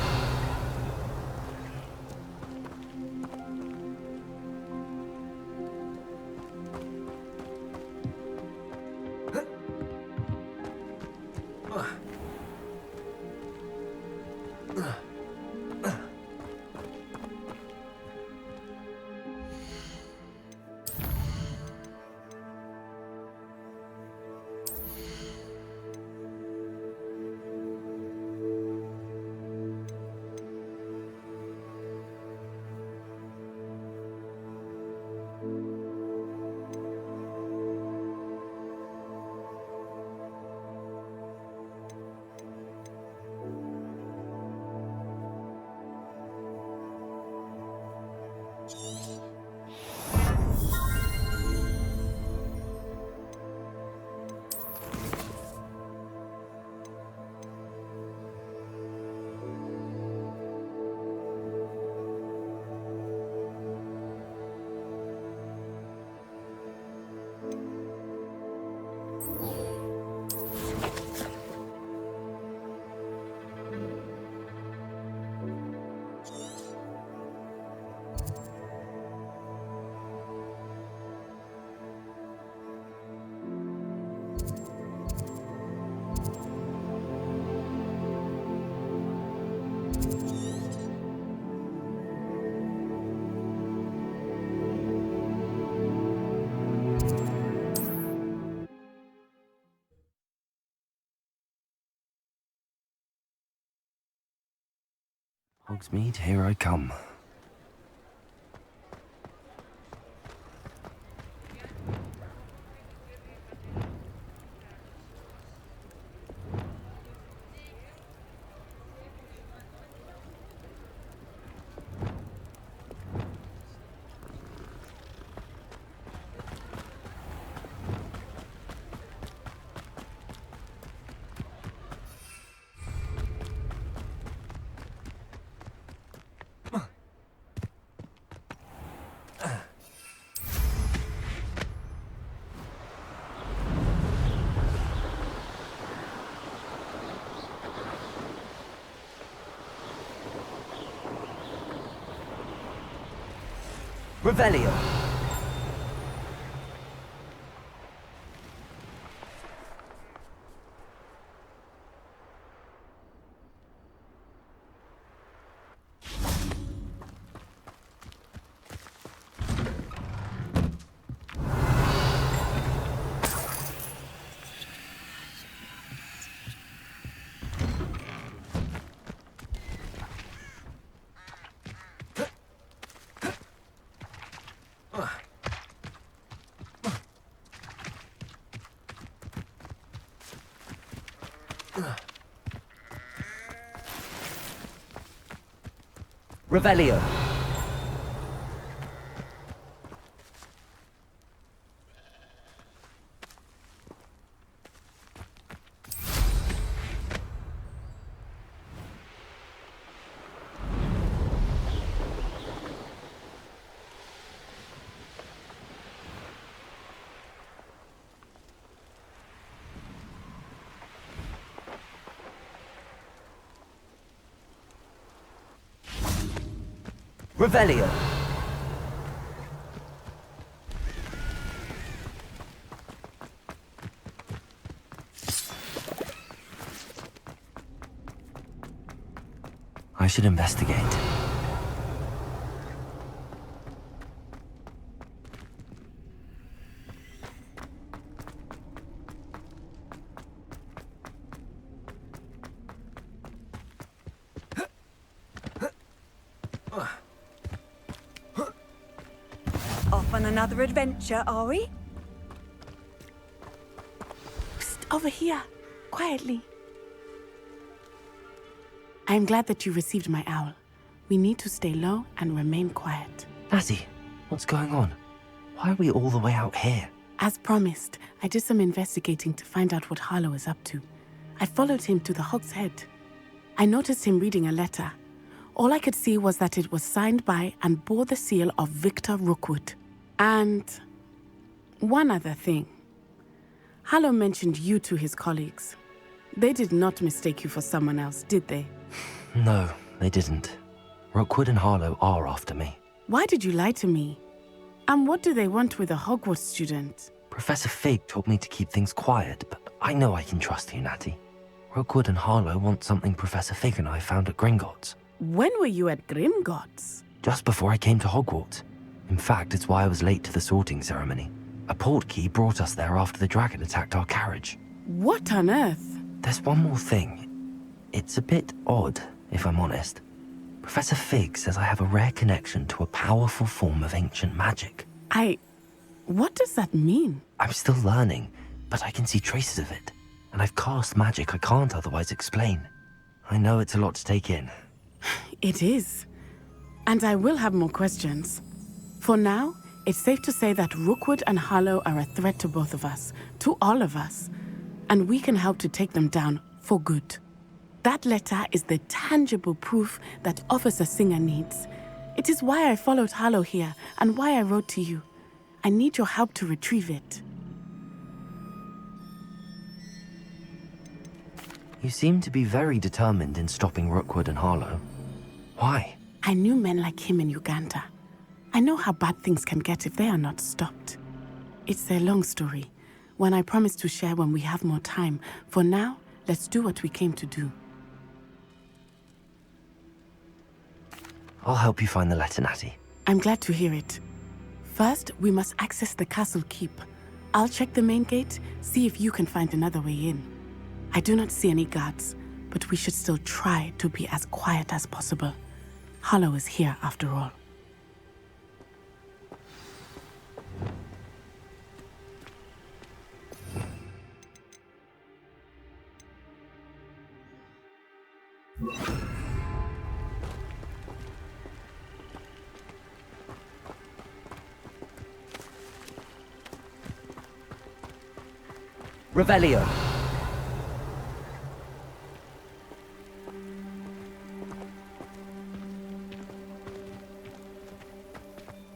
Hogsmeade, here I come. Revelio. Revelio. Revelio. I should investigate. Off on another adventure, are we? Psst, over here, quietly. I am glad that you received my owl. We need to stay low and remain quiet. Natty, what's going on? Why are we all the way out here? As promised, I did some investigating to find out what Harlow is up to. I followed him to the Hog's Head. I noticed him reading a letter. All I could see was that it was signed by and bore the seal of Victor Rookwood. And one other thing. Harlow mentioned you to his colleagues. They did not mistake you for someone else, did they? No, they didn't. Rookwood and Harlow are after me. Why did you lie to me? And what do they want with a Hogwarts student? Professor Fig told me to keep things quiet, but I know I can trust you, Natty. Rookwood and Harlow want something Professor Fig and I found at Gringotts. When were you at Gringotts? Just before I came to Hogwarts. In fact, it's why I was late to the sorting ceremony. A portkey brought us there after the dragon attacked our carriage. What on earth? There's one more thing. It's a bit odd, if I'm honest. Professor Fig says I have a rare connection to a powerful form of ancient magic. What does that mean? I'm still learning, but I can see traces of it. And I've cast magic I can't otherwise explain. I know it's a lot to take in. It is. And I will have more questions. For now, it's safe to say that Rookwood and Harlow are a threat to both of us, to all of us. And we can help to take them down for good. That letter is the tangible proof that Officer Singer needs. It is why I followed Harlow here and why I wrote to you. I need your help to retrieve it. You seem to be very determined in stopping Rookwood and Harlow. Why? I knew men like him in Uganda. I know how bad things can get if they are not stopped. It's a long story, one I promise to share when we have more time. For now, let's do what we came to do. I'll help you find the letter, Natty. I'm glad to hear it. First, we must access the castle keep. I'll check the main gate, see if you can find another way in. I do not see any guards, but we should still try to be as quiet as possible. Harlow is here after all. Revelio.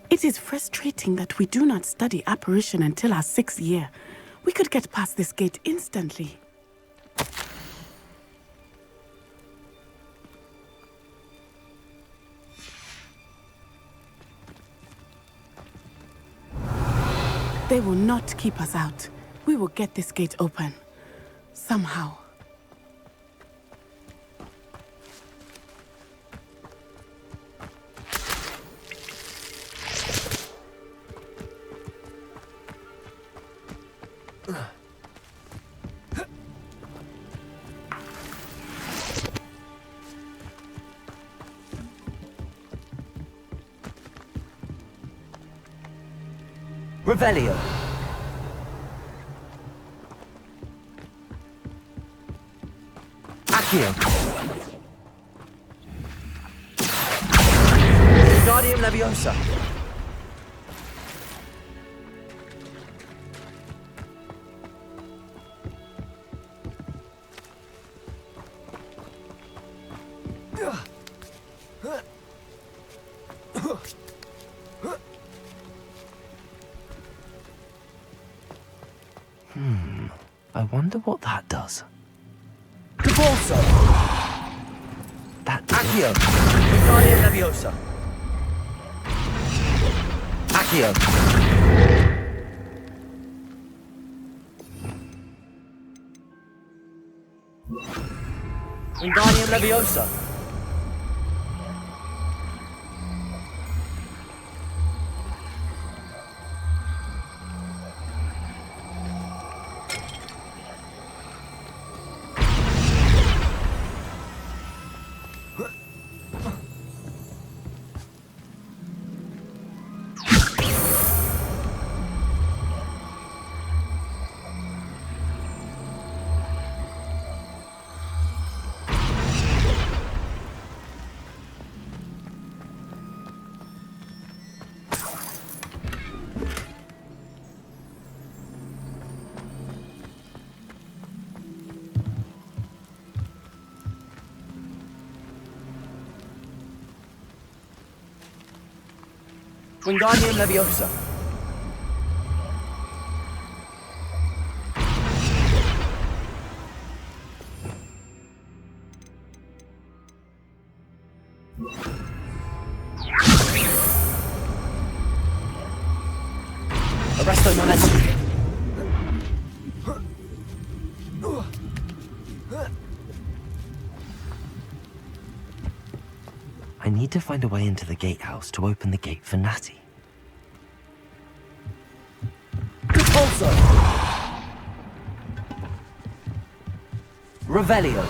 It is frustrating that we do not study apparition until our 6th year. We could get past this gate instantly. They will not keep us out. We will get this gate open. Somehow. Revelio. Accio. Guardium Leviosa. I wonder what that does. Cabalso! That Accio! Guardium Leviosa. Accio. Wingardium Leviosa. Wingardium Leviosa. Arresto Momentum. I need to find a way into the gatehouse to open the gate for Natty. Repulsor! Revelio.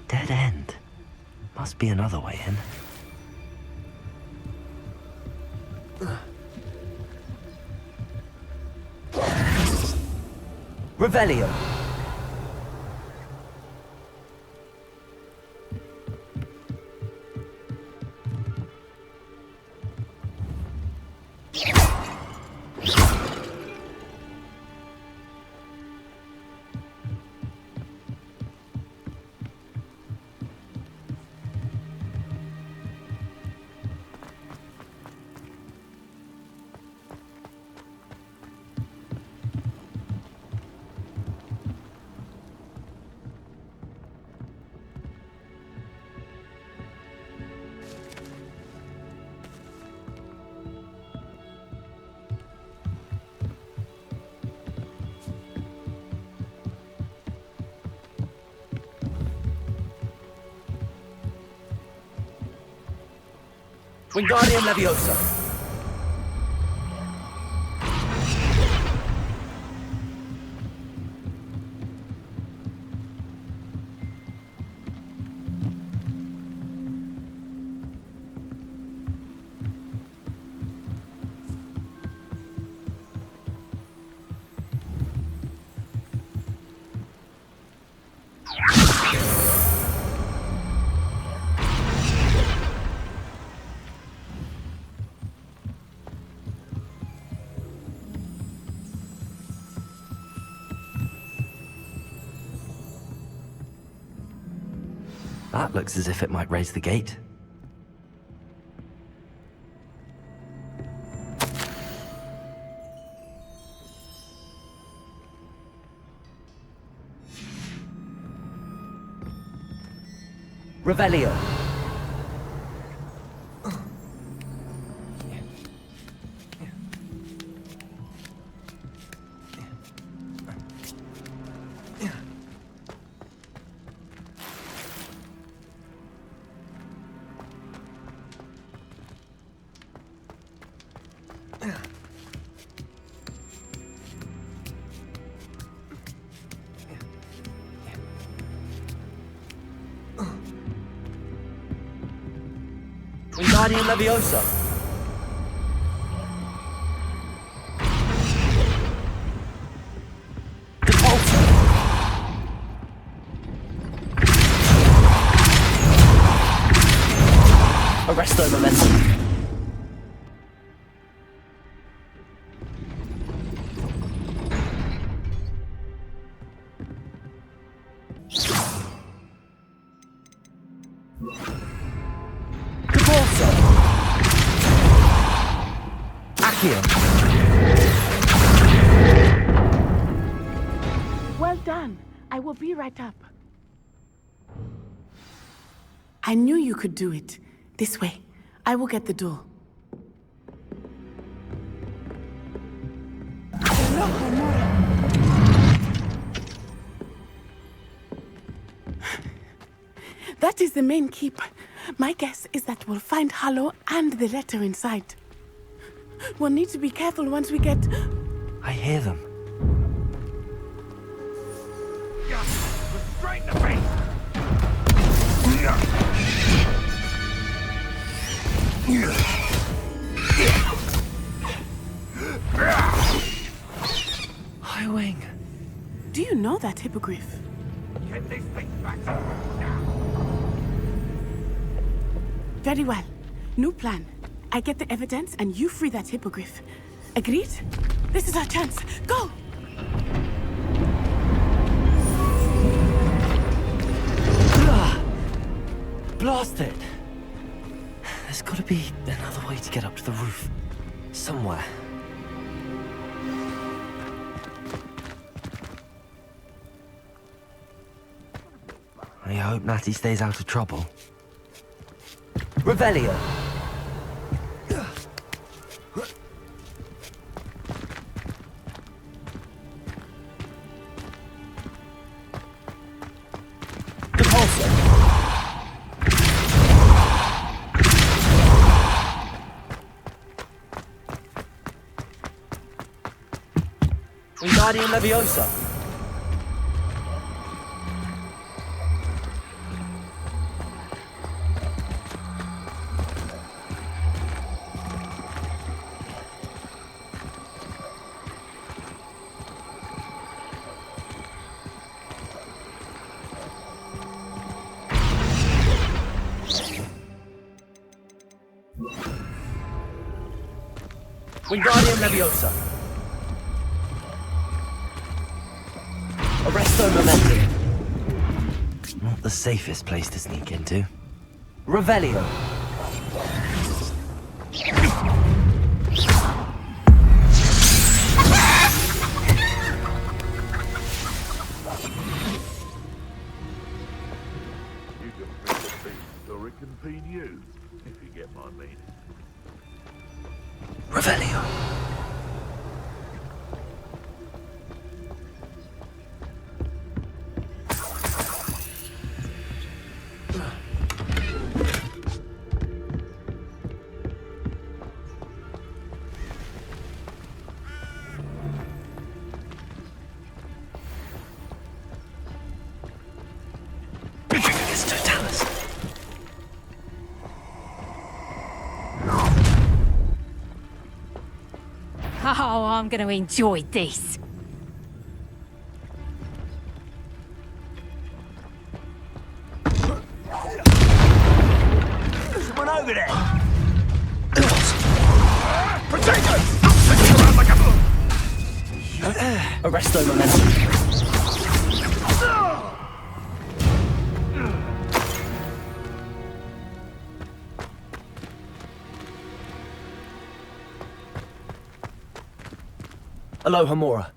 Dead end. Must be another way in. Revelio. Wingardium Leviosa. That looks as if it might raise the gate. Revelio. Wingardium Leviosa. Arresto Momentum. here. Well done. I will be right up. I knew you could do it. This way. I will get the door. That is the main keep. My guess is that we'll find Hollow and the letter inside. We'll need to be careful once we get... I hear them. Straight in the face! Highwing. Do you know that hippogriff? Get these things back. Very well. New plan. I get the evidence and you free that hippogriff. Agreed? This is our chance. Go! Blasted! There's gotta be another way to get up to the roof. Somewhere. I hope Natty stays out of trouble. Revelio! Wingardium Leviosa. Wingardium Leviosa. Arresto Momentum. Not the safest place to sneak into. Revelio. You can pick a beast, or it can feed you, if you get my meaning. Revelio. Oh, I'm going to enjoy this. Someone over there! Potato! Swing around like a... Arresto Momentum. Aloha Mora.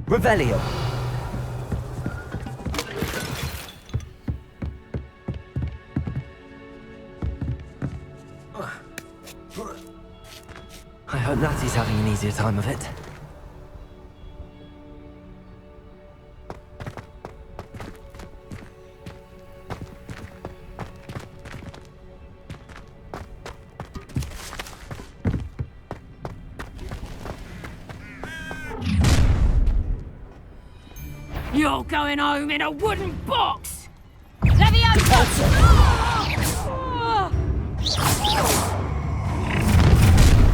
Revelio. I hope Natty's having an easier time of it. You're going home in a wooden box! Leviosa!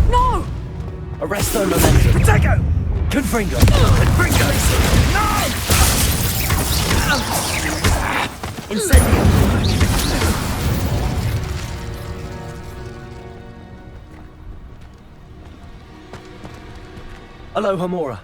No! Arresto Momentum. Potato! Confringo. Confringo! No! Incendio. Aloha Mora.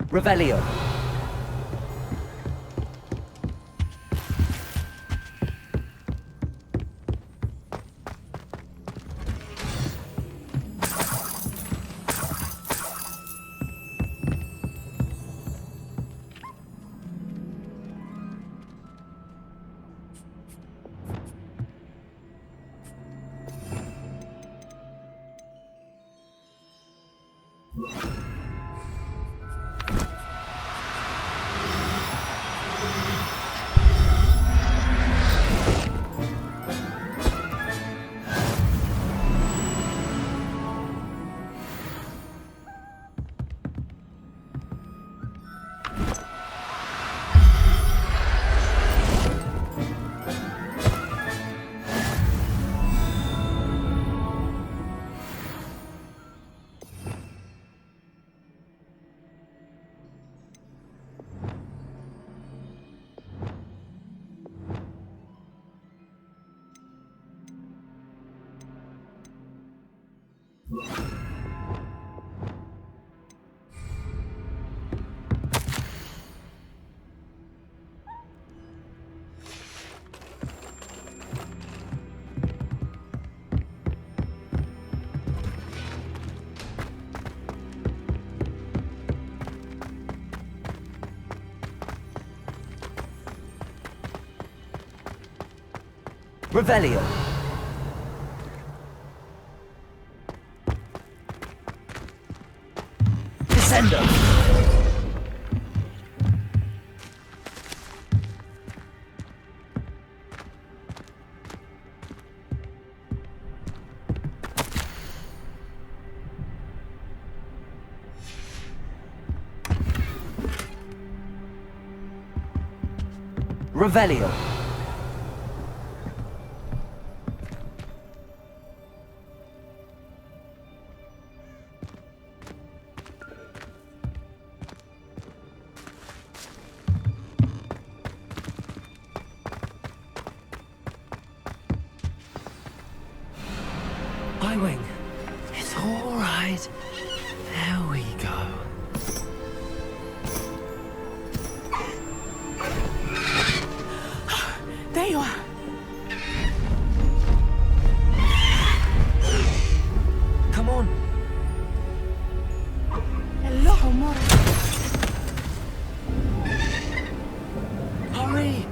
Revelio. Revelio. Descendo. Revelio. Wing. It's all right. There we go. There you are. Come on. Hello, Mora. Hurry.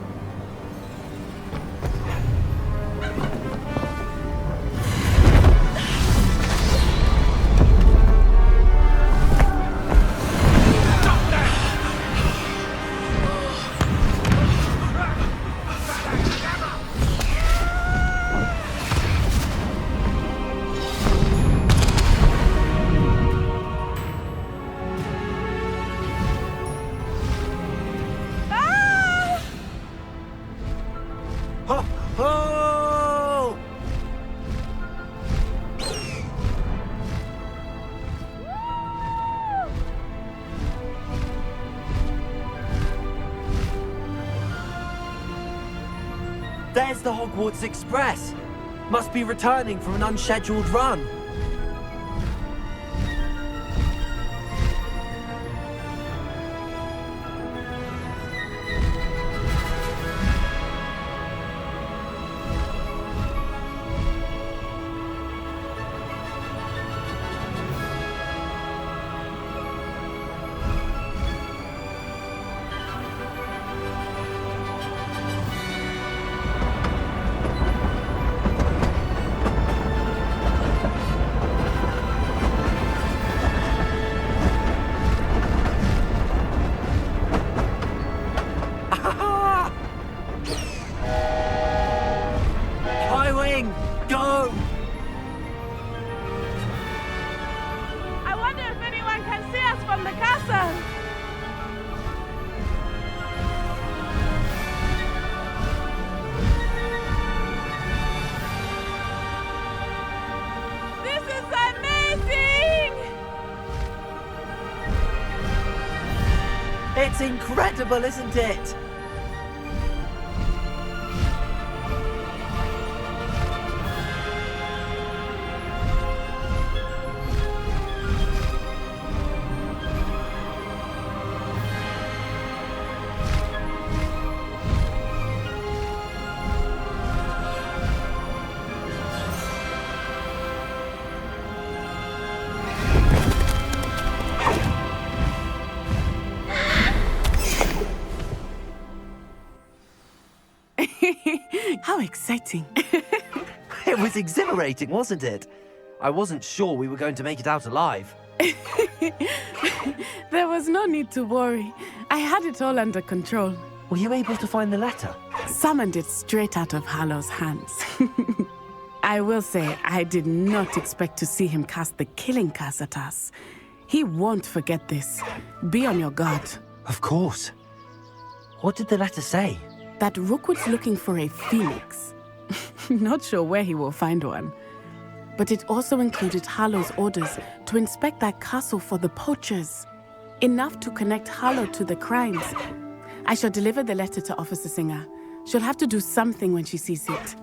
There's the Hogwarts Express. Must be returning from an unscheduled run. Go! I wonder if anyone can see us from the castle. It's incredible, isn't it? How exciting. It was exhilarating, wasn't it? I wasn't sure we were going to make it out alive. There was no need to worry. I had it all under control. Were you able to find the letter? Summoned it straight out of Hallow's hands. I will say, I did not expect to see him cast the killing curse at us. He won't forget this. Be on your guard. Of course. What did the letter say? That Rookwood's looking for a phoenix. Not sure where he will find one. But it also included Hallow's orders to inspect that castle for the poachers. Enough to connect Hallow to the crimes. I shall deliver the letter to Officer Singer. She'll have to do something when she sees it.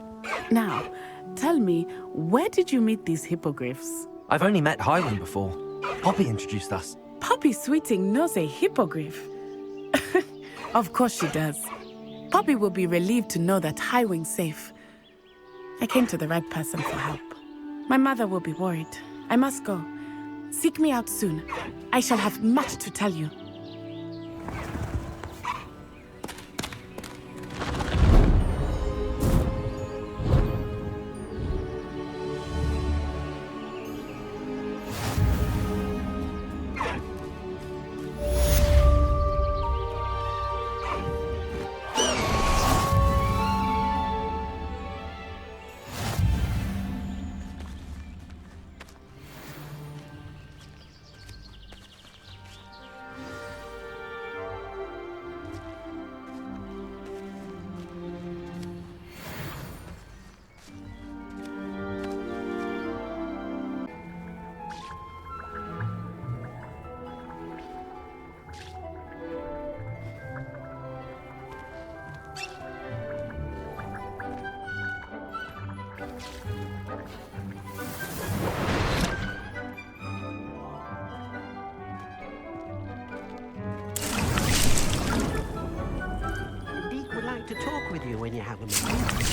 Now, tell me, where did you meet these hippogriffs? I've only met Highwind before. Poppy introduced us. Poppy Sweeting knows a hippogriff. Of course she does. Poppy will be relieved to know that Highwing's safe. I came to the right person for help. My mother will be worried. I must go. Seek me out soon. I shall have much to tell you. To talk with you when you have a moment.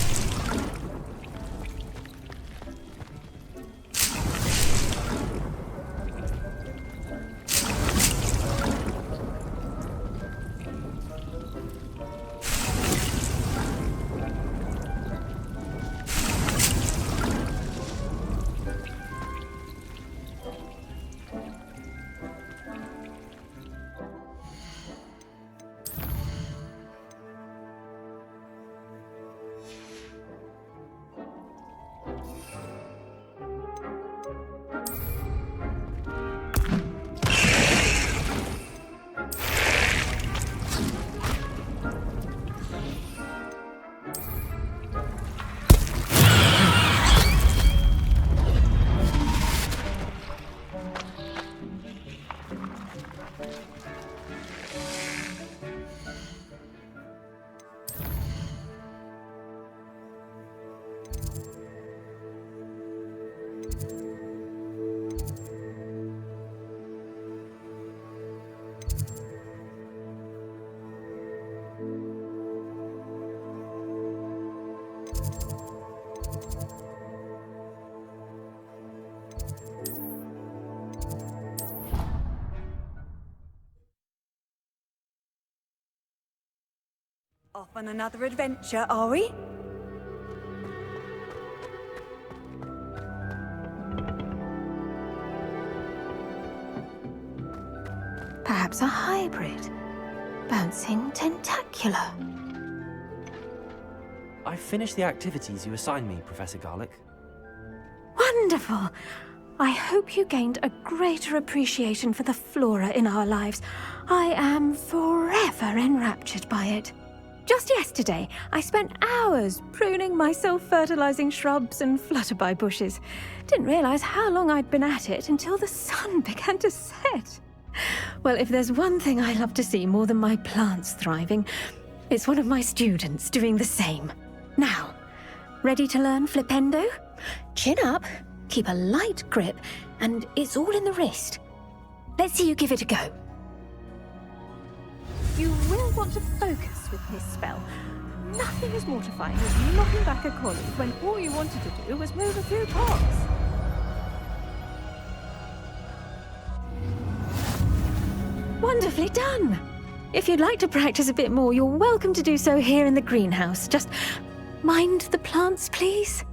Off on another adventure, are we? Perhaps a hybrid. Bouncing tentacular. I finished the activities you assigned me, Professor Garlick. Wonderful! I hope you gained a greater appreciation for the flora in our lives. I am forever enraptured by it. Just yesterday, I spent hours pruning my self-fertilizing shrubs and flutterby bushes. Didn't realize how long I'd been at it until the sun began to set. Well, if there's one thing I love to see more than my plants thriving, it's one of my students doing the same. Now, ready to learn Flipendo? Chin up, keep a light grip, and it's all in the wrist. Let's see you give it a go. You will want to focus with this spell. Nothing as mortifying as knocking back a colleague when all you wanted to do was move a few cogs. Wonderfully done! If you'd like to practice a bit more, you're welcome to do so here in the greenhouse. Just mind the plants, please.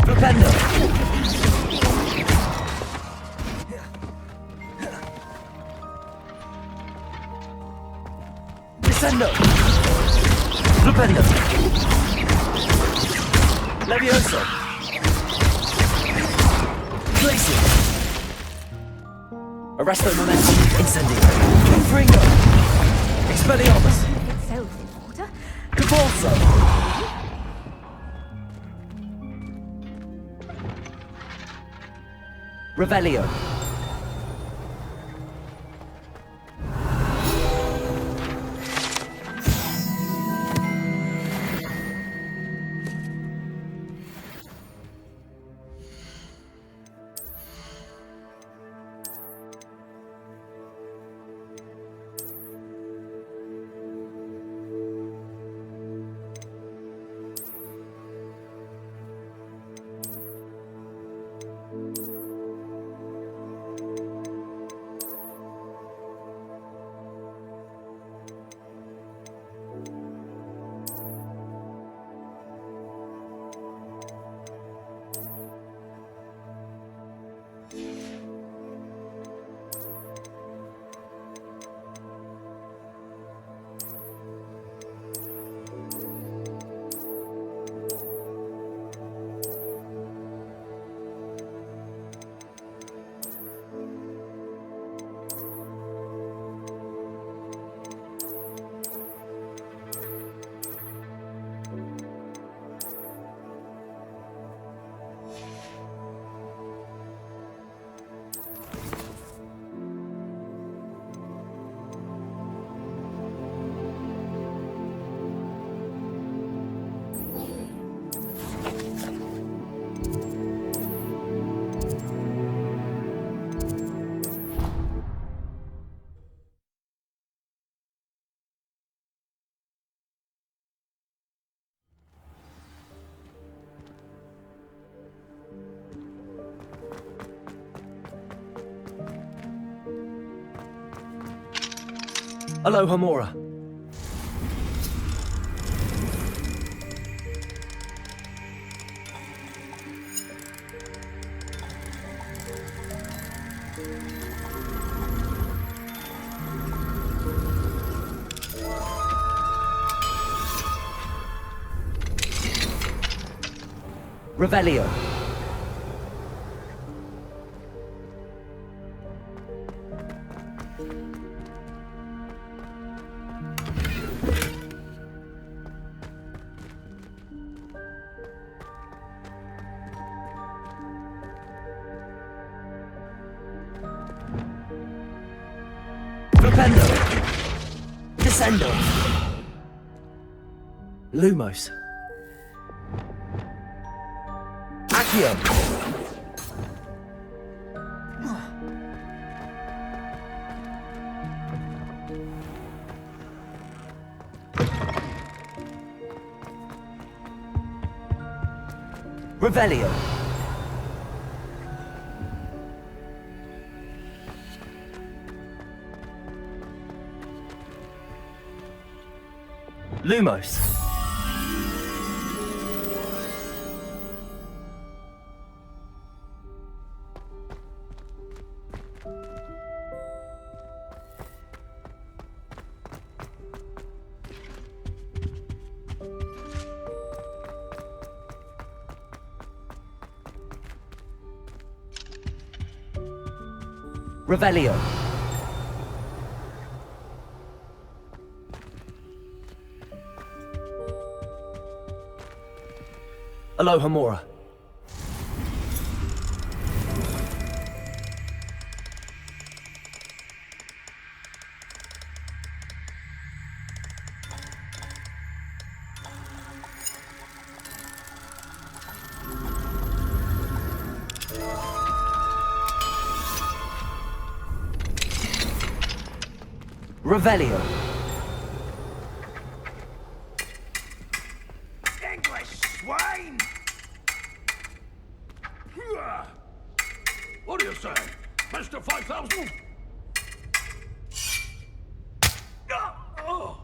Flipendo! Descendo! Flipendo! Levioso! Glacier! Arresto momentum! Incendio! Fringo! Expelliarmus! Itself in order. Cabalso! Revelio. Aloha Mora. Revelio. Flipendo. Descendo. Lumos. Accio. Revelio. Lumos. Revelio. Aloha Mora. Revelio. English swine! What do you say? Mr. 5000? Oh.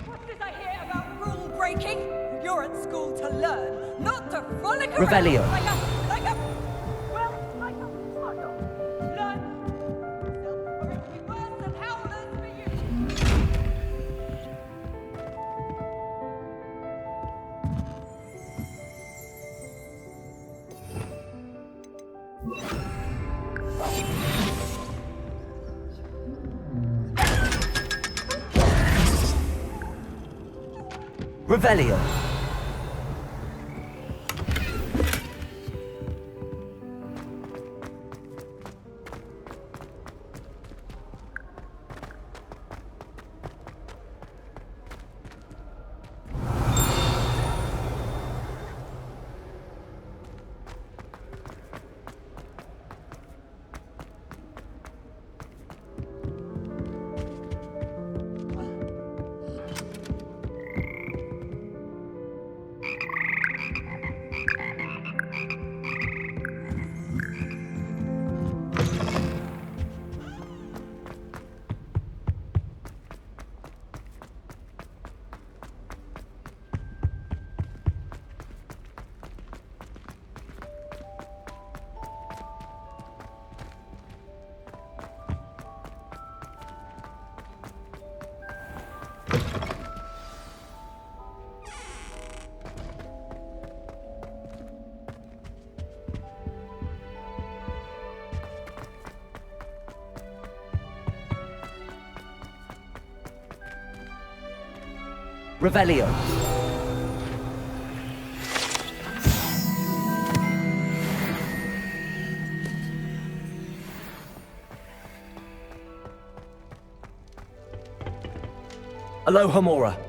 What did I hear about rule breaking? You're at school to learn, not to frolic around Revelio. like a puddle. Learn, or it'll be worse than howlers for you. Revelio. Revelio. Aloha Mora.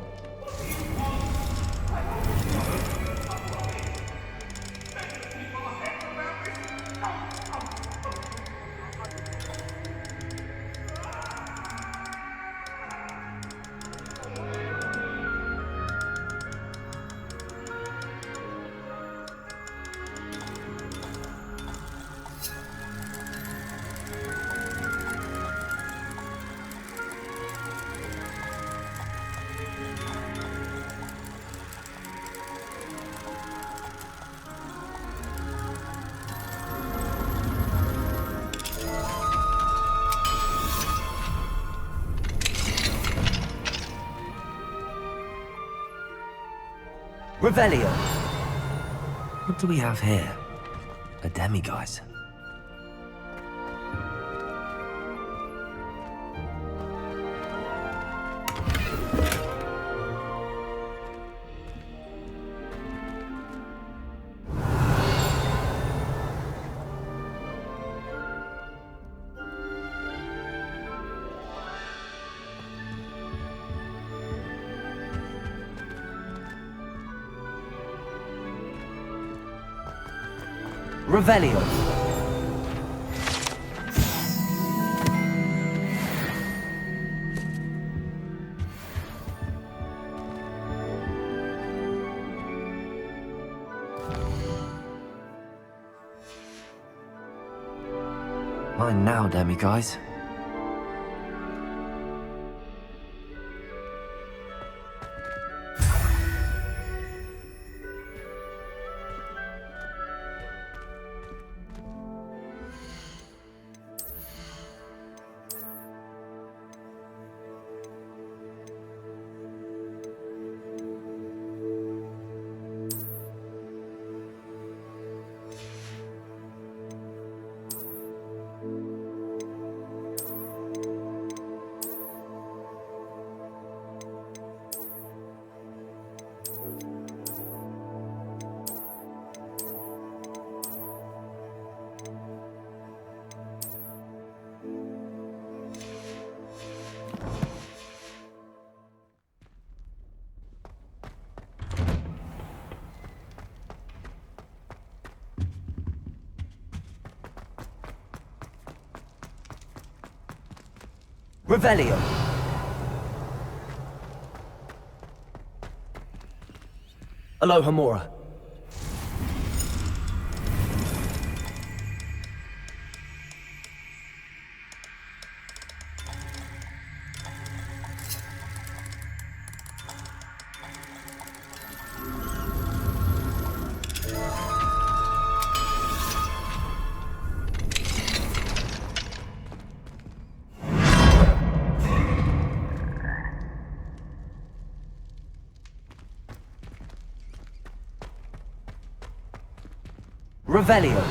Revelio. What do we have here? A demiguise. Revelio. Mine now, demiguise. Revelio. Aloha Mora. Revelio.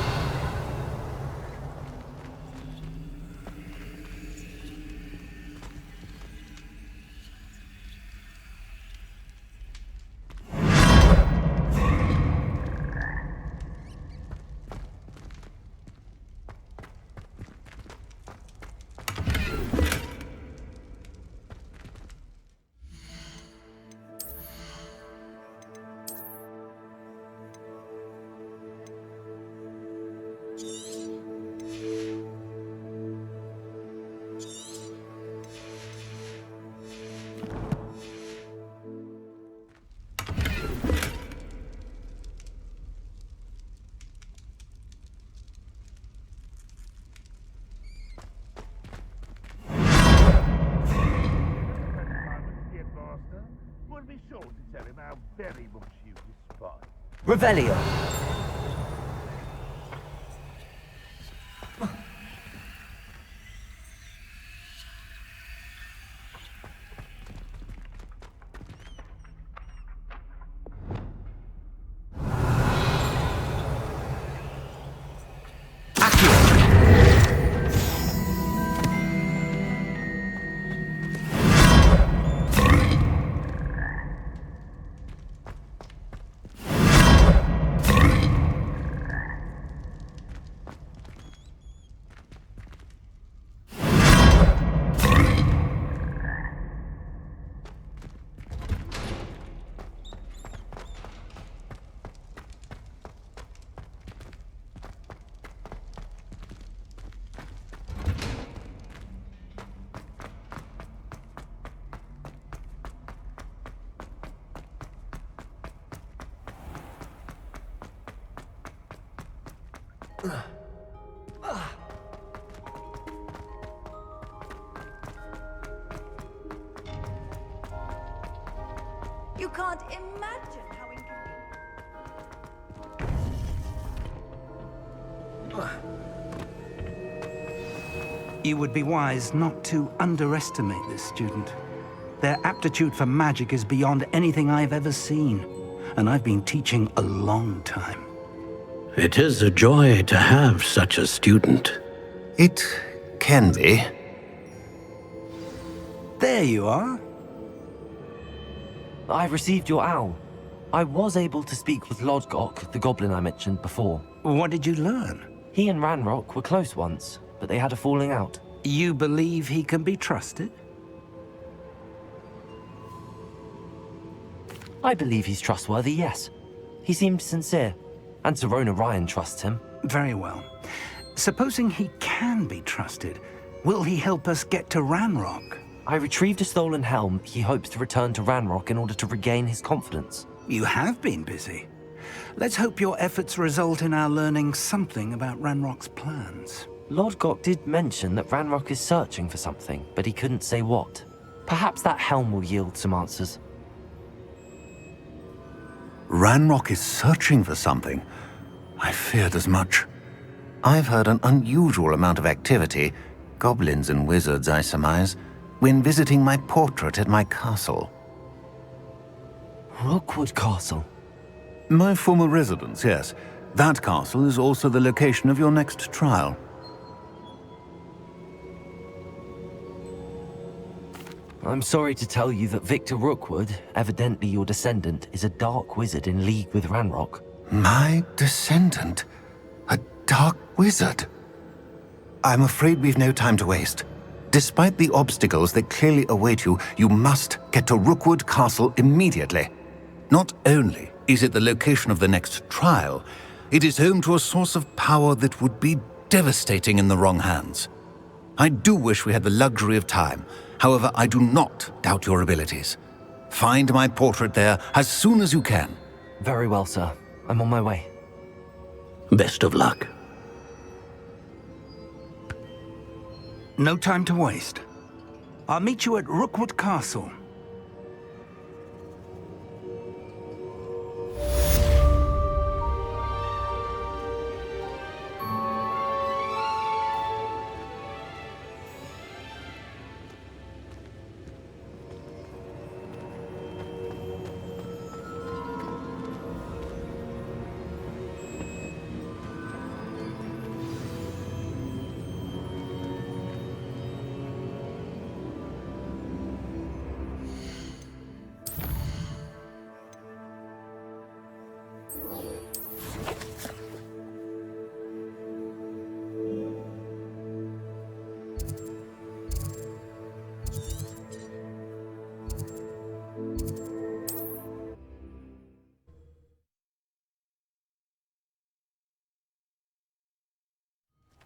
We'll be sure to tell him how very much you despise. Revelio. You can't imagine how inconvenient. You would be wise not to underestimate this student. Their aptitude for magic is beyond anything I've ever seen, and I've been teaching a long time. It is a joy to have such a student. It can be. There you are. I received your owl. I was able to speak with Lodgok, the goblin I mentioned before. What did you learn? He and Ranrock were close once, but they had a falling out. You believe he can be trusted? I believe he's trustworthy, yes. He seemed sincere, and Serona Ryan trusts him. Very well. Supposing he can be trusted, will he help us get to Ranrock? I retrieved a stolen helm he hopes to return to Ranrock in order to regain his confidence. You have been busy. Let's hope your efforts result in our learning something about Ranrock's plans. Lodgok did mention that Ranrock is searching for something, but he couldn't say what. Perhaps that helm will yield some answers. Ranrock is searching for something. I feared as much. I've heard an unusual amount of activity, goblins and wizards, I surmise, when visiting my portrait at my castle. Rookwood Castle? My former residence, yes. That castle is also the location of your next trial. I'm sorry to tell you that Victor Rookwood, evidently your descendant, is a dark wizard in league with Ranrock. My descendant? A dark wizard? I'm afraid we've no time to waste. Despite the obstacles that clearly await you, you must get to Rookwood Castle immediately. Not only is it the location of the next trial, it is home to a source of power that would be devastating in the wrong hands. I do wish we had the luxury of time. However, I do not doubt your abilities. Find my portrait there as soon as you can. Very well, sir. I'm on my way. Best of luck. No time to waste. I'll meet you at Rookwood Castle.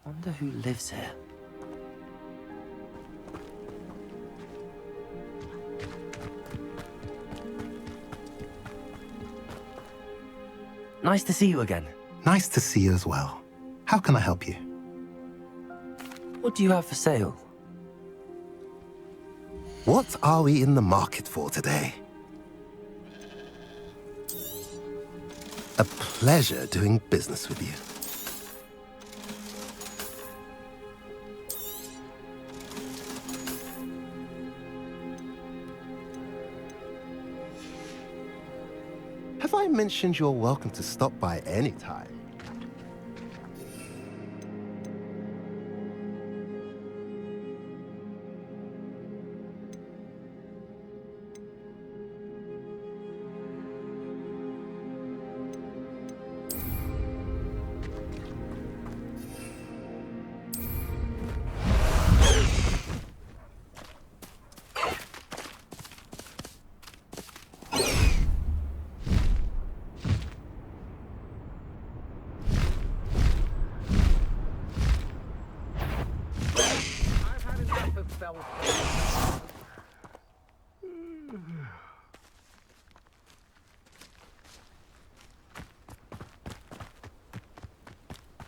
Wonder who lives here. Nice to see you again. Nice to see you as well. How can I help you? What do you have for sale? What are we in the market for today? A pleasure doing business with you. Have I mentioned you're welcome to stop by any time?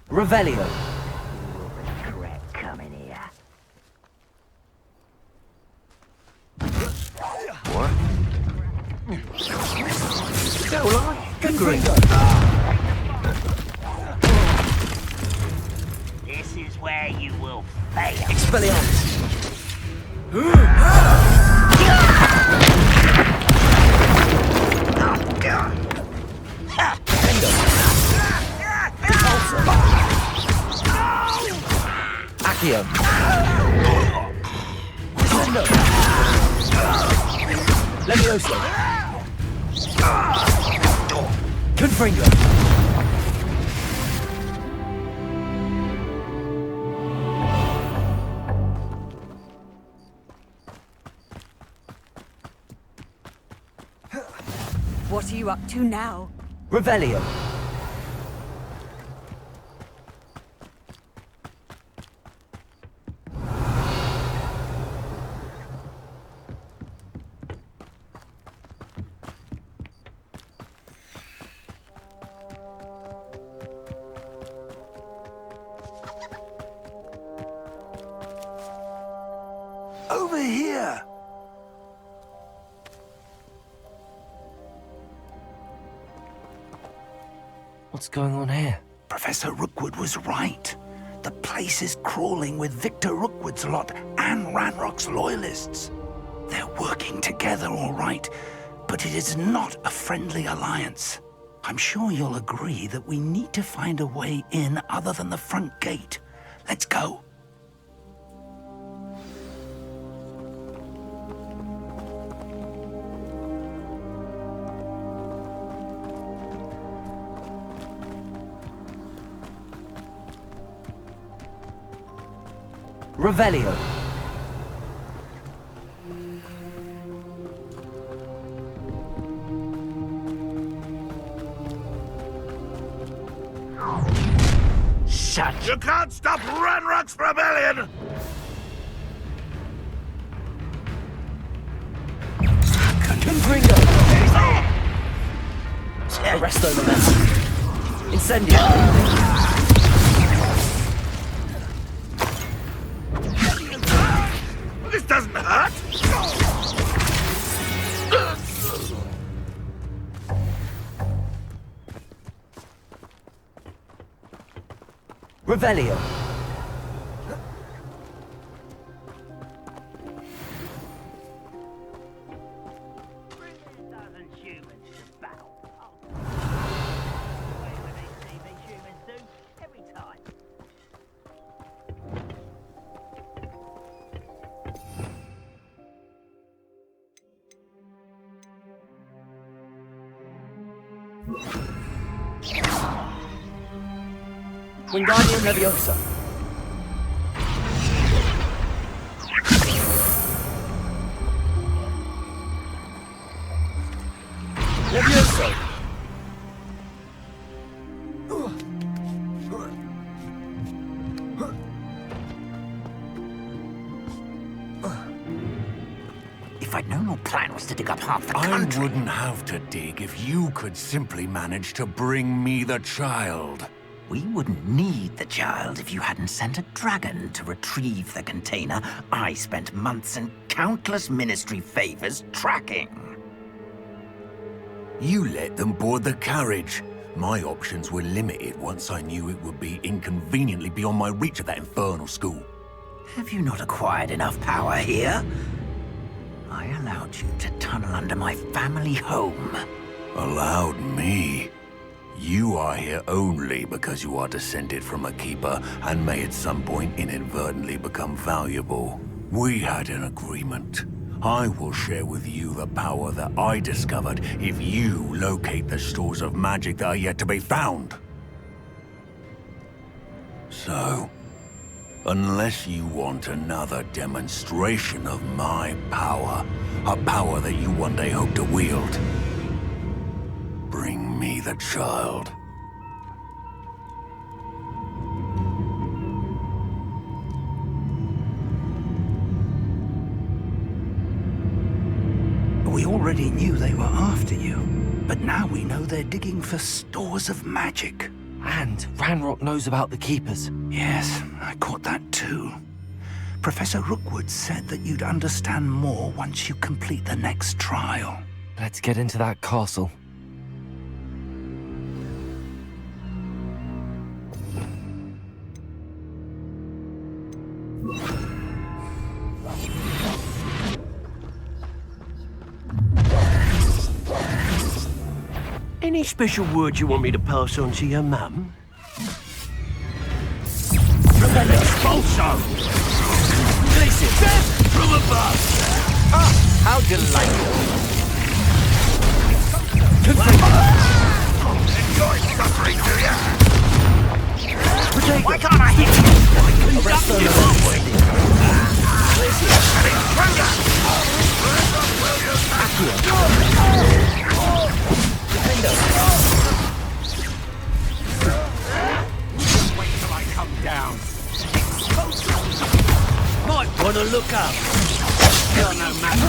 Revelio. Regret coming here. What? Go lie. Good grief. This is where you will fail. Expelliarmus. Accio. Descendo. Levioso. Confringo. What are you up to now? Revelio. Over here! What's going on here? Professor Rookwood was right. The place is crawling with Victor Rookwood's lot and Ranrock's loyalists. They're working together, all right, but it is not a friendly alliance. I'm sure you'll agree that we need to find a way in other than the front gate. Let's go. Revelio. Shut! You can't stop Ranrock's rebellion! Presto momentum. Incendio. This doesn't hurt. Revelio. Wingardium Leviosa. Leviosa. If I'd known your plan was to dig up half the country... I wouldn't have to dig if you could simply manage to bring me the child. We wouldn't need the child if you hadn't sent a dragon to retrieve the container I spent months and countless ministry favors tracking. You let them board the carriage. My options were limited once I knew it would be inconveniently beyond my reach at that infernal school. Have you not acquired enough power here? I allowed you to tunnel under my family home. Allowed me? You are here only because you are descended from a keeper and may at some point inadvertently become valuable. We had an agreement. I will share with you the power that I discovered if you locate the stores of magic that are yet to be found. So, unless you want another demonstration of my power, a power that you one day hope to wield, bring me the child. We already knew they were after you, but now we know they're digging for stores of magic. And Ranrock knows about the Keepers. Yes, I caught that too. Professor Rookwood said that you'd understand more once you complete the next trial. Let's get into that castle. Any special words you want me to pass on to your mum? Expulso! Listen, from above! Ah, how delightful! Enjoy suffering, do ya? Why can't I hit you? Arrest them! Wait till I come down. Might want to look up. You're no match.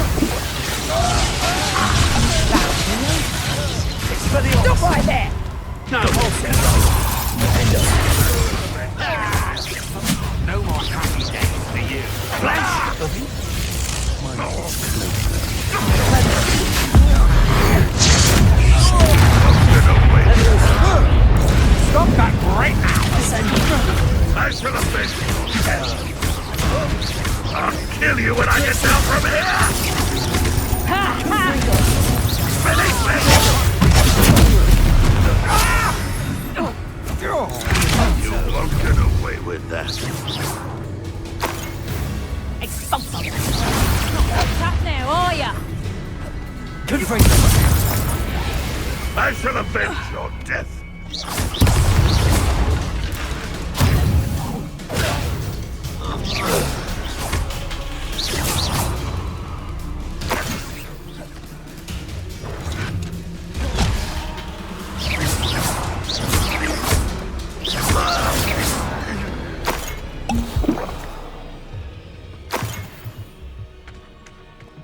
Stop right there! No, hold No more happy days for you. Flash! Stop that right now! I should have been your death. I'll kill you when I get down from here! Finish me! You won't get away with that. Expulso! Not like that now, are ya? I shall avenge your death.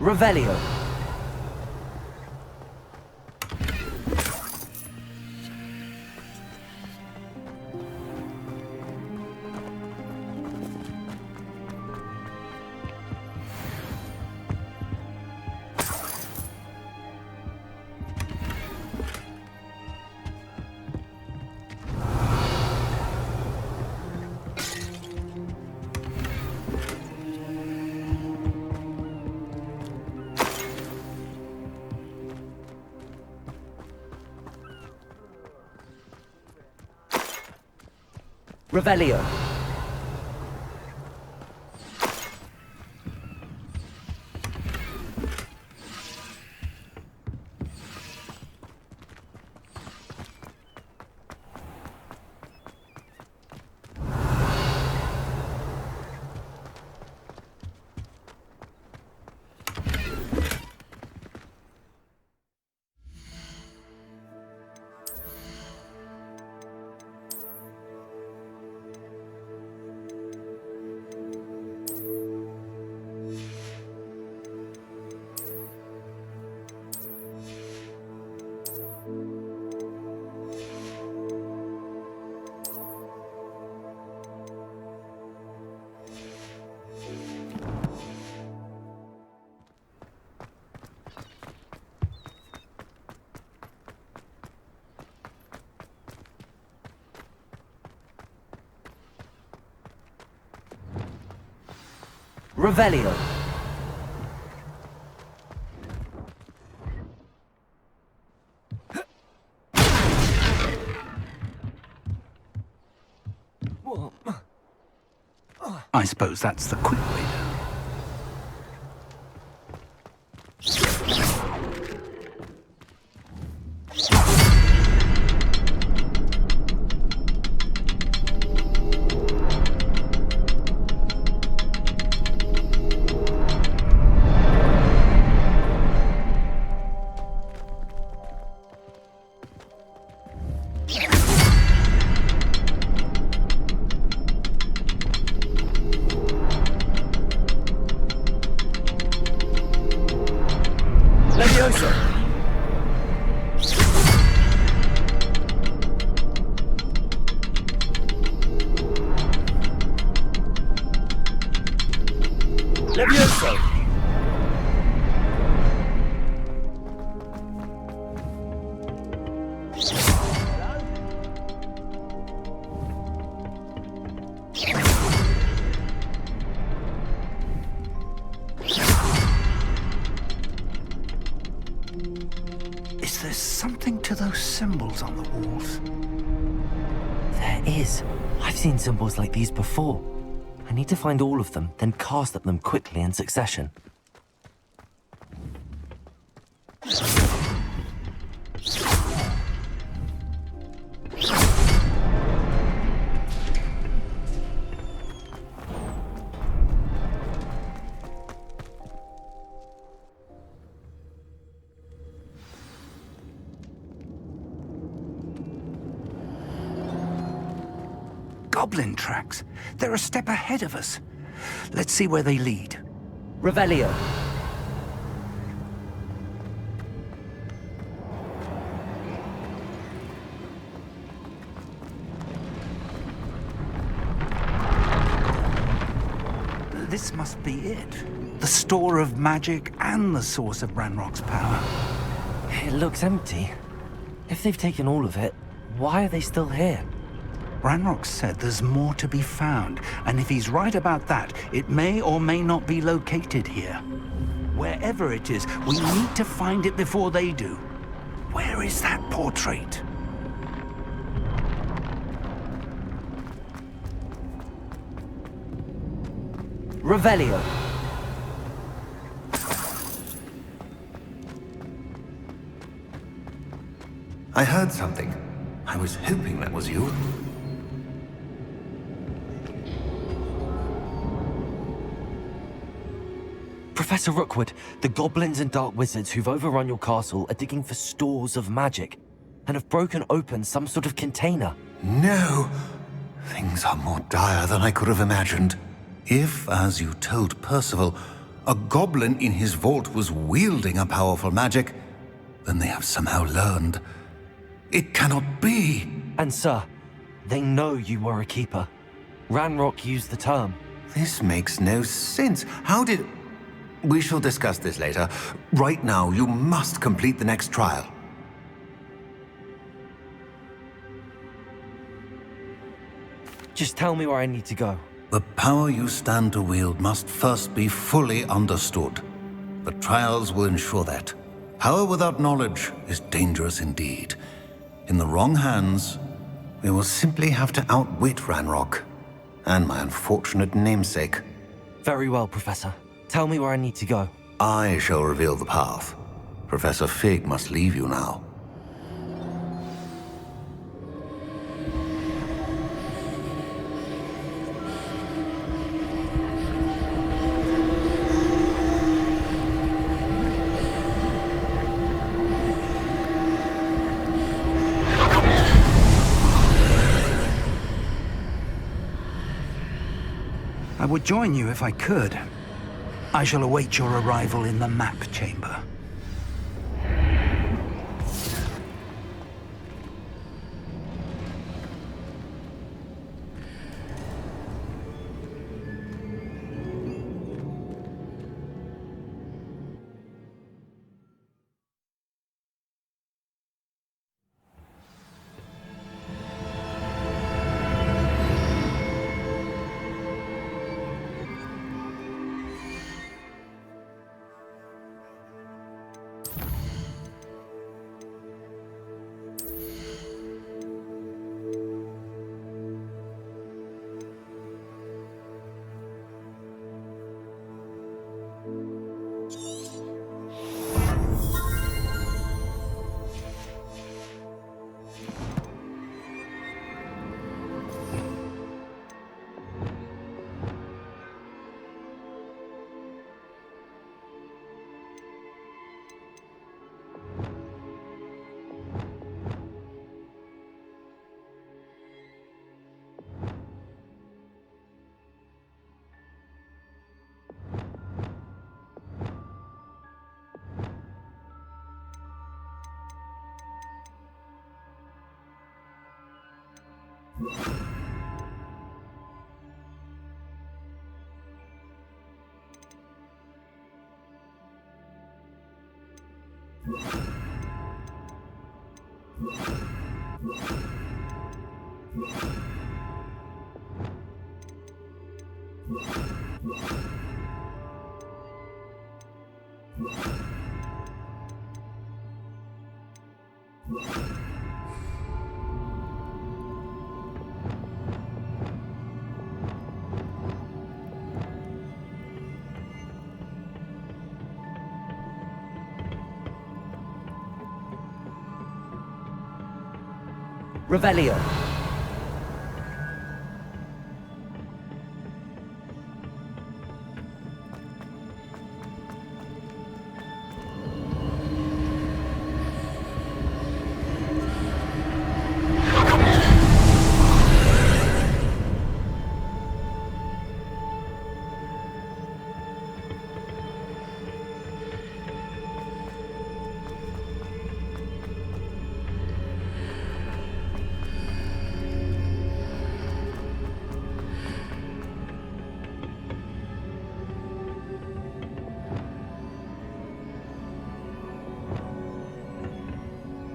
Revelio. Revelio. Revelio. I suppose that's the quick way down. Is there something to those symbols on the walls? There is. I've seen symbols like these before. I need to find all of them, then cast at them quickly in succession. Goblin tracks. They're a step ahead of us. Let's see where they lead. Revelio. This must be it. The store of magic and the source of Ranrock's power. It looks empty. If they've taken all of it, why are they still here? Ranrock said there's more to be found, and if he's right about that, it may or may not be located here. Wherever it is, we need to find it before they do. Where is that portrait? Revelio. I heard something. I was hoping that was you. Professor Rookwood, the goblins and dark wizards who've overrun your castle are digging for stores of magic and have broken open some sort of container. No! Things are more dire than I could have imagined. If, as you told Percival, a goblin in his vault was wielding a powerful magic, then they have somehow learned. It cannot be! And sir, they know you were a keeper. Ranrock used the term. This makes no sense. How did... We shall discuss this later. Right now, you must complete the next trial. Just tell me where I need to go. The power you stand to wield must first be fully understood. The trials will ensure that. Power without knowledge is dangerous indeed. In the wrong hands, We will simply have to outwit Ranrock, and my unfortunate namesake. Very well, Professor. Tell me where I need to go. I shall reveal the path. Professor Fig must leave you now. I would join you if I could. I shall await your arrival in the map chamber. Revelio.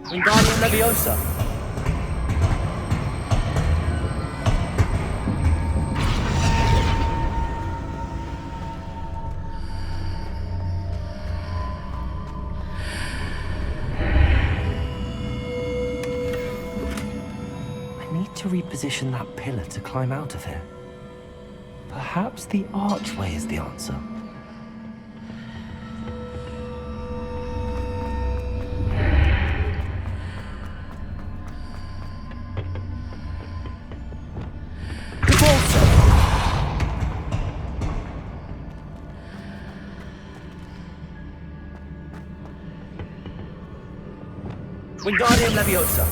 Wingardium Leviosa. I need to reposition that pillar to climb out of here. Perhaps the archway is the answer. Wingardium Leviosa.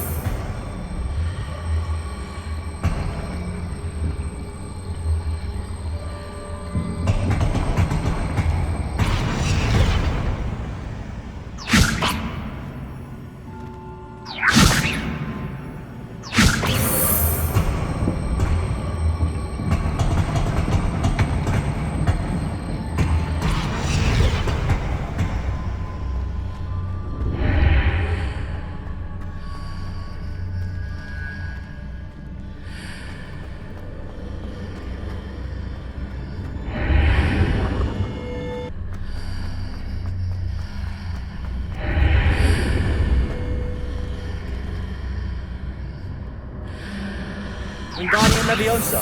Leviosa!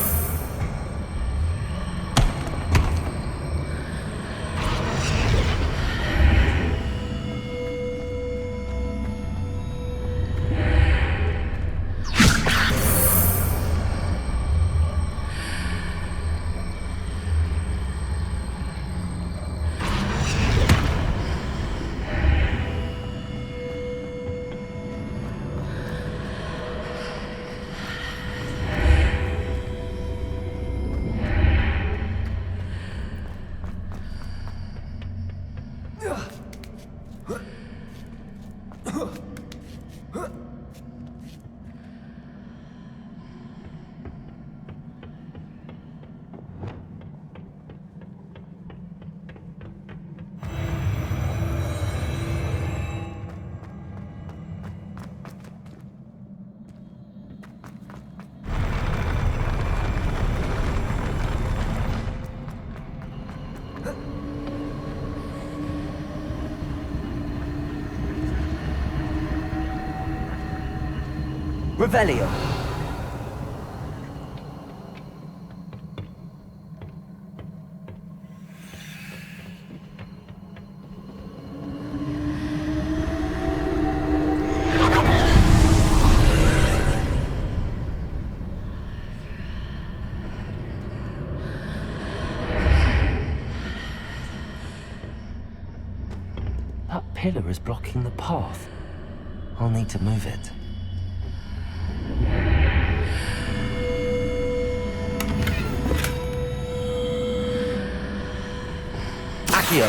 Revelio. That pillar is blocking the path. I'll need to move it. Accio.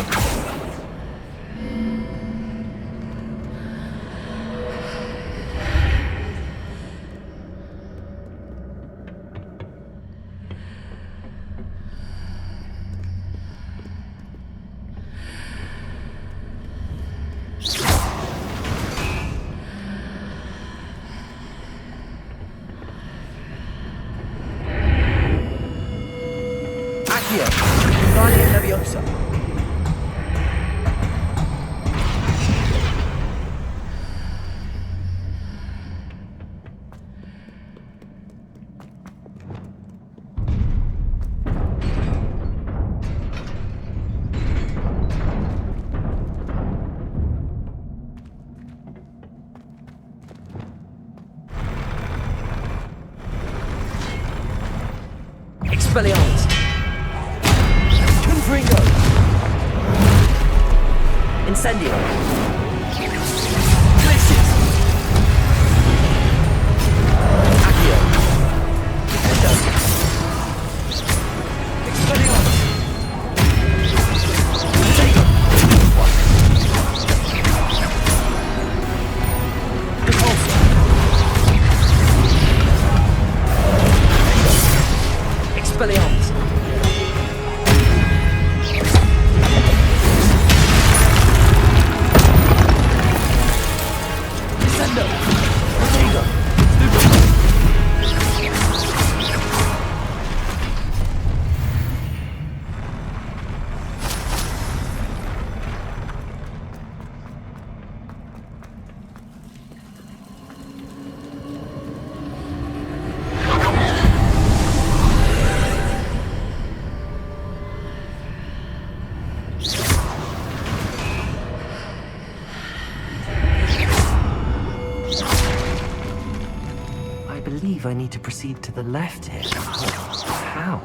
Expelliarmus! Confringo! Incendio! Glacius! Accio! Defendo! Expelliarmus! Sega! Repulsor! Expelliarmus! Descendo! Rodrigo! I need to proceed to the left here. How?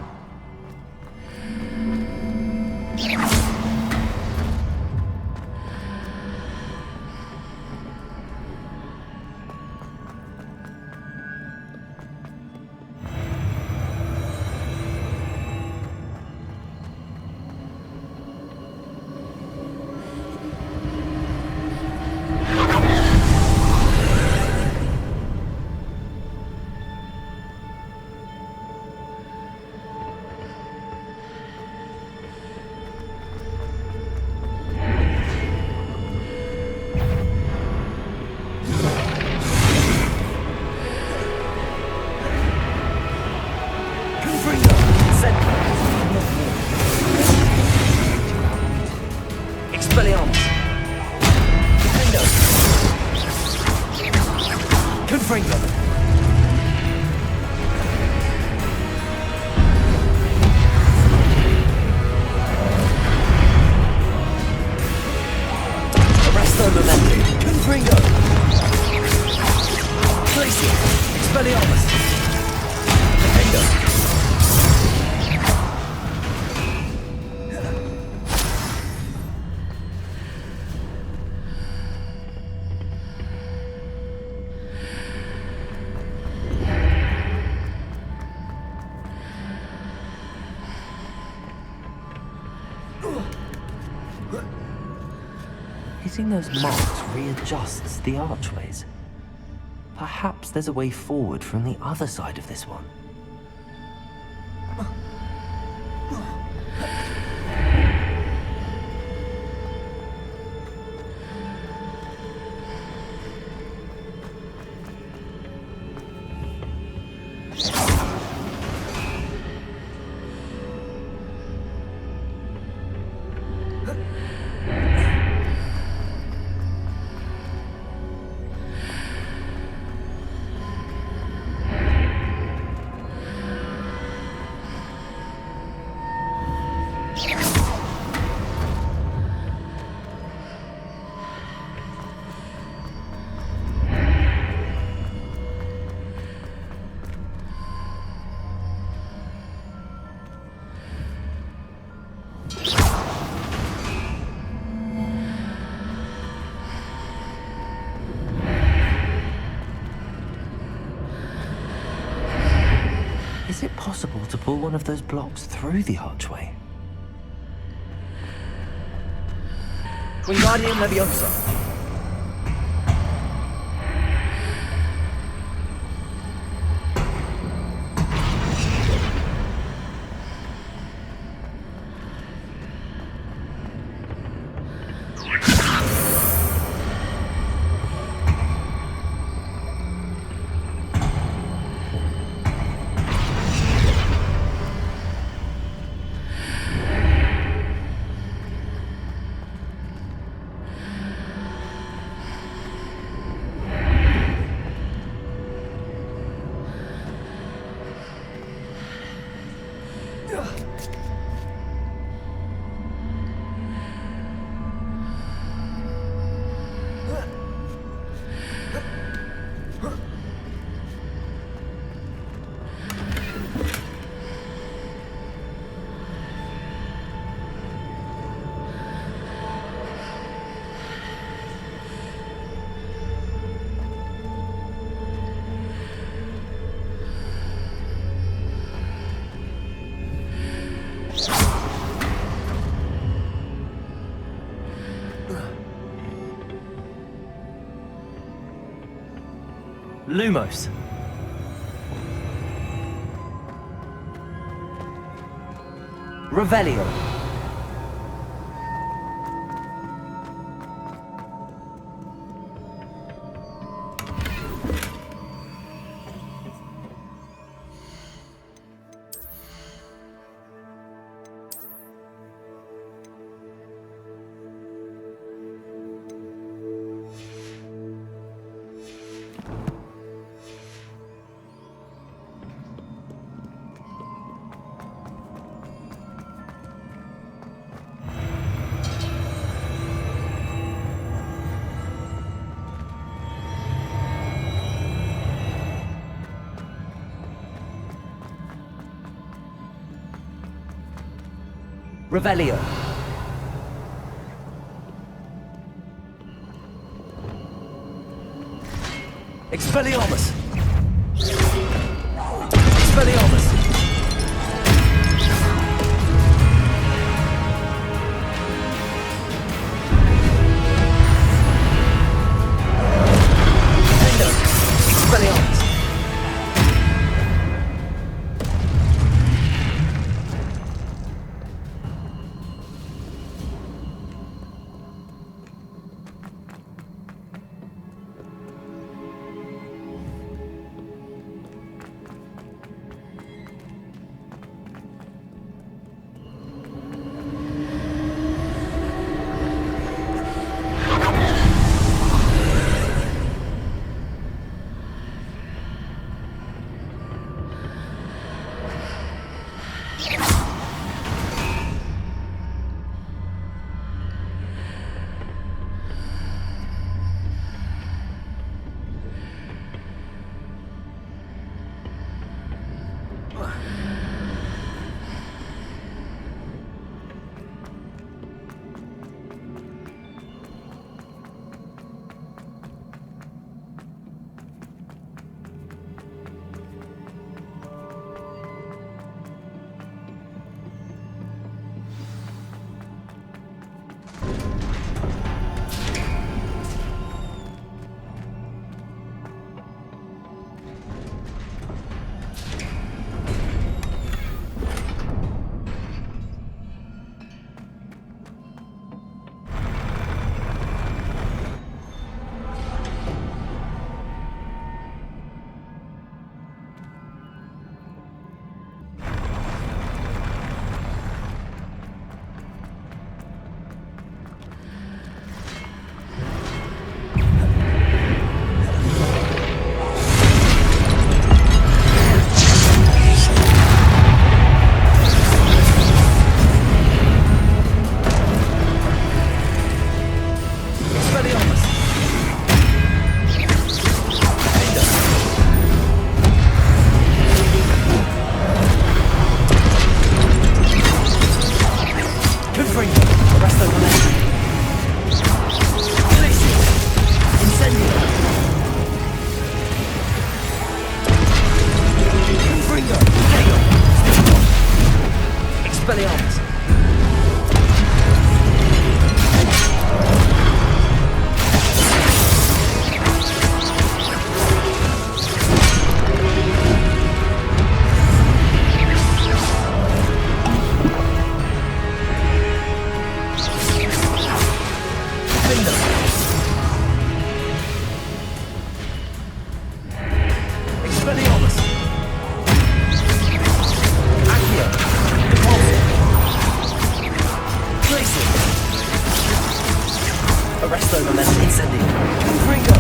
momentum. Confringo! Glacier! Expelliarmus! Defendo! Hitting those marks readjusts the archways. Perhaps there's a way forward from the other side of this one. Is it possible to pull one of those blocks through the archway? Wingardium Leviosa. Lumos. Revelio. Revelio. Expelliarmus. Expelliarmus. Expelliarmus. Arresto momentum. Incendio. Confringo.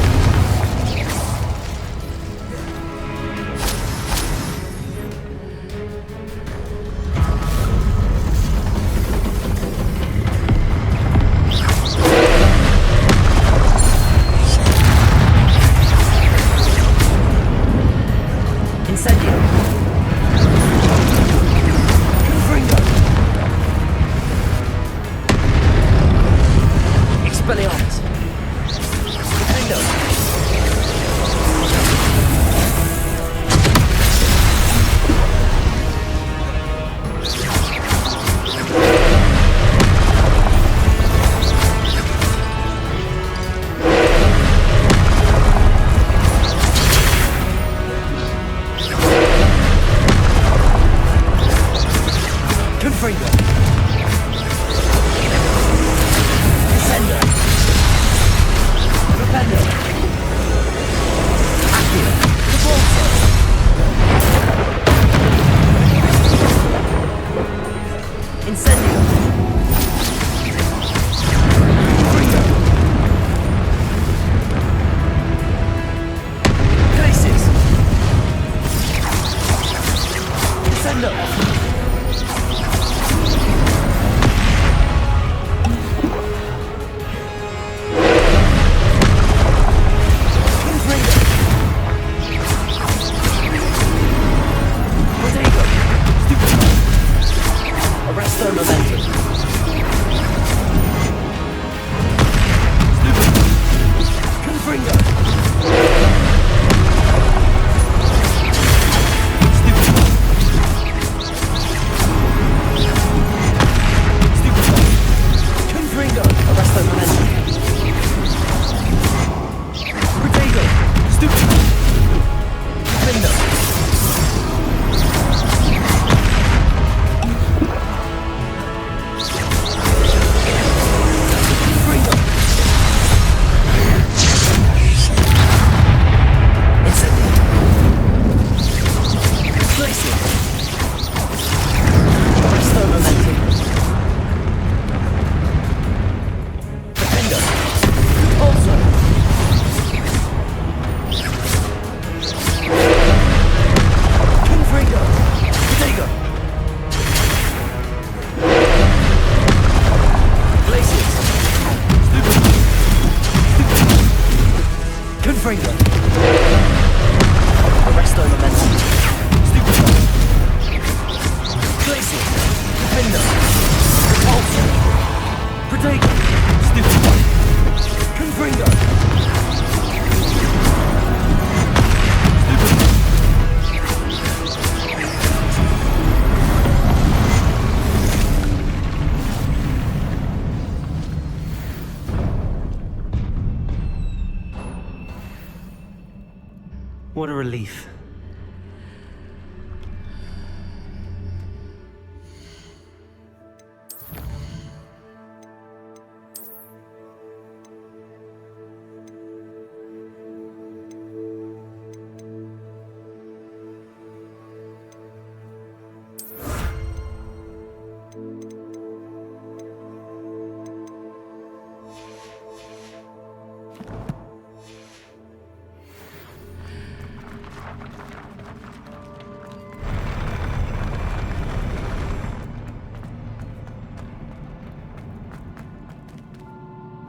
What a relief.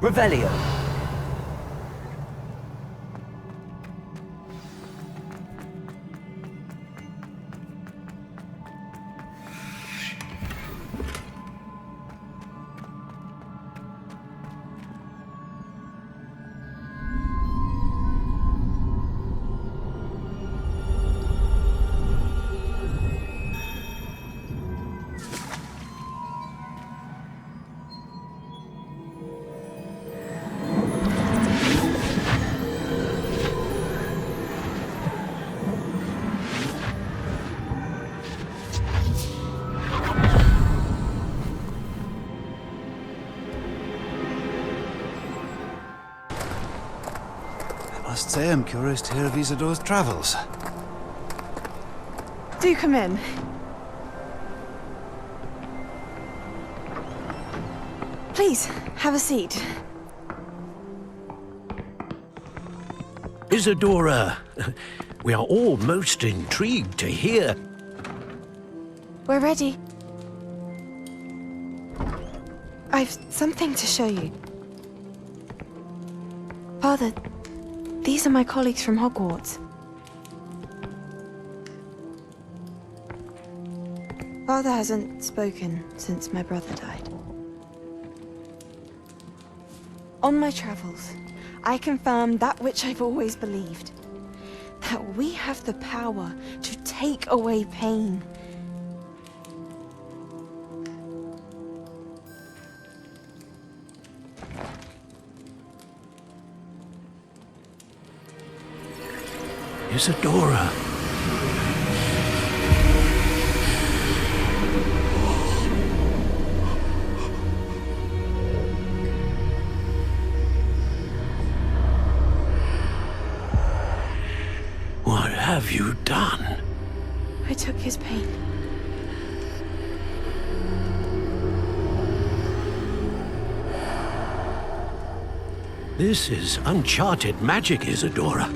Revelio. Must say I'm curious to hear of Isadore's travels. Do come in. Please, have a seat. Isadora, we are all most intrigued to hear. We're ready. I've something to show you. Father, these are my colleagues from Hogwarts. Father hasn't spoken since my brother died. On my travels, I confirmed that which I've always believed. That we have the power to take away pain. Isadora. What have you done? I took his pain. This is uncharted magic, Isadora.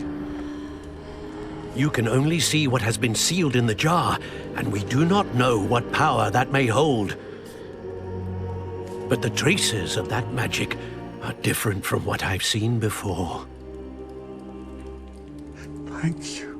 You can only see what has been sealed in the jar, and we do not know what power that may hold. But the traces of that magic are different from what I've seen before. Thank you.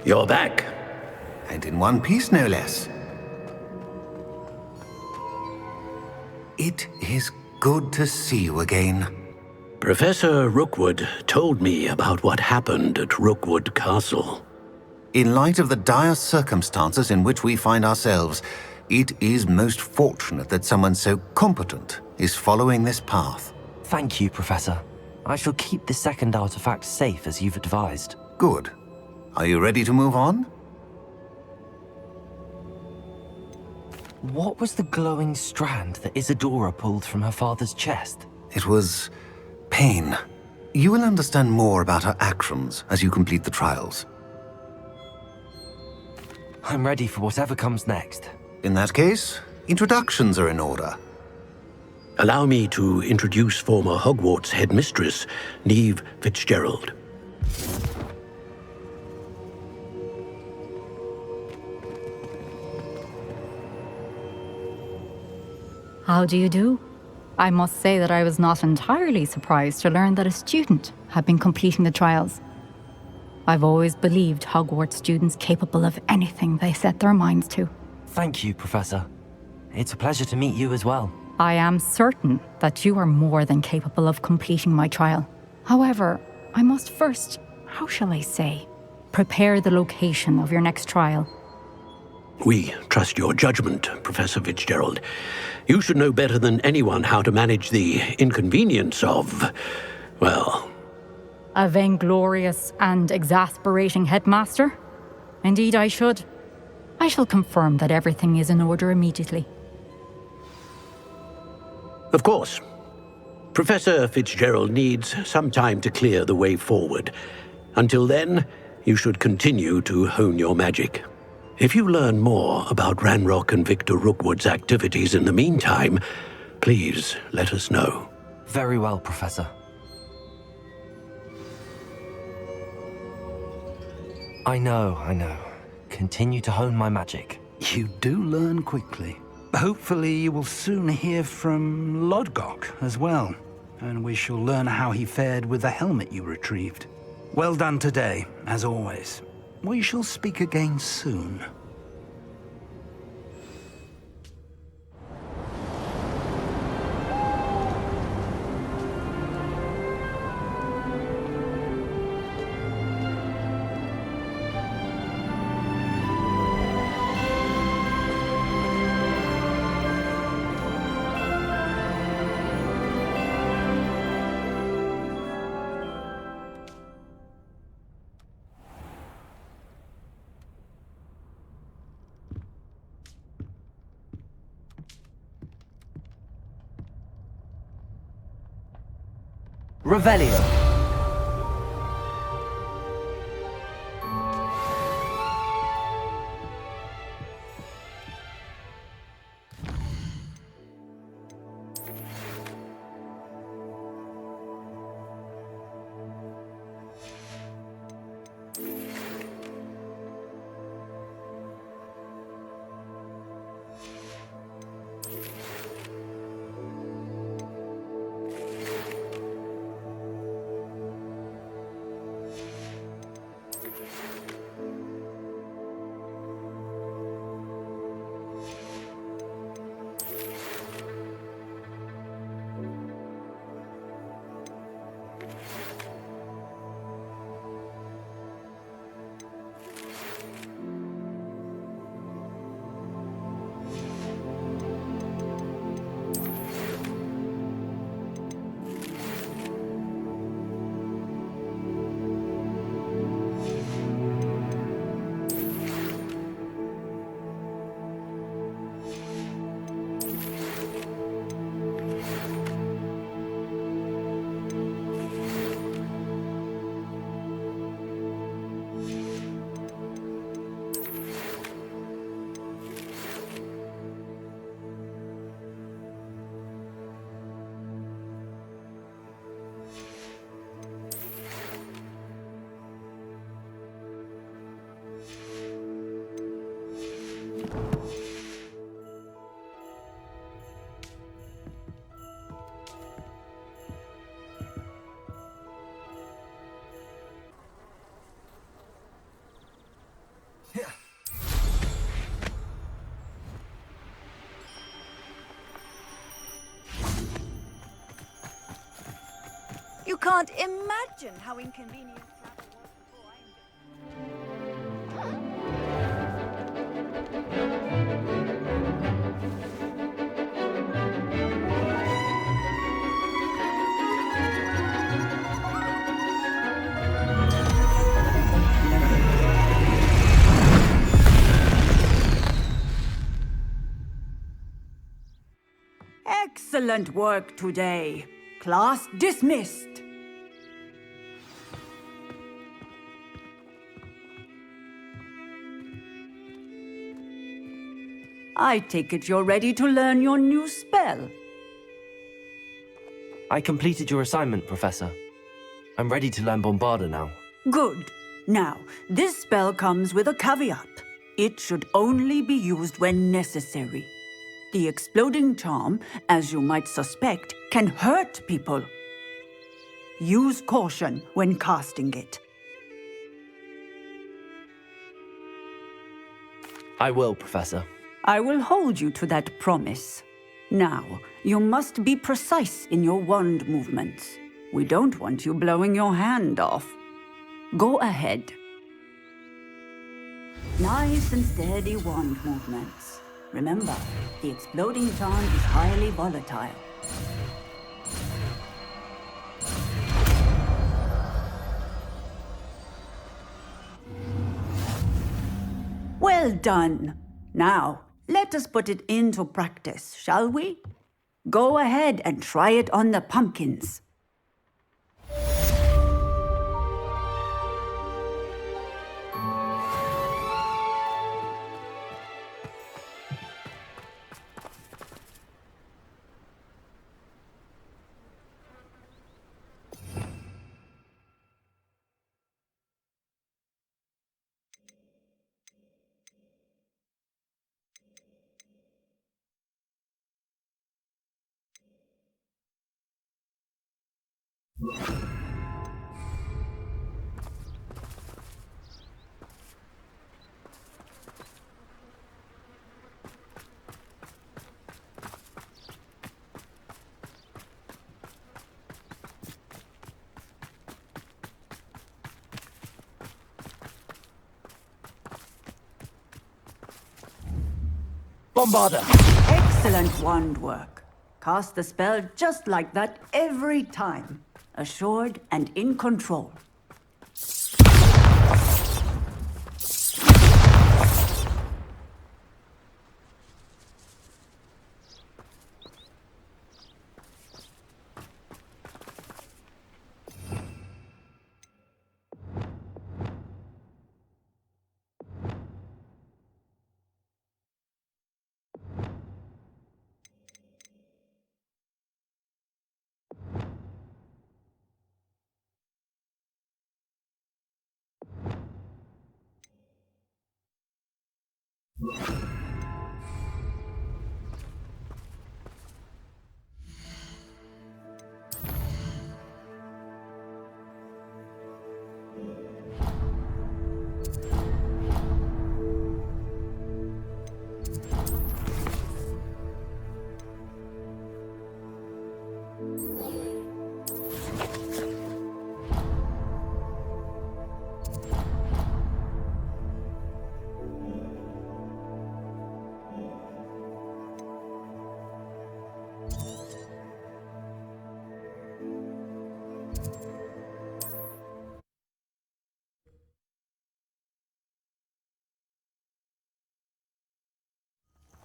You're back. And in one piece, no less. It is good to see you again. Professor Rookwood told me about what happened at Rookwood Castle. In light of the dire circumstances in which we find ourselves, it is most fortunate that someone so competent is following this path. Thank you, Professor. I shall keep the second artifact safe as you've advised. Good. Are you ready to move on? What was the glowing strand that Isadora pulled from her father's chest? It was pain. You will understand more about her actions as you complete the trials. I'm ready for whatever comes next. In that case, introductions are in order. Allow me to introduce former Hogwarts headmistress, Neve Fitzgerald. How do you do? I must say that I was not entirely surprised to learn that a student had been completing the trials. I've always believed Hogwarts students capable of anything they set their minds to. Thank you, Professor. It's a pleasure to meet you as well. I am certain that you are more than capable of completing my trial. However, I must first, how shall I say, prepare the location of your next trial. We trust your judgment, Professor Fitzgerald. You should know better than anyone how to manage the inconvenience of, well... A vainglorious and exasperating headmaster? Indeed I should. I shall confirm that everything is in order immediately. Of course. Professor Fitzgerald needs some time to clear the way forward. Until then, you should continue to hone your magic. If you learn more about Ranrock and Victor Rookwood's activities in the meantime, please let us know. Very well, Professor. I know. Continue to hone my magic. You do learn quickly. Hopefully you will soon hear from Lodgok as well, and we shall learn how he fared with the helmet you retrieved. Well done today, as always. We shall speak again soon. Revelio. You can't imagine how inconvenient travel was before I Excellent work today. Class dismissed. I take it you're ready to learn your new spell. I completed your assignment, Professor. I'm ready to learn Bombarda now. Good. Now, this spell comes with a caveat. It should only be used when necessary. The exploding charm, as you might suspect, can hurt people. Use caution when casting it. I will, Professor. I will hold you to that promise. Now, you must be precise in your wand movements. We don't want you blowing your hand off. Go ahead. Nice and steady wand movements. Remember, the exploding charm is highly volatile. Well done. Now, let us put it into practice, shall we? Go ahead and try it on the pumpkins. Bombarda! Excellent wand work. Cast the spell just like that every time. Assured and in control.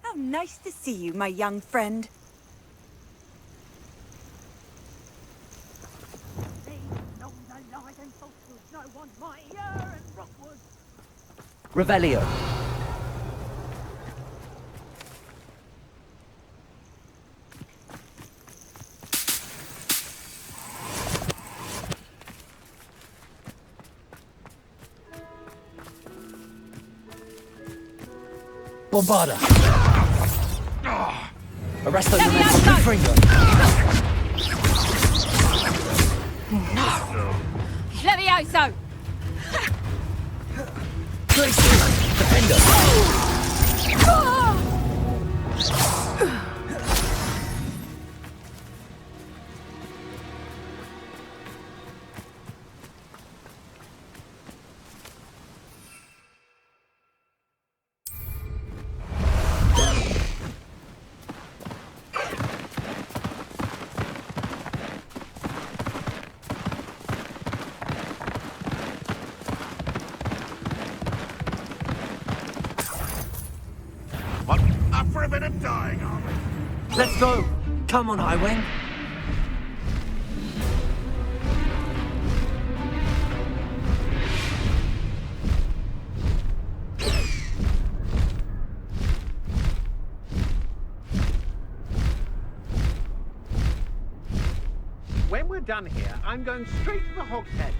How nice to see you, my young friend. Revelio. Bombarda. Arresto Levioso. No! Levioso! Defender. What? Up for a bit of dying, are we? Let's go. Come on, Highwing. When we're done here, I'm going straight to the Hogshead.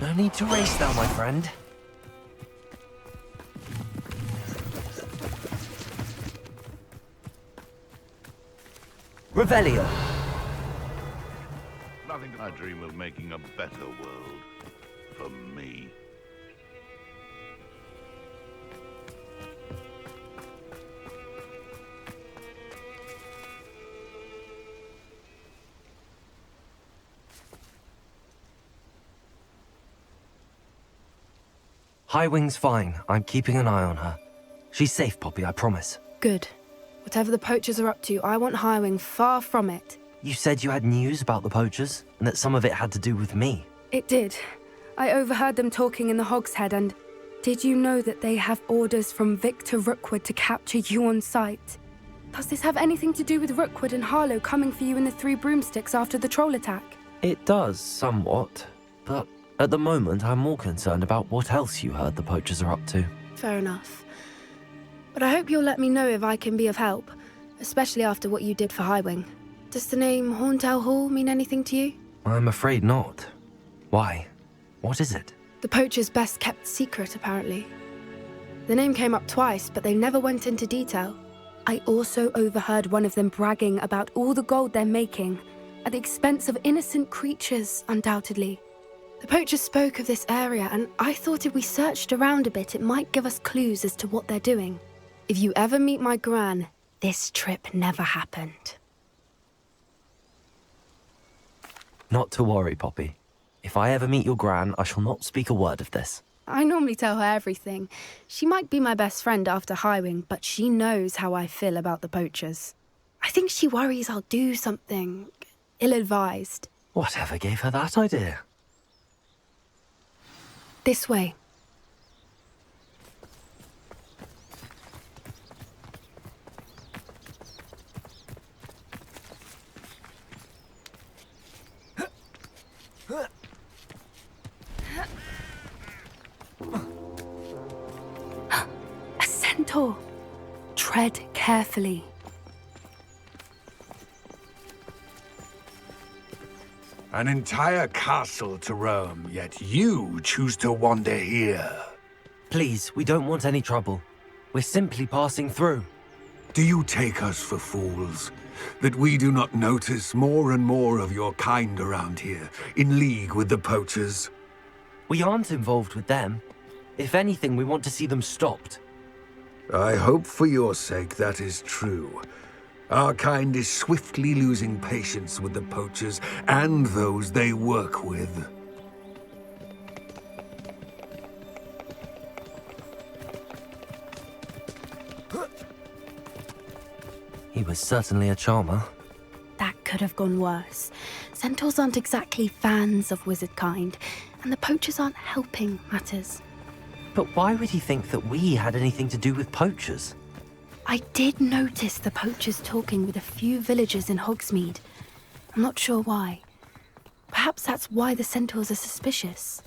No need to race now, my friend. Revelio. Nothing. I dream of making a better world for me. Highwing's fine. I'm keeping an eye on her. She's safe, Poppy, I promise. Good. Whatever the poachers are up to, I want Highwing far from it. You said you had news about the poachers, and that some of it had to do with me. It did. I overheard them talking in the Hogshead, and did you know that they have orders from Victor Rookwood to capture you on sight? Does this have anything to do with Rookwood and Harlow coming for you in the Three Broomsticks after the troll attack? It does, somewhat. But at the moment, I'm more concerned about what else you heard the poachers are up to. Fair enough. But I hope you'll let me know if I can be of help, especially after what you did for Highwing. Does the name Horntail Hall mean anything to you? I'm afraid not. Why? What is it? The poacher's best kept secret, apparently. The name came up twice, but they never went into detail. I also overheard one of them bragging about all the gold they're making, at the expense of innocent creatures, undoubtedly. The poachers spoke of this area, and I thought if we searched around a bit, it might give us clues as to what they're doing. If you ever meet my gran, this trip never happened. Not to worry, Poppy. If I ever meet your gran, I shall not speak a word of this. I normally tell her everything. She might be my best friend after Highwing, but she knows how I feel about the poachers. I think she worries I'll do something ill-advised. Whatever gave her that idea? This way. A centaur. Tread carefully. An entire castle to roam, yet you choose to wander here. Please, we don't want any trouble. We're simply passing through. Do you take us for fools? That we do not notice more and more of your kind around here, in league with the poachers? We aren't involved with them. If anything, we want to see them stopped. I hope for your sake that is true. Our kind is swiftly losing patience with the poachers and those they work with. He was certainly a charmer. That could have gone worse. Centaurs aren't exactly fans of wizard kind, and the poachers aren't helping matters. But why would he think that we had anything to do with poachers? I did notice the poachers talking with a few villagers in Hogsmeade. I'm not sure why. Perhaps that's why the centaurs are suspicious.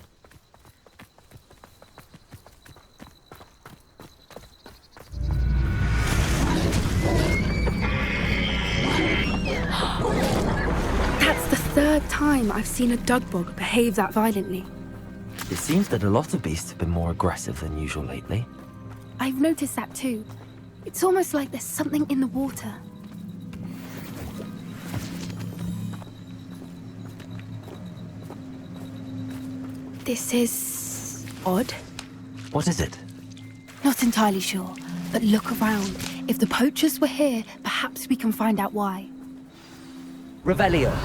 That's the third time I've seen a dugbog behave that violently. It seems that a lot of beasts have been more aggressive than usual lately. I've noticed that too. It's almost like there's something in the water. This is odd. What is it? Not entirely sure, but look around. If the poachers were here, perhaps we can find out why. Revelio.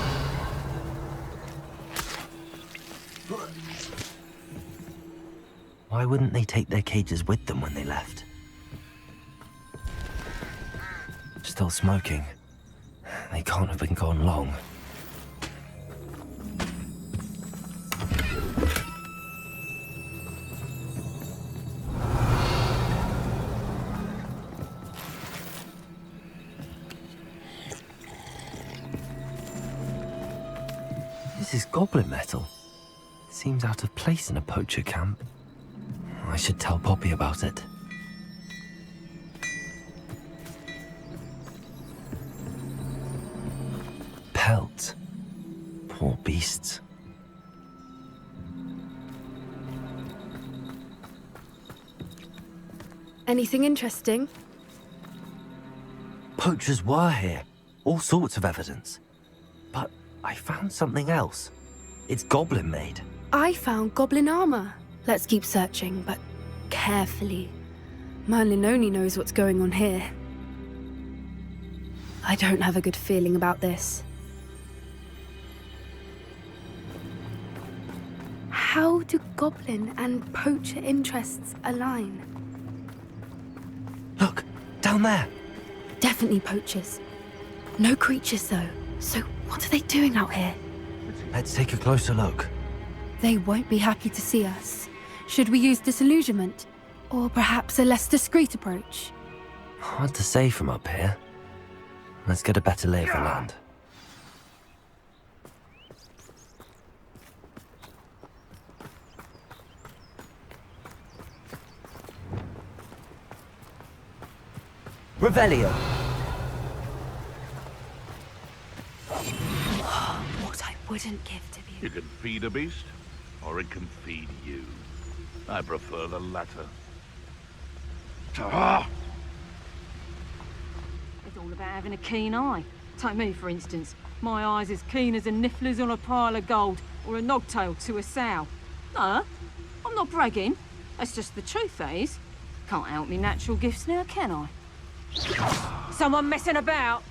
Why wouldn't they take their cages with them when they left? Still smoking. They can't have been gone long. This is goblin metal. Seems out of place in a poacher camp. I should tell Poppy about it. Pelt. Poor beasts. Anything interesting? Poachers were here. All sorts of evidence. But I found something else. It's goblin made. I found goblin armor. Let's keep searching, but carefully. Merlin only knows what's going on here. I don't have a good feeling about this. How do goblin and poacher interests align? Look, down there. Definitely poachers. No creatures though. So what are they doing out here? Let's take a closer look. They won't be happy to see us. Should we use disillusionment? Or perhaps a less discreet approach? Hard to say from up here. Let's get a better lay of the land. Revelio. What I wouldn't give to be. You can feed a beast, or it can feed you. I prefer the latter. Ta-ha! It's all about having a keen eye. Take me, for instance. My eye's as keen as a niffler's on a pile of gold, or a nogtail to a sow. No, I'm not bragging. That's just the truth, that is. Can't help me natural gifts now, can I? Someone messing about?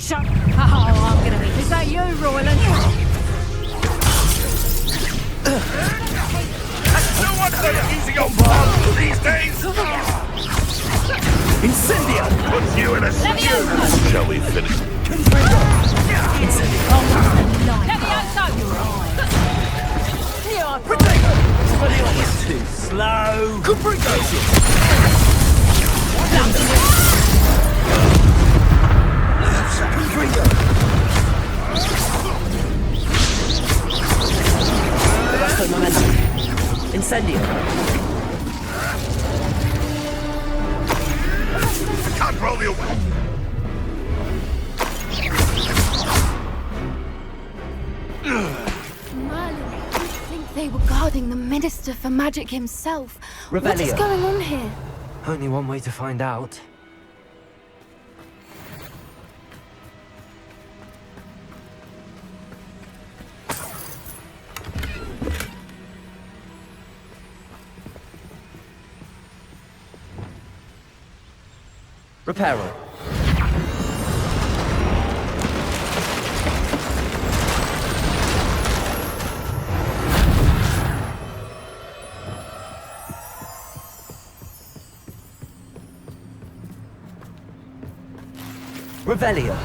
Shut. Oh, I'm gonna be. Is that you, Royland? No one's easy on bombs these days! Incendio! Puts you in a stew! Shall we finish? It's too slow. Incendio! I can't roll you away! Merlin, I think they were guarding the Minister for Magic himself. What is Revelio. going on here? Only one way to find out. Reparo. Revelio.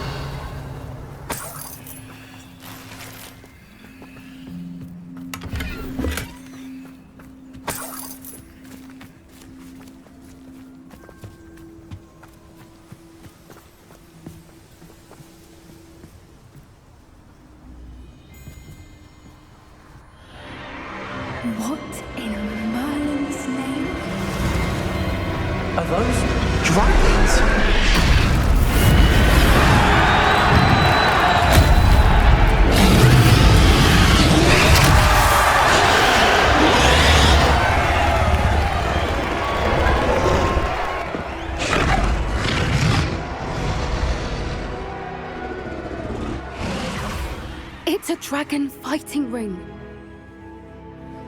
What in Merlin's name? Are those dragons? It's a dragon fighting ring.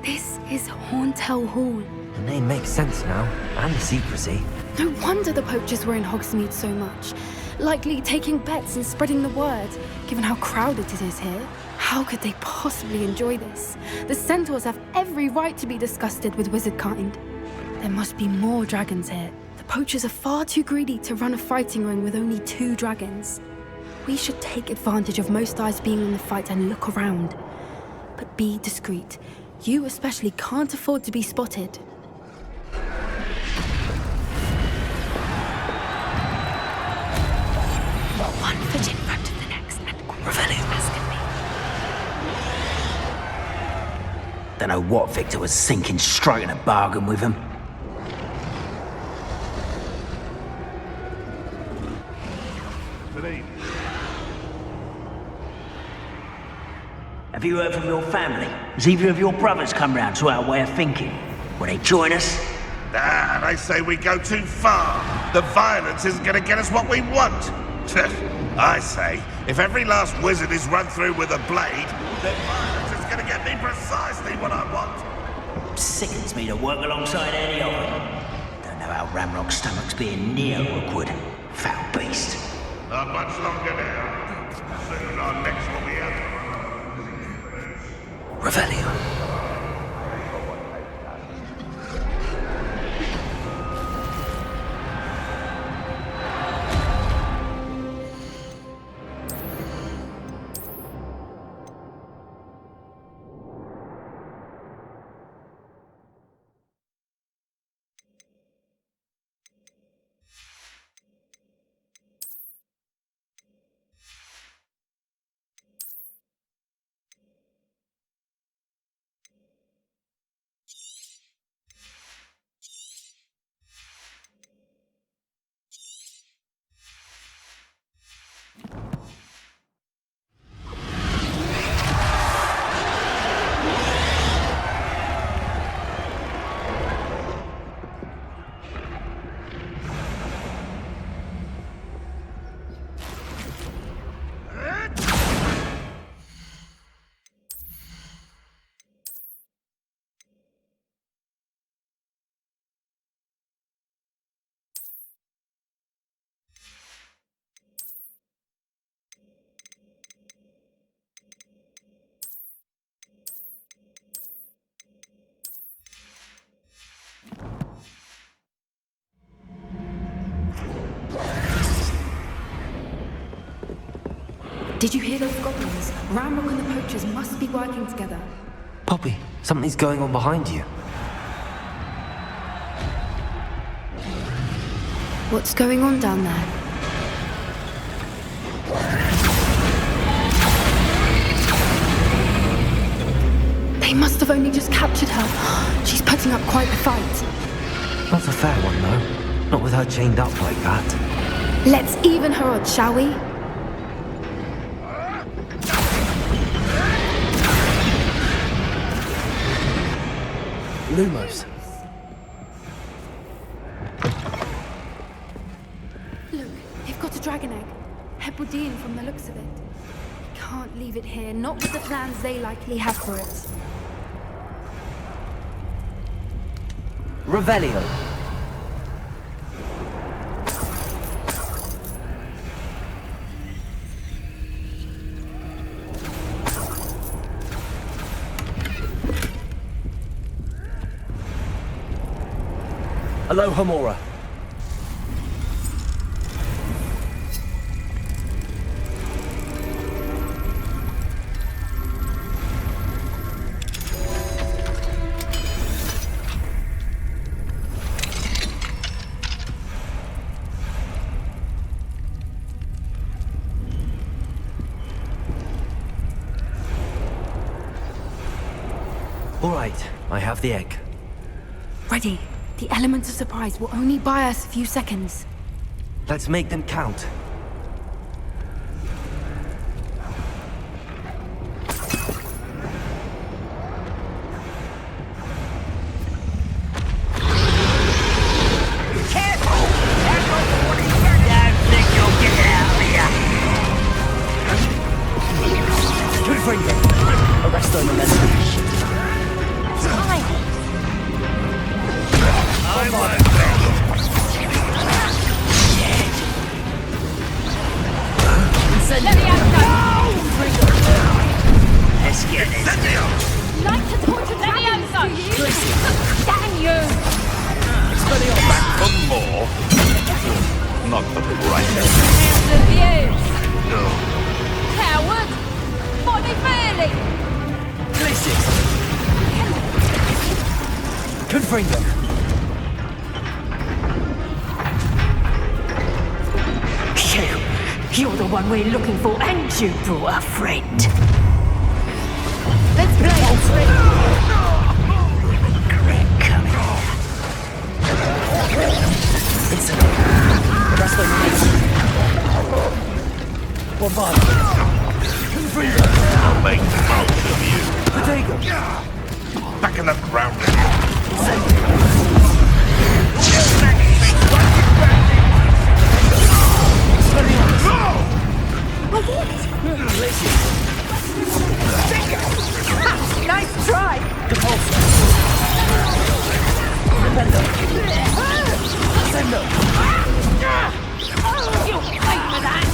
This is Horntail Hall. The name makes sense now, and the secrecy. No wonder the poachers were in Hogsmeade so much. Likely taking bets and spreading the word, given how crowded it is here. How could they possibly enjoy this? The centaurs have every right to be disgusted with wizard kind. There must be more dragons here. The poachers are far too greedy to run a fighting ring with only 2 dragons. We should take advantage of most eyes being on the fight and look around. But be discreet. You especially can't afford to be spotted. One foot in front of the next and Revelio as can be. Don't know what Victor was thinking, striking a bargain with him. Have you heard from your family? Has either of your brothers come round to our way of thinking? Will they join us? Nah, they say we go too far. The violence isn't gonna get us what we want. I say, if every last wizard is run through with a blade, then violence is gonna get me precisely what I want. Sickens me to work alongside any of them. Don't know how Ramrock's stomach's being near Rookwood. Foul beast. Not much longer now. Soon our necks will be out. Revelio. Did you hear those goblins? Ramrock and the poachers must be working together. Poppy, something's going on behind you. What's going on down there? They must have have only just captured her. She's putting up quite a fight. Not a fair one, though. Not with her chained up like that. Let's even her odds, shall we? Lumos. Look, they've got a dragon egg. Hebridean from the looks of it. Can't leave it here, not with the plans they likely have for it. Revelio. Aloha Mora. All right, I have the egg. Ready. The element of surprise will only buy us a few seconds. Let's make them count. You're the one we're looking for, and you brought a friend. Let's play. I'll make mulch of you. Back in the ground. Nice try! You'll pay for that!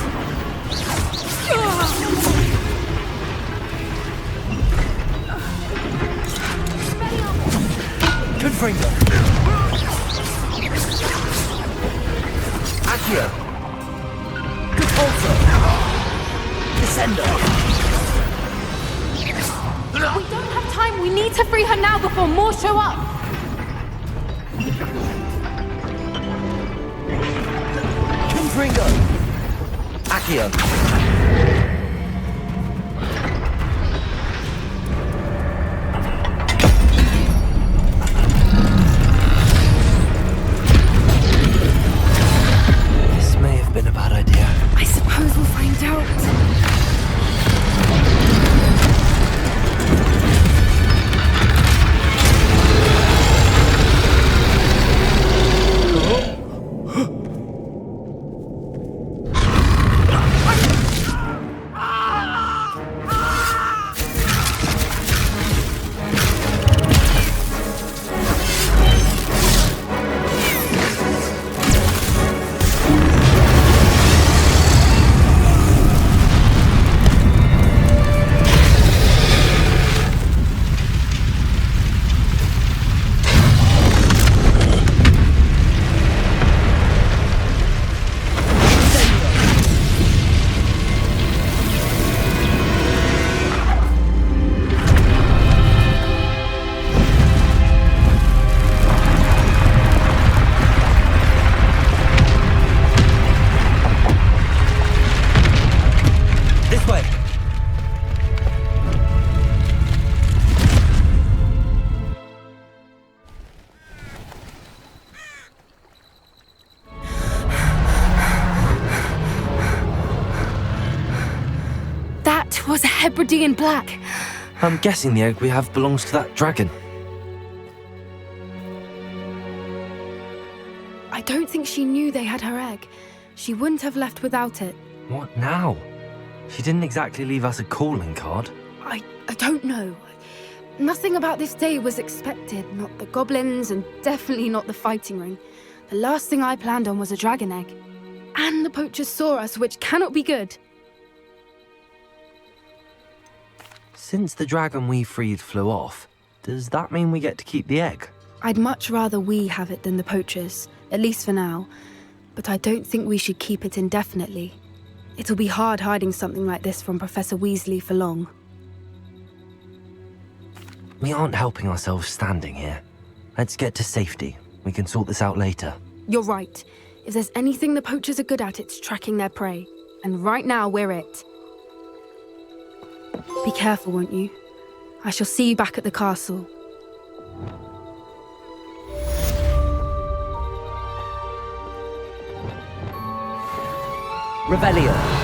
Confringo. Accio. Compulso. Descendo. We don't have time. We need to free her now before more show up. Confringo. Accio. This may have been a bad idea. I suppose we'll find out. Everything in black. I'm guessing the egg we have belongs to that dragon. I don't think she knew they had her egg. She wouldn't have left without it. What now? She didn't exactly leave us a calling card. I don't know. Nothing about this day was expected. Not the goblins, and definitely not the fighting ring. The last thing I planned on was a dragon egg. And the poachers saw us, which cannot be good. Since the dragon we freed flew off, does that mean we get to keep the egg? I'd much rather we have it than the poachers, at least for now. But I don't think we should keep it indefinitely. It'll be hard hiding something like this from Professor Weasley for long. We aren't helping ourselves standing here. Let's get to safety. We can sort this out later. You're right. If there's anything the poachers are good at, it's tracking their prey. And right now, we're it. Be careful, won't you? I shall see you back at the castle. Revelio.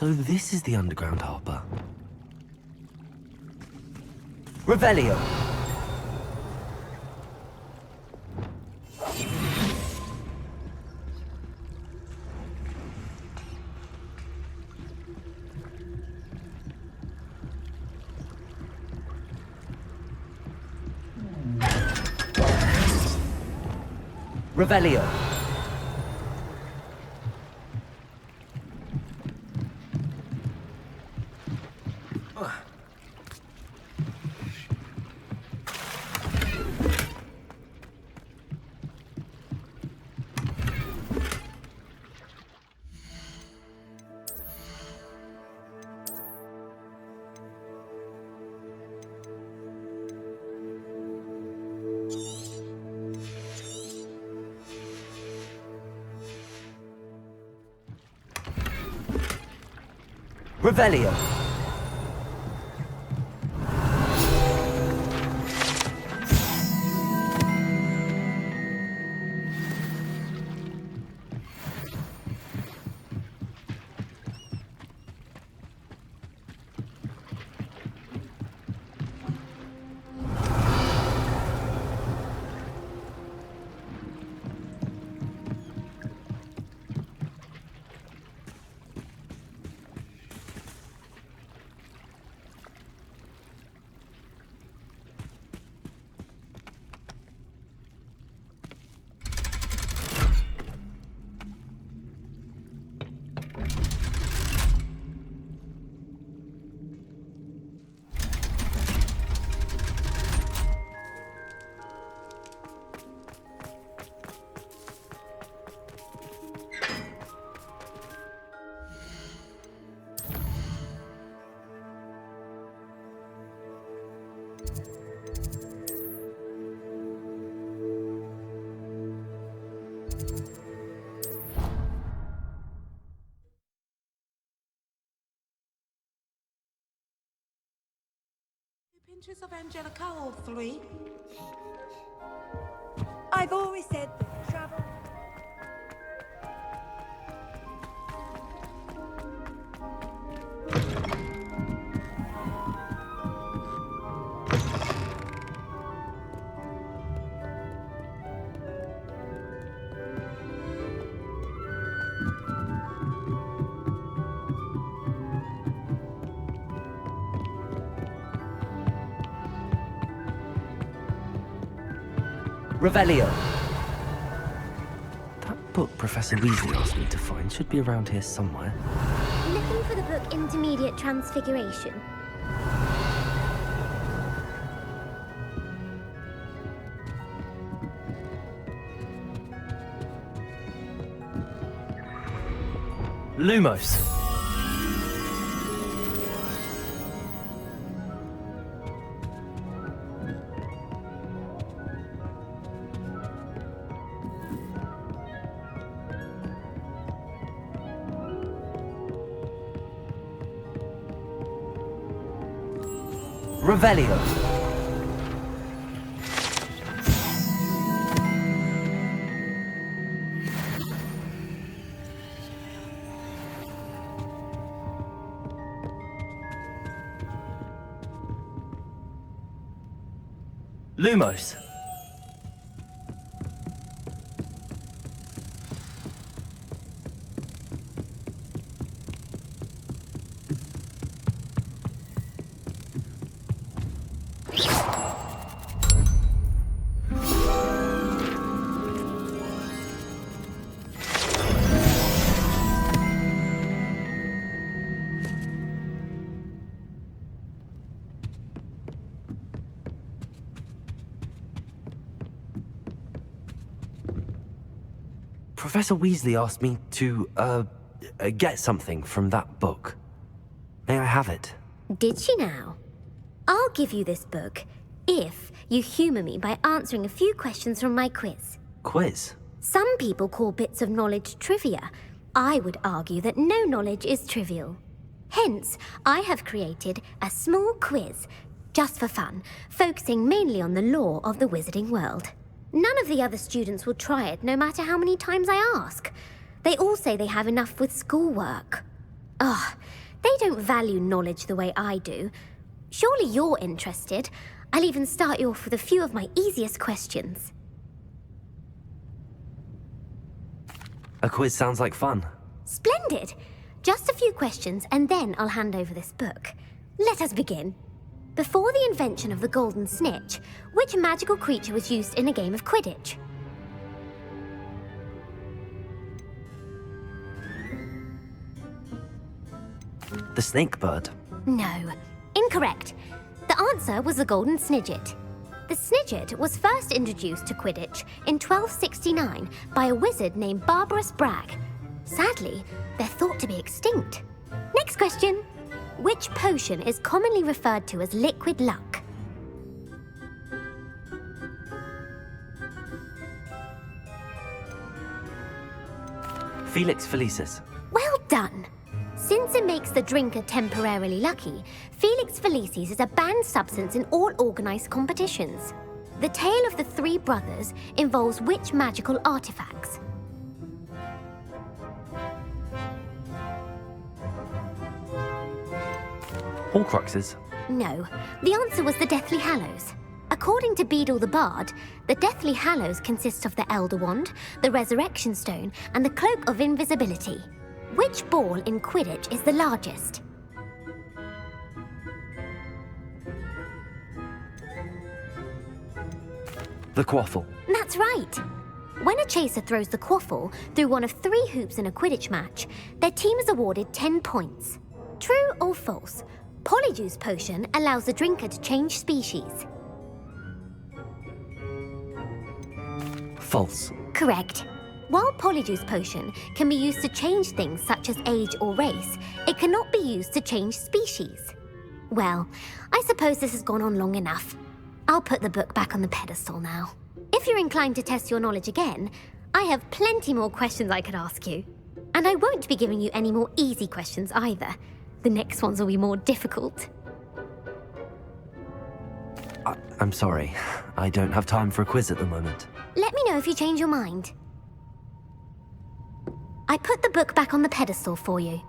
So this is the underground harbor. Revelio. Revelio. Revelio. Pinches of Angelica, all three. I've always said that travel... Revelio. That book Professor Weasley asked me to find should be around here somewhere. Looking for the book Intermediate Transfiguration. Lumos. Revelio. Lumos. Professor Weasley asked me to, get something from that book. May I have it? Did she now? I'll give you this book if you humour me by answering a few questions from my quiz. Quiz? Some people call bits of knowledge trivia. I would argue that no knowledge is trivial. Hence, I have created a small quiz, just for fun, focusing mainly on the lore of the wizarding world. None of the other students will try it, no matter how many times I ask. They all say they have enough with schoolwork. Ugh, they don't value knowledge the way I do. Surely you're interested. I'll even start you off with a few of my easiest questions. A quiz sounds like fun. Splendid! Just a few questions and then I'll hand over this book. Let us begin. Before the invention of the golden snitch, which magical creature was used in a game of Quidditch? The snake bird. No. Incorrect. The answer was the golden snidget. The snidget was first introduced to Quidditch in 1269 by a wizard named Barbarous Bragg. Sadly, they're thought to be extinct. Next question. Which potion is commonly referred to as liquid luck? Felix Felicis. Well done! Since it makes the drinker temporarily lucky, Felix Felicis is a banned substance in all organised competitions. The tale of the three brothers involves which magical artifacts? Horcruxes. No, the answer was the Deathly Hallows. According to Beadle the Bard, the Deathly Hallows consists of the Elder Wand, the Resurrection Stone, and the Cloak of Invisibility. Which ball in Quidditch is the largest? The quaffle. That's right. When a chaser throws the quaffle through one of 3 hoops in a Quidditch match, their team is awarded 10 points. True or false? Polyjuice potion allows the drinker to change species. False. Correct. While Polyjuice potion can be used to change things such as age or race, it cannot be used to change species. Well, I suppose this has gone on long enough. I'll put the book back on the pedestal now. If you're inclined to test your knowledge again, I have plenty more questions I could ask you. And I won't be giving you any more easy questions either. The next ones will be more difficult. I'm sorry. I don't have time for a quiz at the moment. Let me know if you change your mind. I put the book back on the pedestal for you.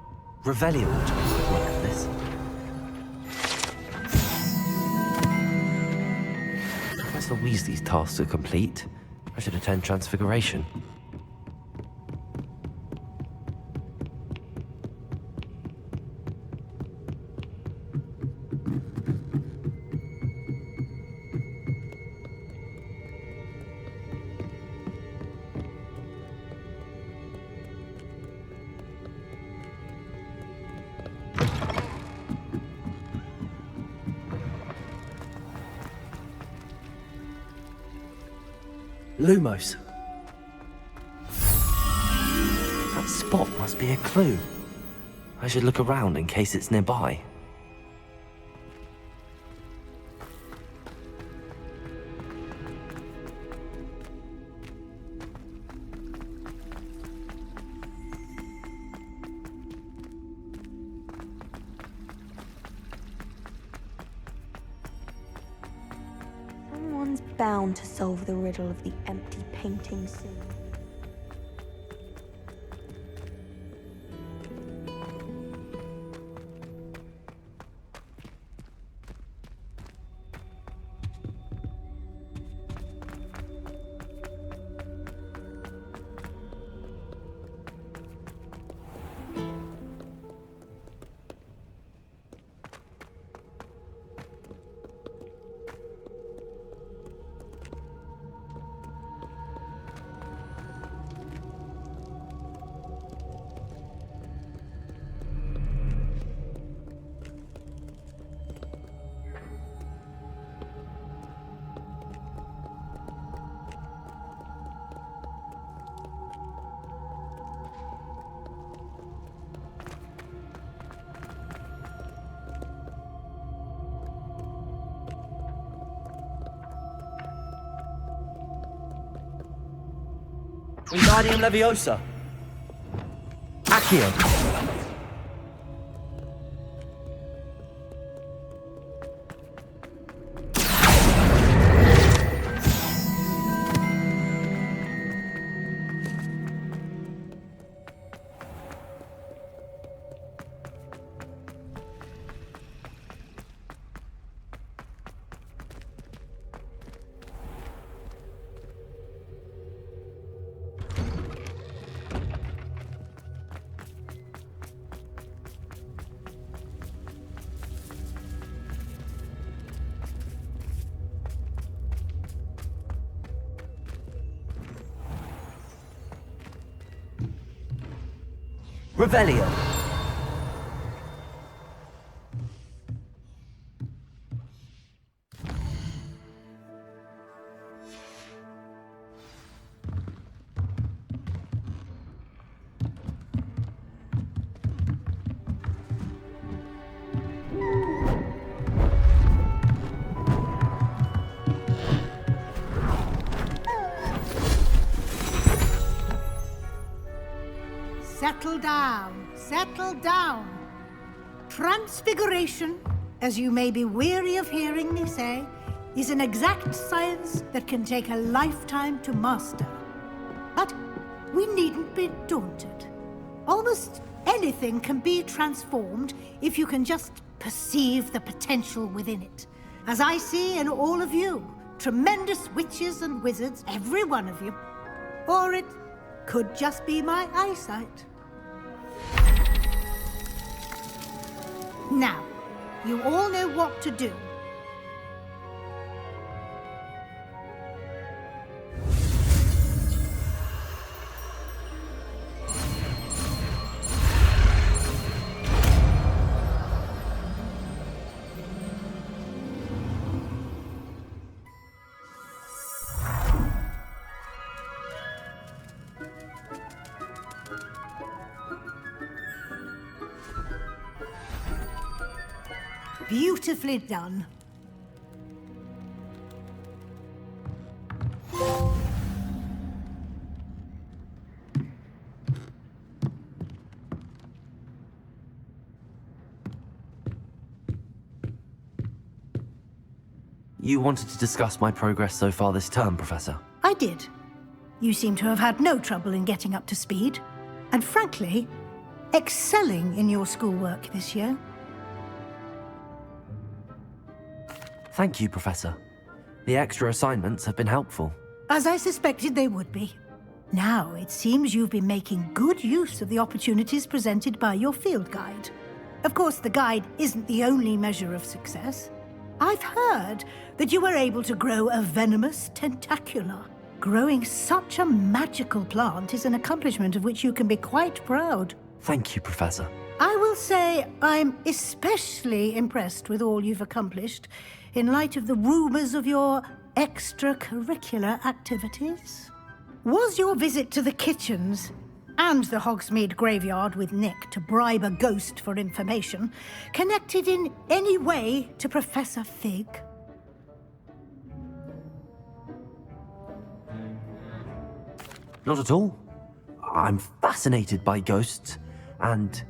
Revelio will take a quick look at this. Professor Weasley's tasks are complete. I should attend Transfiguration. Lumos. That spot must be a clue. I should look around in case it's nearby. Someone's bound to solve the riddle of the empty painting soon. Wingardium Leviosa. Accio. Revelio. Settle down, settle down. Transfiguration, as you may be weary of hearing me say, is an exact science that can take a lifetime to master. But we needn't be daunted. Almost anything can be transformed if you can just perceive the potential within it. As I see in all of you, tremendous witches and wizards, every one of you. Or it could just be my eyesight. Now, you all know what to do. Beautifully done. You wanted to discuss my progress so far this term, Professor? I did. You seem to have had no trouble in getting up to speed, and frankly, excelling in your schoolwork this year. Thank you, Professor. The extra assignments have been helpful. As I suspected they would be. Now, it seems you've been making good use of the opportunities presented by your field guide. Of course, the guide isn't the only measure of success. I've heard that you were able to grow a venomous tentacula. Growing such a magical plant is an accomplishment of which you can be quite proud. Thank you, Professor. I will say I'm especially impressed with all you've accomplished in light of the rumors of your extracurricular activities. Was your visit to the kitchens and the Hogsmeade graveyard with Nick to bribe a ghost for information connected in any way to Professor Fig? Not at all. I'm fascinated by ghosts and,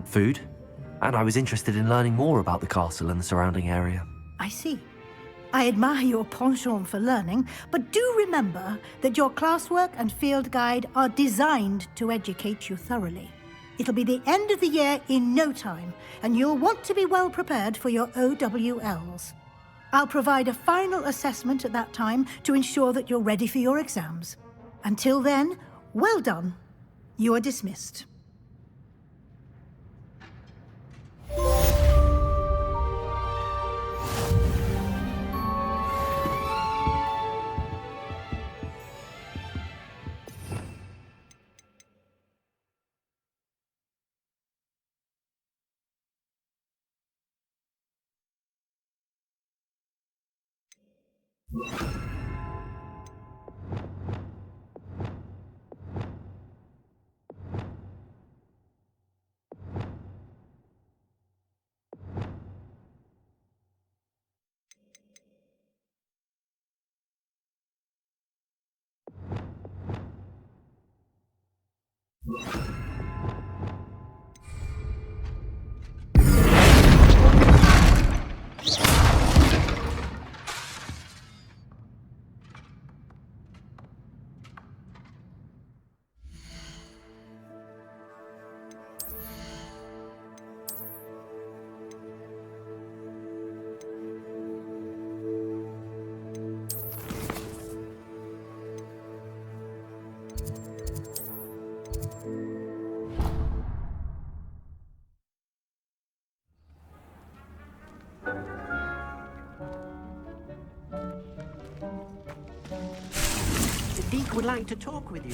food, and I was interested in learning more about the castle and the surrounding area. I see. I admire your penchant for learning, but do remember that your classwork and field guide are designed to educate you thoroughly. It'll be the end of the year in no time, and you'll want to be well prepared for your OWLs. I'll provide a final assessment at that time to ensure that you're ready for your exams. Until then, well done. You are dismissed. The Deek would like to talk with you.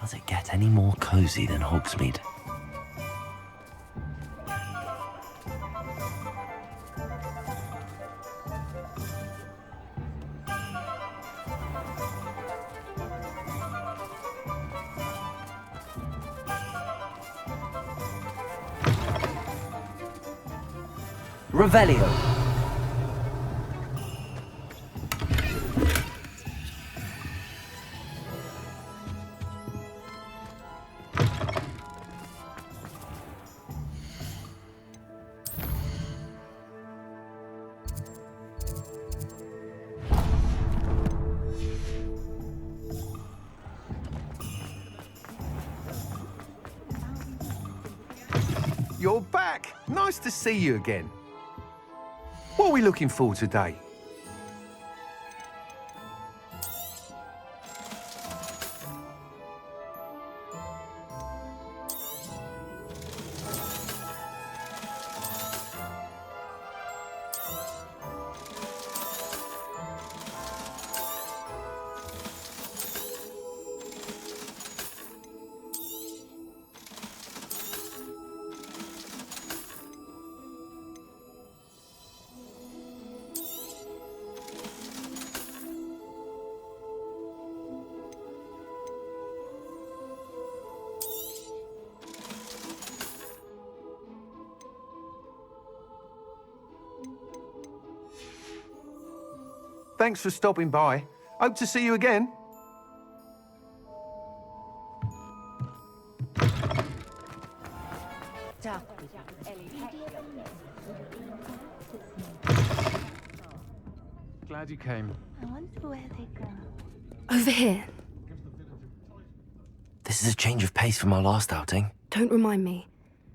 Does it get any more cozy than Hogsmeade? Revelio. You're back. Nice to see you again. What are we looking for today? Thanks for stopping by. Hope to see you again. Glad you came. I wonder where they go. Over here. This is a change of pace from our last outing. Don't remind me.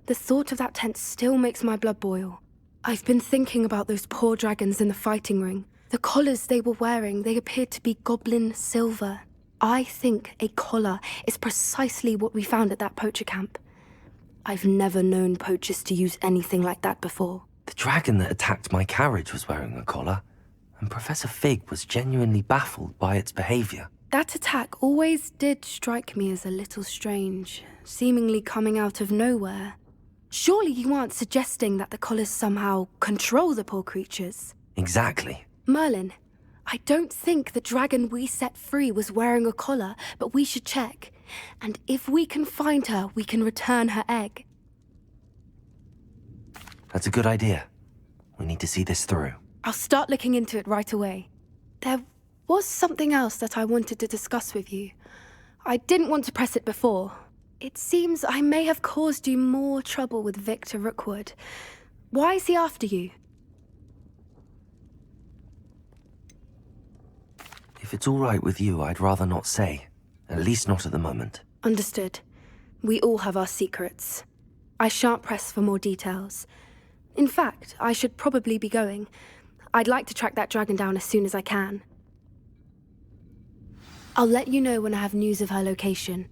The thought of that tent still makes my blood boil. I've been thinking about those poor dragons in the fighting ring. The collars they were wearing, they appeared to be goblin silver. I think a collar is precisely what we found at that poacher camp. I've never known poachers to use anything like that before. The dragon that attacked my carriage was wearing a collar, and Professor Fig was genuinely baffled by its behavior. That attack always did strike me as a little strange, seemingly coming out of nowhere. Surely you aren't suggesting that the collars somehow control the poor creatures? Exactly. Merlin, I don't think the dragon we set free was wearing a collar, but we should check. And if we can find her, we can return her egg. That's a good idea. We need to see this through. I'll start looking into it right away. There was something else that I wanted to discuss with you. I didn't want to press it before. It seems I may have caused you more trouble with Victor Rookwood. Why is he after you? If it's all right with you, I'd rather not say. At least not at the moment. Understood. We all have our secrets. I shan't press for more details. In fact, I should probably be going. I'd like to track that dragon down as soon as I can. I'll let you know when I have news of her location.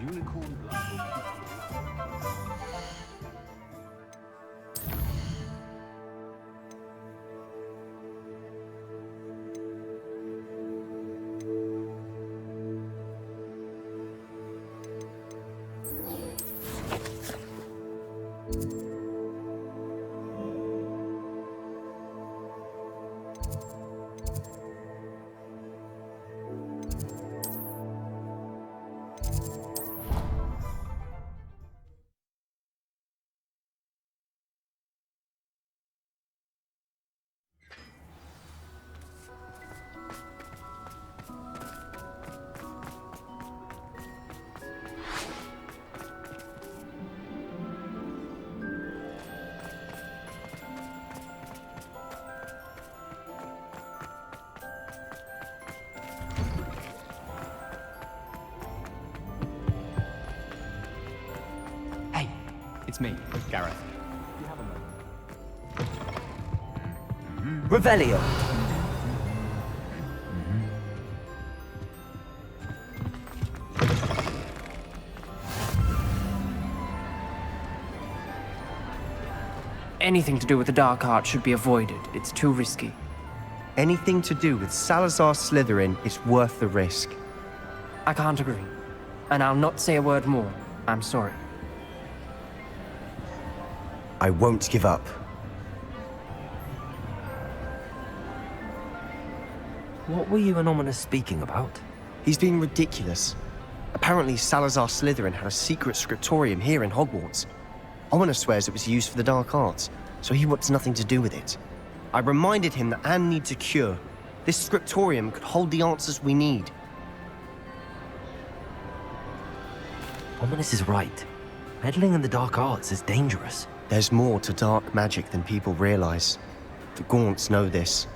Unicorn blood will keep It's me, Gareth. Revelio. Anything to do with the dark art should be avoided. It's too risky. Anything to do with Salazar Slytherin is worth the risk. I can't agree. And I'll not say a word more. I'm sorry. I won't give up. What were you and Ominous speaking about? He's being ridiculous. Apparently Salazar Slytherin had a secret scriptorium here in Hogwarts. Ominous swears it was used for the dark arts, so he wants nothing to do with it. I reminded him that Anne needs a cure. This scriptorium could hold the answers we need. Ominous is right. Meddling in the dark arts is dangerous. There's more to dark magic than people realize. The Gaunts know this.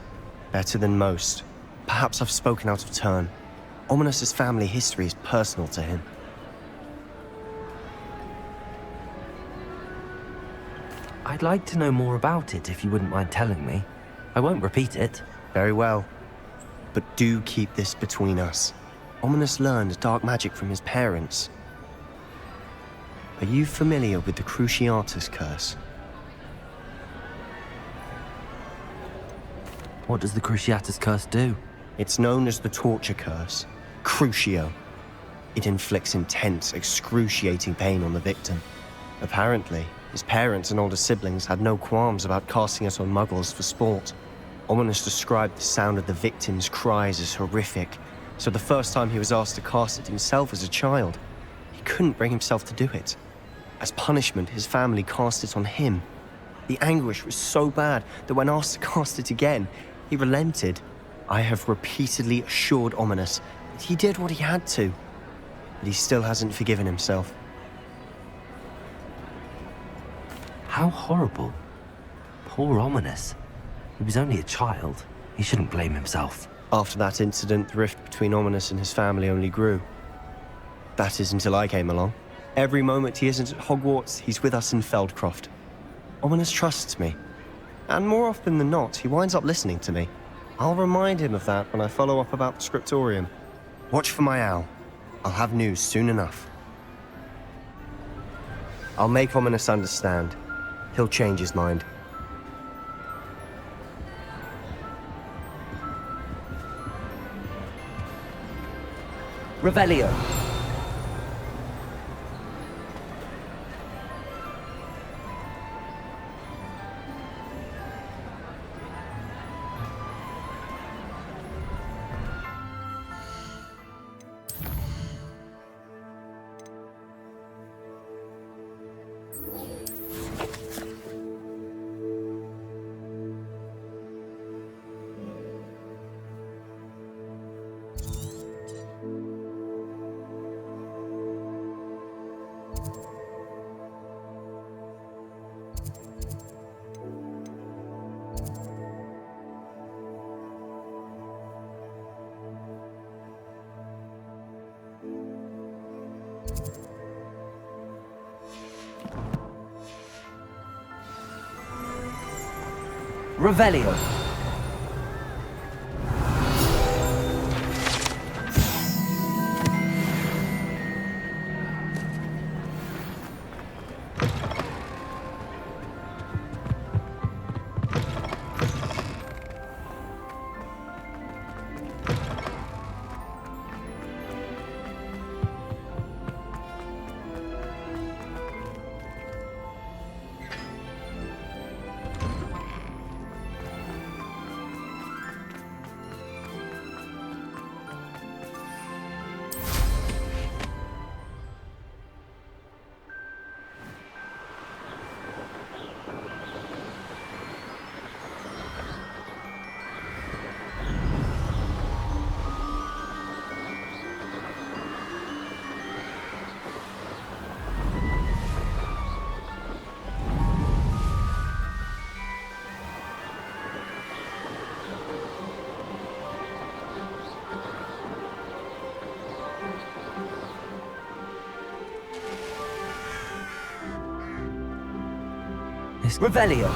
Better than most. Perhaps I've spoken out of turn. Ominous's family history is personal to him. I'd like to know more about it if you wouldn't mind telling me. I won't repeat it. Very well. But do keep this between us. Ominous learned dark magic from his parents. Are you familiar with the Cruciatus Curse? What does the Cruciatus Curse do? It's known as the Torture Curse. Crucio. It inflicts intense, excruciating pain on the victim. Apparently, his parents and older siblings had no qualms about casting it on muggles for sport. Ominous described the sound of the victim's cries as horrific, so the first time he was asked to cast it himself as a child, he couldn't bring himself to do it. As punishment, his family cast it on him. The anguish was so bad that when asked to cast it again, he relented. I have repeatedly assured Ominous that he did what he had to, but he still hasn't forgiven himself. How horrible. Poor Ominous. He was only a child. He shouldn't blame himself. After that incident, the rift between Ominous and his family only grew. That is until I came along. Every moment he isn't at Hogwarts, he's with us in Feldcroft. Ominous trusts me. And more often than not, he winds up listening to me. I'll remind him of that when I follow up about the scriptorium. Watch for my owl. I'll have news soon enough. I'll make Ominous understand. He'll change his mind. Revelio. Revelio. Revelio.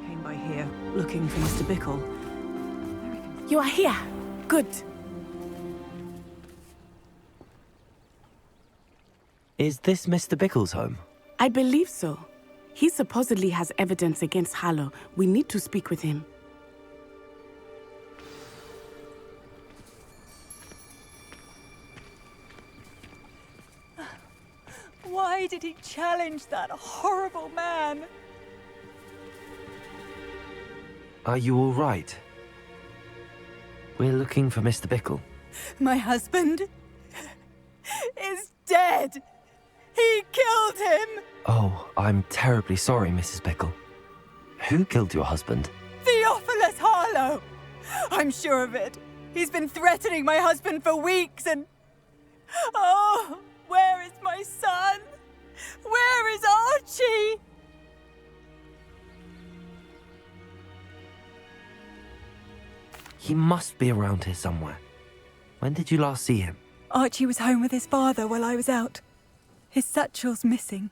Came by here, looking for Mr. Bickle. You are here. Good. Is this Mr. Bickle's home? I believe so. He supposedly has evidence against Harlow. We need to speak with him. Why did he challenge that horrible man? Are you all right? We're looking for Mr. Bickle. My husband is dead. He killed him. Oh, I'm terribly sorry, Mrs. Bickle. Who killed your husband? Theophilus Harlow. I'm sure of it. He's been threatening my husband for weeks and... Oh, where is my son? Where is Archie? He must be around here somewhere. When did you last see him? Archie was home with his father while I was out. His satchel's missing.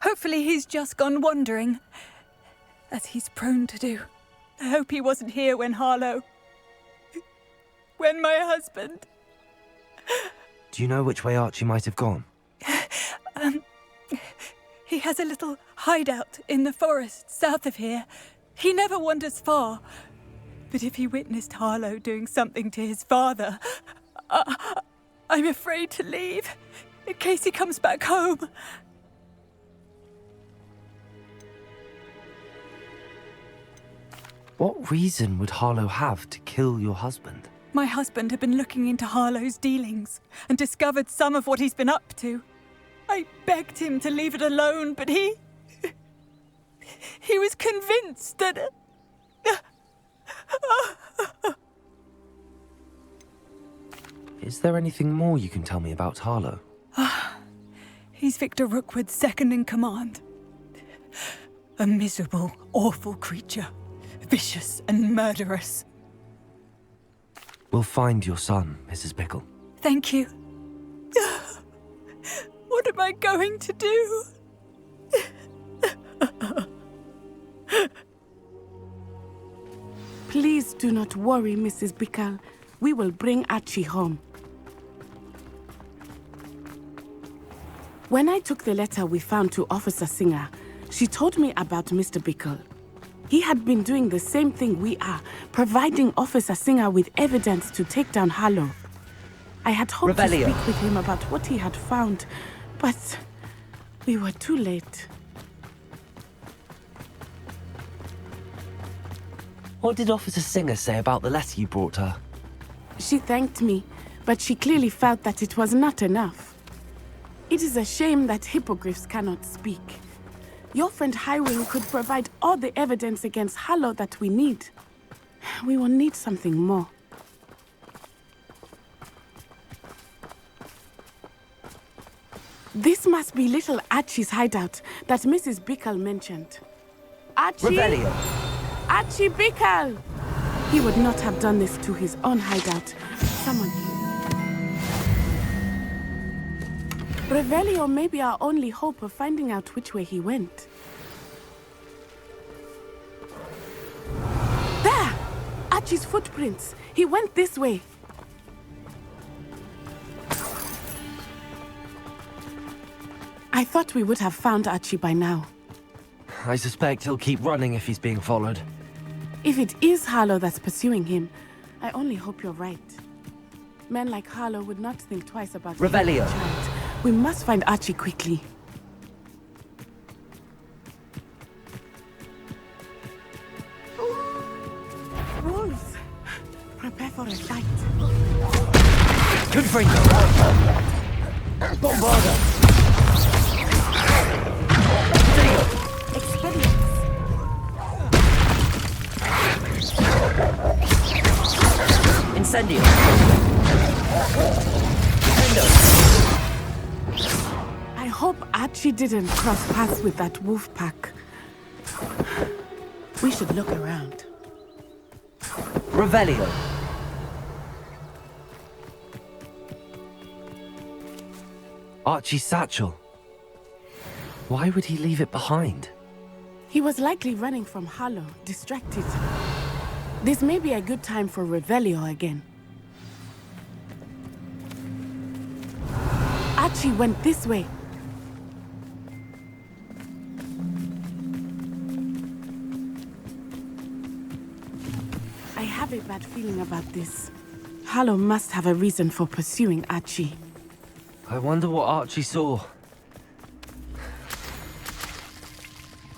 Hopefully he's just gone wandering, as he's prone to do. I hope he wasn't here when Harlow... when my husband... Do you know which way Archie might have gone? He has a little hideout in the forest south of here. He never wanders far. But if he witnessed Harlow doing something to his father, I'm afraid to leave, in case he comes back home. What reason would Harlow have to kill your husband? My husband had been looking into Harlow's dealings and discovered some of what he's been up to. I begged him to leave it alone, but he was convinced that... Is there anything more you can tell me about Harlow? He's Victor Rookwood's second in command. A miserable, awful creature. Vicious and murderous. We'll find your son, Mrs. Bickle. Thank you. What am I going to do? Please do not worry, Mrs. Bickle. We will bring Archie home. When I took the letter we found to Officer Singer, she told me about Mr. Bickle. He had been doing the same thing we are, providing Officer Singer with evidence to take down Harlow. I had hoped to speak with him about what he had found, but we were too late. What did Officer Singer say about the letter you brought her? She thanked me, but she clearly felt that it was not enough. It is a shame that hippogriffs cannot speak. Your friend Highwing could provide all the evidence against Harlow that we need. We will need something more. This must be little Archie's hideout that Mrs. Bickle mentioned. Archie! Revelio. Archie Bickle! He would not have done this to his own hideout. Someone... Revelio may be our only hope of finding out which way he went. There! Archie's footprints. He went this way. I thought we would have found Archie by now. I suspect he'll keep running if he's being followed. If it is Harlow that's pursuing him, I only hope you're right. Men like Harlow would not think twice about Revelio. We must find Archie quickly. Wolves! Prepare for a fight. Good friend. Bombarda. Experience. Incendio. Defendo. Archie didn't cross paths with that wolf pack. We should look around. Revelio. Archie's satchel. Why would he leave it behind? He was likely running from Harlow, distracted. This may be a good time for Revelio again. Archie went this way. I have a bad feeling about this. Harlow must have a reason for pursuing Archie. I wonder what Archie saw.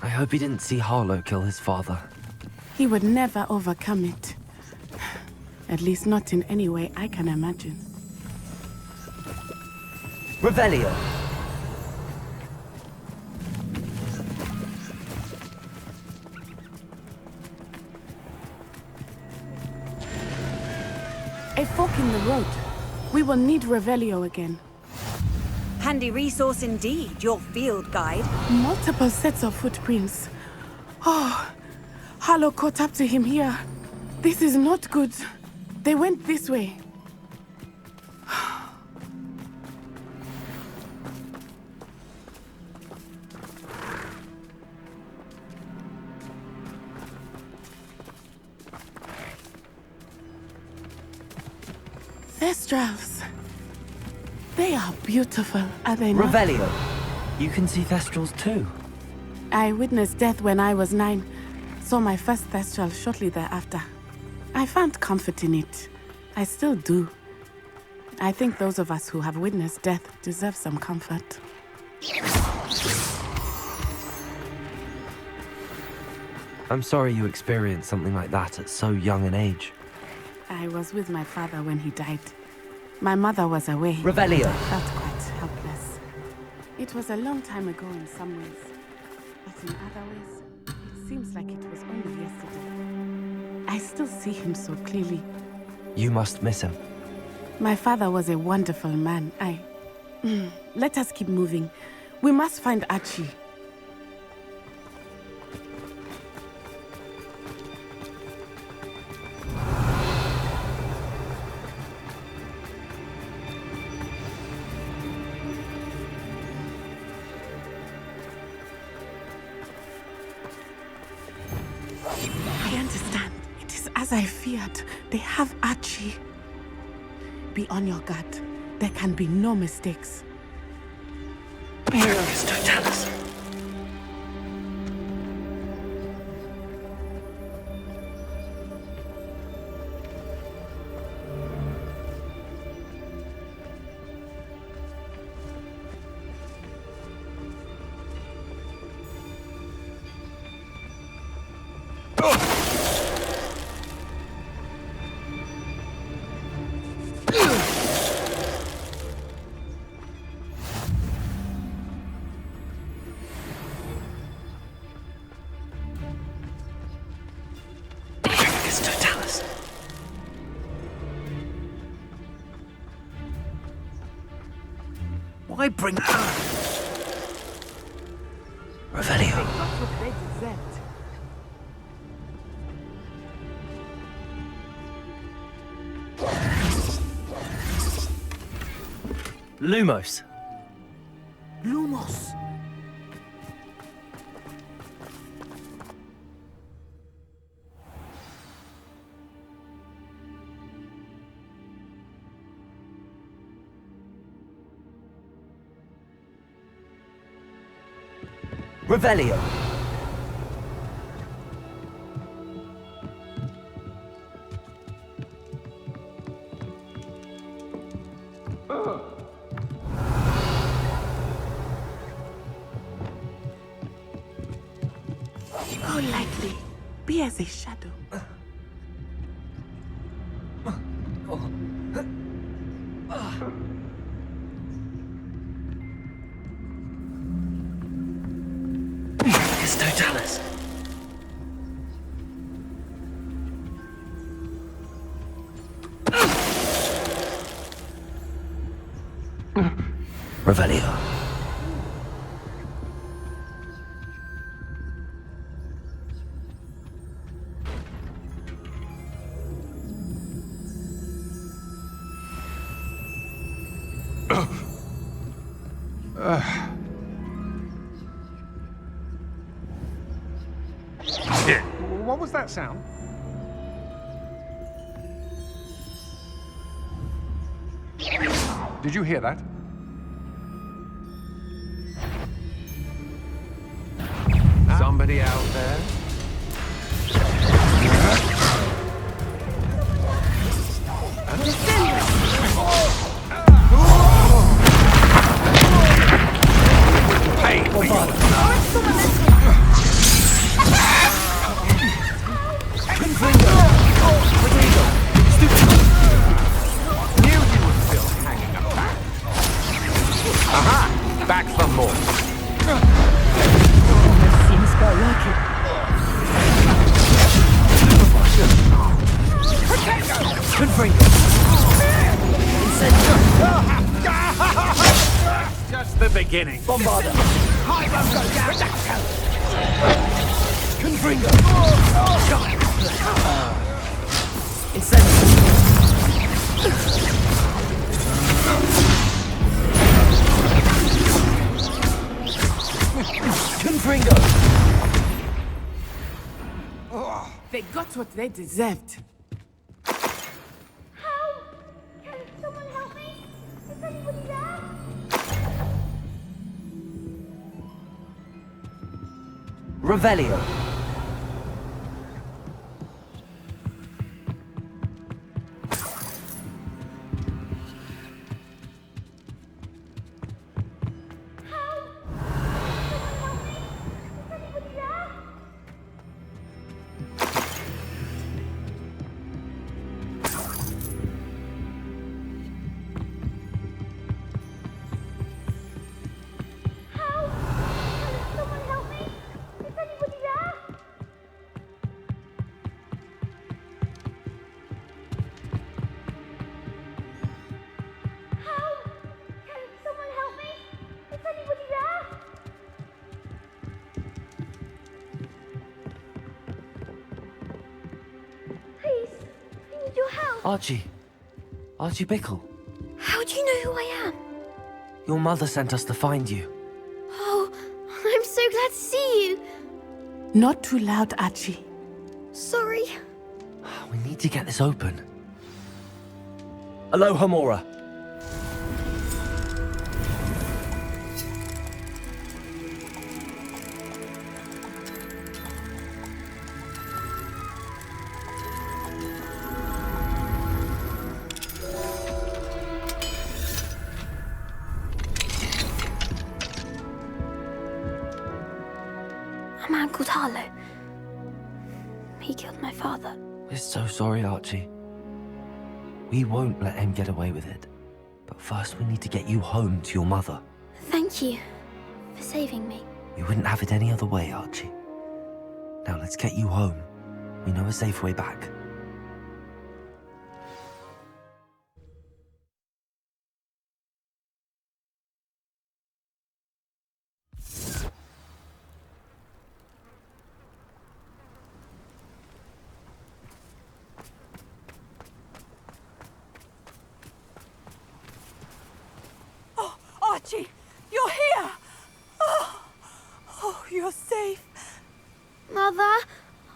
I hope he didn't see Harlow kill his father. He would never overcome it. At least not in any way I can imagine. Revelio. A fork in the road. We will need Revelio again. Handy resource indeed, your field guide. Multiple sets of footprints. Oh, Harlow caught up to him here. This is not good. They went this way. Thestrals. They are beautiful, are they not? Revelio. You can see Thestrals too. I witnessed death when I was 9. Saw my first Thestral shortly thereafter. I found comfort in it. I still do. I think those of us who have witnessed death deserve some comfort. I'm sorry you experienced something like that at so young an age. I was with my father when he died. My mother was away. Revelio. I felt quite helpless. It was a long time ago in some ways, but in other ways, it seems like it was only yesterday. I still see him so clearly. You must miss him. My father was a wonderful man. Let us keep moving. We must find Archie. As I feared, they have Archie. Be on your guard. There can be no mistakes. Totalis. Why bring her? Revelio. Lumos. Lumos. Revelio. Go lightly. Be as a shadow. Totalis. Revelio. What was that sound? Did you hear that? Somebody out there? Aha! Back some more. Seems quite like it. Confringo. Just the beginning. Bombarda. Confringo. Incendio. Confringo. They got what they deserved. Revelio. Archie Bickle. How do you know who I am? Your mother sent us to find you. Oh, I'm so glad to see you. Not too loud, Archie. Sorry. We need to get this open. Aloha Mora. A man called Harlow. He killed my father. We're so sorry, Archie. We won't let him get away with it. But first we need to get you home to your mother. Thank you for saving me. We wouldn't have it any other way, Archie. Now let's get you home. We know a safe way back. Archie, you're here! Oh, you're safe. Mother!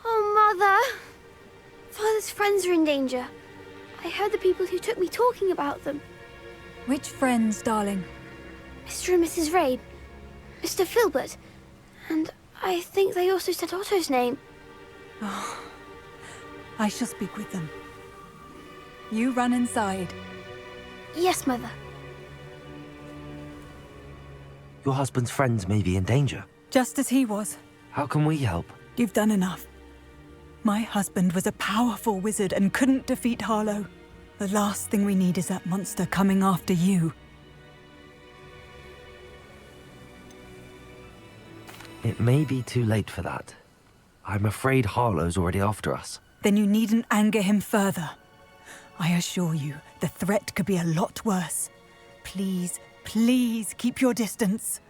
Oh, Mother! Father's friends are in danger. I heard the people who took me talking about them. Which friends, darling? Mr. and Mrs. Rabe, Mr. Filbert, and I think they also said Otto's name. Oh, I shall speak with them. You run inside. Yes, Mother. Your husband's friends may be in danger. Just as he was. How can we help? You've done enough. My husband was a powerful wizard and couldn't defeat Harlow. The last thing we need is that monster coming after you. It may be too late for that. I'm afraid Harlow's already after us. Then you needn't anger him further. I assure you, the threat could be a lot worse. Please, please keep your distance.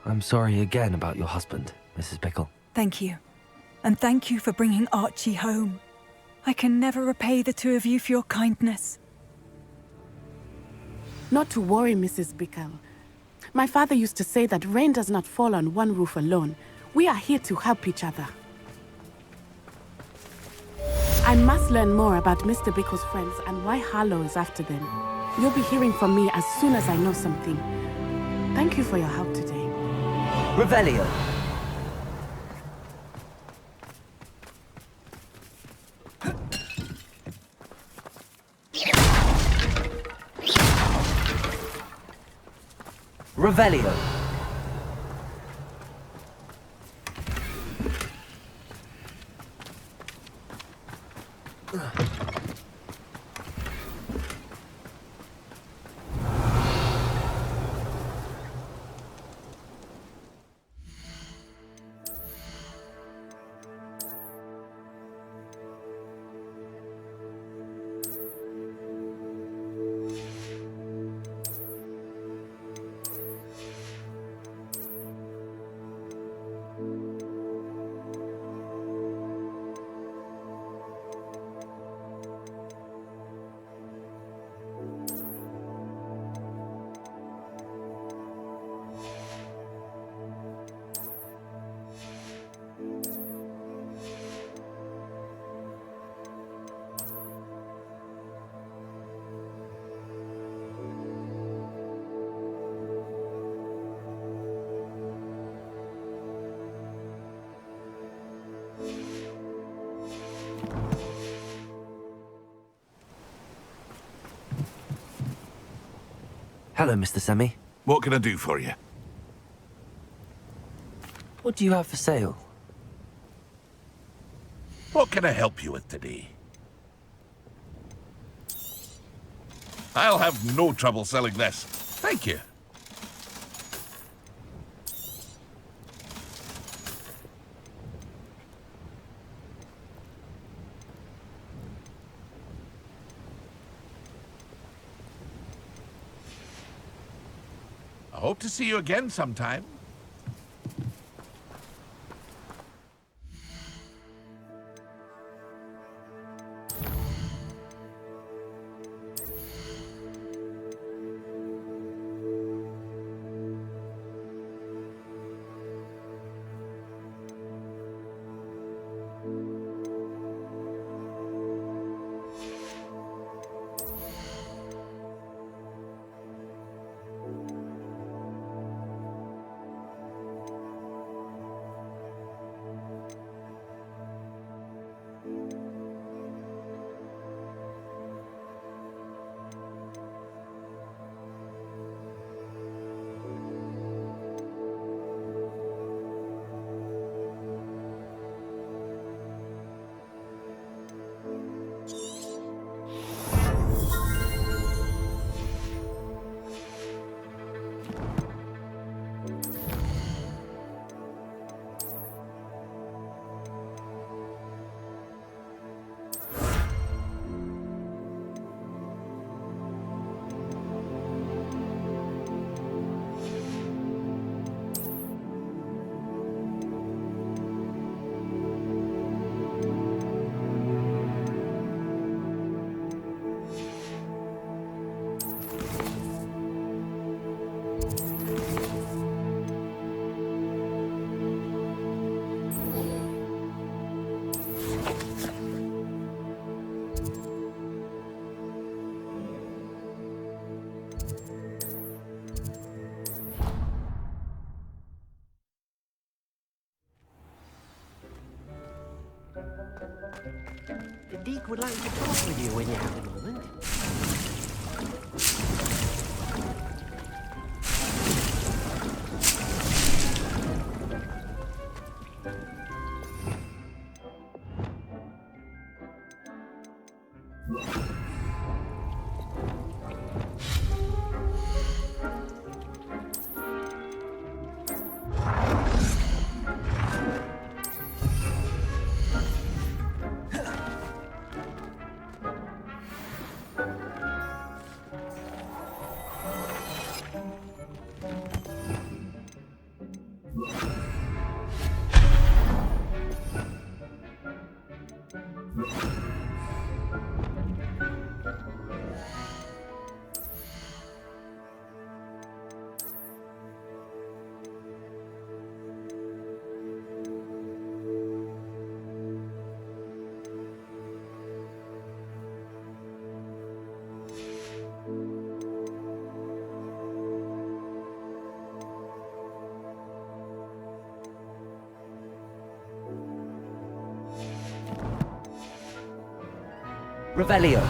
I'm sorry again about your husband, Mrs. Bickle. Thank you. And thank you for bringing Archie home. I can never repay the two of you for your kindness. Not to worry, Mrs. Bickle. My father used to say that rain does not fall on one roof alone. We are here to help each other. I must learn more about Mr. Bickle's friends and why Harlow is after them. You'll be hearing from me as soon as I know something. Thank you for your help today. Revelio. Revelio. Hello, Mr. Semi. What can I do for you? What do you have for sale? What can I help you with today? I'll have no trouble selling this. Thank you. I hope to see you again sometime. The Deke would like to talk with you when you have a moment. Revelio.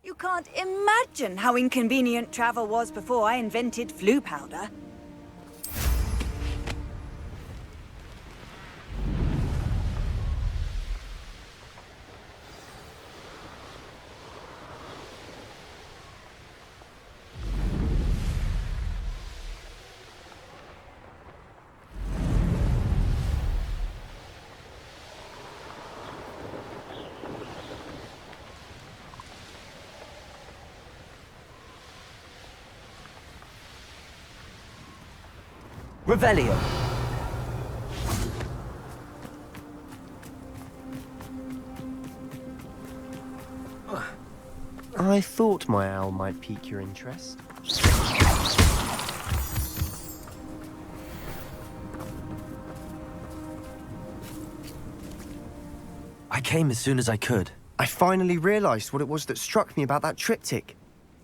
You can't imagine how inconvenient travel was before I invented flu powder. Revelio. I thought my owl might pique your interest. I came as soon as I could. I finally realized what it was that struck me about that triptych.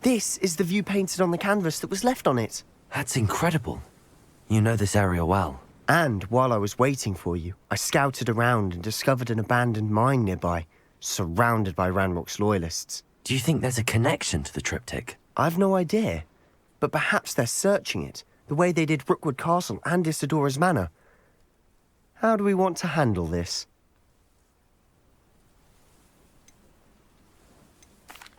This is the view painted on the canvas that was left on it. That's incredible. You know this area well. And while I was waiting for you, I scouted around and discovered an abandoned mine nearby, surrounded by Ranrock's loyalists. Do you think there's a connection to the triptych? I've no idea, but perhaps they're searching it, the way they did Rookwood Castle and Isidora's Manor. How do we want to handle this?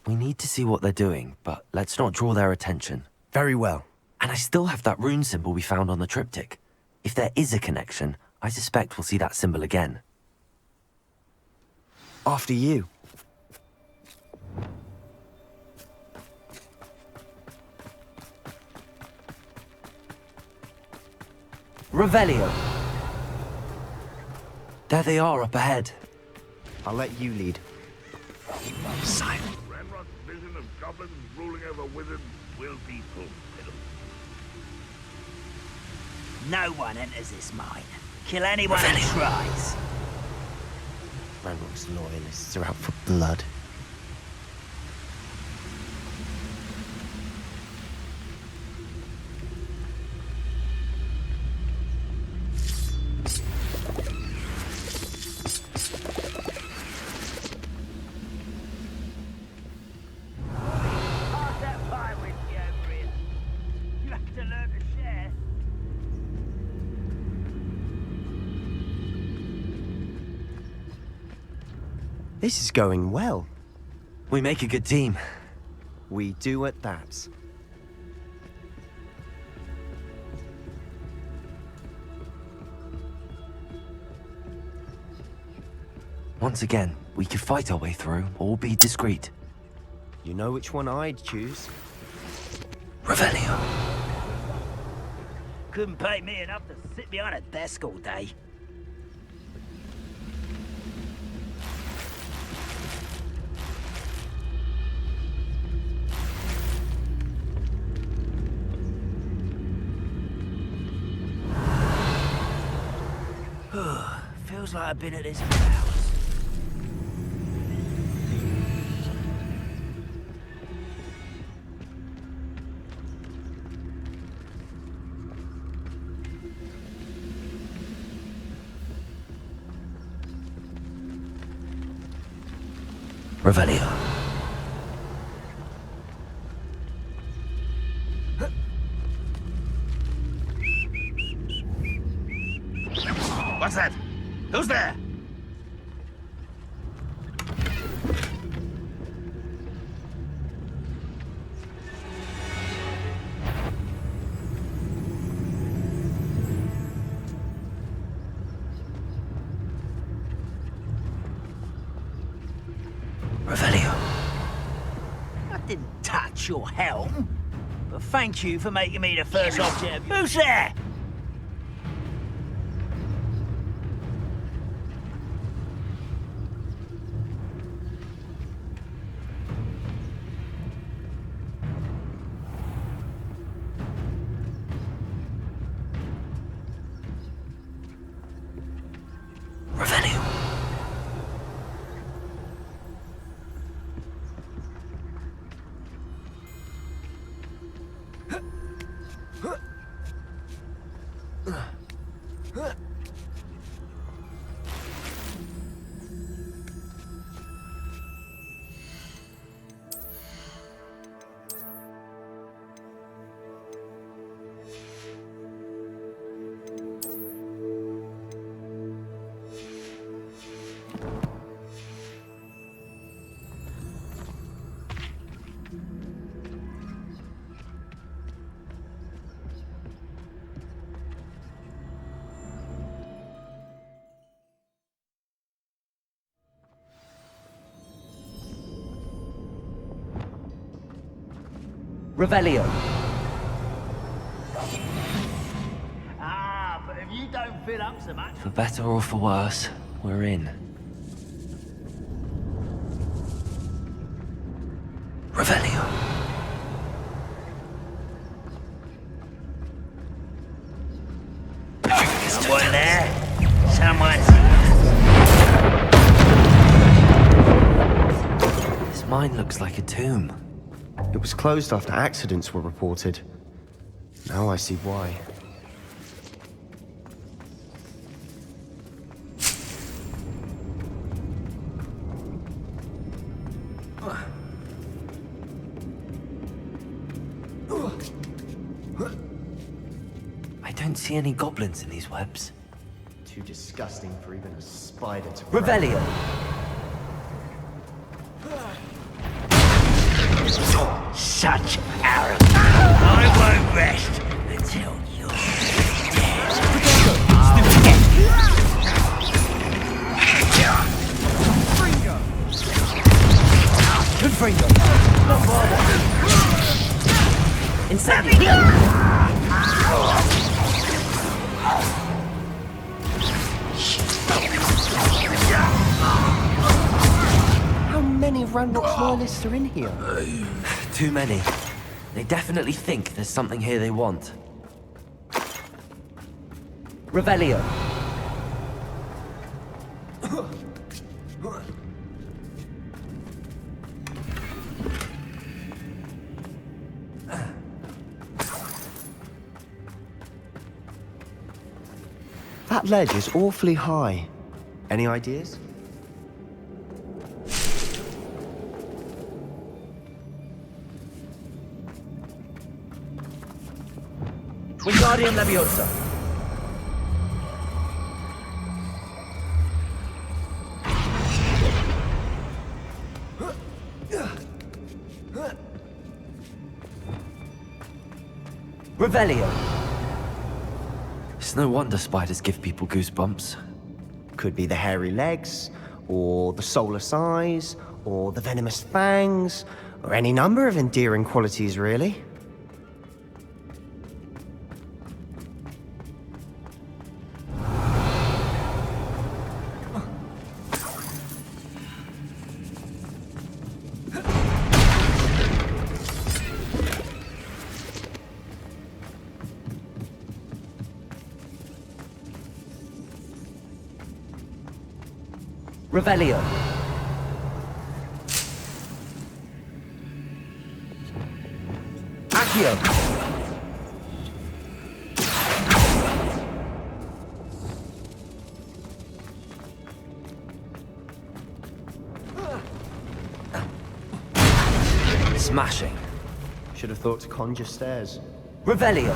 We need to see what they're doing, but let's not draw their attention. Very well. And I still have that rune symbol we found on the triptych. If there is a connection, I suspect we'll see that symbol again. After you. Revelio! There they are up ahead. I'll let you lead. Silent. Ranrock's vision of goblins ruling over wizards will be fulfilled. No one enters this mine. Kill anyone who tries. Ranrock's loyalists are out for blood. Pass that pie with you over here. You have to learn to share. This is going well. We make a good team. We do at that. Once again, we could fight our way through, or be discreet. You know which one I'd choose? Revelio. Couldn't pay me enough to sit behind a desk all day. Feels like I've been at this for hours. Revelio. What's that? Who's there? Revelio. I didn't touch your helm, but thank you for making me the first object of... Who's there? Revelio. Revelio. Ah, but if you don't fill up so much... For better or for worse, we're in. Revelio. Someone there? Someone's... This mine looks like a tomb. It was closed after accidents were reported. Now I see why. I don't see any goblins in these webs. Too disgusting for even a spider to... Revelio. Such arrogance. I won't won't rest until you're dead. Confringo! Not bother! Incendio! How many Ranrock's loyalists are in here? Too many. They definitely think there's something here they want. Revelio. That ledge is awfully high. Any ideas? Wingardium Leviosa. Revelio. It's no wonder spiders give people goosebumps. Could be the hairy legs, or the soulless eyes, or the venomous fangs, or any number of endearing qualities, really. Revelio. Accio. Smashing. Should have thought to conjure stairs. Revelio.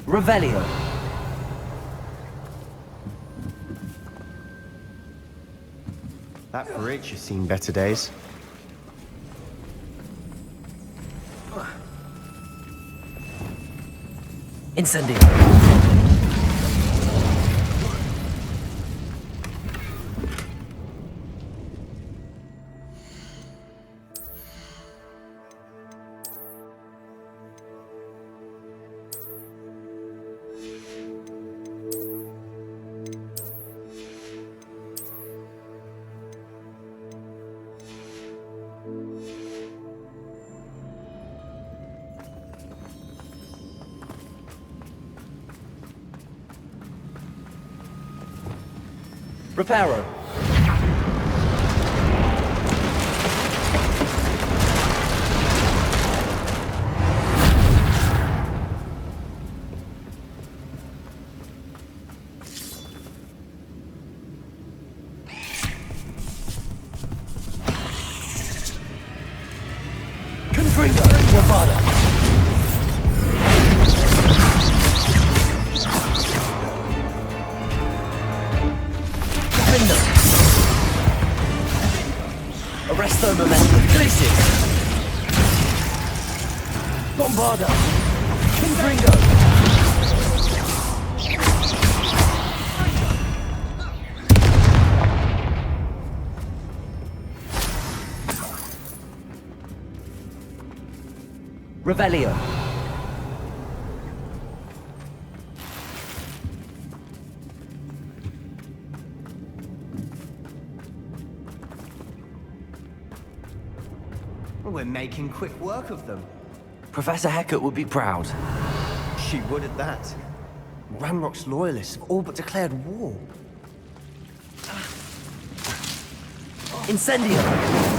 Revelio. That bridge has seen better days. Incendio. Reparo. Confringo. Bravado. Arresto momentum. Glacius. Bombarda. Confringo. Revelio. We're making quick work of them. Professor Hecat would be proud. She would at that. Ranrock's loyalists have all but declared war. Incendio!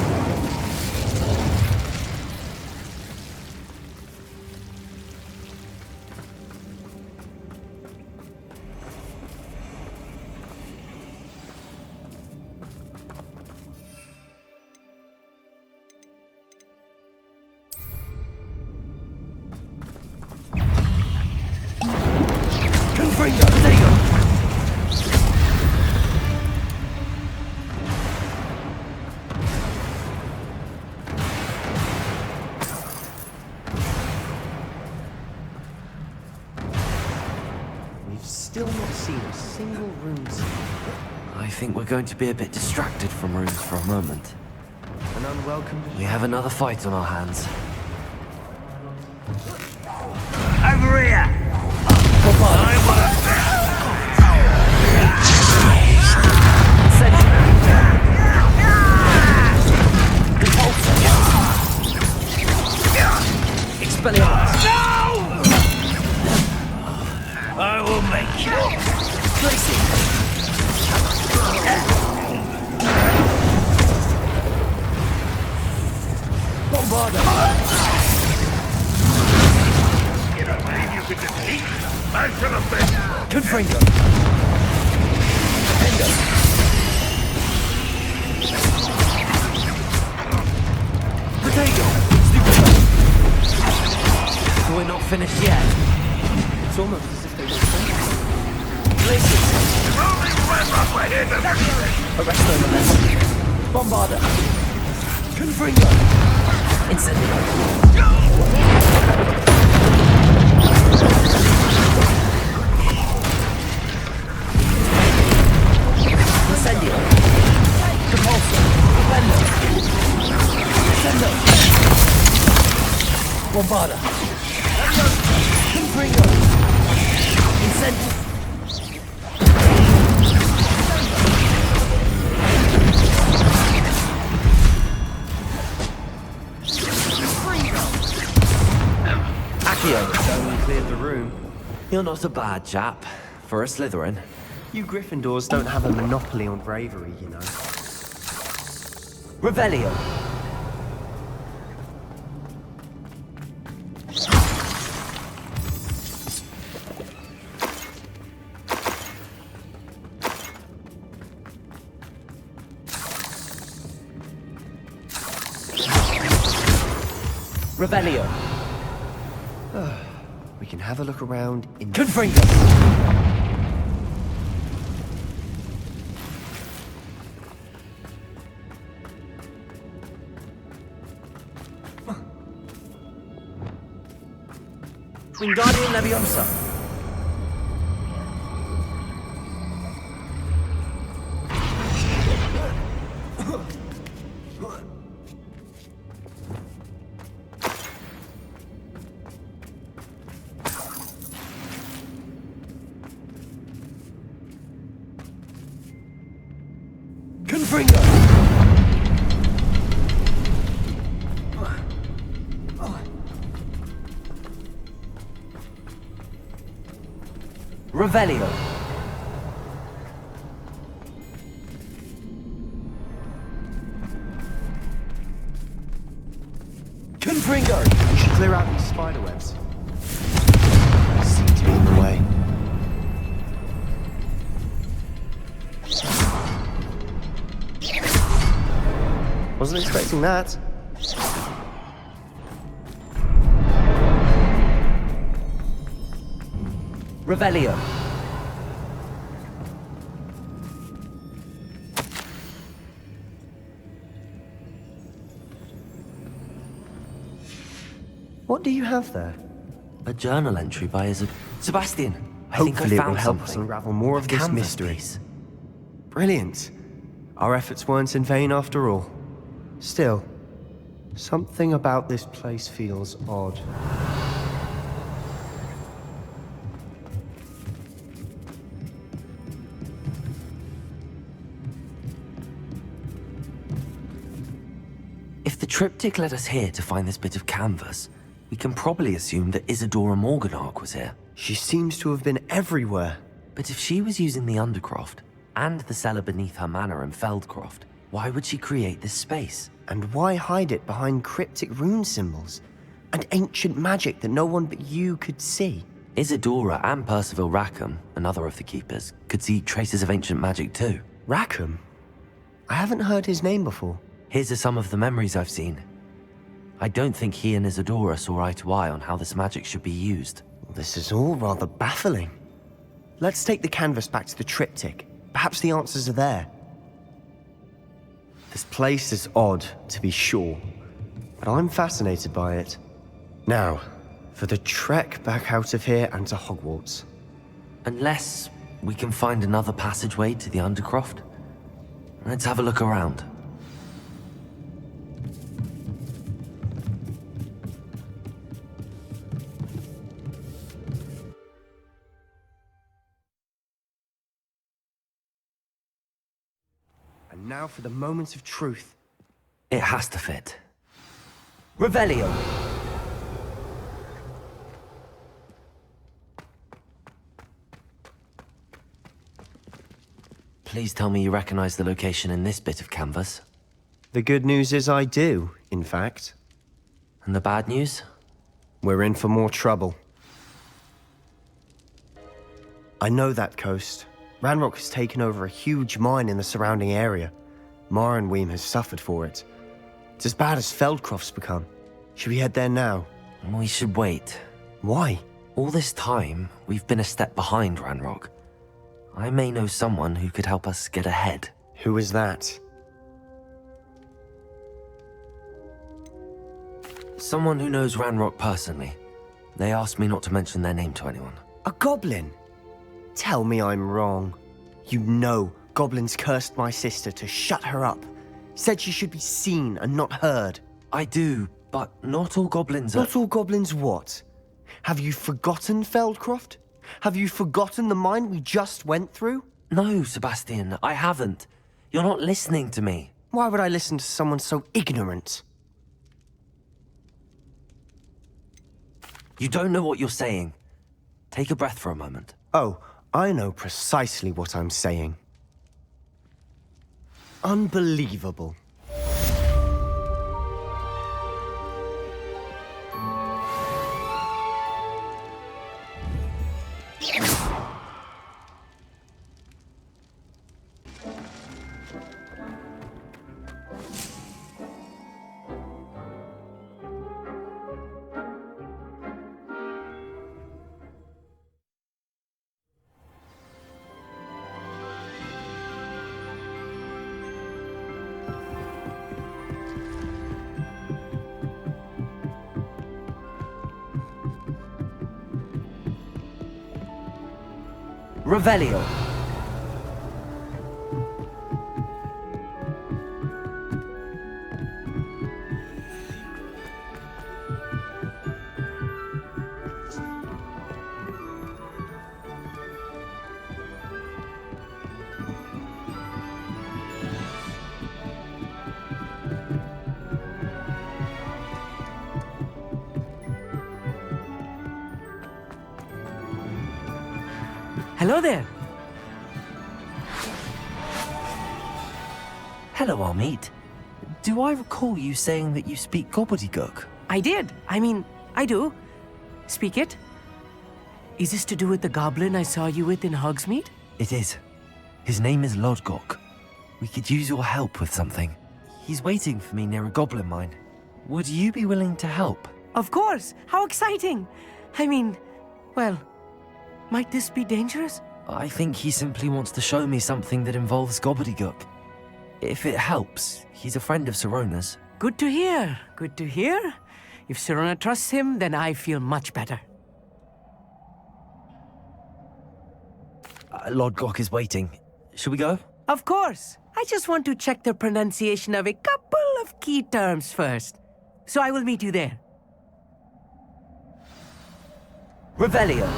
still not seen a single rune symbol. I think we're going to be a bit distracted from runes for a moment. An unwelcome... We have another fight on our hands. Over here! Expelliarmus! No! I will make you. Bombarda! You don't believe you could defeat? I shall have been. Confringo! Endo! Potato! So we're not finished yet. It's almost as if they were friends. Places! Only red rock right here does everything. Arresto on the left. Bombarda! Confringo! Incendio! Incendio! Compulso! Bendo! Sendo! Bombarda! Confringo! Incendio! Someone cleared the room. You're not a bad chap for a Slytherin. You Gryffindors don't have a monopoly on bravery, you know. Revelio. Revelio. We can have a look around in... Confringo! Wingardium Leviosa. Confringo! Revelio. Confringo! We should clear out these spiderwebs. They seem to be in the way. Wasn't expecting that. Revelio. What do you have there? A journal entry by Sebastian. Hopefully I it will found help us something. unravel more of this Canvas mystery. piece. Brilliant. Our efforts weren't in vain after all. Still, something about this place feels odd. If the triptych led us here to find this bit of canvas, we can probably assume that Isadora Morganach was here. She seems to have been everywhere. But if she was using the Undercroft, and the cellar beneath her manor in Feldcroft, why would she create this space? And why hide it behind cryptic rune symbols? And ancient magic that no one but you could see? Isadora and Percival Rackham, another of the Keepers, could see traces of ancient magic too. Rackham? I haven't heard his name before. Here's some of the memories I've seen. I don't think he and Isadora saw eye to eye on how this magic should be used. This is all rather baffling. Let's take the canvas back to the triptych. Perhaps the answers are there. This place is odd, to be sure, but I'm fascinated by it. Now, for the trek back out of here and to Hogwarts. Unless we can find another passageway to the Undercroft. Let's have a look around. And now for the moments of truth. It has to fit. Revelio! Please tell me you recognize the location in this bit of canvas. The good news is I do, in fact. And the bad news? We're in for more trouble. I know that coast. Ranrock has taken over a huge mine in the surrounding area. Marenweem has suffered for it. It's as bad as Feldcroft's become. Should we head there now? We should wait. Why? All this time, we've been a step behind Ranrock. I may know someone who could help us get ahead. Who is that? Someone who knows Ranrock personally. They asked me not to mention their name to anyone. A goblin? Tell me I'm wrong. You know goblins cursed my sister to shut her up. Said she should be seen and not heard. I do, but not all goblins are... Not all goblins what? Have you forgotten Feldcroft? Have you forgotten the mine we just went through? No, Sebastian, I haven't. You're not listening to me. Why would I listen to someone so ignorant? You don't know what you're saying. Take a breath for a moment. Oh, I know precisely what I'm saying. Unbelievable. Revelio. Hello there. Hello, Amit. Do I recall you saying that you speak gobbledygook? I did. I do. Speak it. Is this to do with the goblin I saw you with in Hogsmeade? It is. His name is Lodgok. We could use your help with something. He's waiting for me near a goblin mine. Would you be willing to help? Of course. How exciting. Well, might this be dangerous? I think he simply wants to show me something that involves gobbledygook. If it helps, he's a friend of Sirona's. Good to hear. Good to hear. If Sirona trusts him, then I feel much better. Lodgok is waiting. Should we go? Of course. I just want to check the pronunciation of a couple of key terms first. So I will meet you there. Revelio.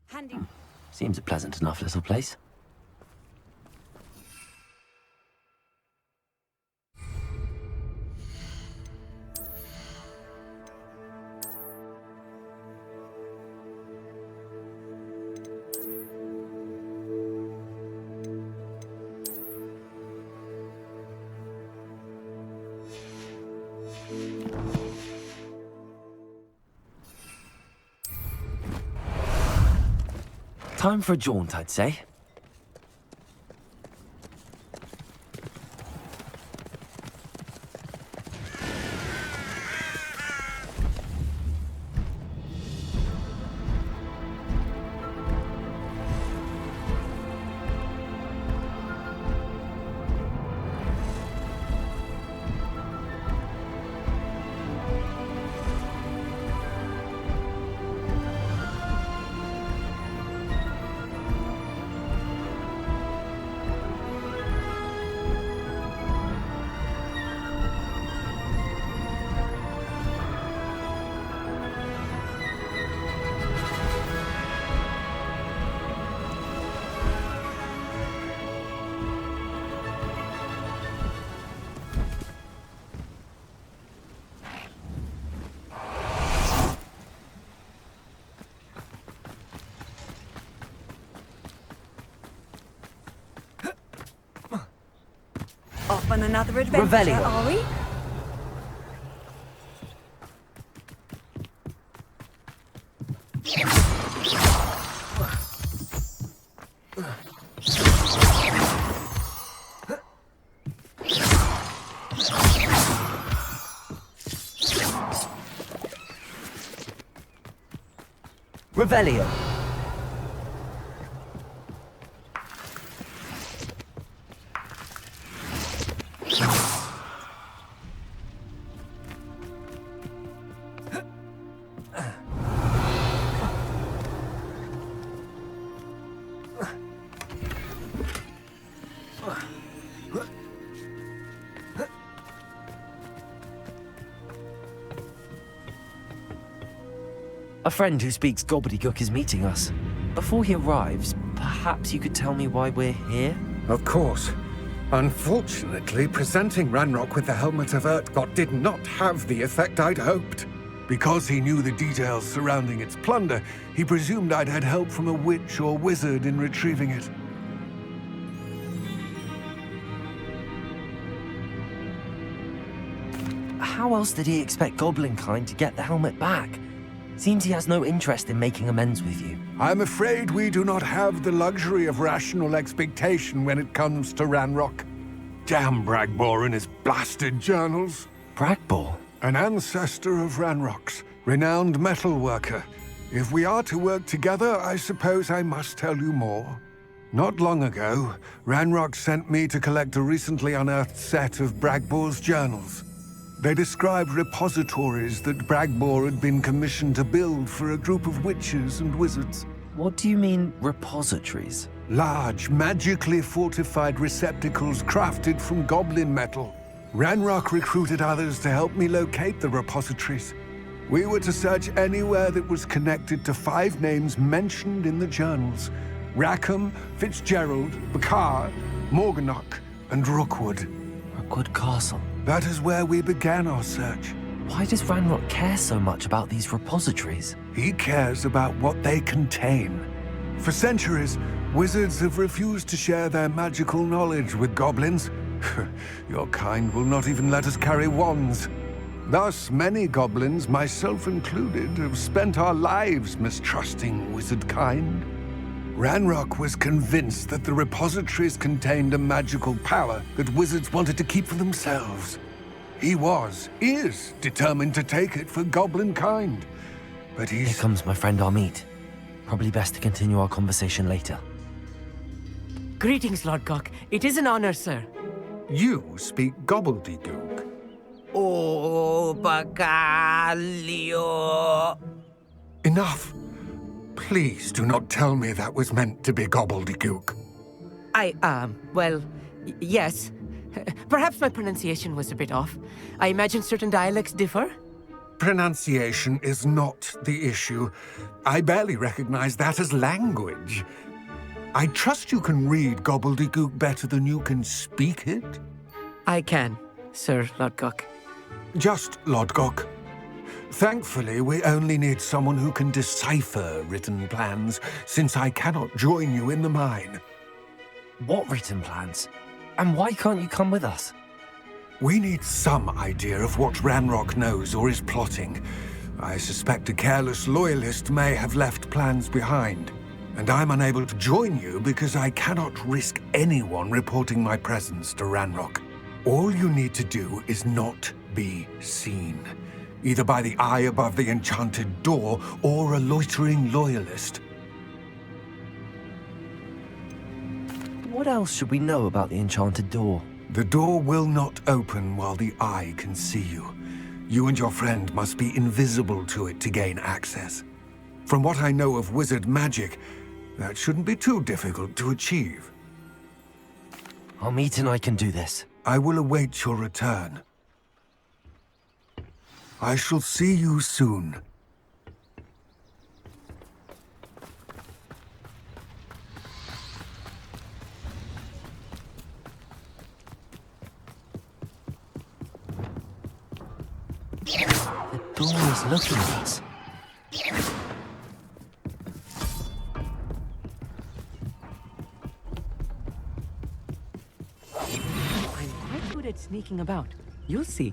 Handy. Seems a pleasant enough little place. Time for a jaunt, I'd say. Off on another adventure, Revelio. are we? Revelio. A friend who speaks gobbledygook is meeting us. Before he arrives, perhaps you could tell me why we're here? Of course. Unfortunately, presenting Ranrock with the Helmet of Urtkot did not have the effect I'd hoped. Because he knew the details surrounding its plunder, he presumed I'd had help from a witch or wizard in retrieving it. How else did he expect Goblinkind to get the helmet back? Seems he has no interest in making amends with you. I'm afraid we do not have the luxury of rational expectation when it comes to Ranrock. Damn Bragbor and his blasted journals. Bragbor? An ancestor of Ranrock's, renowned metal worker. If we are to work together, I suppose I must tell you more. Not long ago, Ranrock sent me to collect a recently unearthed set of Bragbor's journals. They described repositories that Bragbor had been commissioned to build for a group of witches and wizards. What do you mean, repositories? Large, magically fortified receptacles crafted from goblin metal. Ranrock recruited others to help me locate the repositories. We were to search anywhere that was connected to 5 names mentioned in the journals: Rackham, Fitzgerald, Bakar, Morganach, and Rookwood. Rookwood Castle. That is where we began our search. Why does Ranrock care so much about these repositories? He cares about what they contain. For centuries, wizards have refused to share their magical knowledge with goblins. Your kind will not even let us carry wands. Thus, many goblins, myself included, have spent our lives mistrusting wizard kind. Ranrock was convinced that the repositories contained a magical power that wizards wanted to keep for themselves. He is determined to take it for goblin kind. But he's... Here comes my friend Amit. Probably best to continue our conversation later. Greetings, Lord Cock. It is an honor, sir. You speak gobbledygook. Oh, Bagalio. Enough. Please do not tell me that was meant to be gobbledygook. Yes. Perhaps my pronunciation was a bit off. I imagine certain dialects differ. Pronunciation is not the issue. I barely recognize that as language. I trust you can read gobbledygook better than you can speak it? I can, Sir Lodgok. Just Lodgok. Thankfully, we only need someone who can decipher written plans, since I cannot join you in the mine. What written plans? And why can't you come with us? We need some idea of what Ranrock knows or is plotting. I suspect a careless loyalist may have left plans behind. And I'm unable to join you because I cannot risk anyone reporting my presence to Ranrock. All you need to do is not be seen, either by the eye above the enchanted door or a loitering loyalist. What else should we know about the enchanted door? The door will not open while the eye can see you. You and your friend must be invisible to it to gain access. From what I know of wizard magic, that shouldn't be too difficult to achieve. Amit and I can do this. I will await your return. I shall see you soon. The door is looking at us. I'm quite good at sneaking about. You'll see.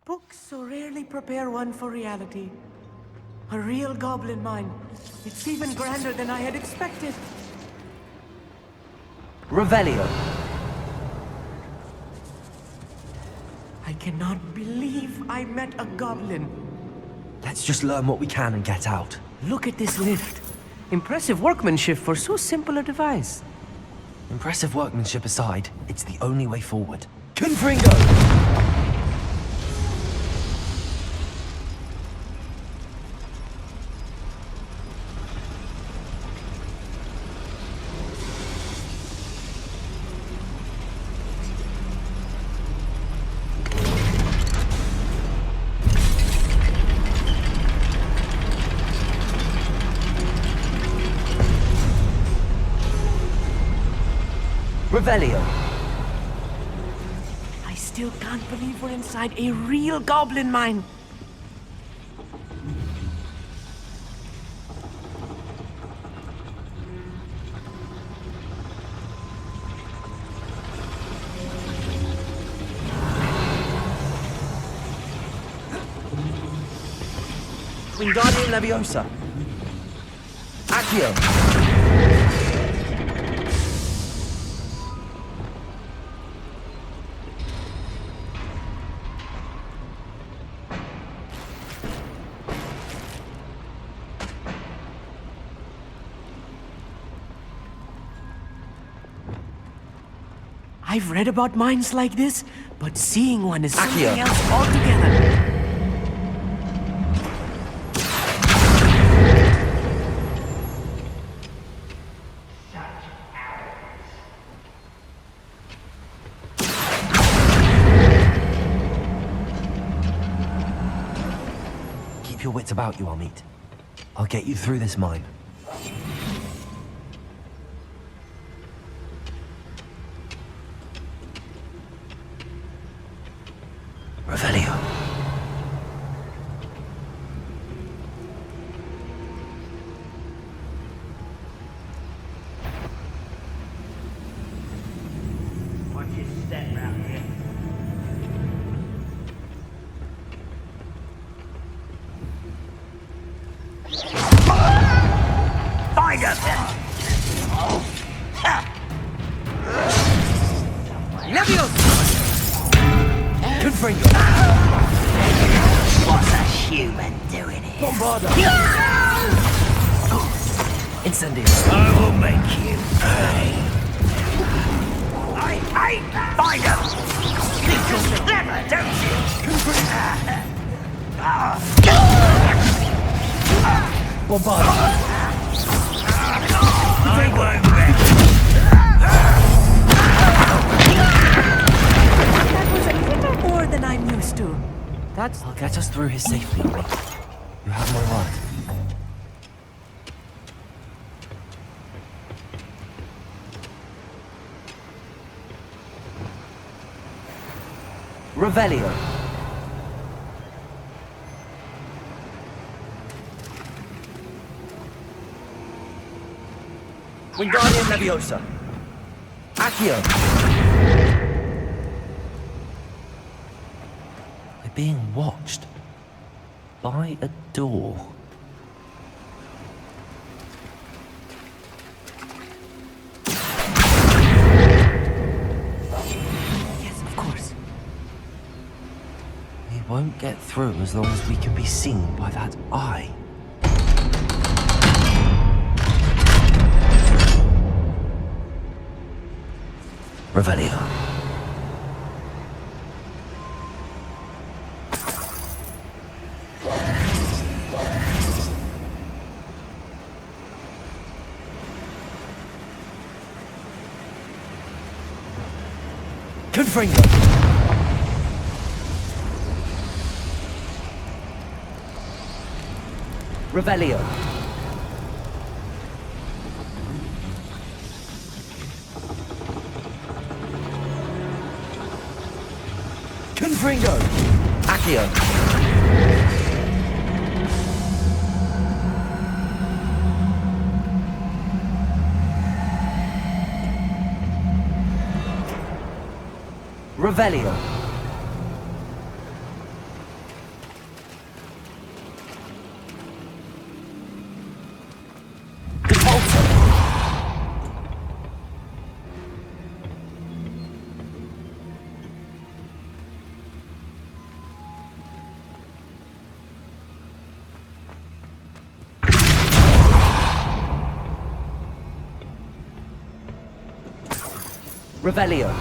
Books so rarely prepare one for reality. A real goblin mine. It's even grander than I had expected. Revelio. I cannot believe I met a goblin. Let's just learn what we can and get out. Look at this lift. Impressive workmanship for so simple a device. Impressive workmanship aside, it's the only way forward. Confringo! Revelio. I still can't believe we're inside a real goblin mine. Wingardium Leviosa. Accio. I've read about mines like this, but seeing one is something Accio. else altogether. Keep your wits about you, Amit. I'll get you through this mine. Revelio. Watch your step round here. Find us! Leviosa! Confringo. What's a human doing here? Bombarda. Incendio. I will make you pay. I hate that! Find him! Think you're clever, don't you? Bombarda. I won't let That was a little more than I'm used to. I'll get us through here safely, Amit. You have my word. Revelio. Wingardium Leviosa. Accio. We're being watched. By a door. Yes, of course. We won't get through as long as we can be seen by that eye. Revelio. Confringo. Revelio. Confringo. Accio. Revelio. Revelio.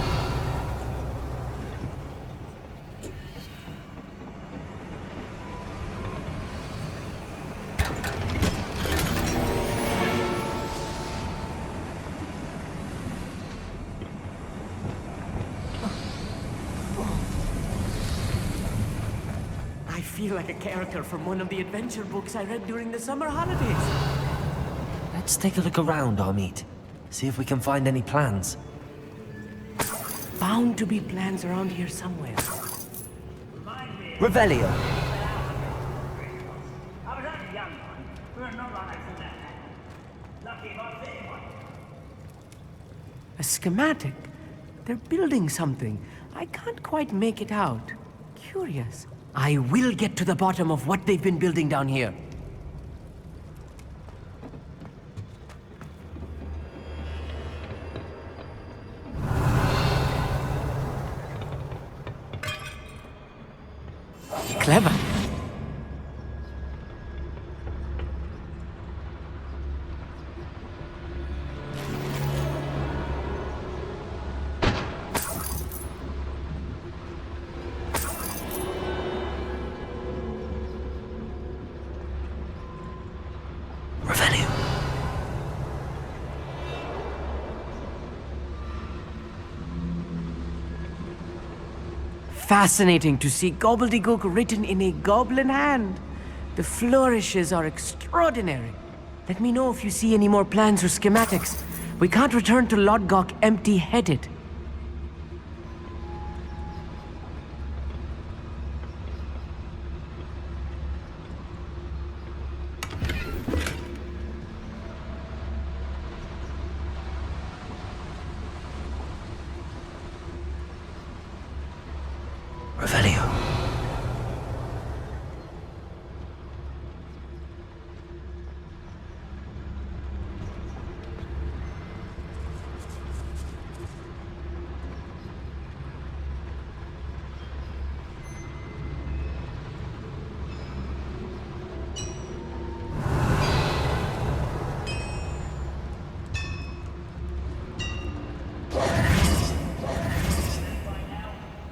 I feel like a character from one of the adventure books I read during the summer holidays. Let's take a look around, Amit. See if we can find any plans. Bound to be plans around here somewhere. Revelio. A schematic? They're building something. I can't quite make it out. Curious. I will get to the bottom of what they've been building down here. Clever. Revelio. Fascinating to see gobbledygook written in a goblin hand. The flourishes are extraordinary. Let me know if you see any more plans or schematics. We can't return to Lodgok empty-headed. Revelio.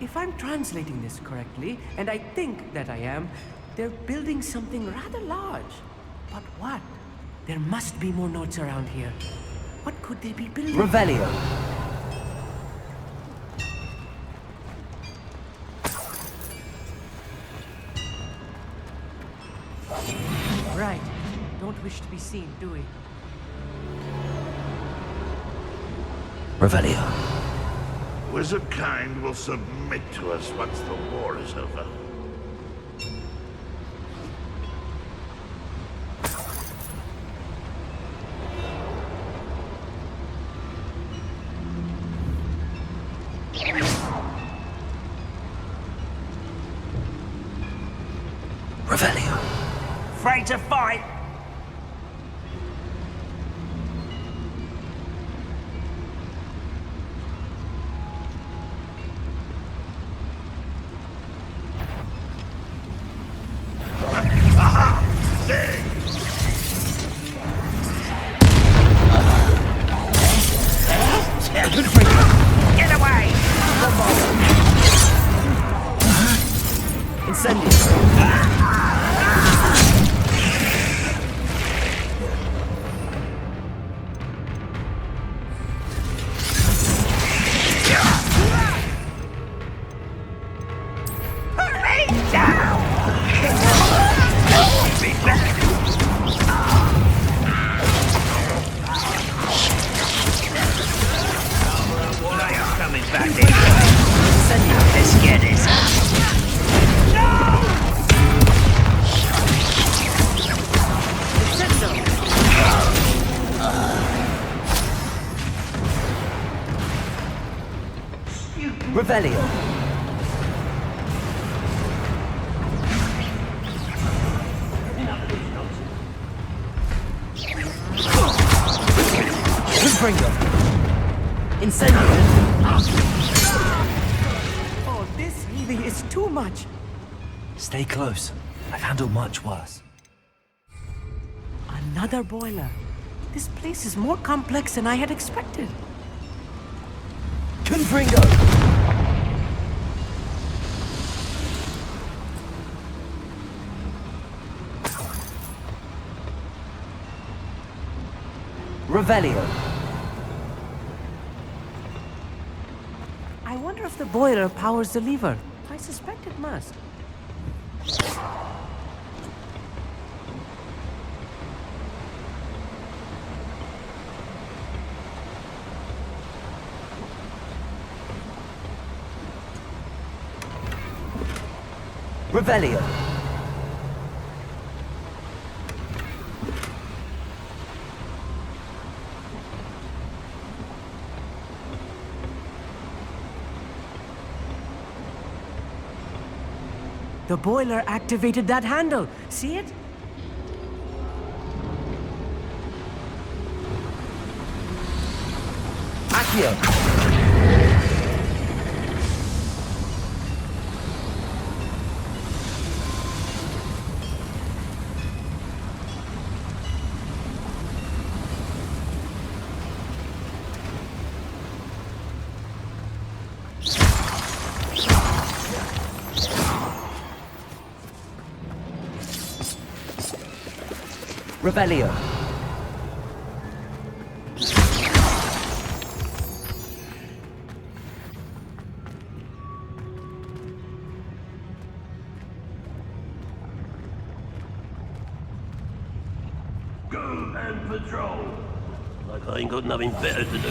If I'm translating this correctly, and I think that I am, they're building something rather large. But what? There must be more notes around here. What could they be building? Revelio. Right. Don't wish to be seen, do we? Revelio. Wizard kind will submit to us once the war is over. afraid to fight. Get away! Revelio. Windbringer. Incendio. Oh, this really is too much. Stay close. I've handled much worse. Another boiler. This place is more complex than I had expected. Confringo! Revelio. I wonder if the boiler powers the lever. I suspect it must. Revelio. The boiler activated that handle. See it? Accio. Revelio. Go and patrol. Like I ain't got nothing better to do.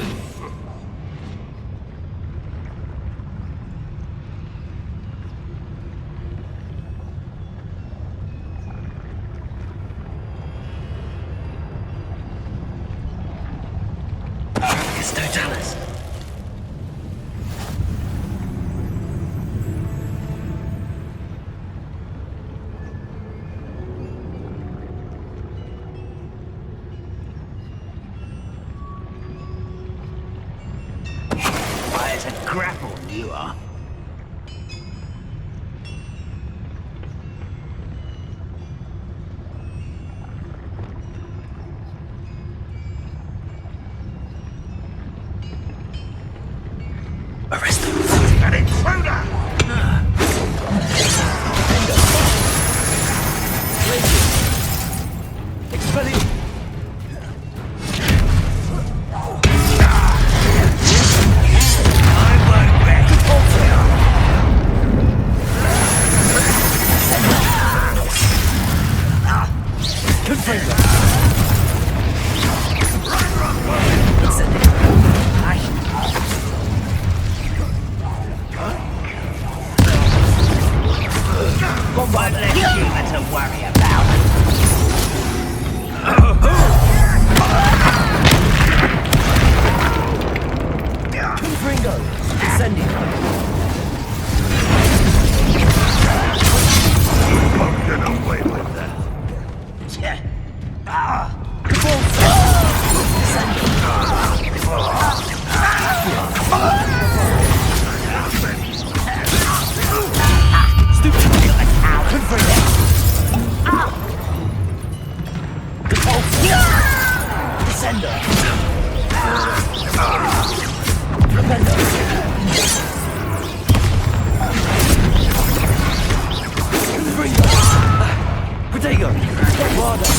Confringo! Get water!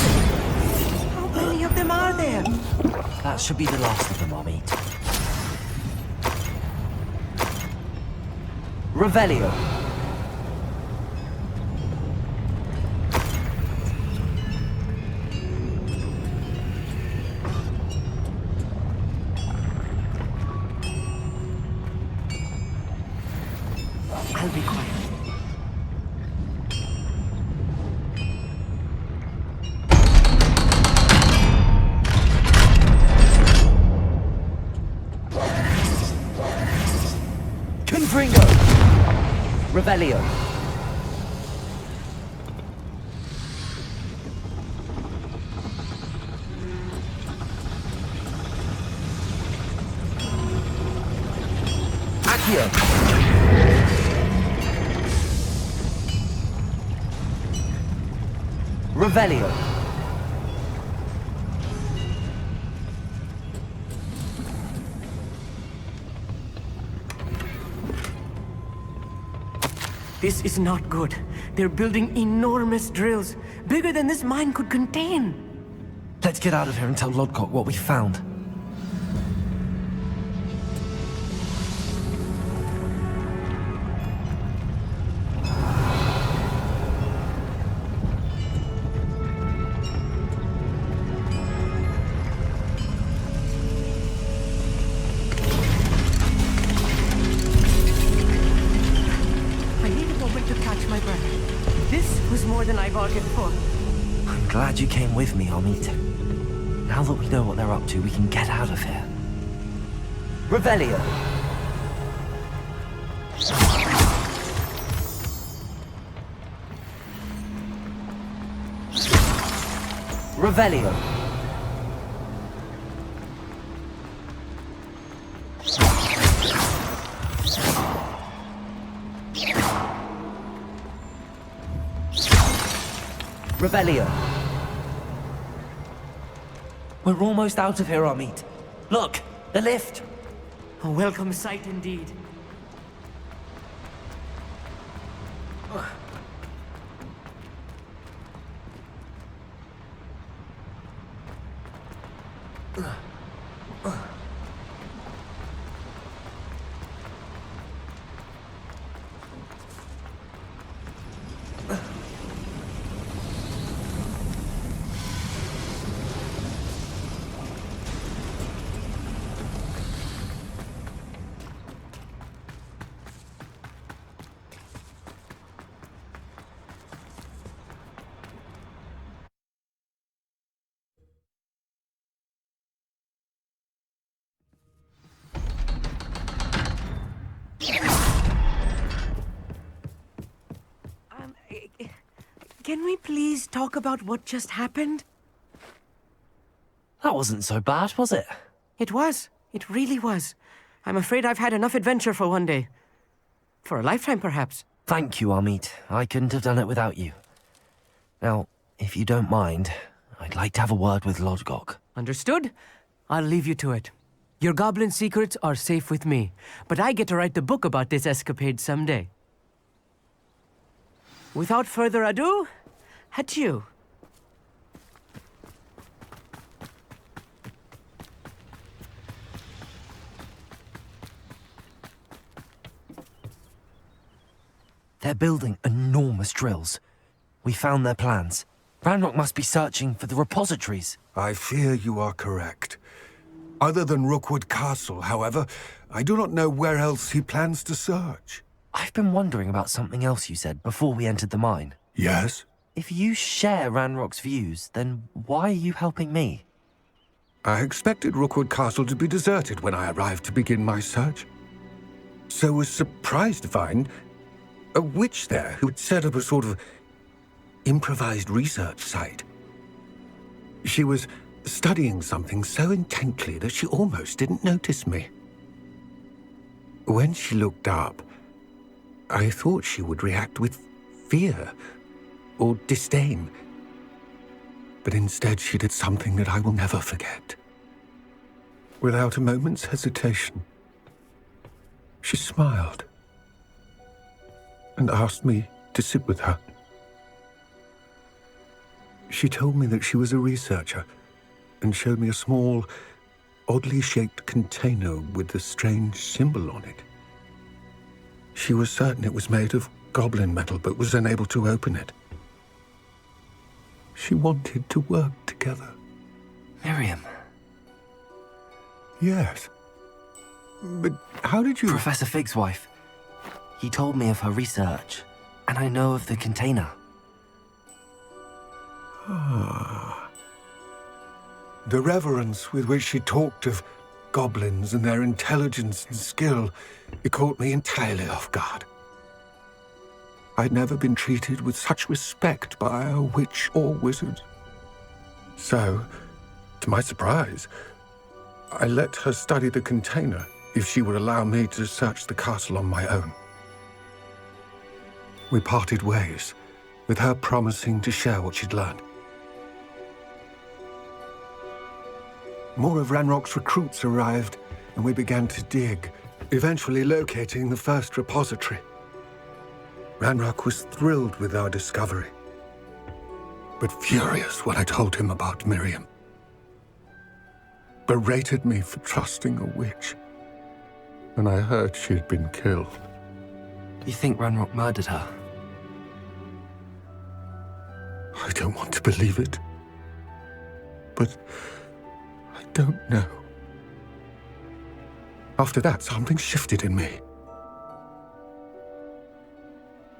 How many of them are there? That should be the last of them, Amit. Revelio! I'll be quiet. Confringo! Revelio! Accio! Revelio! This is not good. They're building enormous drills, bigger than this mine could contain. Let's get out of here and tell Lodcock what we found. Glad you came with me, Amit. Now that we know what they're up to, we can get out of here. Revelio! Revelio! Revelio! We're almost out of here, Amit. Look, the lift. A welcome sight indeed. Can we please talk about what just happened? That wasn't so bad, was it? It was. It really was. I'm afraid I've had enough adventure for one day. For a lifetime, perhaps. Thank you, Amit. I couldn't have done it without you. Now, if you don't mind, I'd like to have a word with Lodgok. Understood? I'll leave you to it. Your goblin secrets are safe with me, but I get to write the book about this escapade someday. Without further ado, adieu. They're building enormous drills. We found their plans. Ranrock must be searching for the repositories. I fear you are correct. Other than Rookwood Castle, however, I do not know where else he plans to search. I've been wondering about something else you said before we entered the mine. Yes? If you share Ranrock's views, then why are you helping me? I expected Rookwood Castle to be deserted when I arrived to begin my search. So was surprised to find a witch there who had set up a sort of improvised research site. She was studying something so intently that she almost didn't notice me. When she looked up, I thought she would react with fear or disdain. But instead she did something that I will never forget. Without a moment's hesitation, she smiled and asked me to sit with her. She told me that she was a researcher and showed me a small, oddly shaped container with a strange symbol on it. She was certain it was made of goblin metal, but was unable to open it. She wanted to work together. Miriam. Yes. But how did you... Professor Fig's wife. He told me of her research, and I know of the container. Ah. The reverence with which she talked of goblins and their intelligence and skill, it caught me entirely off guard. I'd never been treated with such respect by a witch or wizard. So, to my surprise, I let her study the container if she would allow me to search the castle on my own. We parted ways, with her promising to share what she'd learned. More of Ranrock's recruits arrived, and we began to dig, eventually locating the first repository. Ranrock was thrilled with our discovery, but furious when I told him about Miriam. Berated me for trusting a witch, and I heard she had been killed. You think Ranrock murdered her? I don't want to believe it, but I don't know. After that, something shifted in me.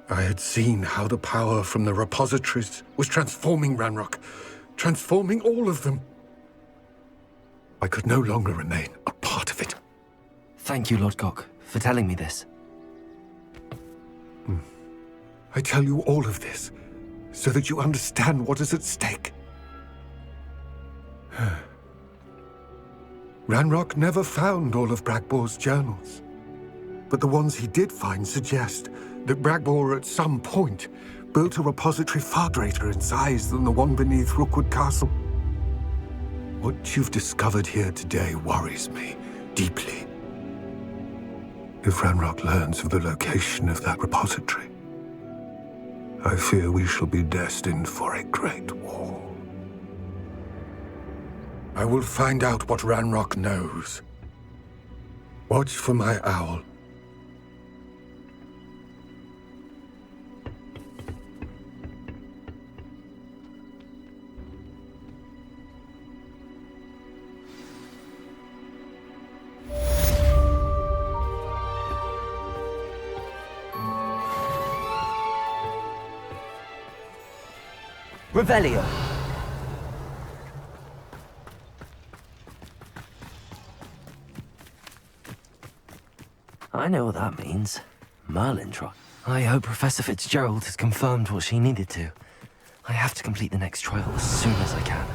I had seen how the power from the repositories was transforming Ranrock, transforming all of them. I could no longer remain a part of it. Thank you, Lord Gok, for telling me this. I tell you all of this so that you understand what is at stake. Ranrock never found all of Bragbor's journals, but the ones he did find suggest that Bragbor at some point built a repository far greater in size than the one beneath Rookwood Castle. What you've discovered here today worries me deeply. If Ranrock learns of the location of that repository, I fear we shall be destined for a great war. I will find out what Ranrock knows. Watch for my owl. Revelio. I know what that means. Merlin trial. I hope Professor Fitzgerald has confirmed what she needed to. I have to complete the next trial as soon as I can.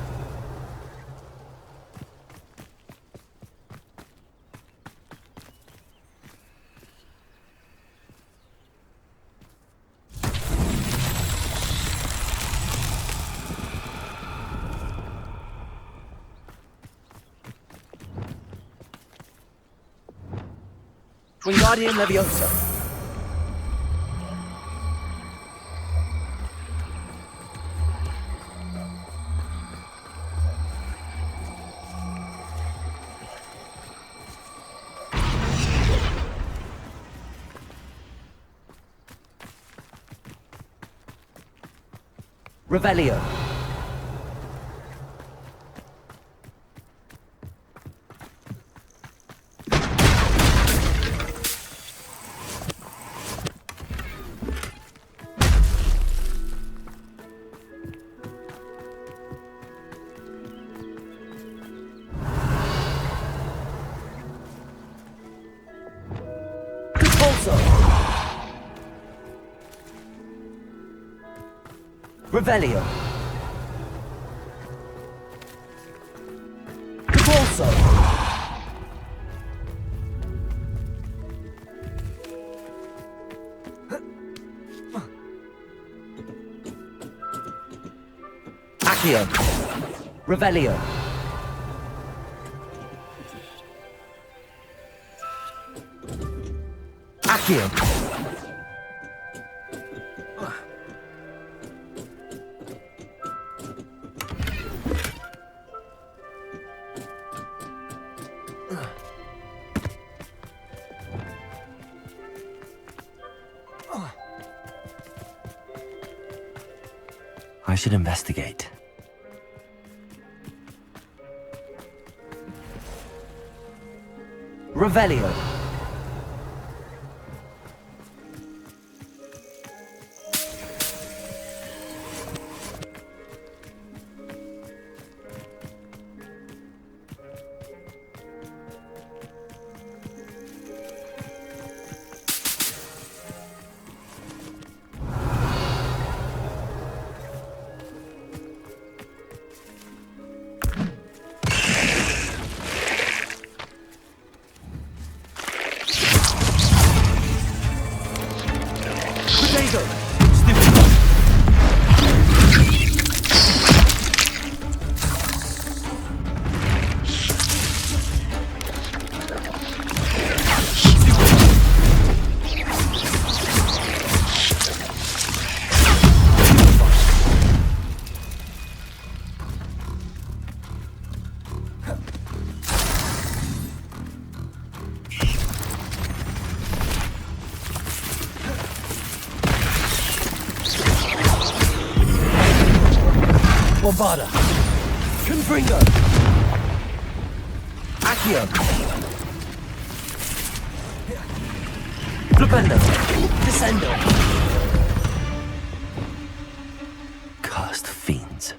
Wingardium Leviosa. Revelio. Revelio. Capulso. Accio. Revelio. Accio. should investigate. Revelio. Bombarda. Confringo. Accio. Flipendo. Descendo. Cursed fiends.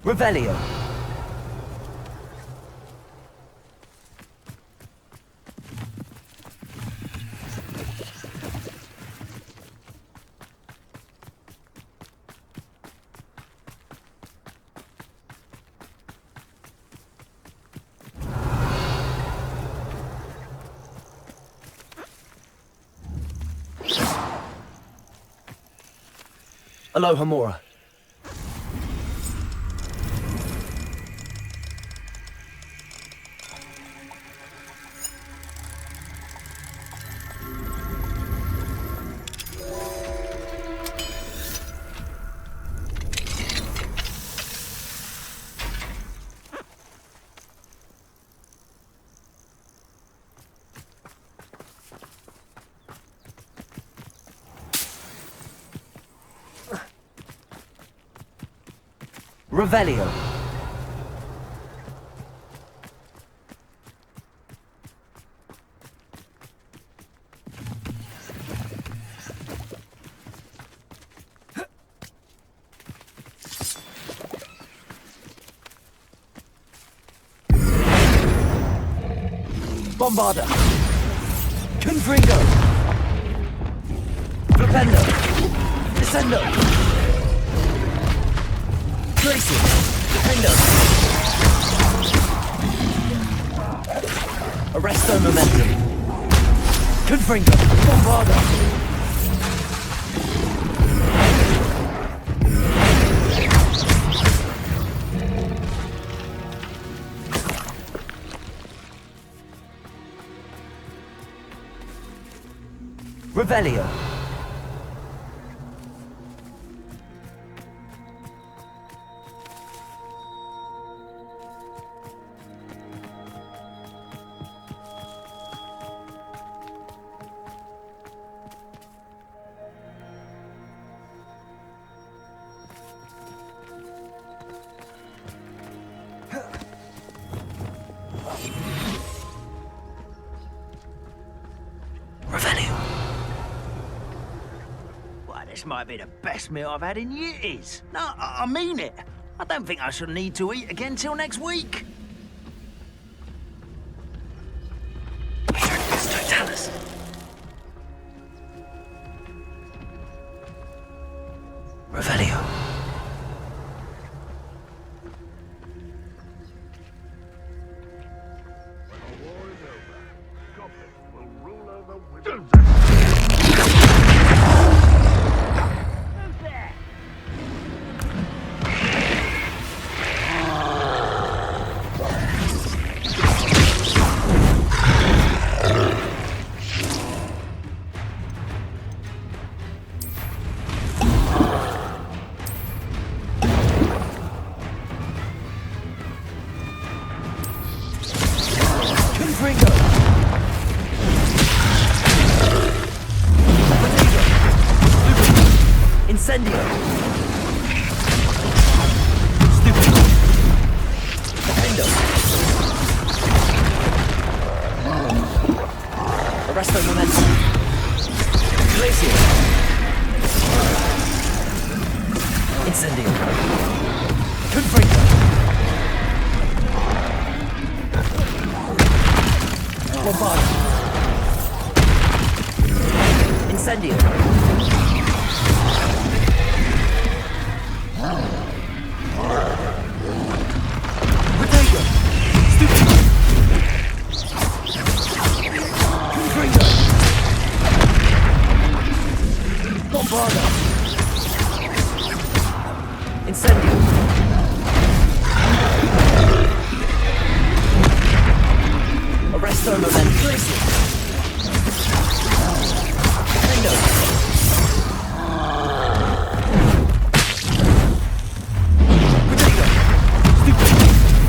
Revelio. Aloha Mora. Revelio. Bombarda. Confringo. Flipendo. Descendo. Tracy. Defendo. Arresto momentum. Confringo. Bombarda. Revelio. This might be the best meal I've had in years. No, I mean it. I don't think I shall need to eat again till next week. Don't tell us. Revelio. Incendio. Confringo. Bombardo. Incendio. Protego. Stupido. Confringo. Bombardo. Incendio. Arresto Momentum. Glacier. Defendo. Protego. Stupid.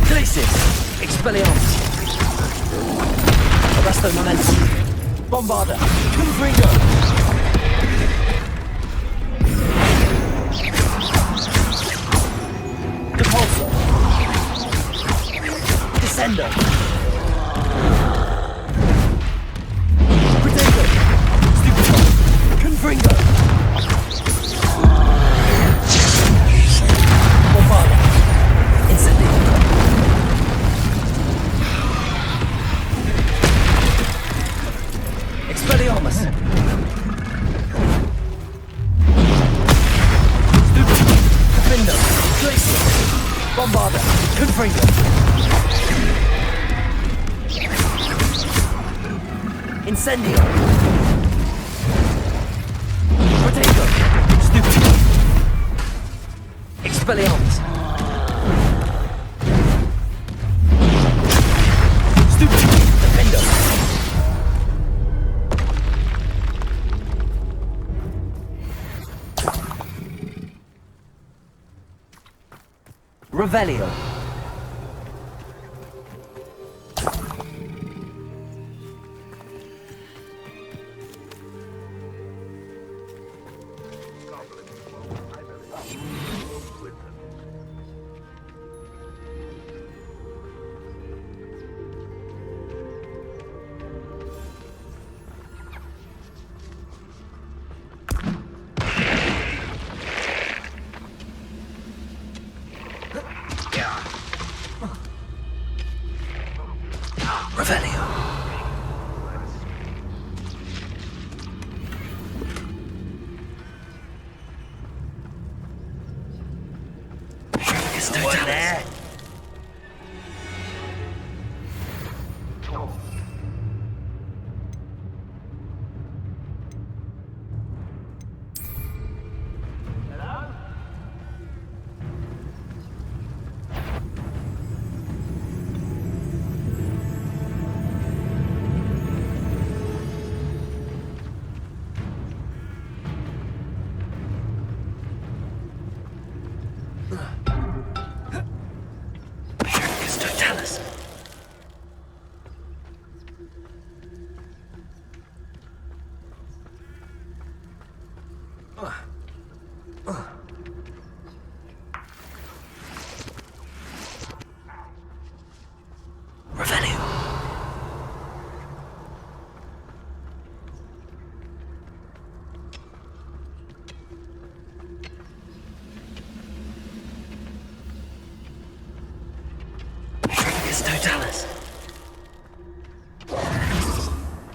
Glacier. Expelliarmus. Arresto Momentum. Bombarda. Confringo. Depulso. Descendo. Protego. Stupido. Confringo. Bombarda. Incendio. Expelliarmus. Stupido. Defendo. Glacier. Bombarda. Confringo. Incendio. Protego. Stupido. Expelliarmus. Stupido. Defendo. Revelio. Revelio. What there? Totalis.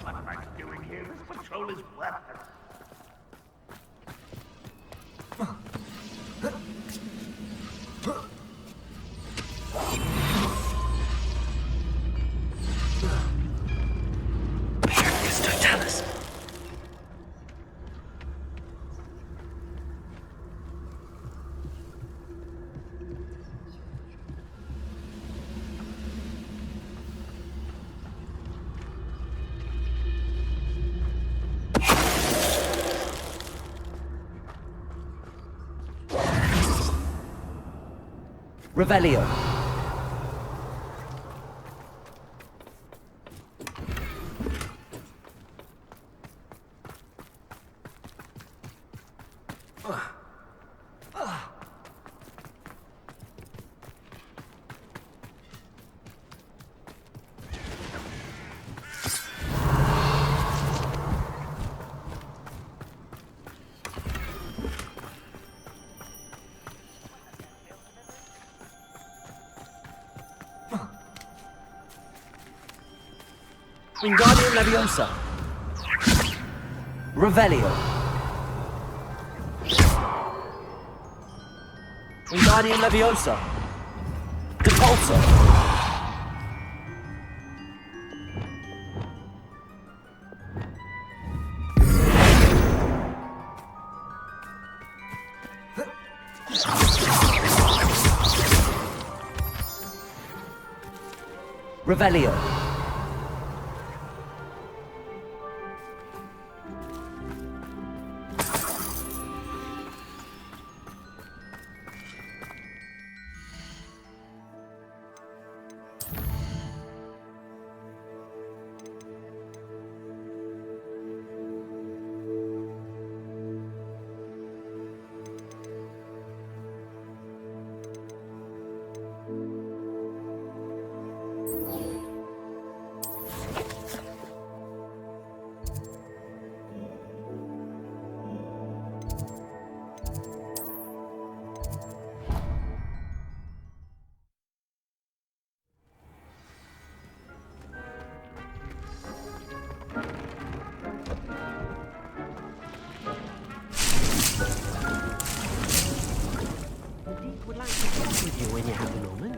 What am I doing here? This patrol is weapons. Totalis. Revelio. Wingardium Leviosa. Revelio. Wingardium Leviosa. Depulso. Revelio. Would like to talk with you when you have a moment.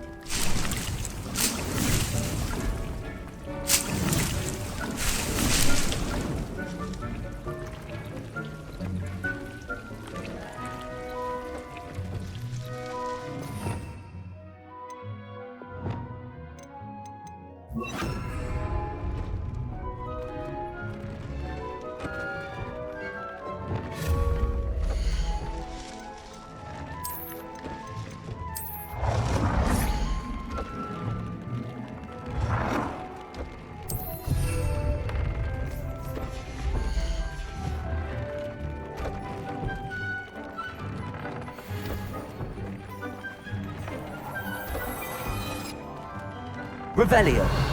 Revelio.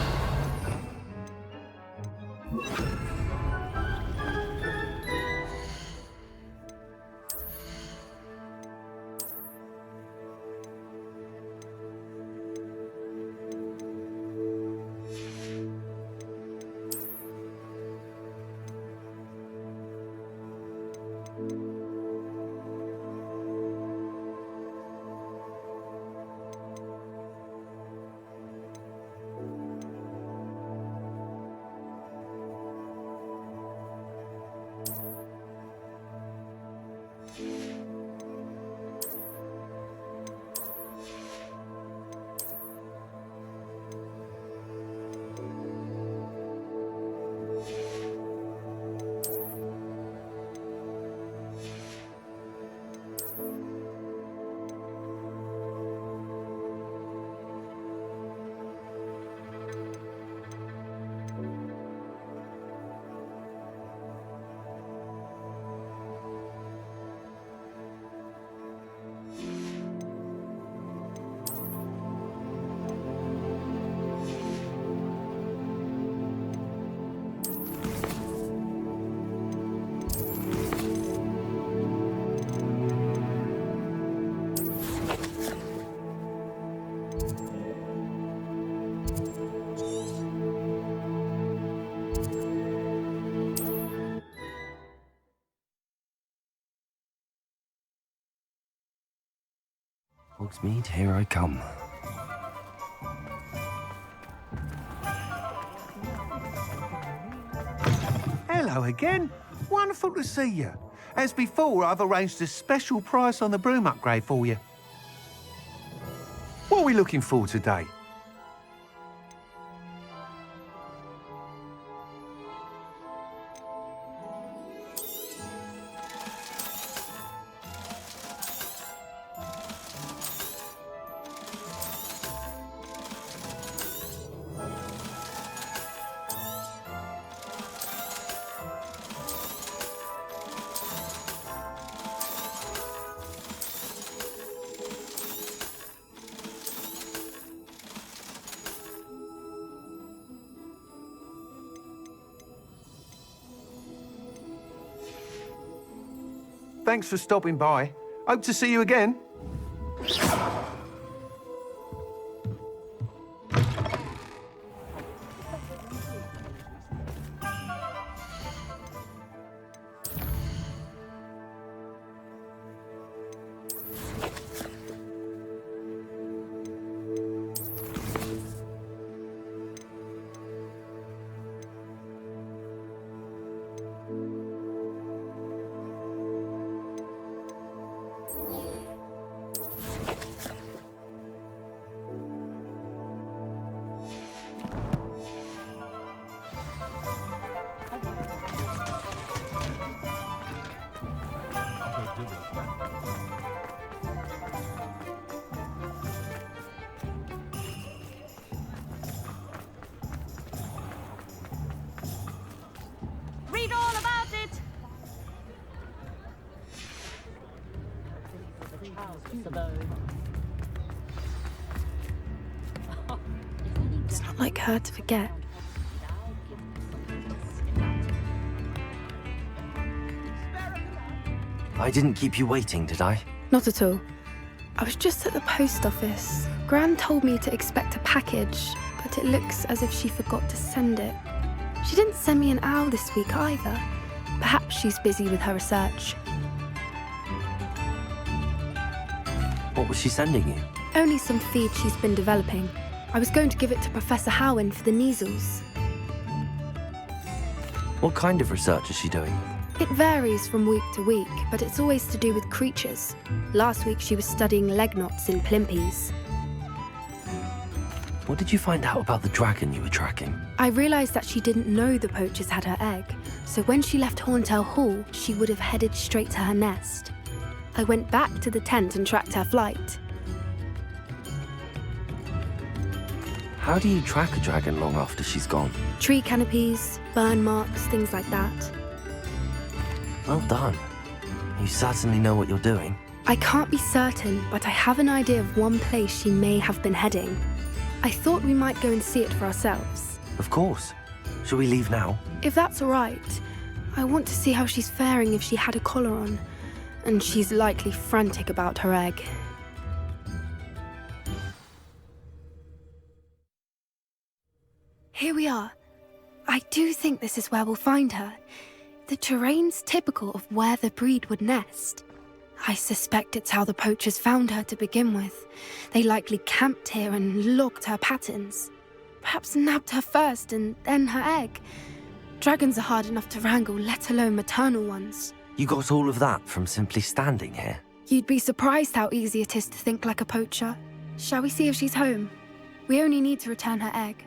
Hogsmeade, here I come. Hello again. Wonderful to see you. As before, I've arranged a special price on the broom upgrade for you. What are we looking for today? Thanks for stopping by. Hope to see you again. It's not like her to forget. I didn't keep you waiting, did I? Not at all. I was just at the post office. Gran told me to expect a package, but it looks as if she forgot to send it. She didn't send me an owl this week either. Perhaps she's busy with her research. What was she sending you? Only some feed she's been developing. I was going to give it to Professor Howen for the measles. What kind of research is she doing? It varies from week to week, but it's always to do with creatures. Last week she was studying leg knots in plimpies. What did you find out about the dragon you were tracking? I realised that she didn't know the poachers had her egg, so when she left Horntail Hall, she would have headed straight to her nest. I went back to the tent and tracked her flight. How do you track a dragon long after she's gone? Tree canopies, burn marks, things like that. Well done. You certainly know what you're doing. I can't be certain, but I have an idea of one place she may have been heading. I thought we might go and see it for ourselves. Of course. Shall we leave now? If that's all right. I want to see how she's faring if she had a collar on. And she's likely frantic about her egg. Here we are. I do think this is where we'll find her. The terrain's typical of where the breed would nest. I suspect it's how the poachers found her to begin with. They likely camped here and logged her patterns. Perhaps nabbed her first and then her egg. Dragons are hard enough to wrangle, let alone maternal ones. You got all of that from simply standing here? You'd be surprised how easy it is to think like a poacher. Shall we see if she's home? We only need to return her egg.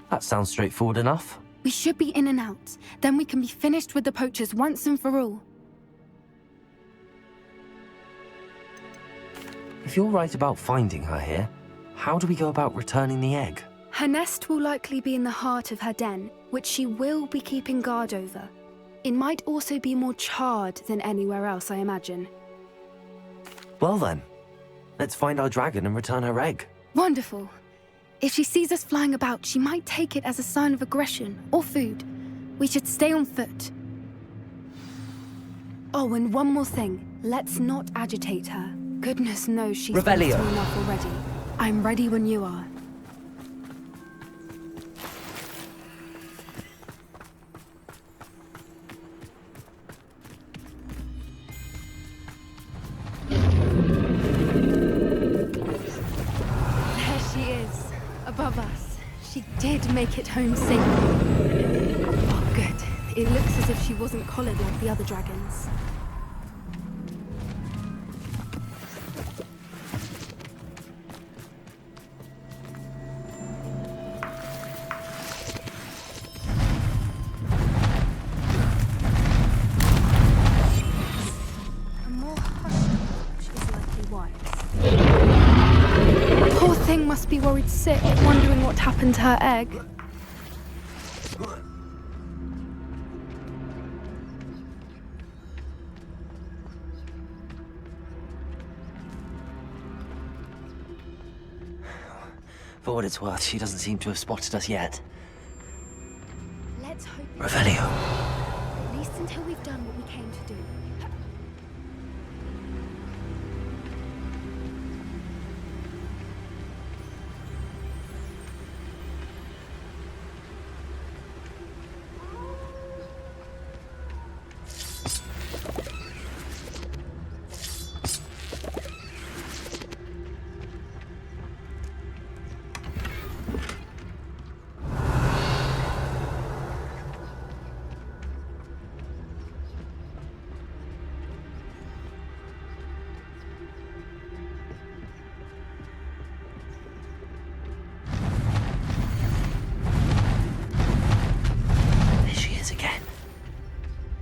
That sounds straightforward enough. We should be in and out. Then we can be finished with the poachers once and for all. If you're right about finding her here, how do we go about returning the egg? Her nest will likely be in the heart of her den, which she will be keeping guard over. It might also be more charred than anywhere else, I imagine. Well then, let's find our dragon and return her egg. Wonderful. If she sees us flying about, she might take it as a sign of aggression or food. We should stay on foot. Oh, and one more thing. Let's not agitate her. Goodness knows she's been through enough already. I'm ready when you are. There she is, above us. She did make it home safely. Oh, good. It looks as if she wasn't collared like the other dragons. Poor thing must be worried sick, wondering what happened to her egg. For what it's worth, she doesn't seem to have spotted us yet. Let's hope. Revelio. At least until we've done what we came to do.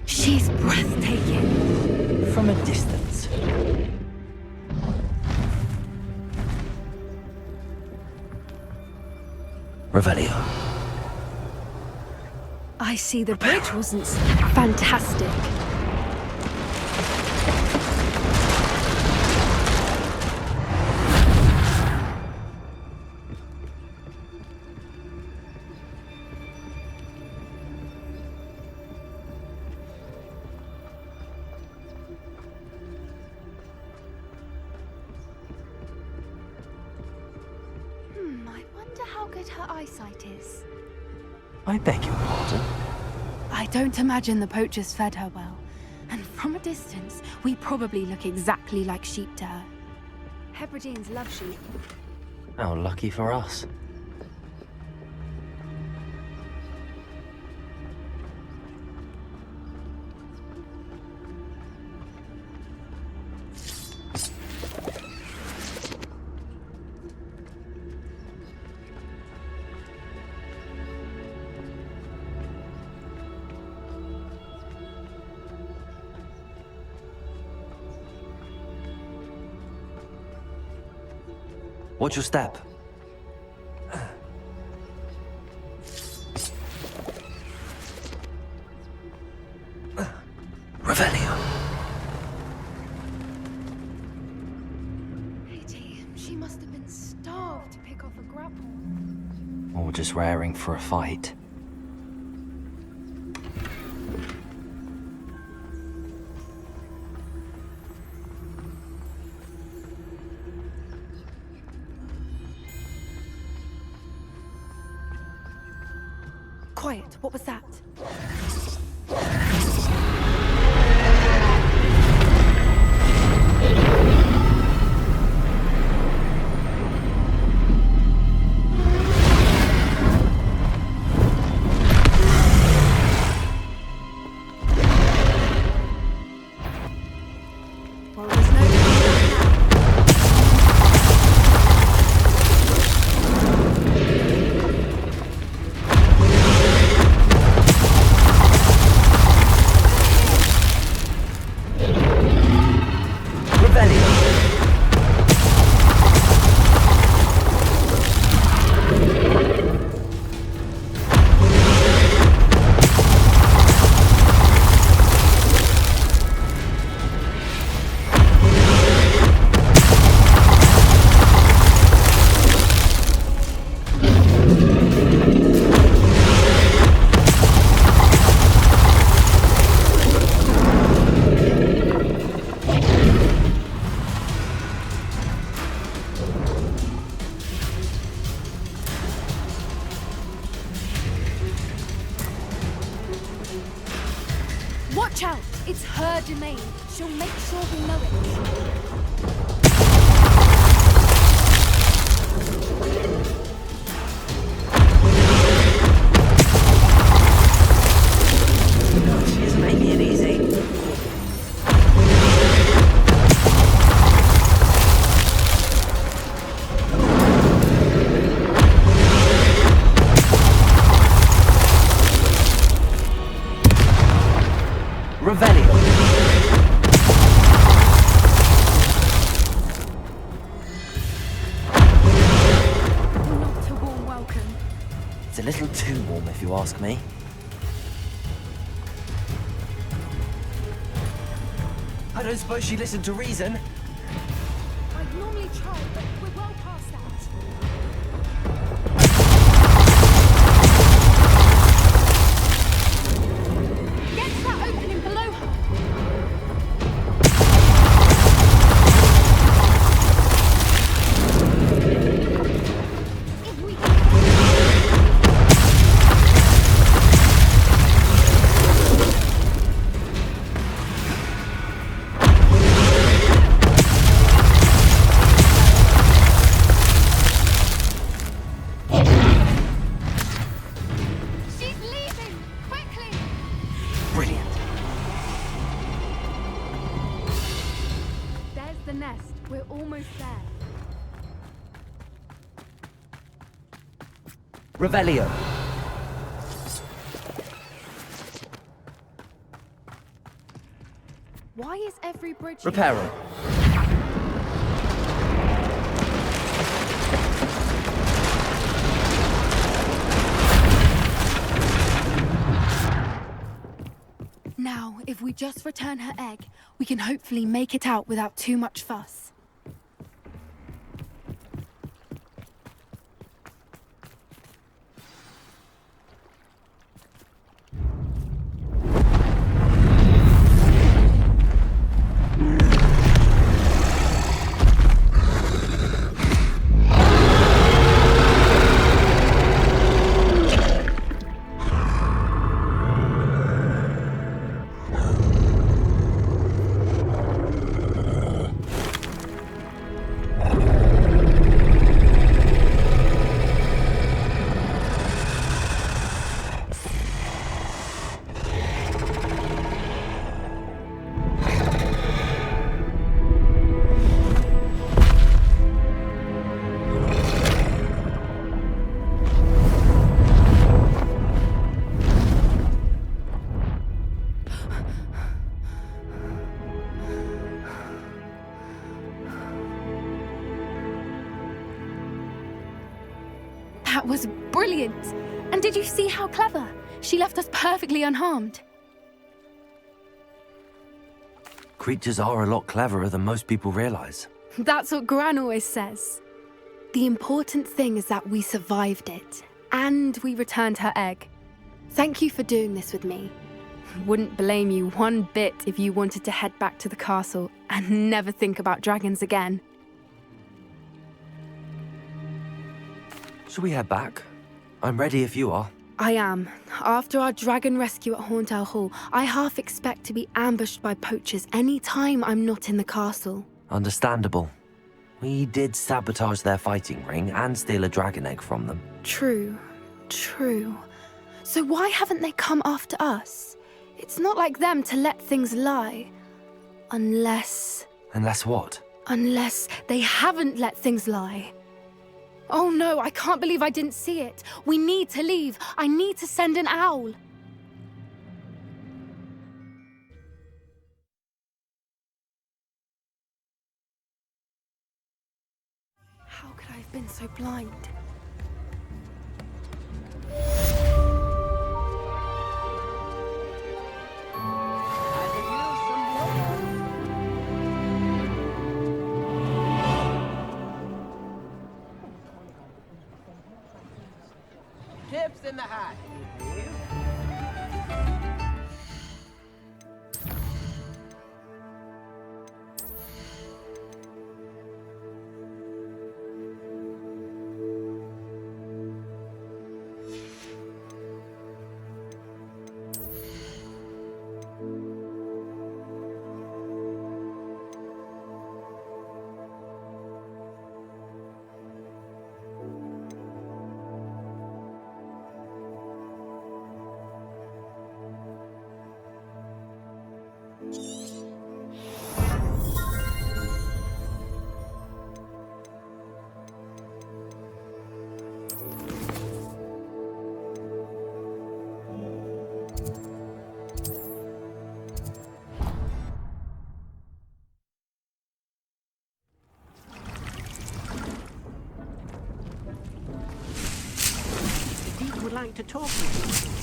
She's breathtaking. From a distance. Revelio. I see the bridge wasn't fantastic. her eyesight is? I beg your pardon? I don't imagine the poachers fed her well. And from a distance, we probably look exactly like sheep to her. Hebrideans love sheep. How lucky for us. Watch your step. Revelio. Pity, she must have been starved to pick off a grapple. Or just raring for a fight. Quiet, what was that? Well, there's no Watch out! It's her domain. She'll make sure we know it. She isn't making it easy. Revelio. Not a warm welcome. It's a little too warm, if you ask me. I don't suppose she listened to reason. I'd normally try, but we're well past that. Get to that opening below her. If we She's leaving! Quickly! Brilliant. There's the nest. We're almost there. Revelio. Why is every bridge... Reparo. Now, if we just return her egg, we can hopefully make it out without too much fuss. That was brilliant! And did you see how clever? She left us perfectly unharmed. Creatures are a lot cleverer than most people realize. That's what Gran always says. The important thing is that we survived it, and we returned her egg. Thank you for doing this with me. Wouldn't blame you one bit if you wanted to head back to the castle and never think about dragons again. Shall we head back? I'm ready if you are. I am. After our dragon rescue at Hauntel Hall, I half expect to be ambushed by poachers any time I'm not in the castle. Understandable. We did sabotage their fighting ring and steal a dragon egg from them. True. So why haven't they come after us? It's not like them to let things lie. Unless... Unless what? Unless they haven't let things lie. Oh no, I can't believe I didn't see it. We need to leave. I need to send an owl. How could I have been so blind? Tips in the hat. Would like to talk with you.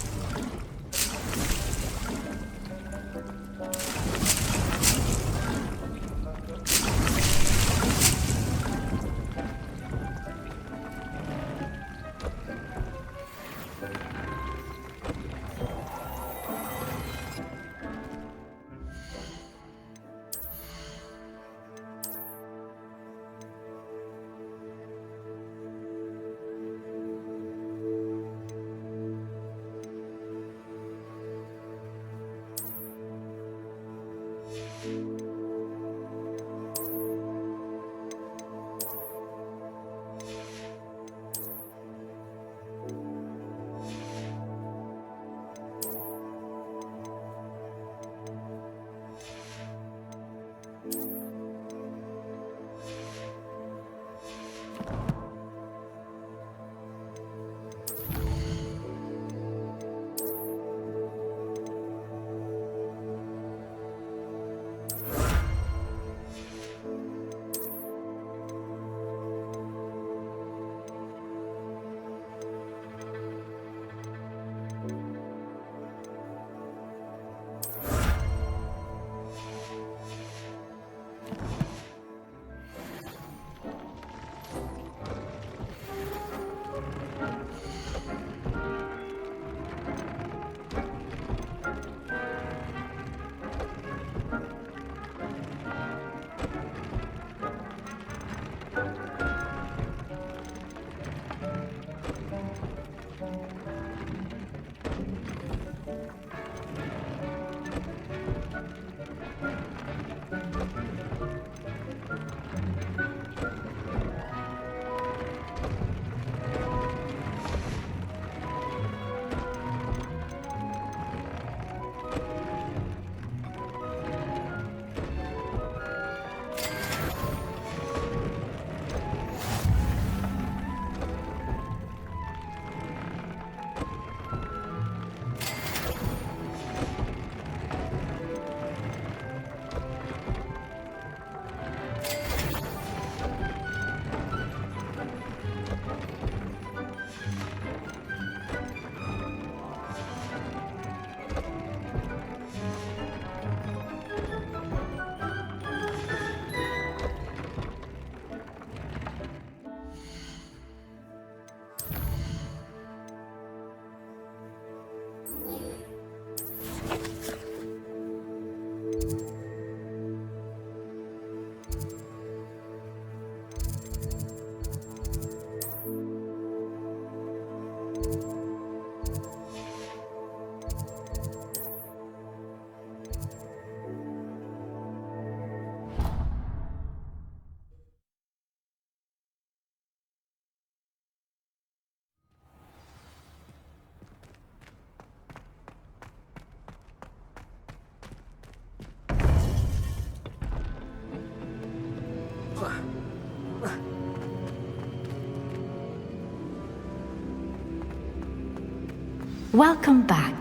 Welcome back.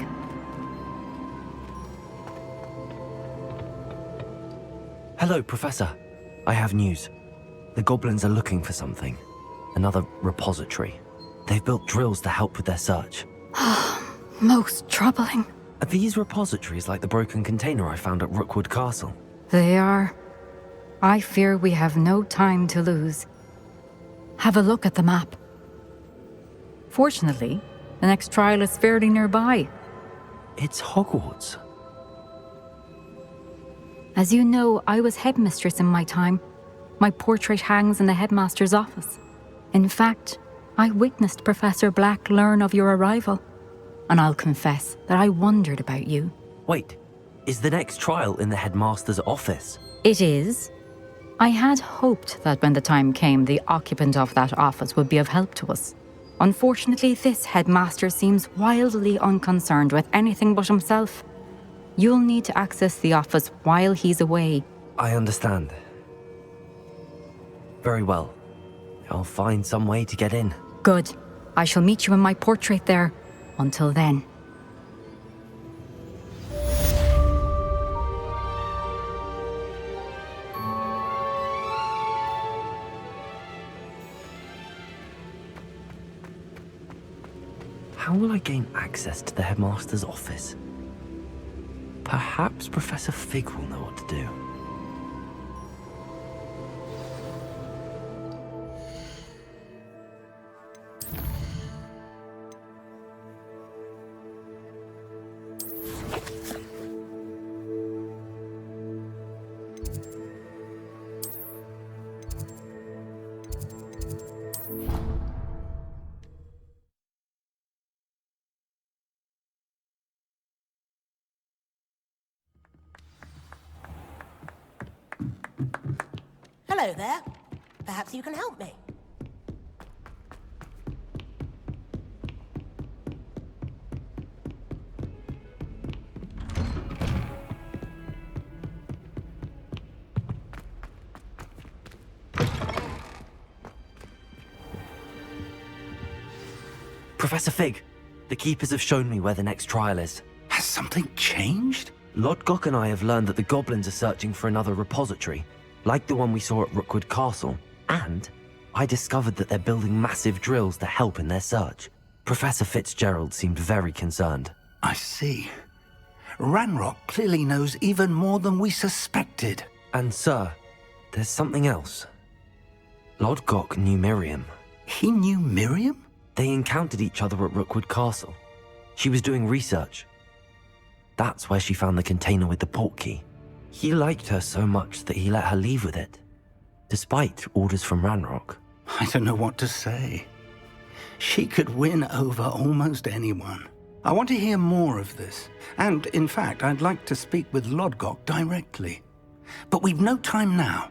Hello, Professor. I have news. The goblins are looking for something. Another repository. They've built drills to help with their search. Most troubling. Are these repositories like the broken container I found at Rookwood Castle? They are. I fear we have no time to lose. Have a look at the map. Fortunately, the next trial is fairly nearby. It's Hogwarts. As you know, I was headmistress in my time. My portrait hangs in the headmaster's office. In fact, I witnessed Professor Black learn of your arrival. And I'll confess that I wondered about you. Wait, is the next trial in the headmaster's office? It is. I had hoped that when the time came, the occupant of that office would be of help to us. Unfortunately, this headmaster seems wildly unconcerned with anything but himself. You'll need to access the office while he's away. I understand. Very well. I'll find some way to get in. Good. I shall meet you in my portrait there. Until then. How will I gain access to the headmaster's office? Perhaps Professor Fig will know what to do. Hello there. Perhaps you can help me. Professor Fig, the Keepers have shown me where the next trial is. Has something changed? Lodgok and I have learned that the goblins are searching for another repository, like the one we saw at Rookwood Castle, and I discovered that they're building massive drills to help in their search. Professor Fitzgerald seemed very concerned. I see. Ranrock clearly knows even more than we suspected. And sir, there's something else. Lodgok knew Miriam. He knew Miriam? They encountered each other at Rookwood Castle. She was doing research. That's where she found the container with the portkey. He liked her so much that he let her leave with it, despite orders from Ranrock. I don't know what to say. She could win over almost anyone. I want to hear more of this, and in fact, I'd like to speak with Lodgok directly. But we've no time now.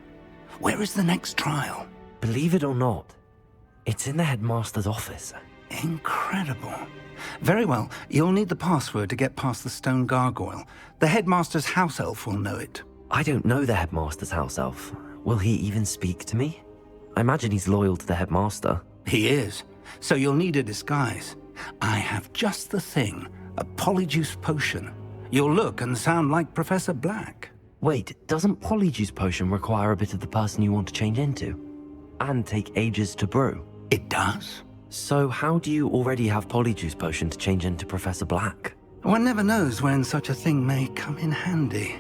Where is the next trial? Believe it or not, it's in the headmaster's office. Incredible. Very well, you'll need the password to get past the stone gargoyle. The headmaster's house elf will know it. I don't know the headmaster's house elf. Will he even speak to me? I imagine he's loyal to the headmaster. He is, so you'll need a disguise. I have just the thing, a polyjuice potion. You'll look and sound like Professor Black. Wait, doesn't polyjuice potion require a bit of the person you want to change into? And take ages to brew? It does. So how do you already have polyjuice potion to change into Professor Black? One never knows when such a thing may come in handy.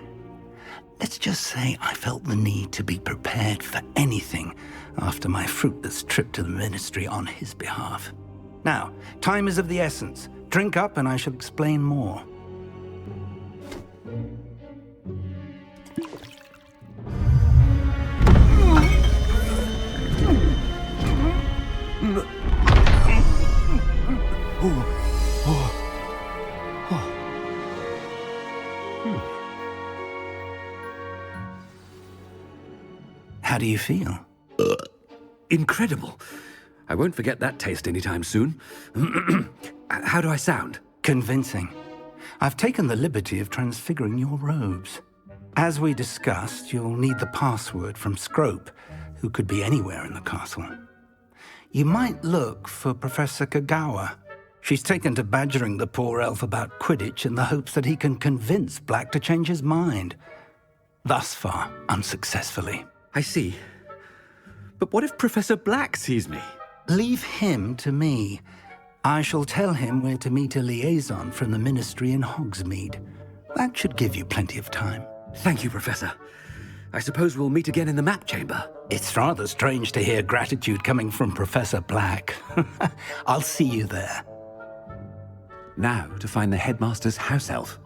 Let's just say I felt the need to be prepared for anything after my fruitless trip to the ministry on his behalf. Now, time is of the essence. Drink up and I shall explain more. How do you feel? Incredible. I won't forget that taste anytime soon. How do I sound? Convincing. I've taken the liberty of transfiguring your robes. As we discussed, you'll need the password from Scrope, who could be anywhere in the castle. You might look for Professor Kagawa. She's taken to badgering the poor elf about Quidditch in the hopes that he can convince Black to change his mind. Thus far, unsuccessfully. I see. But what if Professor Black sees me? Leave him to me. I shall tell him where to meet a liaison from the Ministry in Hogsmeade. That should give you plenty of time. Thank you, Professor. I suppose we'll meet again in the map chamber. It's rather strange to hear gratitude coming from Professor Black. I'll see you there. Now to find the headmaster's house elf.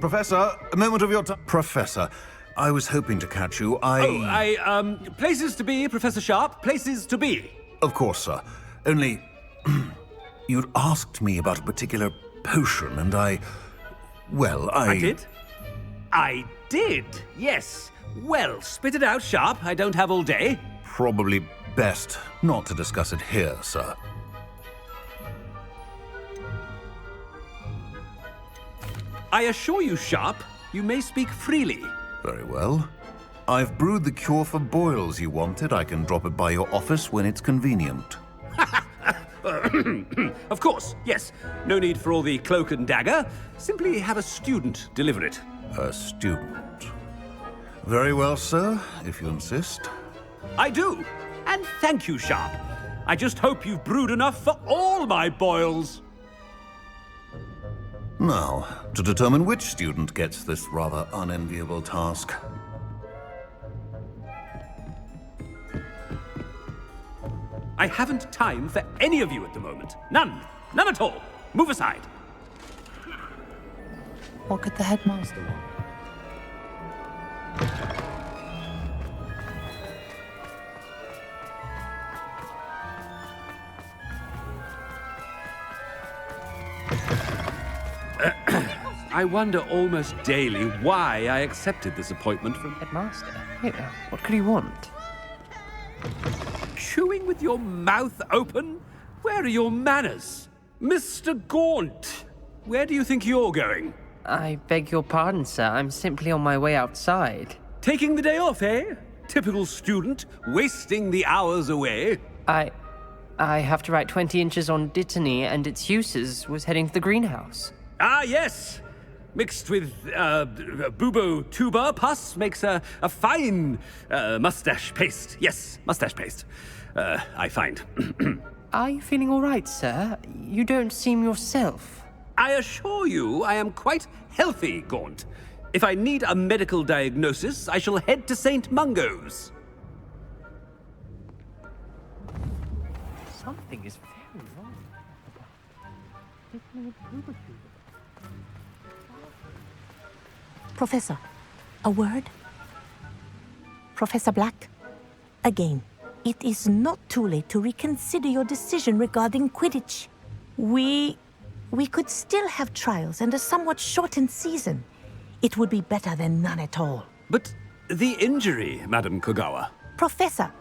Professor, a moment of your time. Professor, I was hoping to catch you. Places to be, Professor Sharp. Places to be. Of course, sir. Only, you'd asked me about a particular potion, and I did? I did, yes. Well, spit it out, Sharp. I don't have all day. Probably best not to discuss it here, sir. I assure you, Sharp, you may speak freely. Very well. I've brewed the cure for boils you wanted. I can drop it by your office when it's convenient. Of course, yes. No need for all the cloak and dagger. Simply have a student deliver it. A student. Very well, sir, if you insist. I do. And thank you, Sharp. I just hope you've brewed enough for all my boils. Now, to determine which student gets this rather unenviable task. I haven't time for any of you at the moment. None. None at all. Move aside. What could the headmaster want? I wonder almost daily why I accepted this appointment from Headmaster? Wait, what could he want? Chewing with your mouth open? Where are your manners? Mr. Gaunt, where do you think you're going? I beg your pardon, sir. I'm simply on my way outside. Taking the day off, eh? Typical student, wasting the hours away. I have to write 20 inches on Dittany and its uses. Was heading to the greenhouse. Ah, yes. Mixed with bubo tuber pus makes a fine mustache paste. Yes, mustache paste. I find. Are you feeling all right, sir? You don't seem yourself. I assure you I am quite healthy, Gaunt. If I need a medical diagnosis, I shall head to St. Mungo's. Something is very wrong. Professor, a word? Professor Black, again, it is not too late to reconsider your decision regarding Quidditch. We could still have trials and a somewhat shortened season. It would be better than none at all. But the injury, Madam Kogawa. Professor,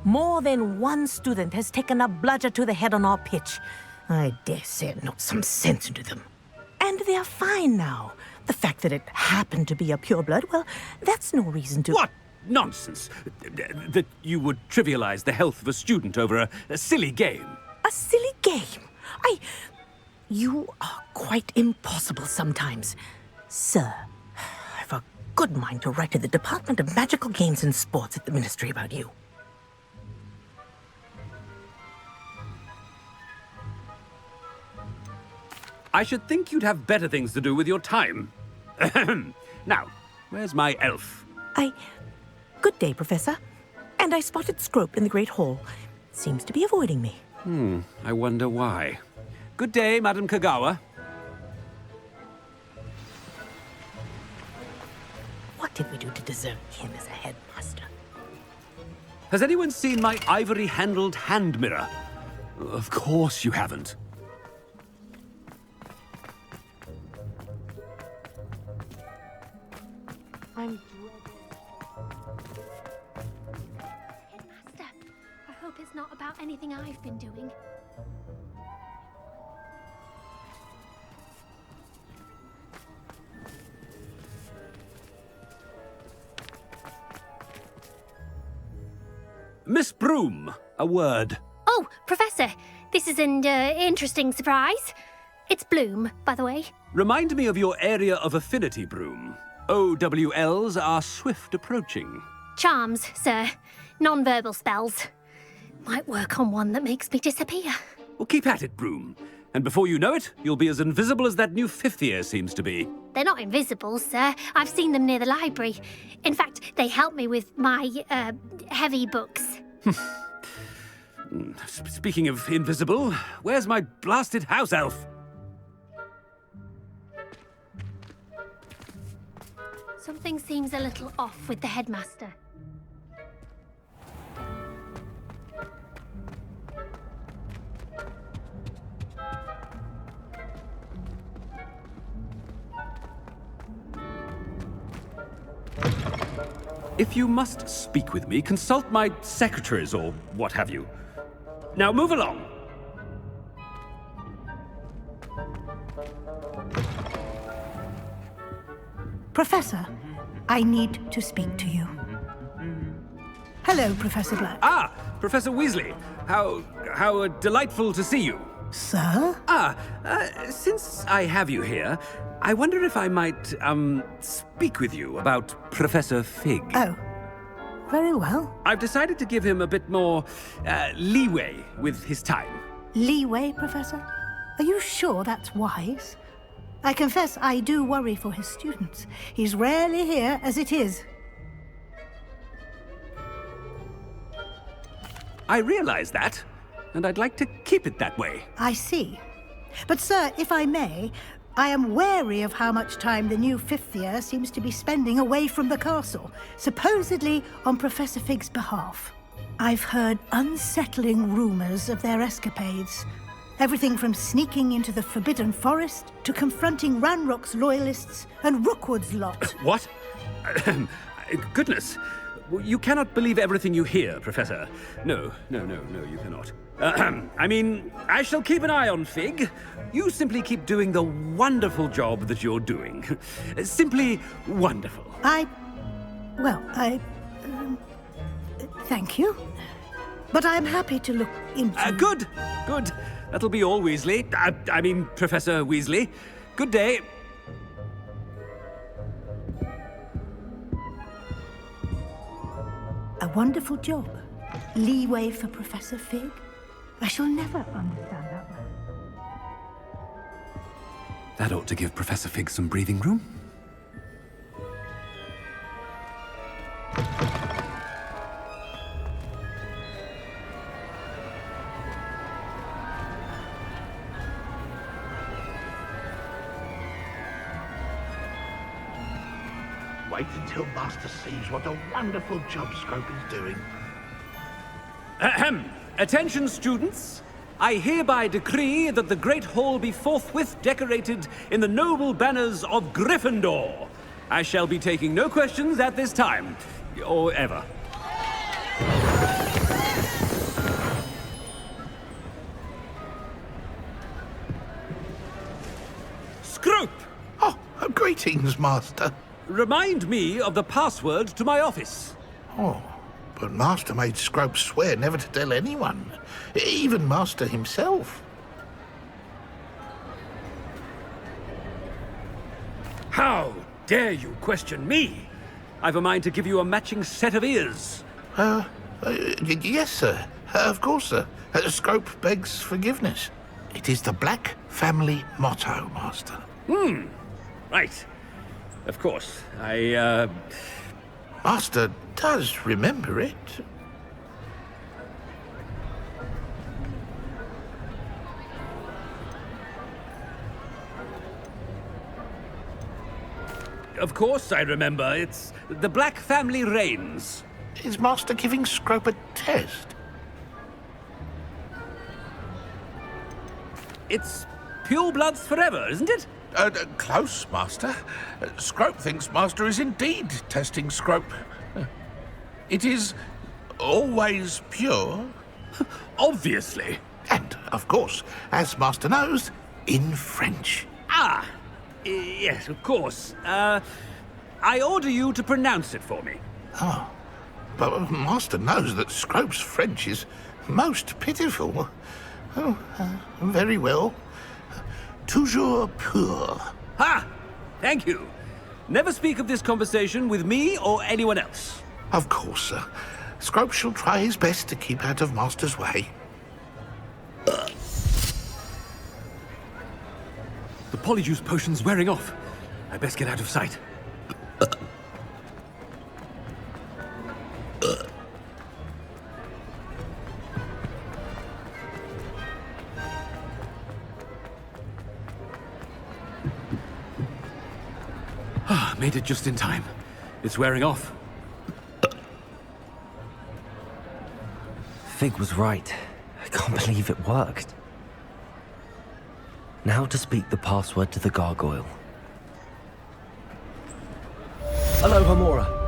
more than one student has taken a bludger to the head on our pitch. I dare say it knocked some sense into them. And they're fine now. The fact that it happened to be a pureblood, well, that's no reason to... What nonsense! That you would trivialize the health of a student over a silly game. A silly game? You are quite impossible sometimes. Sir, I've a good mind to write to the Department of Magical Games and Sports at the Ministry about you. I should think you'd have better things to do with your time. Now, where's my elf? Good day, Professor. And I spotted Scrope in the Great Hall. Seems to be avoiding me. I wonder why. Good day, Madam Kogawa. What did we do to deserve him as a headmaster? Has anyone seen my ivory-handled hand mirror? Of course you haven't. Headmaster, I hope it's not about anything I've been doing. Miss Broom, a word. Oh, Professor, this is an interesting surprise. It's Bloom, by the way. Remind me of your area of affinity, Broom. OWLs are swift approaching. Charms, sir. Non-verbal spells. Might work on one that makes me disappear. Well, keep at it, Broom. And before you know it, you'll be as invisible as that new fifth year seems to be. They're not invisible, sir. I've seen them near the library. In fact, they help me with my, heavy books. Speaking of invisible, where's my blasted house elf? Something seems a little off with the headmaster. If you must speak with me, consult my secretaries or what have you. Now move along. Professor, I need to speak to you. Hello, Professor Black. Ah, Professor Weasley. How delightful to see you. Sir? Since I have you here, I wonder if I might, speak with you about Professor Fig. Oh, very well. I've decided to give him a bit more, leeway with his time. Leeway, Professor? Are you sure that's wise? I confess I do worry for his students. He's rarely here as it is. I realize that, and I'd like to keep it that way. I see. But, sir, if I may, I am wary of how much time the new fifth year seems to be spending away from the castle, supposedly on Professor Fig's behalf. I've heard unsettling rumors of their escapades. Everything from sneaking into the Forbidden Forest to confronting Ranrock's loyalists and Rookwood's lot. What? Goodness. You cannot believe everything you hear, Professor. No, you cannot. I mean, I shall keep an eye on Fig. You simply keep doing the wonderful job that you're doing. Simply wonderful. Thank you. But I'm happy to look into... Good. That'll be all, Weasley. I mean, Professor Weasley. Good day. A wonderful job. Leeway for Professor Fig. I shall never understand that one. That ought to give Professor Fig some breathing room. Wait until Master sees what a wonderful job Scrope is doing. Ahem. Attention, students. I hereby decree that the Great Hall be forthwith decorated in the noble banners of Gryffindor. I shall be taking no questions at this time, or ever. Scrope! Oh, greetings, Master. Remind me of the password to my office. Oh, but Master made Scrope swear never to tell anyone, even Master himself. How dare you question me? I've a mind to give you a matching set of ears. Yes, sir. Of course, sir. Scrope begs forgiveness. It is the Black family motto, Master. Right. Of course. Master does remember it. Of course I remember. It's the Black family reigns. Is Master giving Scrope a test? It's purebloods forever, isn't it? Close, Master. Scrope thinks Master is indeed testing Scrope. It is always pure? Obviously. And, of course, as Master knows, in French. Ah, yes, of course. I order you to pronounce it for me. Oh, but Master knows that Scrope's French is most pitiful. Oh, very well. Toujours pur. Ha! Thank you. Never speak of this conversation with me or anyone else. Of course, sir. Scrope shall try his best to keep out of Master's way. The polyjuice potion's wearing off. I best get out of sight. Made it just in time. It's wearing off. Fig was right. I can't believe it worked. Now to speak the password to the gargoyle. Hello, Hamora.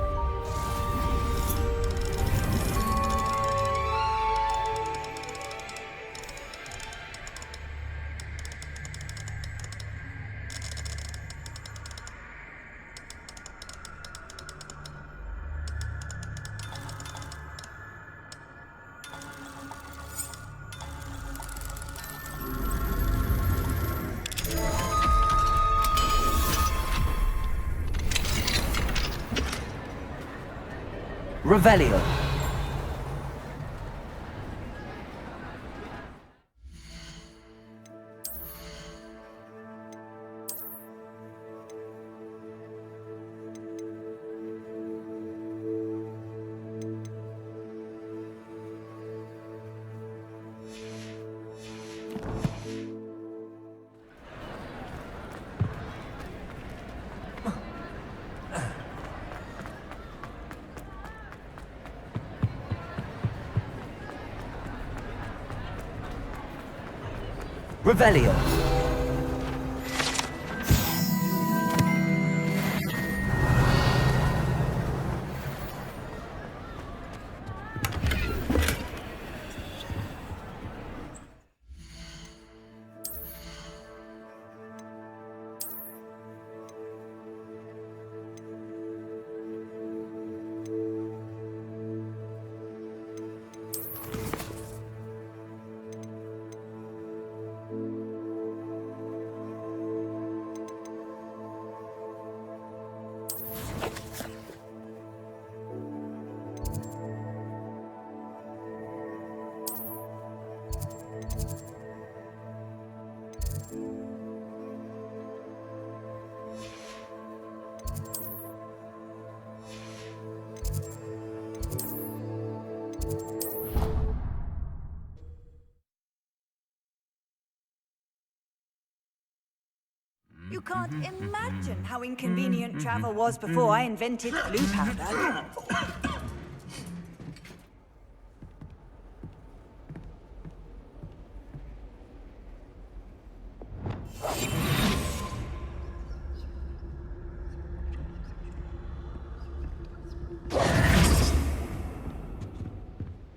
Revelio. Revelio. You can't imagine how inconvenient travel was before I invented blue powder.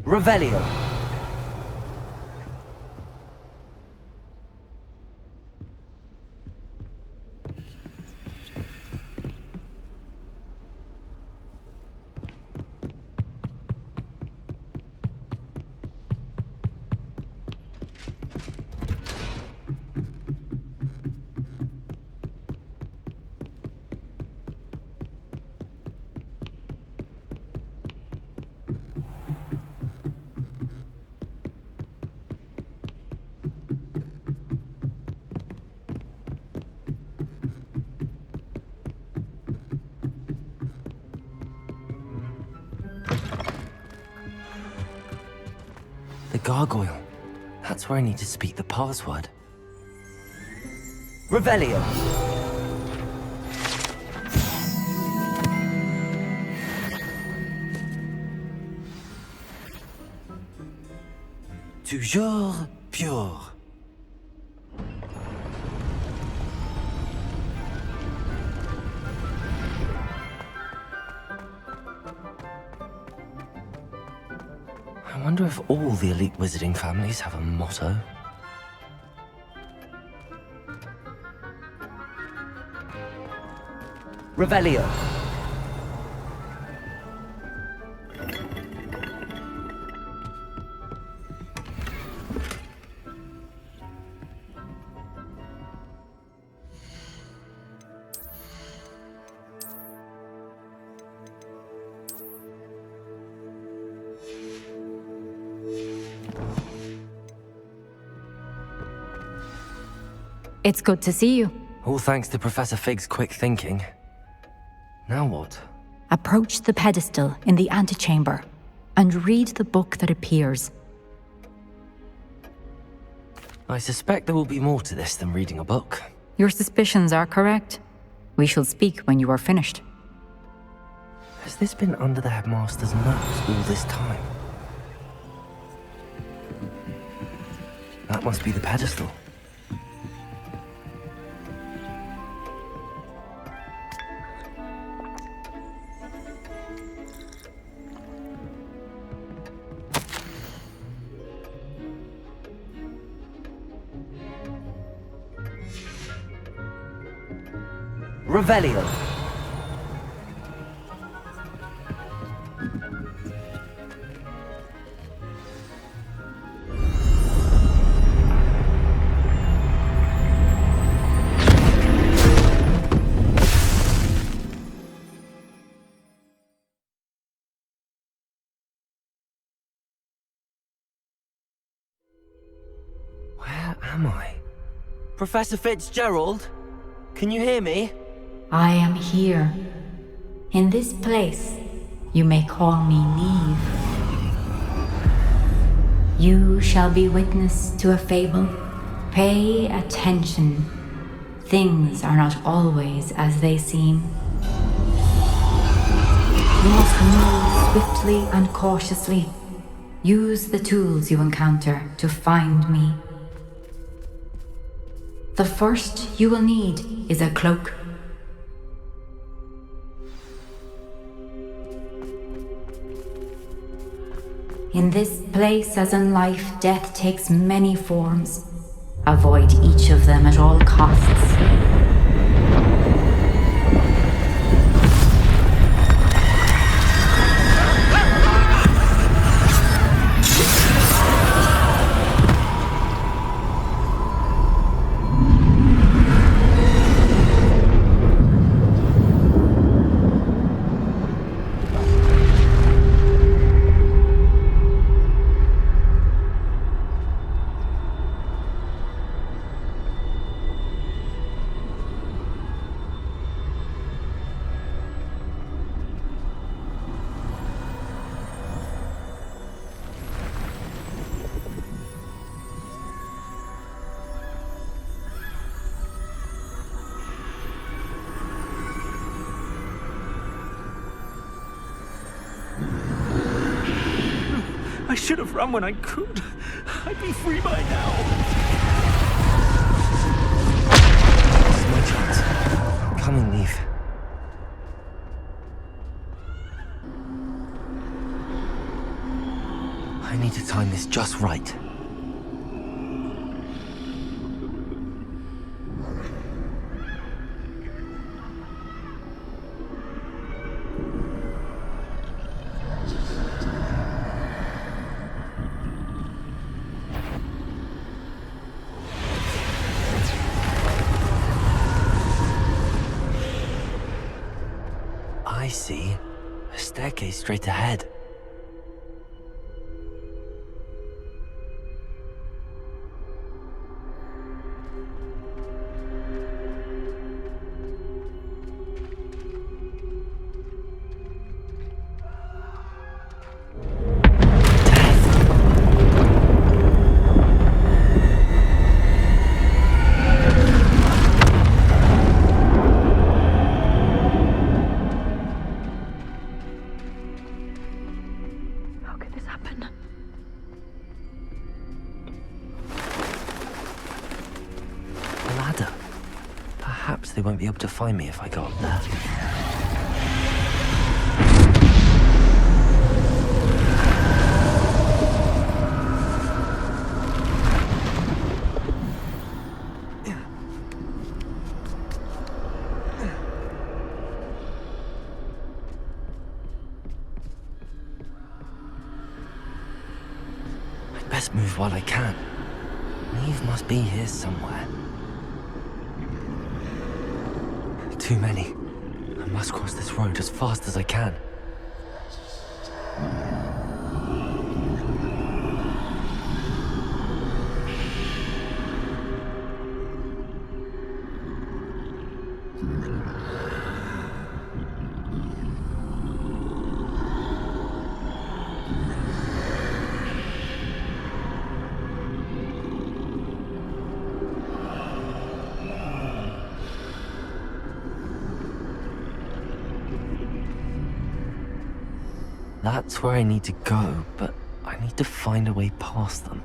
Revelio. The gargoyle. That's where I need to speak the password. Revelio. Toujours pure. I wonder if all the elite wizarding families have a motto. Revelio. It's good to see you. All thanks to Professor Fig's quick thinking. Now what? Approach the pedestal in the antechamber and read the book that appears. I suspect there will be more to this than reading a book. Your suspicions are correct. We shall speak when you are finished. Has this been under the headmaster's nose all this time? That must be the pedestal. Revelio. Where am I? Professor Fitzgerald? Can you hear me? I am here. In this place, you may call me Neve. You shall be witness to a fable. Pay attention. Things are not always as they seem. You must move swiftly and cautiously. Use the tools you encounter to find me. The first you will need is a cloak. In this place, as in life, death takes many forms. Avoid each of them at all costs. I should have run when I could. I'd be free by now. This is my chance. I'm coming, Neve. I need to time this just right. I see. A staircase straight ahead. Perhaps they won't be able to find me if I go up there. best move while I can. Neve must be here somewhere. Too many. I must cross this road as fast as I can. That's where I need to go, but I need to find a way past them.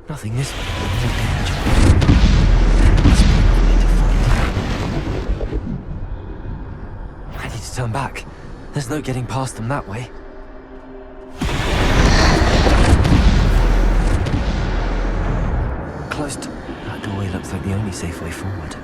Nothing this way. I need to turn back. There's no getting past them that way. Closed. That doorway looks like the only safe way forward.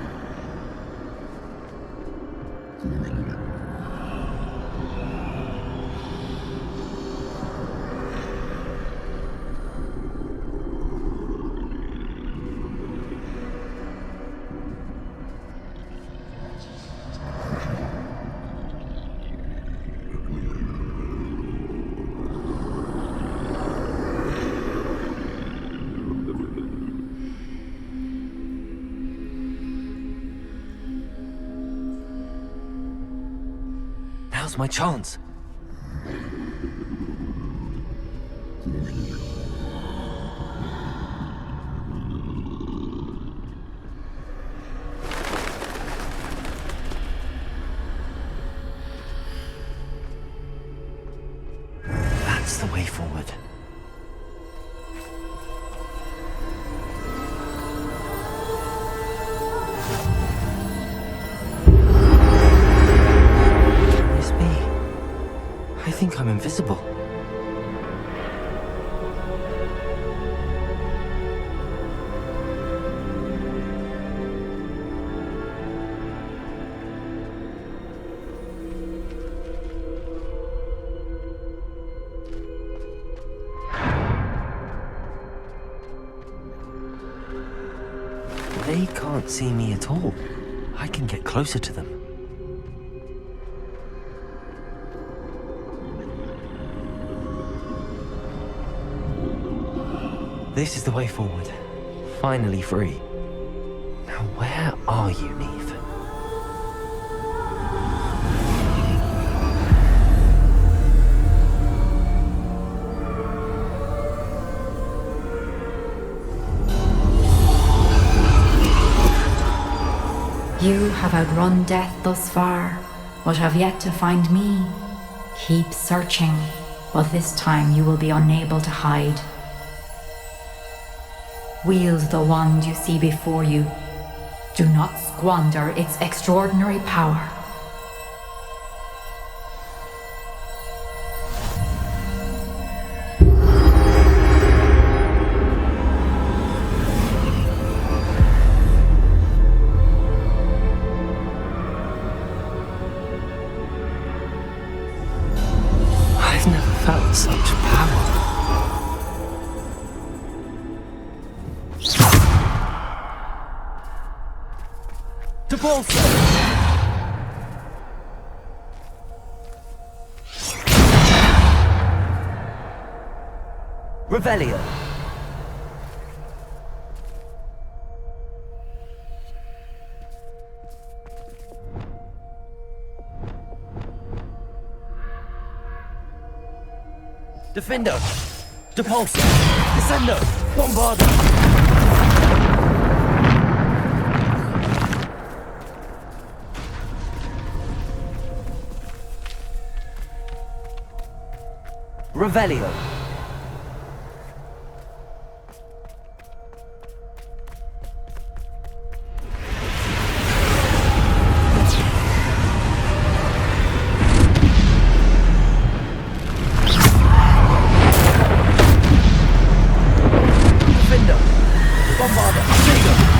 Now's my chance. That's the way forward. I think I'm invisible. They can't see me at all. I can get closer to them. This is the way forward. Finally free. Now where are you, Neve? You have outrun death thus far, but have yet to find me. Keep searching, but this time you will be unable to hide. Wield the wand you see before you. Do not squander its extraordinary power. I've never felt such power. Revelio. Defendo. Depulso. Descendo. Bombardo. Revelio. Defender. Bombarder. Trigger.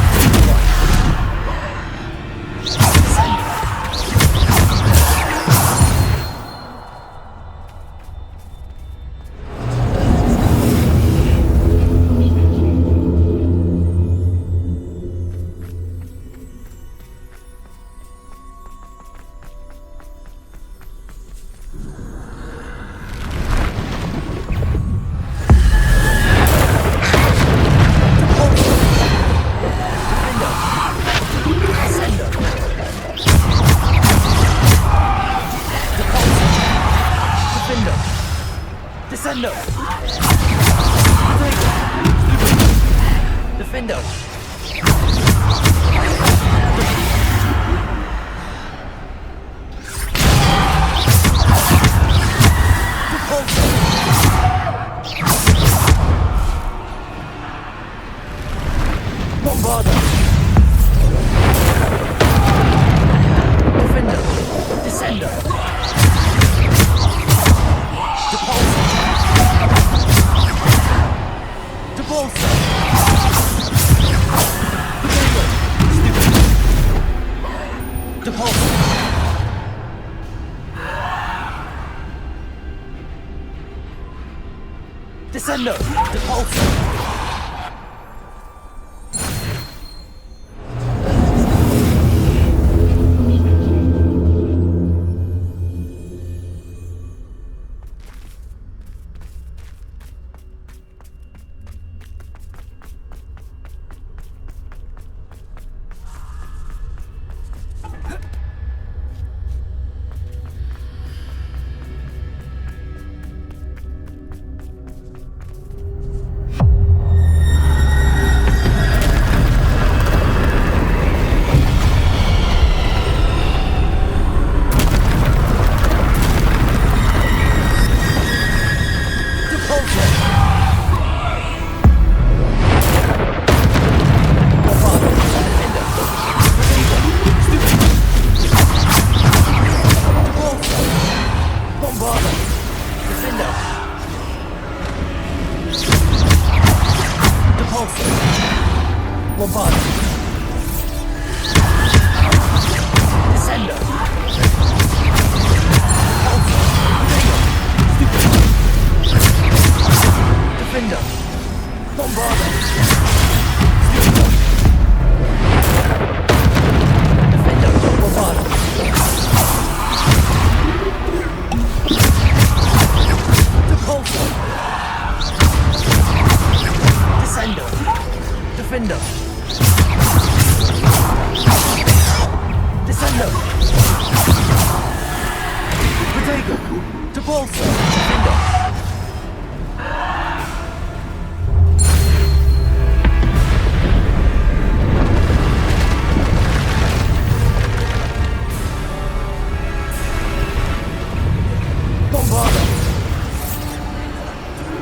Descendo! Defendo! Bombarda! Defendo! Descendo! Depulso! Depulso!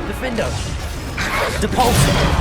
Descendo! Depulso!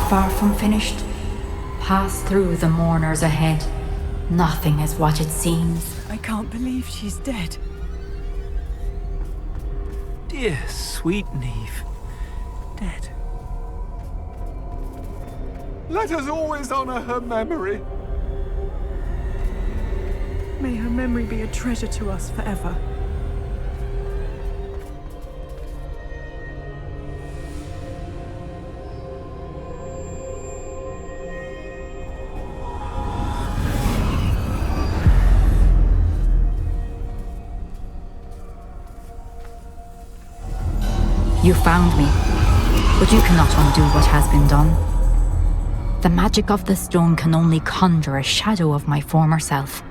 far from finished. Pass through the mourners ahead. Nothing is what it seems. I can't believe she's dead. Dear sweet Neve. Dead. Let us always honor her memory. May her memory be a treasure to us forever. You found me, but you cannot undo what has been done. The magic of the stone can only conjure a shadow of my former self.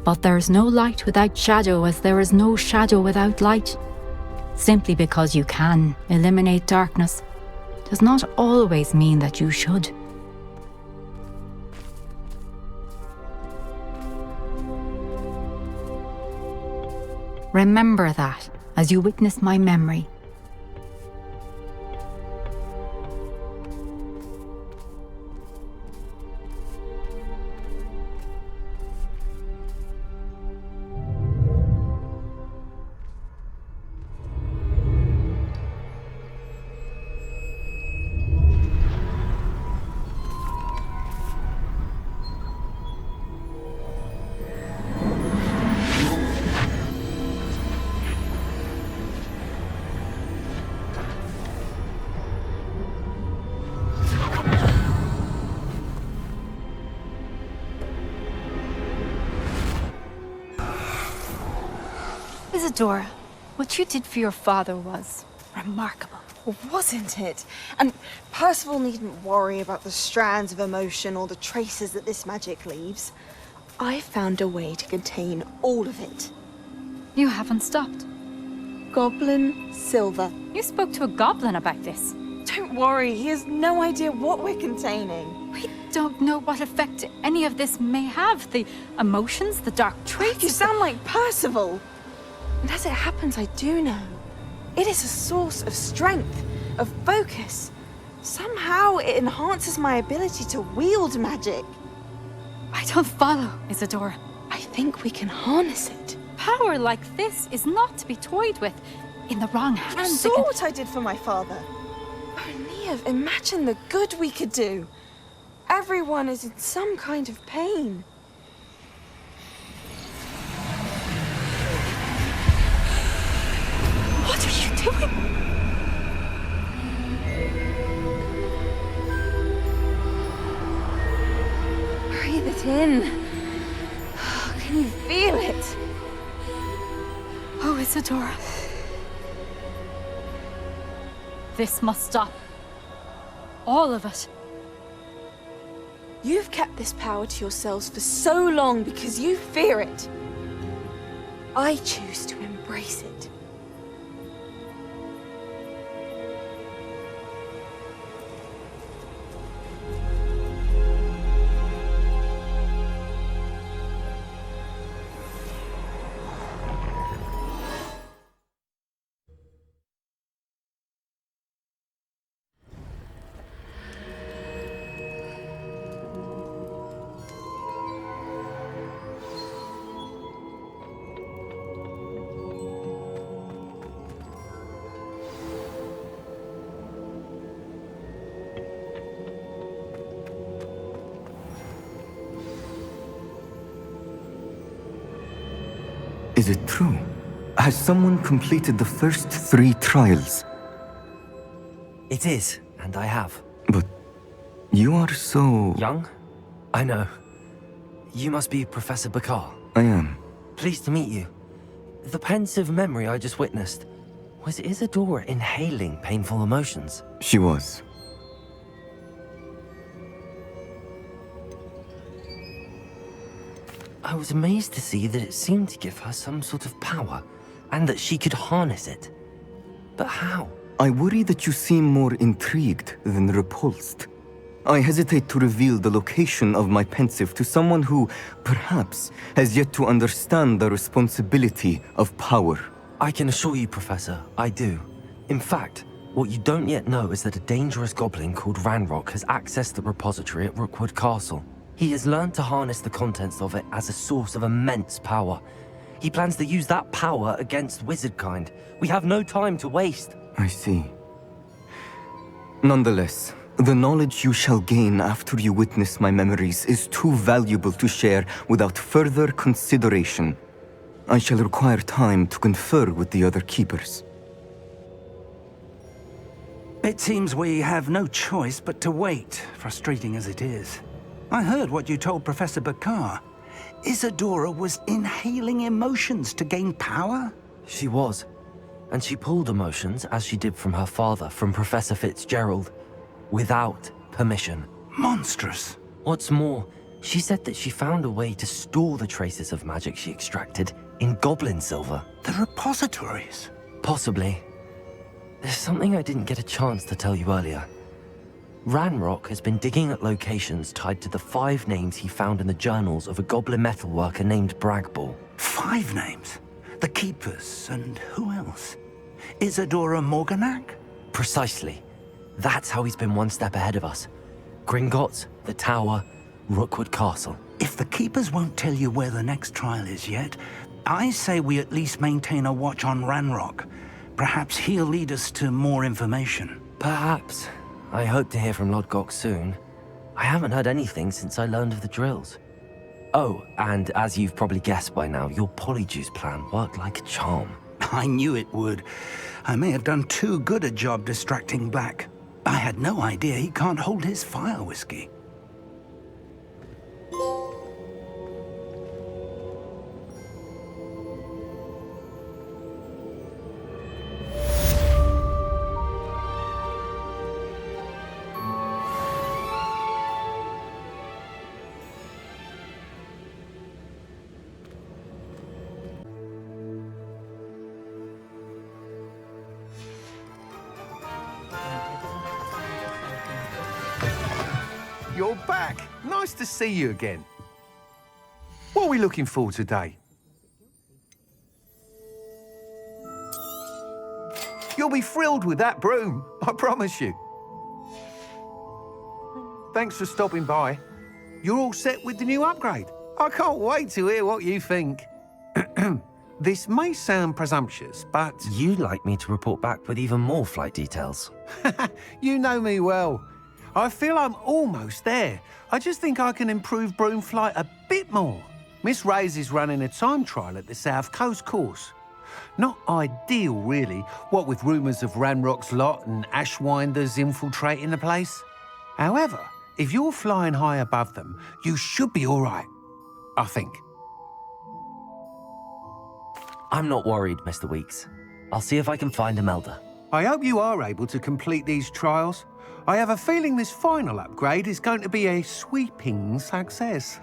But there is no light without shadow, as there is no shadow without light. Simply because you can eliminate darkness does not always mean that you should. Remember that as you witness my memory. Isadora, what you did for your father was remarkable. Wasn't it? And Percival needn't worry about the strands of emotion or the traces that this magic leaves. I found a way to contain all of it. You haven't stopped. Goblin Silver. You spoke to a goblin about this. Don't worry, he has no idea what we're containing. We don't know what effect any of this may have. The emotions, the dark traits. You sound like Percival. And as it happens, I do know. It is a source of strength, of focus. Somehow it enhances my ability to wield magic. I don't follow, Isadora. I think we can harness it. Power like this is not to be toyed with. In the wrong hands, You saw what I did for my father. Oh, Neve, imagine the good we could do. Everyone is in some kind of pain. What are you doing? Breathe it in. Can you feel it? Oh, Isadora. This must stop. All of it. You've kept this power to yourselves for so long because you fear it. I choose to embrace it. Is it true? Has someone completed the first 3 trials? It is, and I have. But you are so... Young? I know. You must be Professor Bakar. I am. Pleased to meet you. The pensive memory I just witnessed, was Isadora inhaling painful emotions? She was. I was amazed to see that it seemed to give her some sort of power, and that she could harness it. But how? I worry that you seem more intrigued than repulsed. I hesitate to reveal the location of my pensive to someone who, perhaps, has yet to understand the responsibility of power. I can assure you, Professor, I do. In fact, what you don't yet know is that a dangerous goblin called Ranrock has accessed the repository at Rookwood Castle. He has learned to harness the contents of it as a source of immense power. He plans to use that power against wizardkind. We have no time to waste. I see. Nonetheless, the knowledge you shall gain after you witness my memories is too valuable to share without further consideration. I shall require time to confer with the other keepers. It seems we have no choice but to wait, frustrating as it is. I heard what you told Professor Bakar. Isadora was inhaling emotions to gain power? She was. And she pulled emotions, as she did from her father, from Professor Fitzgerald, without permission. Monstrous. What's more, she said that she found a way to store the traces of magic she extracted in goblin silver. The repositories? Possibly. There's something I didn't get a chance to tell you earlier. Ranrock has been digging at locations tied to the 5 names he found in the journals of a goblin metalworker named Bragball. 5 names? The Keepers, and who else? Isadora Morganac? Precisely. That's how he's been one step ahead of us. Gringotts, the Tower, Rookwood Castle. If the Keepers won't tell you where the next trial is yet, I say we at least maintain a watch on Ranrock. Perhaps he'll lead us to more information. Perhaps. I hope to hear from Lodgok soon. I haven't heard anything since I learned of the drills. Oh, and as you've probably guessed by now, your polyjuice plan worked like a charm. I knew it would. I may have done too good a job distracting Black. I had no idea he can't hold his fire whiskey. You're back. Nice to see you again. What are we looking for today? You'll be thrilled with that broom, I promise you. Thanks for stopping by. You're all set with the new upgrade. I can't wait to hear what you think. This may sound presumptuous, but... You'd like me to report back with even more flight details. You know me well. I feel I'm almost there. I just think I can improve broom flight a bit more. Miss Reyes is running a time trial at the South Coast course. Not ideal, really, what with rumours of Ranrock's lot and Ashwinders infiltrating the place. However, if you're flying high above them, you should be all right, I think. I'm not worried, Mr. Weeks. I'll see if I can find Imelda. I hope you are able to complete these trials. I have a feeling this final upgrade is going to be a sweeping success.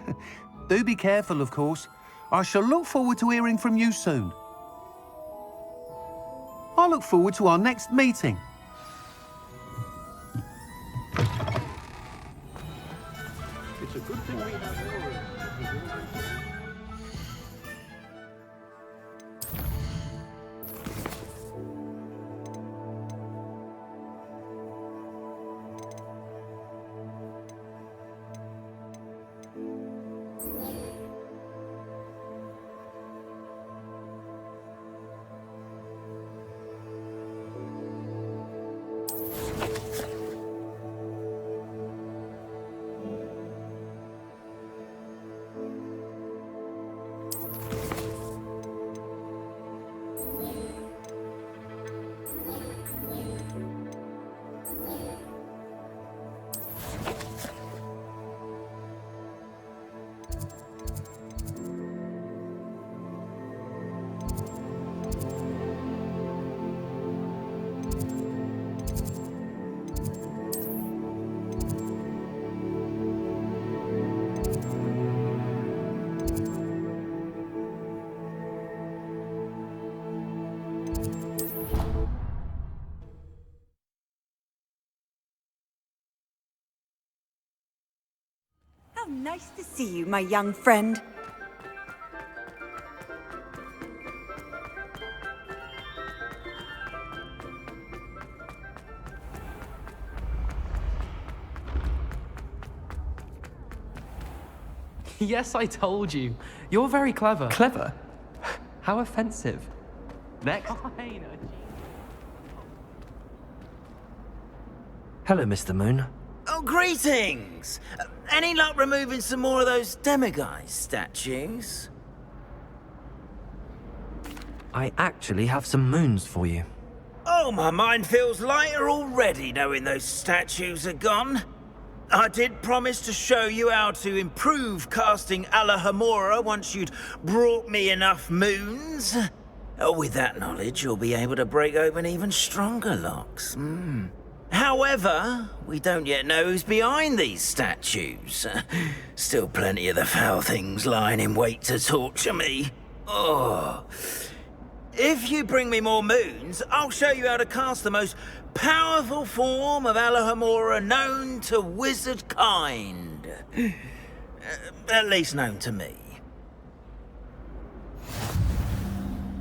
Do be careful, of course. I shall look forward to hearing from you soon. I look forward to our next meeting. It's a good thing we have... How nice to see you, my young friend. Yes, I told you. You're very clever. Clever? How offensive. Next. Hello, Mr. Moon. Oh, greetings! Any luck removing some more of those demiguise statues? I actually have some moons for you. Oh, my mind feels lighter already knowing those statues are gone. I did promise to show you how to improve casting Alohomora once you'd brought me enough moons. With that knowledge, you'll be able to break open even stronger locks. However, we don't yet know who's behind these statues. Still plenty of the foul things lying in wait to torture me. Oh. If you bring me more moons, I'll show you how to cast the most powerful form of Alohomora known to wizard kind. At least known to me.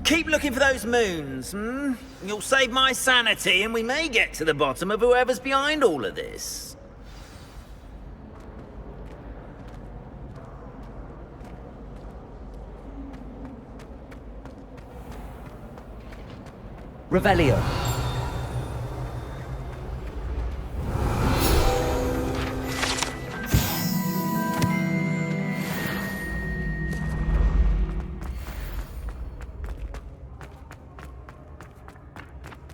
Keep looking for those moons, You'll save my sanity and we may get to the bottom of whoever's behind all of this. Revelio.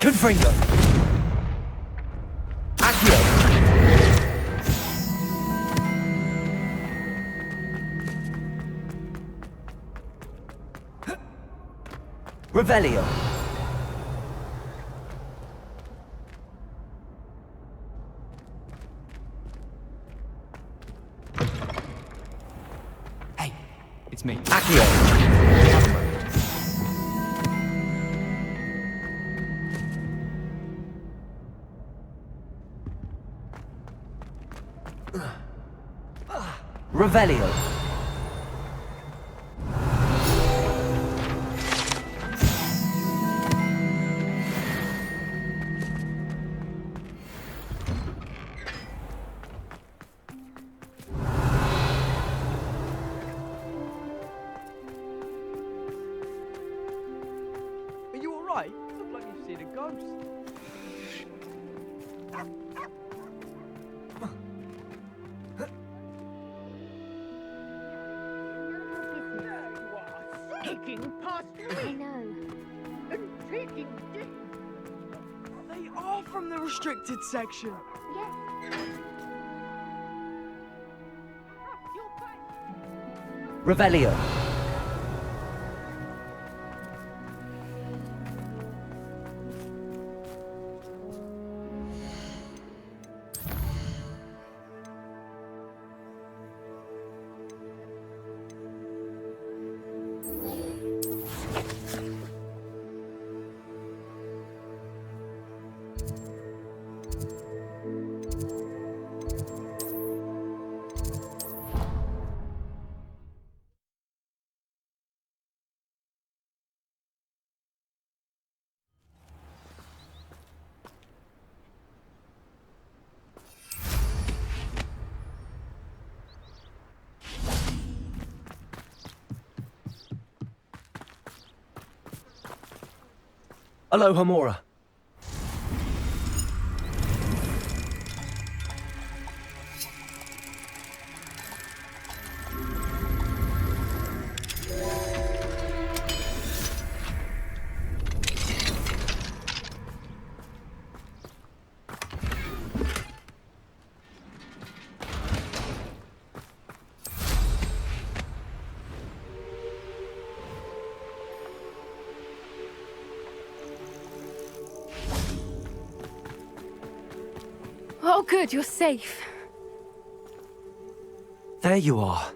Confringo. Accio. Revelio. Hey, it's me. Accio. Revelio. Are you alright? Look like you've seen a ghost. Taking past I know. and taking this. They are from the restricted section. Yes. Revelio. Alohomora. Oh, good, you're safe. There you are.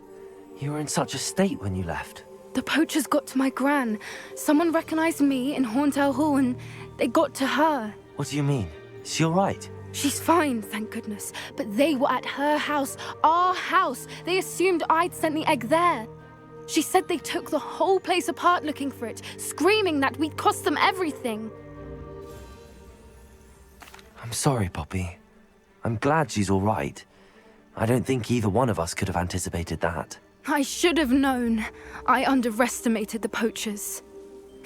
You were in such a state when you left. The poachers got to my gran. Someone recognized me in Hauntel Hall and they got to her. What do you mean? Is she alright? She's fine, thank goodness. But they were at her house, our house. They assumed I'd sent the egg there. She said they took the whole place apart looking for it, screaming that we'd cost them everything. I'm sorry, Poppy. I'm glad she's alright. I don't think either one of us could have anticipated that. I should have known. I underestimated the poachers.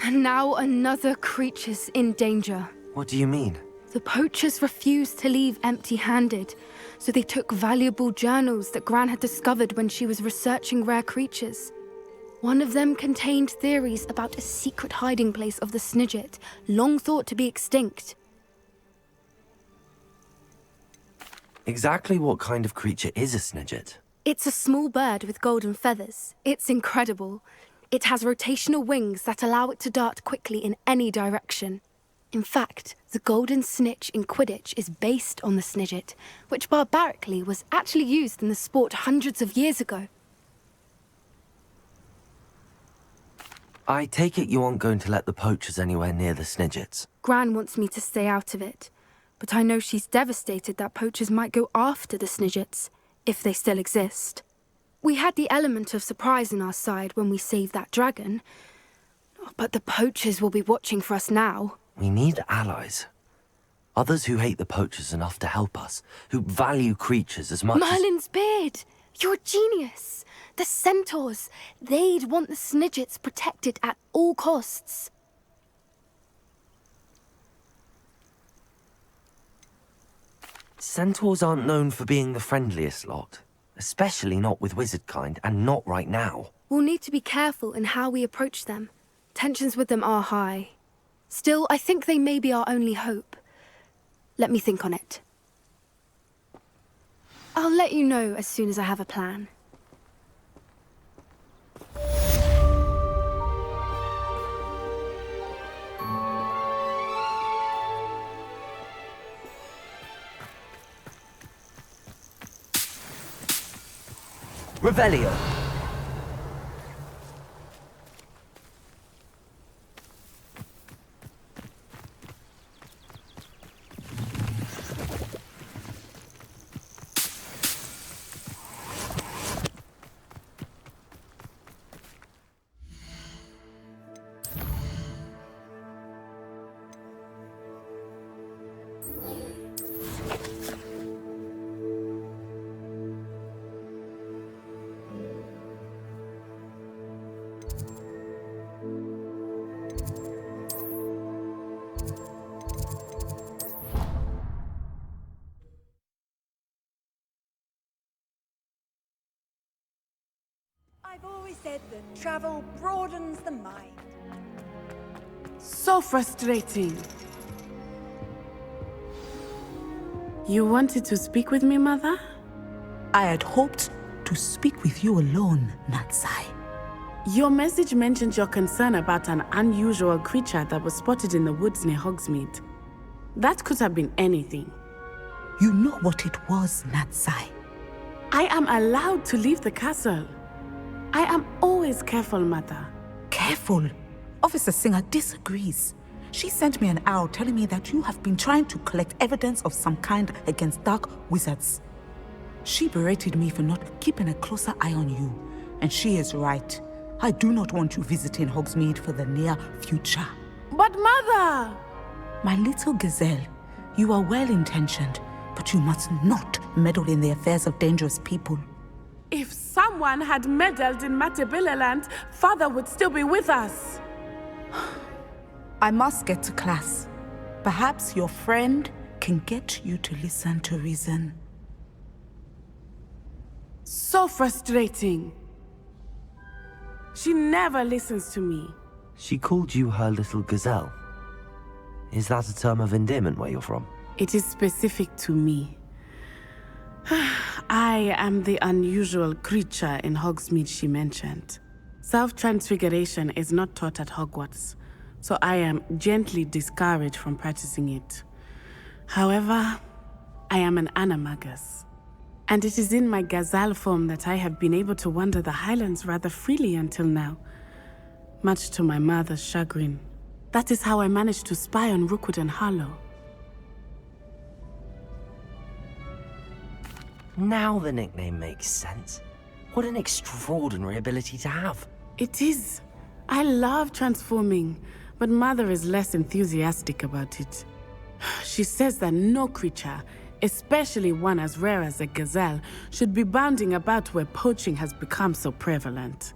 And now another creature's in danger. What do you mean? The poachers refused to leave empty-handed, so they took valuable journals that Gran had discovered when she was researching rare creatures. One of them contained theories about a secret hiding place of the Snidget, long thought to be extinct. Exactly what kind of creature is a Snidget? It's a small bird with golden feathers. It's incredible. It has rotational wings that allow it to dart quickly in any direction. In fact, the golden snitch in Quidditch is based on the Snidget, which barbarically was actually used in the sport hundreds of years ago. I take it you aren't going to let the poachers anywhere near the Snidgets. Gran wants me to stay out of it, but I know she's devastated that poachers might go after the Snidgets, if they still exist. We had the element of surprise on our side when we saved that dragon, but the poachers will be watching for us now. We need allies. Others who hate the poachers enough to help us, who value creatures as much Merlin's beard! You're a genius! The centaurs! They'd want the Snidgets protected at all costs. Centaurs aren't known for being the friendliest lot. Especially not with wizard kind, and not right now. We'll need to be careful in how we approach them. Tensions with them are high. Still, I think they may be our only hope. Let me think on it. I'll let you know as soon as I have a plan. Revelio. I've always said that travel broadens the mind. So frustrating. You wanted to speak with me, Mother? I had hoped to speak with you alone, Natsai. Your message mentioned your concern about an unusual creature that was spotted in the woods near Hogsmeade. That could have been anything. You know what it was, Natsai. I am allowed to leave the castle. I am always careful, Mother. Careful? Officer Singer disagrees. She sent me an owl telling me that you have been trying to collect evidence of some kind against dark wizards. She berated me for not keeping a closer eye on you, and she is right. I do not want you visiting Hogsmeade for the near future. But Mother! My little gazelle, you are well-intentioned, but you must not meddle in the affairs of dangerous people. If someone had meddled in Matabeleland, Father would still be with us. I must get to class. Perhaps your friend can get you to listen to reason. So frustrating. She never listens to me. She called you her little gazelle. Is that a term of endearment where you're from? It is specific to me. I am the unusual creature in Hogsmeade she mentioned. Self-transfiguration is not taught at Hogwarts, so I am gently discouraged from practicing it. However, I am an animagus, and it is in my gazelle form that I have been able to wander the Highlands rather freely until now, much to my mother's chagrin. That is how I managed to spy on Rookwood and Harlow. Now the nickname makes sense. What an extraordinary ability to have. It is. I love transforming, but Mother is less enthusiastic about it. She says that no creature, especially one as rare as a gazelle, should be bounding about where poaching has become so prevalent.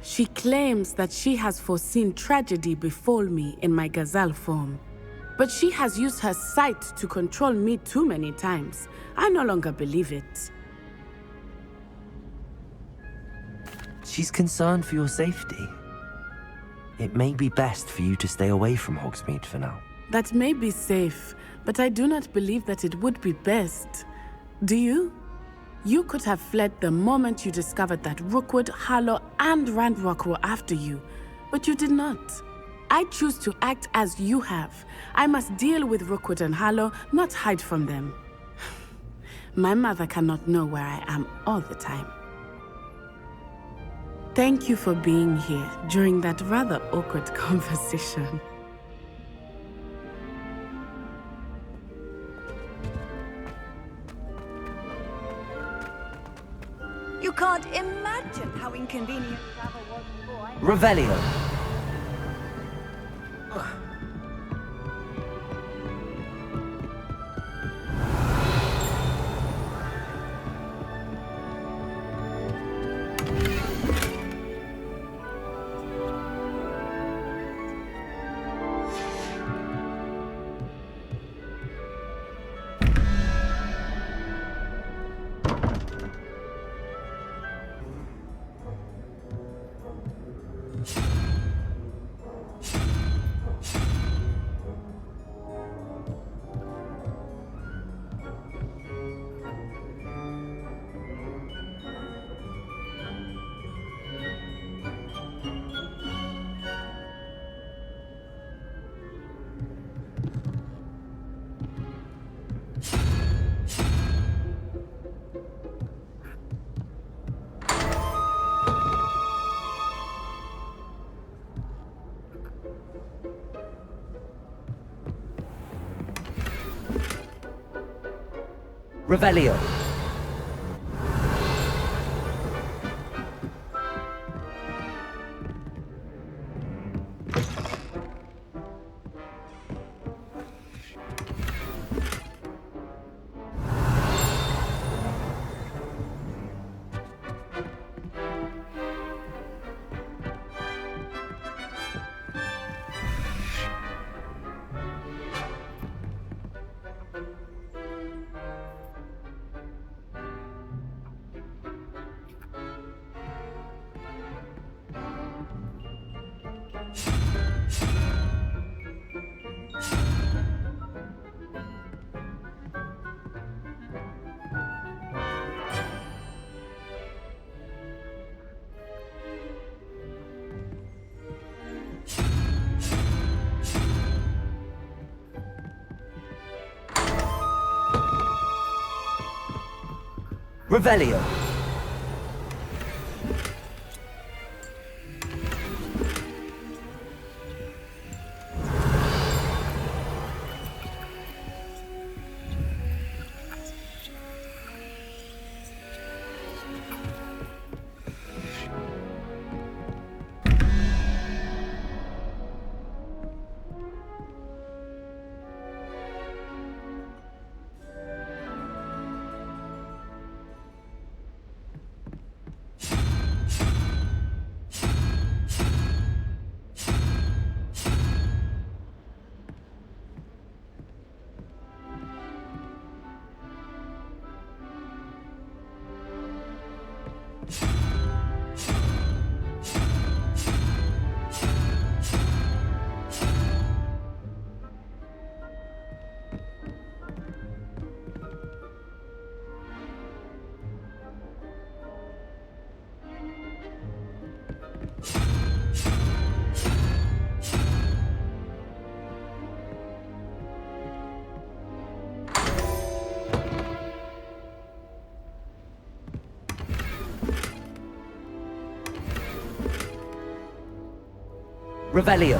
She claims that she has foreseen tragedy befall me in my gazelle form. But she has used her sight to control me too many times. I no longer believe it. She's concerned for your safety. It may be best for you to stay away from Hogsmeade for now. That may be safe, but I do not believe that it would be best. Do you? You could have fled the moment you discovered that Rookwood, Harlow, and Ranrock were after you, but you did not. I choose to act as you have. I must deal with Rookwood and Harlow, not hide from them. My mother cannot know where I am all the time. Thank you for being here during that rather awkward conversation. You can't imagine how inconvenient travel was before. Revelio. Revelio. Revelio. Revelio.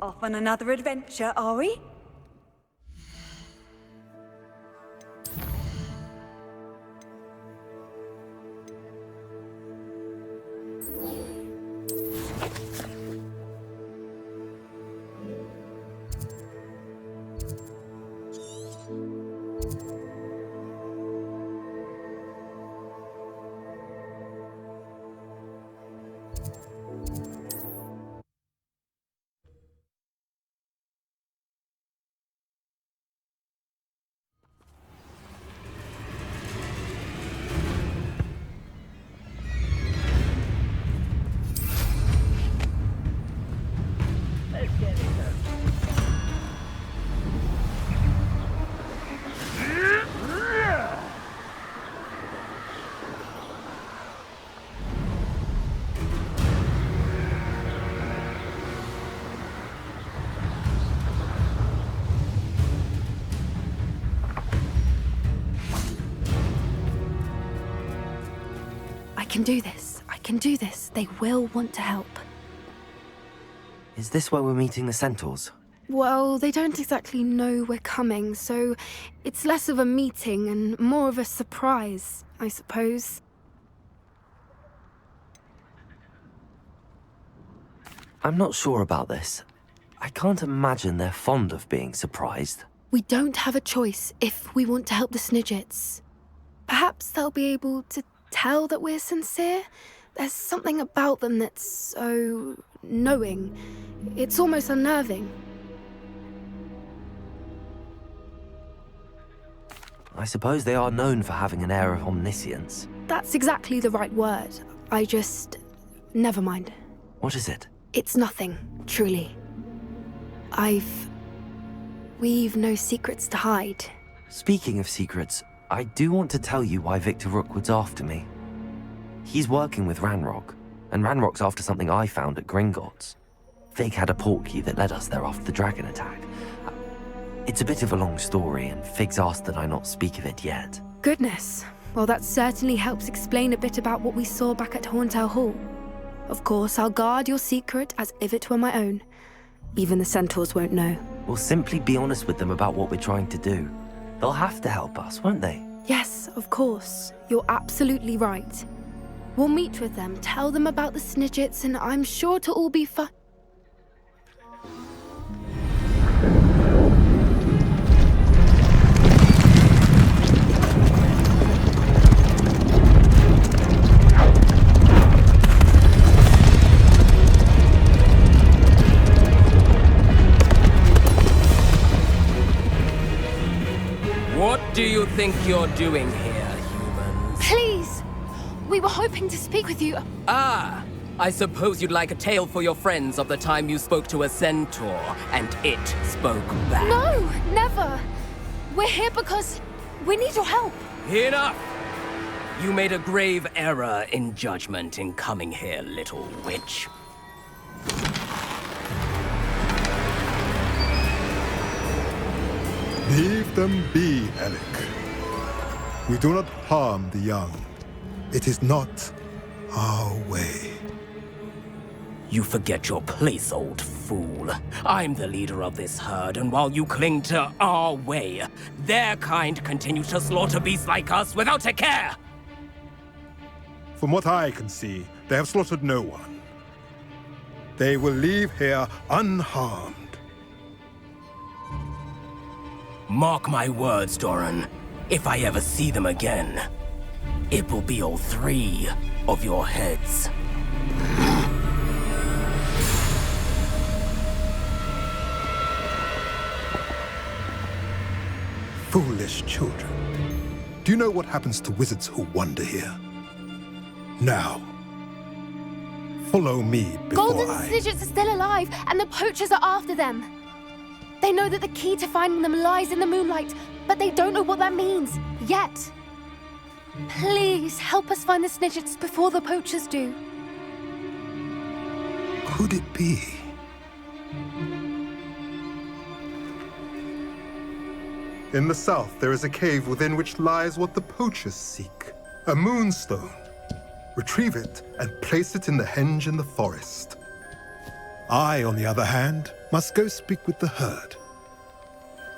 Off on another adventure, are we? I can do this. I can do this. They will want to help. Is this where we're meeting the centaurs? Well, they don't exactly know we're coming, so it's less of a meeting and more of a surprise, I suppose. I'm not sure about this. I can't imagine they're fond of being surprised. We don't have a choice if we want to help the Snidgets. Perhaps they'll be able to tell that we're sincere. There's something about them that's so knowing. It's almost unnerving. I suppose they are known for having an air of omniscience. That's exactly the right word. Never mind. What is it? It's nothing, truly. We've no secrets to hide. Speaking of secrets, I do want to tell you why Victor Rookwood's after me. He's working with Ranrock, and Ranrock's after something I found at Gringotts. Fig had a portkey that led us there after the dragon attack. It's a bit of a long story, and Fig's asked that I not speak of it yet. Goodness. Well, that certainly helps explain a bit about what we saw back at Horntail Hall. Of course, I'll guard your secret as if it were my own. Even the centaurs won't know. We'll simply be honest with them about what we're trying to do. They'll have to help us, won't they? Yes, of course. You're absolutely right. We'll meet with them, tell them about the Snidgets, and I'm sure to all be fine. What do you think you're doing here, humans? Please! We were hoping to speak with you. Ah! I suppose you'd like a tale for your friends of the time you spoke to a centaur, and it spoke back. No! Never! We're here because we need your help. Enough! You made a grave error in judgment in coming here, little witch. Leave them be, Alec. We do not harm the young. It is not our way. You forget your place, old fool. I'm the leader of this herd, and while you cling to our way, their kind continue to slaughter beasts like us without a care! From what I can see, they have slaughtered no one. They will leave here unharmed. Mark my words, Doran. If I ever see them again, it will be all 3 of your heads. Foolish children. Do you know what happens to wizards who wander here? Now, follow me before Golden Snidgets are still alive, and the poachers are after them. They know that the key to finding them lies in the moonlight, but they don't know what that means, yet. Please help us find the snitches before the poachers do. Could it be? In the south, there is a cave within which lies what the poachers seek. A moonstone. Retrieve it and place it in the henge in the forest. I, on the other hand, must go speak with the herd.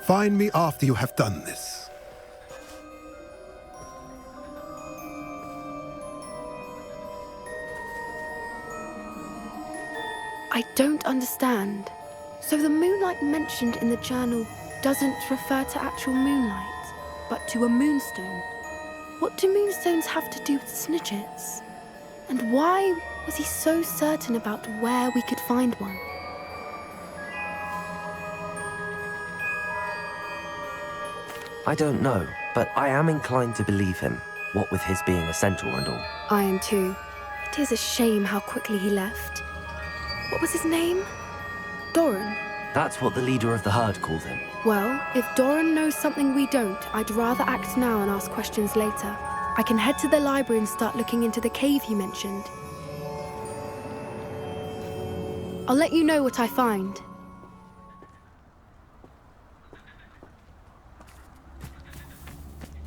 Find me after you have done this. I don't understand. So the moonlight mentioned in the journal doesn't refer to actual moonlight, but to a moonstone. What do moonstones have to do with snitches? And why was he so certain about where we could find one? I don't know, but I am inclined to believe him, what with his being a centaur and all. I am too. It is a shame how quickly he left. What was his name? Doran. That's what the leader of the herd called him. Well, if Doran knows something we don't, I'd rather act now and ask questions later. I can head to the library and start looking into the cave you mentioned. I'll let you know what I find.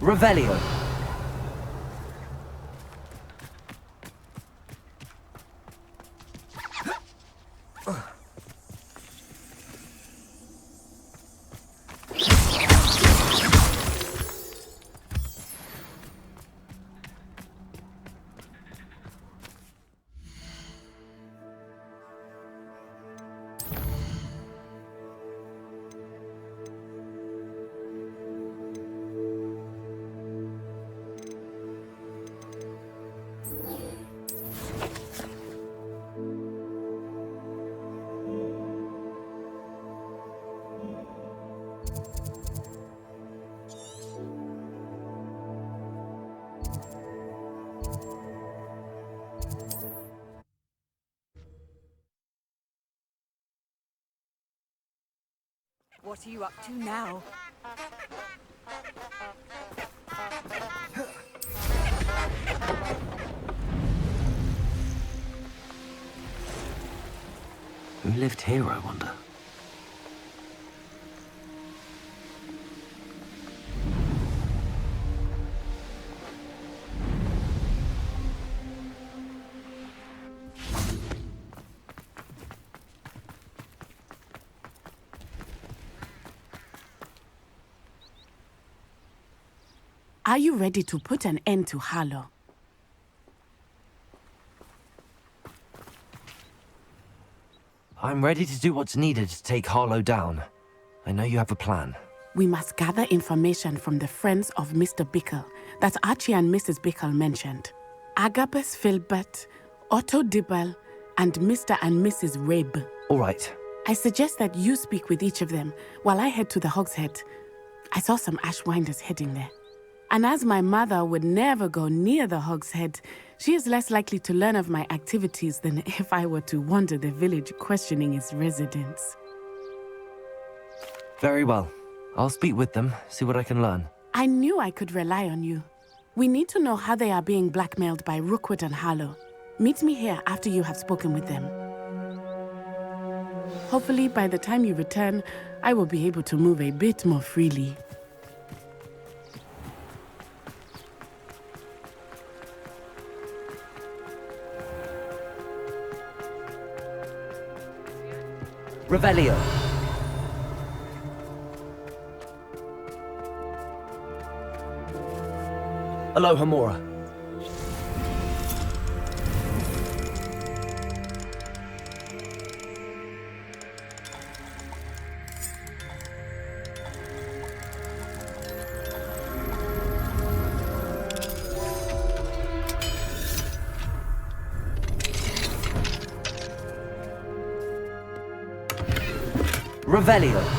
Revelio. What are you up to now? Who lived here, I wonder? Are you ready to put an end to Harlow? I'm ready to do what's needed to take Harlow down. I know you have a plan. We must gather information from the friends of Mr. Bickle that Archie and Mrs. Bickle mentioned. Agapes Filbert, Otto Dibble, and Mr. and Mrs. Rabe. All right. I suggest that you speak with each of them while I head to the Hog's Head. I saw some Ashwinders heading there. And as my mother would never go near the Hog's Head, she is less likely to learn of my activities than if I were to wander the village questioning its residents. Very well. I'll speak with them, see what I can learn. I knew I could rely on you. We need to know how they are being blackmailed by Rookwood and Harlow. Meet me here after you have spoken with them. Hopefully, by the time you return, I will be able to move a bit more freely. Revelio. Alohomora. Revelio.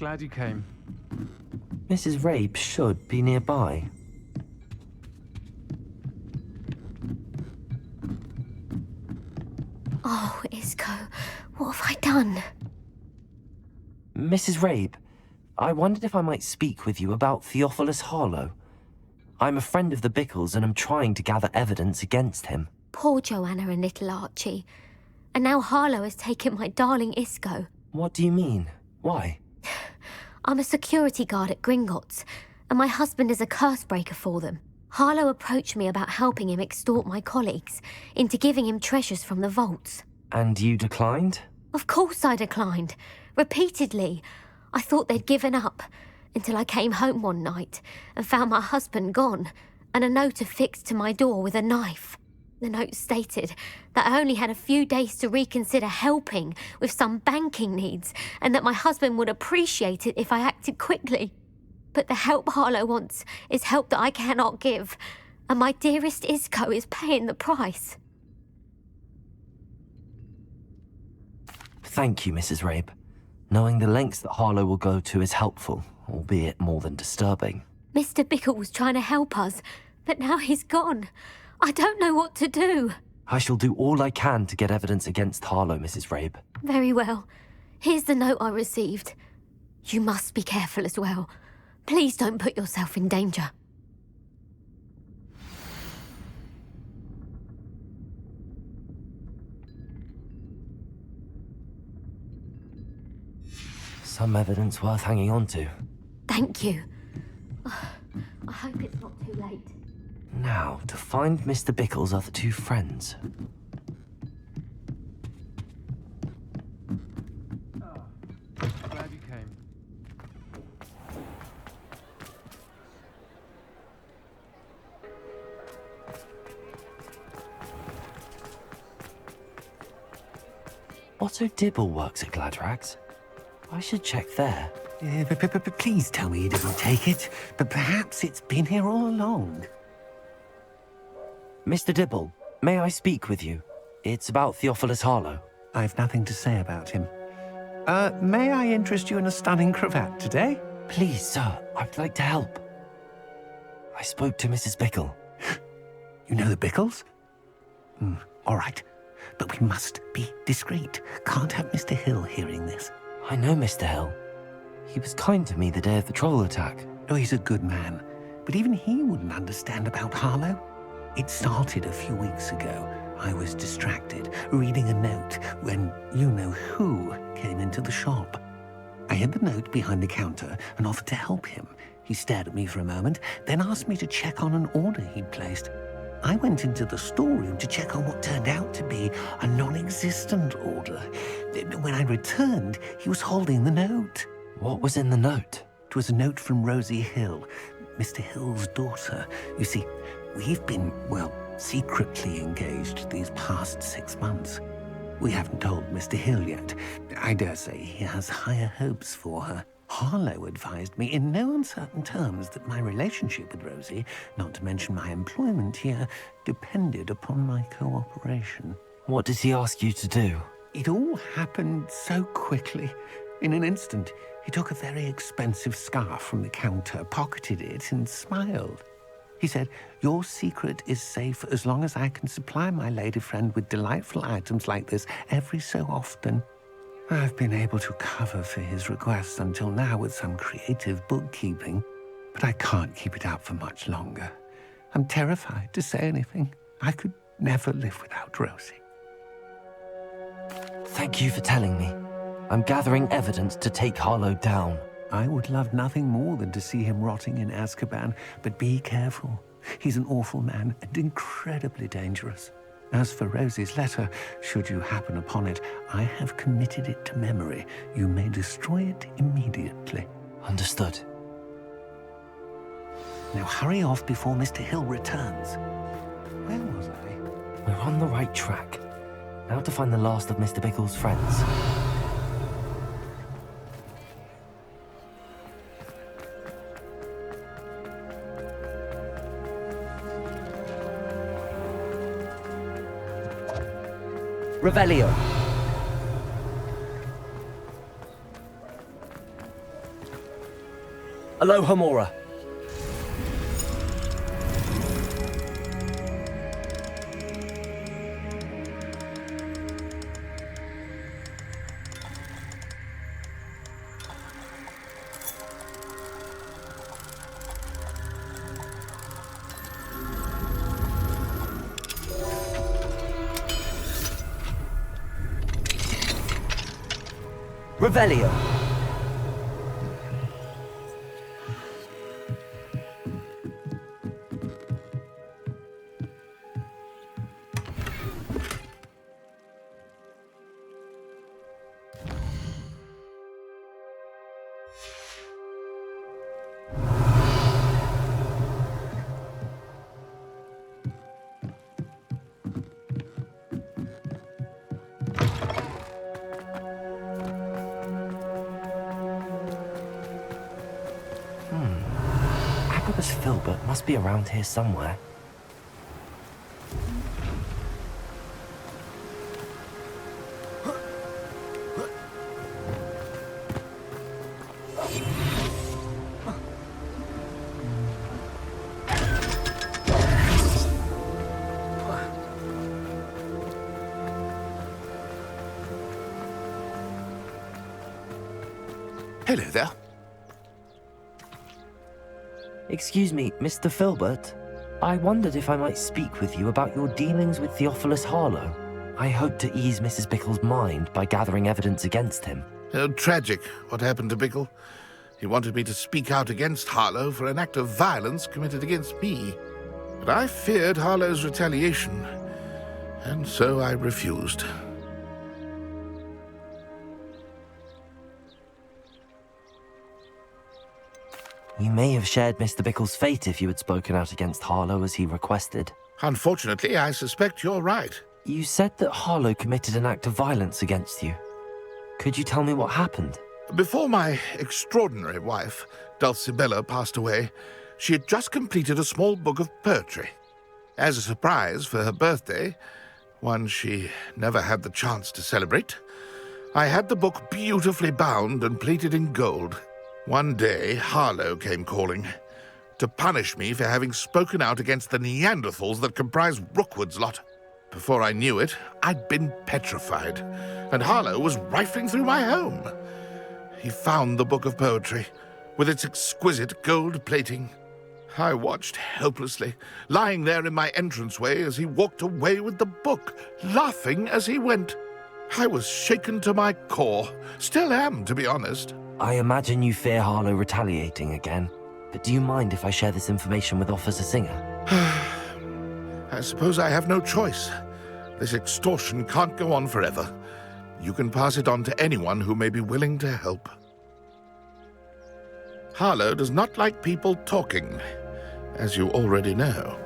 Glad you came. Mrs. Rabe should be nearby. Oh, Isco, what have I done? Mrs. Rabe, I wondered if I might speak with you about Theophilus Harlow. I'm a friend of the Bickles and I'm trying to gather evidence against him. Poor Joanna and little Archie. And now Harlow has taken my darling Isco. What do you mean? Why? I'm a security guard at Gringotts, and my husband is a curse breaker for them. Harlow approached me about helping him extort my colleagues into giving him treasures from the vaults. And you declined? Of course I declined. Repeatedly. I thought they'd given up, until I came home one night and found my husband gone, and a note affixed to my door with a knife. The note stated that I only had a few days to reconsider helping with some banking needs, and that my husband would appreciate it if I acted quickly. But the help Harlow wants is help that I cannot give, and my dearest Isco is paying the price. Thank you, Mrs. Rabe. Knowing the lengths that Harlow will go to is helpful, albeit more than disturbing. Mr. Bickle was trying to help us, but now he's gone. I don't know what to do. I shall do all I can to get evidence against Harlow, Mrs. Rabe. Very well. Here's the note I received. You must be careful as well. Please don't put yourself in danger. Some evidence worth hanging on to. Thank you. I hope it's not too late. Now, to find Mr. Bickle's other two friends. Glad you came. Otto Dibble works at Gladrags. I should check there. Please tell me you didn't take it. But perhaps it's been here all along. Mr. Dibble, may I speak with you? It's about Theophilus Harlow. I've nothing to say about him. May I interest you in a stunning cravat today? Please, sir, I'd like to help. I spoke to Mrs. Bickle. You know the Bickles? All right. But we must be discreet. Can't have Mr. Hill hearing this. I know Mr. Hill. He was kind to me the day of the troll attack. Oh, he's a good man. But even he wouldn't understand about Harlow. It started a few weeks ago. I was distracted, reading a note, when you-know-who came into the shop. I hid the note behind the counter and offered to help him. He stared at me for a moment, then asked me to check on an order he'd placed. I went into the storeroom to check on what turned out to be a non-existent order. When I returned, he was holding the note. What was in the note? It was a note from Rosie Hill, Mr. Hill's daughter. You see, we've been, secretly engaged these past 6 months. We haven't told Mr. Hill yet. I dare say he has higher hopes for her. Harlow advised me in no uncertain terms that my relationship with Rosie, not to mention my employment here, depended upon my cooperation. What does he ask you to do? It all happened so quickly. In an instant, he took a very expensive scarf from the counter, pocketed it, and smiled. He said, "Your secret is safe as long as I can supply my lady friend with delightful items like this every so often." I've been able to cover for his requests until now with some creative bookkeeping, but I can't keep it up for much longer. I'm terrified to say anything. I could never live without Rosie. Thank you for telling me. I'm gathering evidence to take Harlow down. I would love nothing more than to see him rotting in Azkaban, but be careful. He's an awful man and incredibly dangerous. As for Rosie's letter, should you happen upon it, I have committed it to memory. You may destroy it immediately. Understood. Now hurry off before Mr. Hill returns. Where was I? We're on the right track. Now to find the last of Mr. Bickle's friends. Revelio. Aloha Mora. Revelio. Filbert must be around here somewhere. Hello there. Excuse me, Mr. Filbert. I wondered if I might speak with you about your dealings with Theophilus Harlow. I hope to ease Mrs. Bickle's mind by gathering evidence against him. Tragic, what happened to Bickle. He wanted me to speak out against Harlow for an act of violence committed against me. But I feared Harlow's retaliation, and so I refused. You may have shared Mr. Bickle's fate if you had spoken out against Harlow as he requested. Unfortunately, I suspect you're right. You said that Harlow committed an act of violence against you. Could you tell me what happened? Before my extraordinary wife, Dulcibella, passed away, she had just completed a small book of poetry. As a surprise for her birthday, one she never had the chance to celebrate, I had the book beautifully bound and plated in gold. One day, Harlow came calling to punish me for having spoken out against the Neanderthals that comprise Rookwood's lot. Before I knew it, I'd been petrified, and Harlow was rifling through my home. He found the book of poetry, with its exquisite gold plating. I watched helplessly, lying there in my entranceway as he walked away with the book, laughing as he went. I was shaken to my core. Still am, to be honest. I imagine you fear Harlow retaliating again, but do you mind if I share this information with Officer Singer? I suppose I have no choice. This extortion can't go on forever. You can pass it on to anyone who may be willing to help. Harlow does not like people talking, as you already know.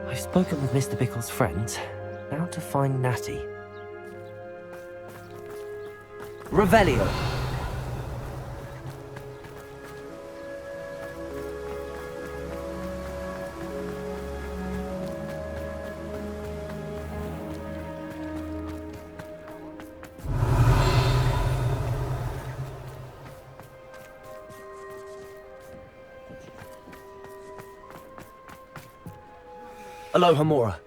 I've spoken with Mr. Bickle's friends. Now to find Natty. Revelio. Aloha Mora.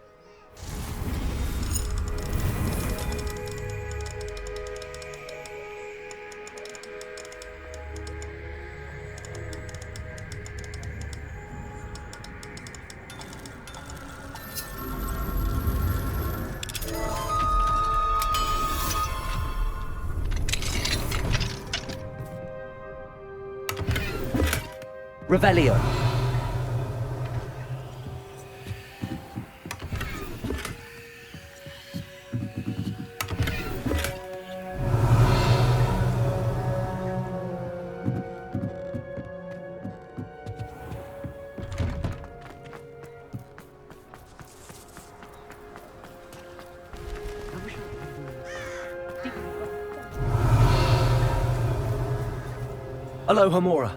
Revelio. Aloha Mora.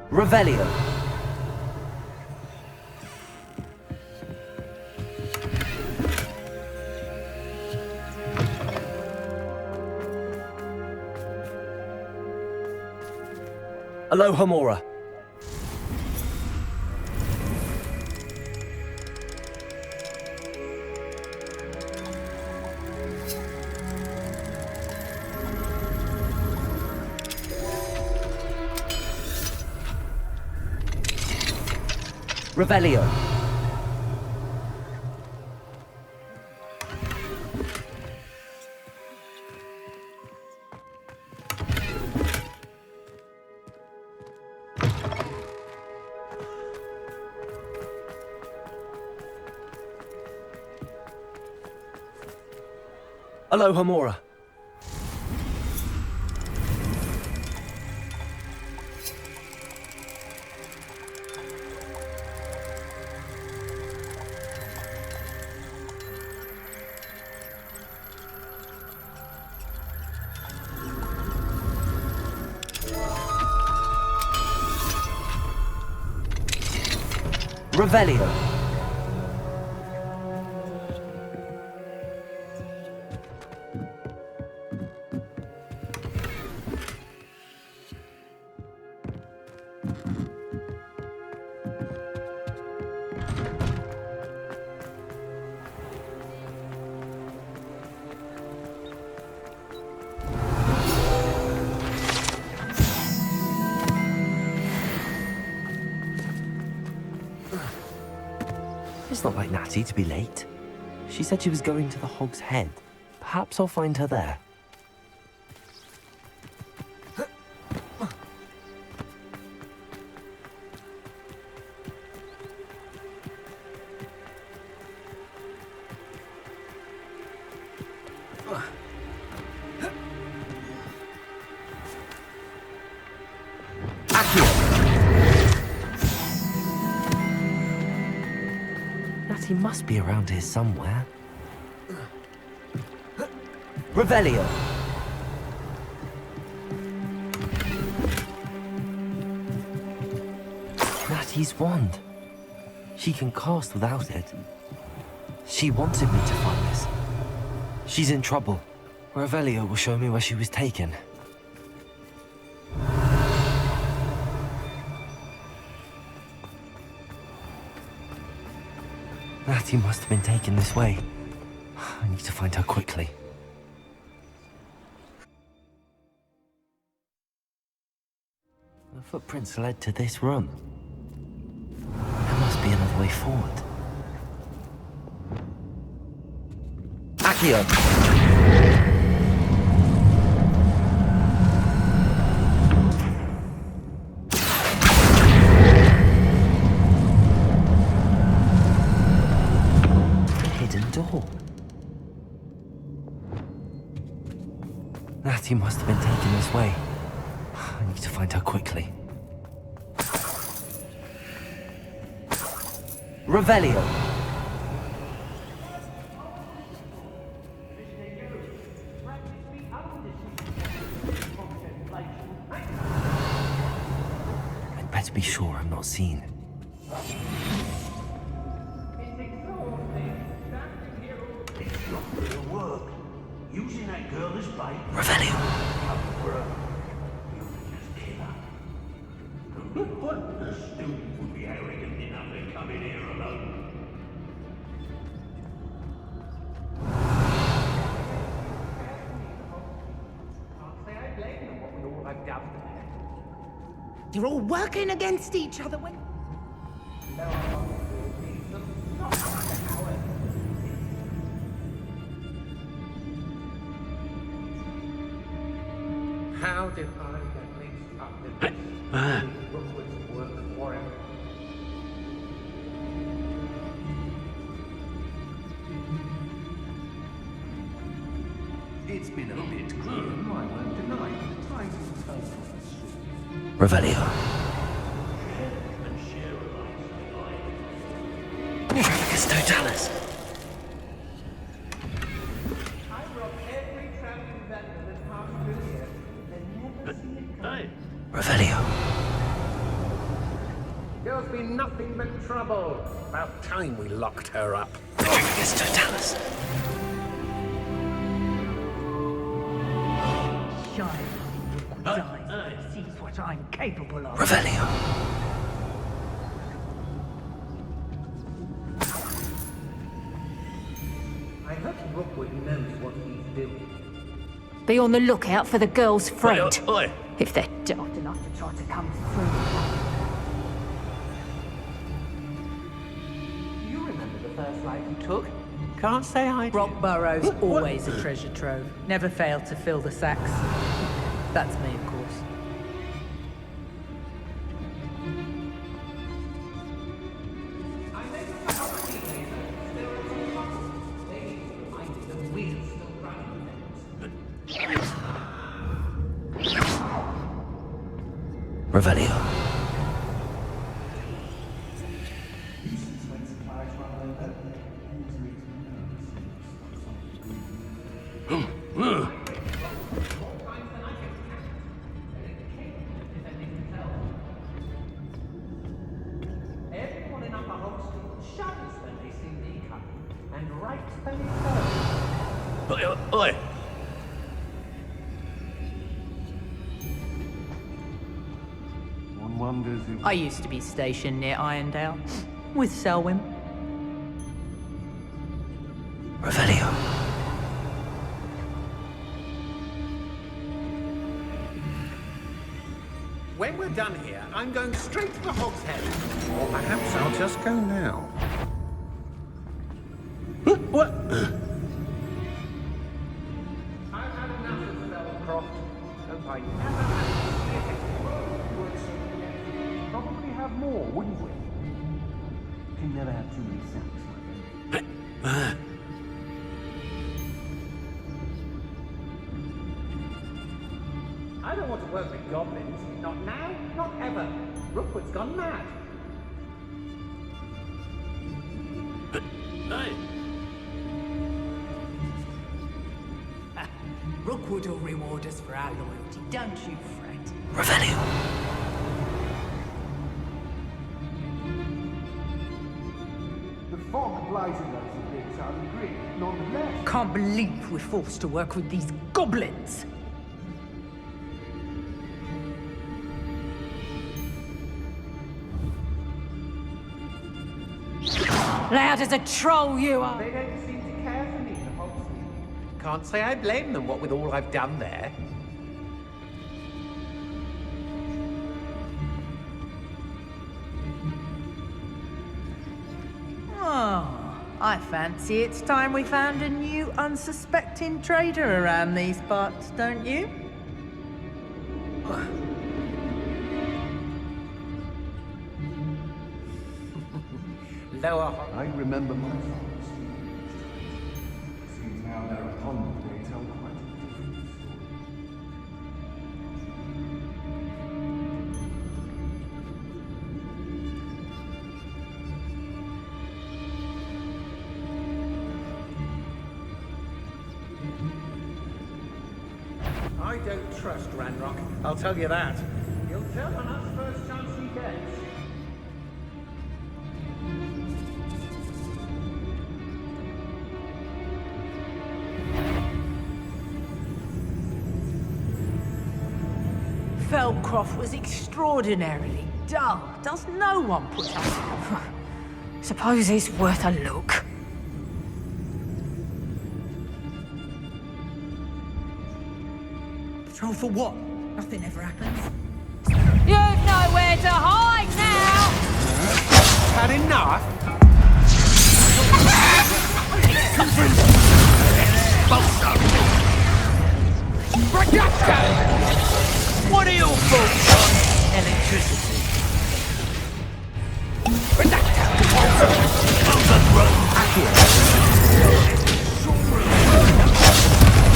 Revelio. Aloha Mora. Revelio. Aloha Mora. Revelio. It's not like Natty to be late. She said she was going to the Hog's Head. Perhaps I'll find her there. He must be around here somewhere. Revelio. Natty's wand. She can cast without it. She wanted me to find this. She's in trouble. Revelio will show me where she was taken. Natty must have been taken this way. I need to find her quickly. The footprints led to this room. There must be another way forward. Accio! Door. Natty must have been taken this way. I need to find her quickly. Revelio. I'd better be sure I'm not seen. Using that girl as bait. Revelio. What the student would be arrogant enough to come in here alone? You're all working against each other when... How did I get mixed up in this? Rookwood's work for him. It's been a bit grim, I won't deny. Trying to tell us. Revelio. Trafficus Totalis. Revelio. There's been nothing but trouble. About time we locked her up. Trafficus Totalis. Shine. sees what I'm capable of. Revelio. I hope Rookwood knows what he's doing. Be on the lookout for the girl's friend. Oi. If they're daft enough to try to come through. You remember the first life you took? Can't say I do. Rock burrows always a treasure trove. Never fail to fill the sacks. That's me, of course. Revelio. Everyone in Upper Hogsmeade shudders when they see me coming, and right they go. Oi. One wonders if... I used to be stationed near Irondale with Selwyn. Revelio. When we're done here, I'm going straight to the Hog's Head. Or perhaps I'll just go now. What? I've had enough of Spellcroft. Hope I never have to see it again. Probably have more, wouldn't we? Can never have too many sacks, my friend. I don't want to work with goblins. Not now, not ever. Rookwood's gone mad. Hey. Rookwood will reward us for our loyalty, don't you fret. Revelio. The fog blighting us a bit, I agree. Nonetheless... Can't believe we're forced to work with these goblins. Loud as a troll you are. They don't seem to care for me in Hogsmeade. Can't say I blame them, what with all I've done there. Oh, I fancy it's time we found a new unsuspecting trader around these parts, don't you? Lower. I remember my father's. Seems now they're upon them, they tell quite a different I don't trust Ranrock, I'll tell you that. He'll tell on us first chance he gets. Feldcroft was extraordinarily dull. Does no one put up? Suppose it's worth a look. Patrol for what? Nothing ever happens. You've nowhere to hide now! Had enough? What are your thoughts on electricity?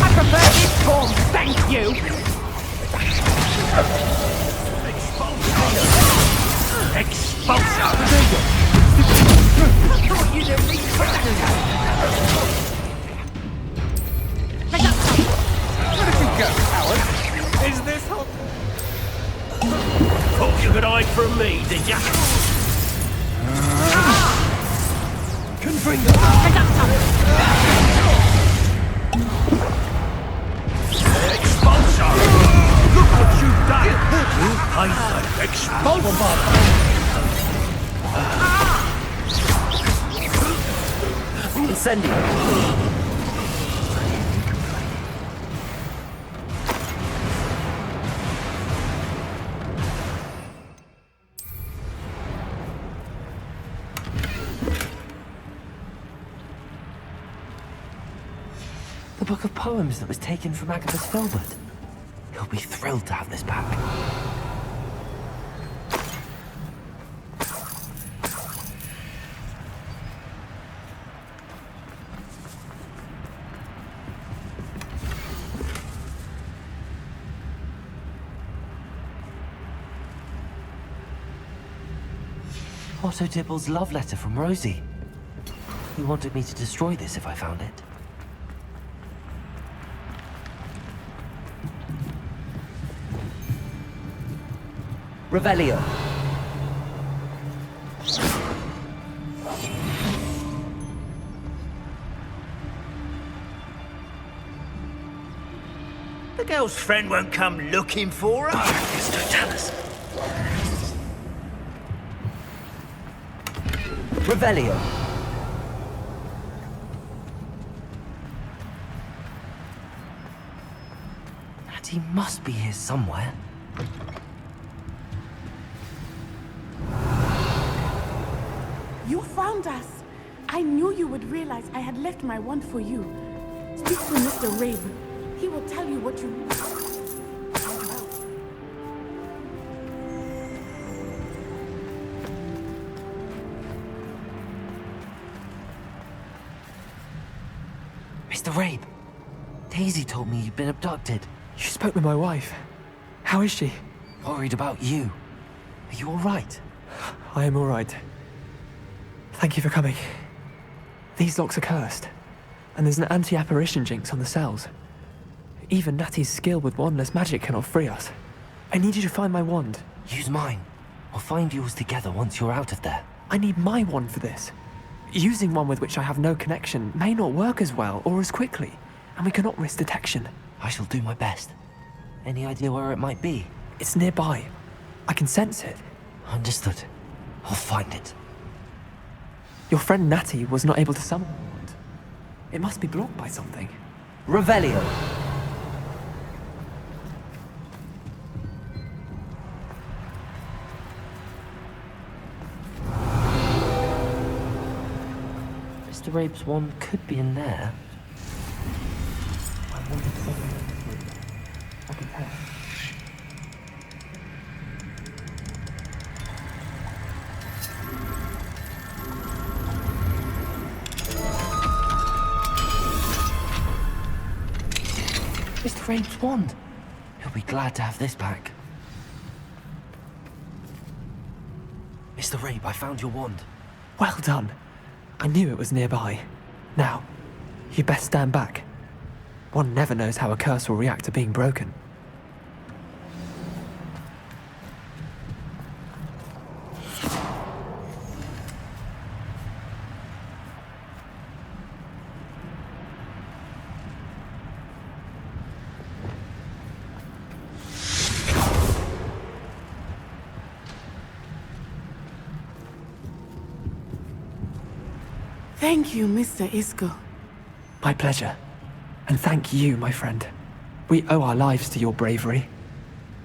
I prefer this form, thank you! Expulsor! You don't need Where did you go, Howard? Is this how... Thought you could hide from me, did ya? Confringo! Expulsor! Incendio! The book of poems that was taken from Agabus Filbert. He'll be thrilled to have this back. Otto Dibble's love letter from Rosie. He wanted me to destroy this if I found it. Revelio. The girl's friend won't come looking for her. Baracus Totalis. Revelio. And he must be here somewhere. You found us! I knew you would realize I had left my wand for you. Speak to Mr. Rabe. He will tell you what you... Mr. Rabe, Daisy told me you'd been abducted. You spoke with my wife. How is she? Worried about you. Are you all right? I am all right. Thank you for coming. These locks are cursed, and there's an anti-apparition jinx on the cells. Even Natty's skill with wandless magic cannot free us. I need you to find my wand. Use mine. I'll find yours together once you're out of there. I need my wand for this. Using one with which I have no connection may not work as well or as quickly, and we cannot risk detection. I shall do my best. Any idea where it might be? It's nearby. I can sense it. Understood. I'll find it. Your friend Natty was not able to summon the wand. It must be blocked by something. Revelio. Mr. Rabe's wand could be in there. I wanted something. I can tell. Mr. Rabe's wand. He'll be glad to have this back. Mr. Rabe, I found your wand. Well done. I knew it was nearby. Now, you best stand back. One never knows how a curse will react to being broken. Thank you, Mr. Isco. My pleasure. And thank you, my friend. We owe our lives to your bravery.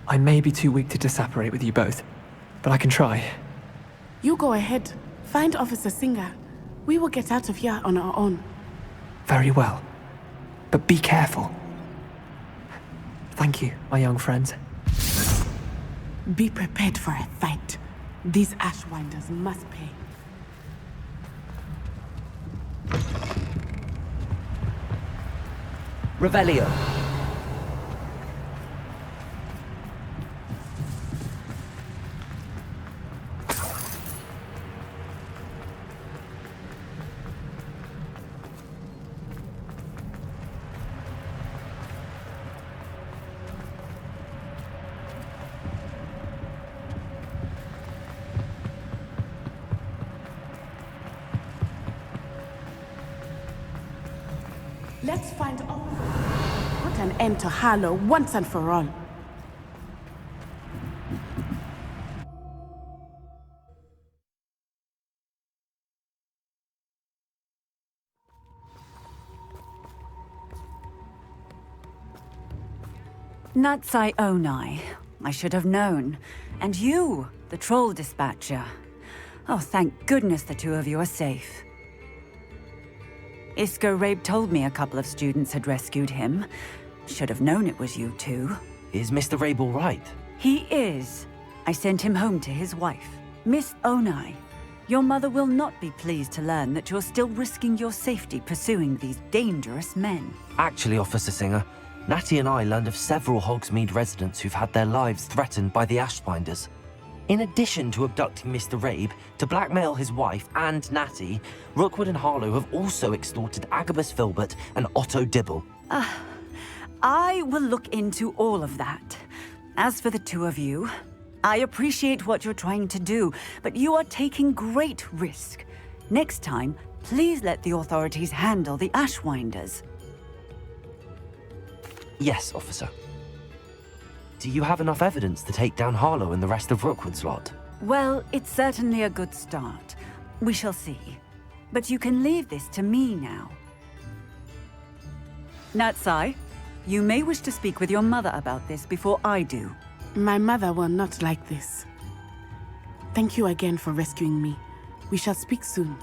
I may be too weak to disapparate with you both, but I can try. You go ahead. Find Officer Singer. We will get out of here on our own. Very well. But be careful. Thank you, my young friends. Be prepared for a fight. These Ashwinders must pay. Revelio. Let's find Officer. Put an end to Harlow once and for all. Natsai Onai. I should have known. And you, the troll dispatcher. Oh, thank goodness the two of you are safe. Isco Rabe told me a couple of students had rescued him. Should have known it was you two. Is Mr. Rabe all right? He is. I sent him home to his wife. Miss Onai, your mother will not be pleased to learn that you're still risking your safety pursuing these dangerous men. Actually, Officer Singer, Natty and I learned of several Hogsmeade residents who've had their lives threatened by the Ashbinders. In addition to abducting Mr. Rabe to blackmail his wife and Natty, Rookwood and Harlow have also extorted Agabus Filbert and Otto Dibble. I will look into all of that. As for the two of you, I appreciate what you're trying to do, but you are taking great risk. Next time, please let the authorities handle the Ashwinders. Yes, officer. Do you have enough evidence to take down Harlow and the rest of Rookwood's lot? Well, it's certainly a good start. We shall see. But you can leave this to me now. Natsai, you may wish to speak with your mother about this before I do. My mother will not like this. Thank you again for rescuing me. We shall speak soon.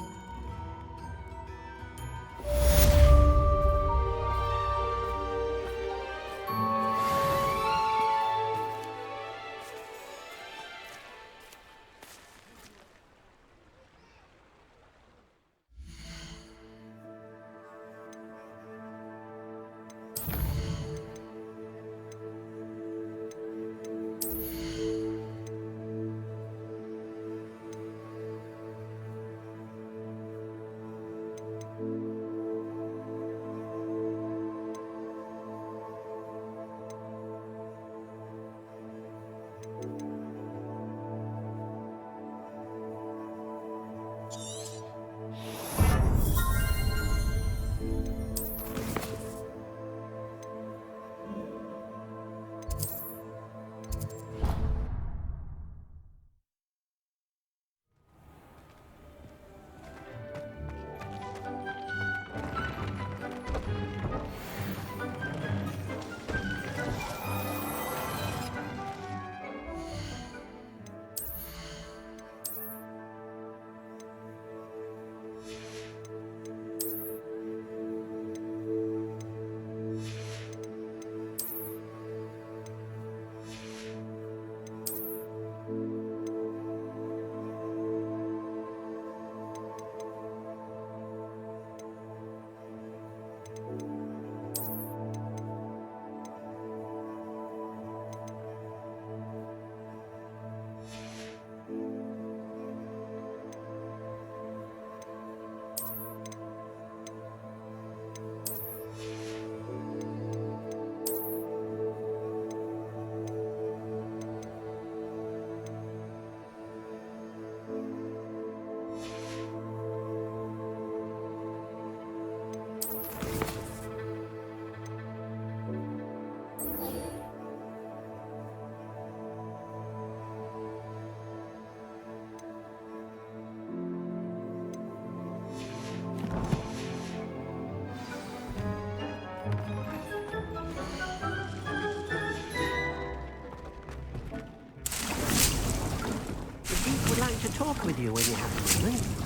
To talk with you when you have a moment.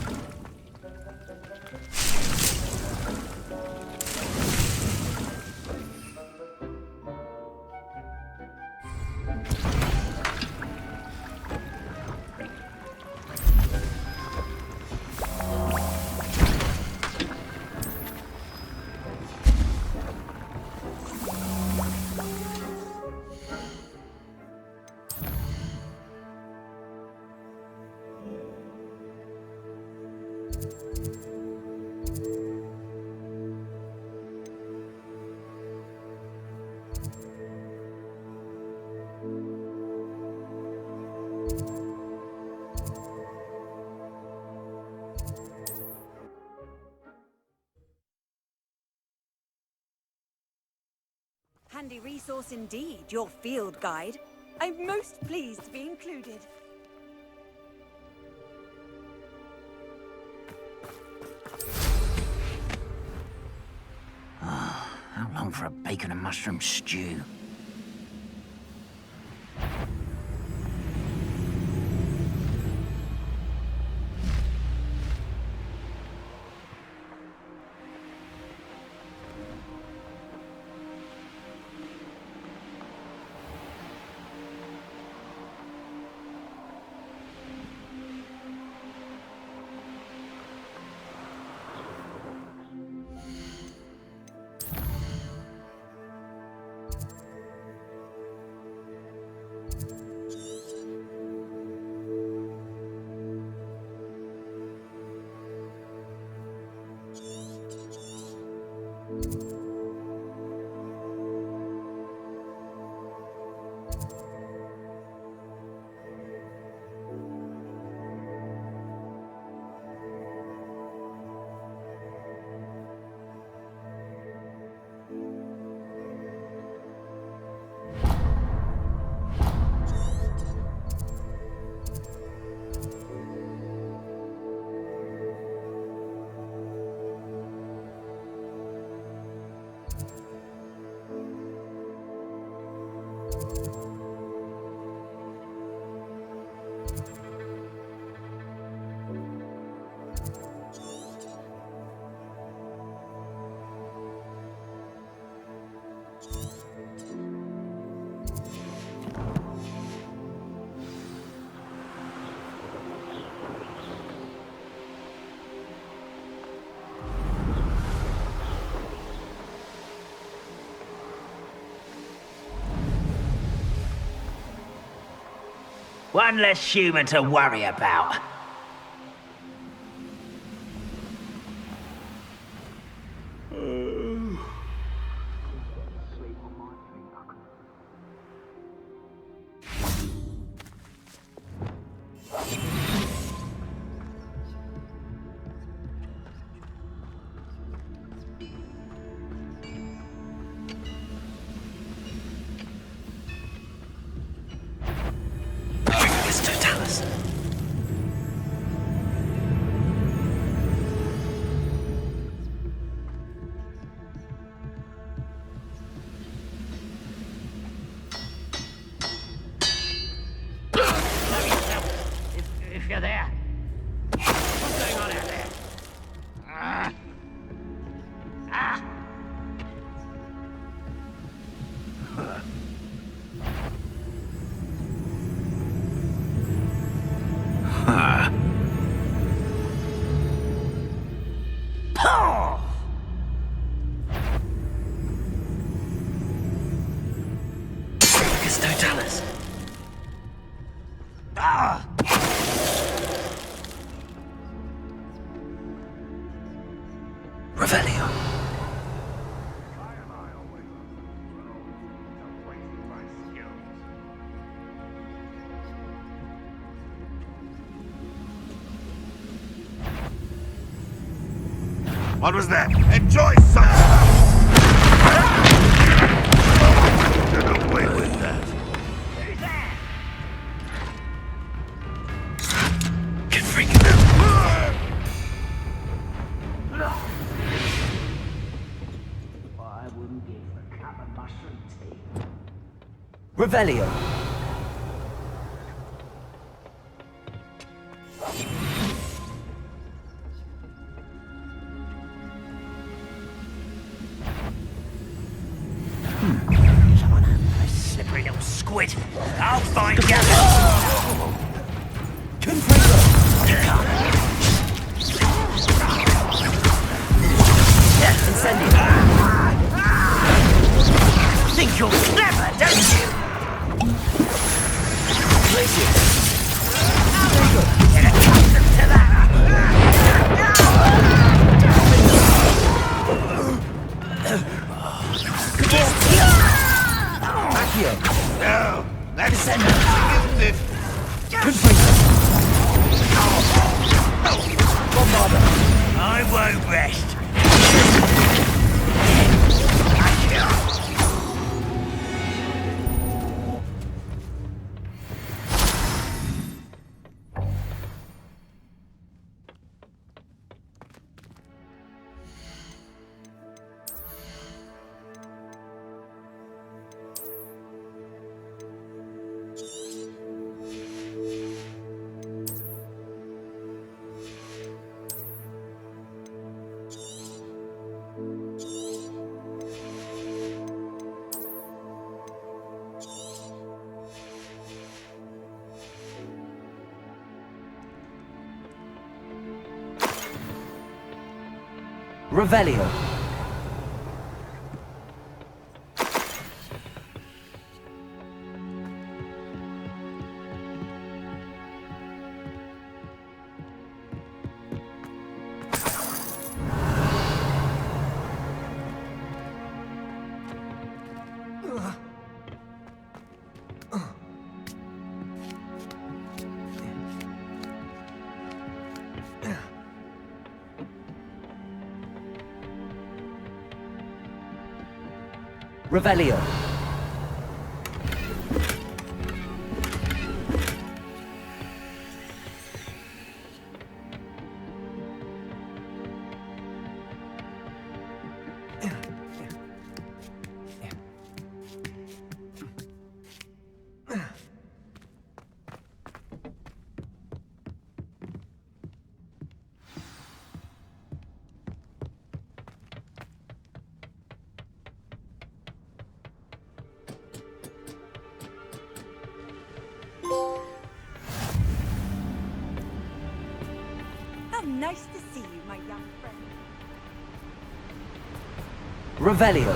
Handy resource indeed, your field guide. I'm most pleased to be included. How long for a bacon and mushroom stew? One less human to worry about. If you're there. What's going on out there? Totalis. Revelio. What was that? Enjoy some! Get away with that. Get freaking out. I wouldn't give a cup of mushroom tea. Revelio. Slippery little squid. I'll find you. Think you're clever, don't you? Get accustomed to No, that's enough, isn't it? I won't rest. Revelio. Revelio. Nice to see you, my young friend. Revelio.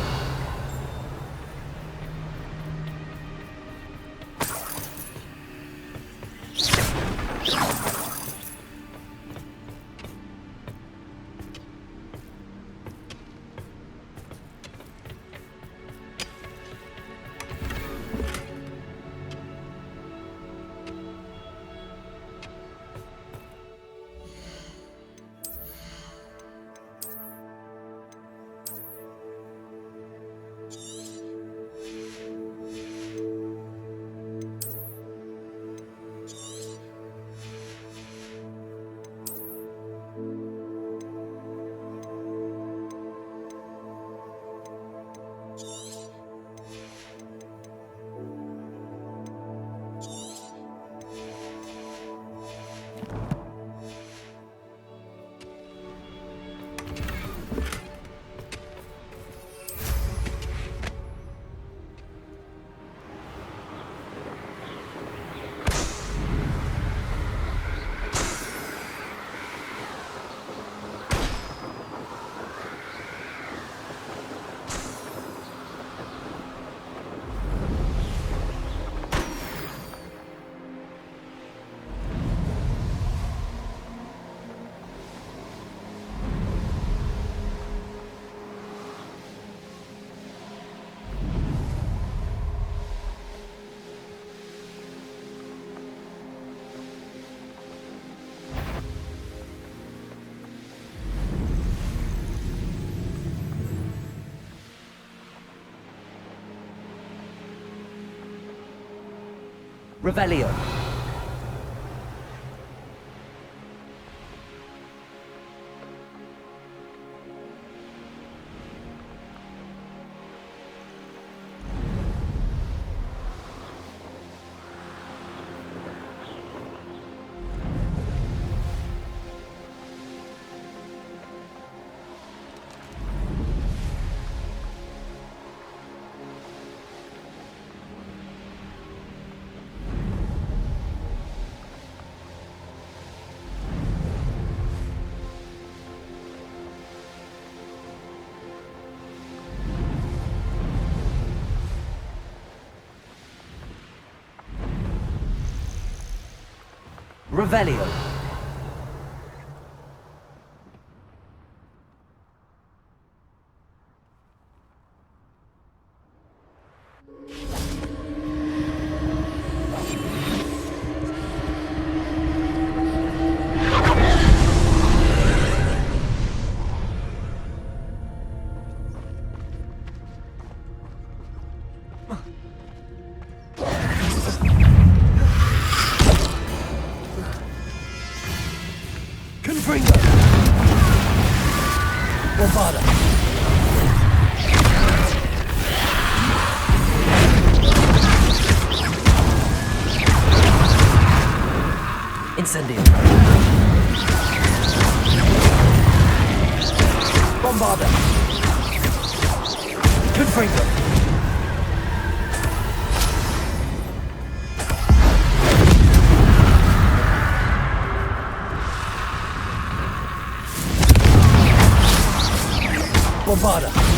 Revelio. Revelio. Incendio. Bombarda. Confringo. Bombarda.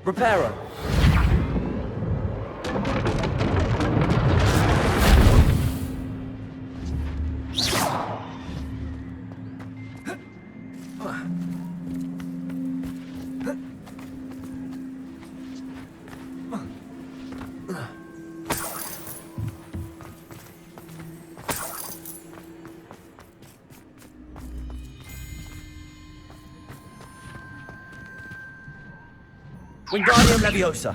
Reparo. Wingardium Leviosa.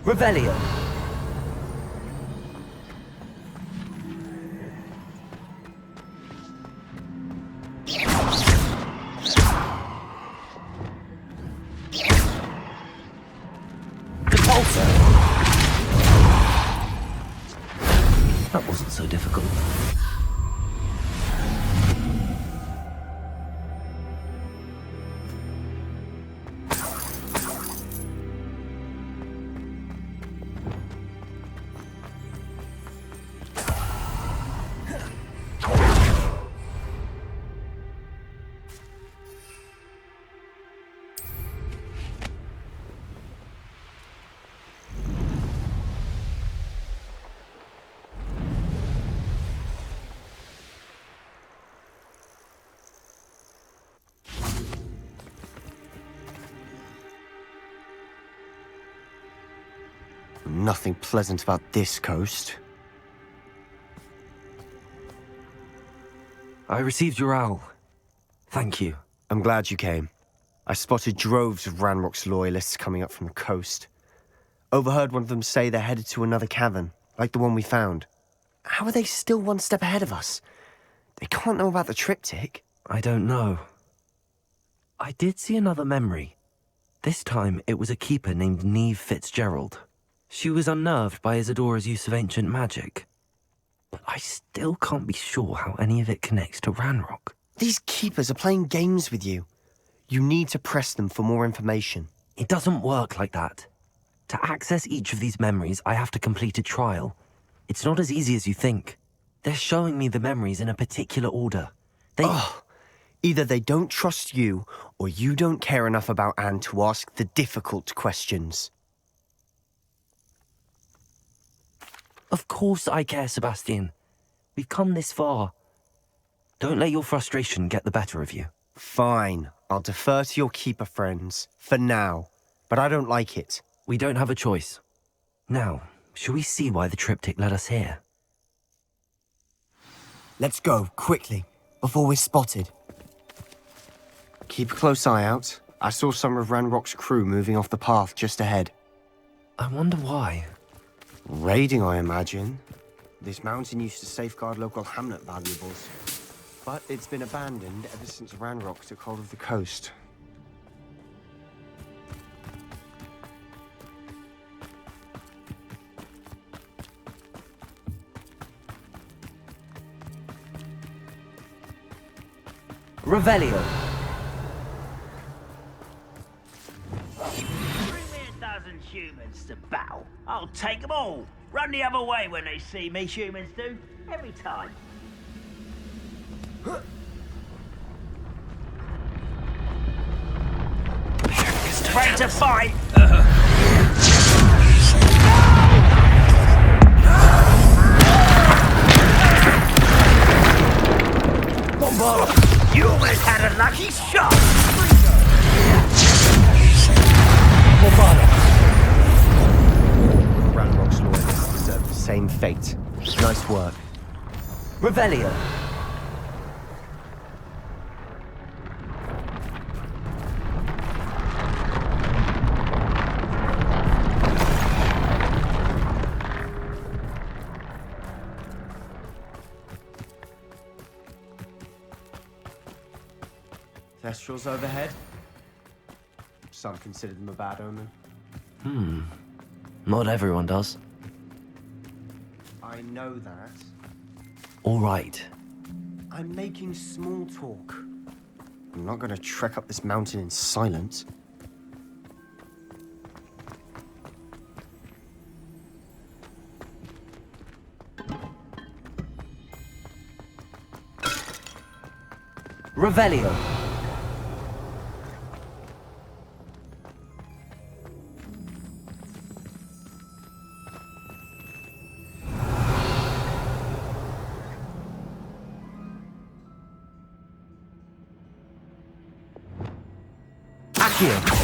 Revelio. Repulsor. That wasn't so difficult. Nothing pleasant about this coast. I received your owl. Thank you. I'm glad you came. I spotted droves of Ranrock's loyalists coming up from the coast. Overheard one of them say they're headed to another cavern, like the one we found. How are they still one step ahead of us? They can't know about the triptych. I don't know. I did see another memory. This time, it was a keeper named Neve Fitzgerald. She was unnerved by Isadora's use of ancient magic. But I still can't be sure how any of it connects to Ranrock. These keepers are playing games with you. You need to press them for more information. It doesn't work like that. To access each of these memories, I have to complete a trial. It's not as easy as you think. They're showing me the memories in a particular order. Either they don't trust you, or you don't care enough about Anne to ask the difficult questions. Of course I care, Sebastian. We've come this far. Don't let your frustration get the better of you. Fine. I'll defer to your keeper friends, for now. But I don't like it. We don't have a choice. Now, shall we see why the triptych led us here? Let's go, quickly, before we're spotted. Keep a close eye out. I saw some of Ranrock's crew moving off the path just ahead. I wonder why. Raiding, I imagine. This mountain used to safeguard local hamlet valuables. But it's been abandoned ever since Ranrock took hold of the coast. Revelio. Bring me a dozen humans to battle. I'll take them all. Run the other way when they see me, humans do. Every time. Ready to fight! You almost had a lucky shot! Ranrock's loyalists deserve the same fate. Nice work. Revelio. Thestrals overhead? Some consider them a bad omen. Not everyone does. I know that. All right. I'm making small talk. I'm not going to trek up this mountain in silence. Revelio. Accio.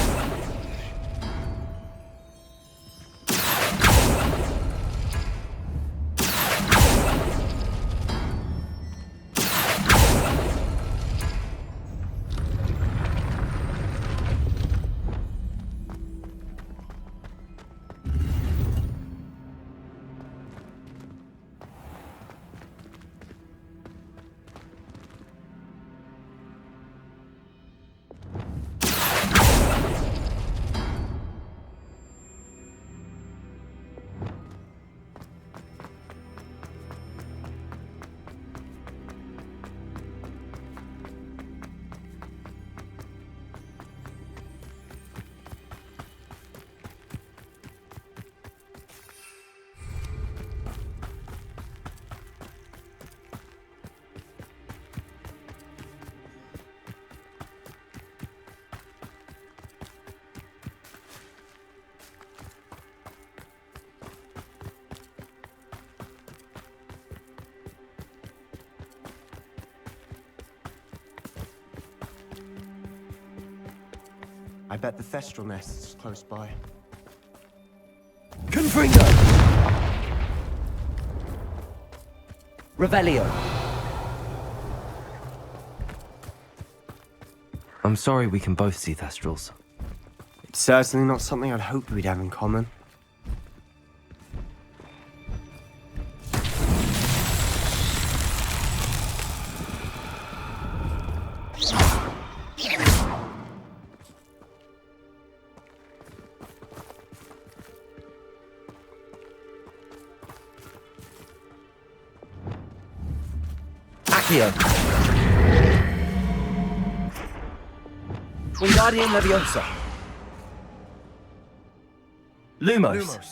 I bet the Thestral nest is close by. Confirmed! Fringo! Revelio. I'm sorry we can both see Thestrals. It's certainly not something I'd hoped we'd have in common. Accio. Wingardium Leviosa. Lumos.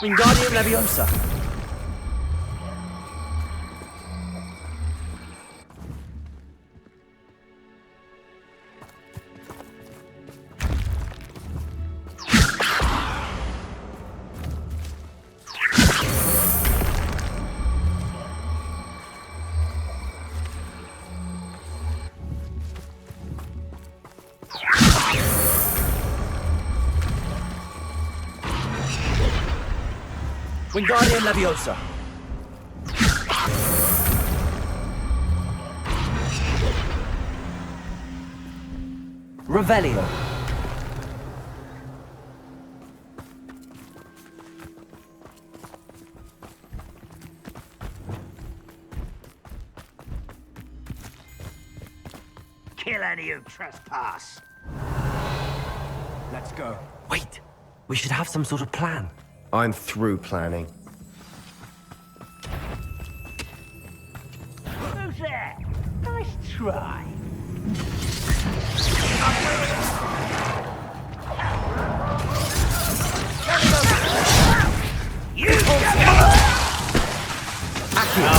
Wingardium Leviosa. Wingardium Leviosa. Revelio. Kill any who trespass. Let's go. Wait, we should have some sort of plan. I'm through planning. Who's there? Nice try. You Accio.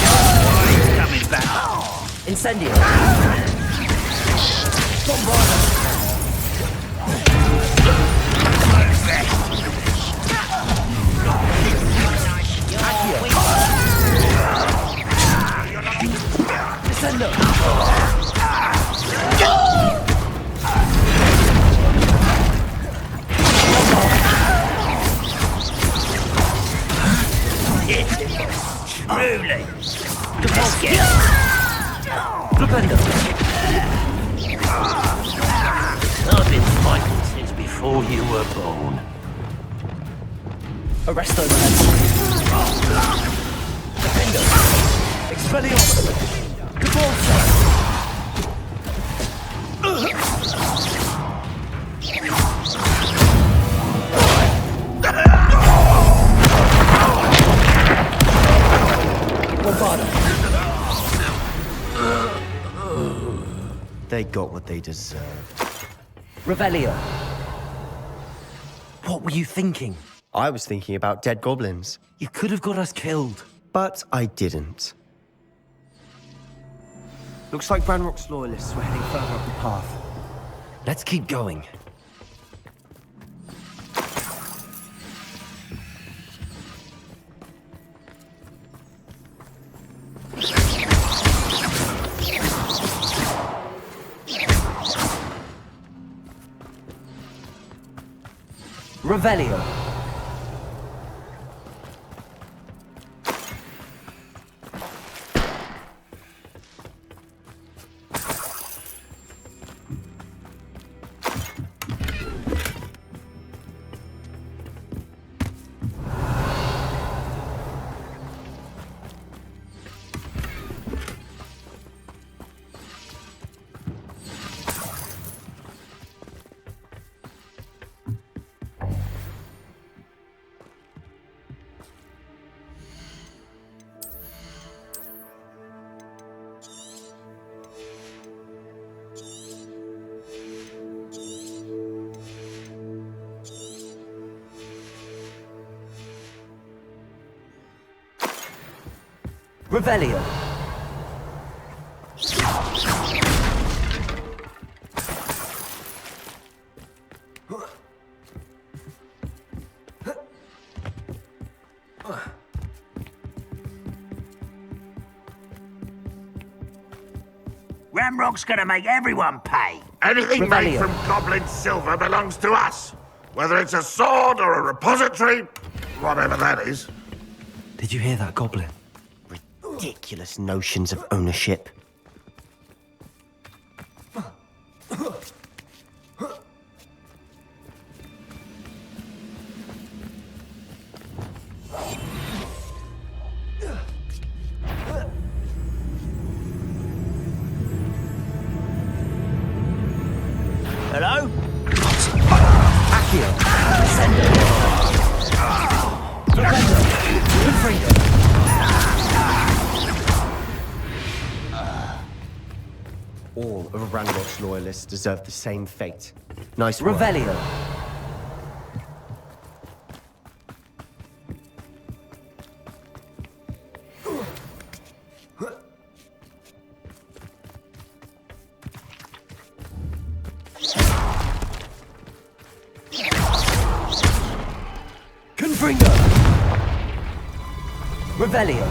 Coming back. Incendio. Descendo. Truly. Flipendo. I've been fighting since before you were born. Arresto Defendo. Expelliarmus. Cabalsa. They got what they deserved. Revelio. What were you thinking? I was thinking about dead goblins. You could have got us killed. But I didn't. Looks like Ranrock's loyalists were heading further up the path. Let's keep going. Revelio. Revelio. Ramrock's gonna make everyone pay. Anything made Revelio. from goblin silver belongs to us. Whether it's a sword or a repository, whatever that is. Did you hear that, Goblin? Ridiculous notions of ownership. Hello? Accio. Send All of Ranrock's loyalists deserve the same fate. Nice work. Revelio. Confringo. Revelio.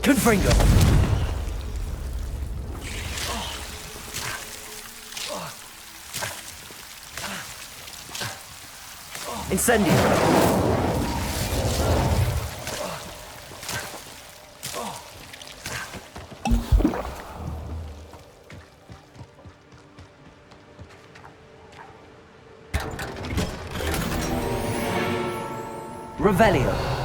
Confringo. Incendio. Revelio.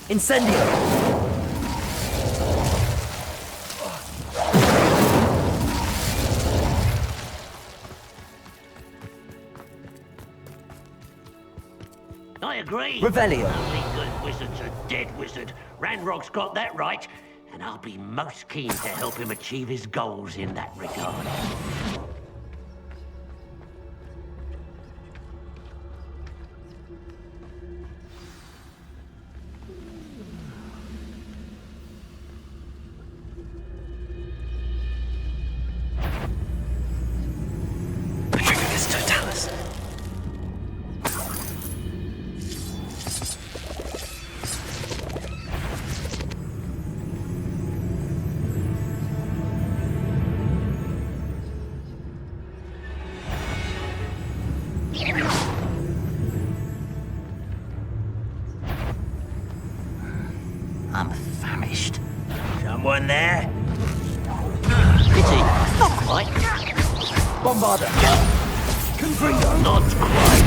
Incendio. I agree. Revelio. Only good wizard's a dead wizard. Ranrock's got that right, and I'll be most keen to help him achieve his goals in that regard. I'm famished. Someone there? Pity, not quite. Bombarda. Confringo. Not quite.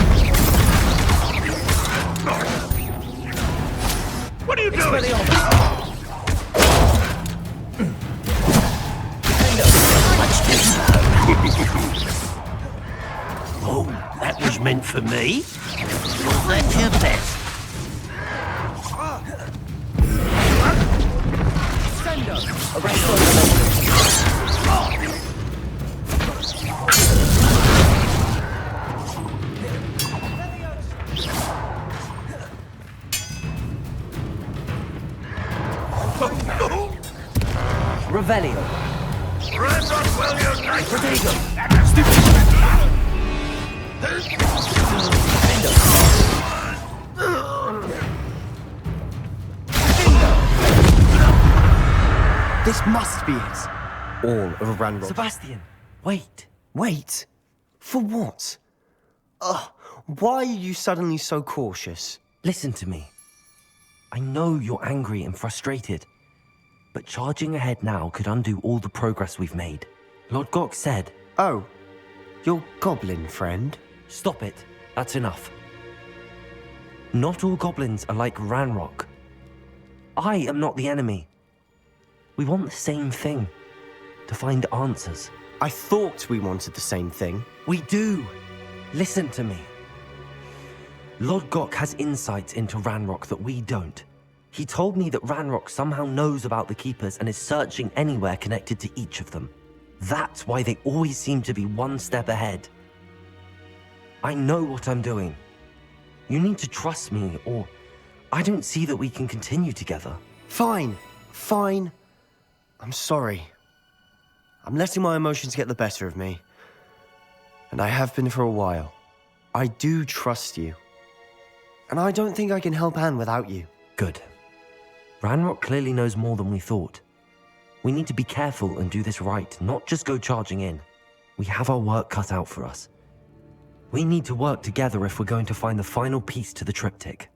What are you doing? Oh, that was meant for me? Was that your best? Revelio. Ranrock will unite. Protego. This must be it. All of Ranrock. Sebastian, wait. Wait. For what? Why are you suddenly so cautious? Listen to me. I know you're angry and frustrated, but charging ahead now could undo all the progress we've made. Lord Gok said... Oh, your goblin friend? Stop it. That's enough. Not all goblins are like Ranrock. I am not the enemy. We want the same thing. To find answers. I thought we wanted the same thing. We do. Listen to me. Lord Gok has insights into Ranrock that we don't. He told me that Ranrock somehow knows about the Keepers and is searching anywhere connected to each of them. That's why they always seem to be one step ahead. I know what I'm doing. You need to trust me, or I don't see that we can continue together. Fine. I'm sorry. I'm letting my emotions get the better of me. And I have been for a while. I do trust you. And I don't think I can help Anne without you. Good. Ranrock clearly knows more than we thought. We need to be careful and do this right, not just go charging in. We have our work cut out for us. We need to work together if we're going to find the final piece to the triptych.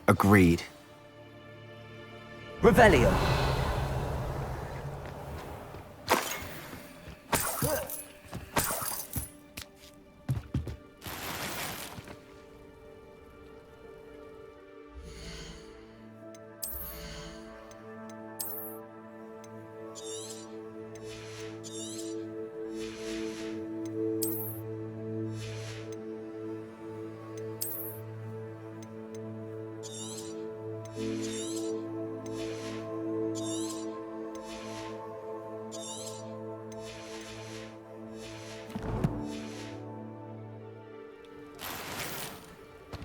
Agreed. Revelio!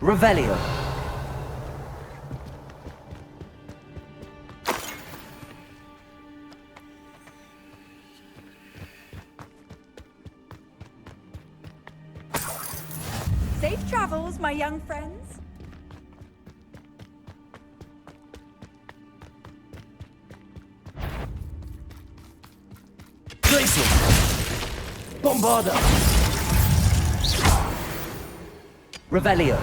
Revelio. Safe travels, my young friends. Glacial! Bombarda! Revelio.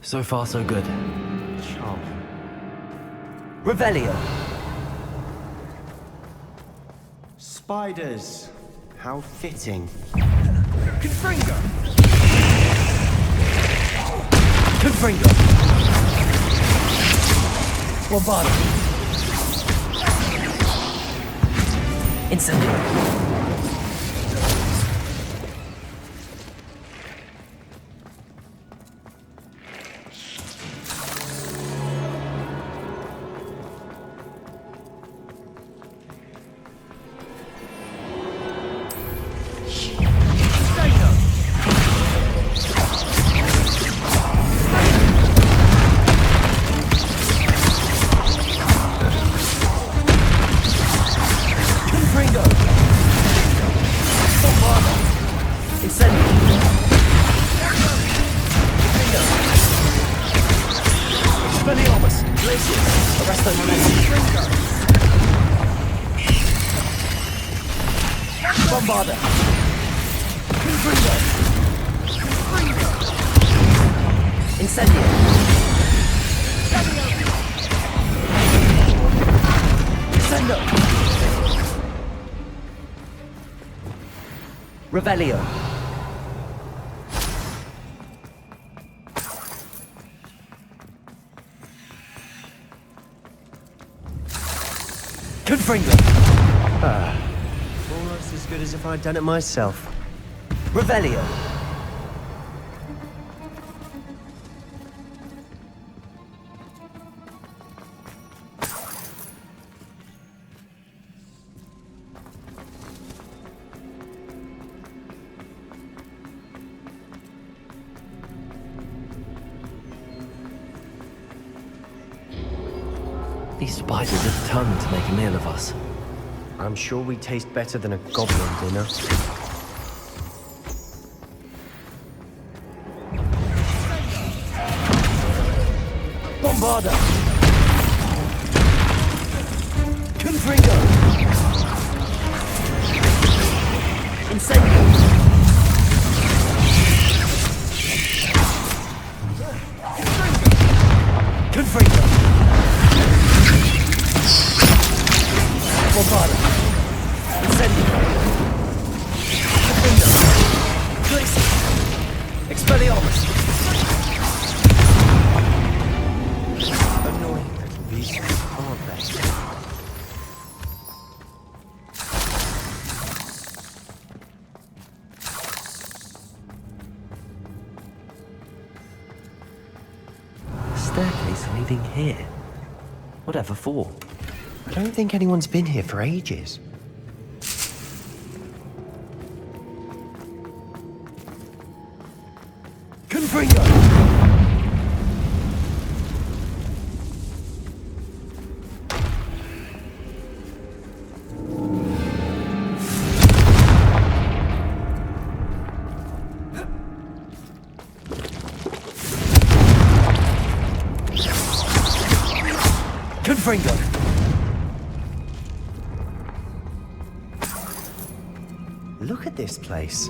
So far, so good. Charm. Revelio. Spiders. How fitting. Confringo. Confringo. Bombarda. Incendio. Bombarda. Confringo. Incendio. Incendio. Revelio. Confringo. Almost as good as if I'd done it myself. Revelio. These spiders are determined to make a meal of us. I'm sure we taste better than a goblin dinner. Bombarda! Bombarda! Incendio! Window! Glacier! Expelliarmus! Annoying little beasts, aren't they? Staircase leading here. Whatever for? I don't think anyone's been here for ages. Confringo! Confringo! Look at this place.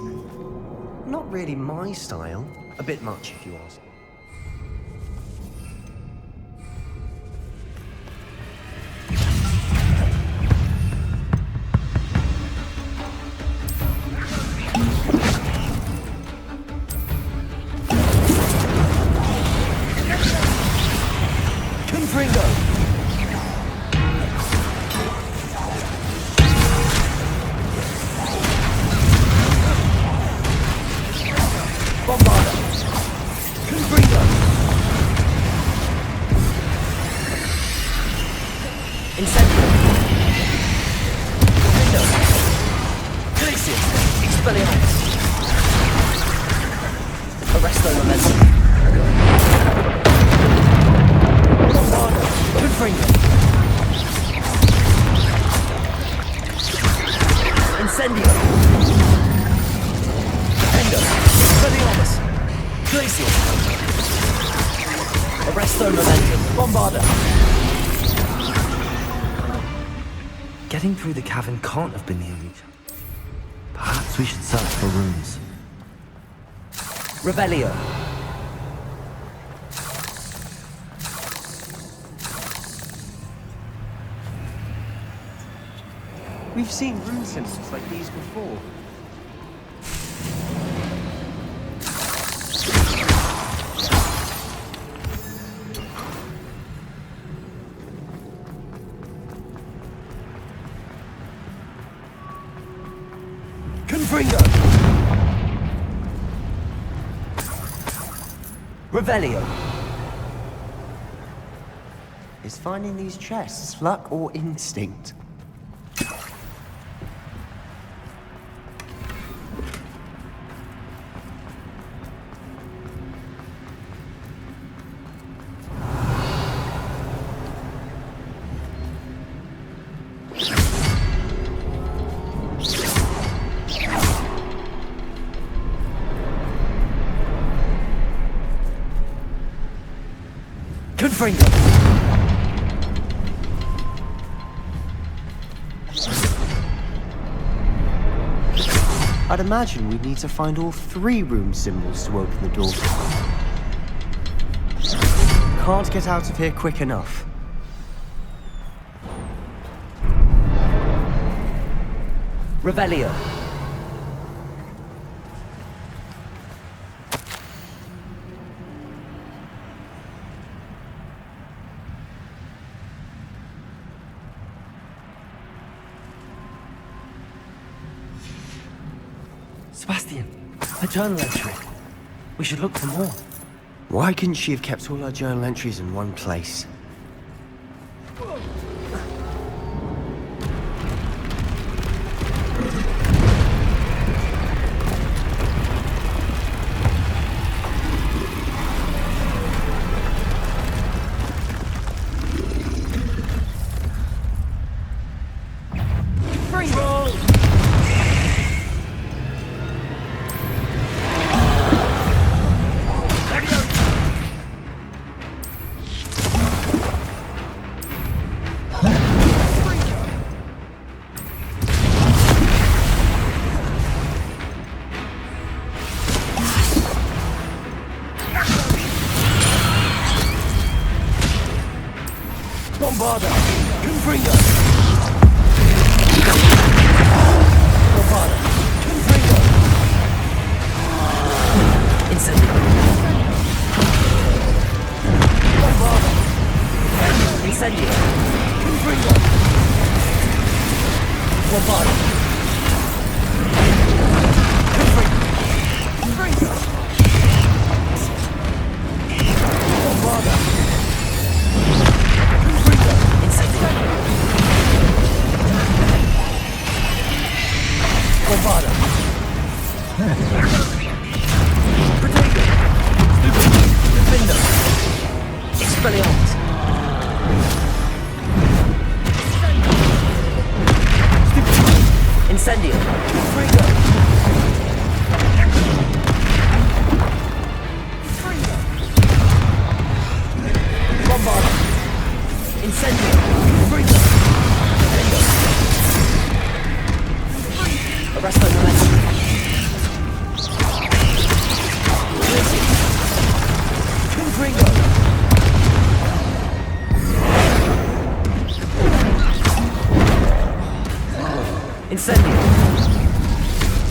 Not really my style. A bit much, if you ask. Confringo! Bombarda! Confringo! Incendio! Window! Glacier! Expelliarmus! Arresto Momentum! Bombarda! Confringo! Incendio! Window! Expelliarmus! Glacier! Arresto Momentum! Bombarda! Getting through the cavern can't have been the only chance. Perhaps we should search for rooms. Revelio! We've seen rune symbols like these before. Confringo! Revelio! Is finding these chests luck or instinct? Confringo! I'd imagine we'd need to find all 3 rune symbols to open the door. Can't get out of here quick enough. Revelio! Sebastian, a journal entry. We should look for more. Why couldn't she have kept all her journal entries in one place?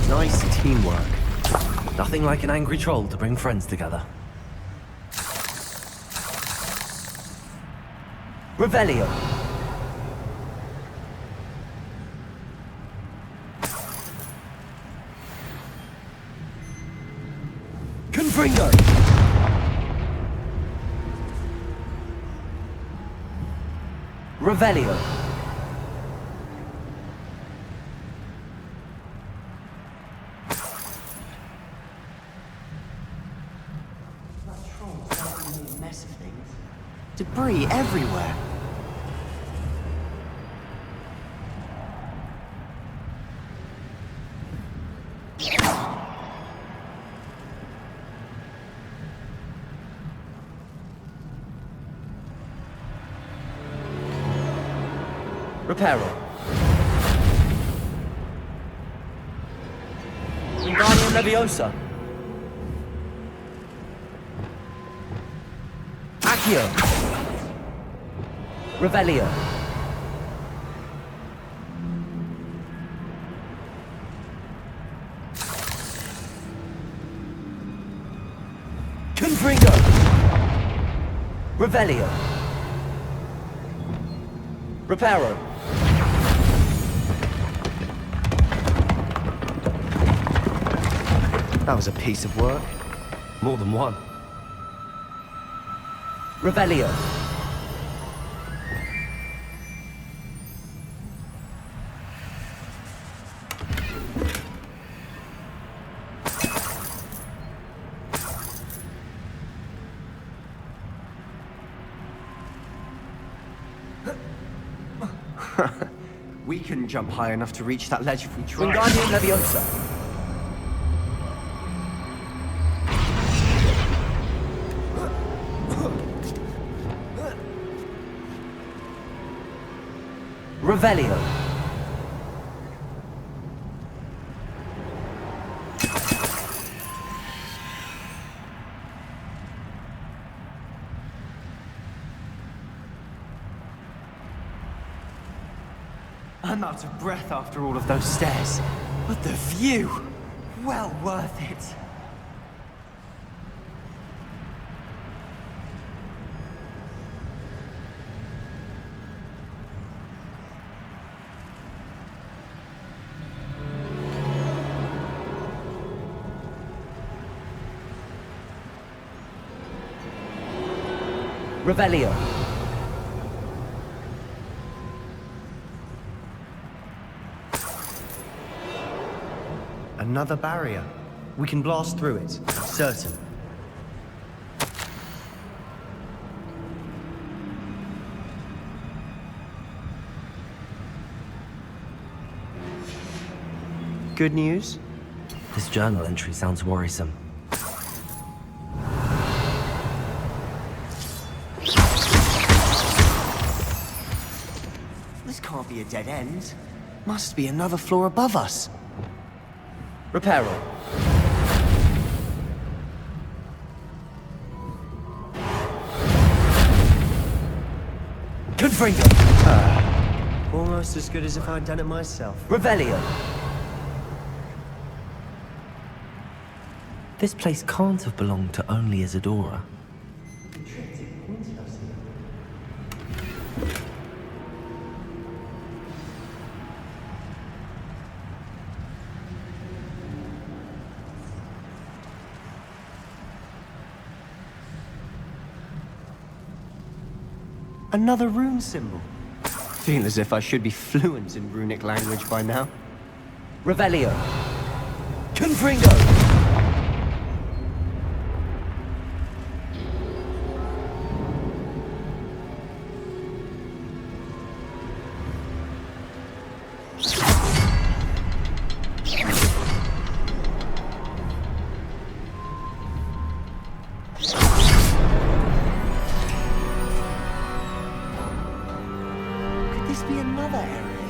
Nice teamwork. Nothing like an angry troll to bring friends together. Revelio. Confringo. Revelio. Debris everywhere. Reparo. Wingardium Leviosa. Accio. Revelio. Confringo. Revelio. Reparo. That was a piece of work. More than one. Revelio. We couldn't jump high enough to reach that ledge if we tried. Wingardium Leviosa. Revelio. I'm out of breath after all of those stairs. But the view! Well worth it. Revelio. Another barrier. We can blast through it, I'm certain. Good news? This journal entry sounds worrisome. This can't be a dead end. Must be another floor above us. Reparo. Confringo. Almost as good as if I'd done it myself. Revelio. This place can't have belonged to only Isadora. Another rune symbol. Feel as if I should be fluent in runic language by now. Revelio. Confringo.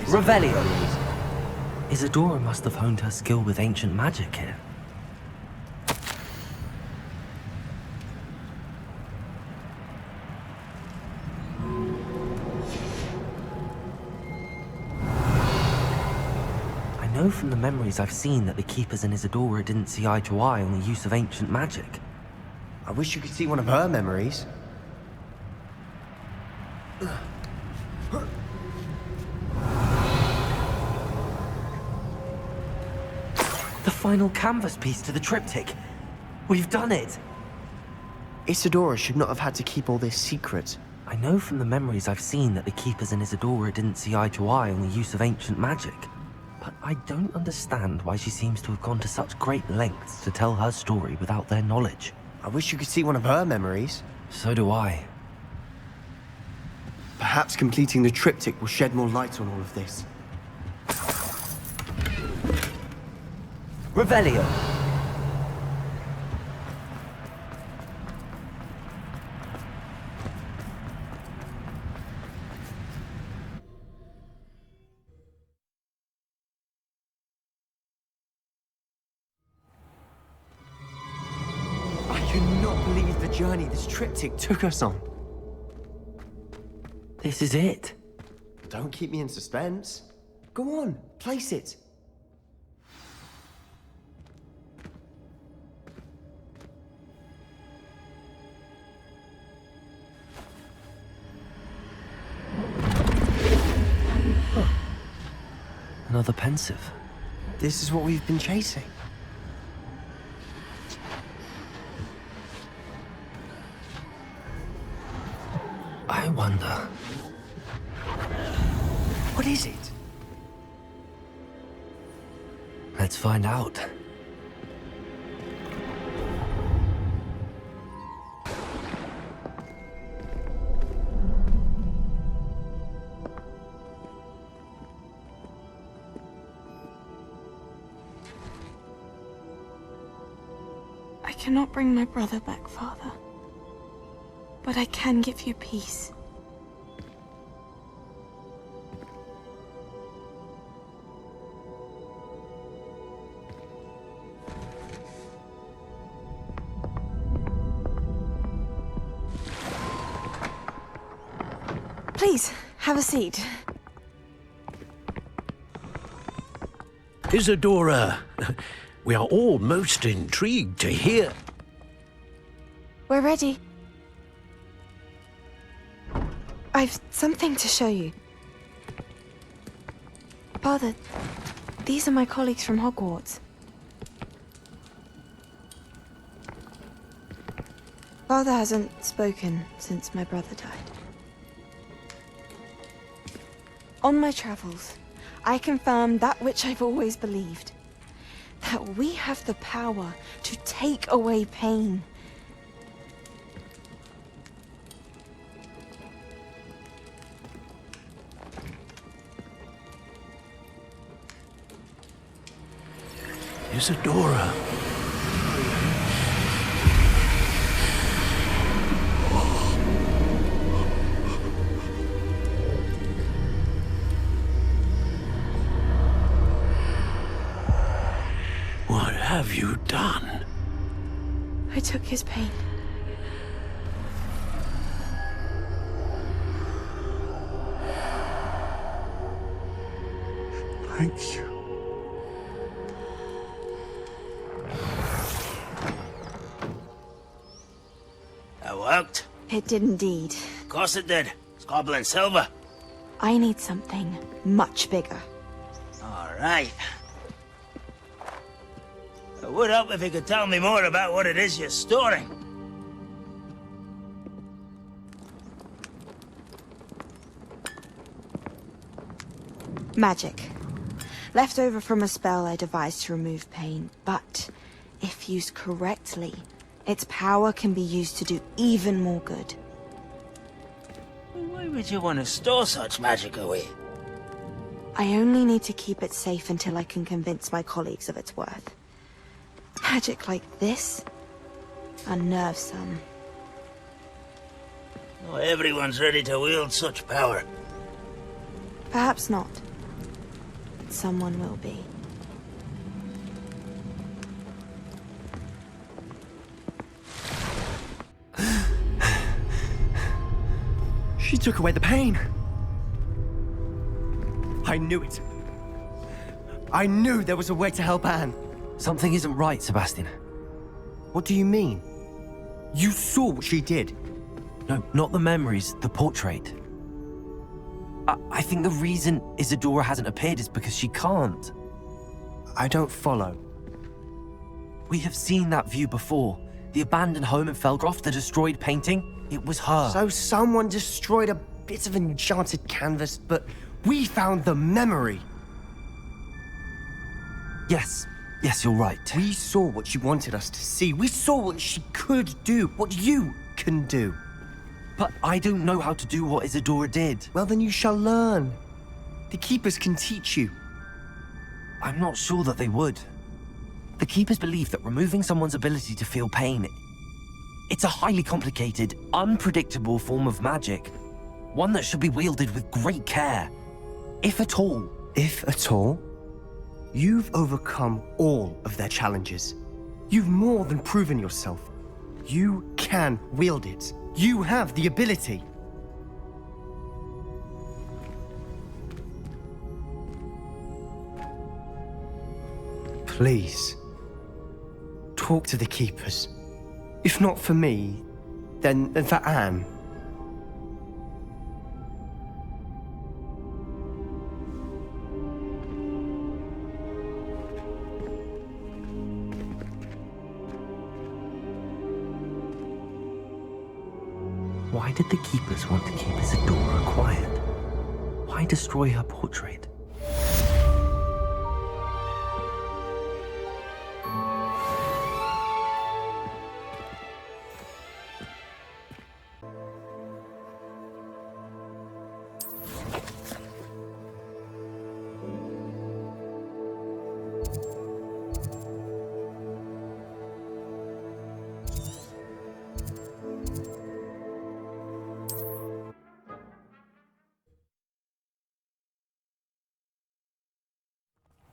Revelio. Isadora must have honed her skill with ancient magic here. I know from the memories I've seen that the Keepers and Isadora didn't see eye to eye on the use of ancient magic. I wish you could see one of her memories. The final canvas piece to the triptych. We've done it! Isadora should not have had to keep all this secret. I know from the memories I've seen that the Keepers and Isadora didn't see eye to eye on the use of ancient magic. But I don't understand why she seems to have gone to such great lengths to tell her story without their knowledge. I wish you could see one of her memories. So do I. Perhaps completing the triptych will shed more light on all of this. Revelio. I cannot believe the journey this triptych took us on. This is it. Don't keep me in suspense. Go on, place it. Another pensive. This is what we've been chasing. I wonder... What is it? Let's find out. I cannot bring my brother back, Father. But I can give you peace. Please, have a seat. Isadora, we are all most intrigued to hear. We're ready. I've something to show you. Father, these are my colleagues from Hogwarts. Father hasn't spoken since my brother died. On my travels, I confirmed that which I've always believed. That we have the power to take away pain. Isadora. What have you done? I took his pain. Thank you. That worked? It did indeed. Of course it did. It's goblin silver. I need something much bigger. All right. It would help if you could tell me more about what it is you're storing. Magic. Left over from a spell I devised to remove pain, but if used correctly, its power can be used to do even more good. Why would you want to store such magic away? I only need to keep it safe until I can convince my colleagues of its worth. Magic like this unnerves some. Not everyone's ready to wield such power. Perhaps not. But someone will be. She took away the pain. I knew it. I knew there was a way to help Anne. Something isn't right, Sebastian. What do you mean? You saw what she did. No, not the memories, the portrait. I think the reason Isadora hasn't appeared is because she can't. I don't follow. We have seen that view before. The abandoned home in Felgroft, the destroyed painting, it was her. So someone destroyed a bit of enchanted canvas, but we found the memory. Yes, you're right. We saw what she wanted us to see. We saw what she could do, what you can do. But I don't know how to do what Isadora did. Well, then you shall learn. The Keepers can teach you. I'm not sure that they would. The Keepers believe that removing someone's ability to feel pain, it's a highly complicated, unpredictable form of magic. One that should be wielded with great care. If at all. If at all? You've overcome all of their challenges. You've more than proven yourself. You can wield it. You have the ability. Please, talk to the Keepers. If not for me, then for Anne. Why did the Keepers want to keep Isadora quiet? Why destroy her portrait?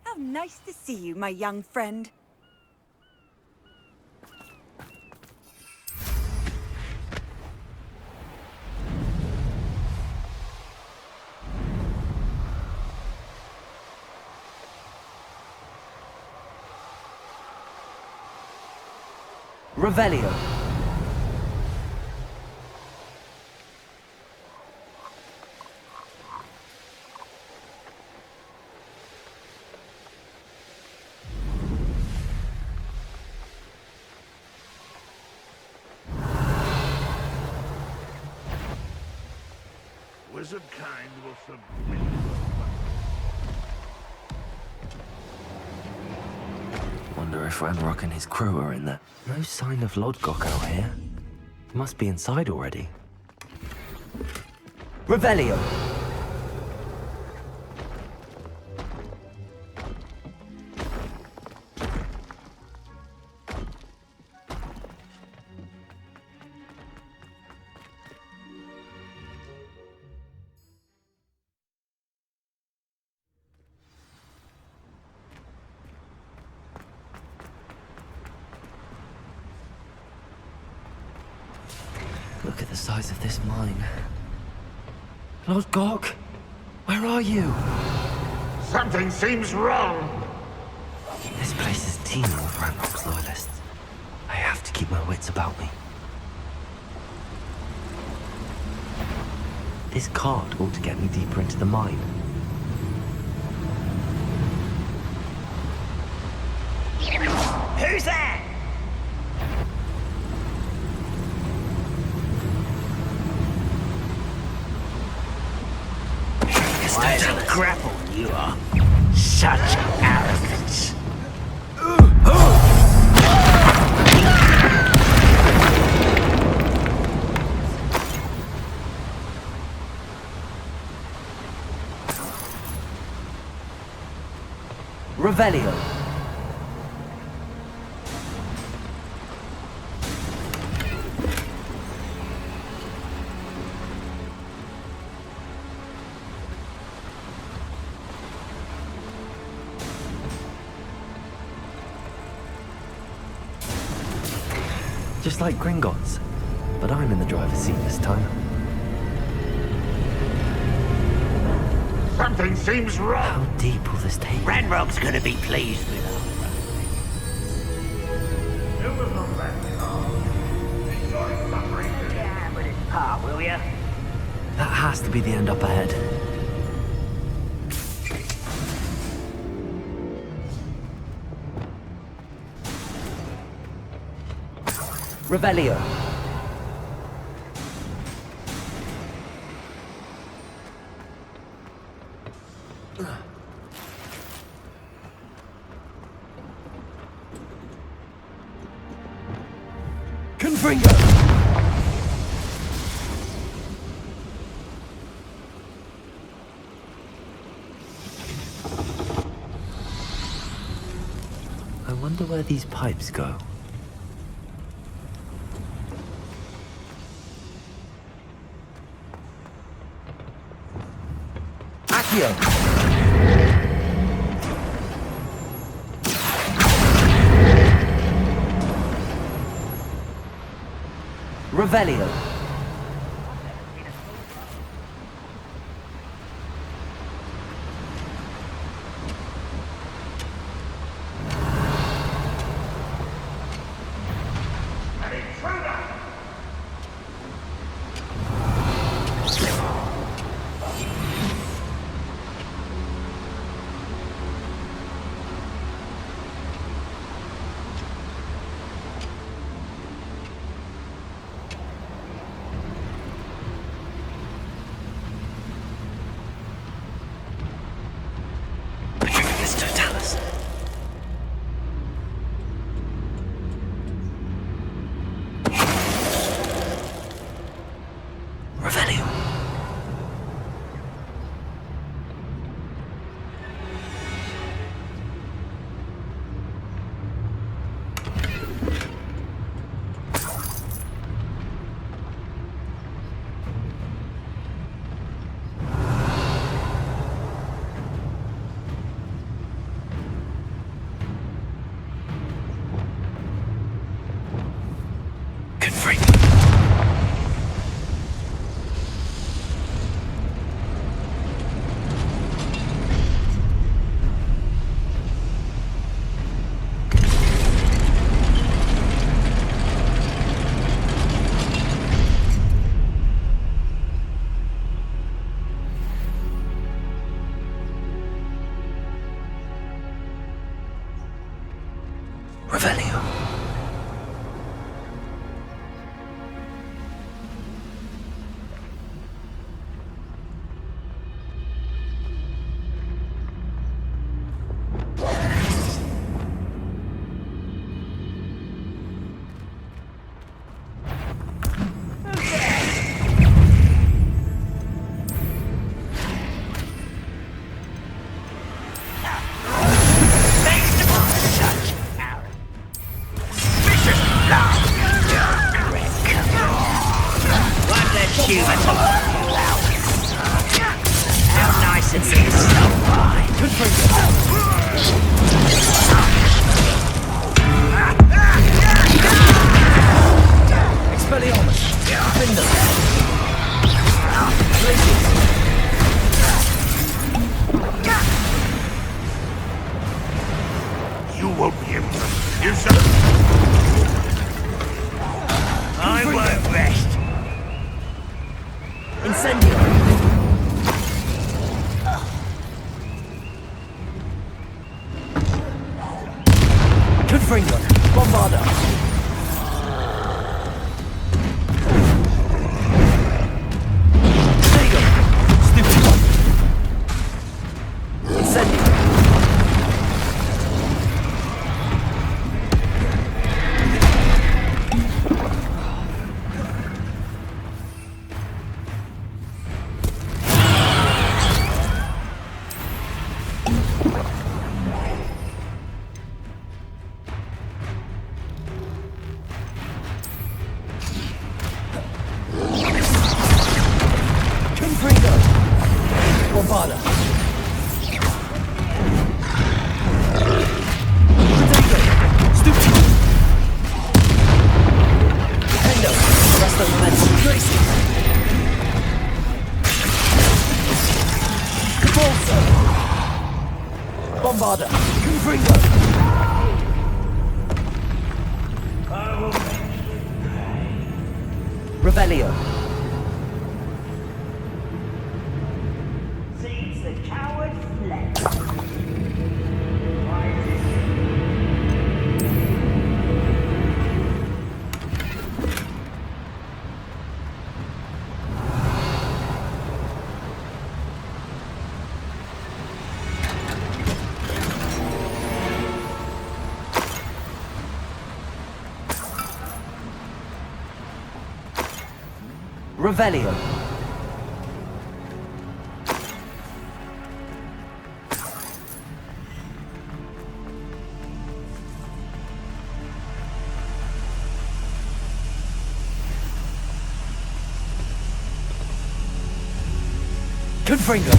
How nice to see you, my young friend. Revelio. Wizard kind will submit. Wonder if Ranrock and his crew are in there. No sign of Lodgok out here. He must be inside already. Revelio! Look at the size of this mine. Lodgok, where are you? Something seems wrong. This place is teeming with Ranrock's loyalists. I have to keep my wits about me. This cart ought to get me deeper into the mine. Who's there? as a grapple, you are. Such arrogance. Revelio. Just like Gringotts, but I'm in the driver's seat this time. Something seems wrong. How deep will this take? Ranrock's gonna be pleased with us. Yeah, with his part, will ya? That has to be the end up ahead. Revelio. Confringo. I wonder where these pipes go. Revelio. You won't be able to use them. I won't rest. Incendio. Confringo. Bombarda. Confringo! Bombarda! Potato! Stupid! Hendo! Rest of momentum. Tracy! Capolso! Bombarda! Confringo! Revelio! Seems the coward fled. Revelio! Confringo!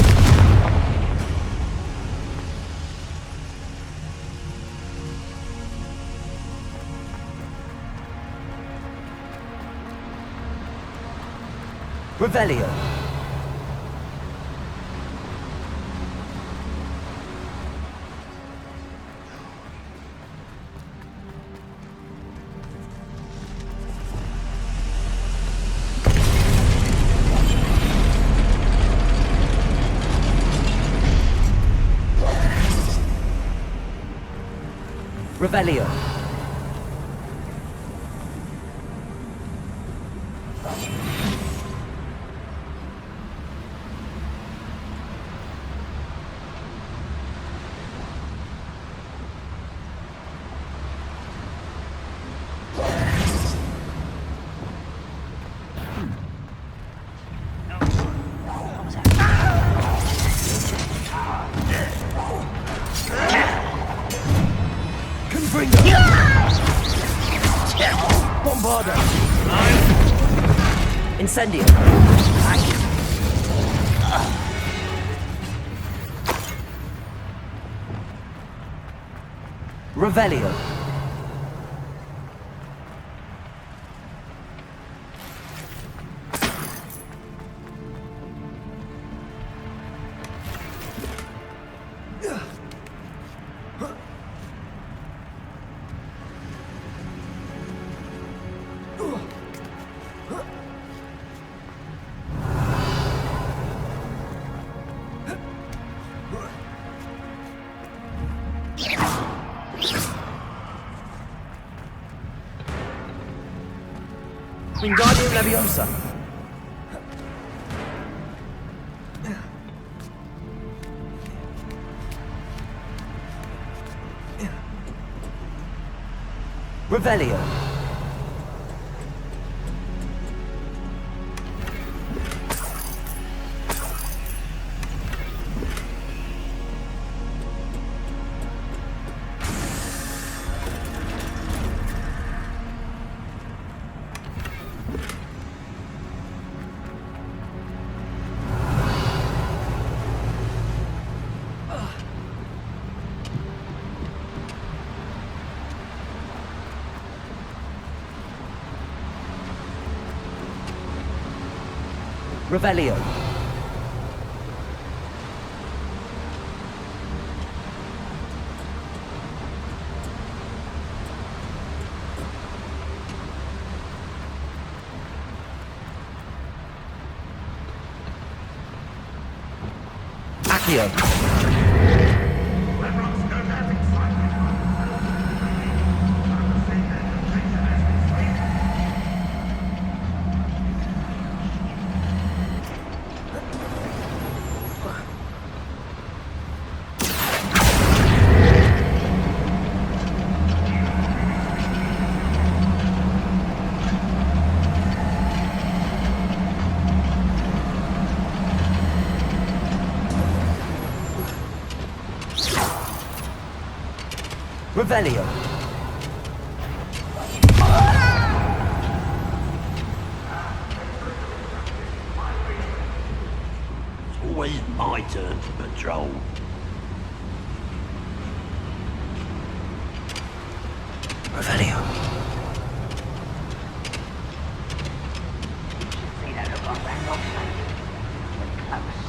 Revelio! Revelio! Bombarda! Incendio! Revelio! Wingardium Leviosa! Revelio! Revelio! Accio! Revelio. It's always my turn to patrol. Revelio. See that look on Ranrock's face? Look close.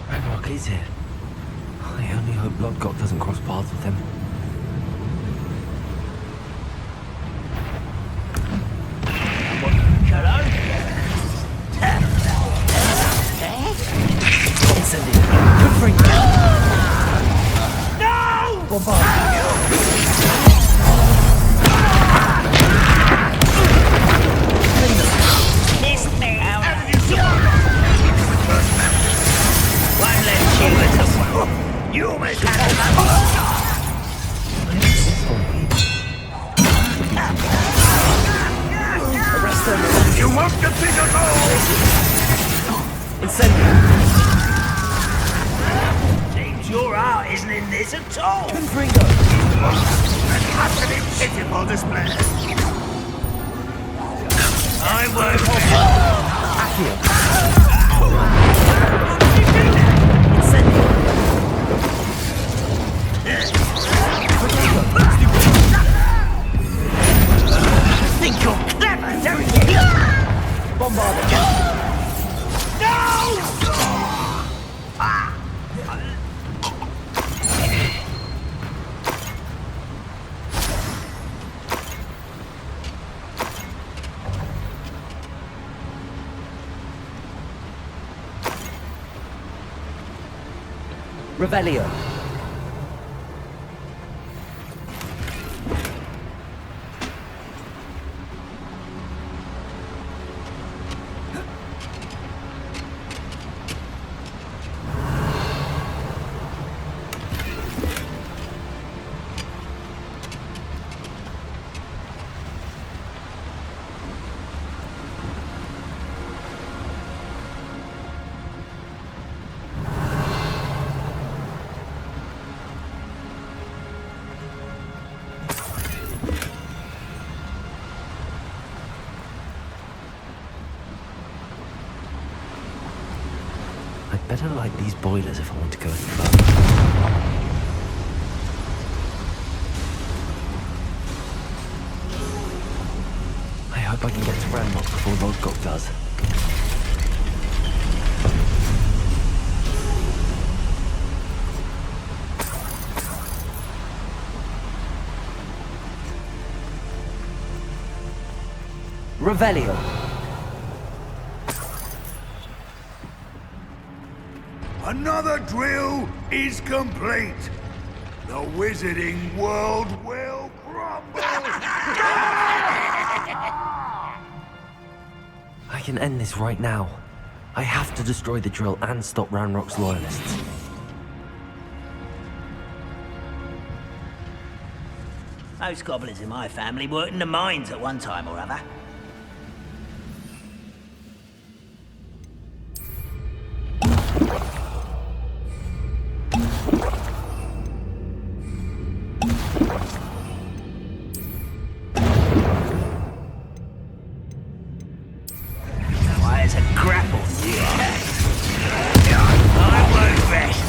Ranrock is here. I only hope Lodgok doesn't cross paths with him. Incendio. Confringo. No! Bombard. It's me. Won't let you at the You almost had Arrest them. You won't defeat us all! Incendio. Seems your heart isn't in this at all. Confringo. An utterly pitiful display. I won't. Accio. Incendio. Think you're clever, don't you? Bombard. No! Revelio. I'd better light these boilers if I want to go any further. I hope I can get to Ranrock before Lodgok does. Revelio. Another drill is complete. The wizarding world will crumble. I can end this right now. I have to destroy the drill and stop Ranrock's loyalists. Most goblins in my family worked in the mines at one time or other. Why, it's a grapple. I won't rest.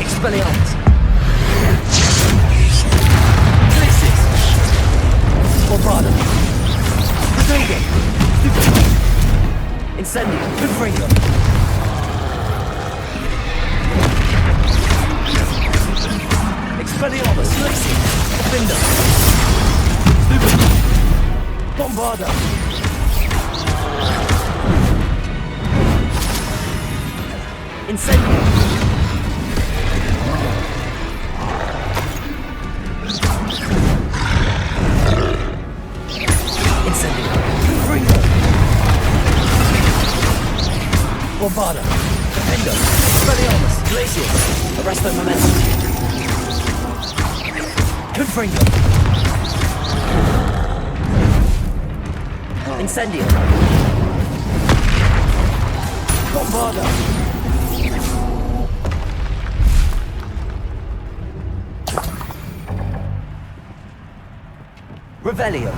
Expelliarmus. Glixis. Bombarda. Rodrigo. Incendio. Confringo. Expelliarmus. Glixis. Offender. Stupid. Bombarda. Incendio. Bombarda! Defender! Expelliarmus! Glacius! Arresto Momentum! Confringo! Incendio! Bombarda! Revelio.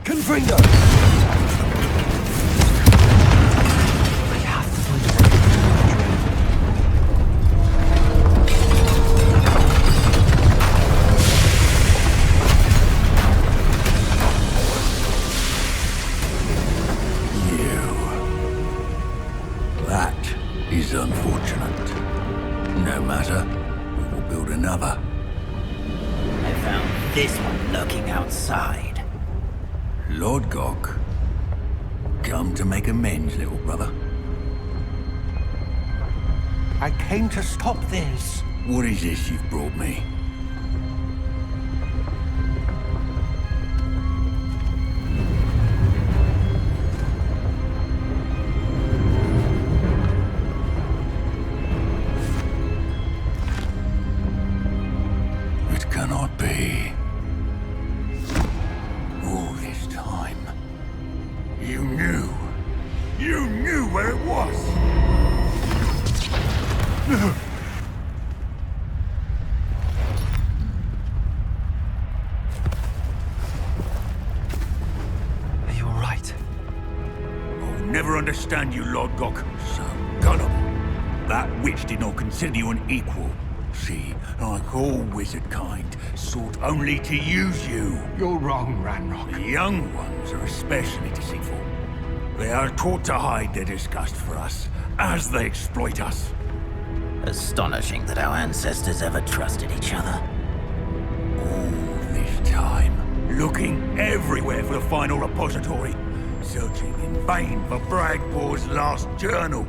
Confringo! Unfortunate. No matter, we will build another. I found this one lurking outside. Lord Gok, come to make amends, little brother. I came to stop this. What is this you've brought me? Understand you, Lord Gok. So gullible. That witch did not consider you an equal. She, like all wizard kind, sought only to use you. You're wrong, Ranrock. The young ones are especially deceitful. They are taught to hide their disgust for us, as they exploit us. Astonishing that our ancestors ever trusted each other. All this time, looking everywhere for the final repository. Searching in vain for Bragpor's last journal.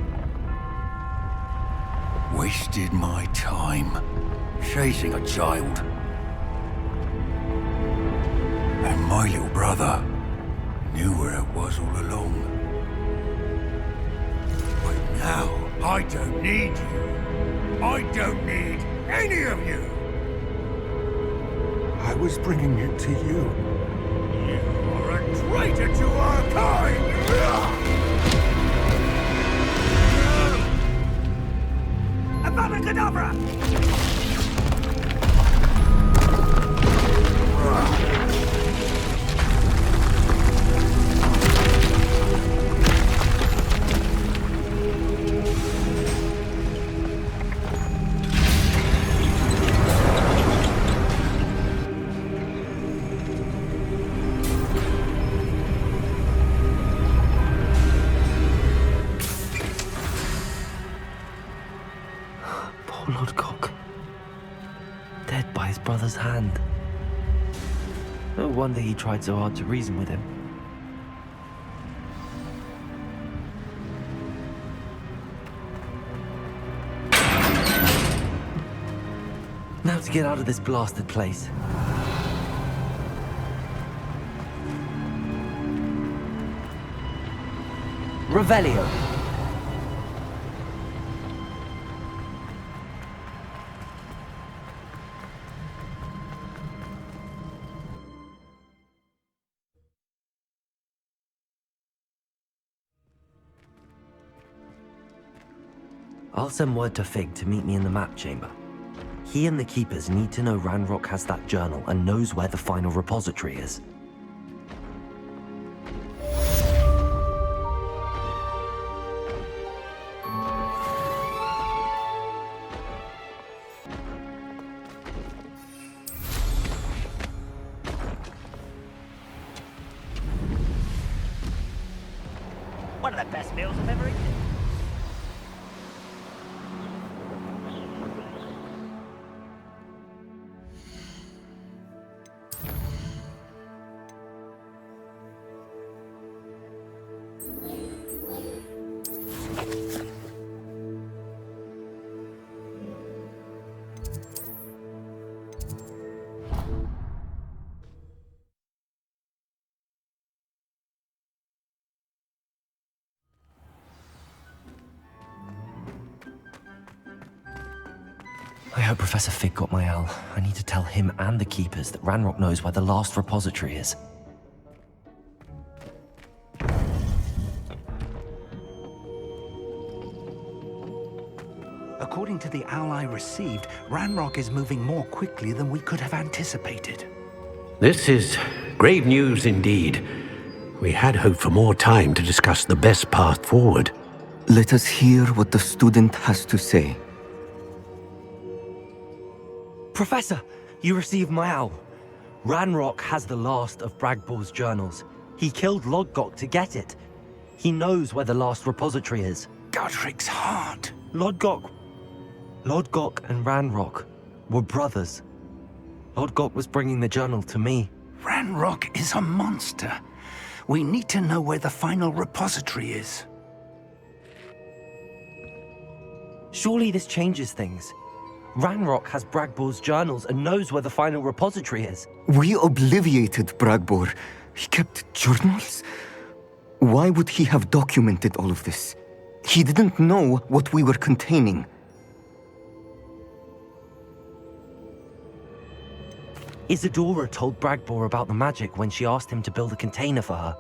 Wasted my time chasing a child. And my little brother knew where it was all along. But now, I don't need you. I don't need any of you. I was bringing it to you. You're a traitor to our kind! Abracadabra! Lord Gok. Dead by his brother's hand. No wonder he tried so hard to reason with him. Now to get out of this blasted place. Revelio. I'll send word to Fig to meet me in the map chamber. He and the Keepers need to know Ranrock has that journal and knows where the final repository is. One of the best meals I've ever eaten. hope Professor Fig got my owl. I need to tell him and the Keepers that Ranrock knows where the last repository is. According to the owl I received, Ranrock is moving more quickly than we could have anticipated. This is grave news indeed. We had hoped for more time to discuss the best path forward. Let us hear what the student has to say. Professor, you received my owl. Ranrock has the last of Bragbor's journals. He killed Lodgok to get it. He knows where the last repository is. Godric's heart. Lodgok and Ranrock were brothers. Lodgok was bringing the journal to me. Ranrock is a monster. We need to know where the final repository is. Surely this changes things. Ranrock has Bragbor's journals and knows where the final repository is. We obliviated Bragbor. He kept journals? Why would he have documented all of this? He didn't know what we were containing. Isadora told Bragbor about the magic when she asked him to build a container for her.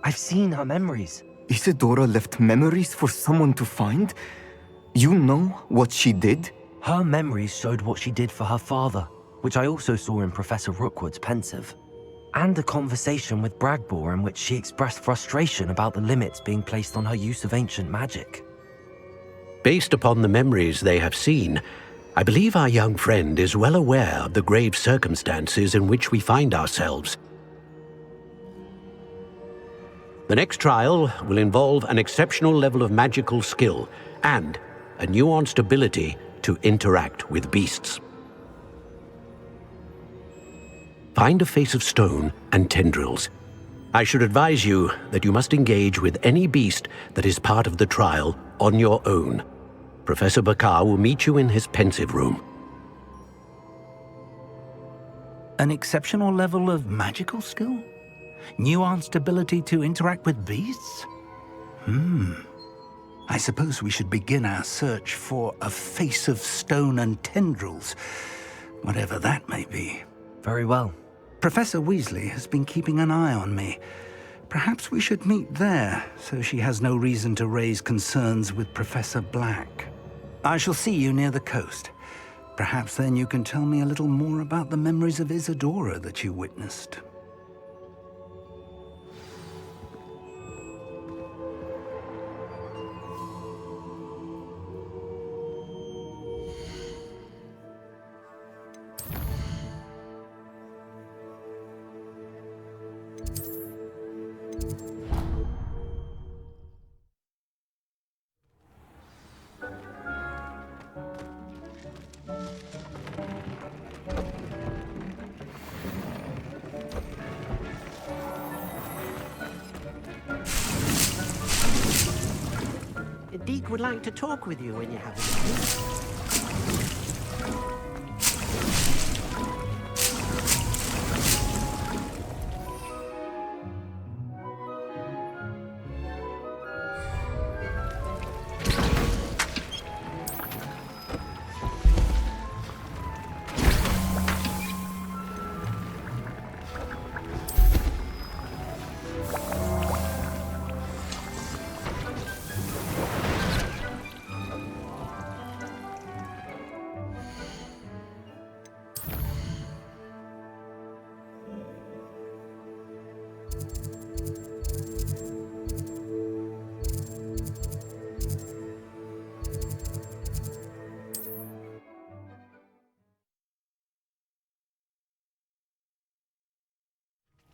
I've seen her memories. Isadora left memories for someone to find? You know what she did? Her memories showed what she did for her father, which I also saw in Professor Rookwood's pensive. And a conversation with Bragbor in which she expressed frustration about the limits being placed on her use of ancient magic. Based upon the memories they have seen, I believe our young friend is well aware of the grave circumstances in which we find ourselves. The next trial will involve an exceptional level of magical skill and a nuanced ability to interact with beasts. Find a face of stone and tendrils. I should advise you that you must engage with any beast that is part of the trial on your own. Professor Bakar will meet you in his pensive room. An exceptional level of magical skill? Nuanced ability to interact with beasts? I suppose we should begin our search for a face of stone and tendrils, whatever that may be. Very well. Professor Weasley has been keeping an eye on me. Perhaps we should meet there, so she has no reason to raise concerns with Professor Black. I shall see you near the coast. Perhaps then you can tell me a little more about the memories of Isadora that you witnessed. Deke would like to talk with you when you have a minute.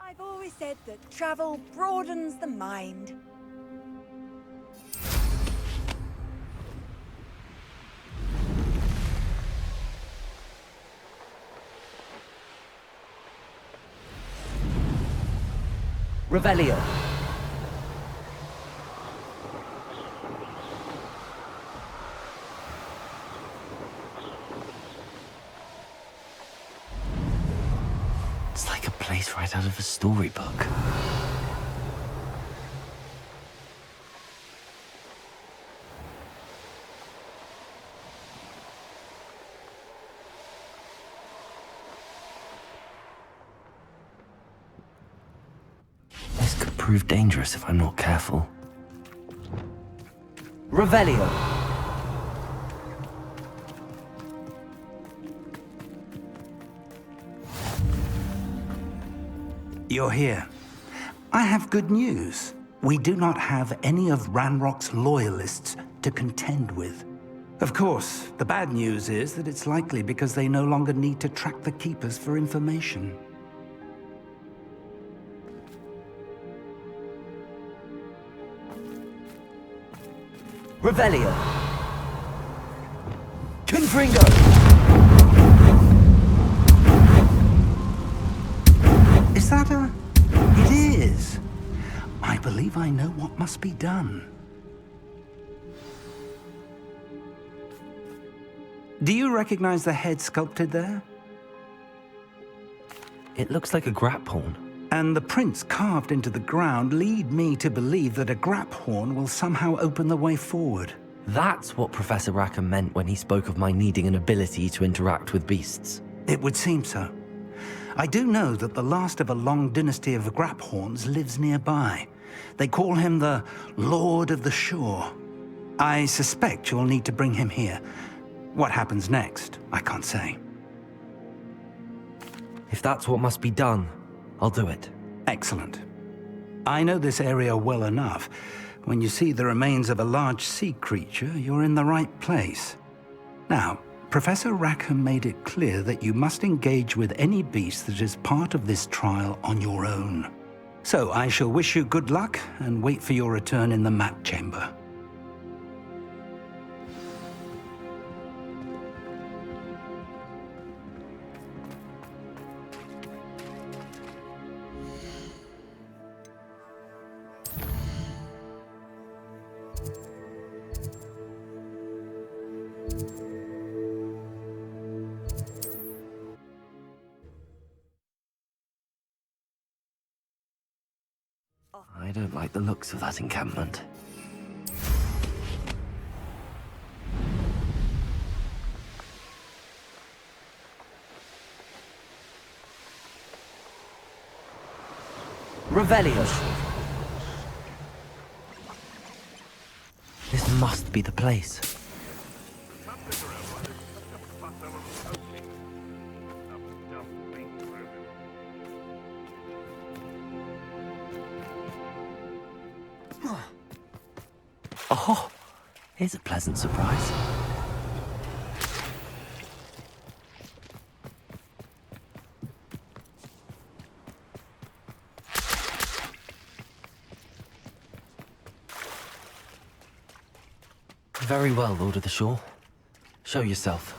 I've always said that travel broadens the mind. Revelio. It's like a place right out of a storybook. prove dangerous if I'm not careful. Revelio! You're here. I have good news. We do not have any of Ranrock's loyalists to contend with. Of course, the bad news is that it's likely because they no longer need to track the Keepers for information. Revelio! Confringo! Is that a... It is. I believe I know what must be done. Do you recognize the head sculpted there? It looks like a grap horn. And the prints carved into the ground lead me to believe that a grap horn will somehow open the way forward. That's what Professor Rackham meant when he spoke of my needing an ability to interact with beasts. It would seem so. I do know that the last of a long dynasty of grap horns lives nearby. They call him the Lord of the Shore. I suspect you'll need to bring him here. What happens next, I can't say. If that's what must be done, I'll do it. Excellent. I know this area well enough. When you see the remains of a large sea creature, you're in the right place. Now, Professor Rackham made it clear that you must engage with any beast that is part of this trial on your own. So I shall wish you good luck and wait for your return in the map chamber. I don't like the looks of that encampment. Revelio! This must be the place. Oh, here's a pleasant surprise. Very well, Lord of the Shore. Show yourself.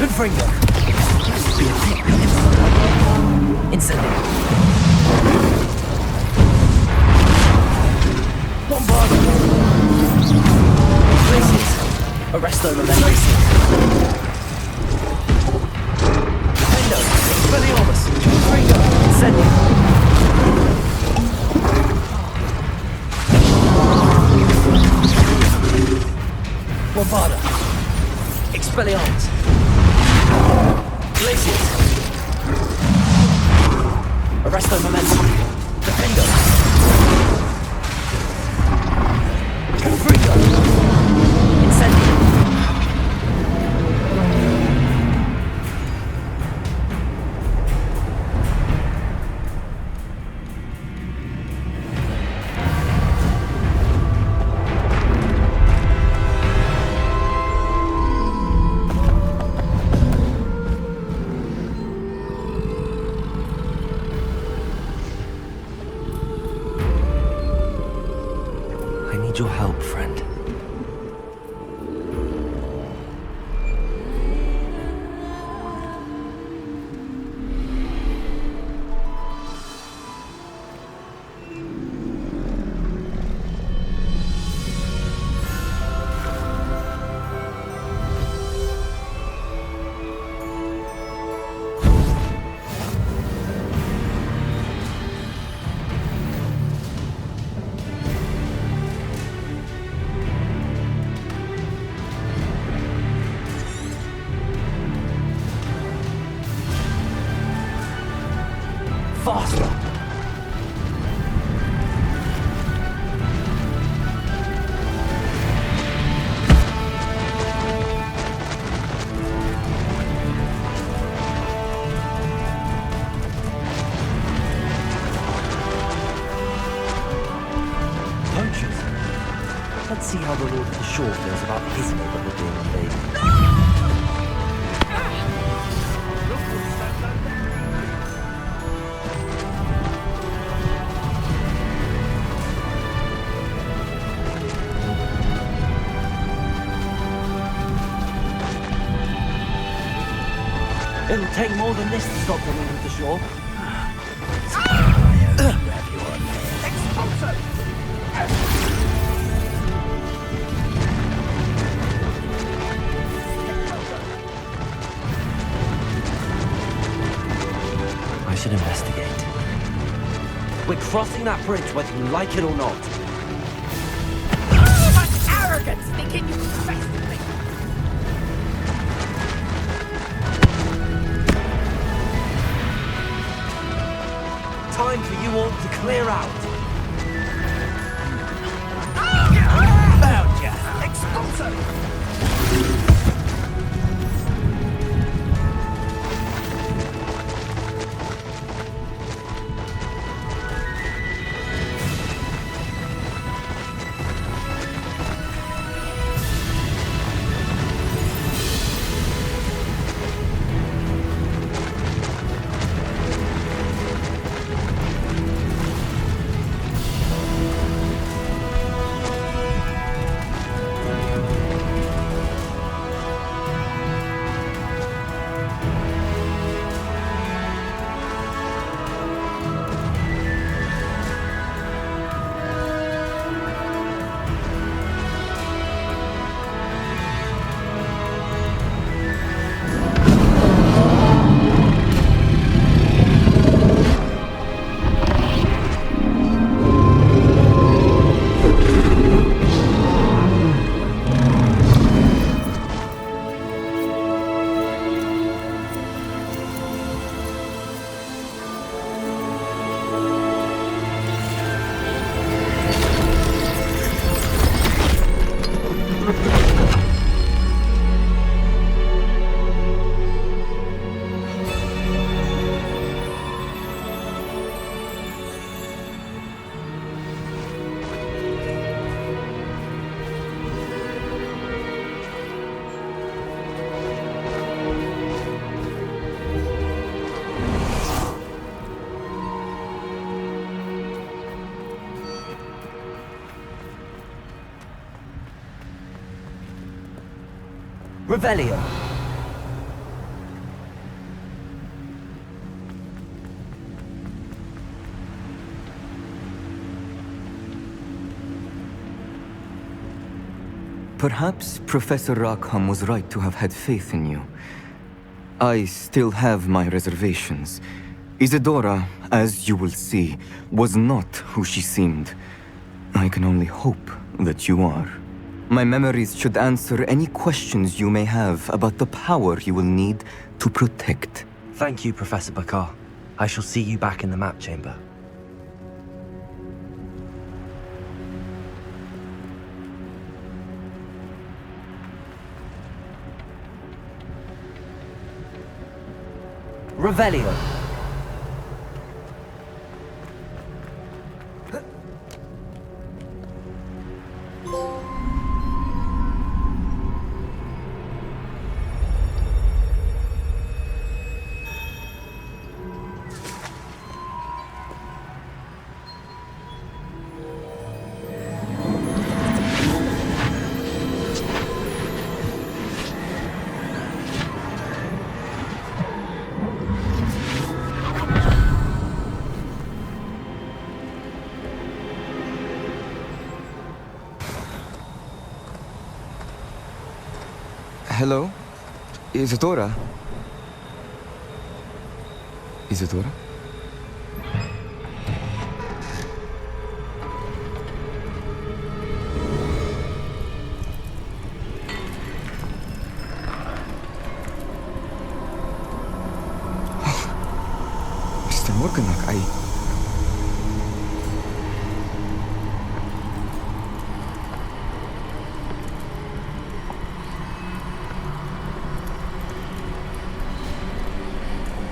Confringo. Incendio. Bombardo. Places. Arresto Mementos. Defendo. Expelliarmus. Confringo. Incendio. Bombarda. Expelliarmus. Glaciers. Arresto Momentum. Defendo. Confringo. Incendio. Your help, friend. Faster! Poachers? Let's see how the Lord of the Shore feels about his neighborhood being invaded. It'll take more than this to stop the Lord of the Shore. I should investigate. We're crossing that bridge whether you like it or not. Much arrogance thinking you can best me. Time for you all to clear out. Found ya! Expulso! Revelio. Perhaps Professor Rackham was right to have had faith in you. I still have my reservations. Isadora, as you will see, was not who she seemed. I can only hope that you are. My memories should answer any questions you may have about the power you will need to protect. Thank you, Professor Bakar. I shall see you back in the map chamber. Revelio. Hello? Isadora? Isadora? Mr. Morganach,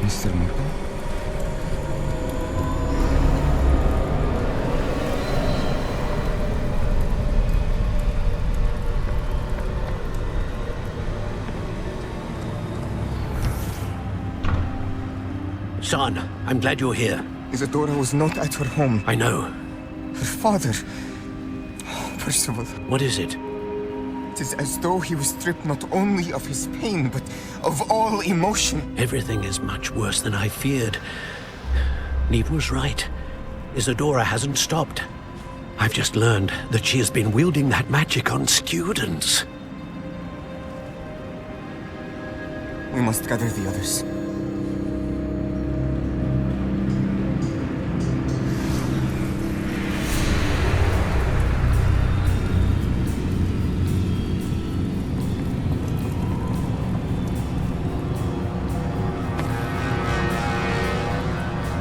Mr. Morgan? Son, I'm glad you're here. Isadora was not at her home. I know. Her father... Percival. What is it? It is as though he was stripped not only of his pain, but of all emotion. Everything is much worse than I feared. Neve was right. Isadora hasn't stopped. I've just learned that she has been wielding that magic on students. We must gather the others.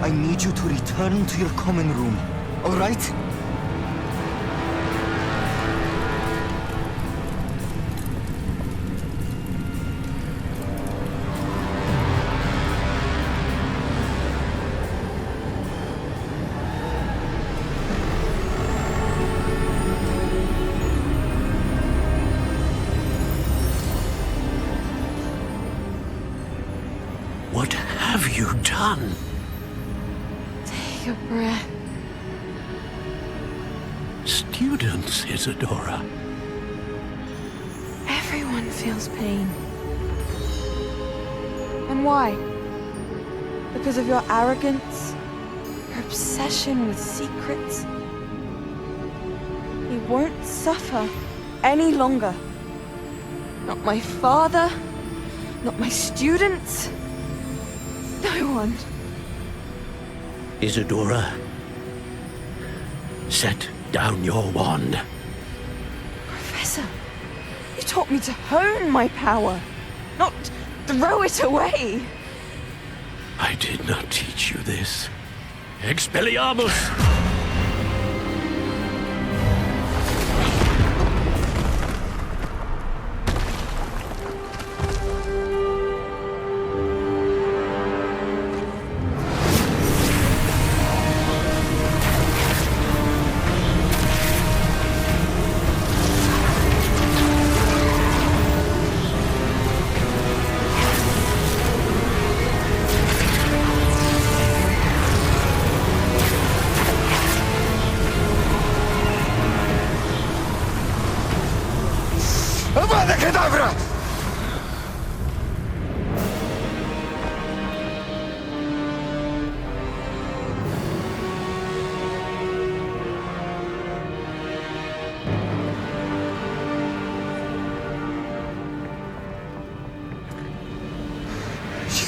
I need you to return to your common room, all right? What have you done? Take a breath. Students, Isadora. Everyone feels pain. And why? Because of your arrogance? Your obsession with secrets? He won't suffer any longer. Not my father, not my students, no one. Isadora, set down your wand. Professor, you taught me to hone my power, not throw it away. I did not teach you this. Expelliarmus!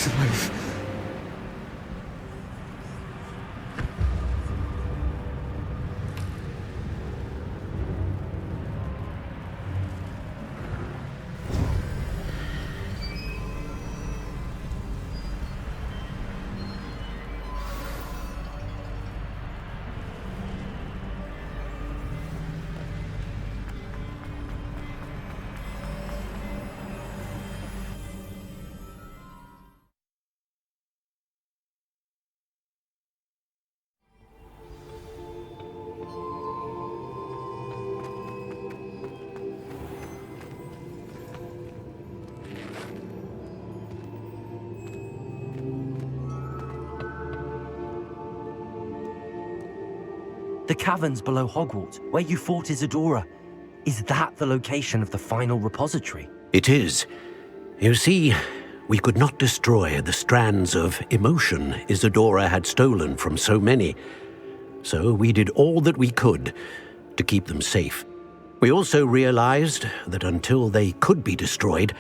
He's alive. The caverns below Hogwarts, where you fought Isadora. Is that the location of the final repository? It is. You see, we could not destroy the strands of emotion Isadora had stolen from so many. So we did all that we could to keep them safe. We also realized that until they could be destroyed,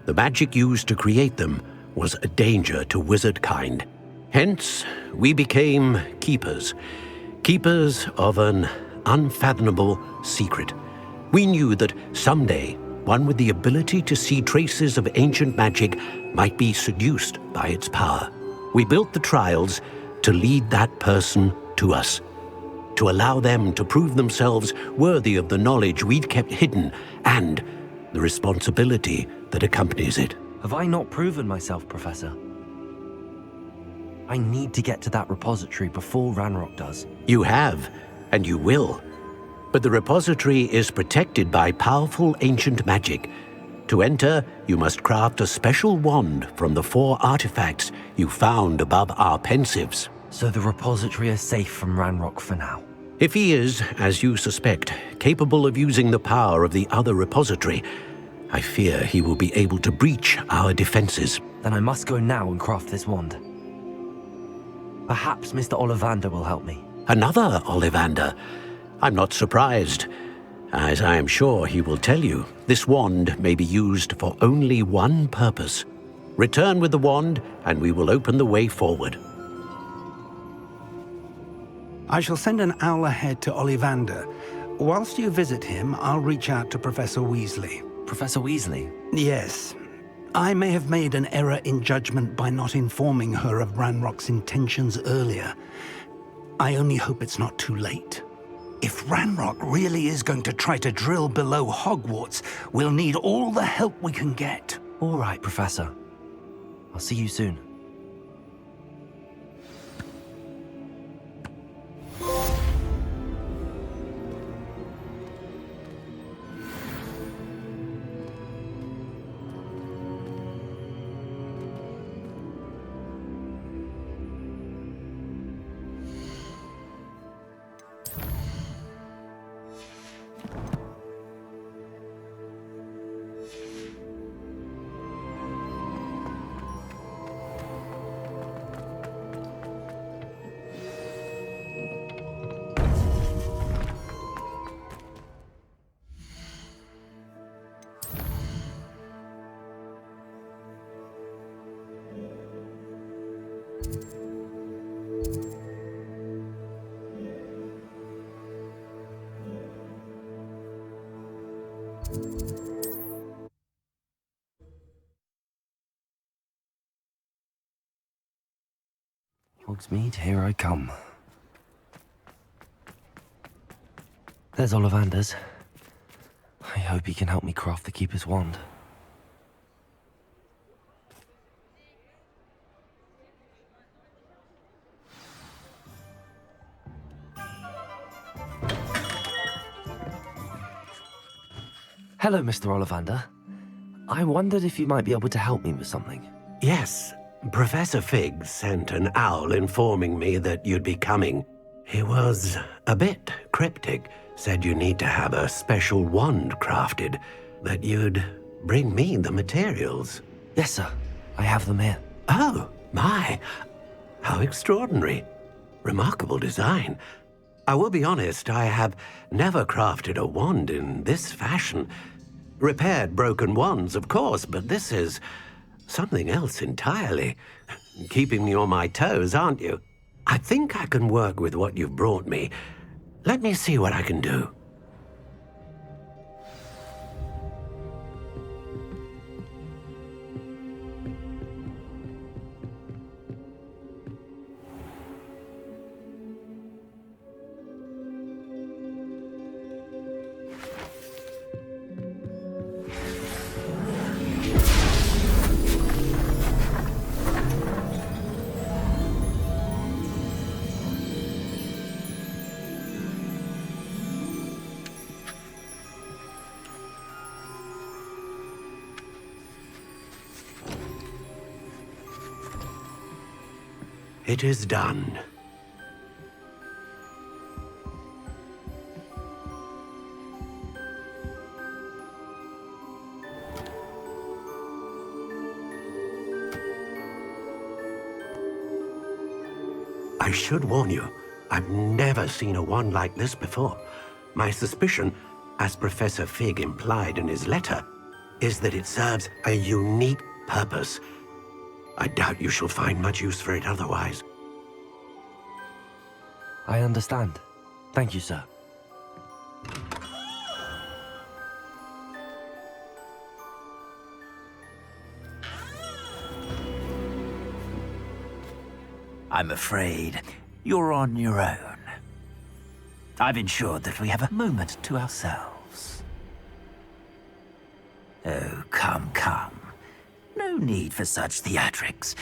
the magic used to create them was a danger to wizard kind. Hence, we became keepers. Keepers of an unfathomable secret. We knew that someday, one with the ability to see traces of ancient magic might be seduced by its power. We built the trials to lead that person to us, to allow them to prove themselves worthy of the knowledge we'd kept hidden and the responsibility that accompanies it. Have I not proven myself, Professor? I need to get to that repository before Ranrock does. You have, and you will. But the repository is protected by powerful ancient magic. To enter, you must craft a special wand from the 4 artifacts you found above our pensives. So the repository is safe from Ranrock for now? If he is, as you suspect, capable of using the power of the other repository, I fear he will be able to breach our defenses. Then I must go now and craft this wand. Perhaps Mr. Ollivander will help me. Another Ollivander? I'm not surprised. As I am sure he will tell you, this wand may be used for only one purpose. Return with the wand, and we will open the way forward. I shall send an owl ahead to Ollivander. Whilst you visit him, I'll reach out to Professor Weasley. Professor Weasley? Yes. I may have made an error in judgment by not informing her of Ranrock's intentions earlier. I only hope it's not too late. If Ranrock really is going to try to drill below Hogwarts, we'll need all the help we can get. All right, Professor. I'll see you soon. Hogsmeade, here I come. There's Ollivander's. I hope he can help me craft the Keeper's wand. Hello, Mr. Ollivander. I wondered if you might be able to help me with something. Yes, Professor Fig sent an owl informing me that you'd be coming. He was a bit cryptic, said you need to have a special wand crafted, that you'd bring me the materials. Yes, sir. I have them here. Oh, my. How extraordinary. Remarkable design. I will be honest, I have never crafted a wand in this fashion. Repaired broken wands, of course, but this is Something else entirely. Keeping me on my toes, aren't you? I think I can work with what you've brought me. Let me see what I can do. It is done. I should warn you, I've never seen a wand like this before. My suspicion, as Professor Fig implied in his letter, is that it serves a unique purpose. I doubt you shall find much use for it otherwise. I understand. Thank you, sir. I'm afraid you're on your own. I've ensured that we have a moment to ourselves. Oh, come, come. No need for such theatrics.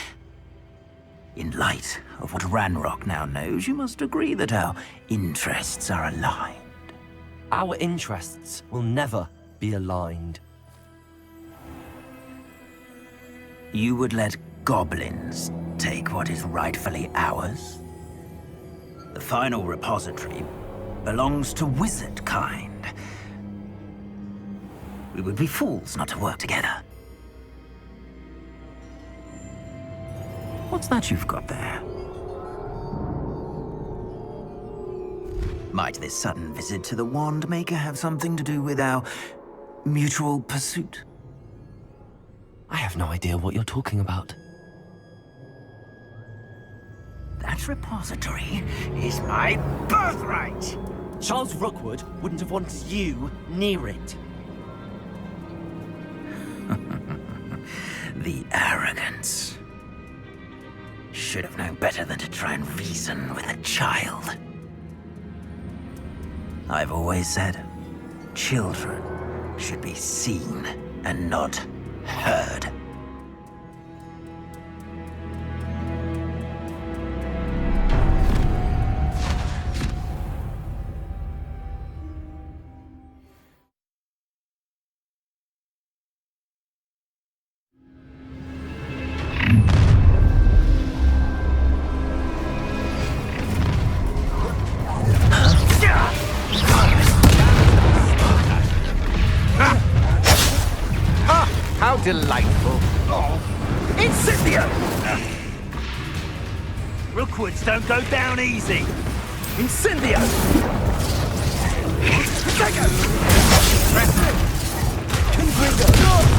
In light of what Ranrock now knows, you must agree that our interests are aligned. Our interests will never be aligned. You would let goblins take what is rightfully ours? The final repository belongs to wizard kind. We would be fools not to work together. What's that you've got there? Might this sudden visit to the Wand Maker have something to do with our mutual pursuit? I have no idea what you're talking about. That repository is my birthright! Charles Rookwood wouldn't have wanted you near it. The arrogance. Should have known better than to try and reason with a child. I've always said, children should be seen and not heard. How delightful. Incendio! Rookwoods don't go down easy. Incendio! Protego! Confringo!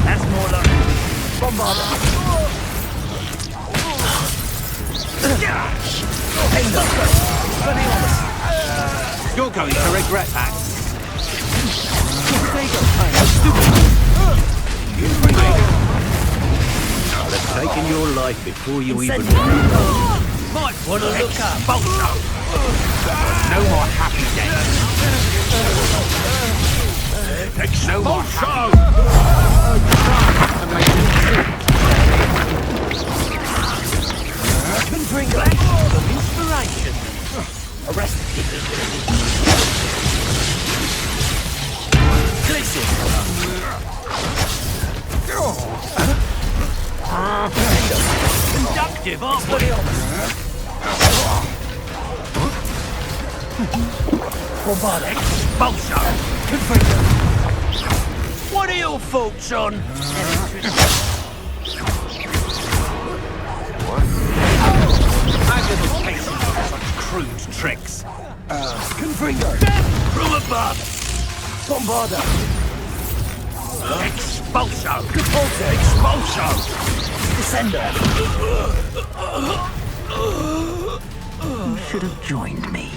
That's more like Bombarda. You're going to regret that. I'll have taken your life before you even... Might want to look up. No more happy days. No more happy. Can bring back some inspiration. Arrest people. Glitches. Conductive, aren't we? Bombarda. Expulso. Confringo. What are your thoughts on... How little patience for such crude tricks. Confringo. From above. Bombarda. Expulso. Expulso. Descender! You should have joined me.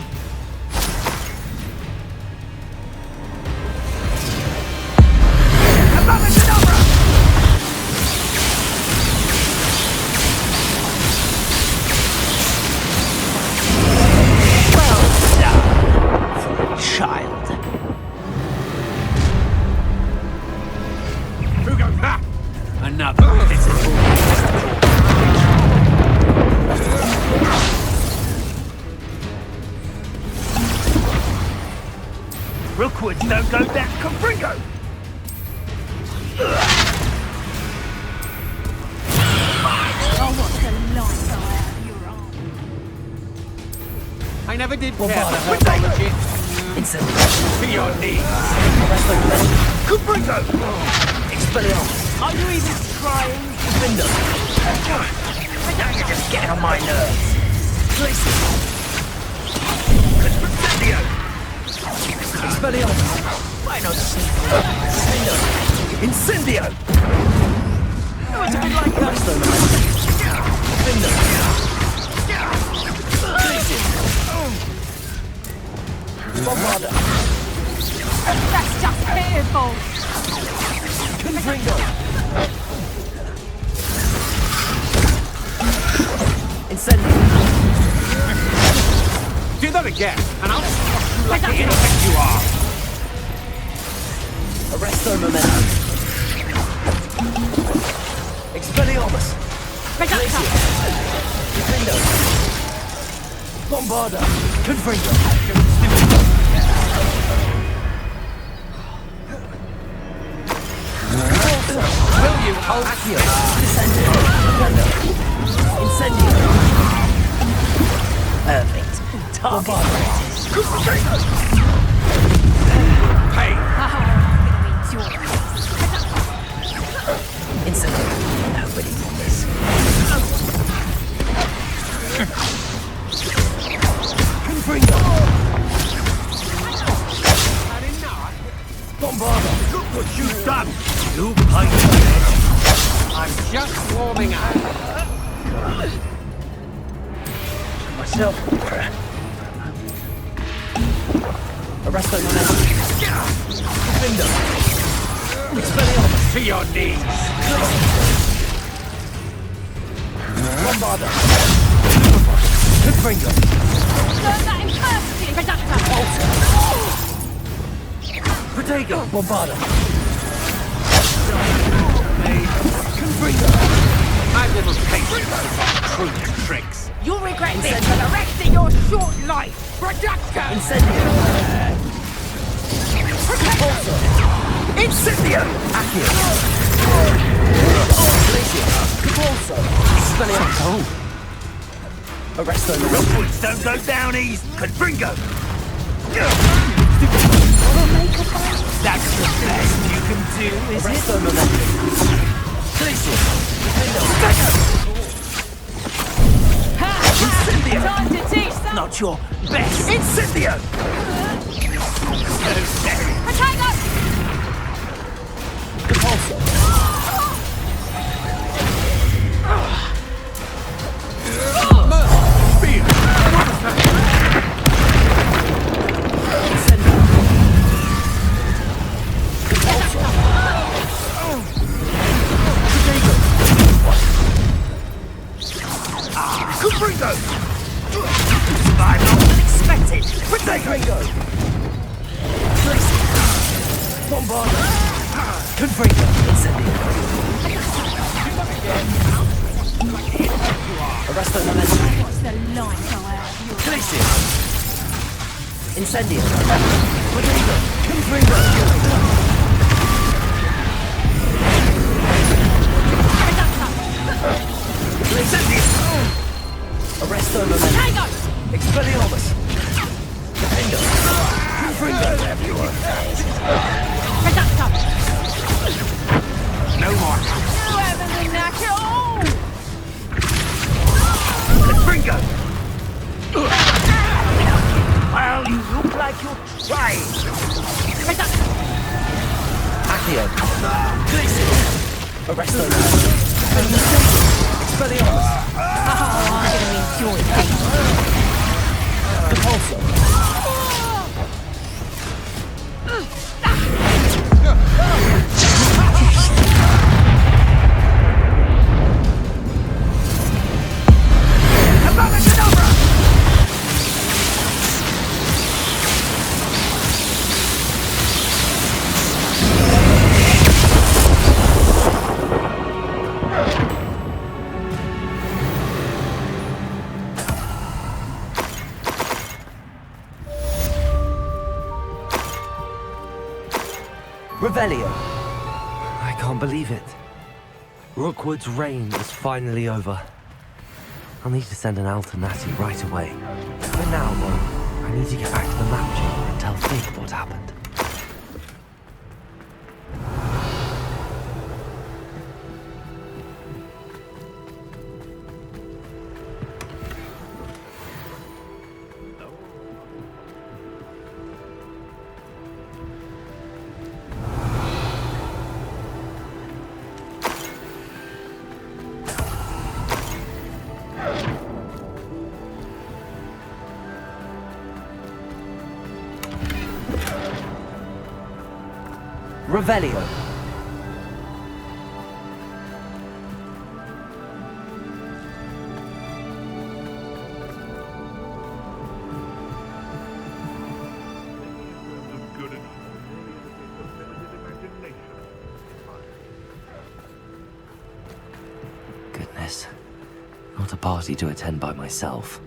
Child. Another pitiful. Rookwoods don't go down. Confringo! Oh, what the lights are out of your arm. I never did Well, care Father, for herbology. To your knees! Confringo! Expelliarmus! Are you even trying? Defender! Now you're just getting on my nerves. Glacier! Expelliarmus! Why not Defender! Incendio! Oh, it's a bit like that. Defender! Glacier! Bombarda! That's just pitiful. Confringo! Incendio! Do that again, and I'll squash you like the insect you are. Arresto Momentum! Expelliarmus! Glacier! Defendo! Bombarda! Confringo! Will you hold Accio! Descendo! Defendo! Incendio! Perfect. Target! Hey! Incendio! Nobody wants this. Confringo! Bombarda! Look what you've done! You paid for it! I'm just warming up. Myself. Arresto Momentum. Defender. Expelliarmus. To your knees! Bombarda. Confringo. Learn that in person, Reductor. Protego. Bombarda. Confringo. My little patience with crude tricks. You'll regret this for the rest of your short life. Reductor. Incendio. Incendio. Accio. Glacier. Capulso. Expelliarmus. Arresto Momentum. Rookwoods don't go down easy. Confringo! That's the best you can do, is Arresto Momentum. Glacier. Incendio. Time to teach some. Not your best. Incendio. Potato. Capulso. Incendio. Capulso. Confringo! Survived longer than expected! Protego! Bombarda! Confringo! Incendio! Arresto Momentum! What's the line go out of your Glacier! Incendio! Protego! Confringo! Incendio! Arresto Momentum! Expelliarmus! Defendo! Confringo! No more. You haven't been knack at all. Confringo! Well, you look like you're trying. Accio! Glacier! Arresto Momentum! Expelliarmus! Oh, I'm gonna enjoy this. Compulso! Revelio! I can't believe it. Rookwood's reign is finally over. I'll need to send an Al to Natty right away. For now, though, I need to get back to the map chamber and tell Fig what happened. Revelio. Goodness. Not a party to attend by myself.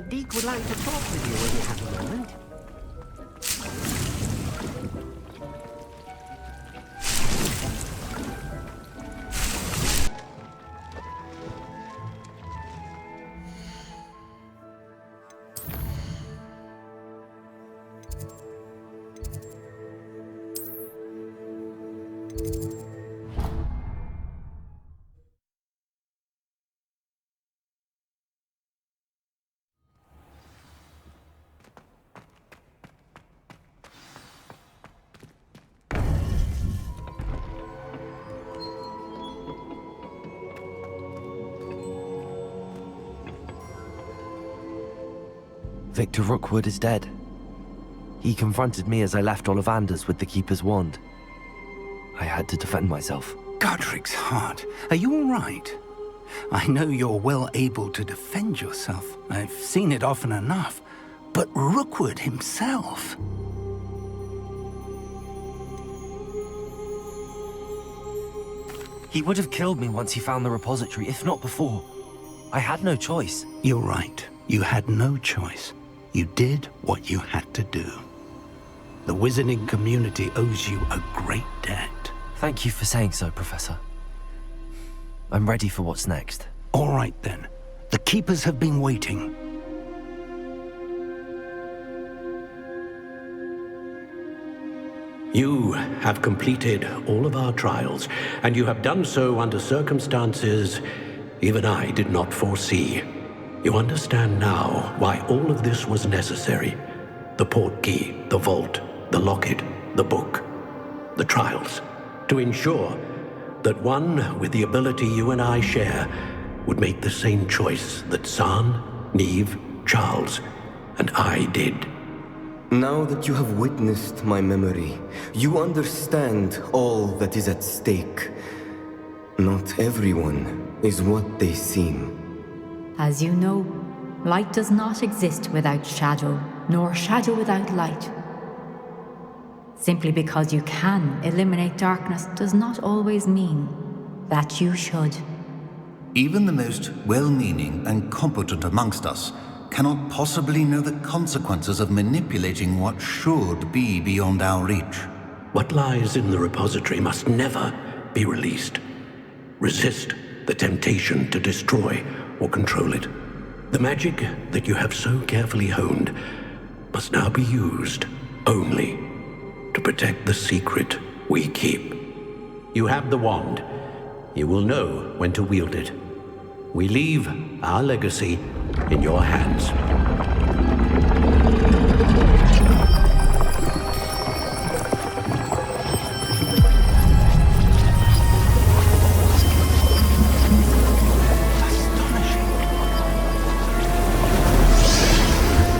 Deke would like to talk with you when you have a moment. Victor Rookwood is dead. He confronted me as I left Ollivander's with the Keeper's wand. I had to defend myself. Godric's heart, are you all right? I know you're well able to defend yourself. I've seen it often enough. But Rookwood himself... He would have killed me once he found the repository, if not before. I had no choice. You're right. You had no choice. You did what you had to do. The wizarding community owes you a great debt. Thank you for saying so, Professor. I'm ready for what's next. All right, then. The Keepers have been waiting. You have completed all of our trials, and you have done so under circumstances even I did not foresee. You understand now why all of this was necessary. The portkey, the vault, the locket, the book, the trials. To ensure that one with the ability you and I share would make the same choice that Zahn, Neve, Charles, and I did. Now that you have witnessed my memory, you understand all that is at stake. Not everyone is what they seem. As you know, light does not exist without shadow, nor shadow without light. Simply because you can eliminate darkness does not always mean that you should. Even the most well-meaning and competent amongst us cannot possibly know the consequences of manipulating what should be beyond our reach. What lies in the repository must never be released. Resist the temptation to destroy or control it. The magic that you have so carefully honed must now be used only to protect the secret we keep. You have the wand. You will know when to wield it. We leave our legacy in your hands.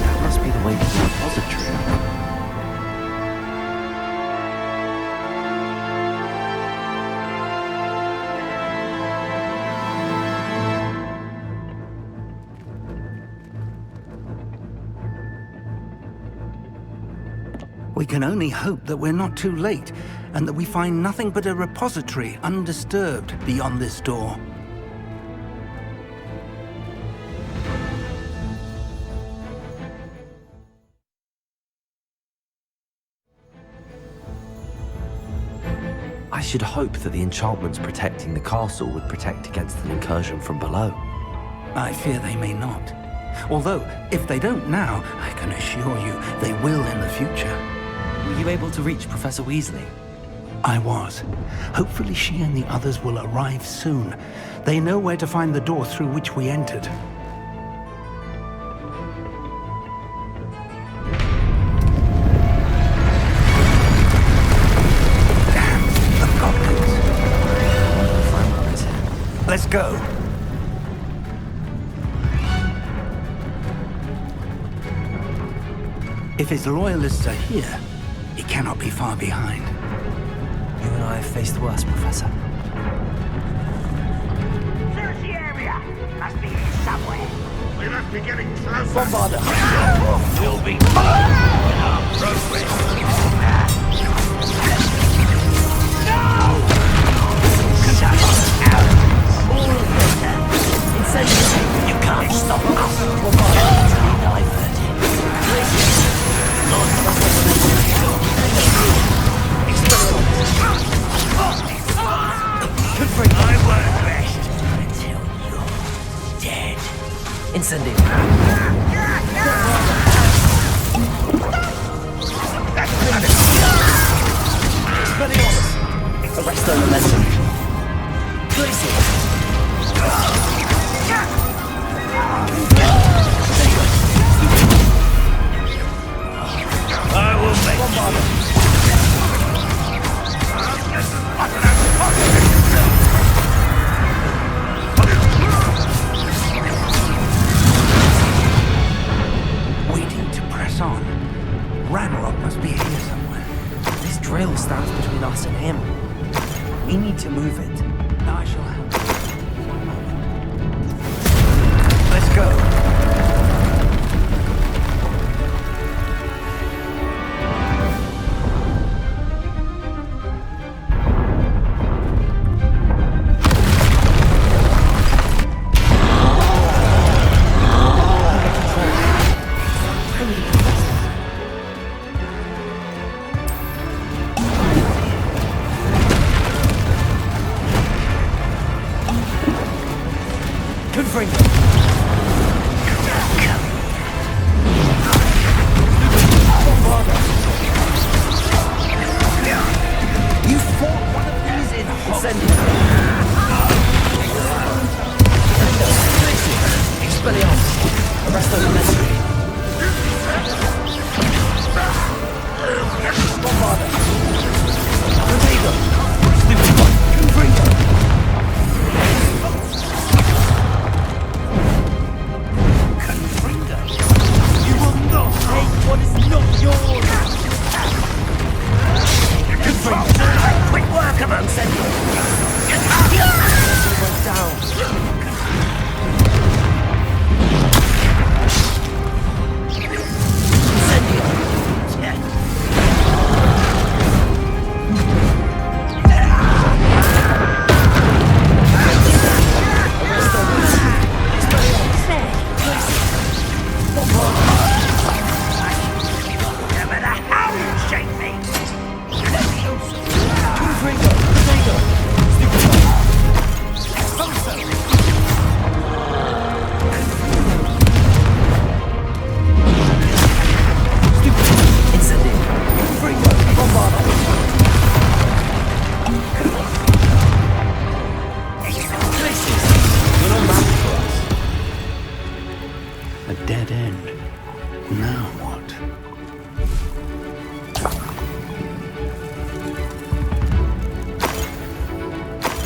That must be the way to the repository. We can only hope that we're not too late, and that we find nothing but a repository undisturbed beyond this door. I should hope that the enchantments protecting the castle would protect against an incursion from below. I fear they may not. Although, if they don't now, I can assure you they will in the future. Were you able to reach Professor Weasley? I was. Hopefully she and the others will arrive soon. They know where to find the door through which we entered. Damn, the goblins. Let's go. If his loyalists are here, he cannot be far behind. You and I have faced worse, Professor. Search the area. Must be here somewhere. We must be getting closer. Bombarder. We'll be progress. No! All of this. You can't stop us. I won't rest until you're dead. Incendio. Expelliarmus. Arresto momentum. Glacier. I will make Waiting to press on. Ranrock must be here somewhere. This drill stands between us and him. We need to move it. I shall help. One moment. Let's go.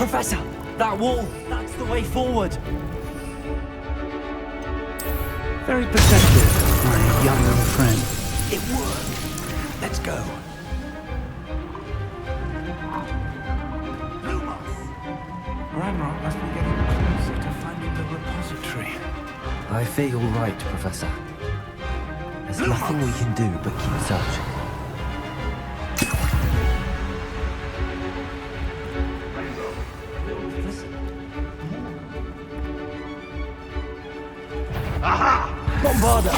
Professor! That wall! That's the way forward! Very perceptive, my young friend. It worked. Let's go. Ranrock must be getting closer to finding the repository. I fear you're right, Professor. There's nothing we can do but keep searching. Aha! Bombarda!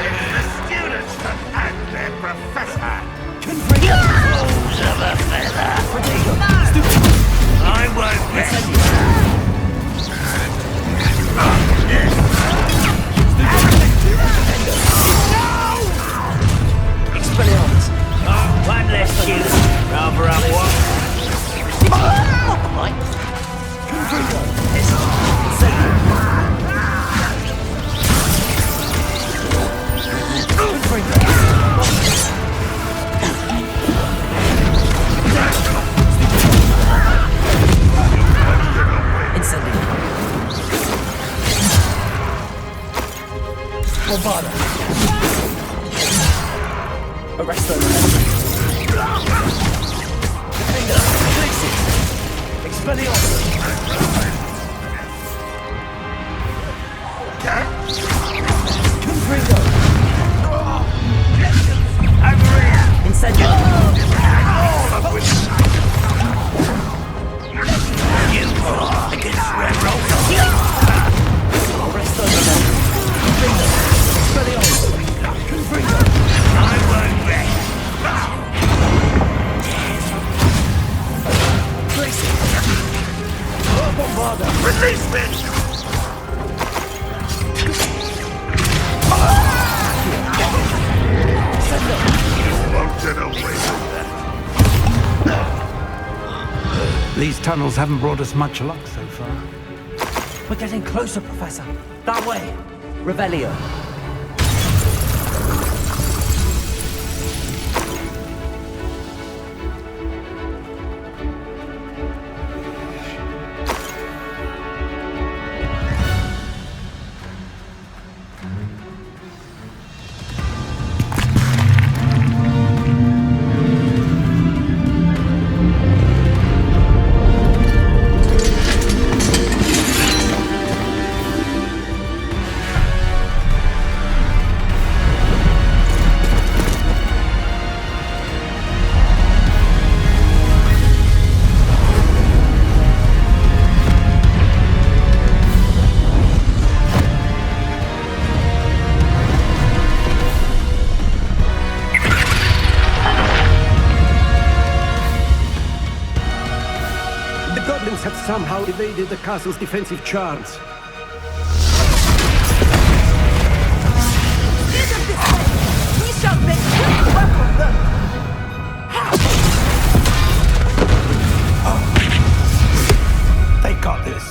It's the students that and their professor! Fools of a feather! I won't let you! Expelliarmus! One less student, rather up one. Right. Bombarda! Arrest them! Defender! Exit! Expelliarmus! Confringo! Over here! Incendio! All of which you fought against Red Roll. Arrest them! Confringo! Expelliarmus! Confringo! I won't rest. Tracy! Bombarda! Release me! Bolted away from that. These tunnels haven't brought us much luck so far. We're getting closer, Professor. That way. Revelio. Somehow evaded the castle's defensive charms. We shall make quick work of them! They got this.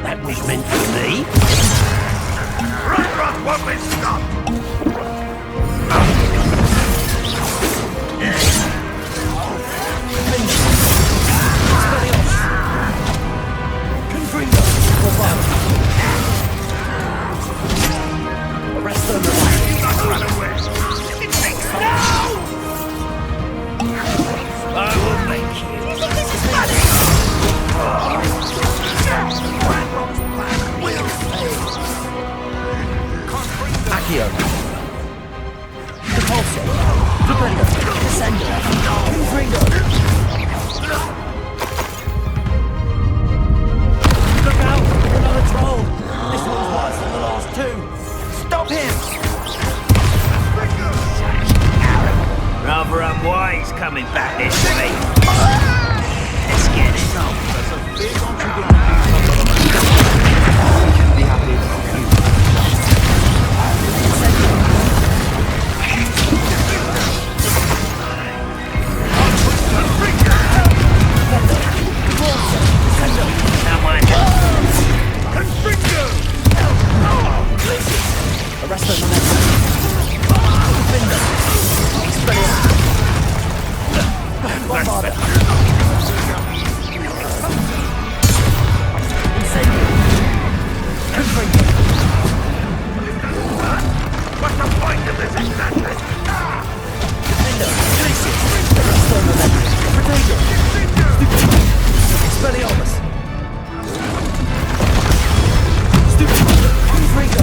That was meant for me. Ranrock won't be stopped! Arrest them! Run away! It makes no coming back this way. Let's get it on. Be happy to help you. Arrest the momentum. Defender. Expelliarmus. Bombarder. Incendio. Confringo. What's the point of this exactly? Defender. Glacius. Arrest the momentum. Protego. Expelliarmus. Stupid. Confringo.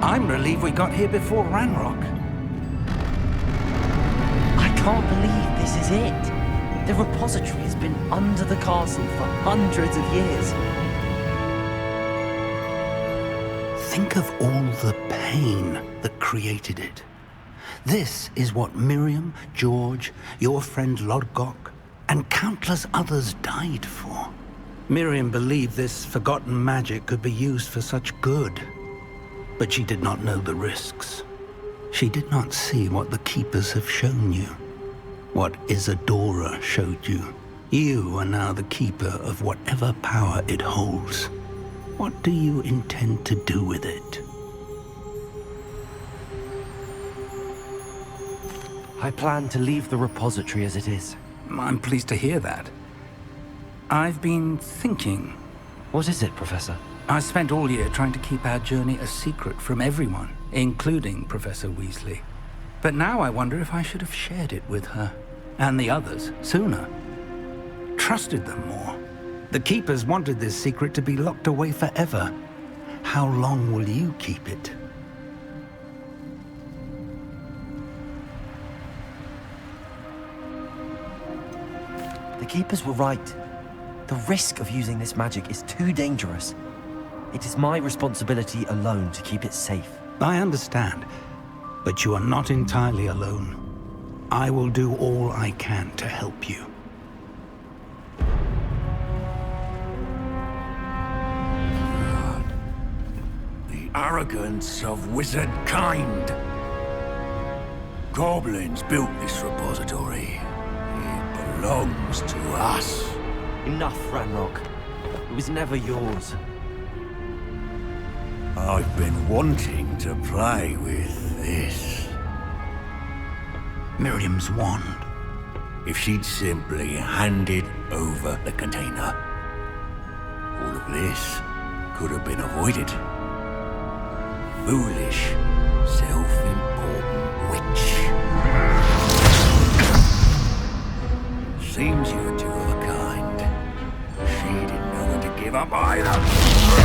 I'm relieved we got here before Ranrock. I can't believe this is it. The repository has been under the castle for hundreds of years. Think of all the pain that created it. This is what Miriam, George, your friend Lodgok, and countless others died for. Miriam believed this forgotten magic could be used for such good. But she did not know the risks. She did not see what the Keepers have shown you. What Isadora showed you. You are now the Keeper of whatever power it holds. What do you intend to do with it? I plan to leave the repository as it is. I'm pleased to hear that. I've been thinking. What is it, Professor? I spent all year trying to keep our journey a secret from everyone, including Professor Weasley. But now I wonder if I should have shared it with her, and the others, sooner. Trusted them more. The Keepers wanted this secret to be locked away forever. How long will you keep it? The Keepers were right. The risk of using this magic is too dangerous. It is my responsibility alone to keep it safe. I understand, but you are not entirely alone. I will do all I can to help you. arrogance of wizard kind. Goblins built this repository. It belongs to us. Enough, Ranrock. It was never yours. I've been wanting to play with this. Miriam's wand. If she'd simply handed over the container, all of this could have been avoided. Foolish, self-important witch. Seems you were two of a kind. She didn't know when to give up either.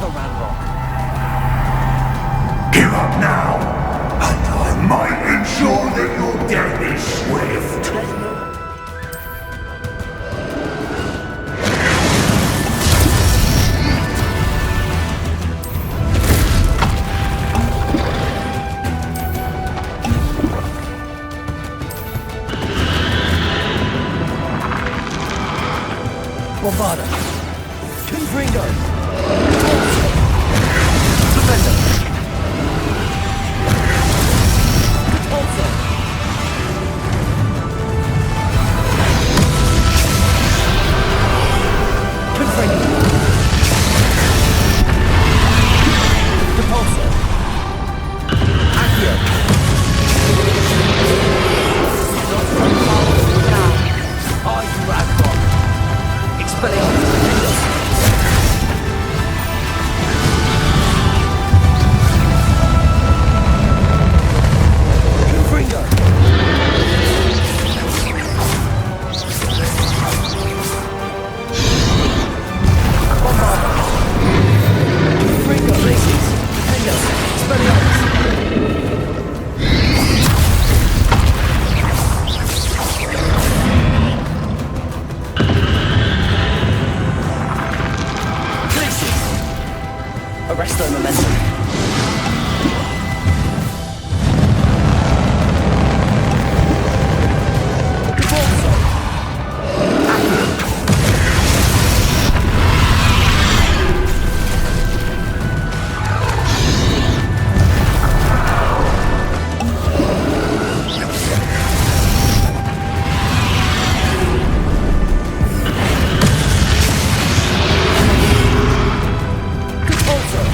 Never, Ranrock. Give up now, and I might ensure that your death is swift. Bombarda. Confringo. Defender. Repulsor. Confringo. Repulsor. Accio. Are you Ragnarok? Expelliarmus. Confringo. Bombarda. Confringo. Laces. Defender. Expelliarmus. Arresto momentum. Repulsor. Accio. Repulsor.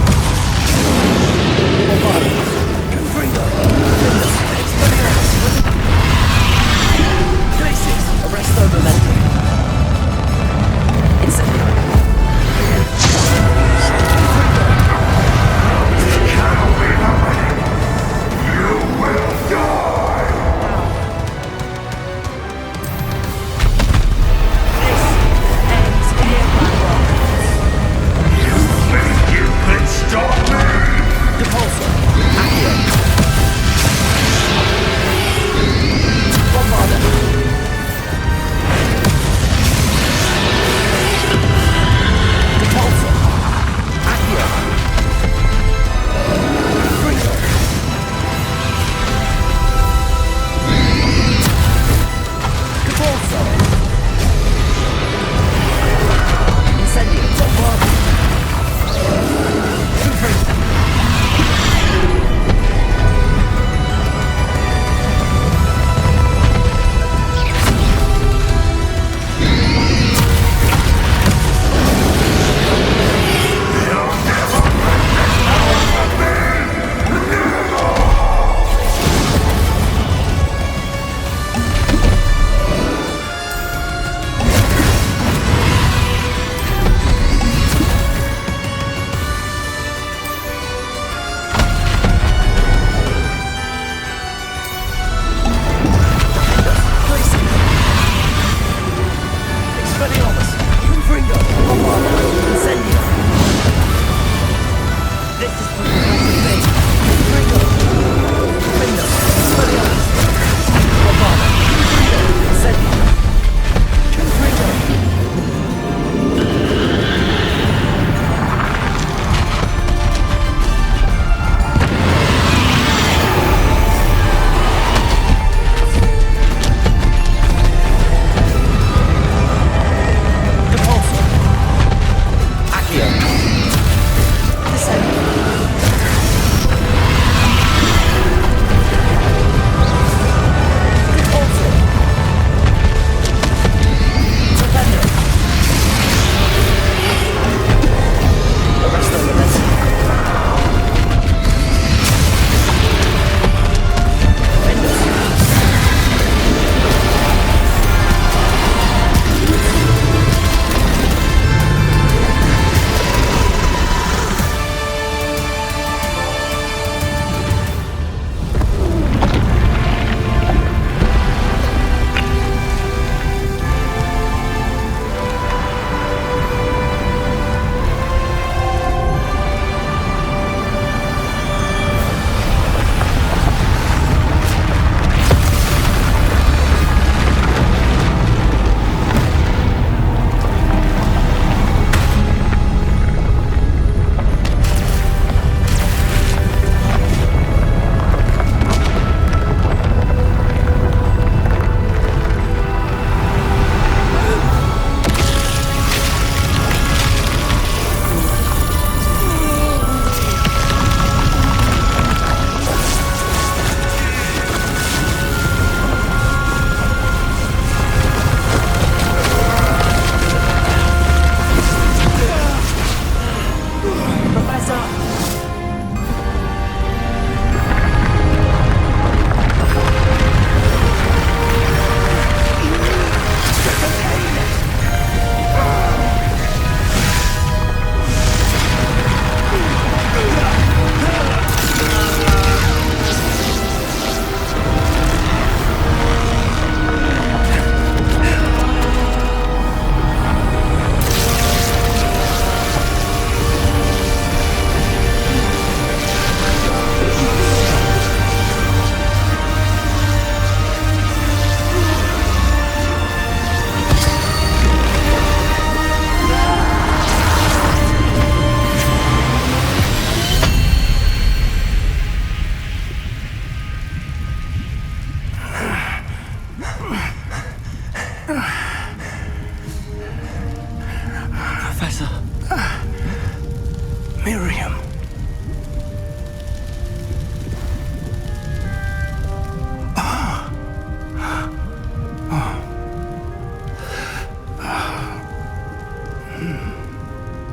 Miriam.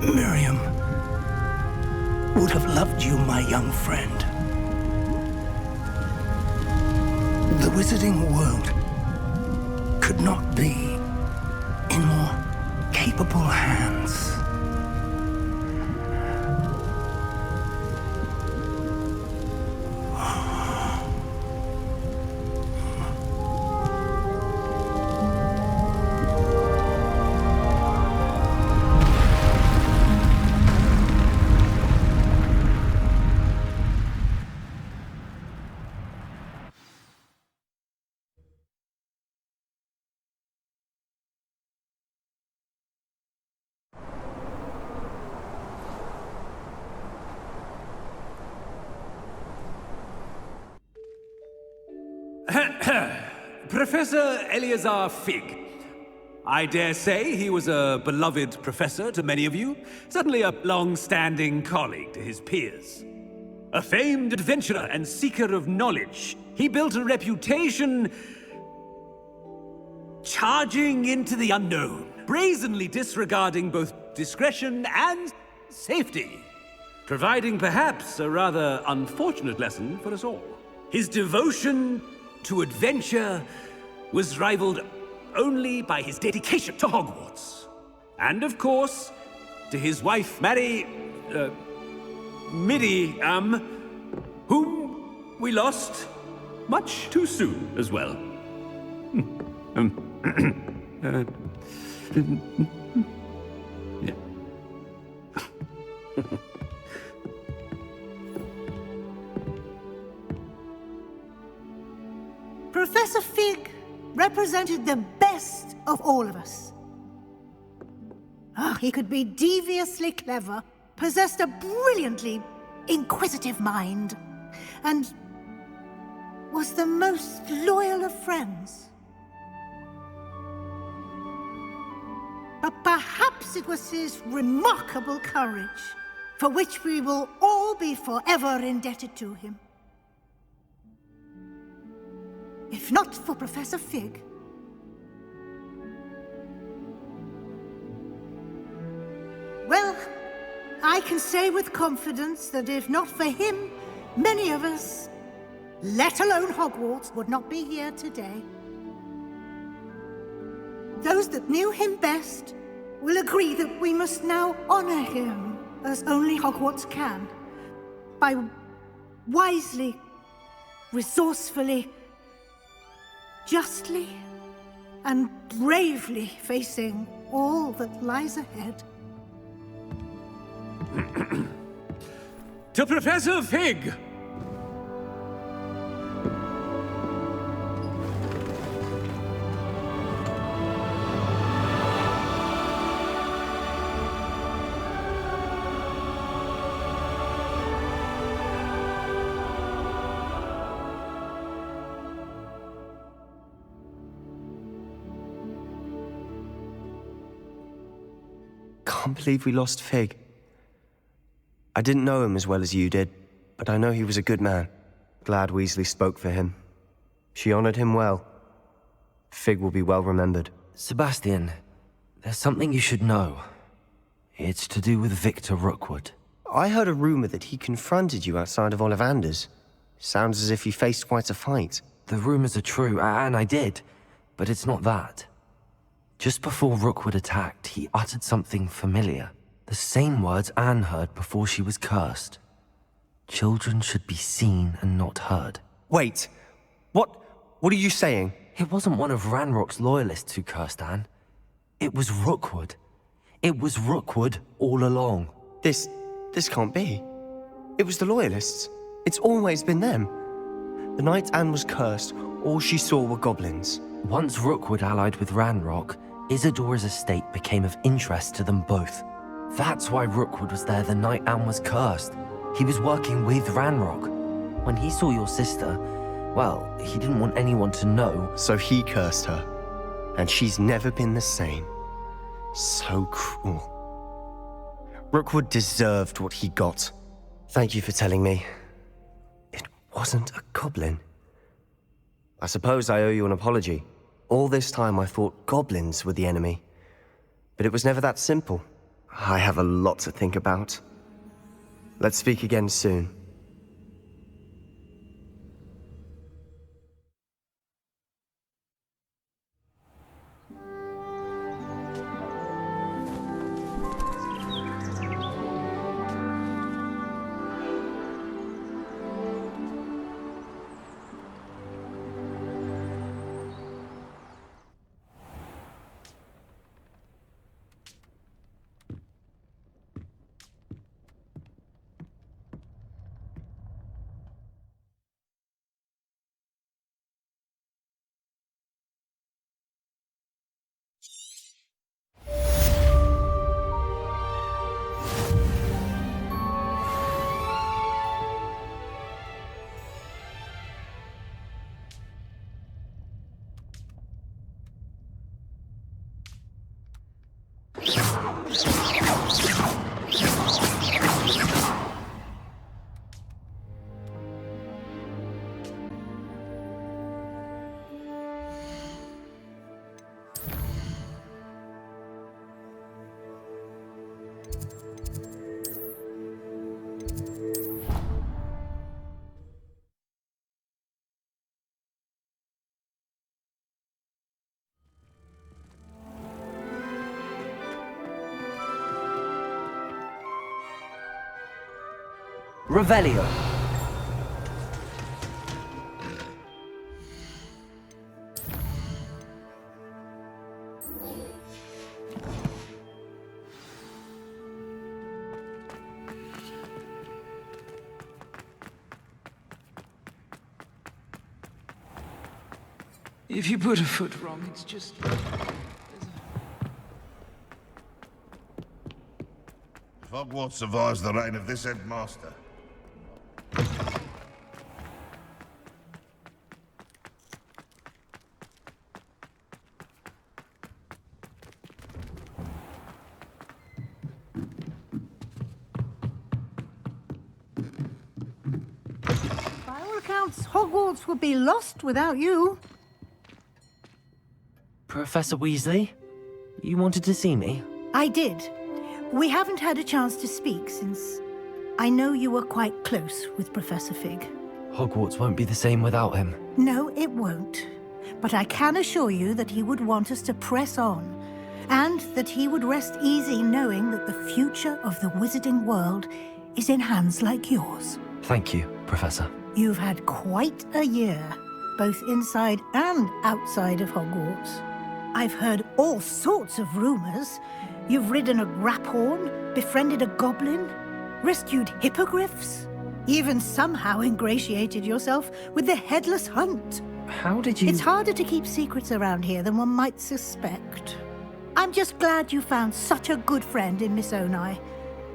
Miriam would have loved you, my young friend. The wizarding world could not be in more capable hands. Professor Eleazar Fig. I dare say he was a beloved professor to many of you, certainly a long-standing colleague to his peers. A famed adventurer and seeker of knowledge, he built a reputation charging into the unknown, brazenly disregarding both discretion and safety, providing perhaps a rather unfortunate lesson for us all. His devotion to adventure was rivaled only by his dedication to Hogwarts. And of course, to his wife, Midi, whom we lost much too soon as well. Yeah. Professor Fig represented the best of all of us. He could be deviously clever, possessed a brilliantly inquisitive mind, and was the most loyal of friends. But perhaps it was his remarkable courage, for which we will all be forever indebted to him. If not for Professor Fig, well, I can say with confidence that if not for him, many of us, let alone Hogwarts, would not be here today. Those that knew him best will agree that we must now honor him as only Hogwarts can, by wisely, resourcefully, justly and bravely facing all that lies ahead. To Professor Fig! Can't believe we lost Fig. I didn't know him as well as you did, but I know he was a good man. Glad Weasley spoke for him. She honored him well. Fig will be well remembered. Sebastian, there's something you should know. It's to do with Victor Rookwood. I heard a rumor that he confronted you outside of Ollivander's. Sounds as if he faced quite a fight. The rumors are true, and I did, but it's not that. Just before Rookwood attacked, he uttered something familiar. The same words Anne heard before she was cursed. Children should be seen and not heard. Wait, what are you saying? It wasn't one of Ranrock's loyalists who cursed Anne. It was Rookwood. It was Rookwood all along. This can't be. It was the loyalists. It's always been them. The night Anne was cursed, all she saw were goblins. Once Rookwood allied with Ranrock, Isadora's estate became of interest to them both. That's why Rookwood was there the night Anne was cursed. He was working with Ranrock. When he saw your sister, well, he didn't want anyone to know. So he cursed her. And she's never been the same. So cruel. Rookwood deserved what he got. Thank you for telling me. It wasn't a goblin. I suppose I owe you an apology. All this time I thought goblins were the enemy. But it was never that simple. I have a lot to think about. Let's speak again soon. Revelio. If you put a foot wrong, it's just... If Hogwarts survives the reign of this headmaster, By all accounts, Hogwarts would be lost without you. Professor Weasley, you wanted to see me? I did. We haven't had a chance to speak since I know you were quite close with Professor Fig. Hogwarts won't be the same without him. No, it won't. But I can assure you that he would want us to press on, and that he would rest easy knowing that the future of the wizarding world is in hands like yours. Thank you, Professor. You've had quite a year, both inside and outside of Hogwarts. I've heard all sorts of rumors. You've ridden a graphorn, befriended a goblin, rescued hippogriffs, even somehow ingratiated yourself with the Headless Hunt. How did you... It's harder to keep secrets around here than one might suspect. I'm just glad you found such a good friend in Miss Onai.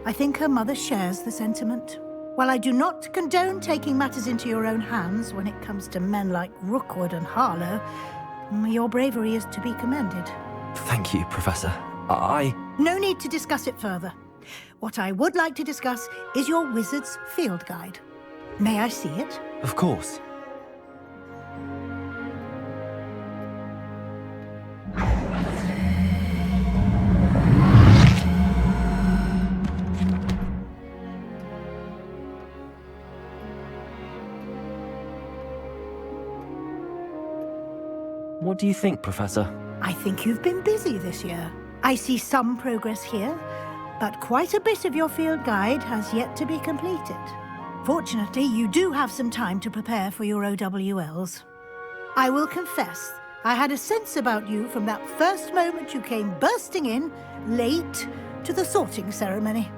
I think her mother shares the sentiment. While I do not condone taking matters into your own hands when it comes to men like Rookwood and Harlow, your bravery is to be commended. Thank you, Professor. No need to discuss it further. What I would like to discuss is your wizard's field guide. May I see it? Of course. What do you think, Professor? I think you've been busy this year. I see some progress here, but quite a bit of your field guide has yet to be completed. Fortunately, you do have some time to prepare for your OWLs. I will confess, I had a sense about you from that first moment you came bursting in, late, to the sorting ceremony.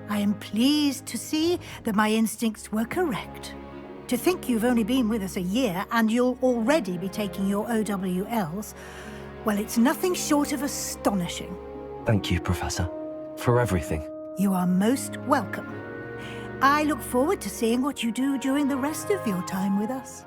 I am pleased to see that my instincts were correct. To think you've only been with us a year and you'll already be taking your OWLs, well, it's nothing short of astonishing. Thank you, Professor, for everything. You are most welcome. I look forward to seeing what you do during the rest of your time with us.